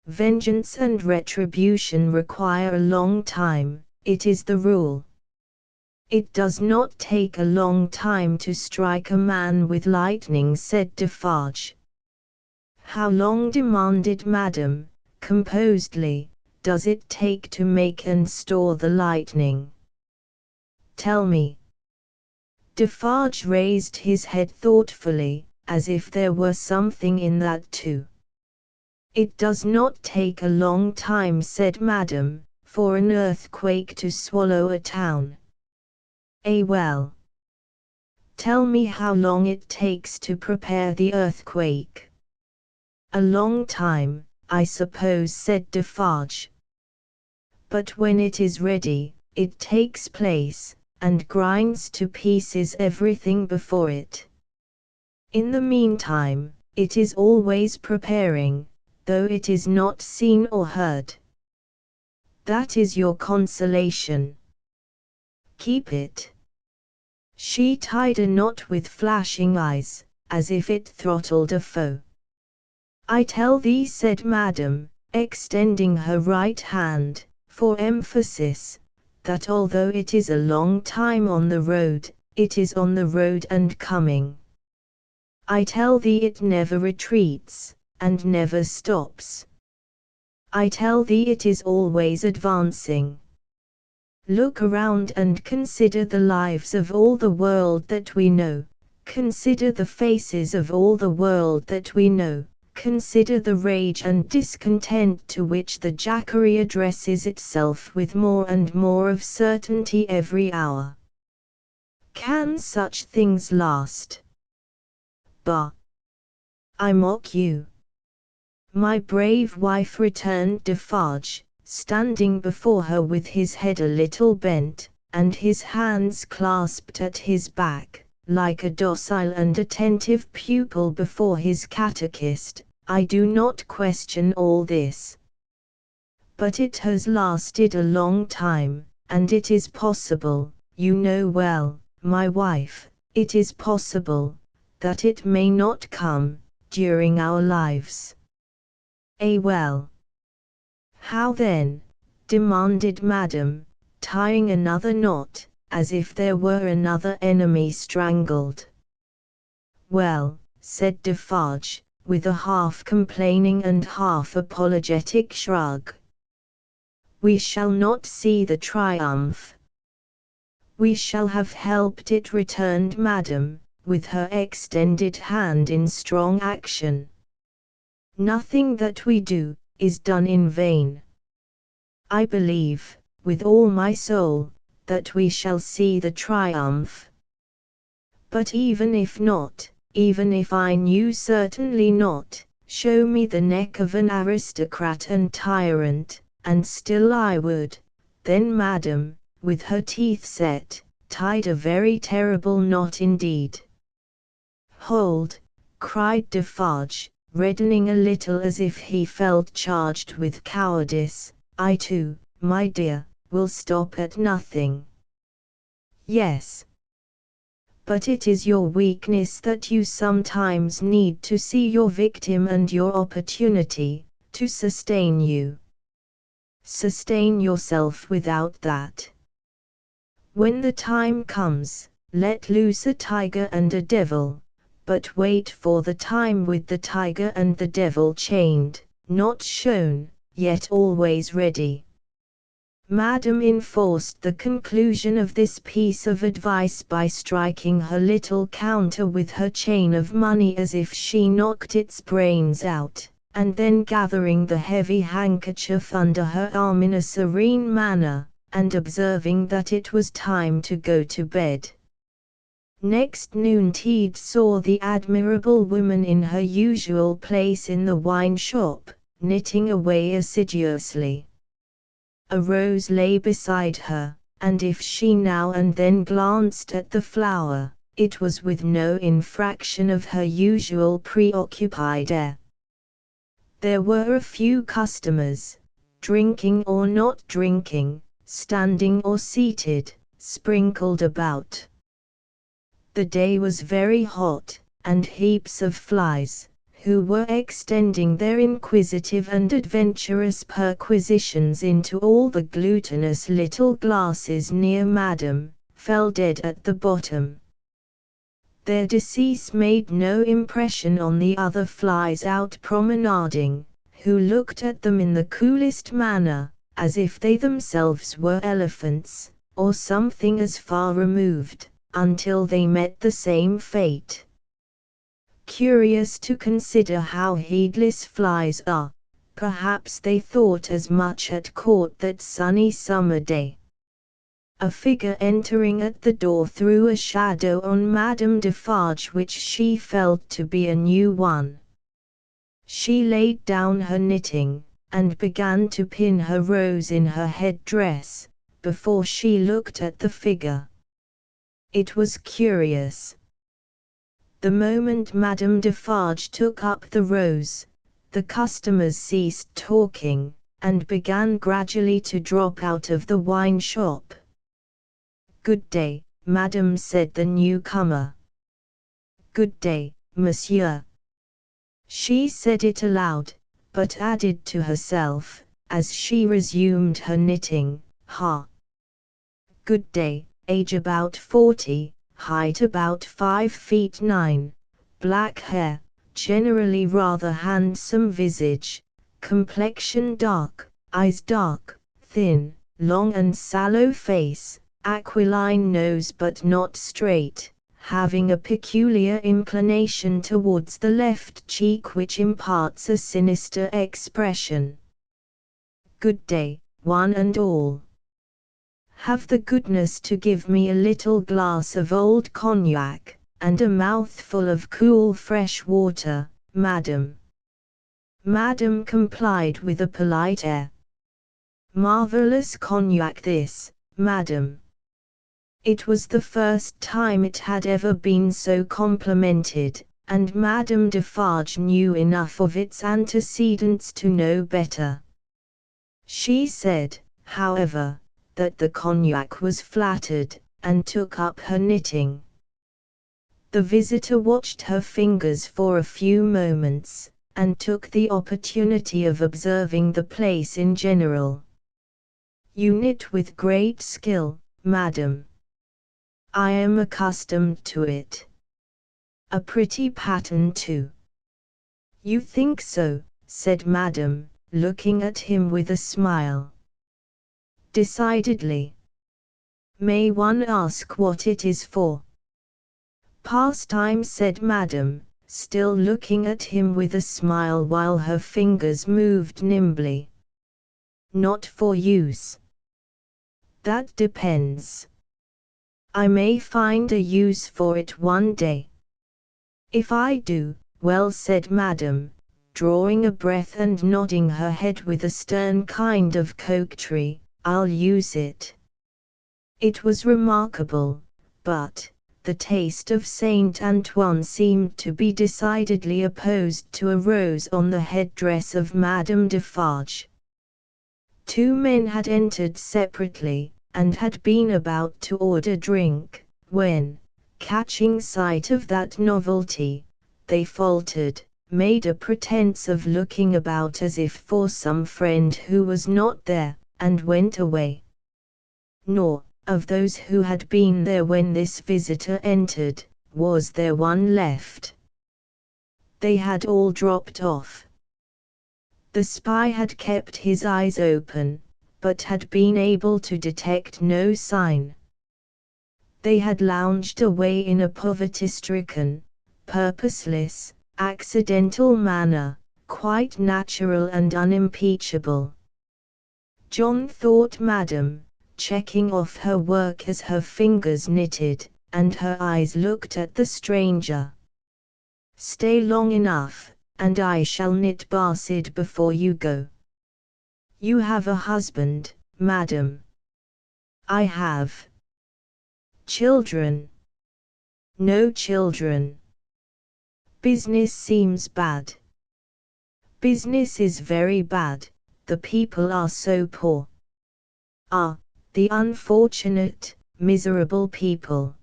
Vengeance and retribution require a long time, it is the rule. It does not take a long time to strike a man with lightning, said Defarge. How long, demanded Madame, composedly, does it take to make and store the lightning? Tell me. Defarge raised his head thoughtfully, as if there were something in that too. It does not take a long time, said Madame, for an earthquake to swallow a town. Well. Tell me how long it takes to prepare the earthquake. A long time, I suppose, said Defarge. But when it is ready, it takes place, and grinds to pieces everything before it. In the meantime, it is always preparing, though it is not seen or heard. That is your consolation. Keep it. She tied a knot with flashing eyes, as if it throttled a foe. I tell thee, said Madame, extending her right hand, for emphasis, that although it is a long time on the road, it is on the road and coming. I tell thee it never retreats, and never stops. I tell thee it is always advancing. Look around and consider the lives of all the world that we know. Consider the faces of all the world that we know. Consider the rage and discontent to which the jackery addresses itself with more and more of certainty every hour. Can such things last? Bah! I mock you. My brave wife, returned Defarge, standing before her with his head a little bent, and his hands clasped at his back, like a docile and attentive pupil before his catechist. I do not question all this. But it has lasted a long time, and it is possible, you know well, my wife, it is possible, that it may not come, during our lives. Well. How then? Demanded Madame, tying another knot, as if there were another enemy strangled. Well, said Defarge, with a half-complaining and half-apologetic shrug. We shall not see the triumph. We shall have helped it, returned Madame, with her extended hand in strong action. Nothing that we do, is done in vain. I believe, with all my soul, that we shall see the triumph. But even if not, even if I knew certainly not, show me the neck of an aristocrat and tyrant, and still I would. Then Madame, with her teeth set, tied a very terrible knot indeed. Hold! cried Defarge, reddening a little as if he felt charged with cowardice. I too, my dear, will stop at nothing. Yes. But it is your weakness that you sometimes need to see your victim and your opportunity, to sustain you. Sustain yourself without that. When the time comes, let loose a tiger and a devil. But wait for the time with the tiger and the devil chained, not shown, yet always ready. Madame enforced the conclusion of this piece of advice by striking her little counter with her chain of money as if she knocked its brains out, and then gathering the heavy handkerchief under her arm in a serene manner, and observing that it was time to go to bed. Next noontide saw the admirable woman in her usual place in the wine shop, knitting away assiduously. A rose lay beside her, and if she now and then glanced at the flower, it was with no infraction of her usual preoccupied air. There were a few customers, drinking or not drinking, standing or seated, sprinkled about. The day was very hot, and heaps of flies, who were extending their inquisitive and adventurous perquisitions into all the glutinous little glasses near Madame, fell dead at the bottom. Their decease made no impression on the other flies out promenading, who looked at them in the coolest manner, as if they themselves were elephants, or something as far removed, until they met the same fate. Curious to consider how heedless flies are, perhaps they thought as much at court that sunny summer day. A figure entering at the door threw a shadow on Madame Defarge which she felt to be a new one. She laid down her knitting, and began to pin her rose in her head-dress, before she looked at the figure. It was curious. The moment Madame Defarge took up the rose, the customers ceased talking, and began gradually to drop out of the wine shop. "Good day, Madame," said the newcomer. "Good day, Monsieur." She said it aloud, but added to herself, as she resumed her knitting, "Ha! Good day, age about 40, height about 5 feet 9, black hair, generally rather handsome visage, complexion dark, eyes dark, thin, long and sallow face, aquiline nose but not straight, having a peculiar inclination towards the left cheek which imparts a sinister expression. Good day, one and all. Have the goodness to give me a little glass of old cognac, and a mouthful of cool fresh water, madam." Madam complied with a polite air. "Marvelous cognac this, madam." It was the first time it had ever been so complimented, and Madame Defarge knew enough of its antecedents to know better. She said, however, that the cognac was flattered, and took up her knitting. The visitor watched her fingers for a few moments, and took the opportunity of observing the place in general. "You knit with great skill, madam." "I am accustomed to it." "A pretty pattern too." "You think so," said madam, looking at him with a smile. "Decidedly." "May one ask what it is for?" "Pastime," said madam, still looking at him with a smile while her fingers moved nimbly. "Not for use." "That depends. I may find a use for it one day." "If I do, well," said madam, drawing a breath and nodding her head with a stern kind of coquetry, "I'll use it." It was remarkable, but the taste of Saint Antoine seemed to be decidedly opposed to a rose on the headdress of Madame Defarge. Two men had entered separately, and had been about to order drink, when, catching sight of that novelty, they faltered, made a pretence of looking about as if for some friend who was not there, and went away. Nor, of those who had been there when this visitor entered, was there one left. They had all dropped off. The spy had kept his eyes open, but had been able to detect no sign. They had lounged away in a poverty-stricken, purposeless, accidental manner, quite natural and unimpeachable. John thought madam, checking off her work as her fingers knitted, and her eyes looked at the stranger. "Stay long enough, and I shall knit Barside before you go." "You have a husband, madam?" "I have." "Children?" "No children." "Business seems bad." "Business is very bad, the people are so poor." "Ah, the unfortunate, miserable people.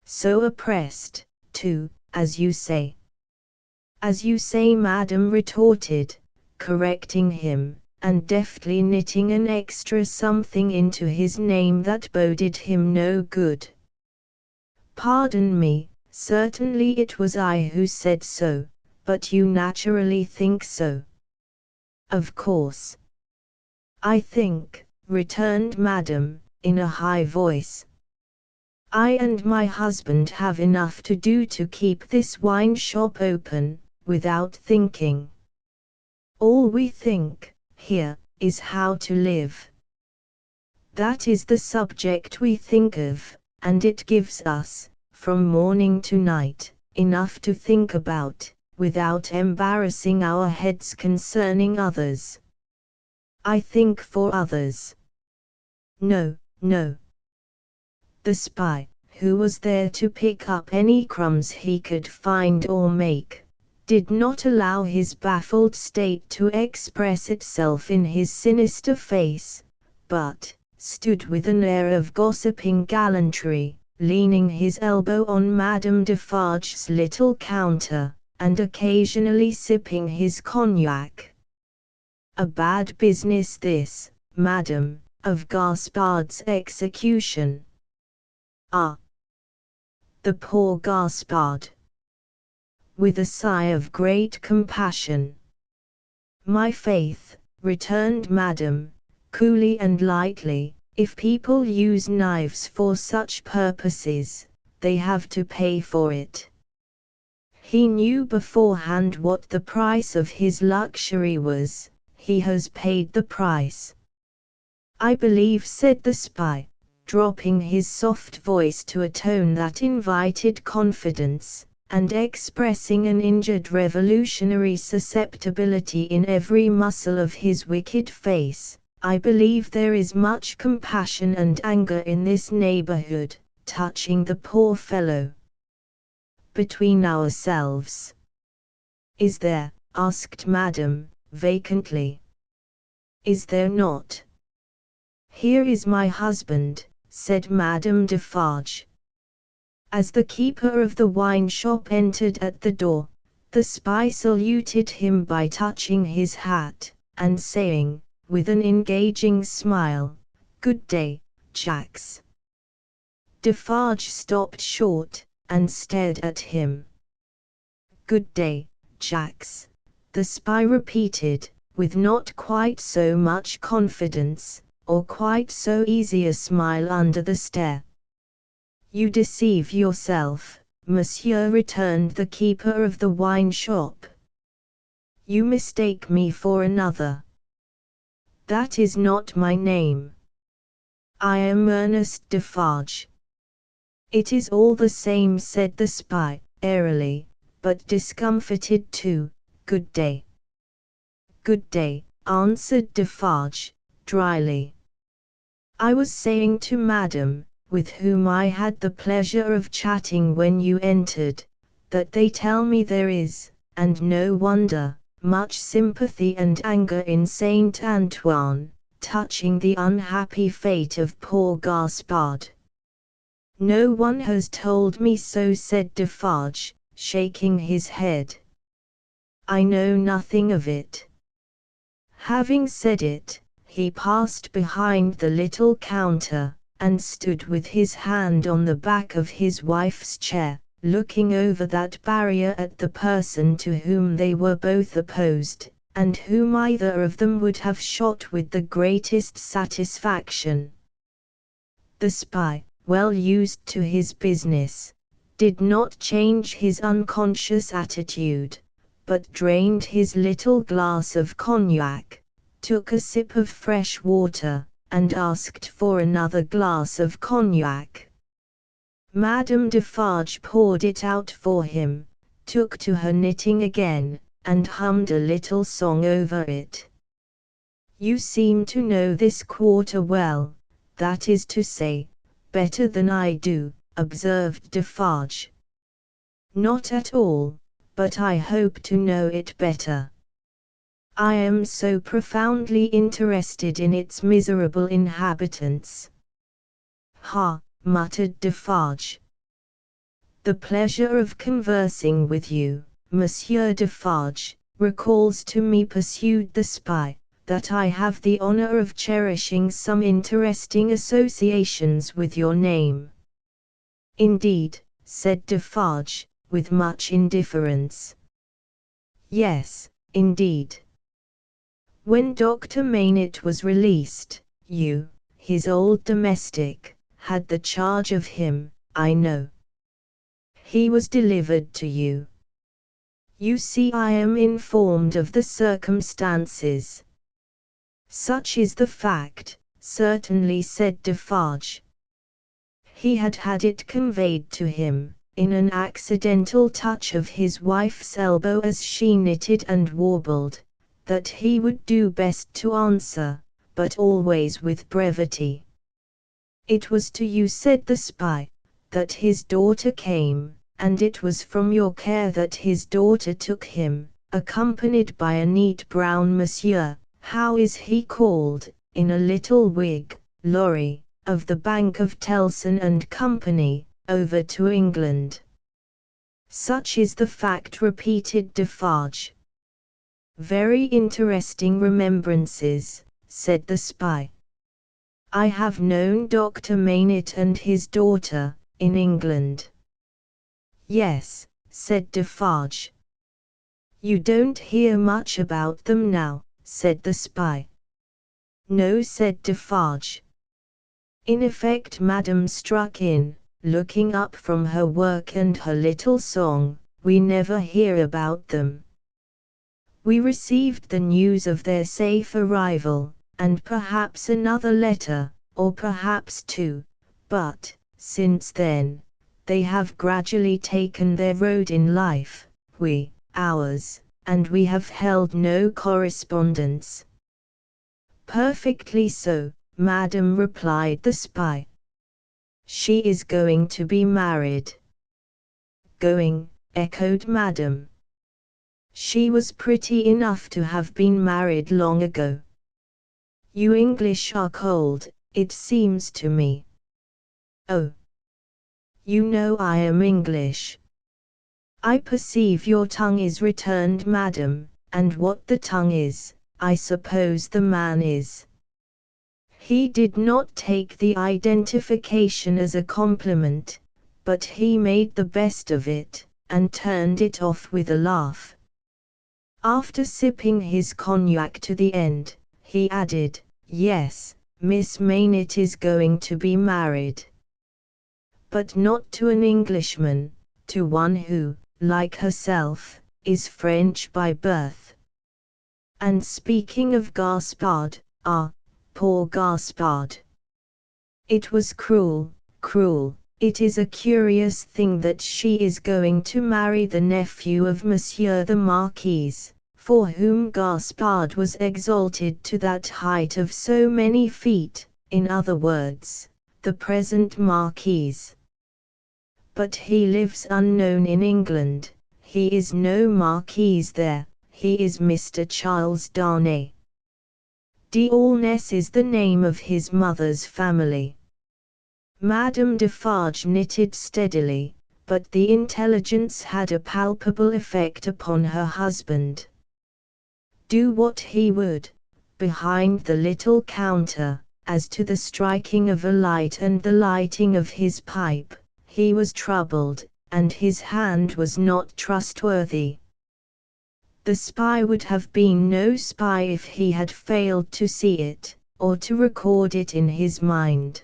So oppressed, too, as you say." "As you say," madam retorted, correcting him, and deftly knitting an extra something into his name that boded him no good. "Pardon me, certainly it was I who said so, but you naturally think so." "Of course." "I think," returned madam, in a high voice, "I and my husband have enough to do to keep this wine shop open, without thinking. All we think, here, is how to live. That is the subject we think of, and it gives us, from morning to night, enough to think about, without embarrassing our heads concerning others." "I think for others." "No, no." The spy, who was there to pick up any crumbs he could find or make, did not allow his baffled state to express itself in his sinister face, but stood with an air of gossiping gallantry, leaning his elbow on Madame Defarge's little counter, and occasionally sipping his cognac. A bad business this, madam, of Gaspard's execution. Ah! The poor Gaspard! With a sigh of great compassion. My faith, returned madam, coolly and lightly, if people use knives for such purposes, they have to pay for it. He knew beforehand what the price of his luxury was, he has paid the price. I believe, said the spy, dropping his soft voice to a tone that invited confidence, and expressing an injured revolutionary susceptibility in every muscle of his wicked face, I believe there is much compassion and anger in this neighborhood, touching the poor fellow. Between ourselves. Is there? Asked madam, vacantly. Is there not? Here is my husband, said Madame Defarge. As the keeper of the wine shop entered at the door, the spy saluted him by touching his hat, and saying, with an engaging smile, "Good day, Jacques." Defarge stopped short, and stared at him. "Good day, Jacques," the spy repeated, with not quite so much confidence, or quite so easy a smile under the stare. "You deceive yourself, monsieur," returned the keeper of the wine shop. "You mistake me for another. That is not my name. I am Ernest Defarge." "It is all the same," said the spy, airily, but discomfited too. "Good day." "Good day," answered Defarge, dryly. "I was saying to madam, with whom I had the pleasure of chatting when you entered, that they tell me there is, and no wonder, much sympathy and anger in Saint Antoine, touching the unhappy fate of poor Gaspard." "No one has told me so," said Defarge, shaking his head. "I know nothing of it." Having said it, he passed behind the little counter, and stood with his hand on the back of his wife's chair, looking over that barrier at the person to whom they were both opposed, and whom either of them would have shot with the greatest satisfaction. The spy, well used to his business, did not change his unconscious attitude, but drained his little glass of cognac, took a sip of fresh water, and asked for another glass of cognac. Madame Defarge poured it out for him, took to her knitting again, and hummed a little song over it. "You seem to know this quarter well, that is to say, better than I do," observed Defarge. "Not at all, but I hope to know it better. I am so profoundly interested in its miserable inhabitants." "Ha!" muttered Defarge. "The pleasure of conversing with you, Monsieur Defarge, recalls to me," pursued the spy, "that I have the honor of cherishing some interesting associations with your name." "Indeed," said Defarge, with much indifference. "Yes, indeed. When Dr. Maynett was released, you, his old domestic, had the charge of him, I know. He was delivered to you. You see, I am informed of the circumstances." "Such is the fact, certainly," said Defarge. He had had it conveyed to him, in an accidental touch of his wife's elbow as she knitted and warbled, that he would do best to answer, but always with brevity. "It was to you," said the spy, "that his daughter came, and it was from your care that his daughter took him, accompanied by a neat brown monsieur, how is he called, in a little wig, lorry, of the Bank of Telson and Company, over to England." Such is the fact, repeated Defarge. Very interesting remembrances, said the spy. I have known Dr. Maynard and his daughter, in England. Yes, said Defarge. You don't hear much about them now, said the spy. No, said Defarge. In effect, Madame struck in, looking up from her work and her little song, we never hear about them. We received the news of their safe arrival, and perhaps another letter, or perhaps two, but, since then, they have gradually taken their road in life, we, ours, and we have held no correspondence. Perfectly so, madam, replied the spy. She is going to be married. Going, echoed madam. She was pretty enough to have been married long ago. You English are cold, it seems to me. Oh. You know I am English. I perceive your tongue is, returned madam, and what the tongue is, I suppose the man is. He did not take the identification as a compliment, but he made the best of it, and turned it off with a laugh. After sipping his cognac to the end, he added, yes, Miss Maynard is going to be married. But not to an Englishman, to one who, like herself, is French by birth. And speaking of Gaspard, poor Gaspard. It was cruel, cruel. It is a curious thing that she is going to marry the nephew of Monsieur the Marquis, for whom Gaspard was exalted to that height of so many feet, in other words, the present Marquis. But he lives unknown in England, he is no Marquis there, he is Mr. Charles Darnay. D'Aulness is the name of his mother's family. Madame Defarge knitted steadily, but the intelligence had a palpable effect upon her husband. Do what he would, behind the little counter, as to the striking of a light and the lighting of his pipe, he was troubled, and his hand was not trustworthy. The spy would have been no spy if he had failed to see it, or to record it in his mind.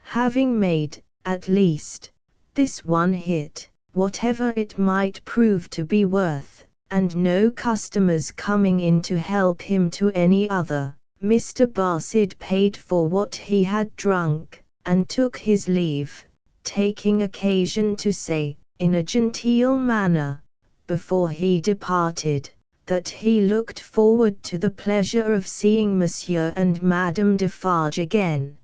Having made, at least, this one hit, whatever it might prove to be worth, and no customers coming in to help him to any other, Mr. Barsad paid for what he had drunk, and took his leave, taking occasion to say, in a genteel manner, before he departed, that he looked forward to the pleasure of seeing Monsieur and Madame Defarge again.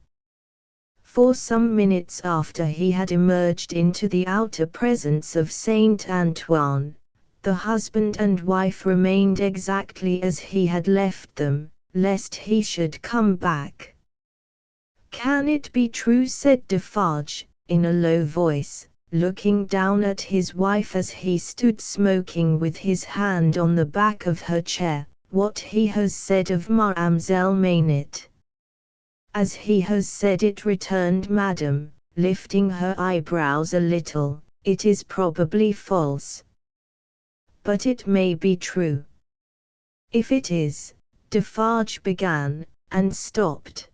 For some minutes after he had emerged into the outer presence of Saint Antoine, the husband and wife remained exactly as he had left them, lest he should come back. Can it be true, said Defarge, in a low voice, looking down at his wife as he stood smoking with his hand on the back of her chair, what he has said of Mademoiselle Maynard? As he has said it, returned madame, lifting her eyebrows a little, it is probably false. But it may be true. If it is, Defarge began, and stopped.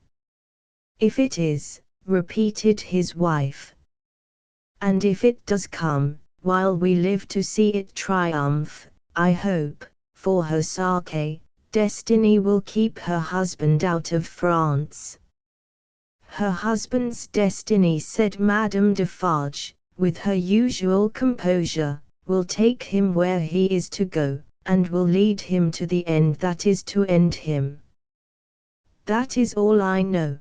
If it is, repeated his wife. And if it does come, while we live to see it triumph, I hope, for her sake, destiny will keep her husband out of France. Her husband's destiny, said Madame Defarge, with her usual composure, will take him where he is to go, and will lead him to the end that is to end him. That is all I know.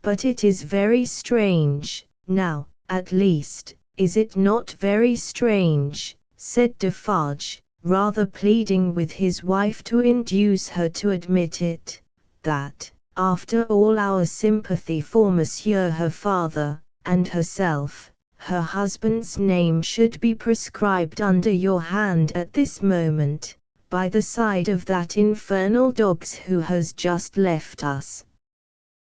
But it is very strange, now, at least, is it not very strange, said Defarge, rather pleading with his wife to induce her to admit it, that, after all our sympathy for Monsieur her father, and herself, her husband's name should be prescribed under your hand at this moment, by the side of that infernal dog's who has just left us.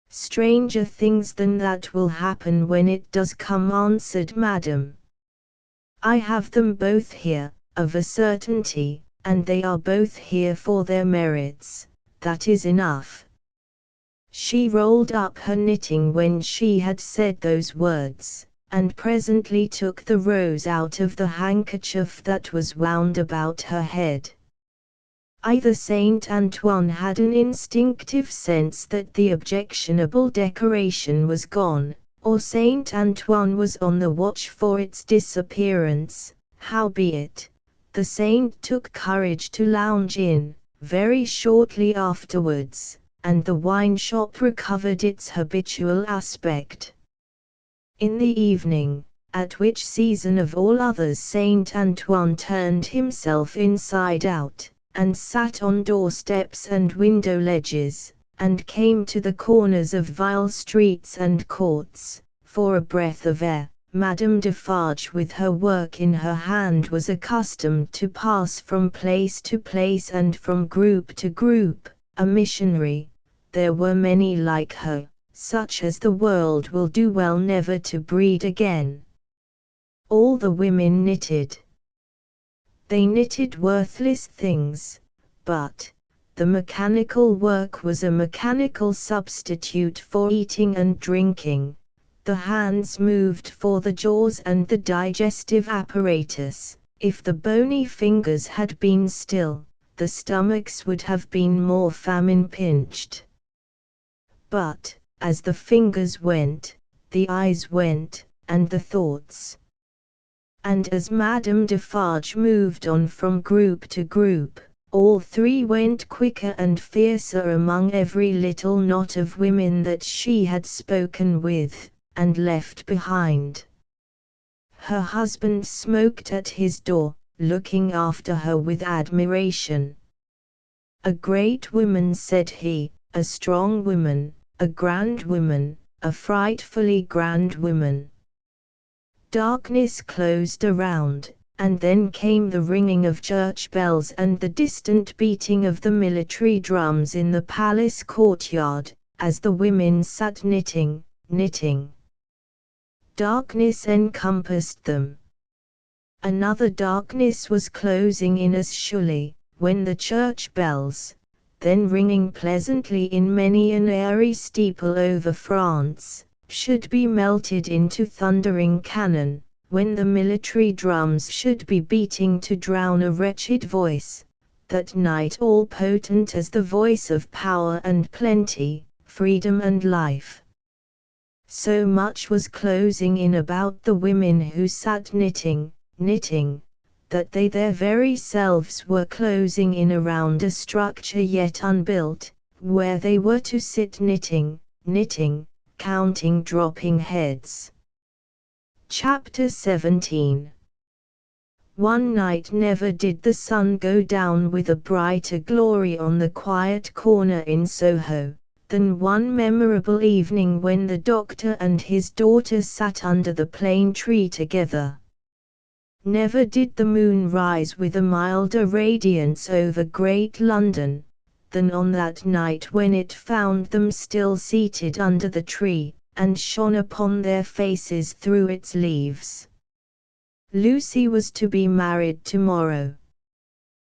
Stranger things than that will happen when it does come, answered Madame. I have them both here, of a certainty, and they are both here for their merits, that is enough. She rolled up her knitting when she had said those words, and presently took the rose out of the handkerchief that was wound about her head. Either Saint Antoine had an instinctive sense that the objectionable decoration was gone, or Saint Antoine was on the watch for its disappearance. Howbeit, the saint took courage to lounge in, very shortly afterwards, and the wine shop recovered its habitual aspect. In the evening, at which season of all others Saint Antoine turned himself inside out, and sat on doorsteps and window ledges, and came to the corners of vile streets and courts, for a breath of air. Madame Defarge, with her work in her hand, was accustomed to pass from place to place and from group to group, a missionary. There were many like her, such as the world will do well never to breed again. All the women knitted. They knitted worthless things, but the mechanical work was a mechanical substitute for eating and drinking. The hands moved for the jaws and the digestive apparatus. If the bony fingers had been still, the stomachs would have been more famine-pinched. But, as the fingers went, the eyes went, and the thoughts. And as Madame Defarge moved on from group to group, all three went quicker and fiercer among every little knot of women that she had spoken with, and left behind. Her husband smoked at his door, looking after her with admiration. A great woman, said he, a strong woman, a grand woman, a frightfully grand woman. Darkness closed around, and then came the ringing of church bells and the distant beating of the military drums in the palace courtyard, as the women sat knitting. Darkness encompassed them. Another darkness was closing in as surely, when the church bells, then ringing pleasantly in many an airy steeple over France, should be melted into thundering cannon, when the military drums should be beating to drown a wretched voice, that night all potent as the voice of power and plenty, freedom and life. So much was closing in about the women who sat knitting, that they their very selves were closing in around a structure yet unbuilt, where they were to sit knitting, counting dropping heads. Chapter 17. One night never did the sun go down with a brighter glory on the quiet corner in Soho, than one memorable evening when the doctor and his daughter sat under the plane tree together. Never did the moon rise with a milder radiance over great London, than on that night when it found them still seated under the tree, and shone upon their faces through its leaves. Lucy was to be married tomorrow.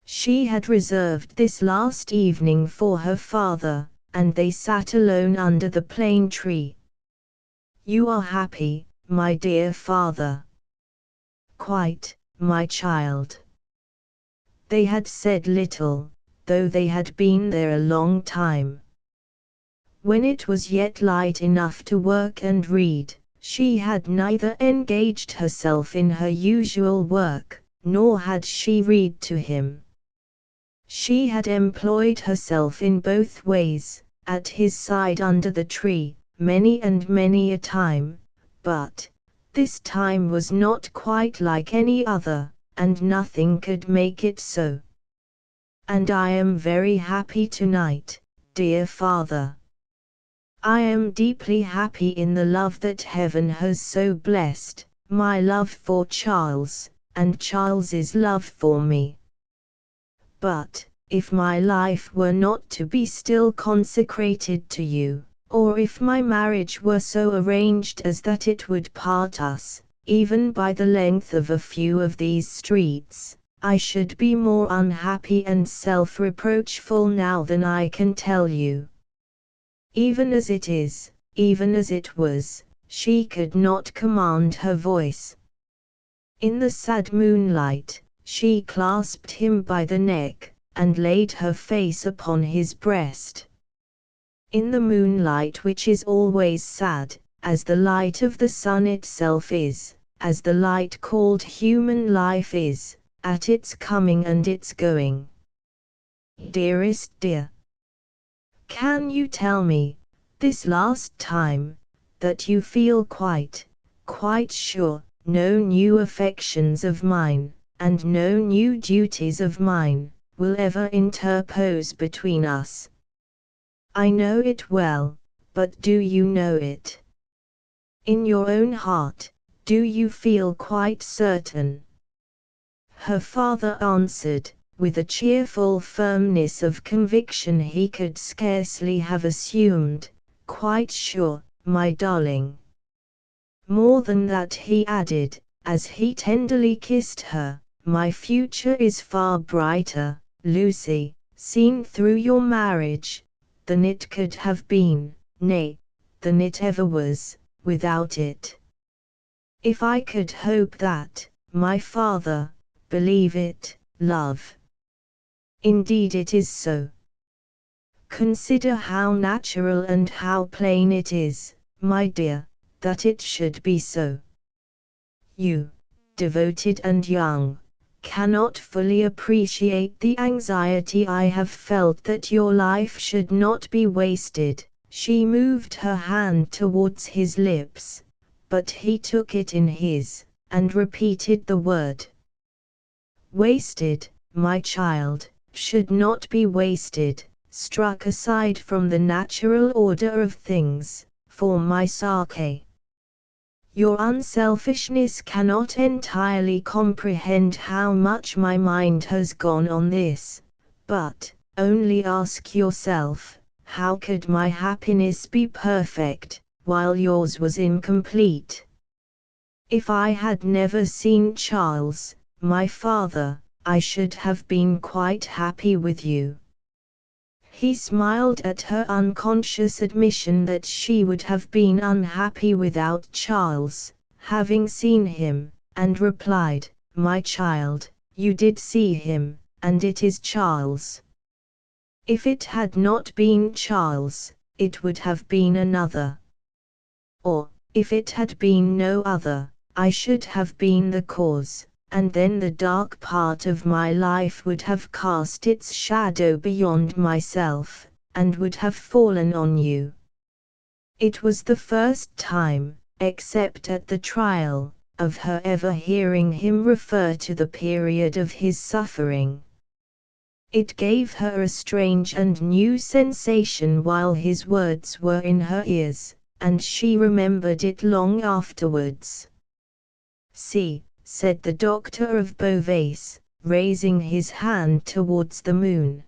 She had reserved this last evening for her father, and they sat alone under the plane tree. "You are happy, my dear father?" "Quite, my child." They had said little, though they had been there a long time. When it was yet light enough to work and read, she had neither engaged herself in her usual work, nor had she read to him. She had employed herself in both ways, at his side under the tree, many and many a time, but this time was not quite like any other, and nothing could make it so. "And I am very happy tonight, dear father. I am deeply happy in the love that heaven has so blessed, my love for Charles, and Charles's love for me. But, if my life were not to be still consecrated to you, or if my marriage were so arranged as that it would part us, even by the length of a few of these streets, I should be more unhappy and self-reproachful now than I can tell you. Even as it is, even as it was, she could not command her voice. In the sad moonlight, she clasped him by the neck, and laid her face upon his breast. In the moonlight, which is always sad, as the light of the sun itself is, as the light called human life is, at its coming and its going. Dearest dear, can you tell me, this last time, that you feel quite sure, no new affections of mine, and no new duties of mine, will ever interpose between us? I know it well, but do you know it? In your own heart, do you feel quite certain? Her father answered, with a cheerful firmness of conviction he could scarcely have assumed, quite sure, my darling. More than that, he added, as he tenderly kissed her, my future is far brighter, Lucy, seen through your marriage, than it could have been, nay, than it ever was, without it. If I could hope that, my father, believe it, love. Indeed it is so. Consider how natural and how plain it is, my dear, that it should be so. You, devoted and young, cannot fully appreciate the anxiety I have felt that your life should not be wasted. She moved her hand towards his lips, but he took it in his, and repeated the word. Wasted, my child, should not be wasted, struck aside from the natural order of things, for my sake. Your unselfishness cannot entirely comprehend how much my mind has gone on this, but, only ask yourself, how could my happiness be perfect, while yours was incomplete? If I had never seen Charles, my father, I should have been quite happy with you. He smiled at her unconscious admission that she would have been unhappy without Charles, having seen him, and replied, my child, you did see him, and it is Charles. If it had not been Charles, it would have been another. Or, if it had been no other, I should have been the cause, and then the dark part of my life would have cast its shadow beyond myself, and would have fallen on you. It was the first time, except at the trial, of her ever hearing him refer to the period of his suffering. It gave her a strange and new sensation while his words were in her ears, and she remembered it long afterwards. See, said the doctor of Beauvais, raising his hand towards the moon.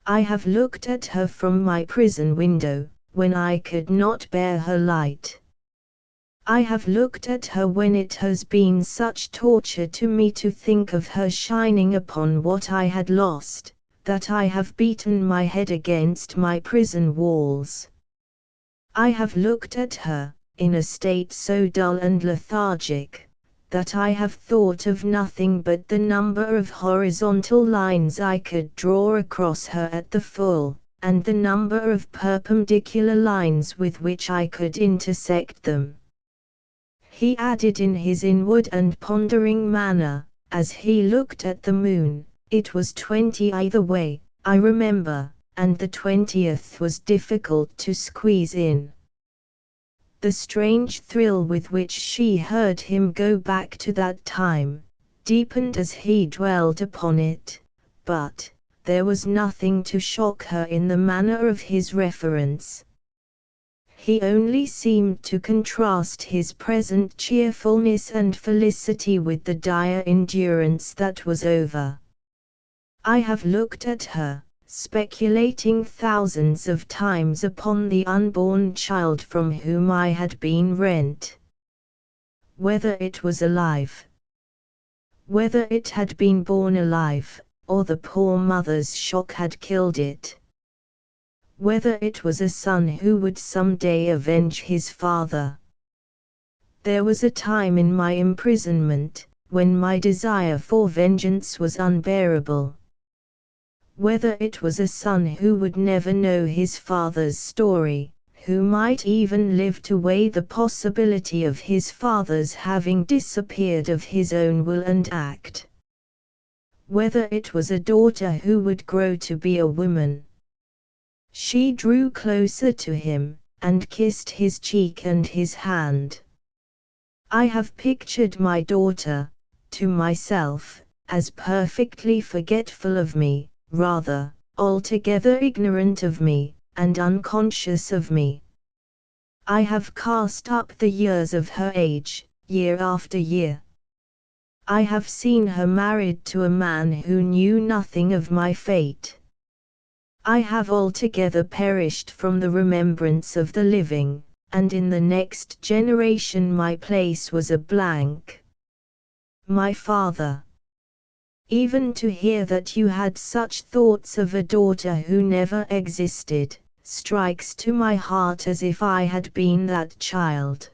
I have looked at her from my prison window, when I could not bear her light. I have looked at her when it has been such torture to me to think of her shining upon what I had lost, that I have beaten my head against my prison walls. I have looked at her, in a state so dull and lethargic, that I have thought of nothing but the number of horizontal lines I could draw across her at the full, and the number of perpendicular lines with which I could intersect them. He added in his inward and pondering manner, as he looked at the moon, it was 20 either way, I remember, and the 20th was difficult to squeeze in. The strange thrill with which she heard him go back to that time, deepened as he dwelt upon it, but there was nothing to shock her in the manner of his reference. He only seemed to contrast his present cheerfulness and felicity with the dire endurance that was over. I have looked at her, speculating thousands of times upon the unborn child from whom I had been rent. Whether it was alive, whether it had been born alive, or the poor mother's shock had killed it. Whether it was a son who would someday avenge his father. There was a time in my imprisonment, when my desire for vengeance was unbearable. Whether it was a son who would never know his father's story, who might even live to weigh the possibility of his father's having disappeared of his own will and act. Whether it was a daughter who would grow to be a woman. She drew closer to him, and kissed his cheek and his hand. I have pictured my daughter, to myself, as perfectly forgetful of me, rather, altogether ignorant of me, and unconscious of me. I have cast up the years of her age, year after year. I have seen her married to a man who knew nothing of my fate. I have altogether perished from the remembrance of the living, and in the next generation my place was a blank. My father. Even to hear that you had such thoughts of a daughter who never existed, strikes to my heart as if I had been that child.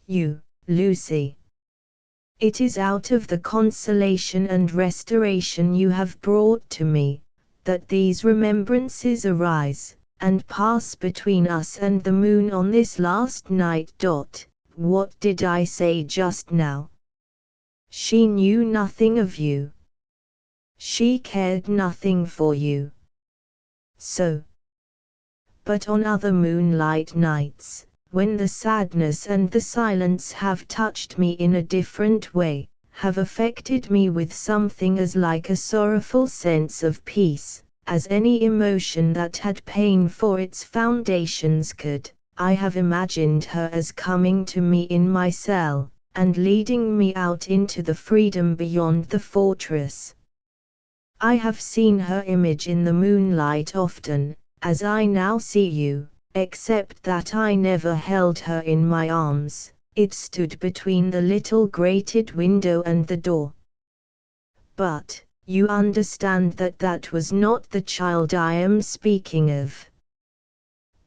You, Lucy. It is out of the consolation and restoration you have brought to me, that these remembrances arise, and pass between us and the moon on this last night. What did I say just now? She knew nothing of you. She cared nothing for you. So. But on other moonlight nights, when the sadness and the silence have touched me in a different way, have affected me with something as like a sorrowful sense of peace, as any emotion that had pain for its foundations could, I have imagined her as coming to me in my cell, and leading me out into the freedom beyond the fortress. I have seen her image in the moonlight often, as I now see you, except that I never held her in my arms. It stood between the little grated window and the door. But, you understand that that was not the child I am speaking of.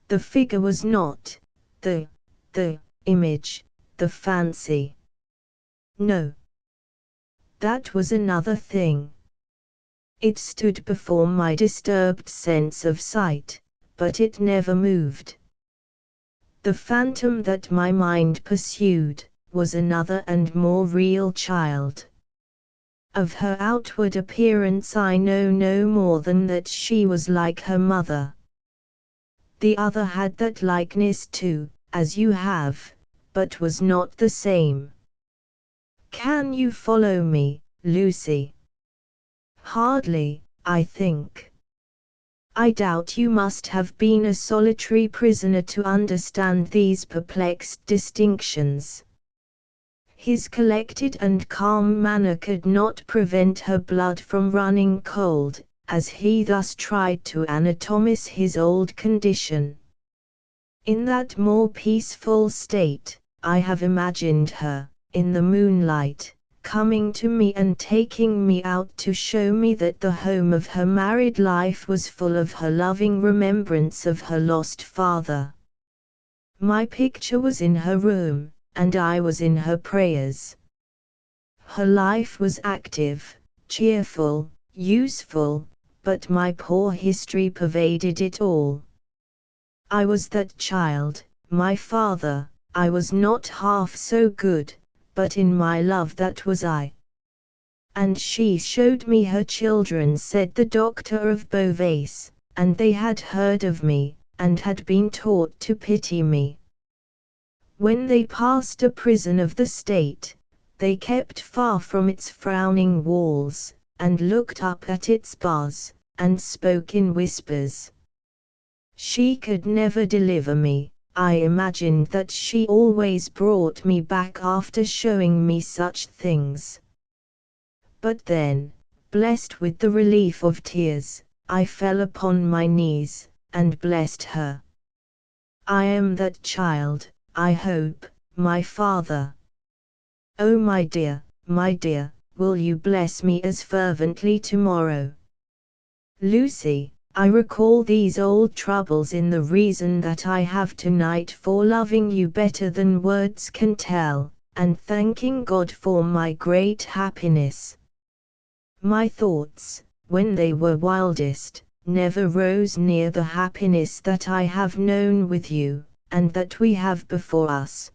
The figure was not, the image, the fancy. No. That was another thing. It stood before my disturbed sense of sight, but it never moved. The phantom that my mind pursued, was another and more real child. Of her outward appearance I know no more than that she was like her mother. The other had that likeness too, as you have, but was not the same. Can you follow me, Lucy? Hardly, I think. I doubt you must have been a solitary prisoner to understand these perplexed distinctions. His collected and calm manner could not prevent her blood from running cold, as he thus tried to anatomize his old condition. In that more peaceful state, I have imagined her, in the moonlight, coming to me and taking me out to show me that the home of her married life was full of her loving remembrance of her lost father. My picture was in her room, and I was in her prayers. Her life was active, cheerful, useful, but my poor history pervaded it all. I was that child, my father. I was not half so good, but in my love that was I. And she showed me her children, said the doctor of Beauvais, and they had heard of me, and had been taught to pity me. When they passed a prison of the state, they kept far from its frowning walls, and looked up at its bars, and spoke in whispers. She could never deliver me, I imagined that she always brought me back after showing me such things. But then, blessed with the relief of tears, I fell upon my knees, and blessed her. I am that child, I hope, my father. Oh my dear, will you bless me as fervently tomorrow? Lucy, I recall these old troubles in the reason that I have tonight for loving you better than words can tell, and thanking God for my great happiness. My thoughts, when they were wildest, never rose near the happiness that I have known with you, and that we have before us.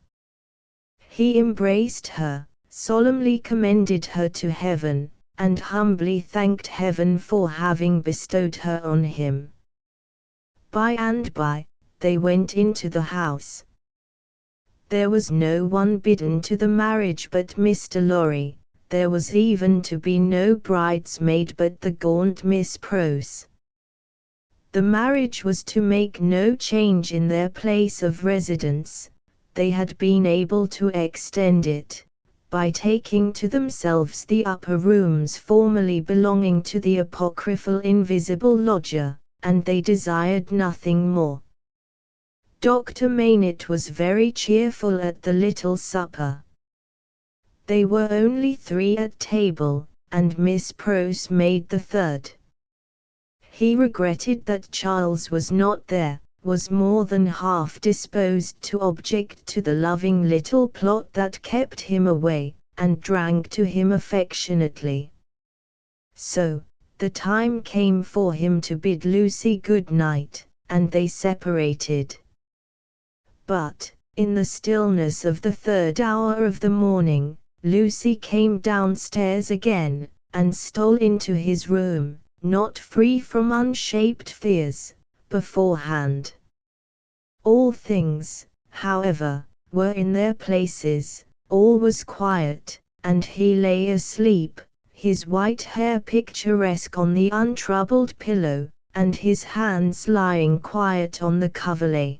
He embraced her, solemnly commended her to heaven, and humbly thanked heaven for having bestowed her on him. By and by, they went into the house. There was no one bidden to the marriage but Mr. Lorry. There was even to be no bridesmaid but the gaunt Miss Prose. The marriage was to make no change in their place of residence. They had been able to extend it, by taking to themselves the upper rooms formerly belonging to the apocryphal invisible lodger, and they desired nothing more. Dr. Maynett was very cheerful at the little supper. They were only 3 at table, and Miss Prose made the third. He regretted that Charles was not there, was more than half disposed to object to the loving little plot that kept him away, and drank to him affectionately. So, the time came for him to bid Lucy good night, and they separated. But, in the stillness of the 3rd hour of the morning, Lucy came downstairs again, and stole into his room, not free from unshaped fears, beforehand. All things, however, were in their places, all was quiet, and he lay asleep, his white hair picturesque on the untroubled pillow, and his hands lying quiet on the coverlet.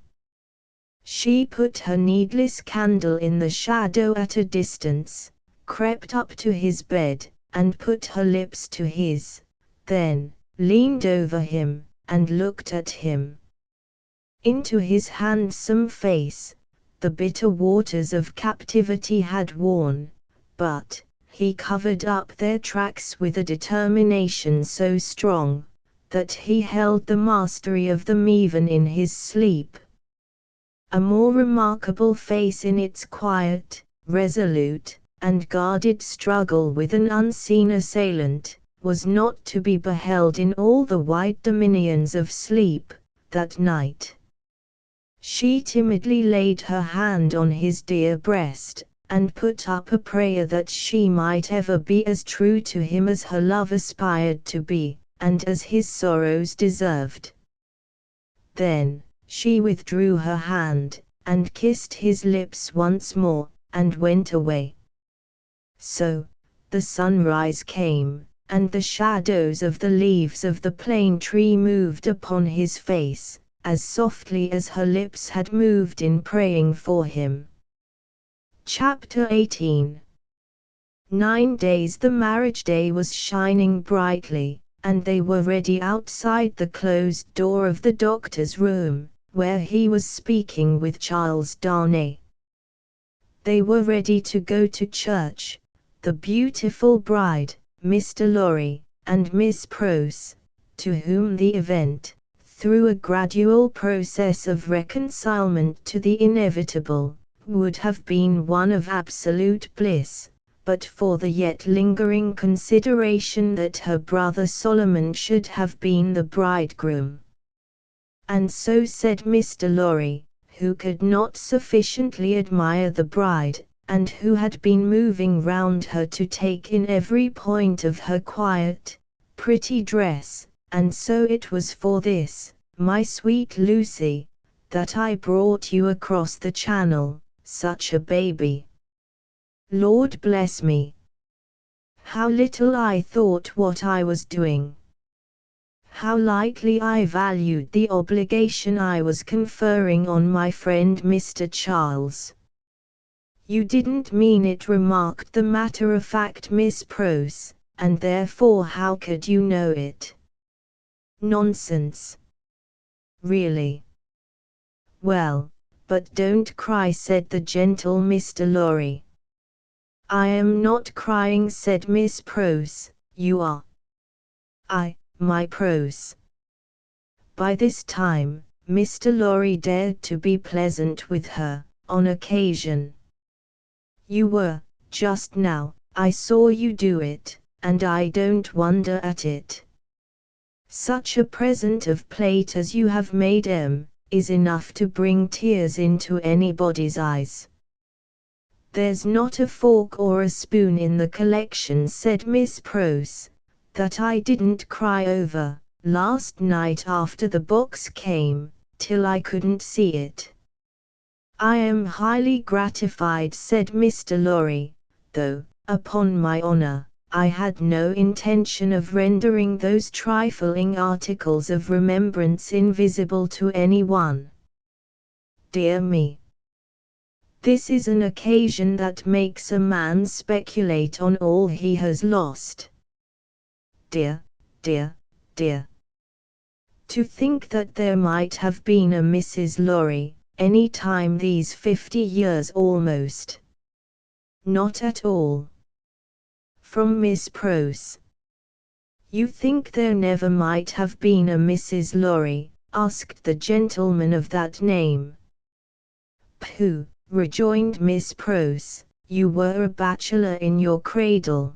She put her needless candle in the shadow at a distance, crept up to his bed, and put her lips to his, then leaned over him, and looked at him. Into his handsome face, the bitter waters of captivity had worn, but he covered up their tracks with a determination so strong, that he held the mastery of them even in his sleep. A more remarkable face in its quiet, resolute, and guarded struggle with an unseen assailant, was not to be beheld in all the wide dominions of sleep, that night. She timidly laid her hand on his dear breast, and put up a prayer that she might ever be as true to him as her love aspired to be, and as his sorrows deserved. Then, she withdrew her hand, and kissed his lips once more, and went away. So, the sunrise came, and the shadows of the leaves of the plane tree moved upon his face, as softly as her lips had moved in praying for him. Chapter 18. 9 days the marriage day was shining brightly, and they were ready outside the closed door of the doctor's room, where he was speaking with Charles Darnay. They were ready to go to church, the beautiful bride, Mr. Lorry, and Miss Prose, to whom the event, through a gradual process of reconcilement to the inevitable, would have been one of absolute bliss, but for the yet lingering consideration that her brother Solomon should have been the bridegroom. And so said Mr. Lorry, who could not sufficiently admire the bride, and who had been moving round her to take in every point of her quiet, pretty dress, and so it was for this, my sweet Lucy, that I brought you across the channel, such a baby. Lord bless me! How little I thought what I was doing! how lightly I valued the obligation I was conferring on my friend Mr. Charles. You didn't mean it, remarked the matter-of-fact Miss Prose, and therefore how could you know it? Nonsense. Really. Well, but don't cry, said the gentle Mr. Lorry. I am not crying, said Miss Prose. You are. My Prose. By this time, Mr. Lorry dared to be pleasant with her, on occasion. You were, just now, I saw you do it, and I don't wonder at it. Such a present of plate as you have made is enough to bring tears into anybody's eyes. There's not a fork or a spoon in the collection, said Miss Prose, that I didn't cry over, last night after the box came, till I couldn't see it. I am highly gratified, said Mr. Lorry, though, upon my honor, I had no intention of rendering those trifling articles of remembrance invisible to anyone. Dear me! This is an occasion that makes a man speculate on all he has lost. Dear, dear, dear. To think that there might have been a Mrs. Lorry, any time these 50 years almost. Not at all. From Miss Prose. You think there never might have been a Mrs. Lorry? Asked the gentleman of that name. Pooh, rejoined Miss Prose, you were a bachelor in your cradle.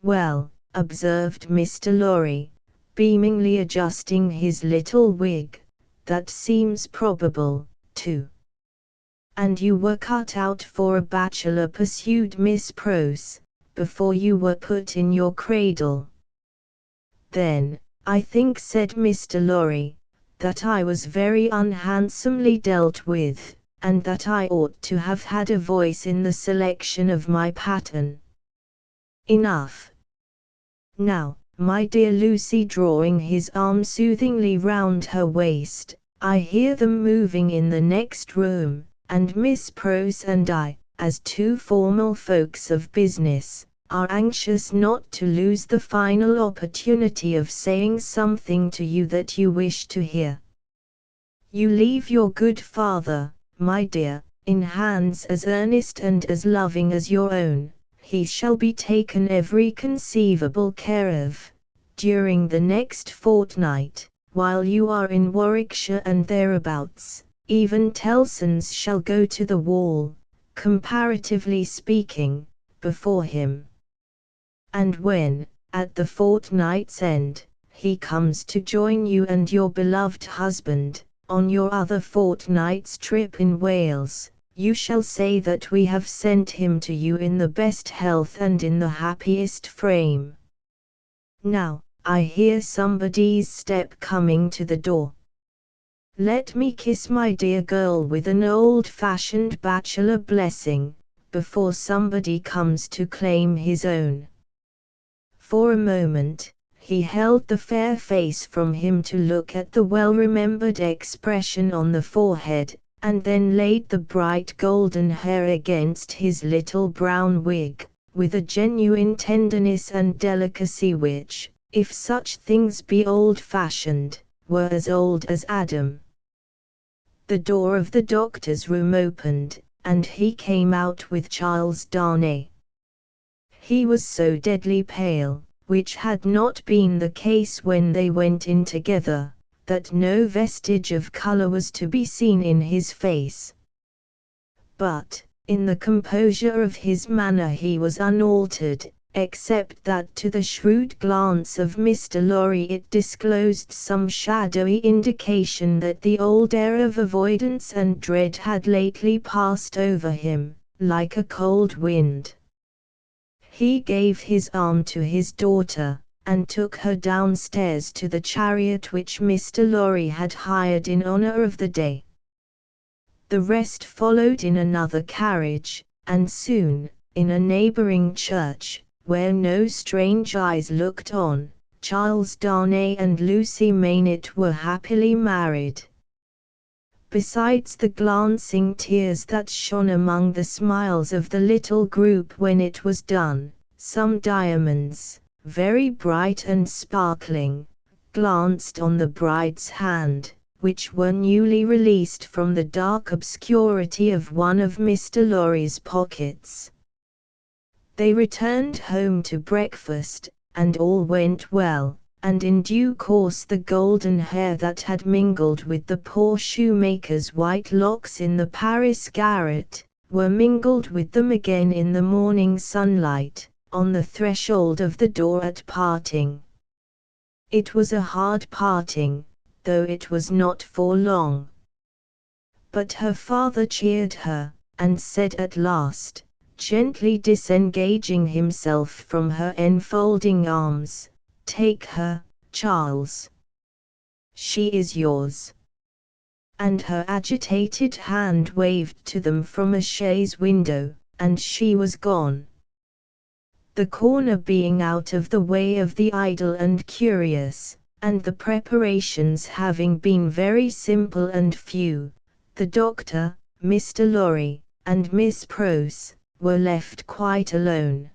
Well, observed Mr. Lorry, beamingly adjusting his little wig, that seems probable, too. And you were cut out for a bachelor, pursued Miss Prose, before you were put in your cradle. Then, I think, said Mr. Lorry, that I was very unhandsomely dealt with, and that I ought to have had a voice in the selection of my pattern. Enough. Now, my dear Lucy, drawing his arm soothingly round her waist, I hear them moving in the next room, and Miss Prose and I, as two formal folks of business, are anxious not to lose the final opportunity of saying something to you that you wish to hear. You leave your good father, my dear, in hands as earnest and as loving as your own. He shall be taken every conceivable care of, during the next fortnight, while you are in Warwickshire and thereabouts. Even Tellson's shall go to the wall, comparatively speaking, before him. And when, at the fortnight's end, he comes to join you and your beloved husband, on your other fortnight's trip in Wales, you shall say that we have sent him to you in the best health and in the happiest frame. Now, I hear somebody's step coming to the door. Let me kiss my dear girl with an old-fashioned bachelor blessing, before somebody comes to claim his own. For a moment, he held the fair face from him to look at the well-remembered expression on the forehead, and then laid the bright golden hair against his little brown wig, with a genuine tenderness and delicacy which, if such things be old-fashioned, were as old as Adam. The door of the doctor's room opened, and he came out with Charles Darnay. He was so deadly pale, which had not been the case when they went in together, that no vestige of colour was to be seen in his face. But, in the composure of his manner he was unaltered, except that to the shrewd glance of Mr. Lorry it disclosed some shadowy indication that the old air of avoidance and dread had lately passed over him, like a cold wind. He gave his arm to his daughter, and took her downstairs to the chariot which Mr. Lorry had hired in honor of the day. The rest followed in another carriage, and soon, in a neighboring church, where no strange eyes looked on, Charles Darnay and Lucy Maynett were happily married. Besides the glancing tears that shone among the smiles of the little group when it was done, some diamonds, very bright and sparkling, glanced on the bride's hand, which were newly released from the dark obscurity of one of Mr. Lorry's pockets. They returned home to breakfast, and all went well, and in due course the golden hair that had mingled with the poor shoemaker's white locks in the Paris garret, were mingled with them again in the morning sunlight, on the threshold of the door at parting. It was a hard parting, though it was not for long. But her father cheered her, and said at last, gently disengaging himself from her enfolding arms, "Take her, Charles. She is yours." And her agitated hand waved to them from a chaise window, and she was gone. The corner being out of the way of the idle and curious, and the preparations having been very simple and few, the doctor, Mr. Lorry, and Miss Pross, were left quite alone.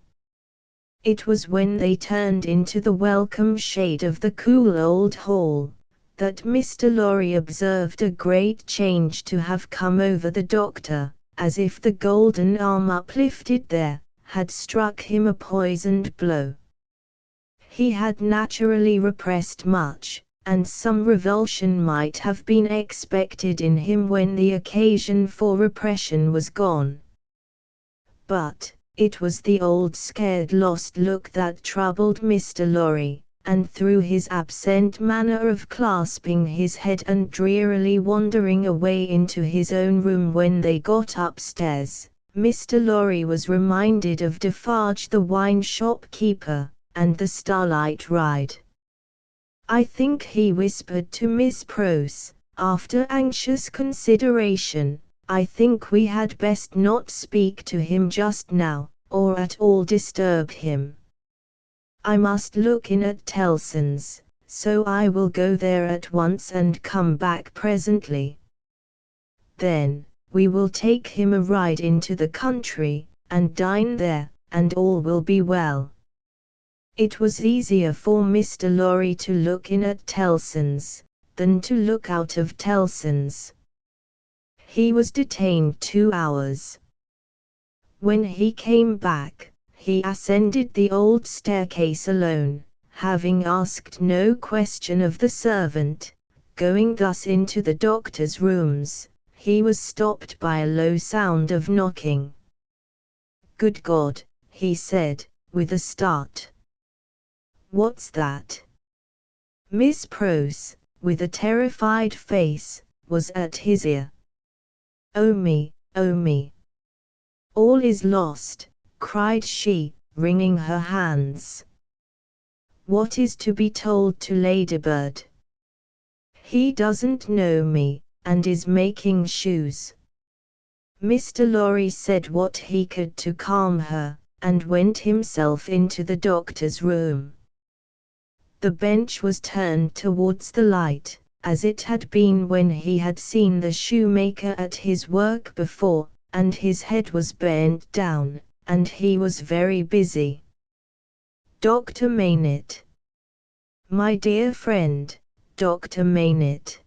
It was when they turned into the welcome shade of the cool old hall, that Mr. Lorry observed a great change to have come over the doctor, as if the golden arm uplifted there, had struck him a poisoned blow. He had naturally repressed much, and some revulsion might have been expected in him when the occasion for repression was gone. But it was the old scared lost look that troubled Mr. Lorry, and through his absent manner of clasping his head and drearily wandering away into his own room when they got upstairs, Mr. Lorry was reminded of Defarge the wine shop keeper, and the starlight ride. "I think," he whispered to Miss Pross, after anxious consideration, "I think we had best not speak to him just now, or at all disturb him. I must look in at Tellson's, so I will go there at once and come back presently. Then we will take him a ride into the country, and dine there, and all will be well." It was easier for Mr. Lorry to look in at Tellson's, than to look out of Tellson's. He was detained 2 hours. When he came back, he ascended the old staircase alone, having asked no question of the servant. Going thus into the doctor's rooms, he was stopped by a low sound of knocking. "Good God!" he said, with a start. "What's that?" Miss Pross, with a terrified face, was at his ear. "Oh me, oh me! All is lost!" cried she, wringing her hands. "What is to be told to Ladybird? He doesn't know me, and is making shoes." Mr. Lorry said what he could to calm her, and went himself into the doctor's room. The bench was turned towards the light, as it had been when he had seen the shoemaker at his work before, and his head was bent down, and he was very busy. "Dr. Maynett. My dear friend, Dr. Maynett."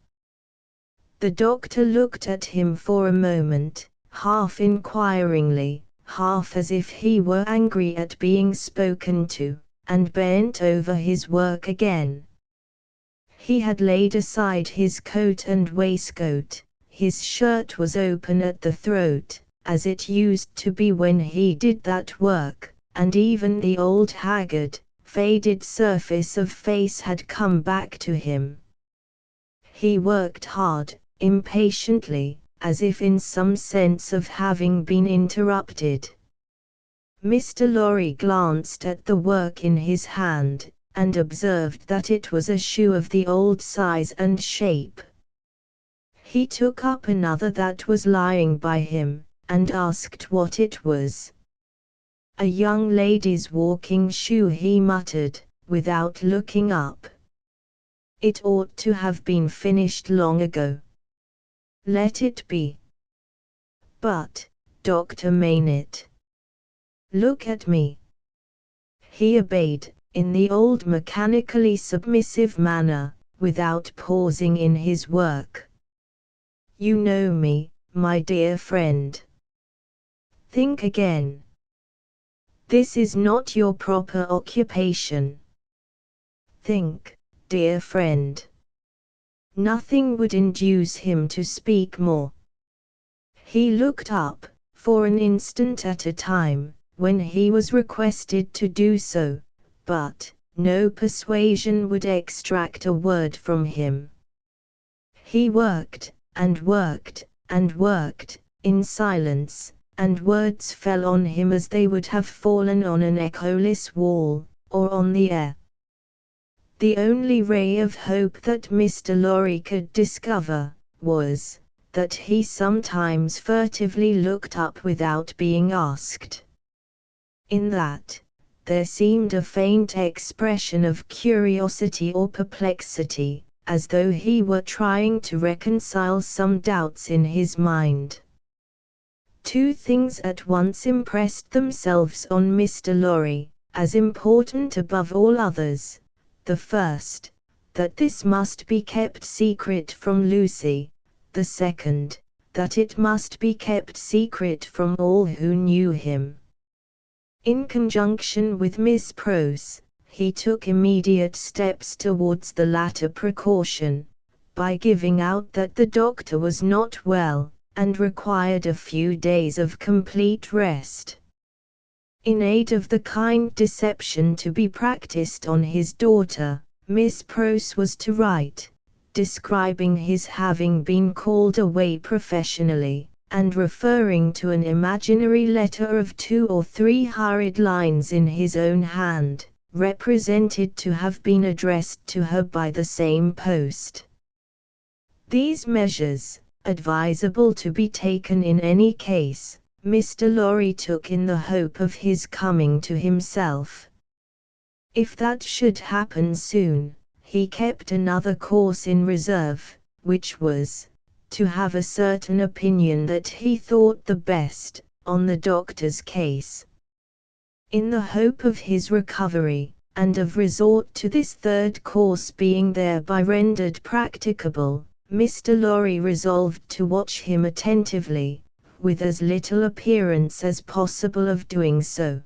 The doctor looked at him for a moment, half inquiringly, half as if he were angry at being spoken to, and bent over his work again. He had laid aside his coat and waistcoat, his shirt was open at the throat, as it used to be when he did that work, and even the old haggard, faded surface of face had come back to him. He worked hard, impatiently, as if in some sense of having been interrupted. Mr. Lorry glanced at the work in his hand, and observed that it was a shoe of the old size and shape. He took up another that was lying by him, and asked what it was. "A young lady's walking shoe," he muttered, without looking up. It ought to have been finished long ago. Let it be. But, Dr. Maynard, look at me. He obeyed, in the old mechanically submissive manner, without pausing in his work. You know me, my dear friend. Think again. This is not your proper occupation. Think, dear friend. Nothing would induce him to speak more. He looked up, for an instant at a time, when he was requested to do so, but no persuasion would extract a word from him. He worked, and worked, and worked, in silence, and words fell on him as they would have fallen on an echoless wall, or on the air. The only ray of hope that Mr. Lorry could discover, was, that he sometimes furtively looked up without being asked. In that, there seemed a faint expression of curiosity or perplexity, as though he were trying to reconcile some doubts in his mind. Two things at once impressed themselves on Mr. Lorry, as important above all others. The first, that this must be kept secret from Lucy. The second, that it must be kept secret from all who knew him. In conjunction with Miss Pross, he took immediate steps towards the latter precaution, by giving out that the doctor was not well, and required a few days of complete rest. In aid of the kind deception to be practiced on his daughter, Miss Pross was to write, describing his having been called away professionally, and referring to an imaginary letter of 2 or 3 hurried lines in his own hand, represented to have been addressed to her by the same post. These measures, advisable to be taken in any case, Mr. Lorry took in the hope of his coming to himself. If that should happen soon, he kept another course in reserve, which was, to have a certain opinion that he thought the best, on the doctor's case. In the hope of his recovery, and of resort to this third course being thereby rendered practicable, Mr. Lorry resolved to watch him attentively, with as little appearance as possible of doing so.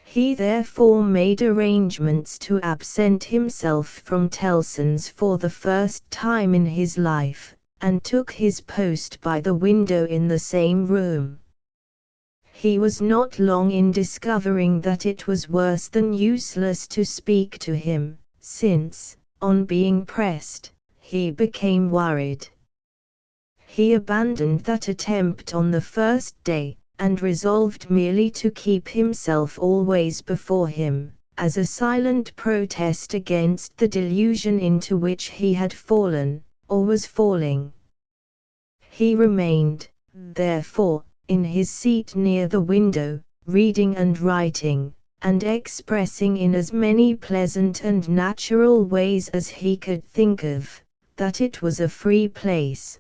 He therefore made arrangements to absent himself from Tellson's for the first time in his life, and took his post by the window in the same room. He was not long in discovering that it was worse than useless to speak to him, since, on being pressed, he became worried. He abandoned that attempt on the first day, and resolved merely to keep himself always before him, as a silent protest against the delusion into which he had fallen, or was falling. He remained, therefore, in his seat near the window, reading and writing, and expressing in as many pleasant and natural ways as he could think of, that it was a free place.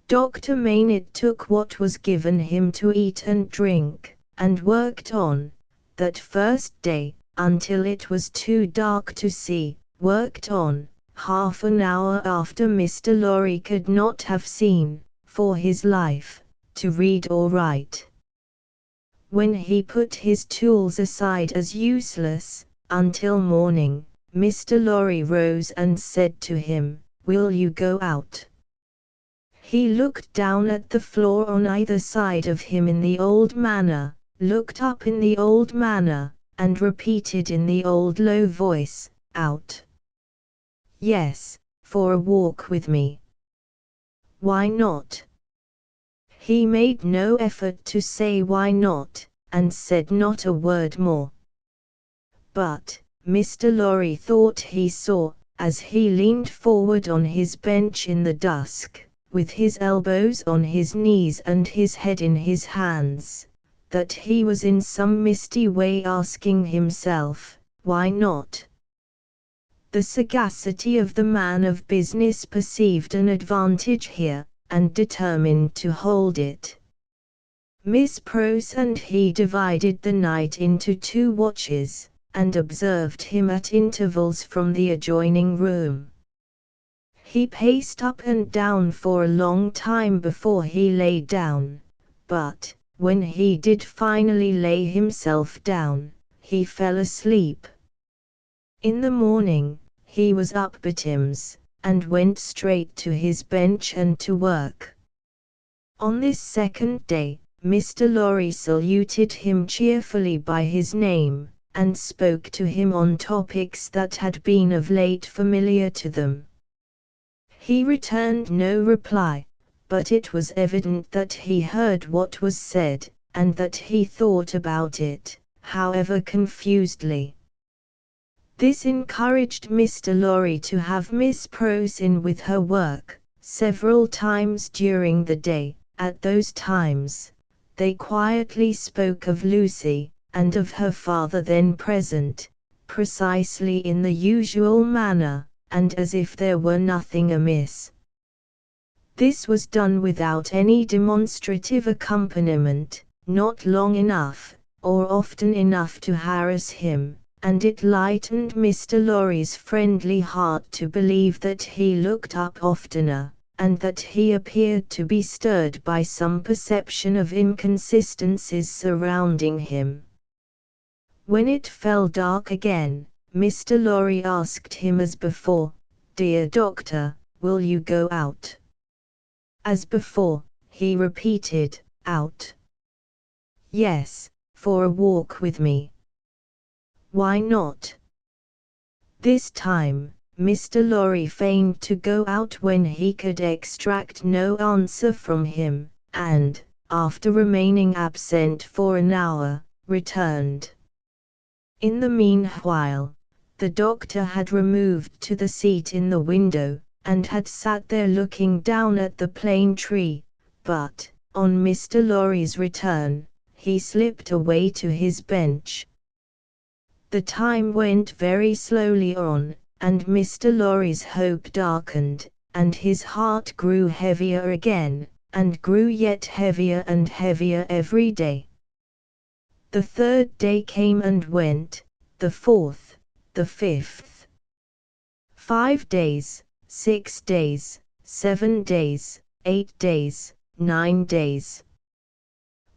Dr. Maynard took what was given him to eat and drink, and worked on, that first day, until it was too dark to see, worked on, half an hour after Mr. Lorry could not have seen, for his life, to read or write. When he put his tools aside as useless, until morning, Mr. Lorry rose and said to him, "Will you go out?" He looked down at the floor on either side of him in the old manner, looked up in the old manner, and repeated in the old low voice, "Out." "Yes, for a walk with me." "Why not?" He made no effort to say why not, and said not a word more. But, Mr. Lorry thought he saw, as he leaned forward on his bench in the dusk, with his elbows on his knees and his head in his hands, that he was in some misty way asking himself, why not? The sagacity of the man of business perceived an advantage here, and determined to hold it. Miss Pross and he divided the night into 2 watches, and observed him at intervals from the adjoining room. He paced up and down for a long time before he lay down, but, when he did finally lay himself down, he fell asleep. In the morning, he was up betimes, and went straight to his bench and to work. On this second day, Mr. Lorry saluted him cheerfully by his name, and spoke to him on topics that had been of late familiar to them. He returned no reply, but it was evident that he heard what was said, and that he thought about it, however confusedly. This encouraged Mr. Lorry to have Miss Pross in with her work, several times during the day. At those times, they quietly spoke of Lucy, and of her father then present, precisely in the usual manner, and as if there were nothing amiss. This was done without any demonstrative accompaniment, not long enough, or often enough to harass him, and it lightened Mr. Lorry's friendly heart to believe that he looked up oftener, and that he appeared to be stirred by some perception of inconsistencies surrounding him. When it fell dark again, Mr. Lorry asked him as before, "Dear doctor, will you go out?" As before, he repeated, "Out?" "Yes, for a walk with me." "Why not?" This time, Mr. Lorry feigned to go out when he could extract no answer from him, and, after remaining absent for an hour, returned. In the meanwhile, the doctor had removed to the seat in the window, and had sat there looking down at the plane tree, but, on Mr. Lorry's return, he slipped away to his bench. The time went very slowly on, and Mr. Lorry's hope darkened, and his heart grew heavier again, and grew yet heavier and heavier every day. The 3rd day came and went, the 4th, the 5th. 5 days, 6 days, 7 days, 8 days, 9 days.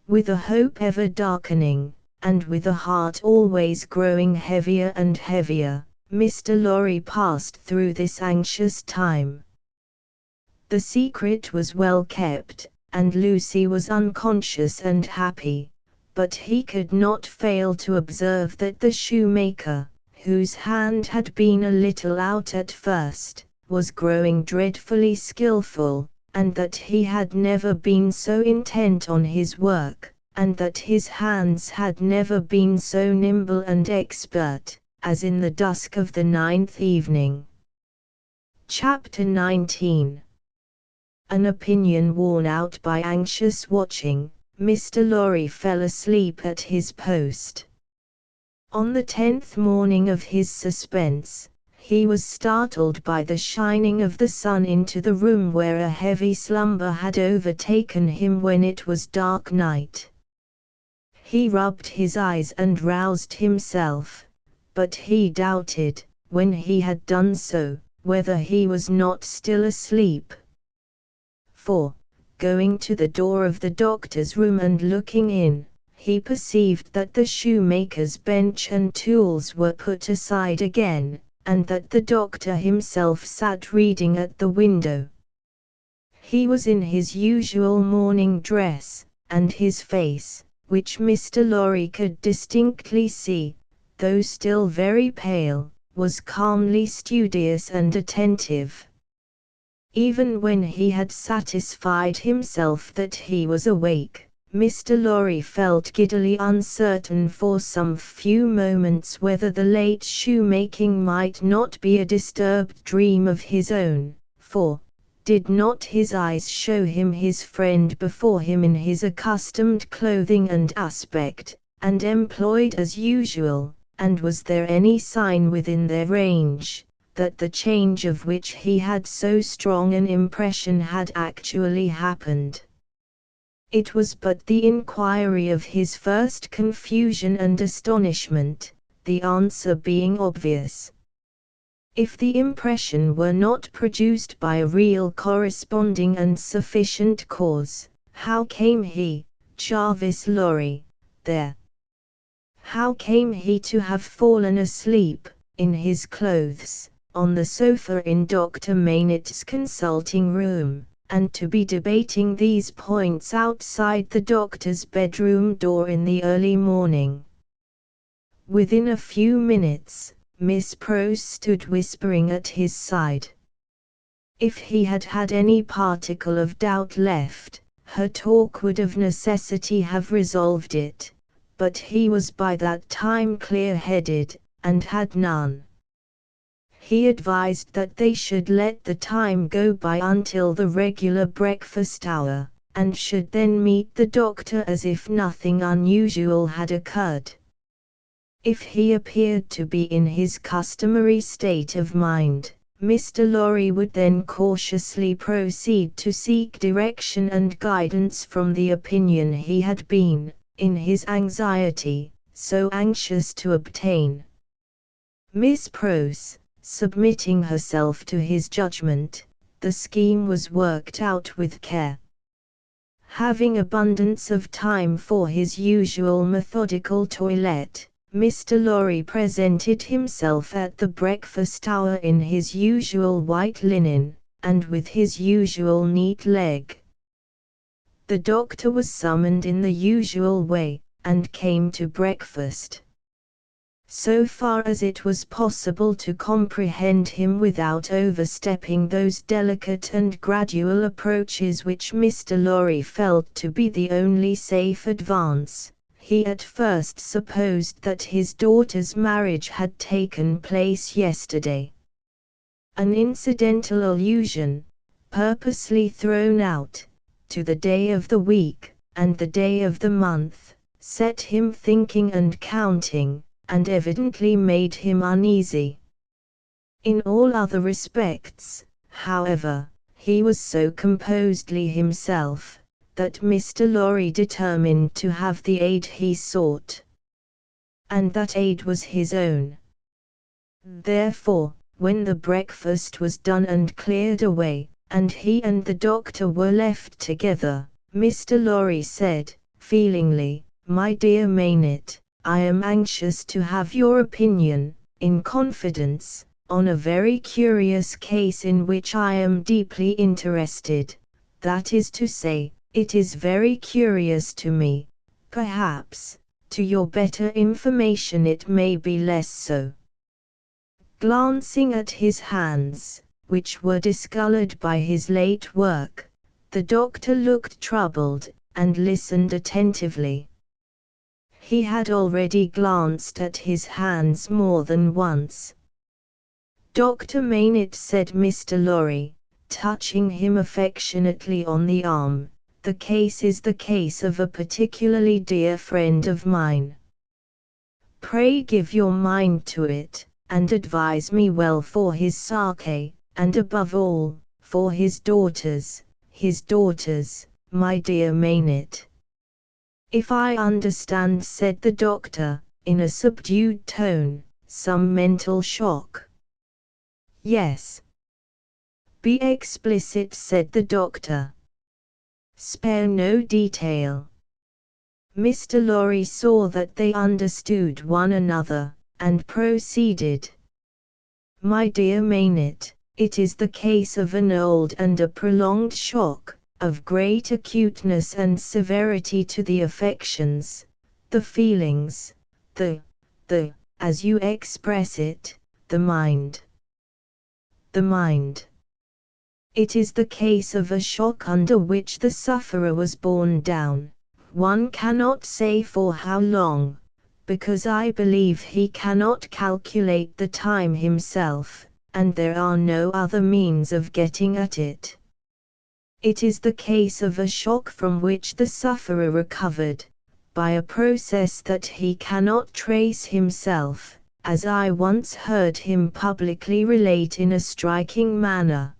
With a hope ever darkening, and with a heart always growing heavier and heavier, Mr. Lorry passed through this anxious time. The secret was well kept, and Lucy was unconscious and happy, but he could not fail to observe that the shoemaker, whose hand had been a little out at first, was growing dreadfully skilful, and that he had never been so intent on his work, and that his hands had never been so nimble and expert, as in the dusk of the 9th evening. Chapter 19. An opinion worn out by anxious watching, Mr. Lorry fell asleep at his post. On the 10th morning of his suspense, he was startled by the shining of the sun into the room where a heavy slumber had overtaken him when it was dark night. He rubbed his eyes and roused himself, but he doubted, when he had done so, whether he was not still asleep. For, going to the door of the doctor's room and looking in, he perceived that the shoemaker's bench and tools were put aside again, and that the doctor himself sat reading at the window. He was in his usual morning dress, and his face, which Mr. Lorry could distinctly see, though still very pale, was calmly studious and attentive. Even when he had satisfied himself that he was awake, Mr. Lorry felt giddily uncertain for some few moments whether the late shoemaking might not be a disturbed dream of his own, for, did not his eyes show him his friend before him in his accustomed clothing and aspect, and employed as usual, and was there any sign within their range, that the change of which he had so strong an impression had actually happened? It was but the inquiry of his first confusion and astonishment, the answer being obvious. If the impression were not produced by a real corresponding and sufficient cause, how came he, Jarvis Lorry, there? How came he to have fallen asleep, in his clothes, on the sofa in Dr. Maynard's consulting room, and to be debating these points outside the doctor's bedroom door in the early morning? Within a few minutes, Miss Prose stood whispering at his side. If he had had any particle of doubt left, her talk would of necessity have resolved it, but he was by that time clear-headed, and had none. He advised that they should let the time go by until the regular breakfast hour, and should then meet the doctor as if nothing unusual had occurred. If he appeared to be in his customary state of mind, Mr. Lorry would then cautiously proceed to seek direction and guidance from the opinion he had been, in his anxiety, so anxious to obtain. Miss Prose, submitting herself to his judgment, the scheme was worked out with care. Having abundance of time for his usual methodical toilette, Mr. Lorry presented himself at the breakfast hour in his usual white linen, and with his usual neat leg. The doctor was summoned in the usual way, and came to breakfast. So far as it was possible to comprehend him without overstepping those delicate and gradual approaches which Mr. Lorry felt to be the only safe advance, he at first supposed that his daughter's marriage had taken place yesterday. An incidental allusion, purposely thrown out, to the day of the week, and the day of the month, set him thinking and counting, and evidently made him uneasy. In all other respects, however, he was so composedly himself, that Mr. Lorry determined to have the aid he sought. And that aid was his own. Therefore, when the breakfast was done and cleared away, and he and the doctor were left together, Mr. Lorry said, feelingly, "My dear Maynard, I am anxious to have your opinion, in confidence, on a very curious case in which I am deeply interested. That is to say, it is very curious to me. Perhaps, to your better information it may be less so." Glancing at his hands, which were discolored by his late work, the doctor looked troubled, and listened attentively. He had already glanced at his hands more than once. "Dr. Maynard," said Mr. Lorry, touching him affectionately on the arm, "the case is the case of a particularly dear friend of mine. Pray give your mind to it, and advise me well for his sake, and above all, for his daughters, my dear Maynard." "If I understand," said the doctor, in a subdued tone, "some mental shock." "Yes." "Be explicit," said the doctor. "Spare no detail." Mr. Lorry saw that they understood one another, and proceeded. "My dear Maynard, it is the case of an old and a prolonged shock, of great acuteness and severity to the affections, the feelings, as you express it, the mind. The mind. It is the case of a shock under which the sufferer was borne down, one cannot say for how long, because I believe he cannot calculate the time himself, and there are no other means of getting at it. It is the case of a shock from which the sufferer recovered, by a process that he cannot trace himself, as I once heard him publicly relate in a striking manner.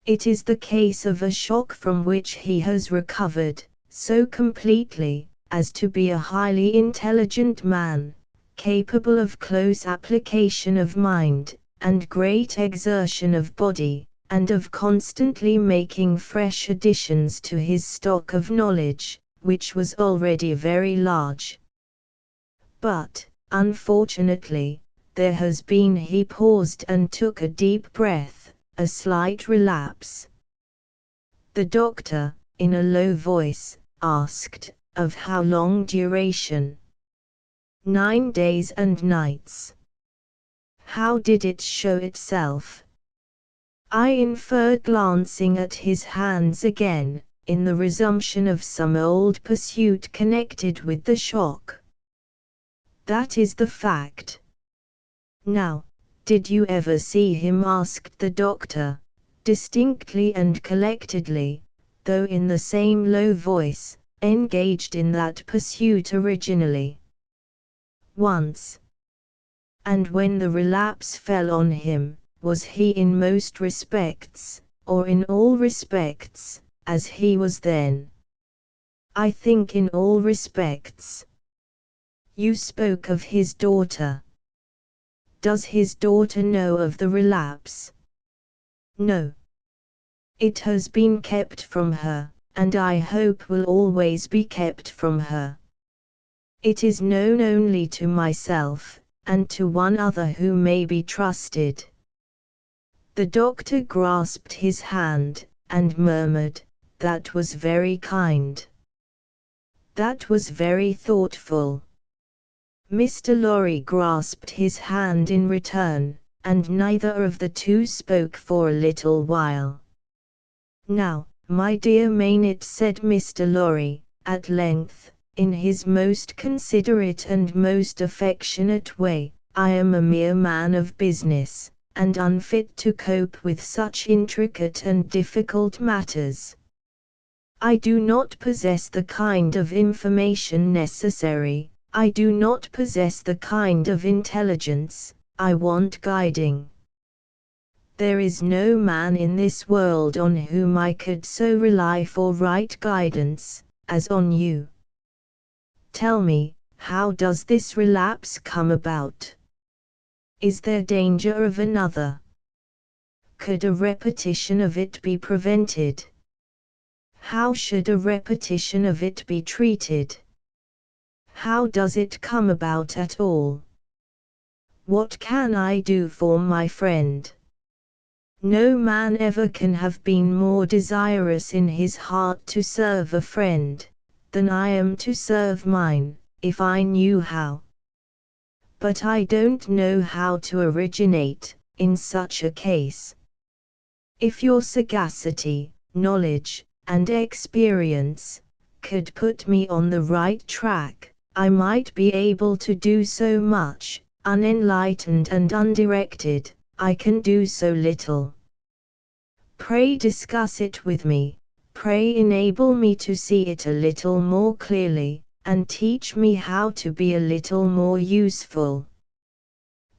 It is the case of a shock from which he has recovered, so completely, as to be a highly intelligent man, capable of close application of mind, and great exertion of body, and of constantly making fresh additions to his stock of knowledge, which was already very large. But, unfortunately, there has been— he paused and took a deep breath, a slight relapse. The doctor, in a low voice, asked, of how long duration? 9 days and nights. How did it show itself? I inferred, glancing at his hands again, in the resumption of some old pursuit connected with the shock. That is the fact. Now, did you ever see him? Asked the doctor, distinctly and collectedly, though in the same low voice, engaged in that pursuit originally. Once. And when the relapse fell on him, was he in most respects, or in all respects, as he was then? I think in all respects. You spoke of his daughter. Does his daughter know of the relapse? No. It has been kept from her, and I hope will always be kept from her. It is known only to myself, and to one other who may be trusted. The doctor grasped his hand, and murmured, "That was very kind. That was very thoughtful." Mr. Lorry grasped his hand in return, and neither of the two spoke for a little while. "Now, my dear Maynard," said Mr. Lorry, at length, in his most considerate and most affectionate way, "I am a mere man of business, and unfit to cope with such intricate and difficult matters. I do not possess the kind of information necessary, I do not possess the kind of intelligence, I want guiding. There is no man in this world on whom I could so rely for right guidance, as on you. Tell me, how does this relapse come about? Is there danger of another? Could a repetition of it be prevented? How should a repetition of it be treated? How does it come about at all? What can I do for my friend? No man ever can have been more desirous in his heart to serve a friend, than I am to serve mine, if I knew how. But I don't know how to originate, in such a case. If your sagacity, knowledge, and experience could put me on the right track, I might be able to do so much. Unenlightened and undirected, I can do so little. Pray discuss it with me, pray enable me to see it a little more clearly, and teach me how to be a little more useful."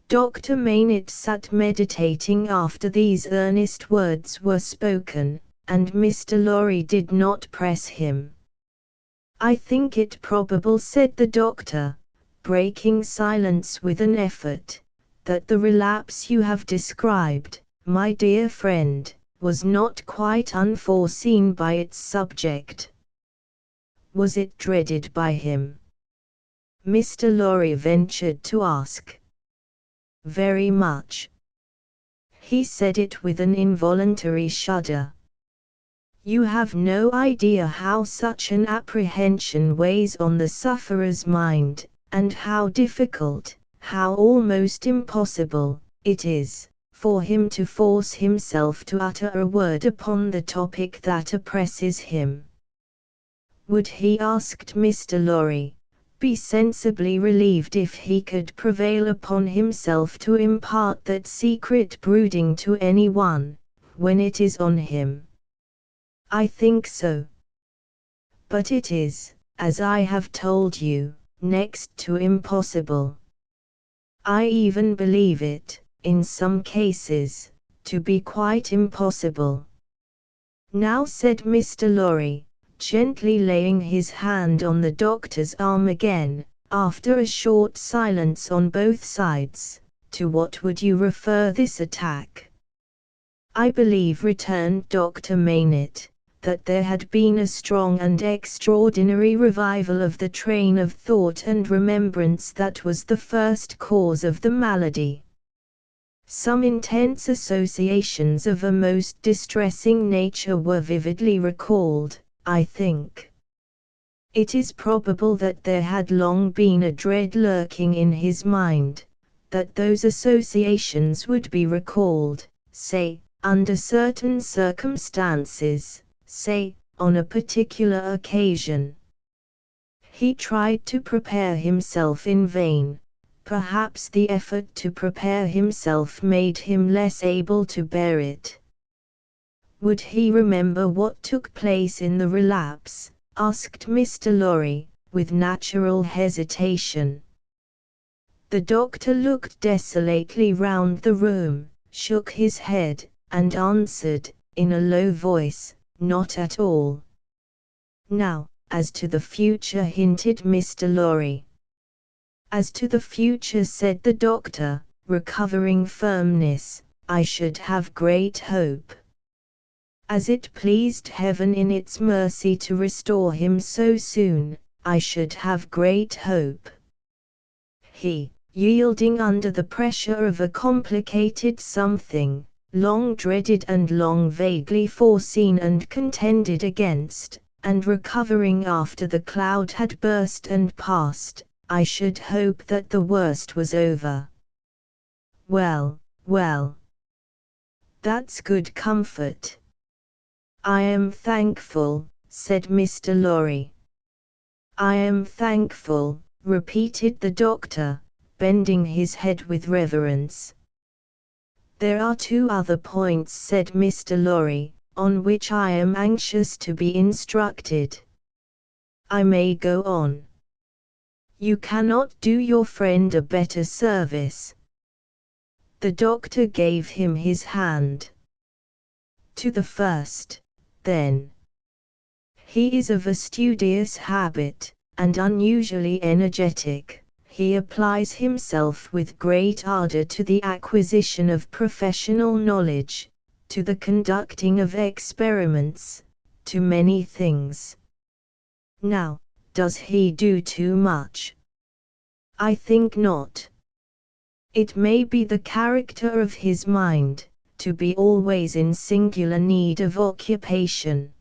Dr. Maynard sat meditating after these earnest words were spoken, and Mr. Lorry did not press him. "I think it probable," said the doctor, breaking silence with an effort, "that the relapse you have described, my dear friend, was not quite unforeseen by its subject." "Was it dreaded by him?" Mr. Lorry ventured to ask. "Very much." He said it with an involuntary shudder. You have no idea how such an apprehension weighs on the sufferer's mind, and how difficult, how almost impossible, it is, for him to force himself to utter a word upon the topic that oppresses him. Would he, asked Mr. Lorry, be sensibly relieved if he could prevail upon himself to impart that secret brooding to any one, when it is on him? I think so. But it is, as I have told you, next to impossible. I even believe it, in some cases, to be quite impossible. Now, said Mr. Lorry, gently laying his hand on the doctor's arm again, after a short silence on both sides, to what would you refer this attack? I believe, returned Dr. Maynett, that there had been a strong and extraordinary revival of the train of thought and remembrance that was the first cause of the malady. Some intense associations of a most distressing nature were vividly recalled, I think. It is probable that there had long been a dread lurking in his mind, that those associations would be recalled, say, under certain circumstances, say, on a particular occasion. He tried to prepare himself in vain. Perhaps the effort to prepare himself made him less able to bear it. Would he remember what took place in the relapse? Asked Mr. Lorry, with natural hesitation. The doctor looked desolately round the room, shook his head, and answered, in a low voice, not at all. Now, as to the future, hinted Mr. Lorry. As to the future, said the doctor, recovering firmness, I should have great hope. As it pleased Heaven in its mercy to restore him so soon, I should have great hope. He, yielding under the pressure of a complicated something, long dreaded and long vaguely foreseen and contended against, and recovering after the cloud had burst and passed, I should hope that the worst was over. Well, well. That's good comfort. I am thankful, said Mr. Lorry. I am thankful, repeated the doctor, bending his head with reverence. There are two other points, said Mr. Lorry, on which I am anxious to be instructed. I may go on. You cannot do your friend a better service. The doctor gave him his hand. To the first, then. He is of a studious habit, and unusually energetic. He applies himself with great ardor to the acquisition of professional knowledge, to the conducting of experiments, to many things. Now, does he do too much? I think not. It may be the character of his mind, to be always in singular need of occupation.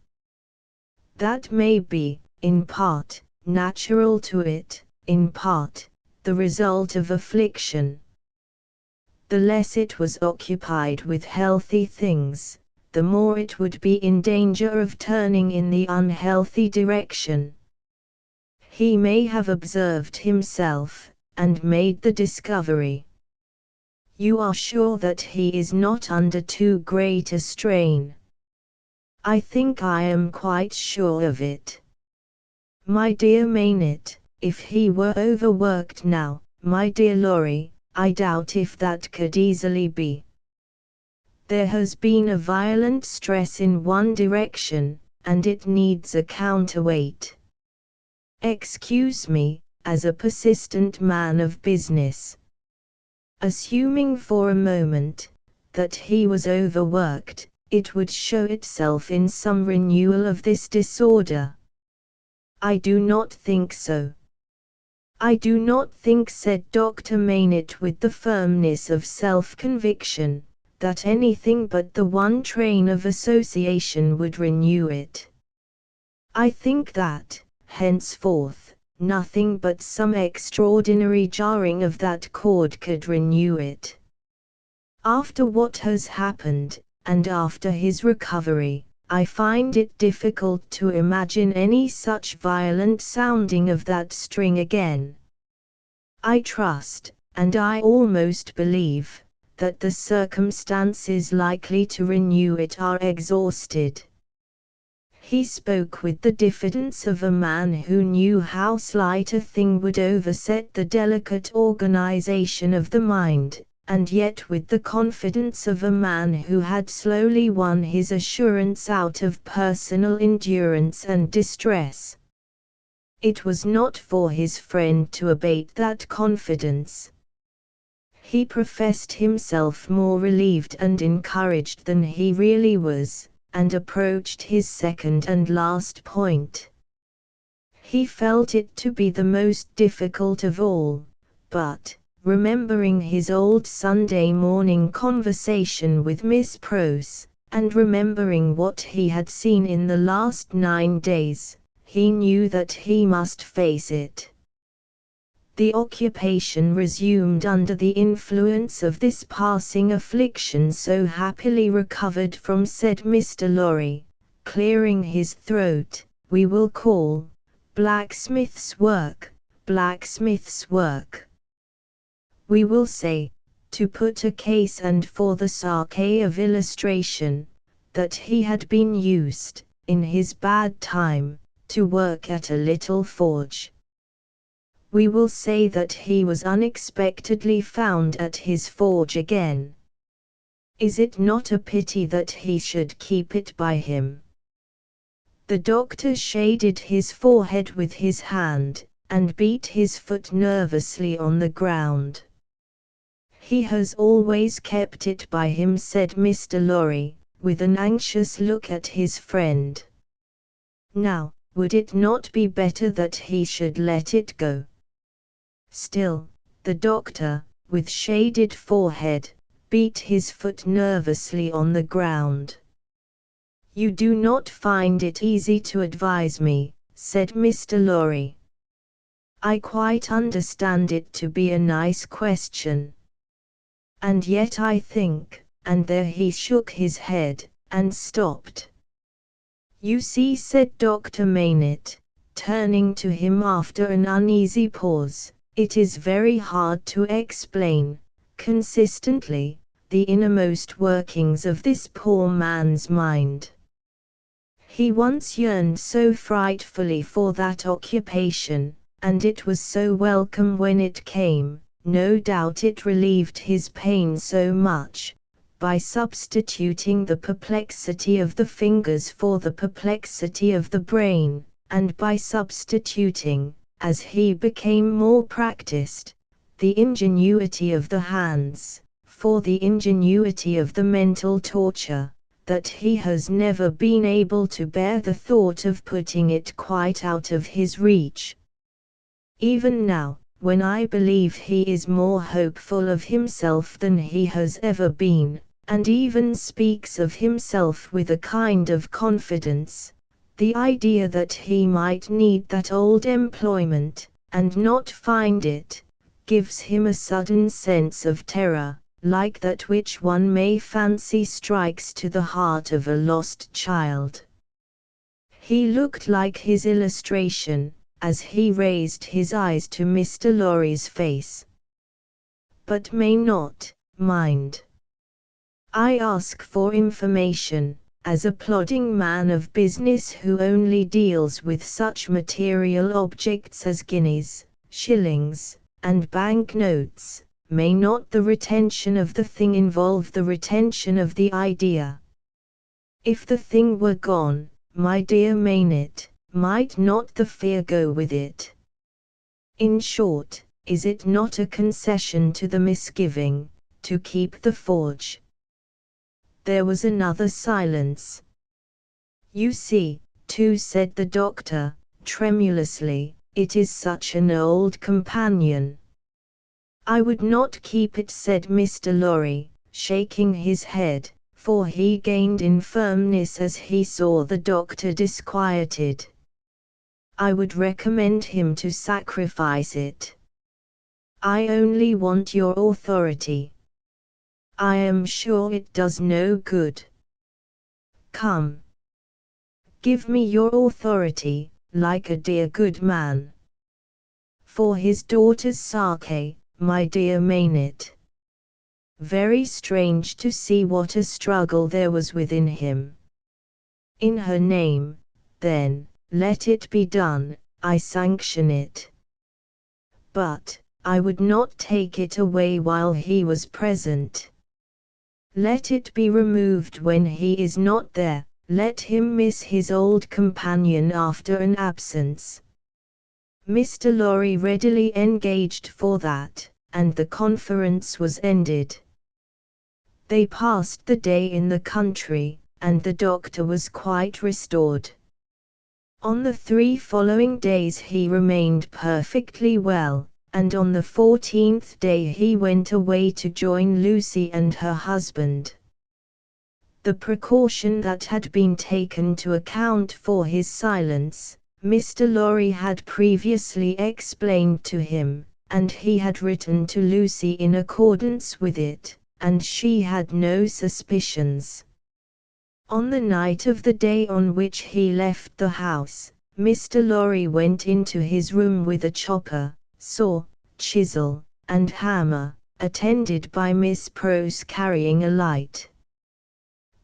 That may be, in part, natural to it, in part, the result of affliction. The less it was occupied with healthy things, the more it would be in danger of turning in the unhealthy direction. He may have observed himself, and made the discovery. You are sure that he is not under too great a strain? I think I am quite sure of it. My dear Maynett, if he were overworked now, my dear Lorry, I doubt if that could easily be. There has been a violent stress in one direction, and it needs a counterweight. Excuse me, as a persistent man of business. Assuming for a moment that he was overworked, it would show itself in some renewal of this disorder. I do not think so. I do not think, said Dr. Maynett with the firmness of self-conviction, that anything but the one train of association would renew it. I think that, henceforth, nothing but some extraordinary jarring of that cord could renew it. After what has happened, and after his recovery, I find it difficult to imagine any such violent sounding of that string again. I trust, and I almost believe, that the circumstances likely to renew it are exhausted. He spoke with the diffidence of a man who knew how slight a thing would overset the delicate organization of the mind, and yet with the confidence of a man who had slowly won his assurance out of personal endurance and distress. It was not for his friend to abate that confidence. He professed himself more relieved and encouraged than he really was, and approached his second and last point. He felt it to be the most difficult of all, but, remembering his old Sunday morning conversation with Miss Pross, and remembering what he had seen in the last 9 days, he knew that he must face it. The occupation resumed under the influence of this passing affliction so happily recovered from, said Mr. Lorry, clearing his throat, we will call, blacksmith's work, blacksmith's work. We will say, to put a case and for the sake of illustration, that he had been used, in his bad time, to work at a little forge. We will say that he was unexpectedly found at his forge again. Is it not a pity that he should keep it by him? The doctor shaded his forehead with his hand, and beat his foot nervously on the ground. He has always kept it by him, said Mr. Lorry, with an anxious look at his friend. Now, would it not be better that he should let it go? Still, the doctor, with shaded forehead, beat his foot nervously on the ground. You do not find it easy to advise me, said Mr. Lorry. I quite understand it to be a nice question. And yet I think, and there he shook his head, and stopped. You see, said Dr. Maynett, turning to him after an uneasy pause, it is very hard to explain, consistently, the innermost workings of this poor man's mind. He once yearned so frightfully for that occupation, and it was so welcome when it came, no doubt it relieved his pain so much, by substituting the perplexity of the fingers for the perplexity of the brain, and by substituting, as he became more practiced, the ingenuity of the hands, for the ingenuity of the mental torture, that he has never been able to bear the thought of putting it quite out of his reach. Even now, when I believe he is more hopeful of himself than he has ever been, and even speaks of himself with a kind of confidence, the idea that he might need that old employment, and not find it, gives him a sudden sense of terror, like that which one may fancy strikes to the heart of a lost child. He looked like his illustration, as he raised his eyes to Mr. Lorry's face. But may not, mind. I ask for information, as a plodding man of business who only deals with such material objects as guineas, shillings, and bank notes, may not the retention of the thing involve the retention of the idea? If the thing were gone, my dear Maynett, might not the fear go with it? In short, is it not a concession to the misgiving, to keep the forge? There was another silence. You see, too, said the doctor, tremulously, it is such an old companion. I would not keep it, said Mr. Lorry, shaking his head, for he gained in firmness as he saw the doctor disquieted. I would recommend him to sacrifice it. I only want your authority. I am sure it does no good. Come. Give me your authority, like a dear good man. For his daughter's sake, my dear Maynett. Very strange to see what a struggle there was within him. In her name, then, let it be done, I sanction it. But, I would not take it away while he was present. Let it be removed when he is not there, let him miss his old companion after an absence. Mr. Lorry readily engaged for that, and the conference was ended. They passed the day in the country, and the doctor was quite restored. On the 3 following days he remained perfectly well, and on the 14th day he went away to join Lucy and her husband. The precaution that had been taken to account for his silence, Mr. Lorry had previously explained to him, and he had written to Lucy in accordance with it, and she had no suspicions. On the night of the day on which he left the house, Mr. Lorry went into his room with a chopper, saw, chisel, and hammer, attended by Miss Prose carrying a light.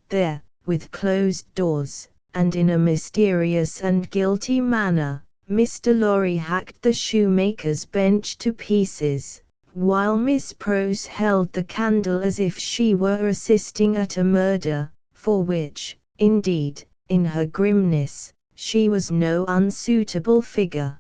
There, with closed doors, and in a mysterious and guilty manner, Mr. Lorry hacked the shoemaker's bench to pieces, while Miss Prose held the candle as if she were assisting at a murder, for which, indeed, in her grimness, she was no unsuitable figure.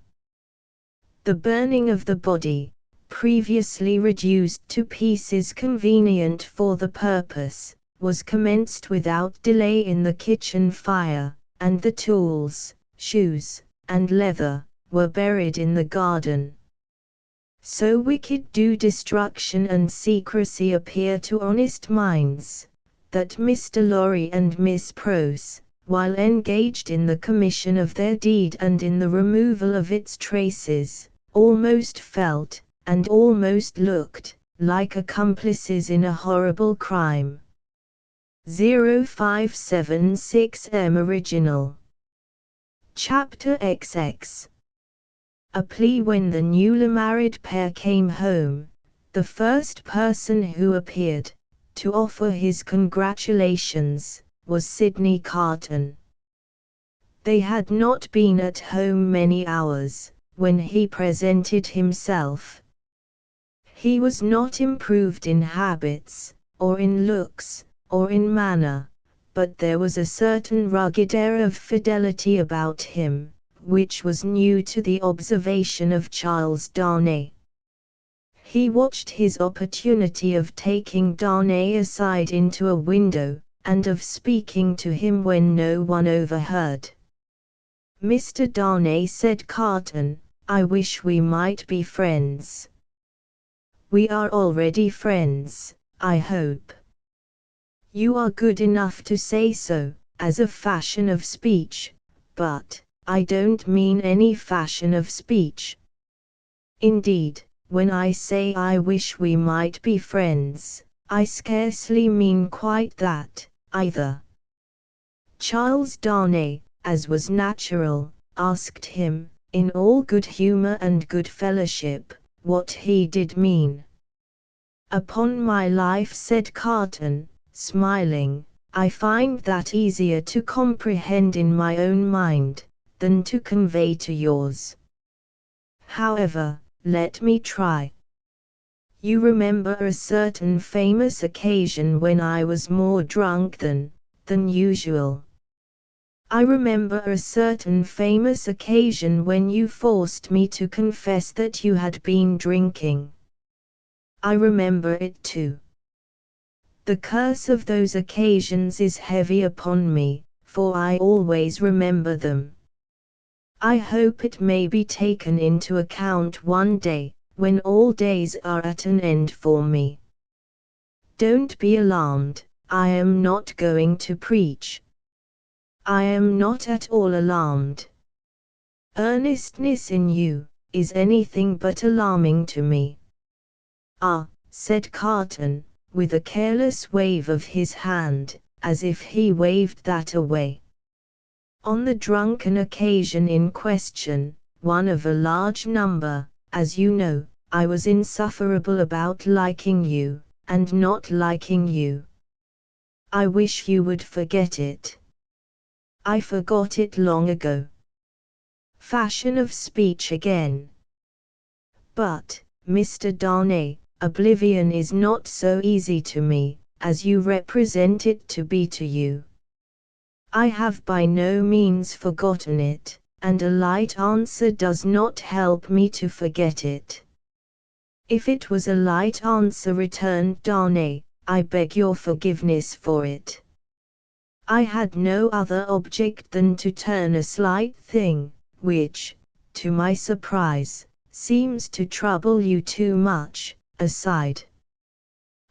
The burning of the body, previously reduced to pieces convenient for the purpose, was commenced without delay in the kitchen fire, and the tools, shoes, and leather, were buried in the garden. So wicked do destruction and secrecy appear to honest minds, that Mr. Lorry and Miss Prose, while engaged in the commission of their deed and in the removal of its traces, almost felt, and almost looked, like accomplices in a horrible crime. 0576M Original. Chapter XX. A plea. When the newly married pair came home, the first person who appeared, to offer his congratulations, was Sidney Carton. They had not been at home many hours, when he presented himself. He was not improved in habits, or in looks, or in manner, but there was a certain rugged air of fidelity about him, which was new to the observation of Charles Darnay. He watched his opportunity of taking Darnay aside into a window, and of speaking to him when no one overheard. "Mr. Darnay," said Carton, "I wish we might be friends." "We are already friends, I hope." "You are good enough to say so, as a fashion of speech, but I don't mean any fashion of speech. Indeed, when I say I wish we might be friends, I scarcely mean quite that, either." Charles Darnay, as was natural, asked him, in all good humor and good fellowship, what he did mean. "Upon my life," said Carton, smiling, "I find that easier to comprehend in my own mind, than to convey to yours. However, let me try. You remember a certain famous occasion when I was more drunk than usual. I remember a certain famous occasion when you forced me to confess that you had been drinking. I remember it too. The curse of those occasions is heavy upon me, for I always remember them. I hope it may be taken into account one day, when all days are at an end for me. Don't be alarmed, I am not going to preach. I am not at all alarmed. Earnestness in you is anything but alarming to me." "Ah," said Carton, with a careless wave of his hand, as if he waved that away. "On the drunken occasion in question, one of a large number, as you know, I was insufferable about liking you, and not liking you. I wish you would forget it." I forgot it long ago. Fashion of speech again. But, Mr. Darnay, oblivion is not so easy to me, as you represent it to be to you. I have by no means forgotten it, and a light answer does not help me to forget it. If it was a light answer, returned Darnay, I beg your forgiveness for it. I had no other object than to turn a slight thing, which, to my surprise, seems to trouble you too much, aside.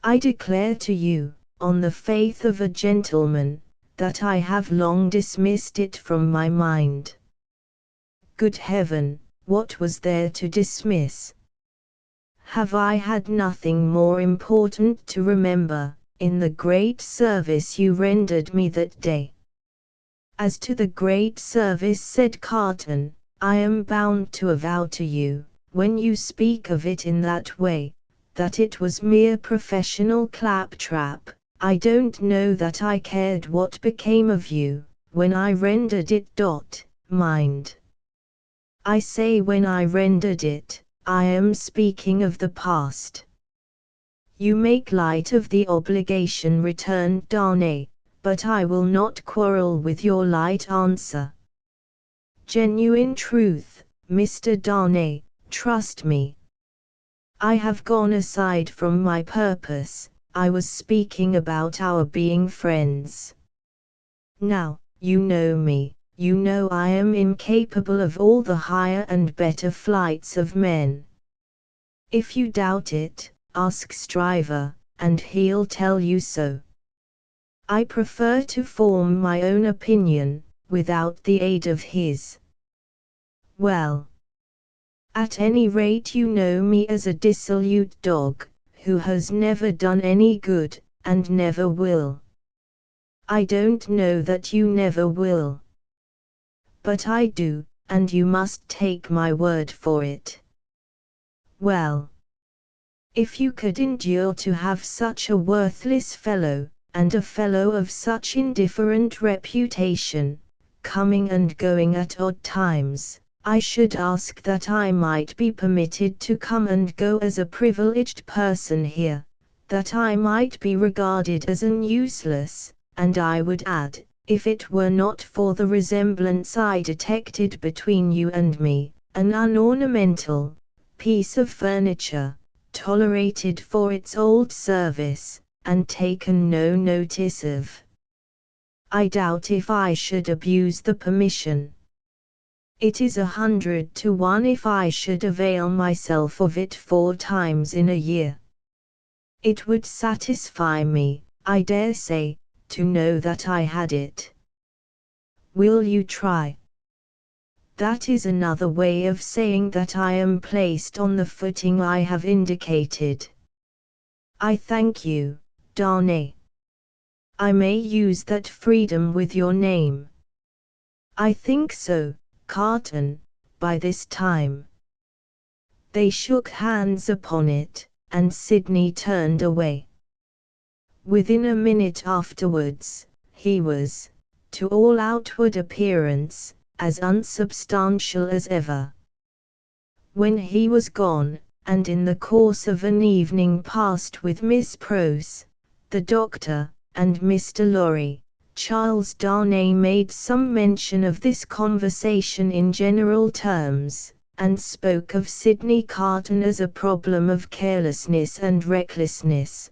I declare to you, on the faith of a gentleman, that I have long dismissed it from my mind. Good heaven, what was there to dismiss? Have I had nothing more important to remember, in the great service you rendered me that day? As to the great service, said Carton, I am bound to avow to you, when you speak of it in that way, that it was mere professional claptrap. I don't know that I cared what became of you, when I rendered it. Mind. I say when I rendered it, I am speaking of the past. You make light of the obligation, returned Darnay, but I will not quarrel with your light answer. Genuine truth, Mr. Darnay, trust me. I have gone aside from my purpose. I was speaking about our being friends. Now, you know me, you know I am incapable of all the higher and better flights of men. If you doubt it, ask Stryver, and he'll tell you so. I prefer to form my own opinion, without the aid of his. Well, at any rate you know me as a dissolute dog, who has never done any good, and never will. I don't know that you never will. But I do, and you must take my word for it. Well, if you could endure to have such a worthless fellow, and a fellow of such indifferent reputation, coming and going at odd times, I should ask that I might be permitted to come and go as a privileged person here, that I might be regarded as an useless, and I would add, if it were not for the resemblance I detected between you and me, an unornamental piece of furniture, tolerated for its old service, and taken no notice of. I doubt if I should abuse the permission. It is 100 to 1 if I should avail myself of it 4 times in a year. It would satisfy me, I dare say, to know that I had it. Will you try? That is another way of saying that I am placed on the footing I have indicated. I thank you, Darnay. I may use that freedom with your name. I think so, Carton, by this time. They shook hands upon it, and Sidney turned away. Within a minute afterwards, he was, to all outward appearance, as unsubstantial as ever. When he was gone, and in the course of an evening passed with Miss Pross, the doctor, and Mr. Lorry, Charles Darnay made some mention of this conversation in general terms, and spoke of Sidney Carton as a problem of carelessness and recklessness.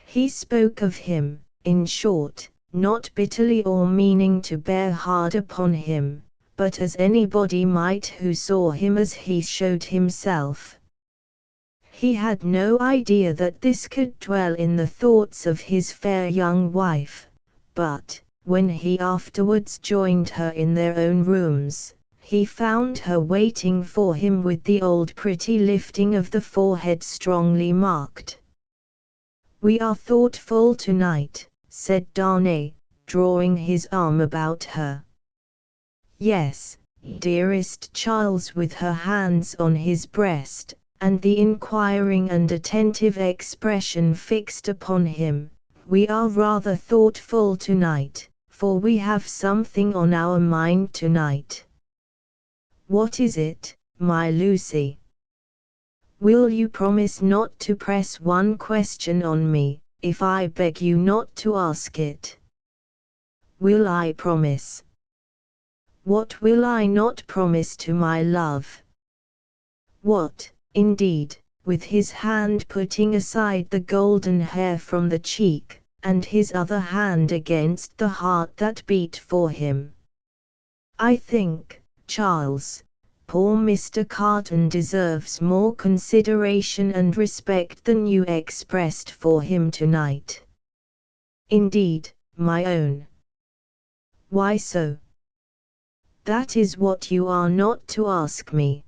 He spoke of him, in short, not bitterly or meaning to bear hard upon him, but as anybody might who saw him as he showed himself. He had no idea that this could dwell in the thoughts of his fair young wife, but, when he afterwards joined her in their own rooms, he found her waiting for him with the old pretty lifting of the forehead strongly marked. "We are thoughtful tonight," said Darnay, drawing his arm about her. "Yes, dearest Charles," with her hands on his breast, and the inquiring and attentive expression fixed upon him, "we are rather thoughtful tonight, for we have something on our mind tonight. What is it, my Lucy? Will you promise not to press one question on me, if I beg you not to ask it? Will I promise? What will I not promise to my love? What, indeed, with his hand putting aside the golden hair from the cheek, and his other hand against the heart that beat for him. I think, Charles, poor Mr. Carton deserves more consideration and respect than you expressed for him tonight. Indeed, my own. Why so? That is what you are not to ask me.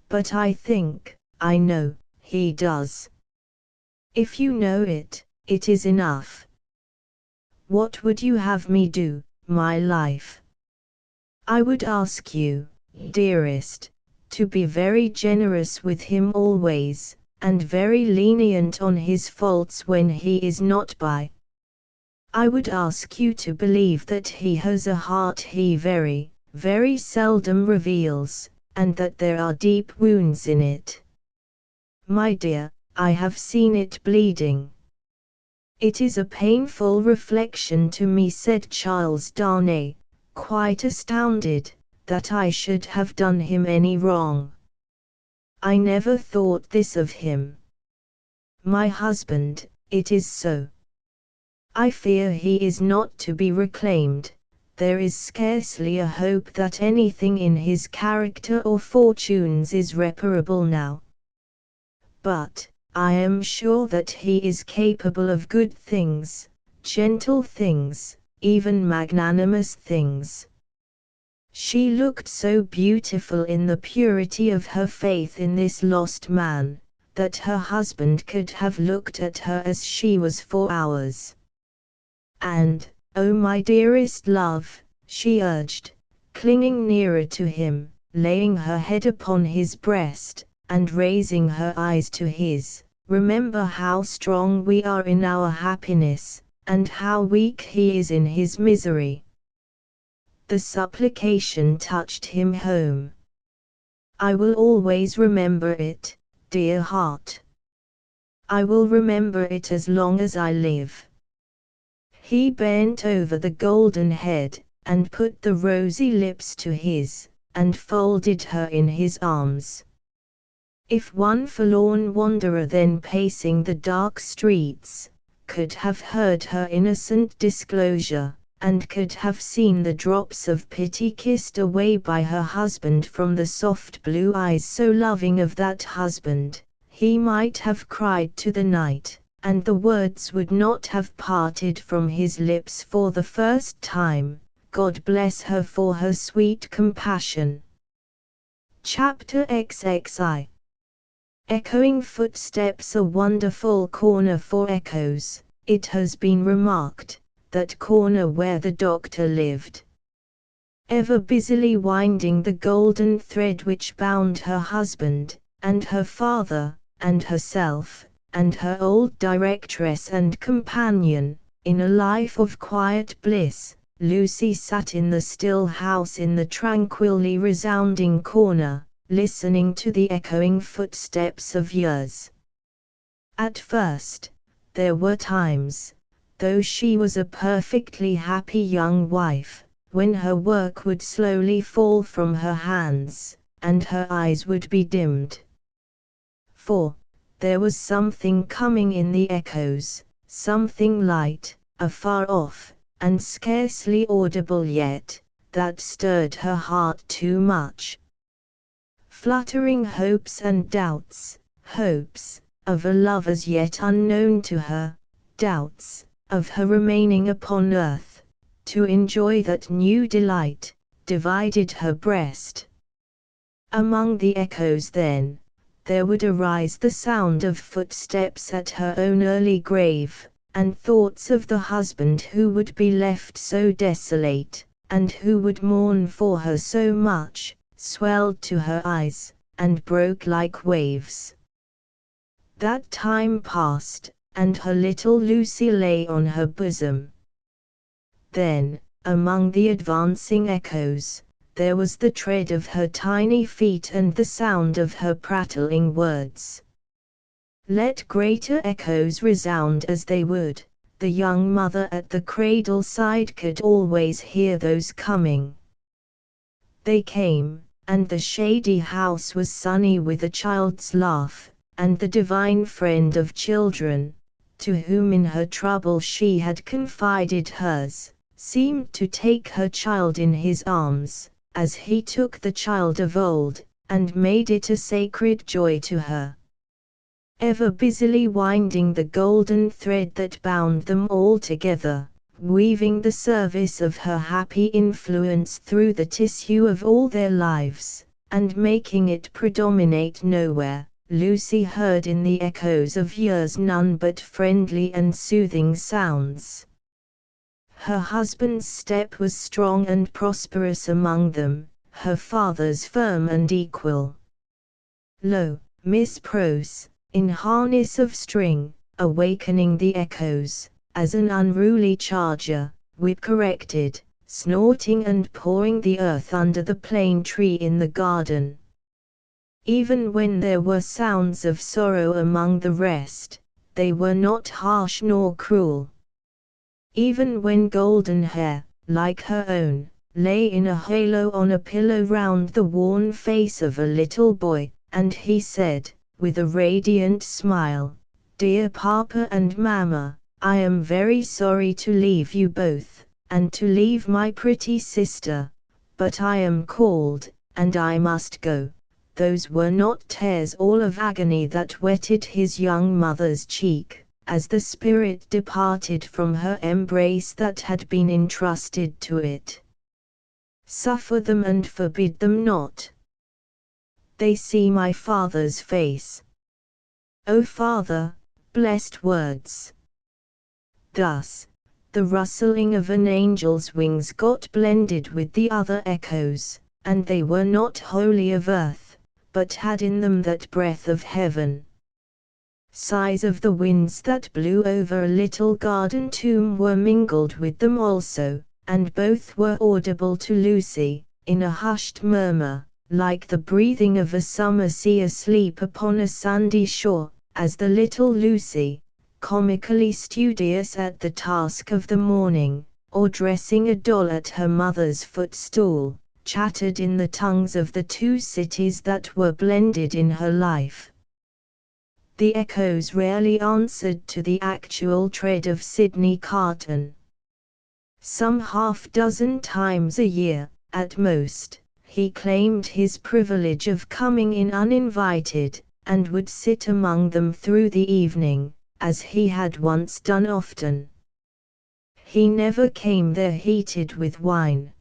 But I think, I know, he does. If you know it, it is enough. What would you have me do, my life? I would ask you, dearest, to be very generous with him always, and very lenient on his faults when he is not by. I would ask you to believe that he has a heart he very, very seldom reveals, and that there are deep wounds in it. My dear, I have seen it bleeding. It is a painful reflection to me, said Charles Darnay, quite astounded, that I should have done him any wrong. I never thought this of him. My husband, it is so. I fear he is not to be reclaimed. There is scarcely a hope that anything in his character or fortunes is reparable now. But, I am sure that he is capable of good things, gentle things, even magnanimous things. She looked so beautiful in the purity of her faith in this lost man, that her husband could have looked at her as she was for hours. And, oh my dearest love, she urged, clinging nearer to him, laying her head upon his breast, and raising her eyes to his, remember how strong we are in our happiness, and how weak he is in his misery. The supplication touched him home. I will always remember it, dear heart. I will remember it as long as I live. He bent over the golden head, and put the rosy lips to his, and folded her in his arms. If one forlorn wanderer then pacing the dark streets, could have heard her innocent disclosure, and could have seen the drops of pity kissed away by her husband from the soft blue eyes so loving of that husband, he might have cried to the night, and the words would not have parted from his lips for the first time, God bless her for her sweet compassion. Chapter XXI. Echoing footsteps, a wonderful corner for echoes. It has been remarked, that corner where the doctor lived, ever busily winding the golden thread which bound her husband, and her father, and herself, and her old directress and companion, in a life of quiet bliss, Lucy sat in the still house in the tranquilly resounding corner, listening to the echoing footsteps of years. At first, there were times, though she was a perfectly happy young wife, when her work would slowly fall from her hands, and her eyes would be dimmed. For, there was something coming in the echoes, something light, afar off, and scarcely audible yet, that stirred her heart too much. Fluttering hopes and doubts, hopes, of a love as yet unknown to her, doubts, of her remaining upon earth, to enjoy that new delight, divided her breast. Among the echoes then, there would arise the sound of footsteps at her own early grave, and thoughts of the husband who would be left so desolate, and who would mourn for her so much, swelled to her eyes, and broke like waves. That time passed, and her little Lucy lay on her bosom. Then, among the advancing echoes, there was the tread of her tiny feet and the sound of her prattling words. Let greater echoes resound as they would, the young mother at the cradle side could always hear those coming. They came, and the shady house was sunny with a child's laugh, and the divine friend of children, to whom in her trouble she had confided hers, seemed to take her child in his arms, as he took the child of old, and made it a sacred joy to her. Ever busily winding the golden thread that bound them all together, weaving the service of her happy influence through the tissue of all their lives, and making it predominate nowhere, Lucy heard in the echoes of years none but friendly and soothing sounds. Her husband's step was strong and prosperous among them, her father's firm and equal. Lo, Miss Prose, in harness of string, awakening the echoes, as an unruly charger, whip-corrected, snorting and pawing the earth under the plane tree in the garden. Even when there were sounds of sorrow among the rest, they were not harsh nor cruel. Even when golden hair, like her own, lay in a halo on a pillow round the worn face of a little boy, and he said, with a radiant smile, "Dear Papa and Mamma, I am very sorry to leave you both, and to leave my pretty sister, but I am called, and I must go." Those were not tears all of agony that wetted his young mother's cheek, as the spirit departed from her embrace that had been entrusted to it. Suffer them and forbid them not. They see my Father's face. O Father, blessed words! Thus, the rustling of an angel's wings got blended with the other echoes, and they were not wholly of earth, but had in them that breath of heaven. Sighs of the winds that blew over a little garden tomb were mingled with them also, and both were audible to Lucy, in a hushed murmur, like the breathing of a summer sea asleep upon a sandy shore, as the little Lucy, comically studious at the task of the morning, or dressing a doll at her mother's footstool, chattered in the tongues of the two cities that were blended in her life. The echoes rarely answered to the actual tread of Sydney Carton. Some half-dozen times a year, at most, he claimed his privilege of coming in uninvited, and would sit among them through the evening, as he had once done often. He never came there heated with wine.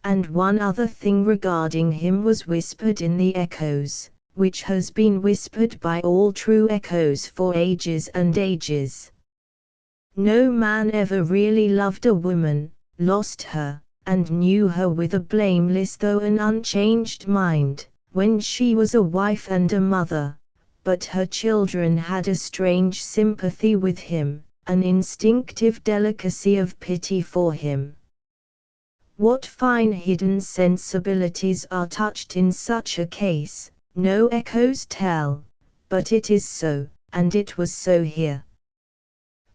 And one other thing regarding him was whispered in the echoes, which has been whispered by all true echoes for ages and ages. No man ever really loved a woman, lost her, and knew her with a blameless though an unchanged mind, when she was a wife and a mother, but her children had a strange sympathy with him, an instinctive delicacy of pity for him. What fine hidden sensibilities are touched in such a case, no echoes tell, but it is so, and it was so here.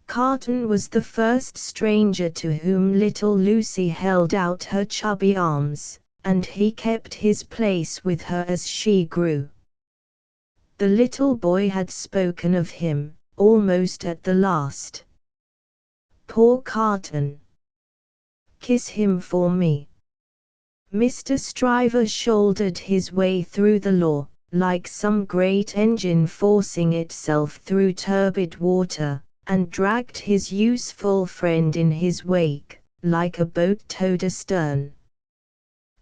Carton was the first stranger to whom little Lucy held out her chubby arms, and he kept his place with her as she grew. The little boy had spoken of him, almost at the last. "Poor Carton! Kiss him for me." Mr. Stryver shouldered his way through the law, like some great engine forcing itself through turbid water, and dragged his useful friend in his wake, like a boat towed astern.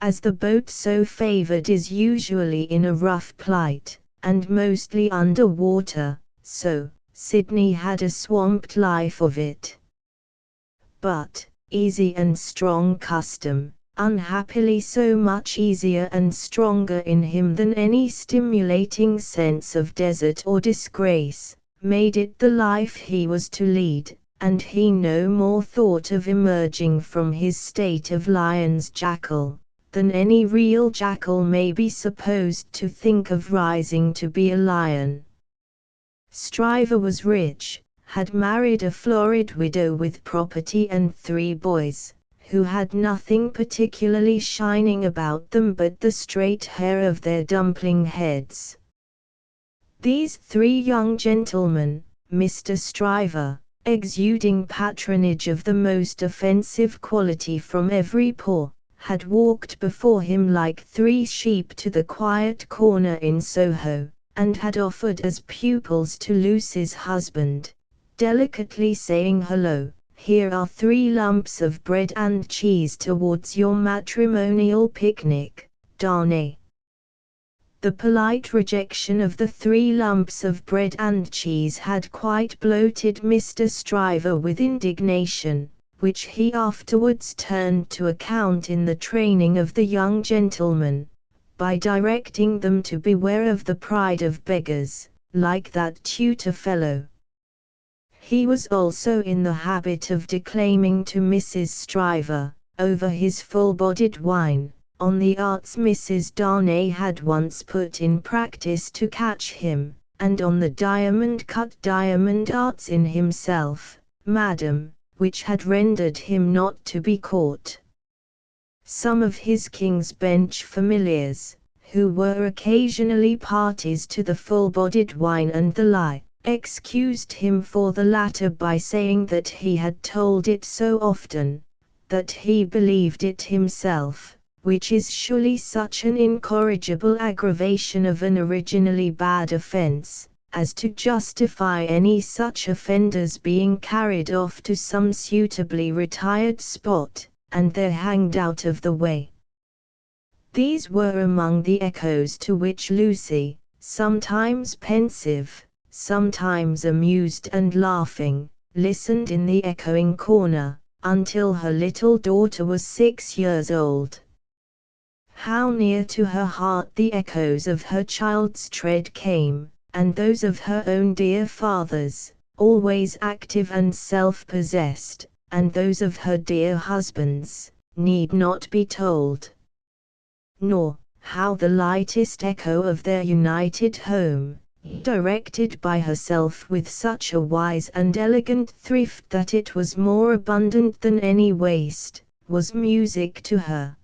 As the boat so favored is usually in a rough plight, and mostly under water, so Sydney had a swamped life of it. But, easy and strong custom, unhappily so much easier and stronger in him than any stimulating sense of desert or disgrace, made it the life he was to lead, and he no more thought of emerging from his state of lion's jackal, than any real jackal may be supposed to think of rising to be a lion. Stryver was rich, had married a florid widow with property and 3 boys, who had nothing particularly shining about them but the straight hair of their dumpling heads. These 3 young gentlemen, Mr. Stryver, exuding patronage of the most offensive quality from every pore, had walked before him like 3 sheep to the quiet corner in Soho, and had offered as pupils to Lucy's husband, delicately saying, "Hello, here are 3 lumps of bread and cheese towards your matrimonial picnic, Darnay." The polite rejection of the 3 lumps of bread and cheese had quite bloated Mr. Stryver with indignation, which he afterwards turned to account in the training of the young gentlemen, by directing them to beware of the pride of beggars, like that tutor fellow. He was also in the habit of declaiming to Mrs. Stryver, over his full-bodied wine, on the arts Mrs. Darnay had once put in practice to catch him, and on the diamond-cut diamond arts in himself, madam, which had rendered him not to be caught. Some of his King's Bench familiars, who were occasionally parties to the full-bodied wine and the lie, excused him for the latter by saying that he had told it so often, that he believed it himself, which is surely such an incorrigible aggravation of an originally bad offence, as to justify any such offenders being carried off to some suitably retired spot, and there hanged out of the way. These were among the echoes to which Lucy, sometimes pensive, sometimes amused and laughing, listened in the echoing corner, until her little daughter was 6 years old. How near to her heart the echoes of her child's tread came, and those of her own dear father's, always active and self-possessed, and those of her dear husband's, need not be told. Nor, how the lightest echo of their united home, directed by herself with such a wise and elegant thrift that it was more abundant than any waste, was music to her.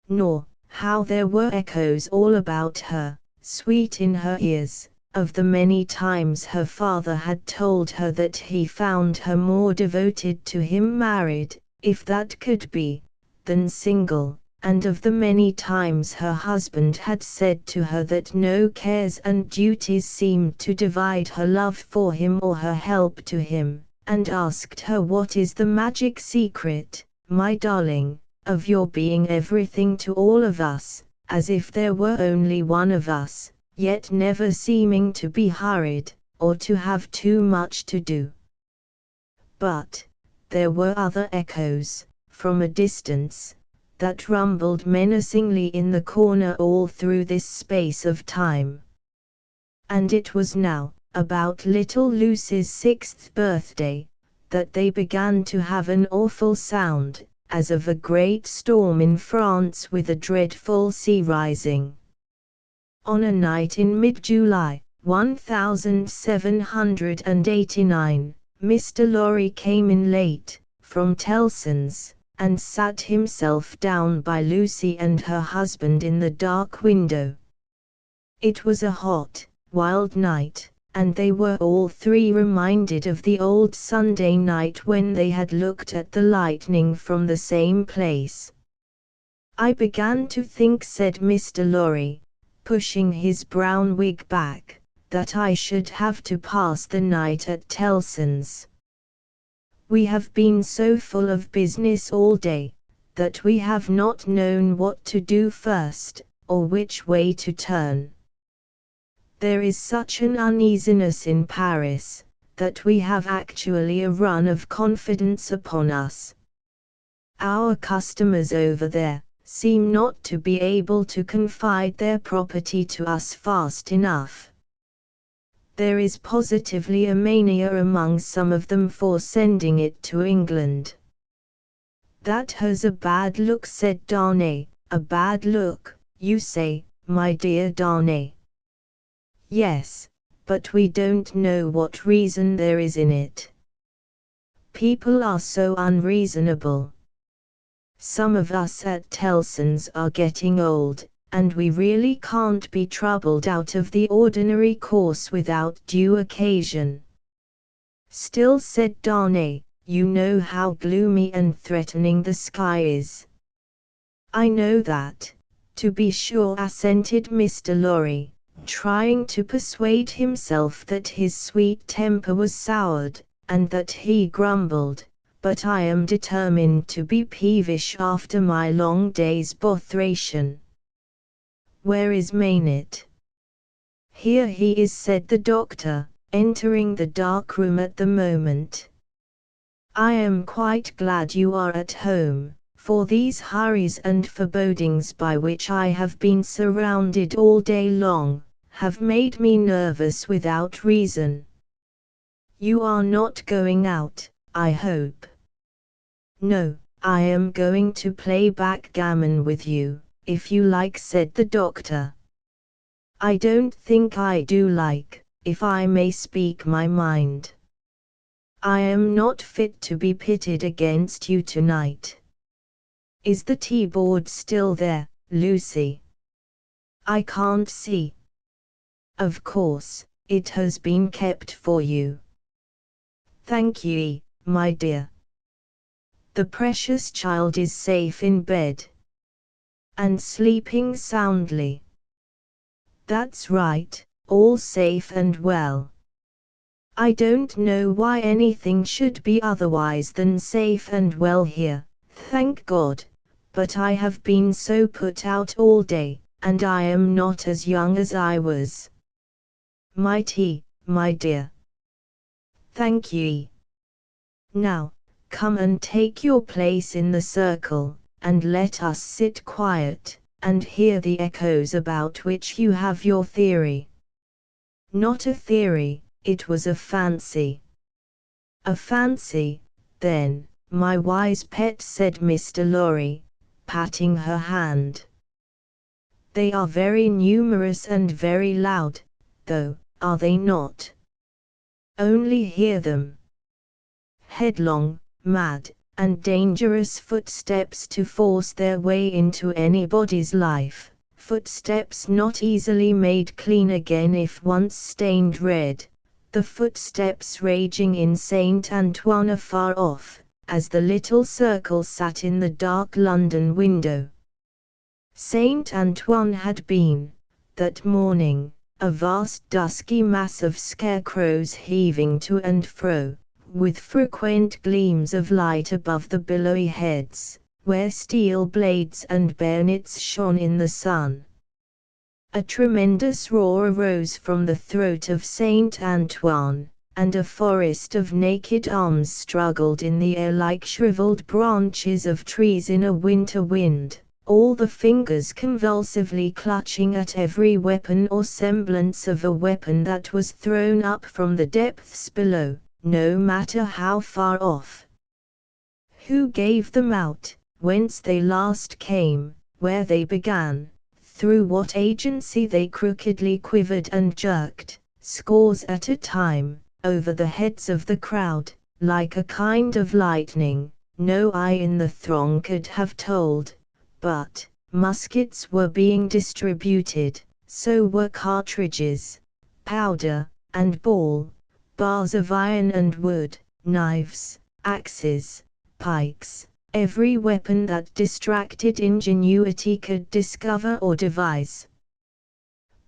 Nor, how there were echoes all about her, sweet in her ears, of the many times her father had told her that he found her more devoted to him married, if that could be, than single, and of the many times her husband had said to her that no cares and duties seemed to divide her love for him or her help to him, and asked her what is the magic secret, my darling, of your being everything to all of us, as if there were only one of us, yet never seeming to be hurried, or to have too much to do. But, there were other echoes, from a distance, that rumbled menacingly in the corner all through this space of time. And it was now, about little Lucy's 6th birthday, that they began to have an awful sound, as of a great storm in France with a dreadful sea rising. On a night in mid-July, 1789, Mr. Lorry came in late, from Tellson's, and sat himself down by Lucy and her husband in the dark window. It was a hot, wild night, and they were all 3 reminded of the old Sunday night when they had looked at the lightning from the same place. "I began to think," said Mr. Lorry, pushing his brown wig back, "that I should have to pass the night at Tellson's. We have been so full of business all day, that we have not known what to do first, or which way to turn. There is such an uneasiness in Paris, that we have actually a run of confidence upon us. Our customers over there seem not to be able to confide their property to us fast enough. There is positively a mania among some of them for sending it to England. That has a bad look, said Darnay. A bad look, you say, my dear Darnay? Yes, but we don't know what reason there is in it. People are so unreasonable. Some of us at Tellson's are getting old, and we really can't be troubled out of the ordinary course without due occasion. Still, said Darnay, you know how gloomy and threatening the sky is. I know that, to be sure, assented Mr. Lorry, trying to persuade himself that his sweet temper was soured, and that he grumbled, but I am determined to be peevish after my long day's botheration. Where is Maynett? Here he is, said the doctor, entering the dark room at the moment. I am quite glad you are at home, for these hurries and forebodings by which I have been surrounded all day long, have made me nervous without reason. You are not going out, I hope? No, I am going to play backgammon with you, if you like, said the doctor. I don't think I do like, if I may speak my mind. I am not fit to be pitted against you tonight. Is the tea-board still there, Lucy? I can't see. Of course, it has been kept for you. Thank ye, my dear. The precious child is safe in bed. And sleeping soundly. That's right, all safe and well. I don't know why anything should be otherwise than safe and well here, thank God, but I have been so put out all day, and I am not as young as I was. My tea, my dear. Thank ye. Now, come and take your place in the circle, and let us sit quiet, and hear the echoes about which you have your theory. Not a theory, it was a fancy. A fancy, then, my wise pet, said Mr. Lorry, patting her hand. They are very numerous and very loud, though, are they not? Only hear them. Headlong, mad, and dangerous footsteps to force their way into anybody's life, footsteps not easily made clean again if once stained red, the footsteps raging in Saint Antoine afar off, as the little circle sat in the dark London window. Saint Antoine had been, that morning, a vast dusky mass of scarecrows heaving to and fro, with frequent gleams of light above the billowy heads, where steel blades and bayonets shone in the sun. A tremendous roar arose from the throat of Saint Antoine, and a forest of naked arms struggled in the air like shriveled branches of trees in a winter wind, all the fingers convulsively clutching at every weapon or semblance of a weapon that was thrown up from the depths below, no matter how far off. Who gave them out, whence they last came, where they began, through what agency they crookedly quivered and jerked, scores at a time, over the heads of the crowd, like a kind of lightning, no eye in the throng could have told, but muskets were being distributed, so were cartridges, powder, and ball, bars of iron and wood, knives, axes, pikes, every weapon that distracted ingenuity could discover or devise.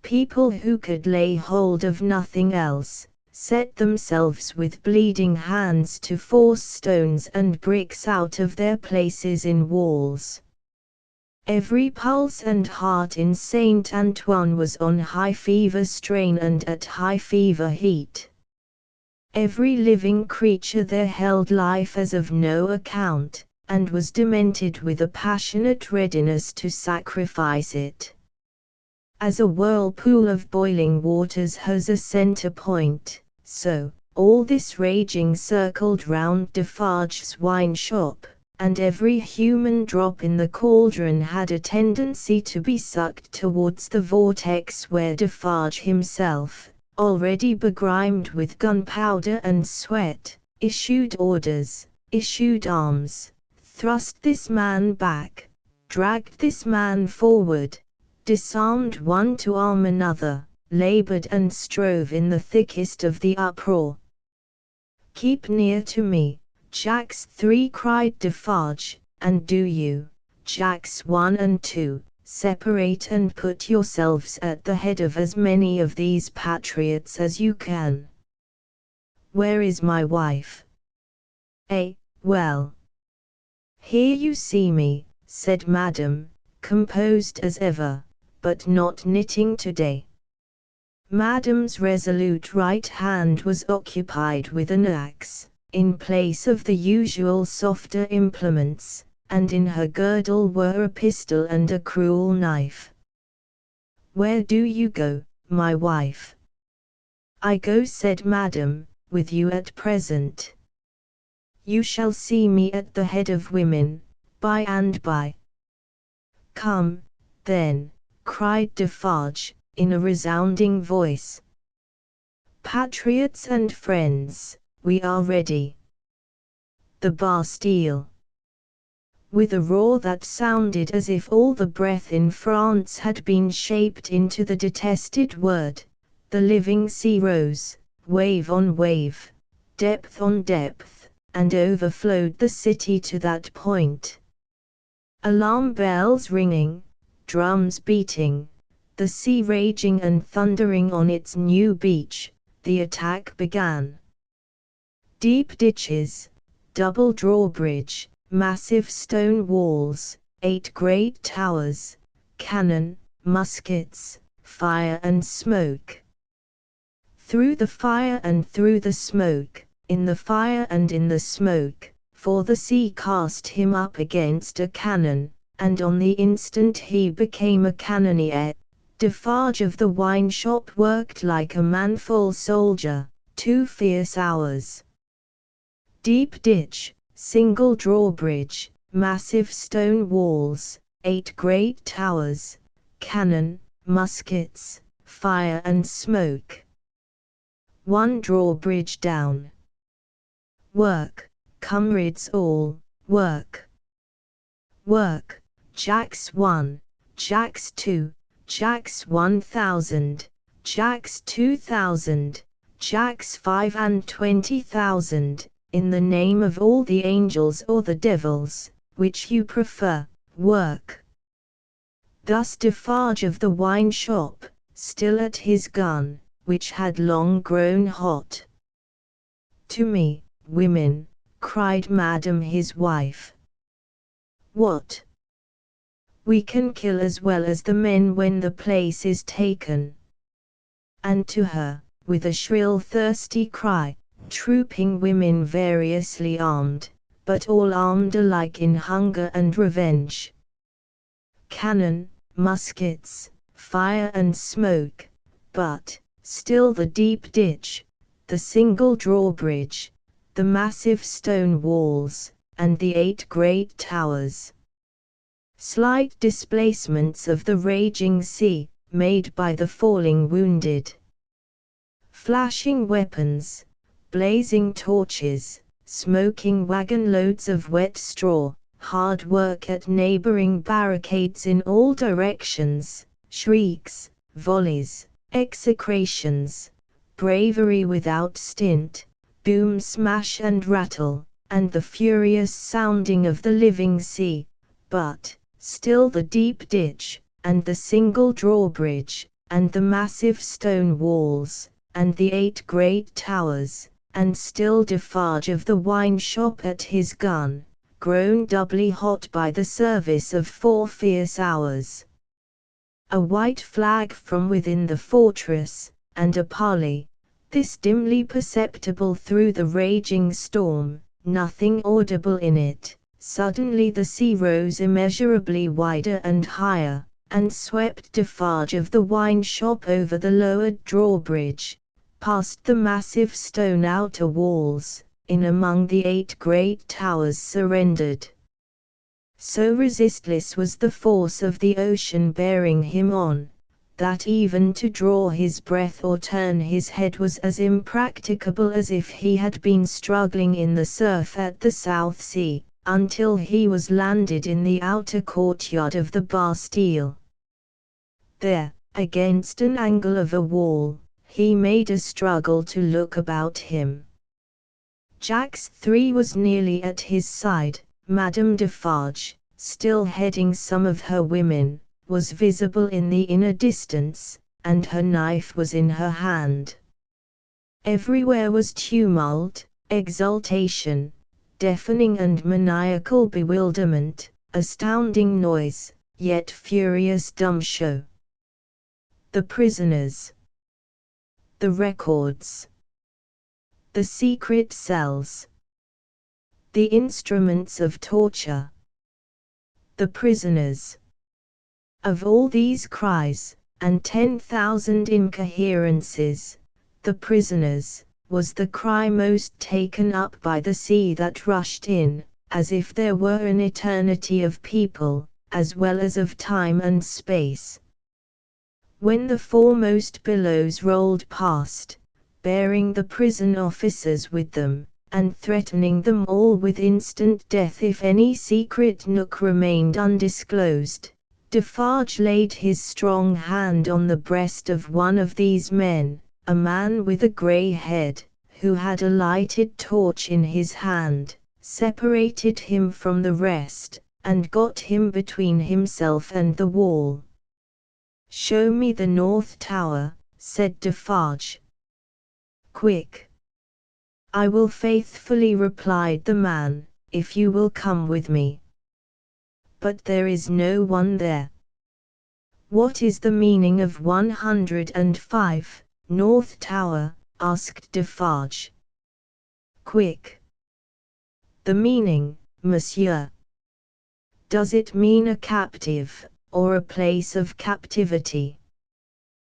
People who could lay hold of nothing else, set themselves with bleeding hands to force stones and bricks out of their places in walls. Every pulse and heart in Saint Antoine was on high fever strain and at high fever heat. Every living creature there held life as of no account, and was demented with a passionate readiness to sacrifice it. As a whirlpool of boiling waters has a center point, so all this raging circled round Defarge's wine shop, and every human drop in the cauldron had a tendency to be sucked towards the vortex where Defarge himself, already begrimed with gunpowder and sweat, issued orders, issued arms, thrust this man back, dragged this man forward, disarmed one to arm another, labored and strove in the thickest of the uproar. "Keep near to me, Jacks 3," cried Defarge, "and do you, Jacks 1 and 2, separate and put yourselves at the head of as many of these patriots as you can." "Where is my wife?" Well. "Here you see me," said Madame, composed as ever, but not knitting today. Madame's resolute right hand was occupied with an axe, in place of the usual softer implements, and in her girdle were a pistol and a cruel knife. "Where do you go, my wife?" "I go," said Madame, "with you at present. You shall see me at the head of women, by and by." "Come, then," cried Defarge, in a resounding voice. "Patriots and friends, we are ready." The Bastille. With a roar that sounded as if all the breath in France had been shaped into the detested word, the living sea rose, wave on wave, depth on depth, and overflowed the city to that point. Alarm bells ringing, drums beating, the sea raging and thundering on its new beach, the attack began. Deep ditches, double drawbridge, massive stone walls, 8 great towers, cannon, muskets, fire and smoke. Through the fire and through the smoke, in the fire and in the smoke, for the sea cast him up against a cannon, and on the instant he became a cannoneer. Defarge of the wine shop worked like a manful soldier, 2 fierce hours. Deep ditch, single drawbridge, massive stone walls, 8 great towers, cannon, muskets, fire and smoke. 1 drawbridge down. Work, comrades all, work. Work, Jacks 1, Jacks 2, Jacks 1000, Jacks 2000, Jacks 5 and 20,000, in the name of all the angels or the devils, which you prefer, work. Thus Defarge of the wine shop, still at his gun, which had long grown hot. "To me, women," cried Madame his wife. "What? We can kill as well as the men when the place is taken." And to her, with a shrill thirsty cry, trooping women variously armed, but all armed alike in hunger and revenge. Cannon, muskets, fire and smoke, but still the deep ditch, the single drawbridge, the massive stone walls, and the 8 great towers. Slight displacements of the raging sea, made by the falling wounded. Flashing weapons, blazing torches, smoking wagon loads of wet straw, hard work at neighboring barricades in all directions, shrieks, volleys, execrations, bravery without stint, boom smash and rattle, and the furious sounding of the living sea, but still the deep ditch, and the single drawbridge, and the massive stone walls, and the 8 great towers, and still Defarge of the wine shop at his gun, grown doubly hot by the service of 4 fierce hours. A white flag from within the fortress, and a parley, this dimly perceptible through the raging storm, nothing audible in it. Suddenly the sea rose immeasurably wider and higher, and swept Defarge of the wine shop over the lowered drawbridge, past the massive stone outer walls, in among the 8 great towers surrendered. So resistless was the force of the ocean bearing him on, that even to draw his breath or turn his head was as impracticable as if he had been struggling in the surf at the South Sea, until he was landed in the outer courtyard of the Bastille. There, against an angle of a wall, he made a struggle to look about him. Jacques 3 was nearly at his side. Madame Defarge, still heading some of her women, was visible in the inner distance, and her knife was in her hand. Everywhere was tumult, exultation, deafening and maniacal bewilderment, astounding noise, yet furious dumb show. The prisoners, the records, the secret cells, the instruments of torture, the prisoners. Of all these cries, and 10,000 incoherences, the prisoners, was the cry most taken up by the sea that rushed in, as if there were an eternity of people, as well as of time and space. When the foremost billows rolled past, bearing the prison officers with them, and threatening them all with instant death if any secret nook remained undisclosed, Defarge laid his strong hand on the breast of one of these men, a man with a grey head, who had a lighted torch in his hand, separated him from the rest, and got him between himself and the wall. "Show me the North Tower," said Defarge. "Quick." "I will faithfully," replied the man, "if you will come with me." "But there is no one there." "What is the meaning of 105, North Tower?" asked Defarge. "Quick." "The meaning, monsieur. Does it mean a captive, or a place of captivity?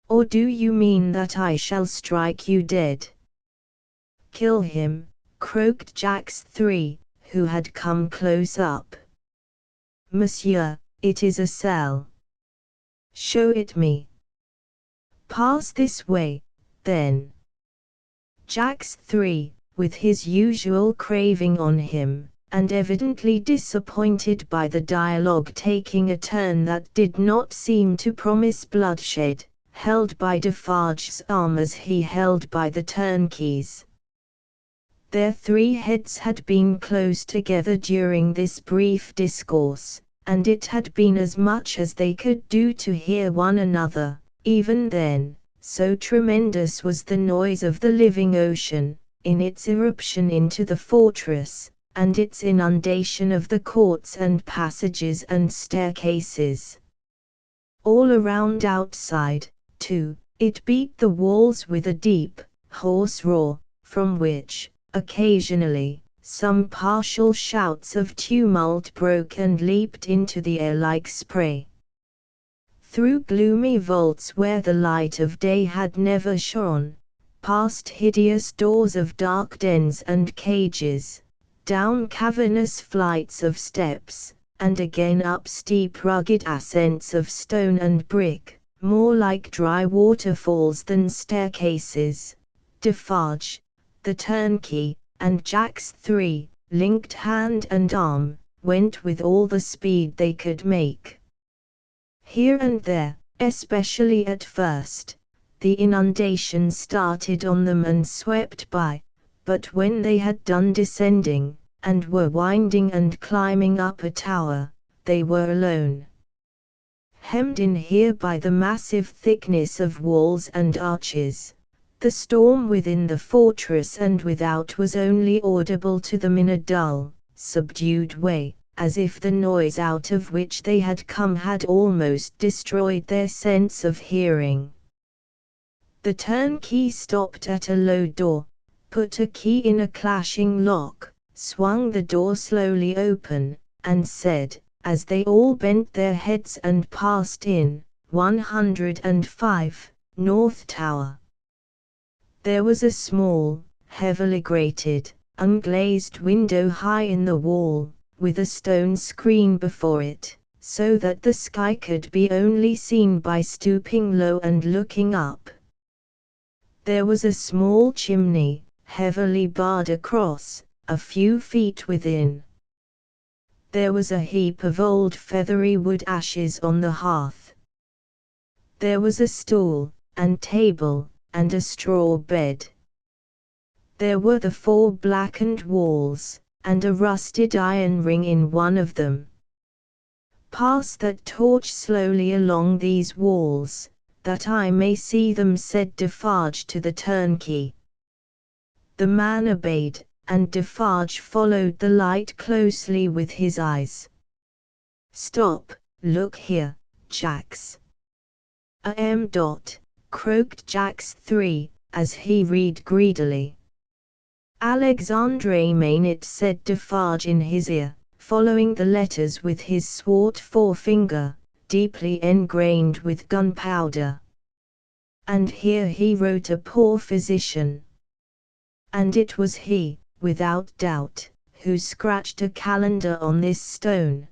Or do you mean that I shall strike you dead?" "Kill him," croaked Jacques 3, who had come close up. "Monsieur, it is a cell." "Show it me." "Pass this way, then." Jacques 3, with his usual craving on him, and evidently disappointed by the dialogue taking a turn that did not seem to promise bloodshed, held by Defarge's arm as he held by the turnkey's. Their 3 heads had been close together during this brief discourse, and it had been as much as they could do to hear one another. Even then, so tremendous was the noise of the living ocean, in its irruption into the fortress, and its inundation of the courts and passages and staircases. All around outside, too, it beat the walls with a deep, hoarse roar, from which, occasionally, some partial shouts of tumult broke and leaped into the air like spray. Through gloomy vaults where the light of day had never shone, past hideous doors of dark dens and cages, down cavernous flights of steps, and again up steep rugged ascents of stone and brick, more like dry waterfalls than staircases, Defarge, the turnkey, and Jacques 3, linked hand and arm, went with all the speed they could make. Here and there, especially at first, the inundation started on them and swept by, but when they had done descending, and were winding and climbing up a tower, they were alone. Hemmed in here by the massive thickness of walls and arches, the storm within the fortress and without was only audible to them in a dull, subdued way, as if the noise out of which they had come had almost destroyed their sense of hearing. The turnkey stopped at a low door, put a key in a clashing lock, swung the door slowly open, and said, as they all bent their heads and passed in. 105, North Tower. There was a small, heavily grated, unglazed window high in the wall, with a stone screen before it, so that the sky could be only seen by stooping low and looking up. There was a small chimney, heavily barred across, a few feet within. There was a heap of old feathery wood ashes on the hearth. There was a stool, and table, and a straw bed. There were the 4 blackened walls, and a rusted iron ring in one of them. "Pass that torch slowly along these walls, that I may see them," said Defarge to the turnkey. The man obeyed, and Defarge followed the light closely with his eyes. "Stop, look here, Jax." Croaked Jax 3, as he read greedily. "Alexandre Mainit," said Defarge in his ear, following the letters with his swart forefinger, deeply engrained with gunpowder. "And here he wrote a poor physician. And it was he, without doubt, who scratched a calendar on this stone.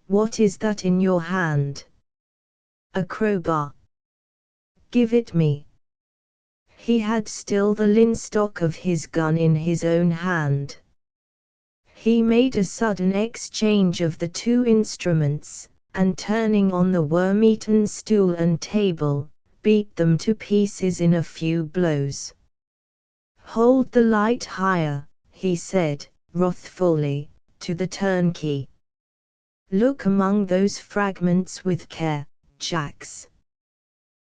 What is that in your hand?" "A crowbar." "Give it me." He had still the linstock of his gun in his own hand. He made a sudden exchange of the 2 instruments, and turning on the worm-eaten stool and table, beat them to pieces in a few blows. "Hold the light higher," he said, wrathfully, to the turnkey. "Look among those fragments with care, Jax.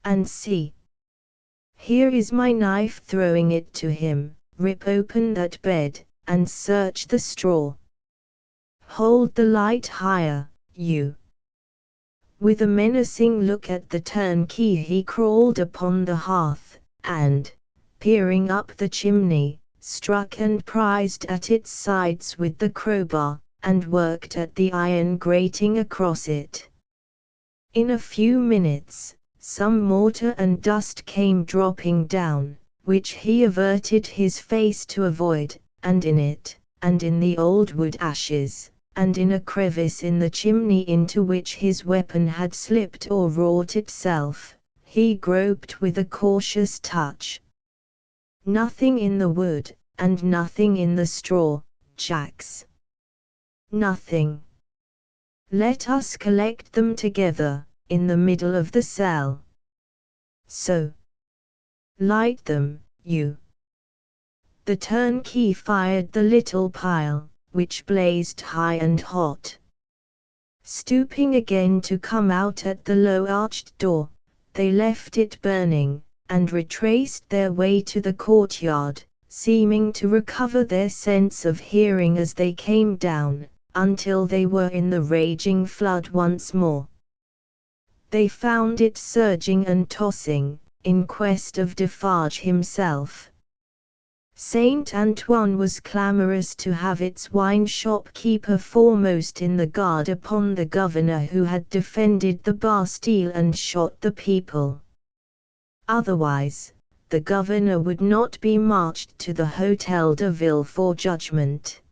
And see. Here is my knife," throwing it to him. "Rip open that bed, and search the straw. Hold the light higher, you." With a menacing look at the turnkey he crawled upon the hearth, and, peering up the chimney, struck and prised at its sides with the crowbar, and worked at the iron grating across it. In a few minutes, some mortar and dust came dropping down, which he averted his face to avoid, and in it, and in the old wood ashes, and in a crevice in the chimney into which his weapon had slipped or wrought itself, he groped with a cautious touch. "Nothing in the wood, and nothing in the straw, Jax. Nothing. Let us collect them together, in the middle of the cell. So. Light them, you." The turnkey fired the little pile, which blazed high and hot. Stooping again to come out at the low arched door, they left it burning, and retraced their way to the courtyard, seeming to recover their sense of hearing as they came down, until they were in the raging flood once more. They found it surging and tossing, in quest of Defarge himself. Saint Antoine was clamorous to have its wine-shop keeper foremost in the guard upon the governor who had defended the Bastille and shot the people. Otherwise, the governor would not be marched to the Hôtel de Ville for judgment.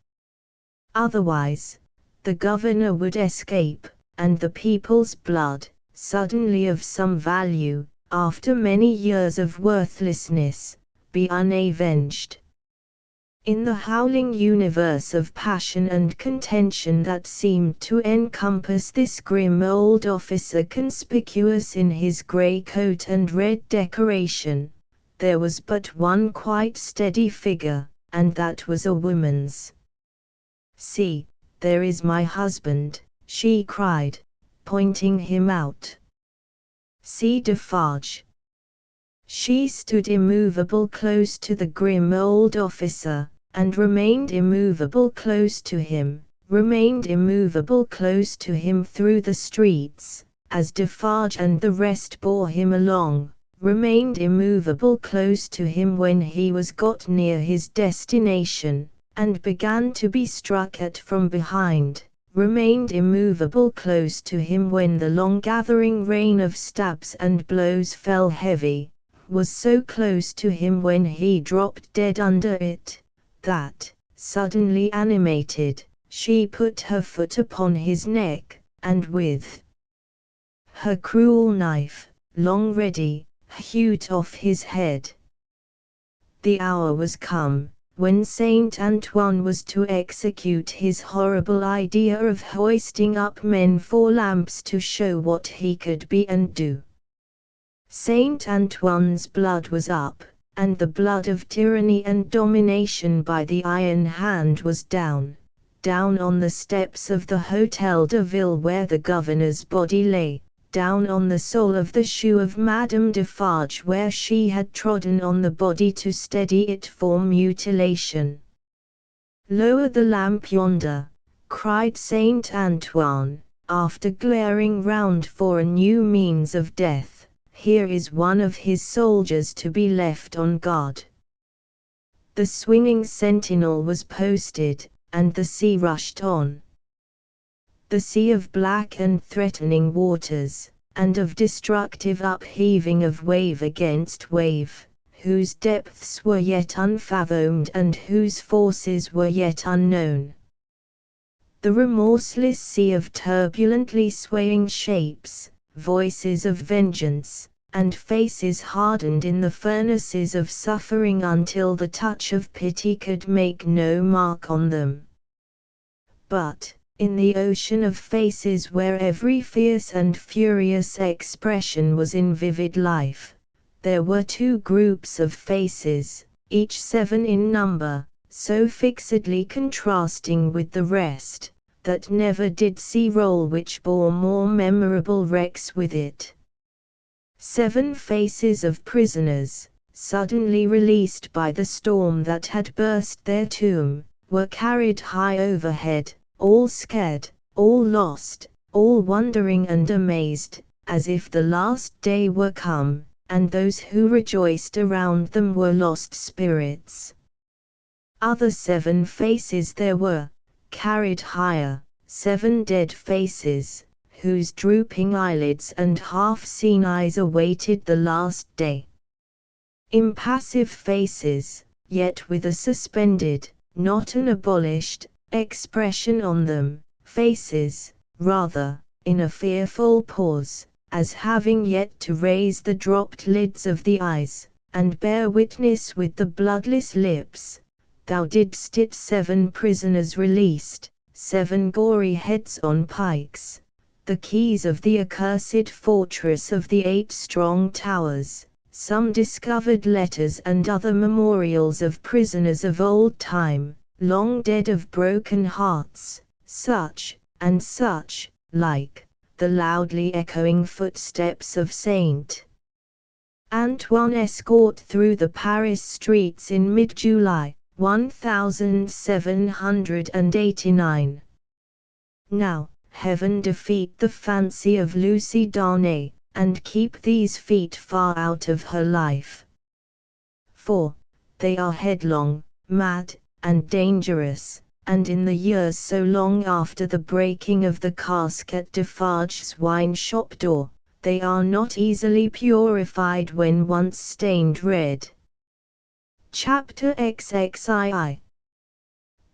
Otherwise, the governor would escape, and the people's blood, suddenly of some value, after many years of worthlessness, be unavenged. In the howling universe of passion and contention that seemed to encompass this grim old officer conspicuous in his grey coat and red decoration, there was but one quite steady figure, and that was a woman's. "See, there is my husband," she cried, pointing him out. "See Defarge." She stood immovable close to the grim old officer, and remained immovable close to him through the streets, as Defarge and the rest bore him along, remained immovable close to him when he was got near his destination, and began to be struck at from behind, remained immovable close to him when the long-gathering rain of stabs and blows fell heavy, was so close to him when he dropped dead under it, that, suddenly animated, she put her foot upon his neck, and with her cruel knife, long ready, hewed off his head. The hour was come, when Saint Antoine was to execute his horrible idea of hoisting up men for lamps to show what he could be and do. Saint Antoine's blood was up, and the blood of tyranny and domination by the iron hand was down on the steps of the Hôtel de Ville where the governor's body lay, down on the sole of the shoe of Madame Defarge where she had trodden on the body to steady it for mutilation. "Lower the lamp yonder," cried Saint Antoine, after glaring round for a new means of death. "Here is one of his soldiers to be left on guard." The swinging sentinel was posted, and the sea rushed on. The sea of black and threatening waters, and of destructive upheaving of wave against wave, whose depths were yet unfathomed and whose forces were yet unknown. The remorseless sea of turbulently swaying shapes, voices of vengeance, and faces hardened in the furnaces of suffering until the touch of pity could make no mark on them. But, in the ocean of faces where every fierce and furious expression was in vivid life, there were two groups of faces, each 7 in number, so fixedly contrasting with the rest, that never did sea roll which bore more memorable wrecks with it. 7 faces of prisoners, suddenly released by the storm that had burst their tomb, were carried high overhead, all scared, all lost, all wondering and amazed, as if the last day were come, and those who rejoiced around them were lost spirits. Other 7 faces there were, carried higher, 7 dead faces, whose drooping eyelids and half-seen eyes awaited the last day. Impassive faces, yet with a suspended, not an abolished, expression on them, faces, rather, in a fearful pause, as having yet to raise the dropped lids of the eyes, and bear witness with the bloodless lips, "Thou didst it." 7 prisoners released, 7 gory heads on pikes, the keys of the accursed fortress of the 8 strong towers, some discovered letters and other memorials of prisoners of old time, long dead of broken hearts, such, and such, like, the loudly echoing footsteps of Saint Antoine escort through the Paris streets in mid-July, 1789. Now, heaven defeat the fancy of Lucie Darnay, and keep these feet far out of her life. For, they are headlong, mad, and dangerous, and in the years so long after the breaking of the cask at Defarge's wine shop door, they are not easily purified when once stained red. Chapter XXII.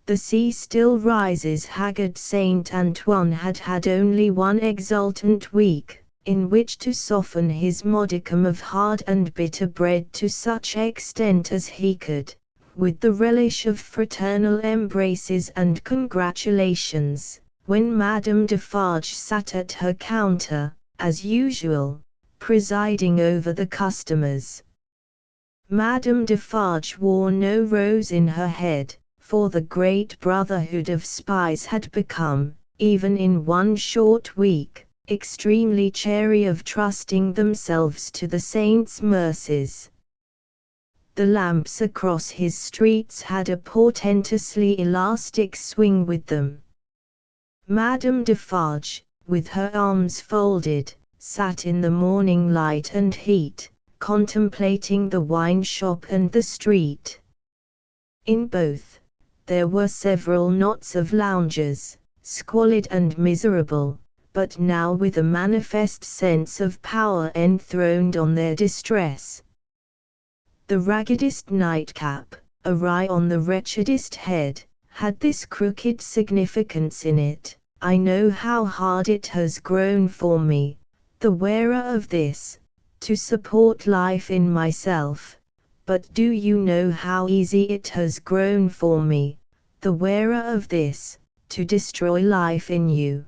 The sea still rises. Haggard Saint Antoine had had only one exultant week, in which to soften his modicum of hard and bitter bread to such extent as he could, with the relish of fraternal embraces and congratulations, when Madame Defarge sat at her counter, as usual, presiding over the customers. Madame Defarge wore no rose in her head, for the great brotherhood of spies had become, even in one short week, extremely chary of trusting themselves to the saint's mercies. The lamps across his streets had a portentously elastic swing with them. Madame Defarge, with her arms folded, sat in the morning light and heat, contemplating the wine shop and the street. In both, there were several knots of loungers, squalid and miserable, but now with a manifest sense of power enthroned on their distress. The raggedest nightcap, awry on the wretchedest head, had this crooked significance in it: I know how hard it has grown for me, the wearer of this, to support life in myself, but do you know how easy it has grown for me, the wearer of this, to destroy life in you?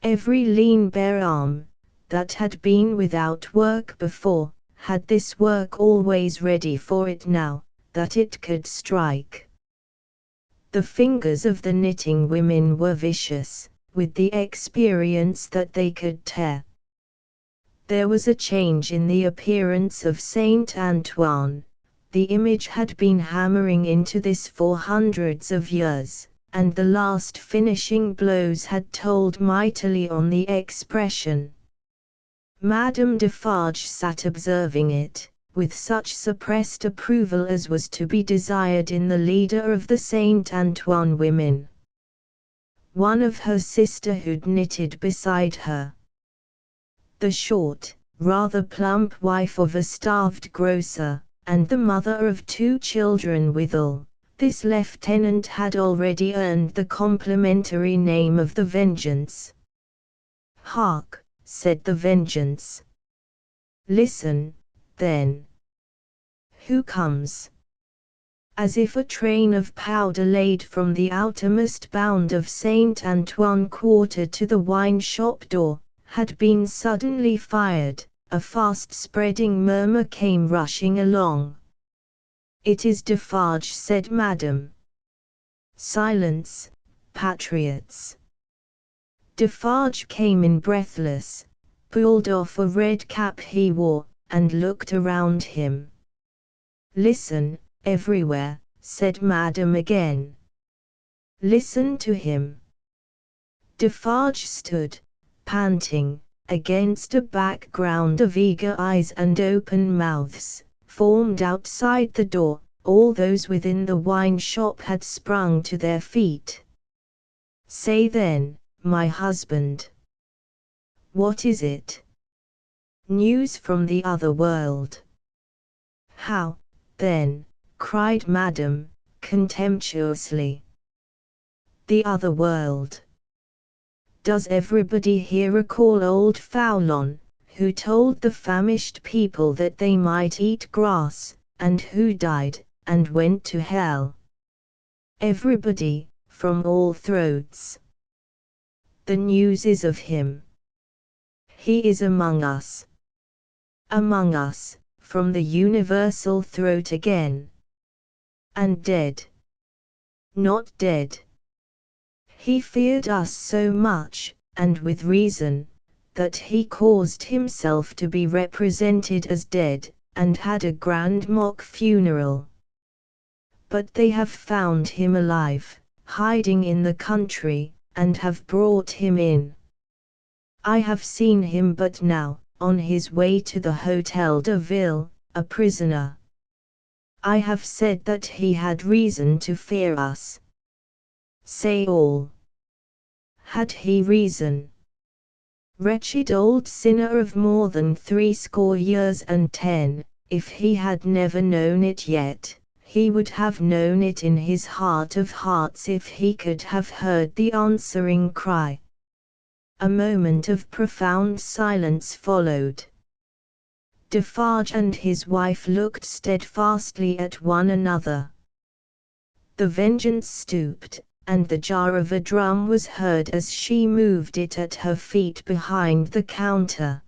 Every lean bare arm, that had been without work before, had this work always ready for it now, that it could strike. The fingers of the knitting women were vicious, with the experience that they could tear. There was a change in the appearance of Saint Antoine. The image had been hammering into this for hundreds of years, and the last finishing blows had told mightily on the expression. Madame Defarge sat observing it, with such suppressed approval as was to be desired in the leader of the Saint Antoine women. One of her sisterhood knitted beside her. The short, rather plump wife of a starved grocer, and the mother of 2 children withal, this lieutenant had already earned the complimentary name of the Vengeance. "Hark!" said the Vengeance. "Listen, then. Who comes?" As if a train of powder laid from the outermost bound of Saint Antoine Quarter to the wine-shop door, had been suddenly fired, a fast-spreading murmur came rushing along. "It is Defarge," said Madame. "Silence, patriots!" Defarge came in breathless, pulled off a red cap he wore, and looked around him. "Listen, everywhere," said Madame again. "Listen to him." Defarge stood, panting, against a background of eager eyes and open mouths, formed outside the door. All those within the wine-shop had sprung to their feet. "Say then, my husband. What is it?" "News from the other world." "How, then?" cried Madame, contemptuously. "The other world? Does everybody here recall old Foulon, who told the famished people that they might eat grass, and who died, and went to hell? Everybody, from all throats. The news is of him. He is among us. Among us, from the universal throat again. And dead. Not dead. He feared us so much, and with reason, that he caused himself to be represented as dead, and had a grand mock funeral. But they have found him alive, hiding in the country, and have brought him in. I have seen him but now, on his way to the Hôtel de Ville, a prisoner. I have said that he had reason to fear us. Say all. Had he reason? Wretched old sinner of more than 60 years and 10, if he had never known it yet, he would have known it in his heart of hearts if he could have heard the answering cry. A moment of profound silence followed. Defarge and his wife looked steadfastly at one another. The Vengeance stooped, and the jar of a drum was heard as she moved it at her feet behind the counter.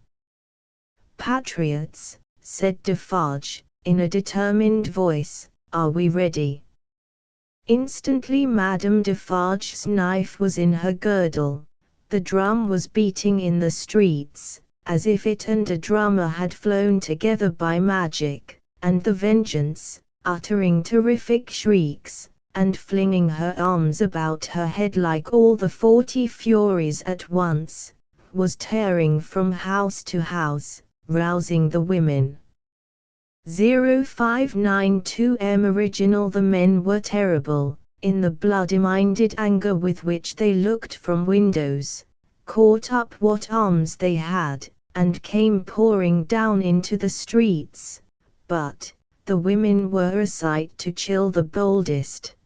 "Patriots," said Defarge, in a determined voice, "are we ready?" Instantly Madame Defarge's knife was in her girdle. The drum was beating in the streets, as if it and a drummer had flown together by magic, and the Vengeance, uttering terrific shrieks, and flinging her arms about her head like all the 40 Furies at once, was tearing from house to house, rousing the women. 0592 Original. The men were terrible, in the bloody-minded anger with which they looked from windows, caught up what arms they had, and came pouring down into the streets, but the women were a sight to chill the boldest.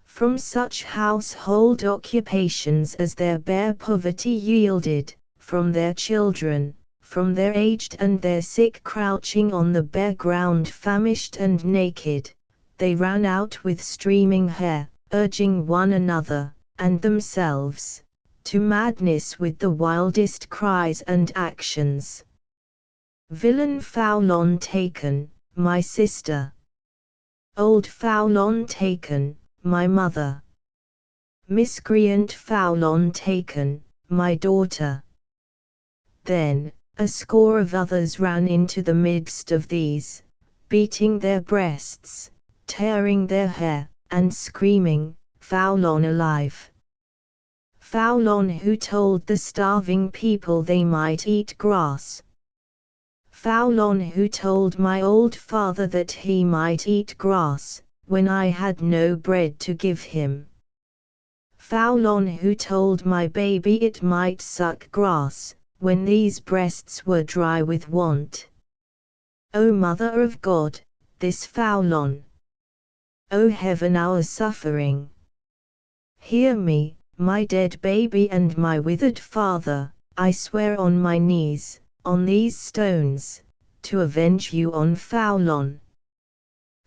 From such household occupations as their bare poverty yielded, from their children, from their aged and their sick crouching on the bare ground famished and naked, they ran out with streaming hair, urging one another, and themselves, to madness with the wildest cries and actions. Villain Foulon taken, my sister. Old Foulon taken, my mother. Miscreant Foulon taken, my daughter. Then a score of others ran into the midst of these, beating their breasts, tearing their hair, and screaming, Foulon alive! Foulon who told the starving people they might eat grass. Foulon who told my old father that he might eat grass, when I had no bread to give him. Foulon who told my baby it might suck grass, when these breasts were dry with want. O Mother of God, this Foulon! O Heaven, our suffering! Hear me, my dead baby and my withered father, I swear on my knees, on these stones, to avenge you on Foulon.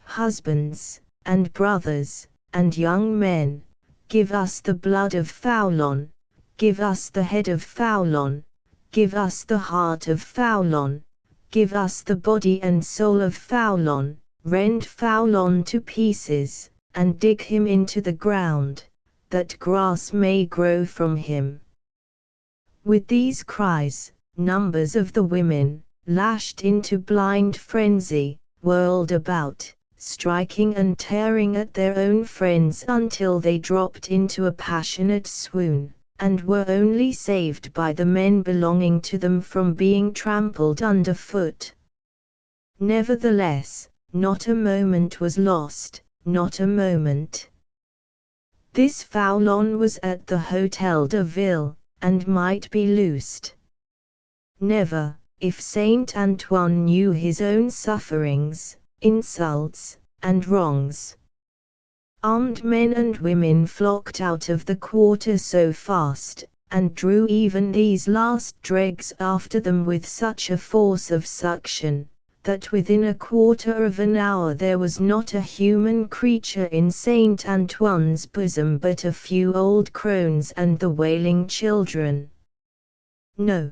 Husbands, and brothers, and young men, give us the blood of Foulon, give us the head of Foulon, give us the heart of Foulon, give us the body and soul of Foulon, rend Foulon to pieces, and dig him into the ground, that grass may grow from him. With these cries, numbers of the women, lashed into blind frenzy, whirled about, striking and tearing at their own friends until they dropped into a passionate swoon, and were only saved by the men belonging to them from being trampled underfoot. Nevertheless, not a moment was lost, not a moment. This Foulon was at the Hôtel de Ville, and might be loosed. Never, if Saint Antoine knew his own sufferings, insults, and wrongs. Armed men and women flocked out of the quarter so fast, and drew even these last dregs after them with such a force of suction, that within a quarter of an hour there was not a human creature in Saint Antoine's bosom but a few old crones and the wailing children. No.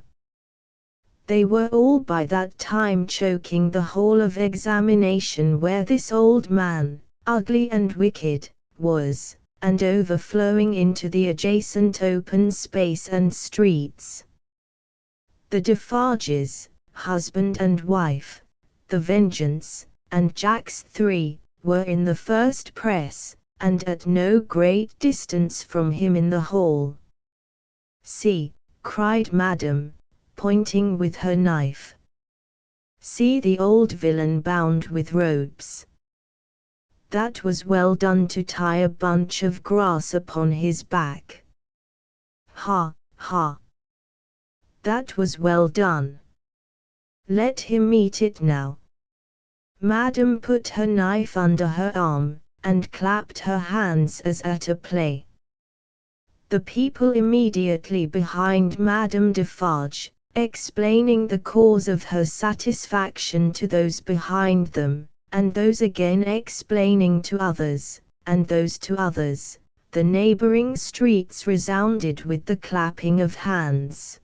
They were all by that time choking the hall of examination where this old man, ugly and wicked, was, and overflowing into the adjacent open space and streets. The Defarges, husband and wife, the Vengeance, and Jacques 3, were in the first press, and at no great distance from him in the hall. See, cried Madame, pointing with her knife. See the old villain bound with ropes. That was well done to tie a bunch of grass upon his back. Ha, ha. That was well done. Let him eat it now. Madame put her knife under her arm, and clapped her hands as at a play. The people immediately behind Madame Defarge, explaining the cause of her satisfaction to those behind them, and those again explaining to others, and those to others, the neighboring streets resounded with the clapping of hands.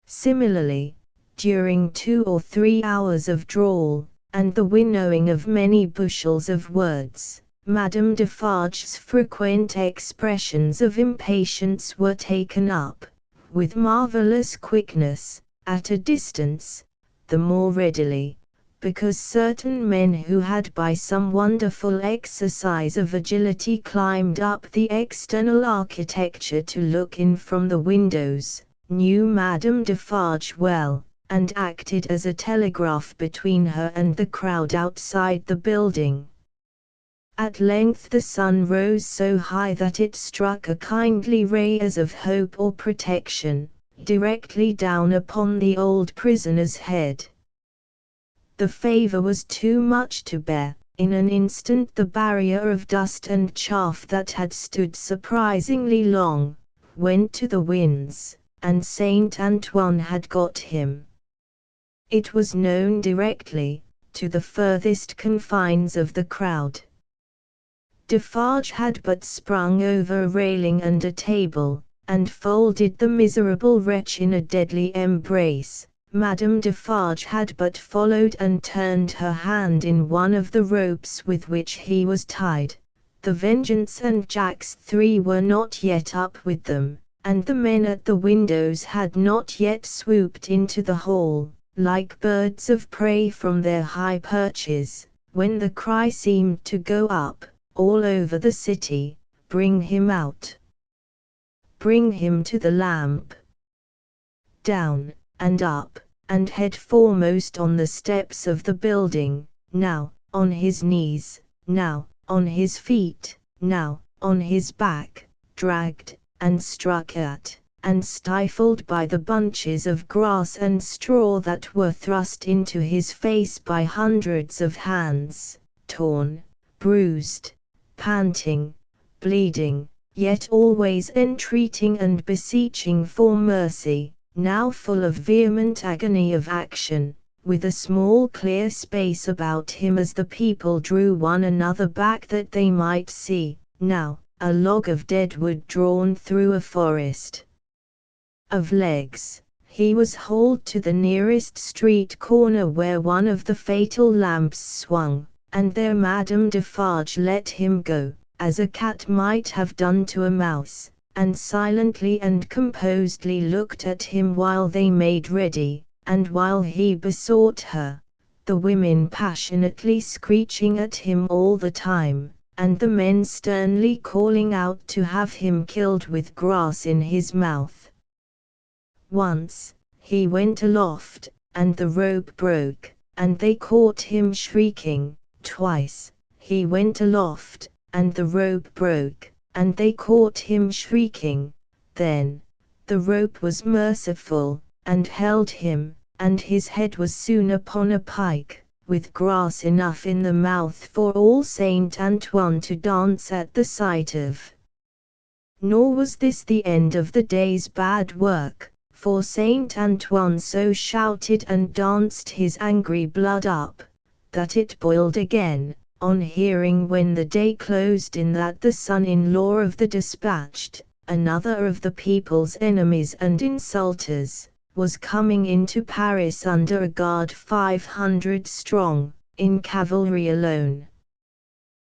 Similarly, during 2 or 3 hours of drawl, and the winnowing of many bushels of words, Madame Defarge's frequent expressions of impatience were taken up, with marvellous quickness, at a distance, the more readily, because certain men who had by some wonderful exercise of agility climbed up the external architecture to look in from the windows, knew Madame Defarge well, and acted as a telegraph between her and the crowd outside the building. At length the sun rose so high that it struck a kindly ray as of hope or protection, directly down upon the old prisoner's head. The favor was too much to bear. In an instant the barrier of dust and chaff that had stood surprisingly long, went to the winds, and Saint Antoine had got him. It was known directly, to the furthest confines of the crowd. Defarge had but sprung over a railing and a table, and folded the miserable wretch in a deadly embrace. Madame Defarge had but followed and turned her hand in one of the ropes with which he was tied. The Vengeance and Jacks 3 were not yet up with them, and the men at the windows had not yet swooped into the hall, like birds of prey from their high perches, when the cry seemed to go up, all over the city, "Bring him out! Bring him to the lamp!" Down, and up, and head foremost on the steps of the building, now, on his knees, now, on his feet, now, on his back, dragged, and struck at, and stifled by the bunches of grass and straw that were thrust into his face by hundreds of hands, torn, bruised, panting, bleeding, yet always entreating and beseeching for mercy, now full of vehement agony of action, with a small clear space about him as the people drew one another back that they might see, now, a log of dead wood drawn through a forest of legs. He was hauled to the nearest street corner where one of the fatal lamps swung, and there Madame Defarge let him go, as a cat might have done to a mouse, and silently and composedly looked at him while they made ready, and while he besought her, the women passionately screeching at him all the time, and the men sternly calling out to have him killed with grass in his mouth. Once, he went aloft, and the rope broke, and they caught him shrieking. Twice, he went aloft, and the rope broke, and they caught him shrieking. Then, the rope was merciful, and held him, and his head was soon upon a pike, with grass enough in the mouth for all Saint Antoine to dance at the sight of. Nor was this the end of the day's bad work, for Saint Antoine so shouted and danced his angry blood up, that it boiled again, on hearing when the day closed in that the son-in-law of the dispatched, another of the people's enemies and insulters, was coming into Paris under a guard 500 strong, in cavalry alone.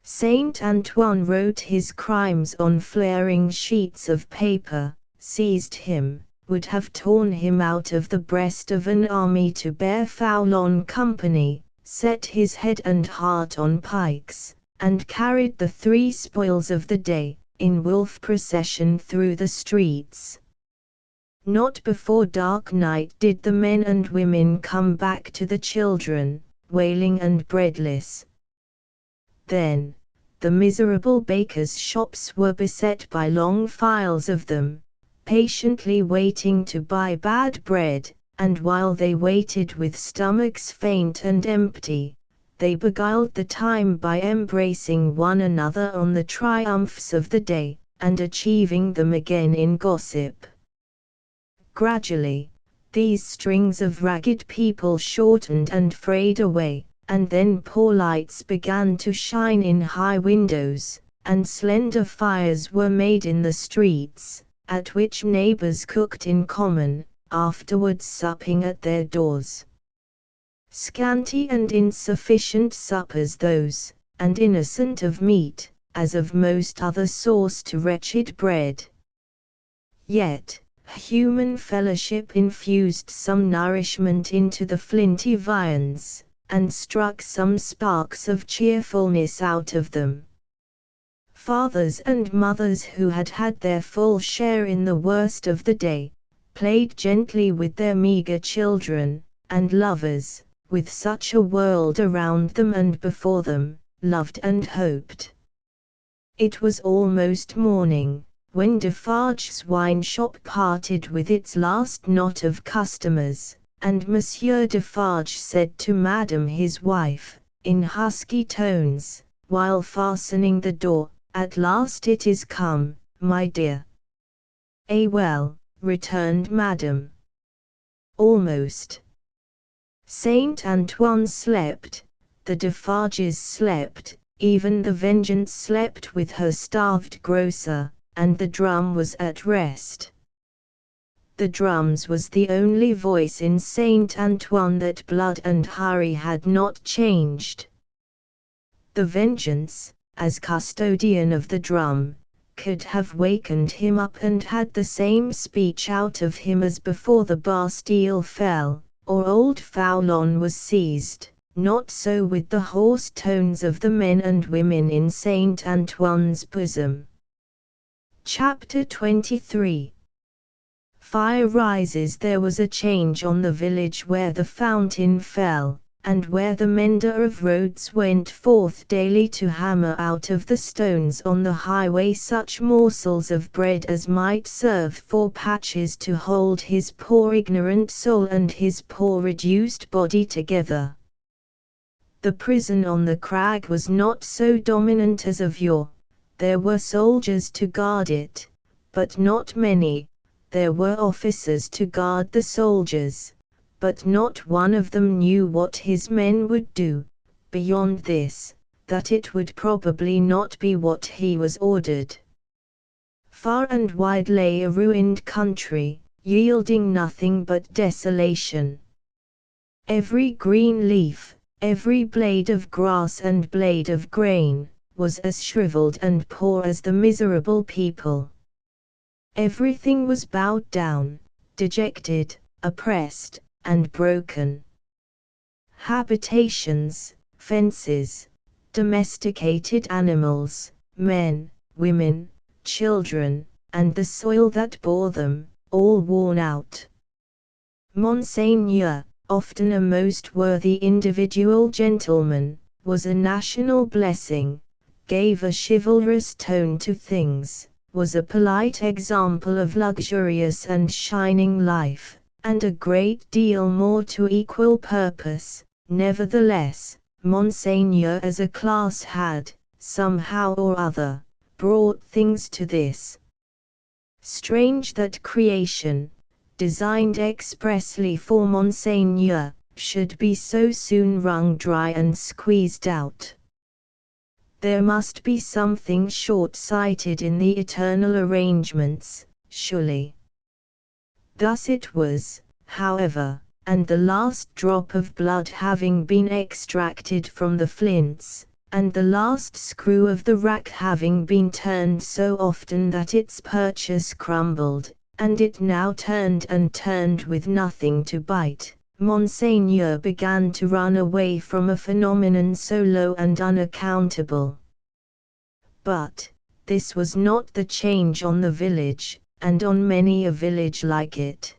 Saint Antoine wrote his crimes on flaring sheets of paper, seized him, would have torn him out of the breast of an army to bear foul on company, set his head and heart on pikes, and carried the 3 spoils of the day, in wolf procession through the streets. Not before dark night did the men and women come back to the children, wailing and breadless. Then, the miserable bakers' shops were beset by long files of them, patiently waiting to buy bad bread, and while they waited with stomachs faint and empty, they beguiled the time by embracing one another on the triumphs of the day, and achieving them again in gossip. Gradually, these strings of ragged people shortened and frayed away, and then poor lights began to shine in high windows, and slender fires were made in the streets, at which neighbors cooked in common, afterwards supping at their doors. Scanty and insufficient suppers those, and innocent of meat, as of most other sauce to wretched bread. Yet, human fellowship infused some nourishment into the flinty viands, and struck some sparks of cheerfulness out of them. Fathers and mothers who had had their full share in the worst of the day, played gently with their meager children, and lovers, with such a world around them and before them, loved and hoped. It was almost morning, when Defarge's wine shop parted with its last knot of customers, and Monsieur Defarge said to Madame his wife, in husky tones, while fastening the door, "At last it is come, my dear." "Well," returned Madame. "Almost." Saint Antoine slept, the Defarges slept, even the Vengeance slept with her starved grocer, and the drum was at rest. The drums was the only voice in Saint Antoine that blood and hurry had not changed. The Vengeance, as custodian of the drum, could have wakened him up and had the same speech out of him as before the Bastille fell, or old Foulon was seized. Not so with the hoarse tones of the men and women in Saint Antoine's bosom. Chapter 23. Fire rises. There was a change on the village where the fountain fell, and where the mender of roads went forth daily to hammer out of the stones on the highway such morsels of bread as might serve for patches to hold his poor ignorant soul and his poor reduced body together. The prison on the crag was not so dominant as of yore. There were soldiers to guard it, but not many. There were officers to guard the soldiers, but not one of them knew what his men would do, beyond this, that it would probably not be what he was ordered. Far and wide lay a ruined country, yielding nothing but desolation. Every green leaf, every blade of grass and blade of grain, was as shriveled and poor as the miserable people. Everything was bowed down, dejected, oppressed, and broken. Habitations, fences, domesticated animals, men, women, children, and the soil that bore them, all worn out. Monseigneur, often a most worthy individual gentleman, was a national blessing, gave a chivalrous tone to things, was a polite example of luxurious and shining life, and a great deal more to equal purpose. Nevertheless, Monseigneur as a class had, somehow or other, brought things to this. Strange that creation, designed expressly for Monseigneur, should be so soon wrung dry and squeezed out. There must be something short-sighted in the eternal arrangements, surely. Thus it was, however, and the last drop of blood having been extracted from the flints, and the last screw of the rack having been turned so often that its purchase crumbled, and it now turned and turned with nothing to bite, Monseigneur began to run away from a phenomenon so low and unaccountable. But this was not the change on the village, and on many a village like it.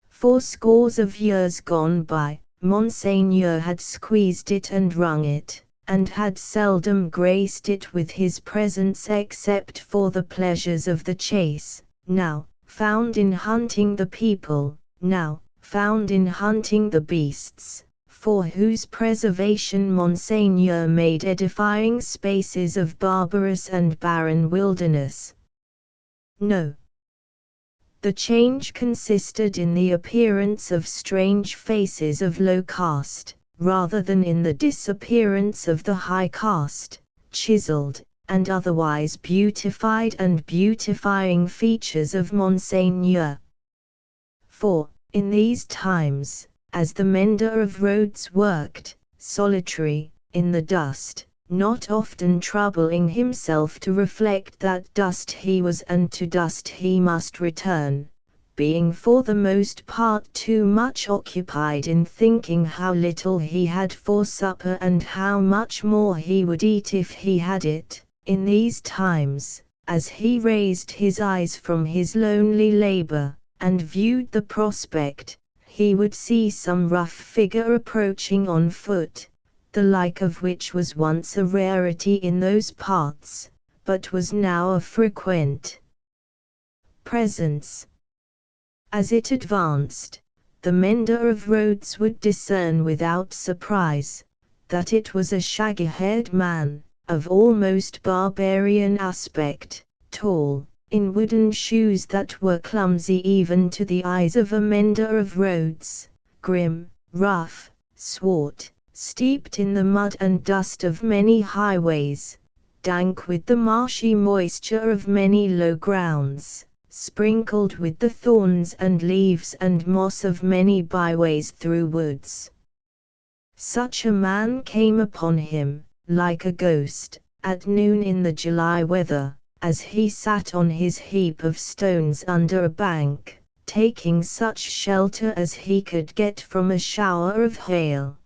For scores of years gone by, Monseigneur had squeezed it and wrung it, and had seldom graced it with his presence except for the pleasures of the chase, now found in hunting the people, now found in hunting the beasts, for whose preservation Monseigneur made edifying spaces of barbarous and barren wilderness. No. The change consisted in the appearance of strange faces of low caste, rather than in the disappearance of the high caste, chiseled, and otherwise beautified and beautifying features of Monseigneur. For, in these times, as the mender of roads worked, solitary, in the dust, not often troubling himself to reflect that dust he was and to dust he must return, being for the most part too much occupied in thinking how little he had for supper and how much more he would eat if he had it, in these times, as he raised his eyes from his lonely labor, and viewed the prospect, he would see some rough figure approaching on foot, the like of which was once a rarity in those parts, but was now a frequent presence. As it advanced, the mender of roads would discern without surprise that it was a shaggy-haired man, of almost barbarian aspect, tall, in wooden shoes that were clumsy even to the eyes of a mender of roads, grim, rough, swart, steeped in the mud and dust of many highways, dank with the marshy moisture of many low grounds, sprinkled with the thorns and leaves and moss of many byways through woods. Such a man came upon him, like a ghost, at noon in the July weather, as he sat on his heap of stones under a bank, taking such shelter as he could get from a shower of hail.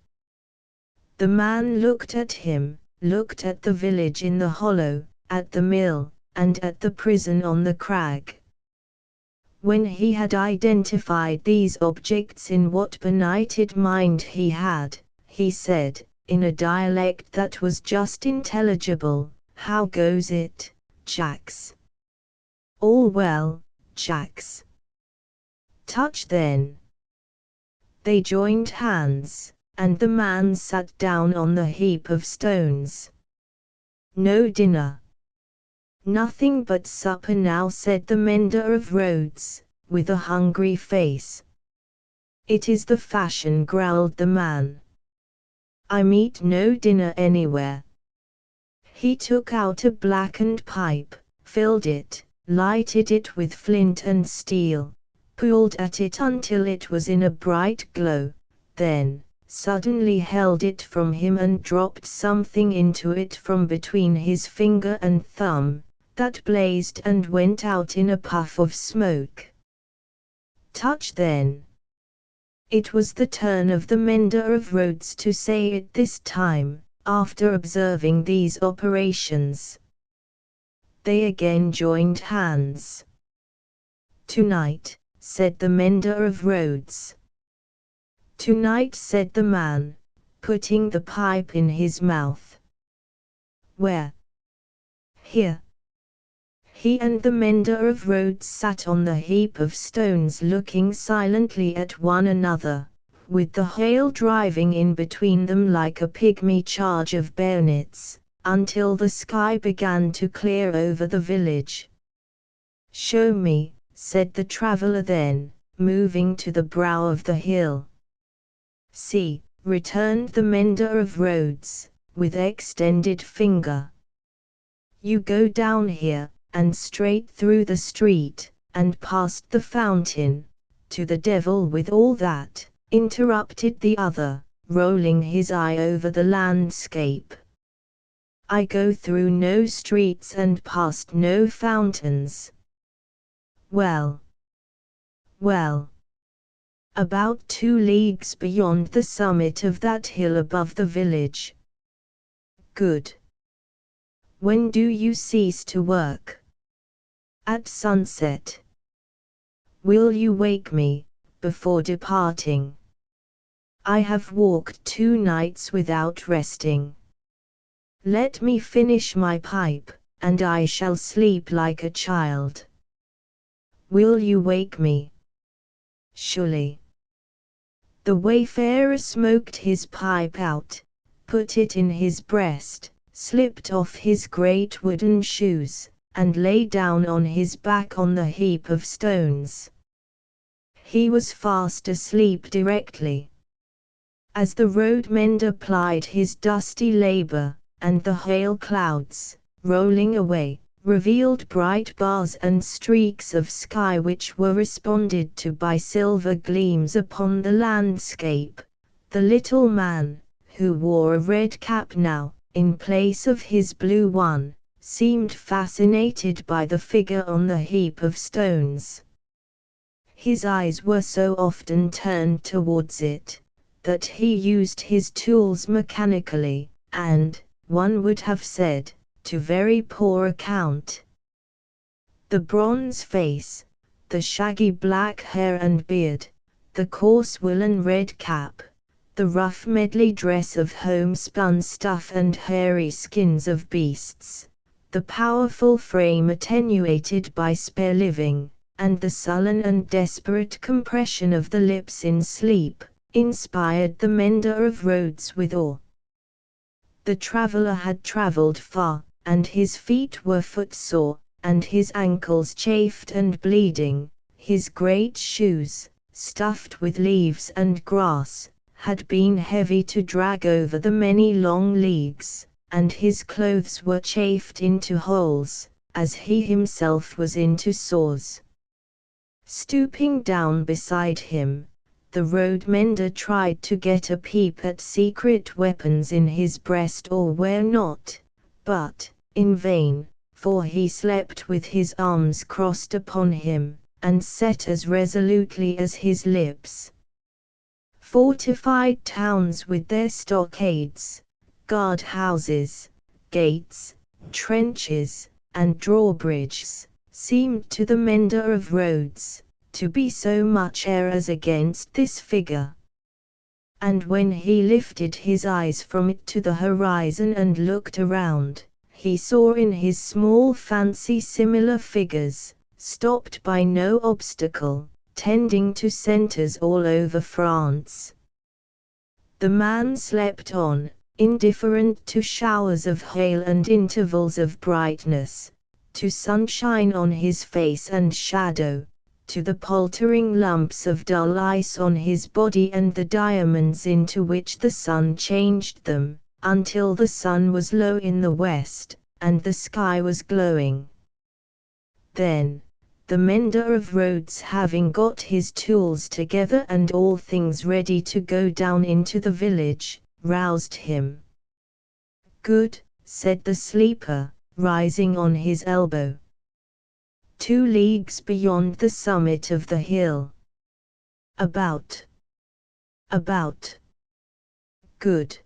The man looked at him, looked at the village in the hollow, at the mill, and at the prison on the crag. When he had identified these objects in what benighted mind he had, he said, in a dialect that was just intelligible, "How goes it, Jacks?" "All well, Jacks." "Touch then." They joined hands, and the man sat down on the heap of stones. "No dinner?" "Nothing but supper now," said the mender of roads, with a hungry face. "It is the fashion," growled the man. "I meet no dinner anywhere." He took out a blackened pipe, filled it, lighted it with flint and steel, pulled at it until it was in a bright glow, then suddenly held it from him and dropped something into it from between his finger and thumb, that blazed and went out in a puff of smoke. "Touch then." It was the turn of the mender of roads to say it this time, after observing these operations. They again joined hands. "Tonight," said the mender of roads. "Tonight," said the man, putting the pipe in his mouth. "Where?" "Here." He and the mender of roads sat on the heap of stones looking silently at one another, with the hail driving in between them like a pygmy charge of bayonets, until the sky began to clear over the village. "Show me," said the traveller then, moving to the brow of the hill. "See," returned the mender of roads, with extended finger. "You go down here, and straight through the street, and past the fountain, to the devil with all that," interrupted the other, rolling his eye over the landscape. "I go through no streets and past no fountains." "Well, well. About 2 leagues beyond the summit of that hill above the village." "Good. When do you cease to work?" "At sunset." "Will you wake me, before departing?" "I have walked 2 nights without resting." "Let me finish my pipe, and I shall sleep like a child." "Will you wake me?" "Surely." The wayfarer smoked his pipe out, put it in his breast, slipped off his great wooden shoes, and lay down on his back on the heap of stones. He was fast asleep directly. As the road mender plied his dusty labor, and the hail clouds, rolling away, revealed bright bars and streaks of sky which were responded to by silver gleams upon the landscape, the little man, who wore a red cap now, in place of his blue one, seemed fascinated by the figure on the heap of stones. His eyes were so often turned towards it, that he used his tools mechanically, and, one would have said, to very poor account. The bronze face, the shaggy black hair and beard, the coarse woolen red cap, the rough medley dress of homespun stuff and hairy skins of beasts, the powerful frame attenuated by spare living, and the sullen and desperate compression of the lips in sleep, inspired the mender of roads with awe. The traveller had travelled far, and his feet were footsore, and his ankles chafed and bleeding. His great shoes, stuffed with leaves and grass, had been heavy to drag over the many long leagues, and his clothes were chafed into holes, as he himself was into sores. Stooping down beside him, the road mender tried to get a peep at secret weapons in his breast or where not, but in vain, for he slept with his arms crossed upon him, and set as resolutely as his lips. Fortified towns with their stockades, guard-houses, gates, trenches, and drawbridges, seemed to the mender of roads to be so much errors against this figure. And when he lifted his eyes from it to the horizon and looked around, he saw in his small fancy similar figures, stopped by no obstacle, tending to centres all over France. The man slept on, indifferent to showers of hail and intervals of brightness, to sunshine on his face and shadow, to the paltering lumps of dull ice on his body and the diamonds into which the sun changed them, until the sun was low in the west, and the sky was glowing. Then, the mender of roads, having got his tools together and all things ready to go down into the village, roused him. "Good," said the sleeper, rising on his elbow. 2 leagues beyond the summit of the hill. About. Good.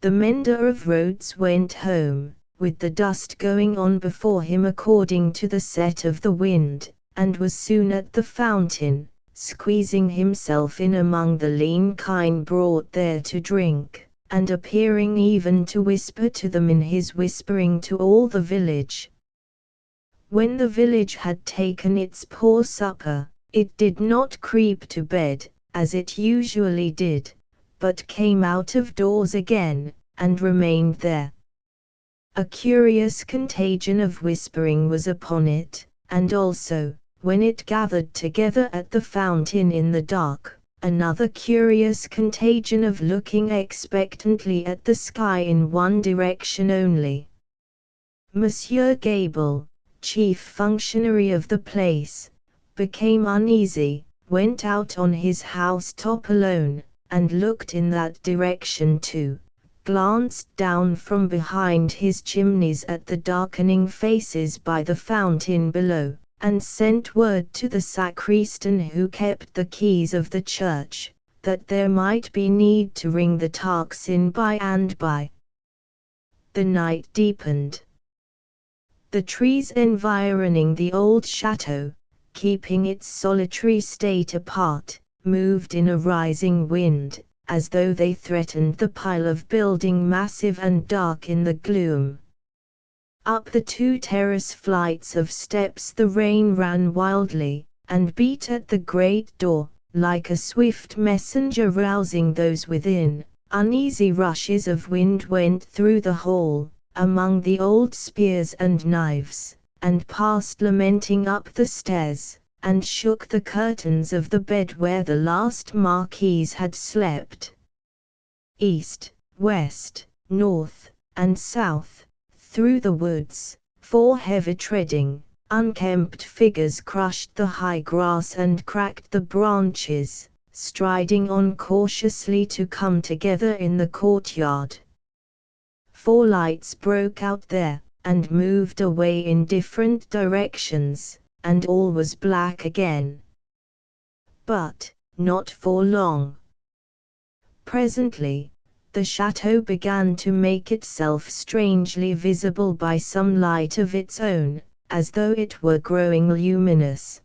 The mender of roads went home, with the dust going on before him according to the set of the wind, and was soon at the fountain, squeezing himself in among the lean kine brought there to drink, and appearing even to whisper to them in his whispering to all the village. When the village had taken its poor supper, it did not creep to bed, as it usually did, but came out of doors again, and remained there. A curious contagion of whispering was upon it, and also, when it gathered together at the fountain in the dark, another curious contagion of looking expectantly at the sky in one direction only. Monsieur Gable, chief functionary of the place, became uneasy, went out on his house-top alone, and looked in that direction too, glanced down from behind his chimneys at the darkening faces by the fountain below, and sent word to the sacristan who kept the keys of the church, that there might be need to ring the tocsin by and by. The night deepened. The trees environing the old chateau, keeping its solitary state apart, moved in a rising wind, as though they threatened the pile of building massive and dark in the gloom. Up the 2 terrace flights of steps the rain ran wildly, and beat at the great door, like a swift messenger rousing those within. Uneasy rushes of wind went through the hall, among the old spears and knives, and passed lamenting up the stairs, and shook the curtains of the bed where the last marquise had slept. East, west, north, and south, through the woods, 4 heavy-treading, unkempt figures crushed the high grass and cracked the branches, striding on cautiously to come together in the courtyard. 4 lights broke out there, and moved away in different directions, and all was black again. But, not for long. Presently, the chateau began to make itself strangely visible by some light of its own, as though it were growing luminous.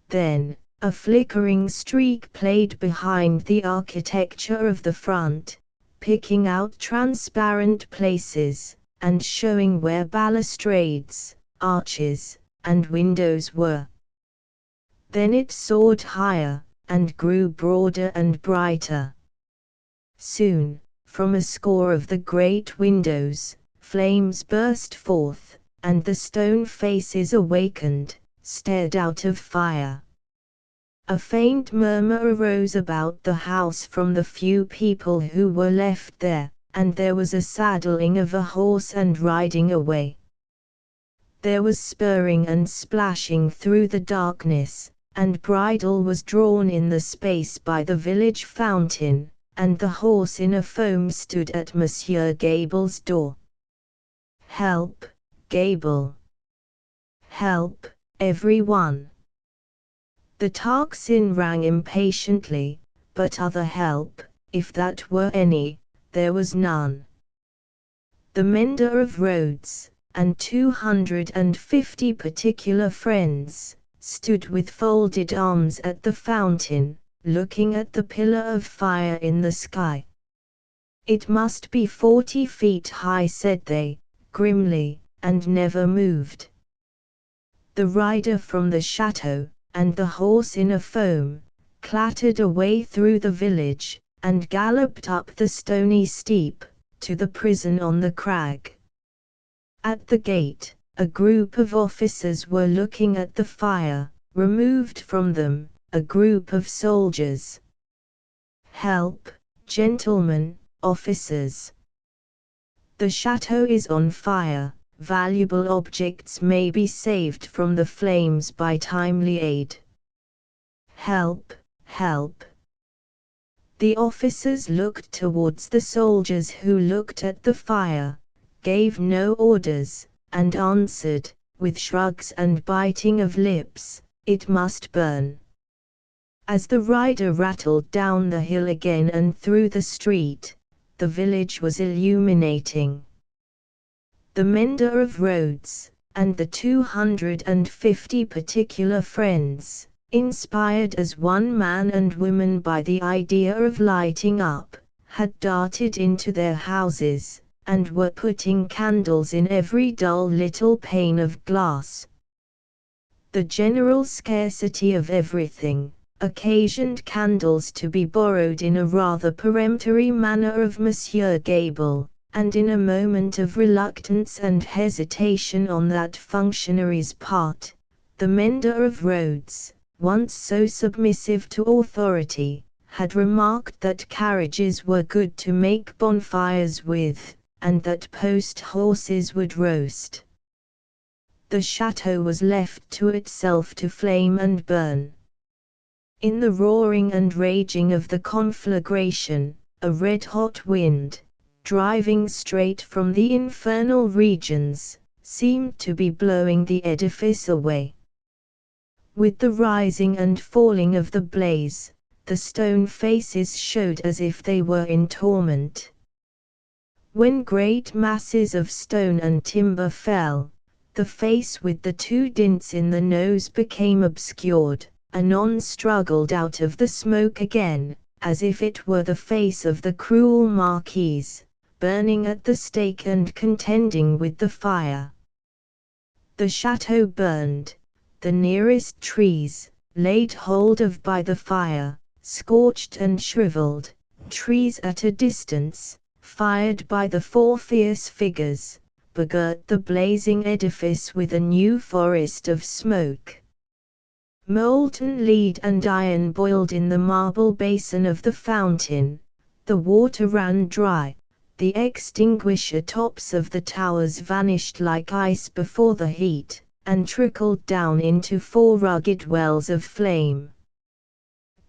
Then, a flickering streak played behind the architecture of the front, picking out transparent places, and showing where balustrades, arches, and windows were. Then it soared higher, and grew broader and brighter. Soon, from a score of the great windows, flames burst forth, and the stone faces awakened, stared out of fire. A faint murmur arose about the house from the few people who were left there, and there was a saddling of a horse and riding away. There was spurring and splashing through the darkness, and bridle was drawn in the space by the village fountain, and the horse in a foam stood at Monsieur Gable's door. "Help, Gable! Help, everyone!" The tocsin rang impatiently, but other help, if that were any, there was none. The mender of roads, and 250 particular friends, stood with folded arms at the fountain, looking at the pillar of fire in the sky. "It must be 40 feet high," said they, grimly, and never moved. The rider from the chateau, and the horse in a foam, clattered away through the village, and galloped up the stony steep, to the prison on the crag. At the gate, a group of officers were looking at the fire, removed from them, a group of soldiers. "Help, gentlemen, officers! The chateau is on fire, valuable objects may be saved from the flames by timely aid. Help, help!" The officers looked towards the soldiers who looked at the fire, gave no orders, and answered, with shrugs and biting of lips, "It must burn." As the rider rattled down the hill again and through the street, the village was illuminating. The mender of roads, and the 250 particular friends, inspired as one man and woman by the idea of lighting up, had darted into their houses, and were putting candles in every dull little pane of glass. The general scarcity of everything occasioned candles to be borrowed in a rather peremptory manner of Monsieur Gable, and in a moment of reluctance and hesitation on that functionary's part, the mender of roads, once so submissive to authority, had remarked that carriages were good to make bonfires with, and that post horses would roast. The chateau was left to itself to flame and burn. In the roaring and raging of the conflagration, a red-hot wind, driving straight from the infernal regions, seemed to be blowing the edifice away. With the rising and falling of the blaze, the stone faces showed as if they were in torment. When great masses of stone and timber fell, the face with the two dints in the nose became obscured, anon struggled out of the smoke again, as if it were the face of the cruel marquise, burning at the stake and contending with the fire. The chateau burned, the nearest trees, laid hold of by the fire, scorched and shriveled, trees at a distance, fired by the four fierce figures, begirt the blazing edifice with a new forest of smoke. Molten lead and iron boiled in the marble basin of the fountain, the water ran dry, the extinguisher tops of the towers vanished like ice before the heat, and trickled down into four rugged wells of flame.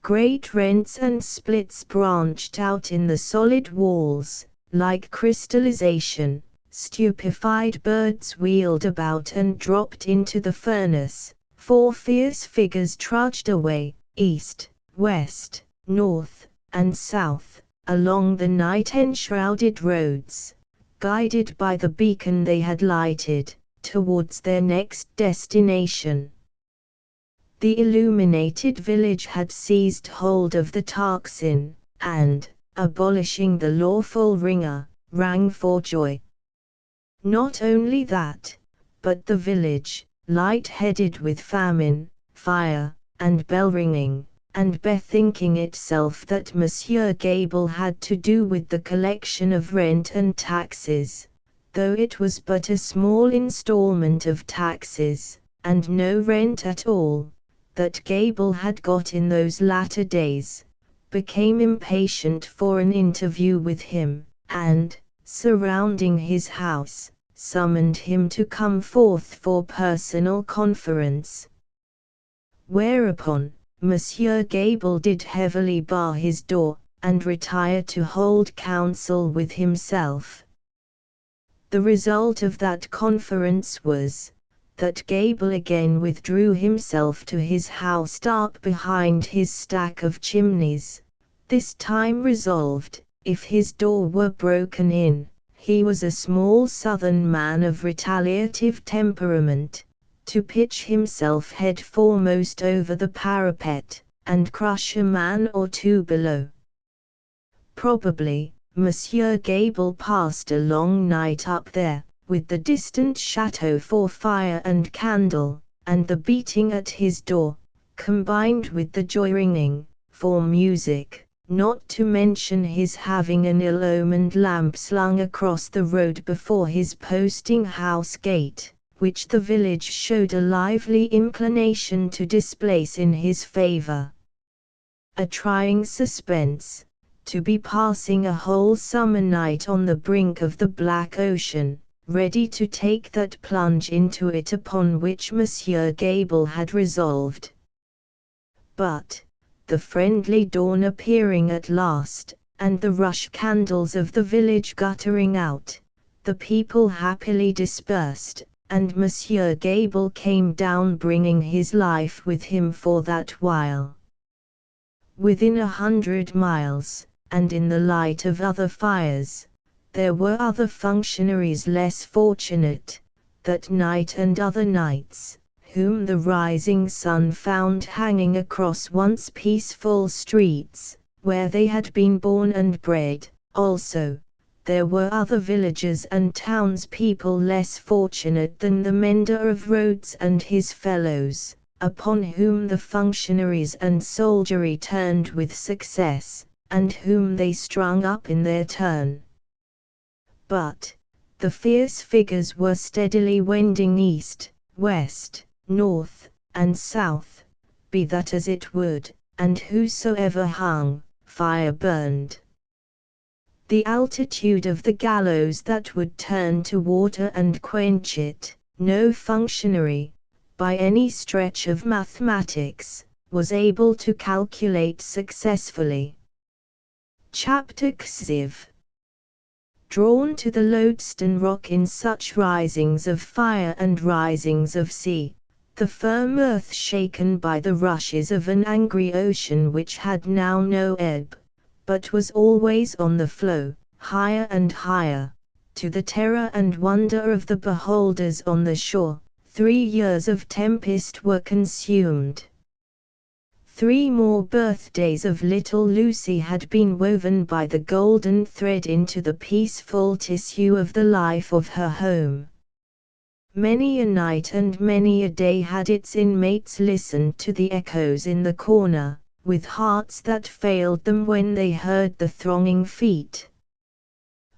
Great rents and splits branched out in the solid walls, like crystallization. Stupefied birds wheeled about and dropped into the furnace. Four fierce figures trudged away, east, west, north, and south, along the night-enshrouded roads, guided by the beacon they had lighted, towards their next destination. The illuminated village had seized hold of the tocsin, and, abolishing the lawful ringer, rang for joy. Not only that, but the village, light-headed with famine, fire, and bell-ringing, and bethinking itself that Monsieur Gable had to do with the collection of rent and taxes, though it was but a small instalment of taxes, and no rent at all, that Gable had got in those latter days, became impatient for an interview with him, and, surrounding his house, summoned him to come forth for personal conference. Whereupon, Monsieur Gable did heavily bar his door, and retire to hold counsel with himself. The result of that conference was, that Gable again withdrew himself to his house dark behind his stack of chimneys, this time resolved, if his door were broken in, he was a small southern man of retaliative temperament, to pitch himself head foremost over the parapet, and crush a man or two below. Probably, Monsieur Gable passed a long night up there, with the distant chateau for fire and candle, and the beating at his door, combined with the joy-ringing, for music, not to mention his having an ill-omened lamp slung across the road before his posting-house gate, which the village showed a lively inclination to displace in his favour. A trying suspense, to be passing a whole summer night on the brink of the black ocean, ready to take that plunge into it upon which Monsieur Gable had resolved. But, the friendly dawn appearing at last, and the rush candles of the village guttering out, the people happily dispersed, and Monsieur Gable came down bringing his life with him for that while. Within 100 miles, and in the light of other fires, there were other functionaries less fortunate, that night and other nights, whom the rising sun found hanging across once peaceful streets, where they had been born and bred. Also, there were other villagers and townspeople less fortunate than the mender of roads and his fellows, upon whom the functionaries and soldiery turned with success, and whom they strung up in their turn. But, the fierce figures were steadily wending east, west, north, and south, be that as it would, and whosoever hung, fire burned. The altitude of the gallows that would turn to water and quench it, no functionary, by any stretch of mathematics, was able to calculate successfully. Chapter XV. Drawn to the lodestone rock in such risings of fire and risings of sea, the firm earth shaken by the rushes of an angry ocean which had now no ebb, but was always on the flow, higher and higher, to the terror and wonder of the beholders on the shore, 3 years of tempest were consumed. 3 more birthdays of little Lucy had been woven by the golden thread into the peaceful tissue of the life of her home. Many a night and many a day had its inmates listened to the echoes in the corner, with hearts that failed them when they heard the thronging feet.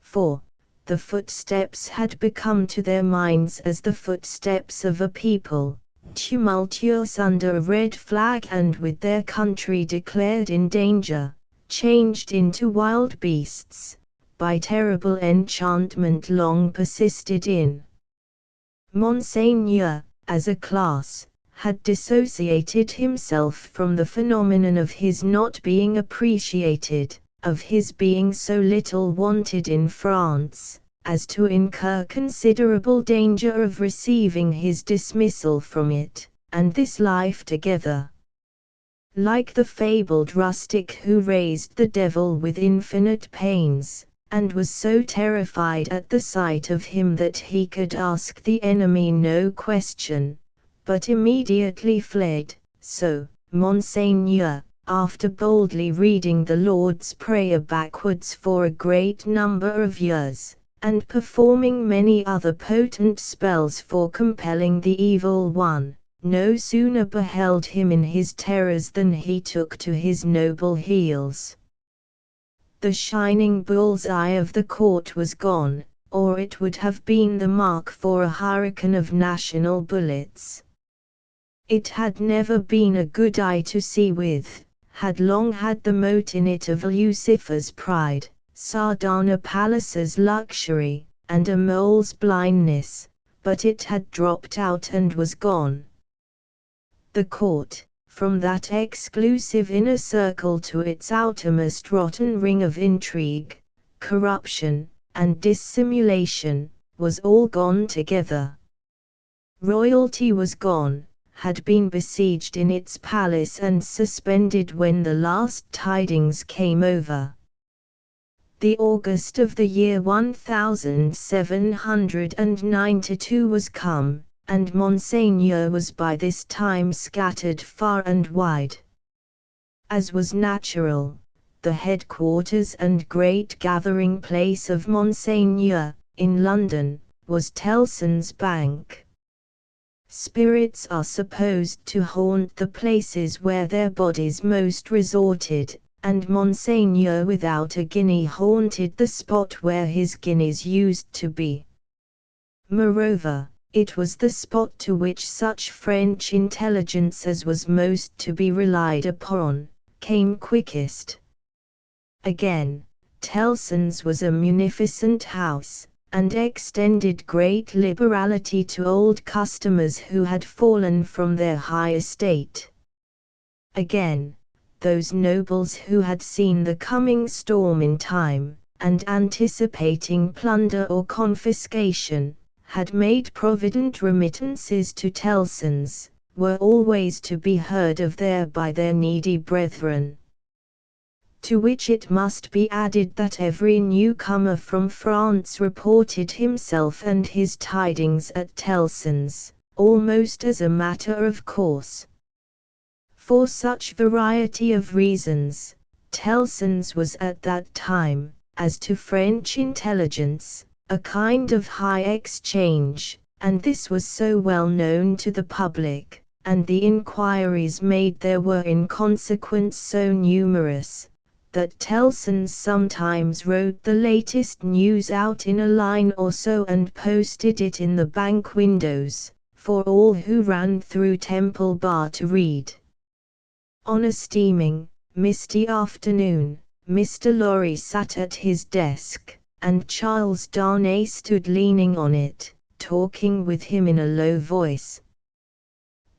For, the footsteps had become to their minds as the footsteps of a people, tumultuous under a red flag and with their country declared in danger, changed into wild beasts, by terrible enchantment long persisted in. Monseigneur, as a class, had dissociated himself from the phenomenon of his not being appreciated, of his being so little wanted in France, as to incur considerable danger of receiving his dismissal from it, and this life together. Like the fabled rustic who raised the devil with infinite pains, and was so terrified at the sight of him that he could ask the enemy no question, but immediately fled, so, Monseigneur, after boldly reading the Lord's Prayer backwards for a great number of years, and performing many other potent spells for compelling the evil one, no sooner beheld him in his terrors than he took to his noble heels. The shining bull's eye of the court was gone, or it would have been the mark for a hurricane of national bullets. It had never been a good eye to see with, had long had the mote in it of Lucifer's pride, Sardanapalis's luxury, and a mole's blindness, but it had dropped out and was gone. The court, from that exclusive inner circle to its outermost rotten ring of intrigue, corruption, and dissimulation, was all gone together. Royalty was gone, had been besieged in its palace and suspended when the last tidings came over. The August of the year 1792 was come, and Monseigneur was by this time scattered far and wide. As was natural, the headquarters and great gathering place of Monseigneur, in London, was Tellson's Bank. Spirits are supposed to haunt the places where their bodies most resorted, and Monseigneur without a guinea haunted the spot where his guineas used to be. Moreover, it was the spot to which such French intelligence as was most to be relied upon, came quickest. Again, Tellson's was a munificent house, and extended great liberality to old customers who had fallen from their high estate. Again, those nobles who had seen the coming storm in time, and anticipating plunder or confiscation, had made provident remittances to Tellson's, were always to be heard of there by their needy brethren. To which it must be added that every newcomer from France reported himself and his tidings at Tellson's, almost as a matter of course. For such variety of reasons, Tellson's was at that time, as to French intelligence, a kind of high exchange, and this was so well known to the public, and the inquiries made there were in consequence so numerous, that Tellson's sometimes wrote the latest news out in a line or so and posted it in the bank windows, for all who ran through Temple Bar to read. On a steaming, misty afternoon, Mr. Lorry sat at his desk, and Charles Darnay stood leaning on it, talking with him in a low voice.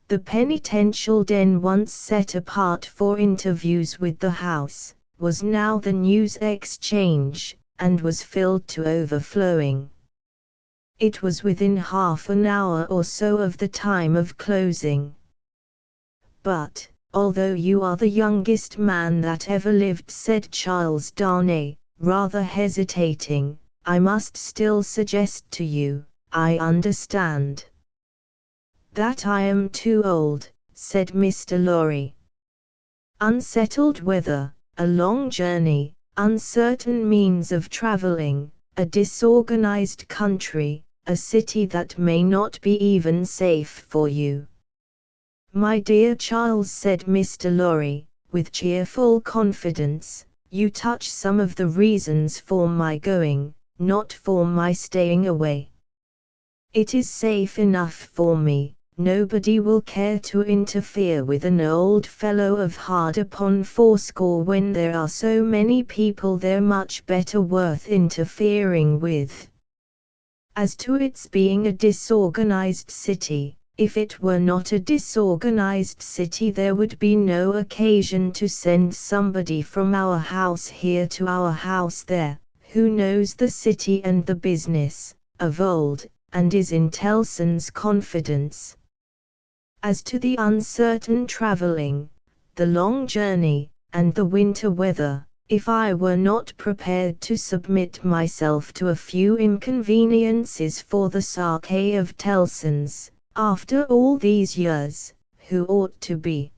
The penitential den once set apart for interviews with the House, was now the news exchange, and was filled to overflowing. It was within half an hour or so of the time of closing. But, although you are the youngest man that ever lived, said Charles Darnay, rather hesitating, I must still suggest to you, I understand. That I am too old, said Mr. Lorry. Unsettled weather, a long journey, uncertain means of traveling, a disorganized country, a city that may not be even safe for you. My dear Charles, said Mr. Lorry, with cheerful confidence, you touch some of the reasons for my going, not for my staying away. It is safe enough for me. Nobody will care to interfere with an old fellow of hard upon fourscore when there are so many people there much better worth interfering with. As to its being a disorganized city, if it were not a disorganized city there would be no occasion to send somebody from our house here to our house there, who knows the city and the business, of old, and is in Tellson's confidence. As to the uncertain travelling, the long journey, and the winter weather, if I were not prepared to submit myself to a few inconveniences for the sake of Tellson's, after all these years, who ought to be?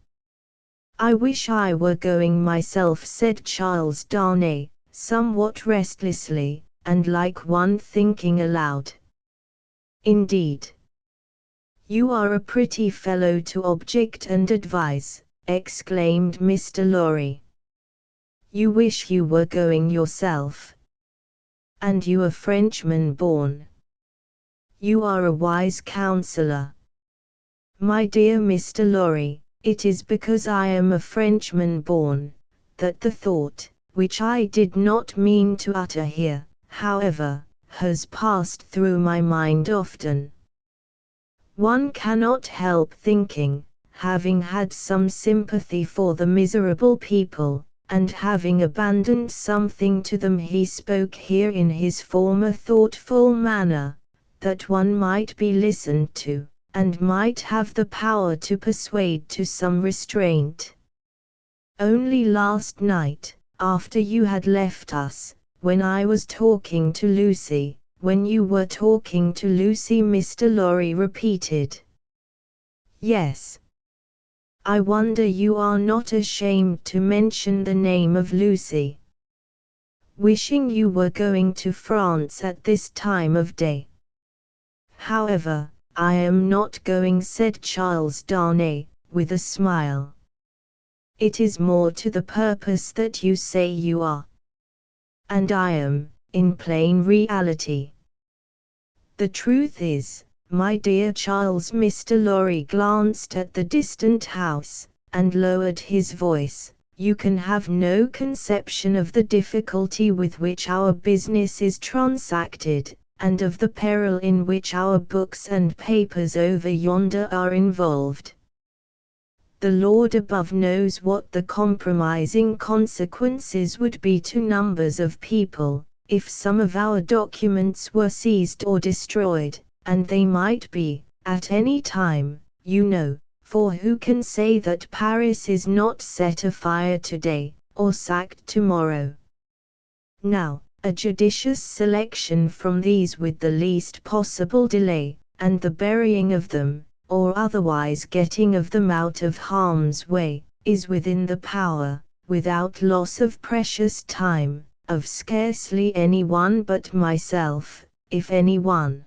I wish I were going myself, said Charles Darnay, somewhat restlessly, and like one thinking aloud. Indeed, you are a pretty fellow to object and advise, exclaimed Mr. Lorry. You wish you were going yourself. And you a Frenchman born. You are a wise counsellor. My dear Mr. Lorry, it is because I am a Frenchman born, that the thought, which I did not mean to utter here, however, has passed through my mind often. One cannot help thinking, having had some sympathy for the miserable people, and having abandoned something to them he spoke here in his former thoughtful manner, that one might be listened to, and might have the power to persuade to some restraint. Only last night, after you had left us, when I was talking to Lucy, when you were talking to Lucy, Mr. Lorry repeated. Yes. I wonder you are not ashamed to mention the name of Lucy. Wishing you were going to France at this time of day. However, I am not going, said Charles Darnay, with a smile. It is more to the purpose that you say you are. And I am, in plain reality. The truth is, my dear Charles, Mr. Lorry glanced at the distant house, and lowered his voice. You can have no conception of the difficulty with which our business is transacted, and of the peril in which our books and papers over yonder are involved. The Lord above knows what the compromising consequences would be to numbers of people, if some of our documents were seized or destroyed, and they might be, at any time, you know, for who can say that Paris is not set afire today, or sacked tomorrow? Now, a judicious selection from these with the least possible delay, and the burying of them, or otherwise getting of them out of harm's way, is within the power, without loss of precious time, of scarcely any one but myself, if any one.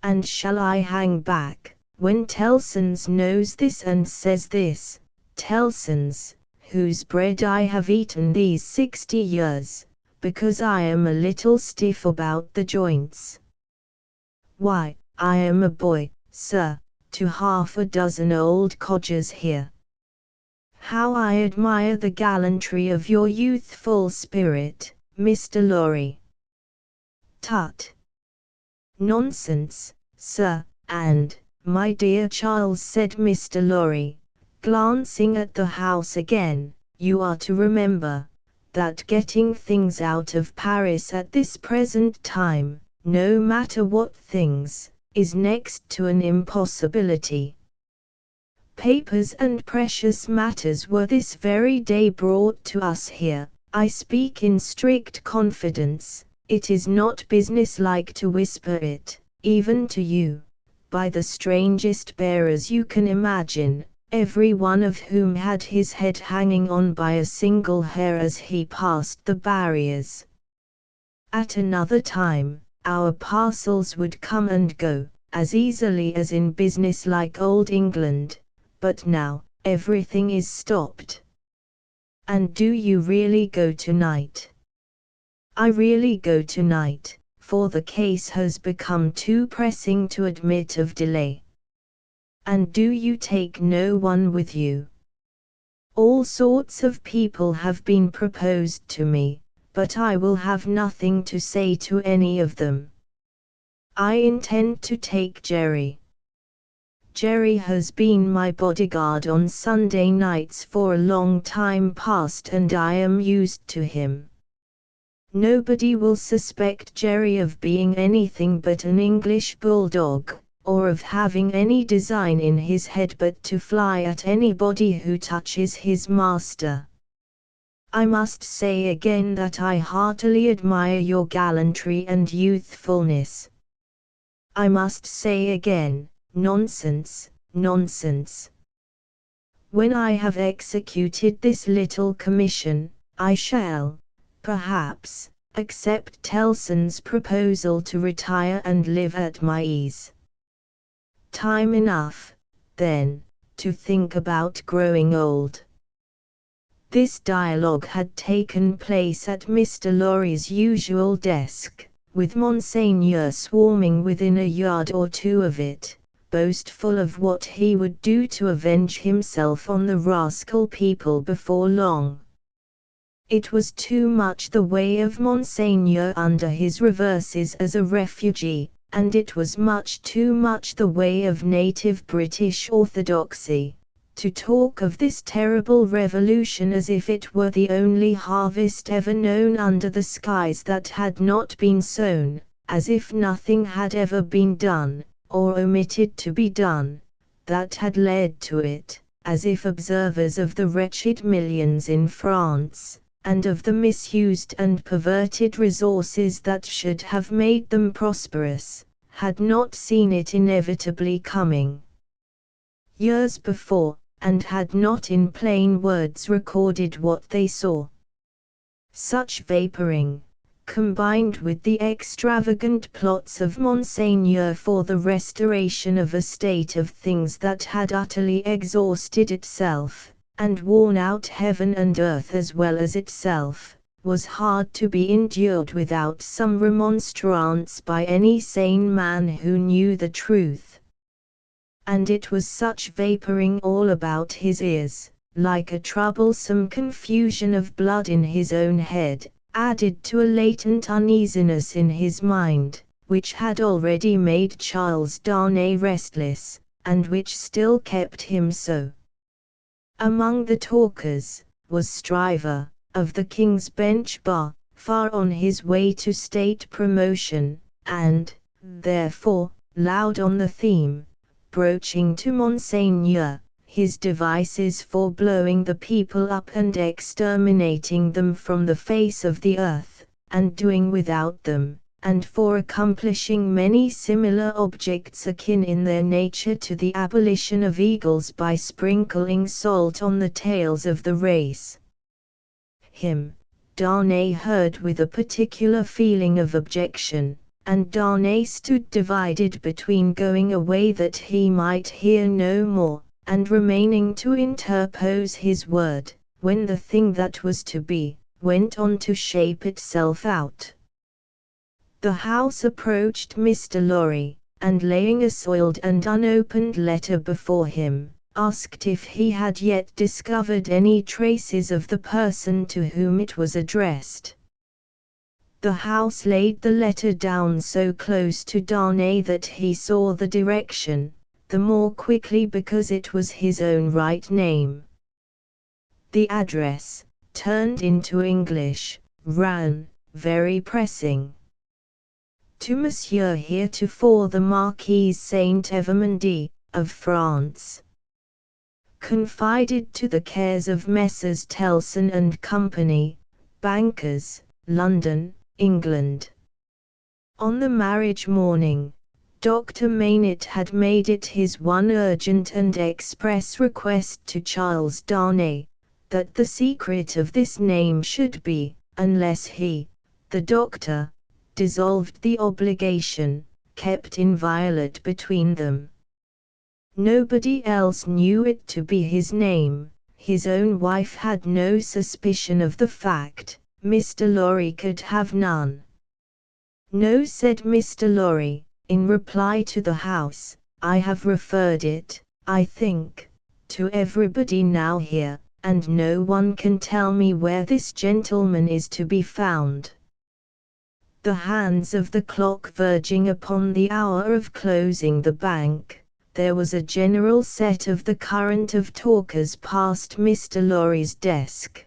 And shall I hang back, when Tellson's knows this and says this, Tellson's, whose bread I have eaten these 60 years, because I am a little stiff about the joints? Why, I am a boy, sir, to half a dozen old codgers here. How I admire the gallantry of your youthful spirit, Mr. Lorry. Tut! Nonsense, sir, and, my dear Charles, said Mr. Lorry, glancing at the house again, you are to remember, that getting things out of Paris at this present time, no matter what things, is next to an impossibility. Papers and precious matters were this very day brought to us here. I speak in strict confidence, it is not business-like to whisper it, even to you, by the strangest bearers you can imagine, every one of whom had his head hanging on by a single hair as he passed the barriers. At another time, our parcels would come and go, as easily as in business like old England, but now, everything is stopped. And do you really go tonight? I really go tonight, for the case has become too pressing to admit of delay. And do you take no one with you? All sorts of people have been proposed to me, but I will have nothing to say to any of them. I intend to take Jerry. Jerry has been my bodyguard on Sunday nights for a long time past, and I am used to him. Nobody will suspect Jerry of being anything but an English bulldog, or of having any design in his head but to fly at anybody who touches his master. I must say again that I heartily admire your gallantry and youthfulness. I must say again, nonsense, nonsense. When I have executed this little commission, I shall, perhaps, accept Tellson's proposal to retire and live at my ease. Time enough, then, to think about growing old. This dialogue had taken place at Mr. Lorry's usual desk, with Monseigneur swarming within a yard or two of it, boastful of what he would do to avenge himself on the rascal people before long. It was too much the way of Monseigneur under his reverses as a refugee, and it was much too much the way of native British orthodoxy, to talk of this terrible revolution as if it were the only harvest ever known under the skies that had not been sown, as if nothing had ever been done, or omitted to be done, that had led to it, as if observers of the wretched millions in France, and of the misused and perverted resources that should have made them prosperous, had not seen it inevitably coming years before, and had not in plain words recorded what they saw. Such vaporing, combined with the extravagant plots of Monseigneur for the restoration of a state of things that had utterly exhausted itself, and worn out heaven and earth as well as itself, was hard to be endured without some remonstrance by any sane man who knew the truth. And it was such vaporing all about his ears, like a troublesome confusion of blood in his own head, added to a latent uneasiness in his mind, which had already made Charles Darnay restless, and which still kept him so. Among the talkers was Stryver, of the King's Bench Bar, far on his way to state promotion, and, therefore, loud on the theme, broaching to Monseigneur his devices for blowing the people up and exterminating them from the face of the earth, and doing without them, and for accomplishing many similar objects akin in their nature to the abolition of eagles by sprinkling salt on the tails of the race. Him, Darnay heard with a particular feeling of objection, and Darnay stood divided between going away that he might hear no more, and remaining to interpose his word, when the thing that was to be, went on to shape itself out. The House approached Mr. Lorry, and laying a soiled and unopened letter before him, asked if he had yet discovered any traces of the person to whom it was addressed. The House laid the letter down so close to Darnay that he saw the direction, the more quickly because it was his own right name. The address, turned into English, ran, very pressing. To Monsieur heretofore the Marquis Saint-Evermandy, of France. Confided to the cares of Messrs. Tellson and Company, Bankers, London, England. On the marriage morning, Dr. Maynett had made it his one urgent and express request to Charles Darnay, that the secret of this name should be, unless he, the doctor, dissolved the obligation, kept inviolate between them. Nobody else knew it to be his name, his own wife had no suspicion of the fact, Mr. Lorry could have none. No, said Mr. Lorry, in reply to the House, I have referred it, I think, to everybody now here, and no one can tell me where this gentleman is to be found. The hands of the clock verging upon the hour of closing the bank, there was a general set of the current of talkers past Mr. Lorry's desk.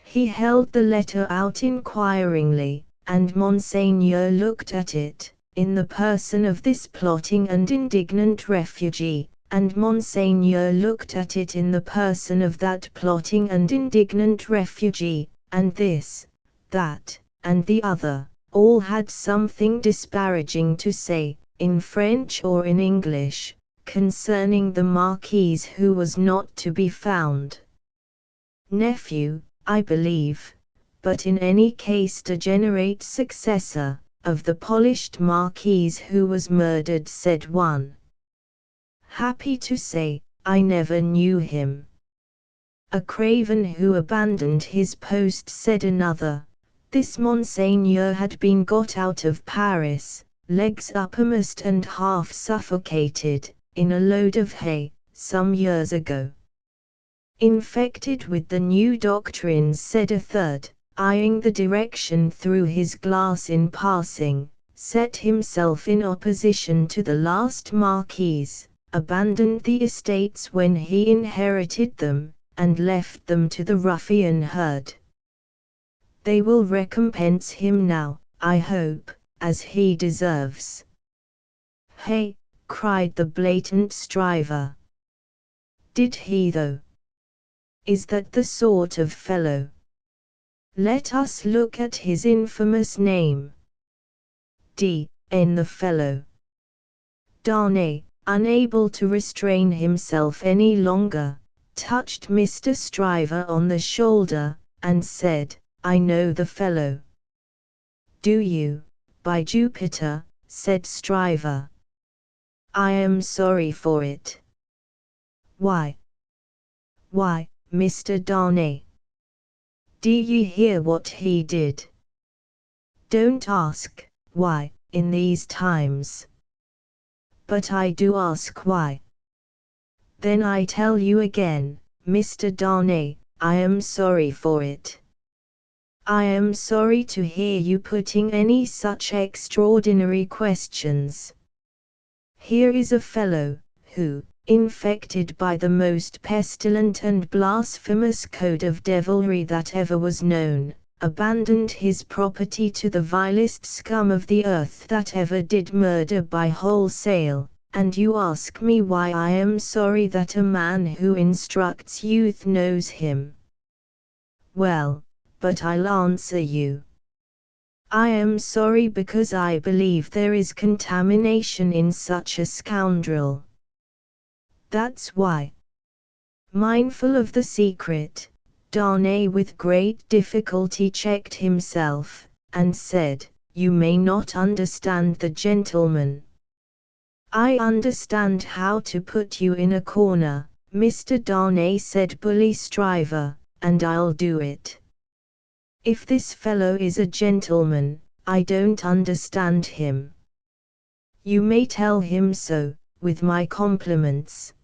He held the letter out inquiringly, and Monseigneur looked at it, in the person of this plotting and indignant refugee, and Monseigneur looked at it in the person of that plotting and indignant refugee, and this, that, and the other, all had something disparaging to say, in French or in English, concerning the Marquis who was not to be found. Nephew, I believe, but in any case degenerate successor of the polished marquise who was murdered, said one. Happy to say, I never knew him. A craven who abandoned his post, said another. This Monseigneur had been got out of Paris, legs uppermost and half suffocated, in a load of hay, some years ago. Infected with the new doctrines, said a third, eyeing the direction through his glass in passing, set himself in opposition to the last marquise, abandoned the estates when he inherited them, and left them to the ruffian herd. They will recompense him now, I hope, as he deserves. Hey, cried the blatant Stryver. Did he though? Is that the sort of fellow? Let us look at his infamous name. D.N. the fellow. Darnay, unable to restrain himself any longer, touched Mr. Stryver on the shoulder, and said, I know the fellow. Do you? By Jupiter, said Stryver. I am sorry for it. Why? Why, Mr. Darnay. Do ye hear what he did? Don't ask, why, in these times. But I do ask why. Then I tell you again, Mr. Darnay, I am sorry for it. I am sorry to hear you putting any such extraordinary questions. Here is a fellow, who, infected by the most pestilent and blasphemous code of devilry that ever was known, abandoned his property to the vilest scum of the earth that ever did murder by wholesale, and you ask me why I am sorry that a man who instructs youth knows him. Well, but I'll answer you. I am sorry because I believe there is contamination in such a scoundrel. That's why. Mindful of the secret, Darnay with great difficulty checked himself, and said, You may not understand the gentleman. I understand how to put you in a corner, Mr. Darnay, said Bully Stryver, and I'll do it. If this fellow is a gentleman, I don't understand him. You may tell him so, with my compliments.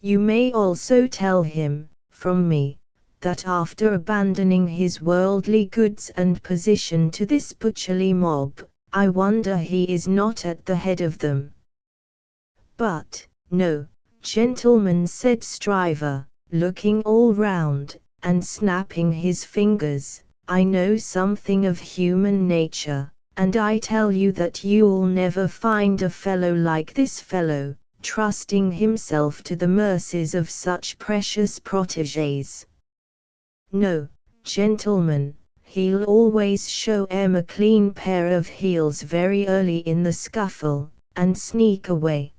You may also tell him, from me, that after abandoning his worldly goods and position to this butcherly mob, I wonder he is not at the head of them. But, no, gentlemen, said Stryver, looking all round, and snapping his fingers, I know something of human nature, and I tell you that you'll never find a fellow like this fellow, trusting himself to the mercies of such precious protégés. No, gentlemen, he'll always show 'em a clean pair of heels very early in the scuffle, and sneak away.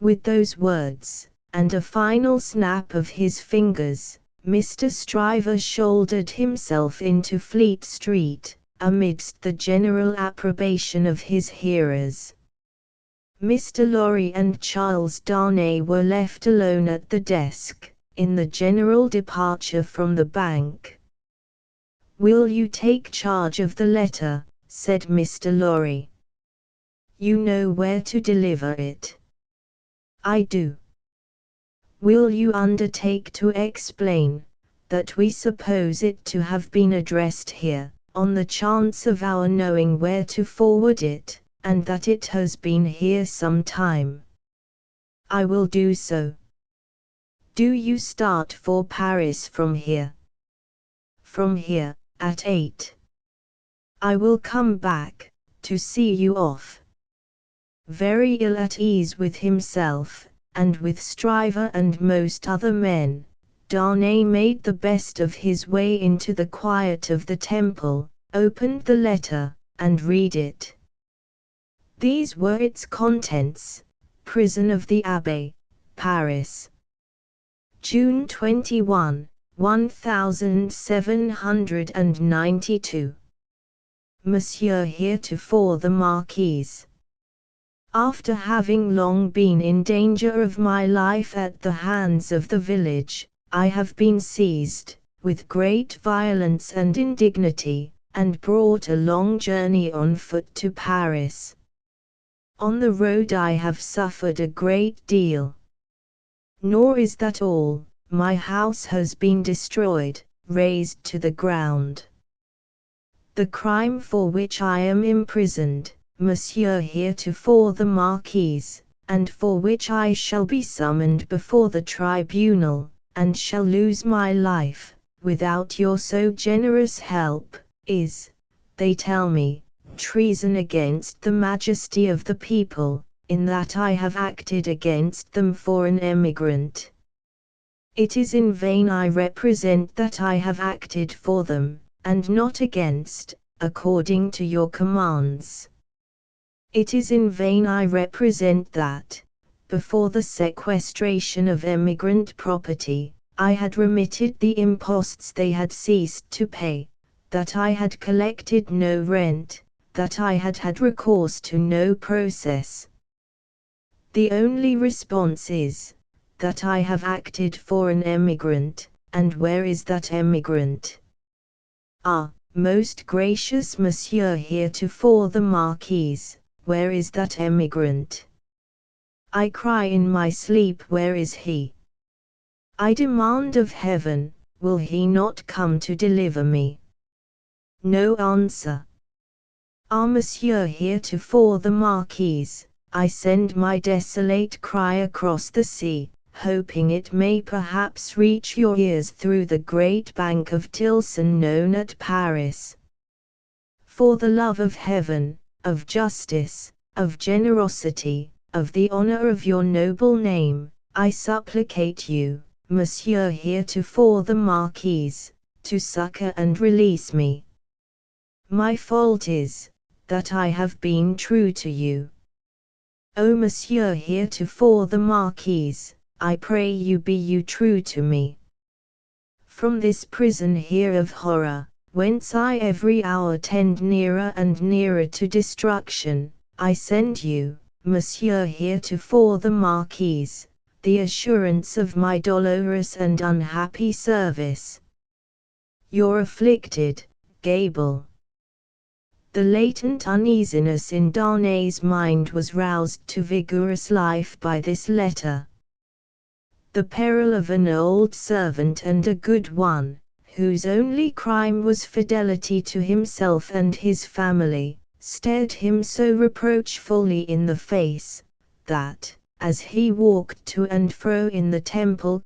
With those words, and a final snap of his fingers, Mr. Stryver shouldered himself into Fleet Street, amidst the general approbation of his hearers. Mr. Lorry and Charles Darnay were left alone at the desk, in the general departure from the bank. Will you take charge of the letter, said Mr. Lorry. You know where to deliver it. I do. Will you undertake to explain, that we suppose it to have been addressed here, on the chance of our knowing where to forward it, and that it has been here some time? I will do so. Do you start for Paris from here? From here, at 8. I will come back, to see you off. Very ill at ease with himself, and with Stryver and most other men, Darnay made the best of his way into the quiet of the Temple, opened the letter, and read it. These were its contents: Prison of the Abbaye, Paris. June 21, 1792. Monsieur heretofore the Marquis. After having long been in danger of my life at the hands of the village, I have been seized, with great violence and indignity, and brought a long journey on foot to Paris. On the road I have suffered a great deal. Nor is that all, my house has been destroyed, razed to the ground. The crime for which I am imprisoned, Monsieur heretofore the Marquis, and for which I shall be summoned before the tribunal, and shall lose my life, without your so generous help, is, they tell me, treason against the majesty of the people, in that I have acted against them for an emigrant. It is in vain I represent that I have acted for them, and not against, according to your commands. It is in vain I represent that, before the sequestration of emigrant property, I had remitted the imposts they had ceased to pay, that I had collected no rent, that I had had recourse to no process. The only response is, that I have acted for an emigrant, and where is that emigrant? Ah, most gracious Monsieur heretofore the Marquis, where is that emigrant? I cry in my sleep, where is he? I demand of heaven, will he not come to deliver me? No answer. Ah, Monsieur heretofore the Marquis, I send my desolate cry across the sea, hoping it may perhaps reach your ears through the great bank of Tilson known at Paris. For the love of heaven, of justice, of generosity, of the honor of your noble name, I supplicate you, Monsieur heretofore the Marquis, to succor and release me. My fault is, that I have been true to you. O Monsieur heretofore the Marquis, I pray you be you true to me. From this prison here of horror, whence I every hour tend nearer and nearer to destruction, I send you, Monsieur heretofore the Marquis, the assurance of my dolorous and unhappy service. Your afflicted, Gable. The latent uneasiness in Darnay's mind was roused to vigorous life by this letter. The peril of an old servant and a good one, whose only crime was fidelity to himself and his family, stared him so reproachfully in the face, that, as he walked to and fro in the temple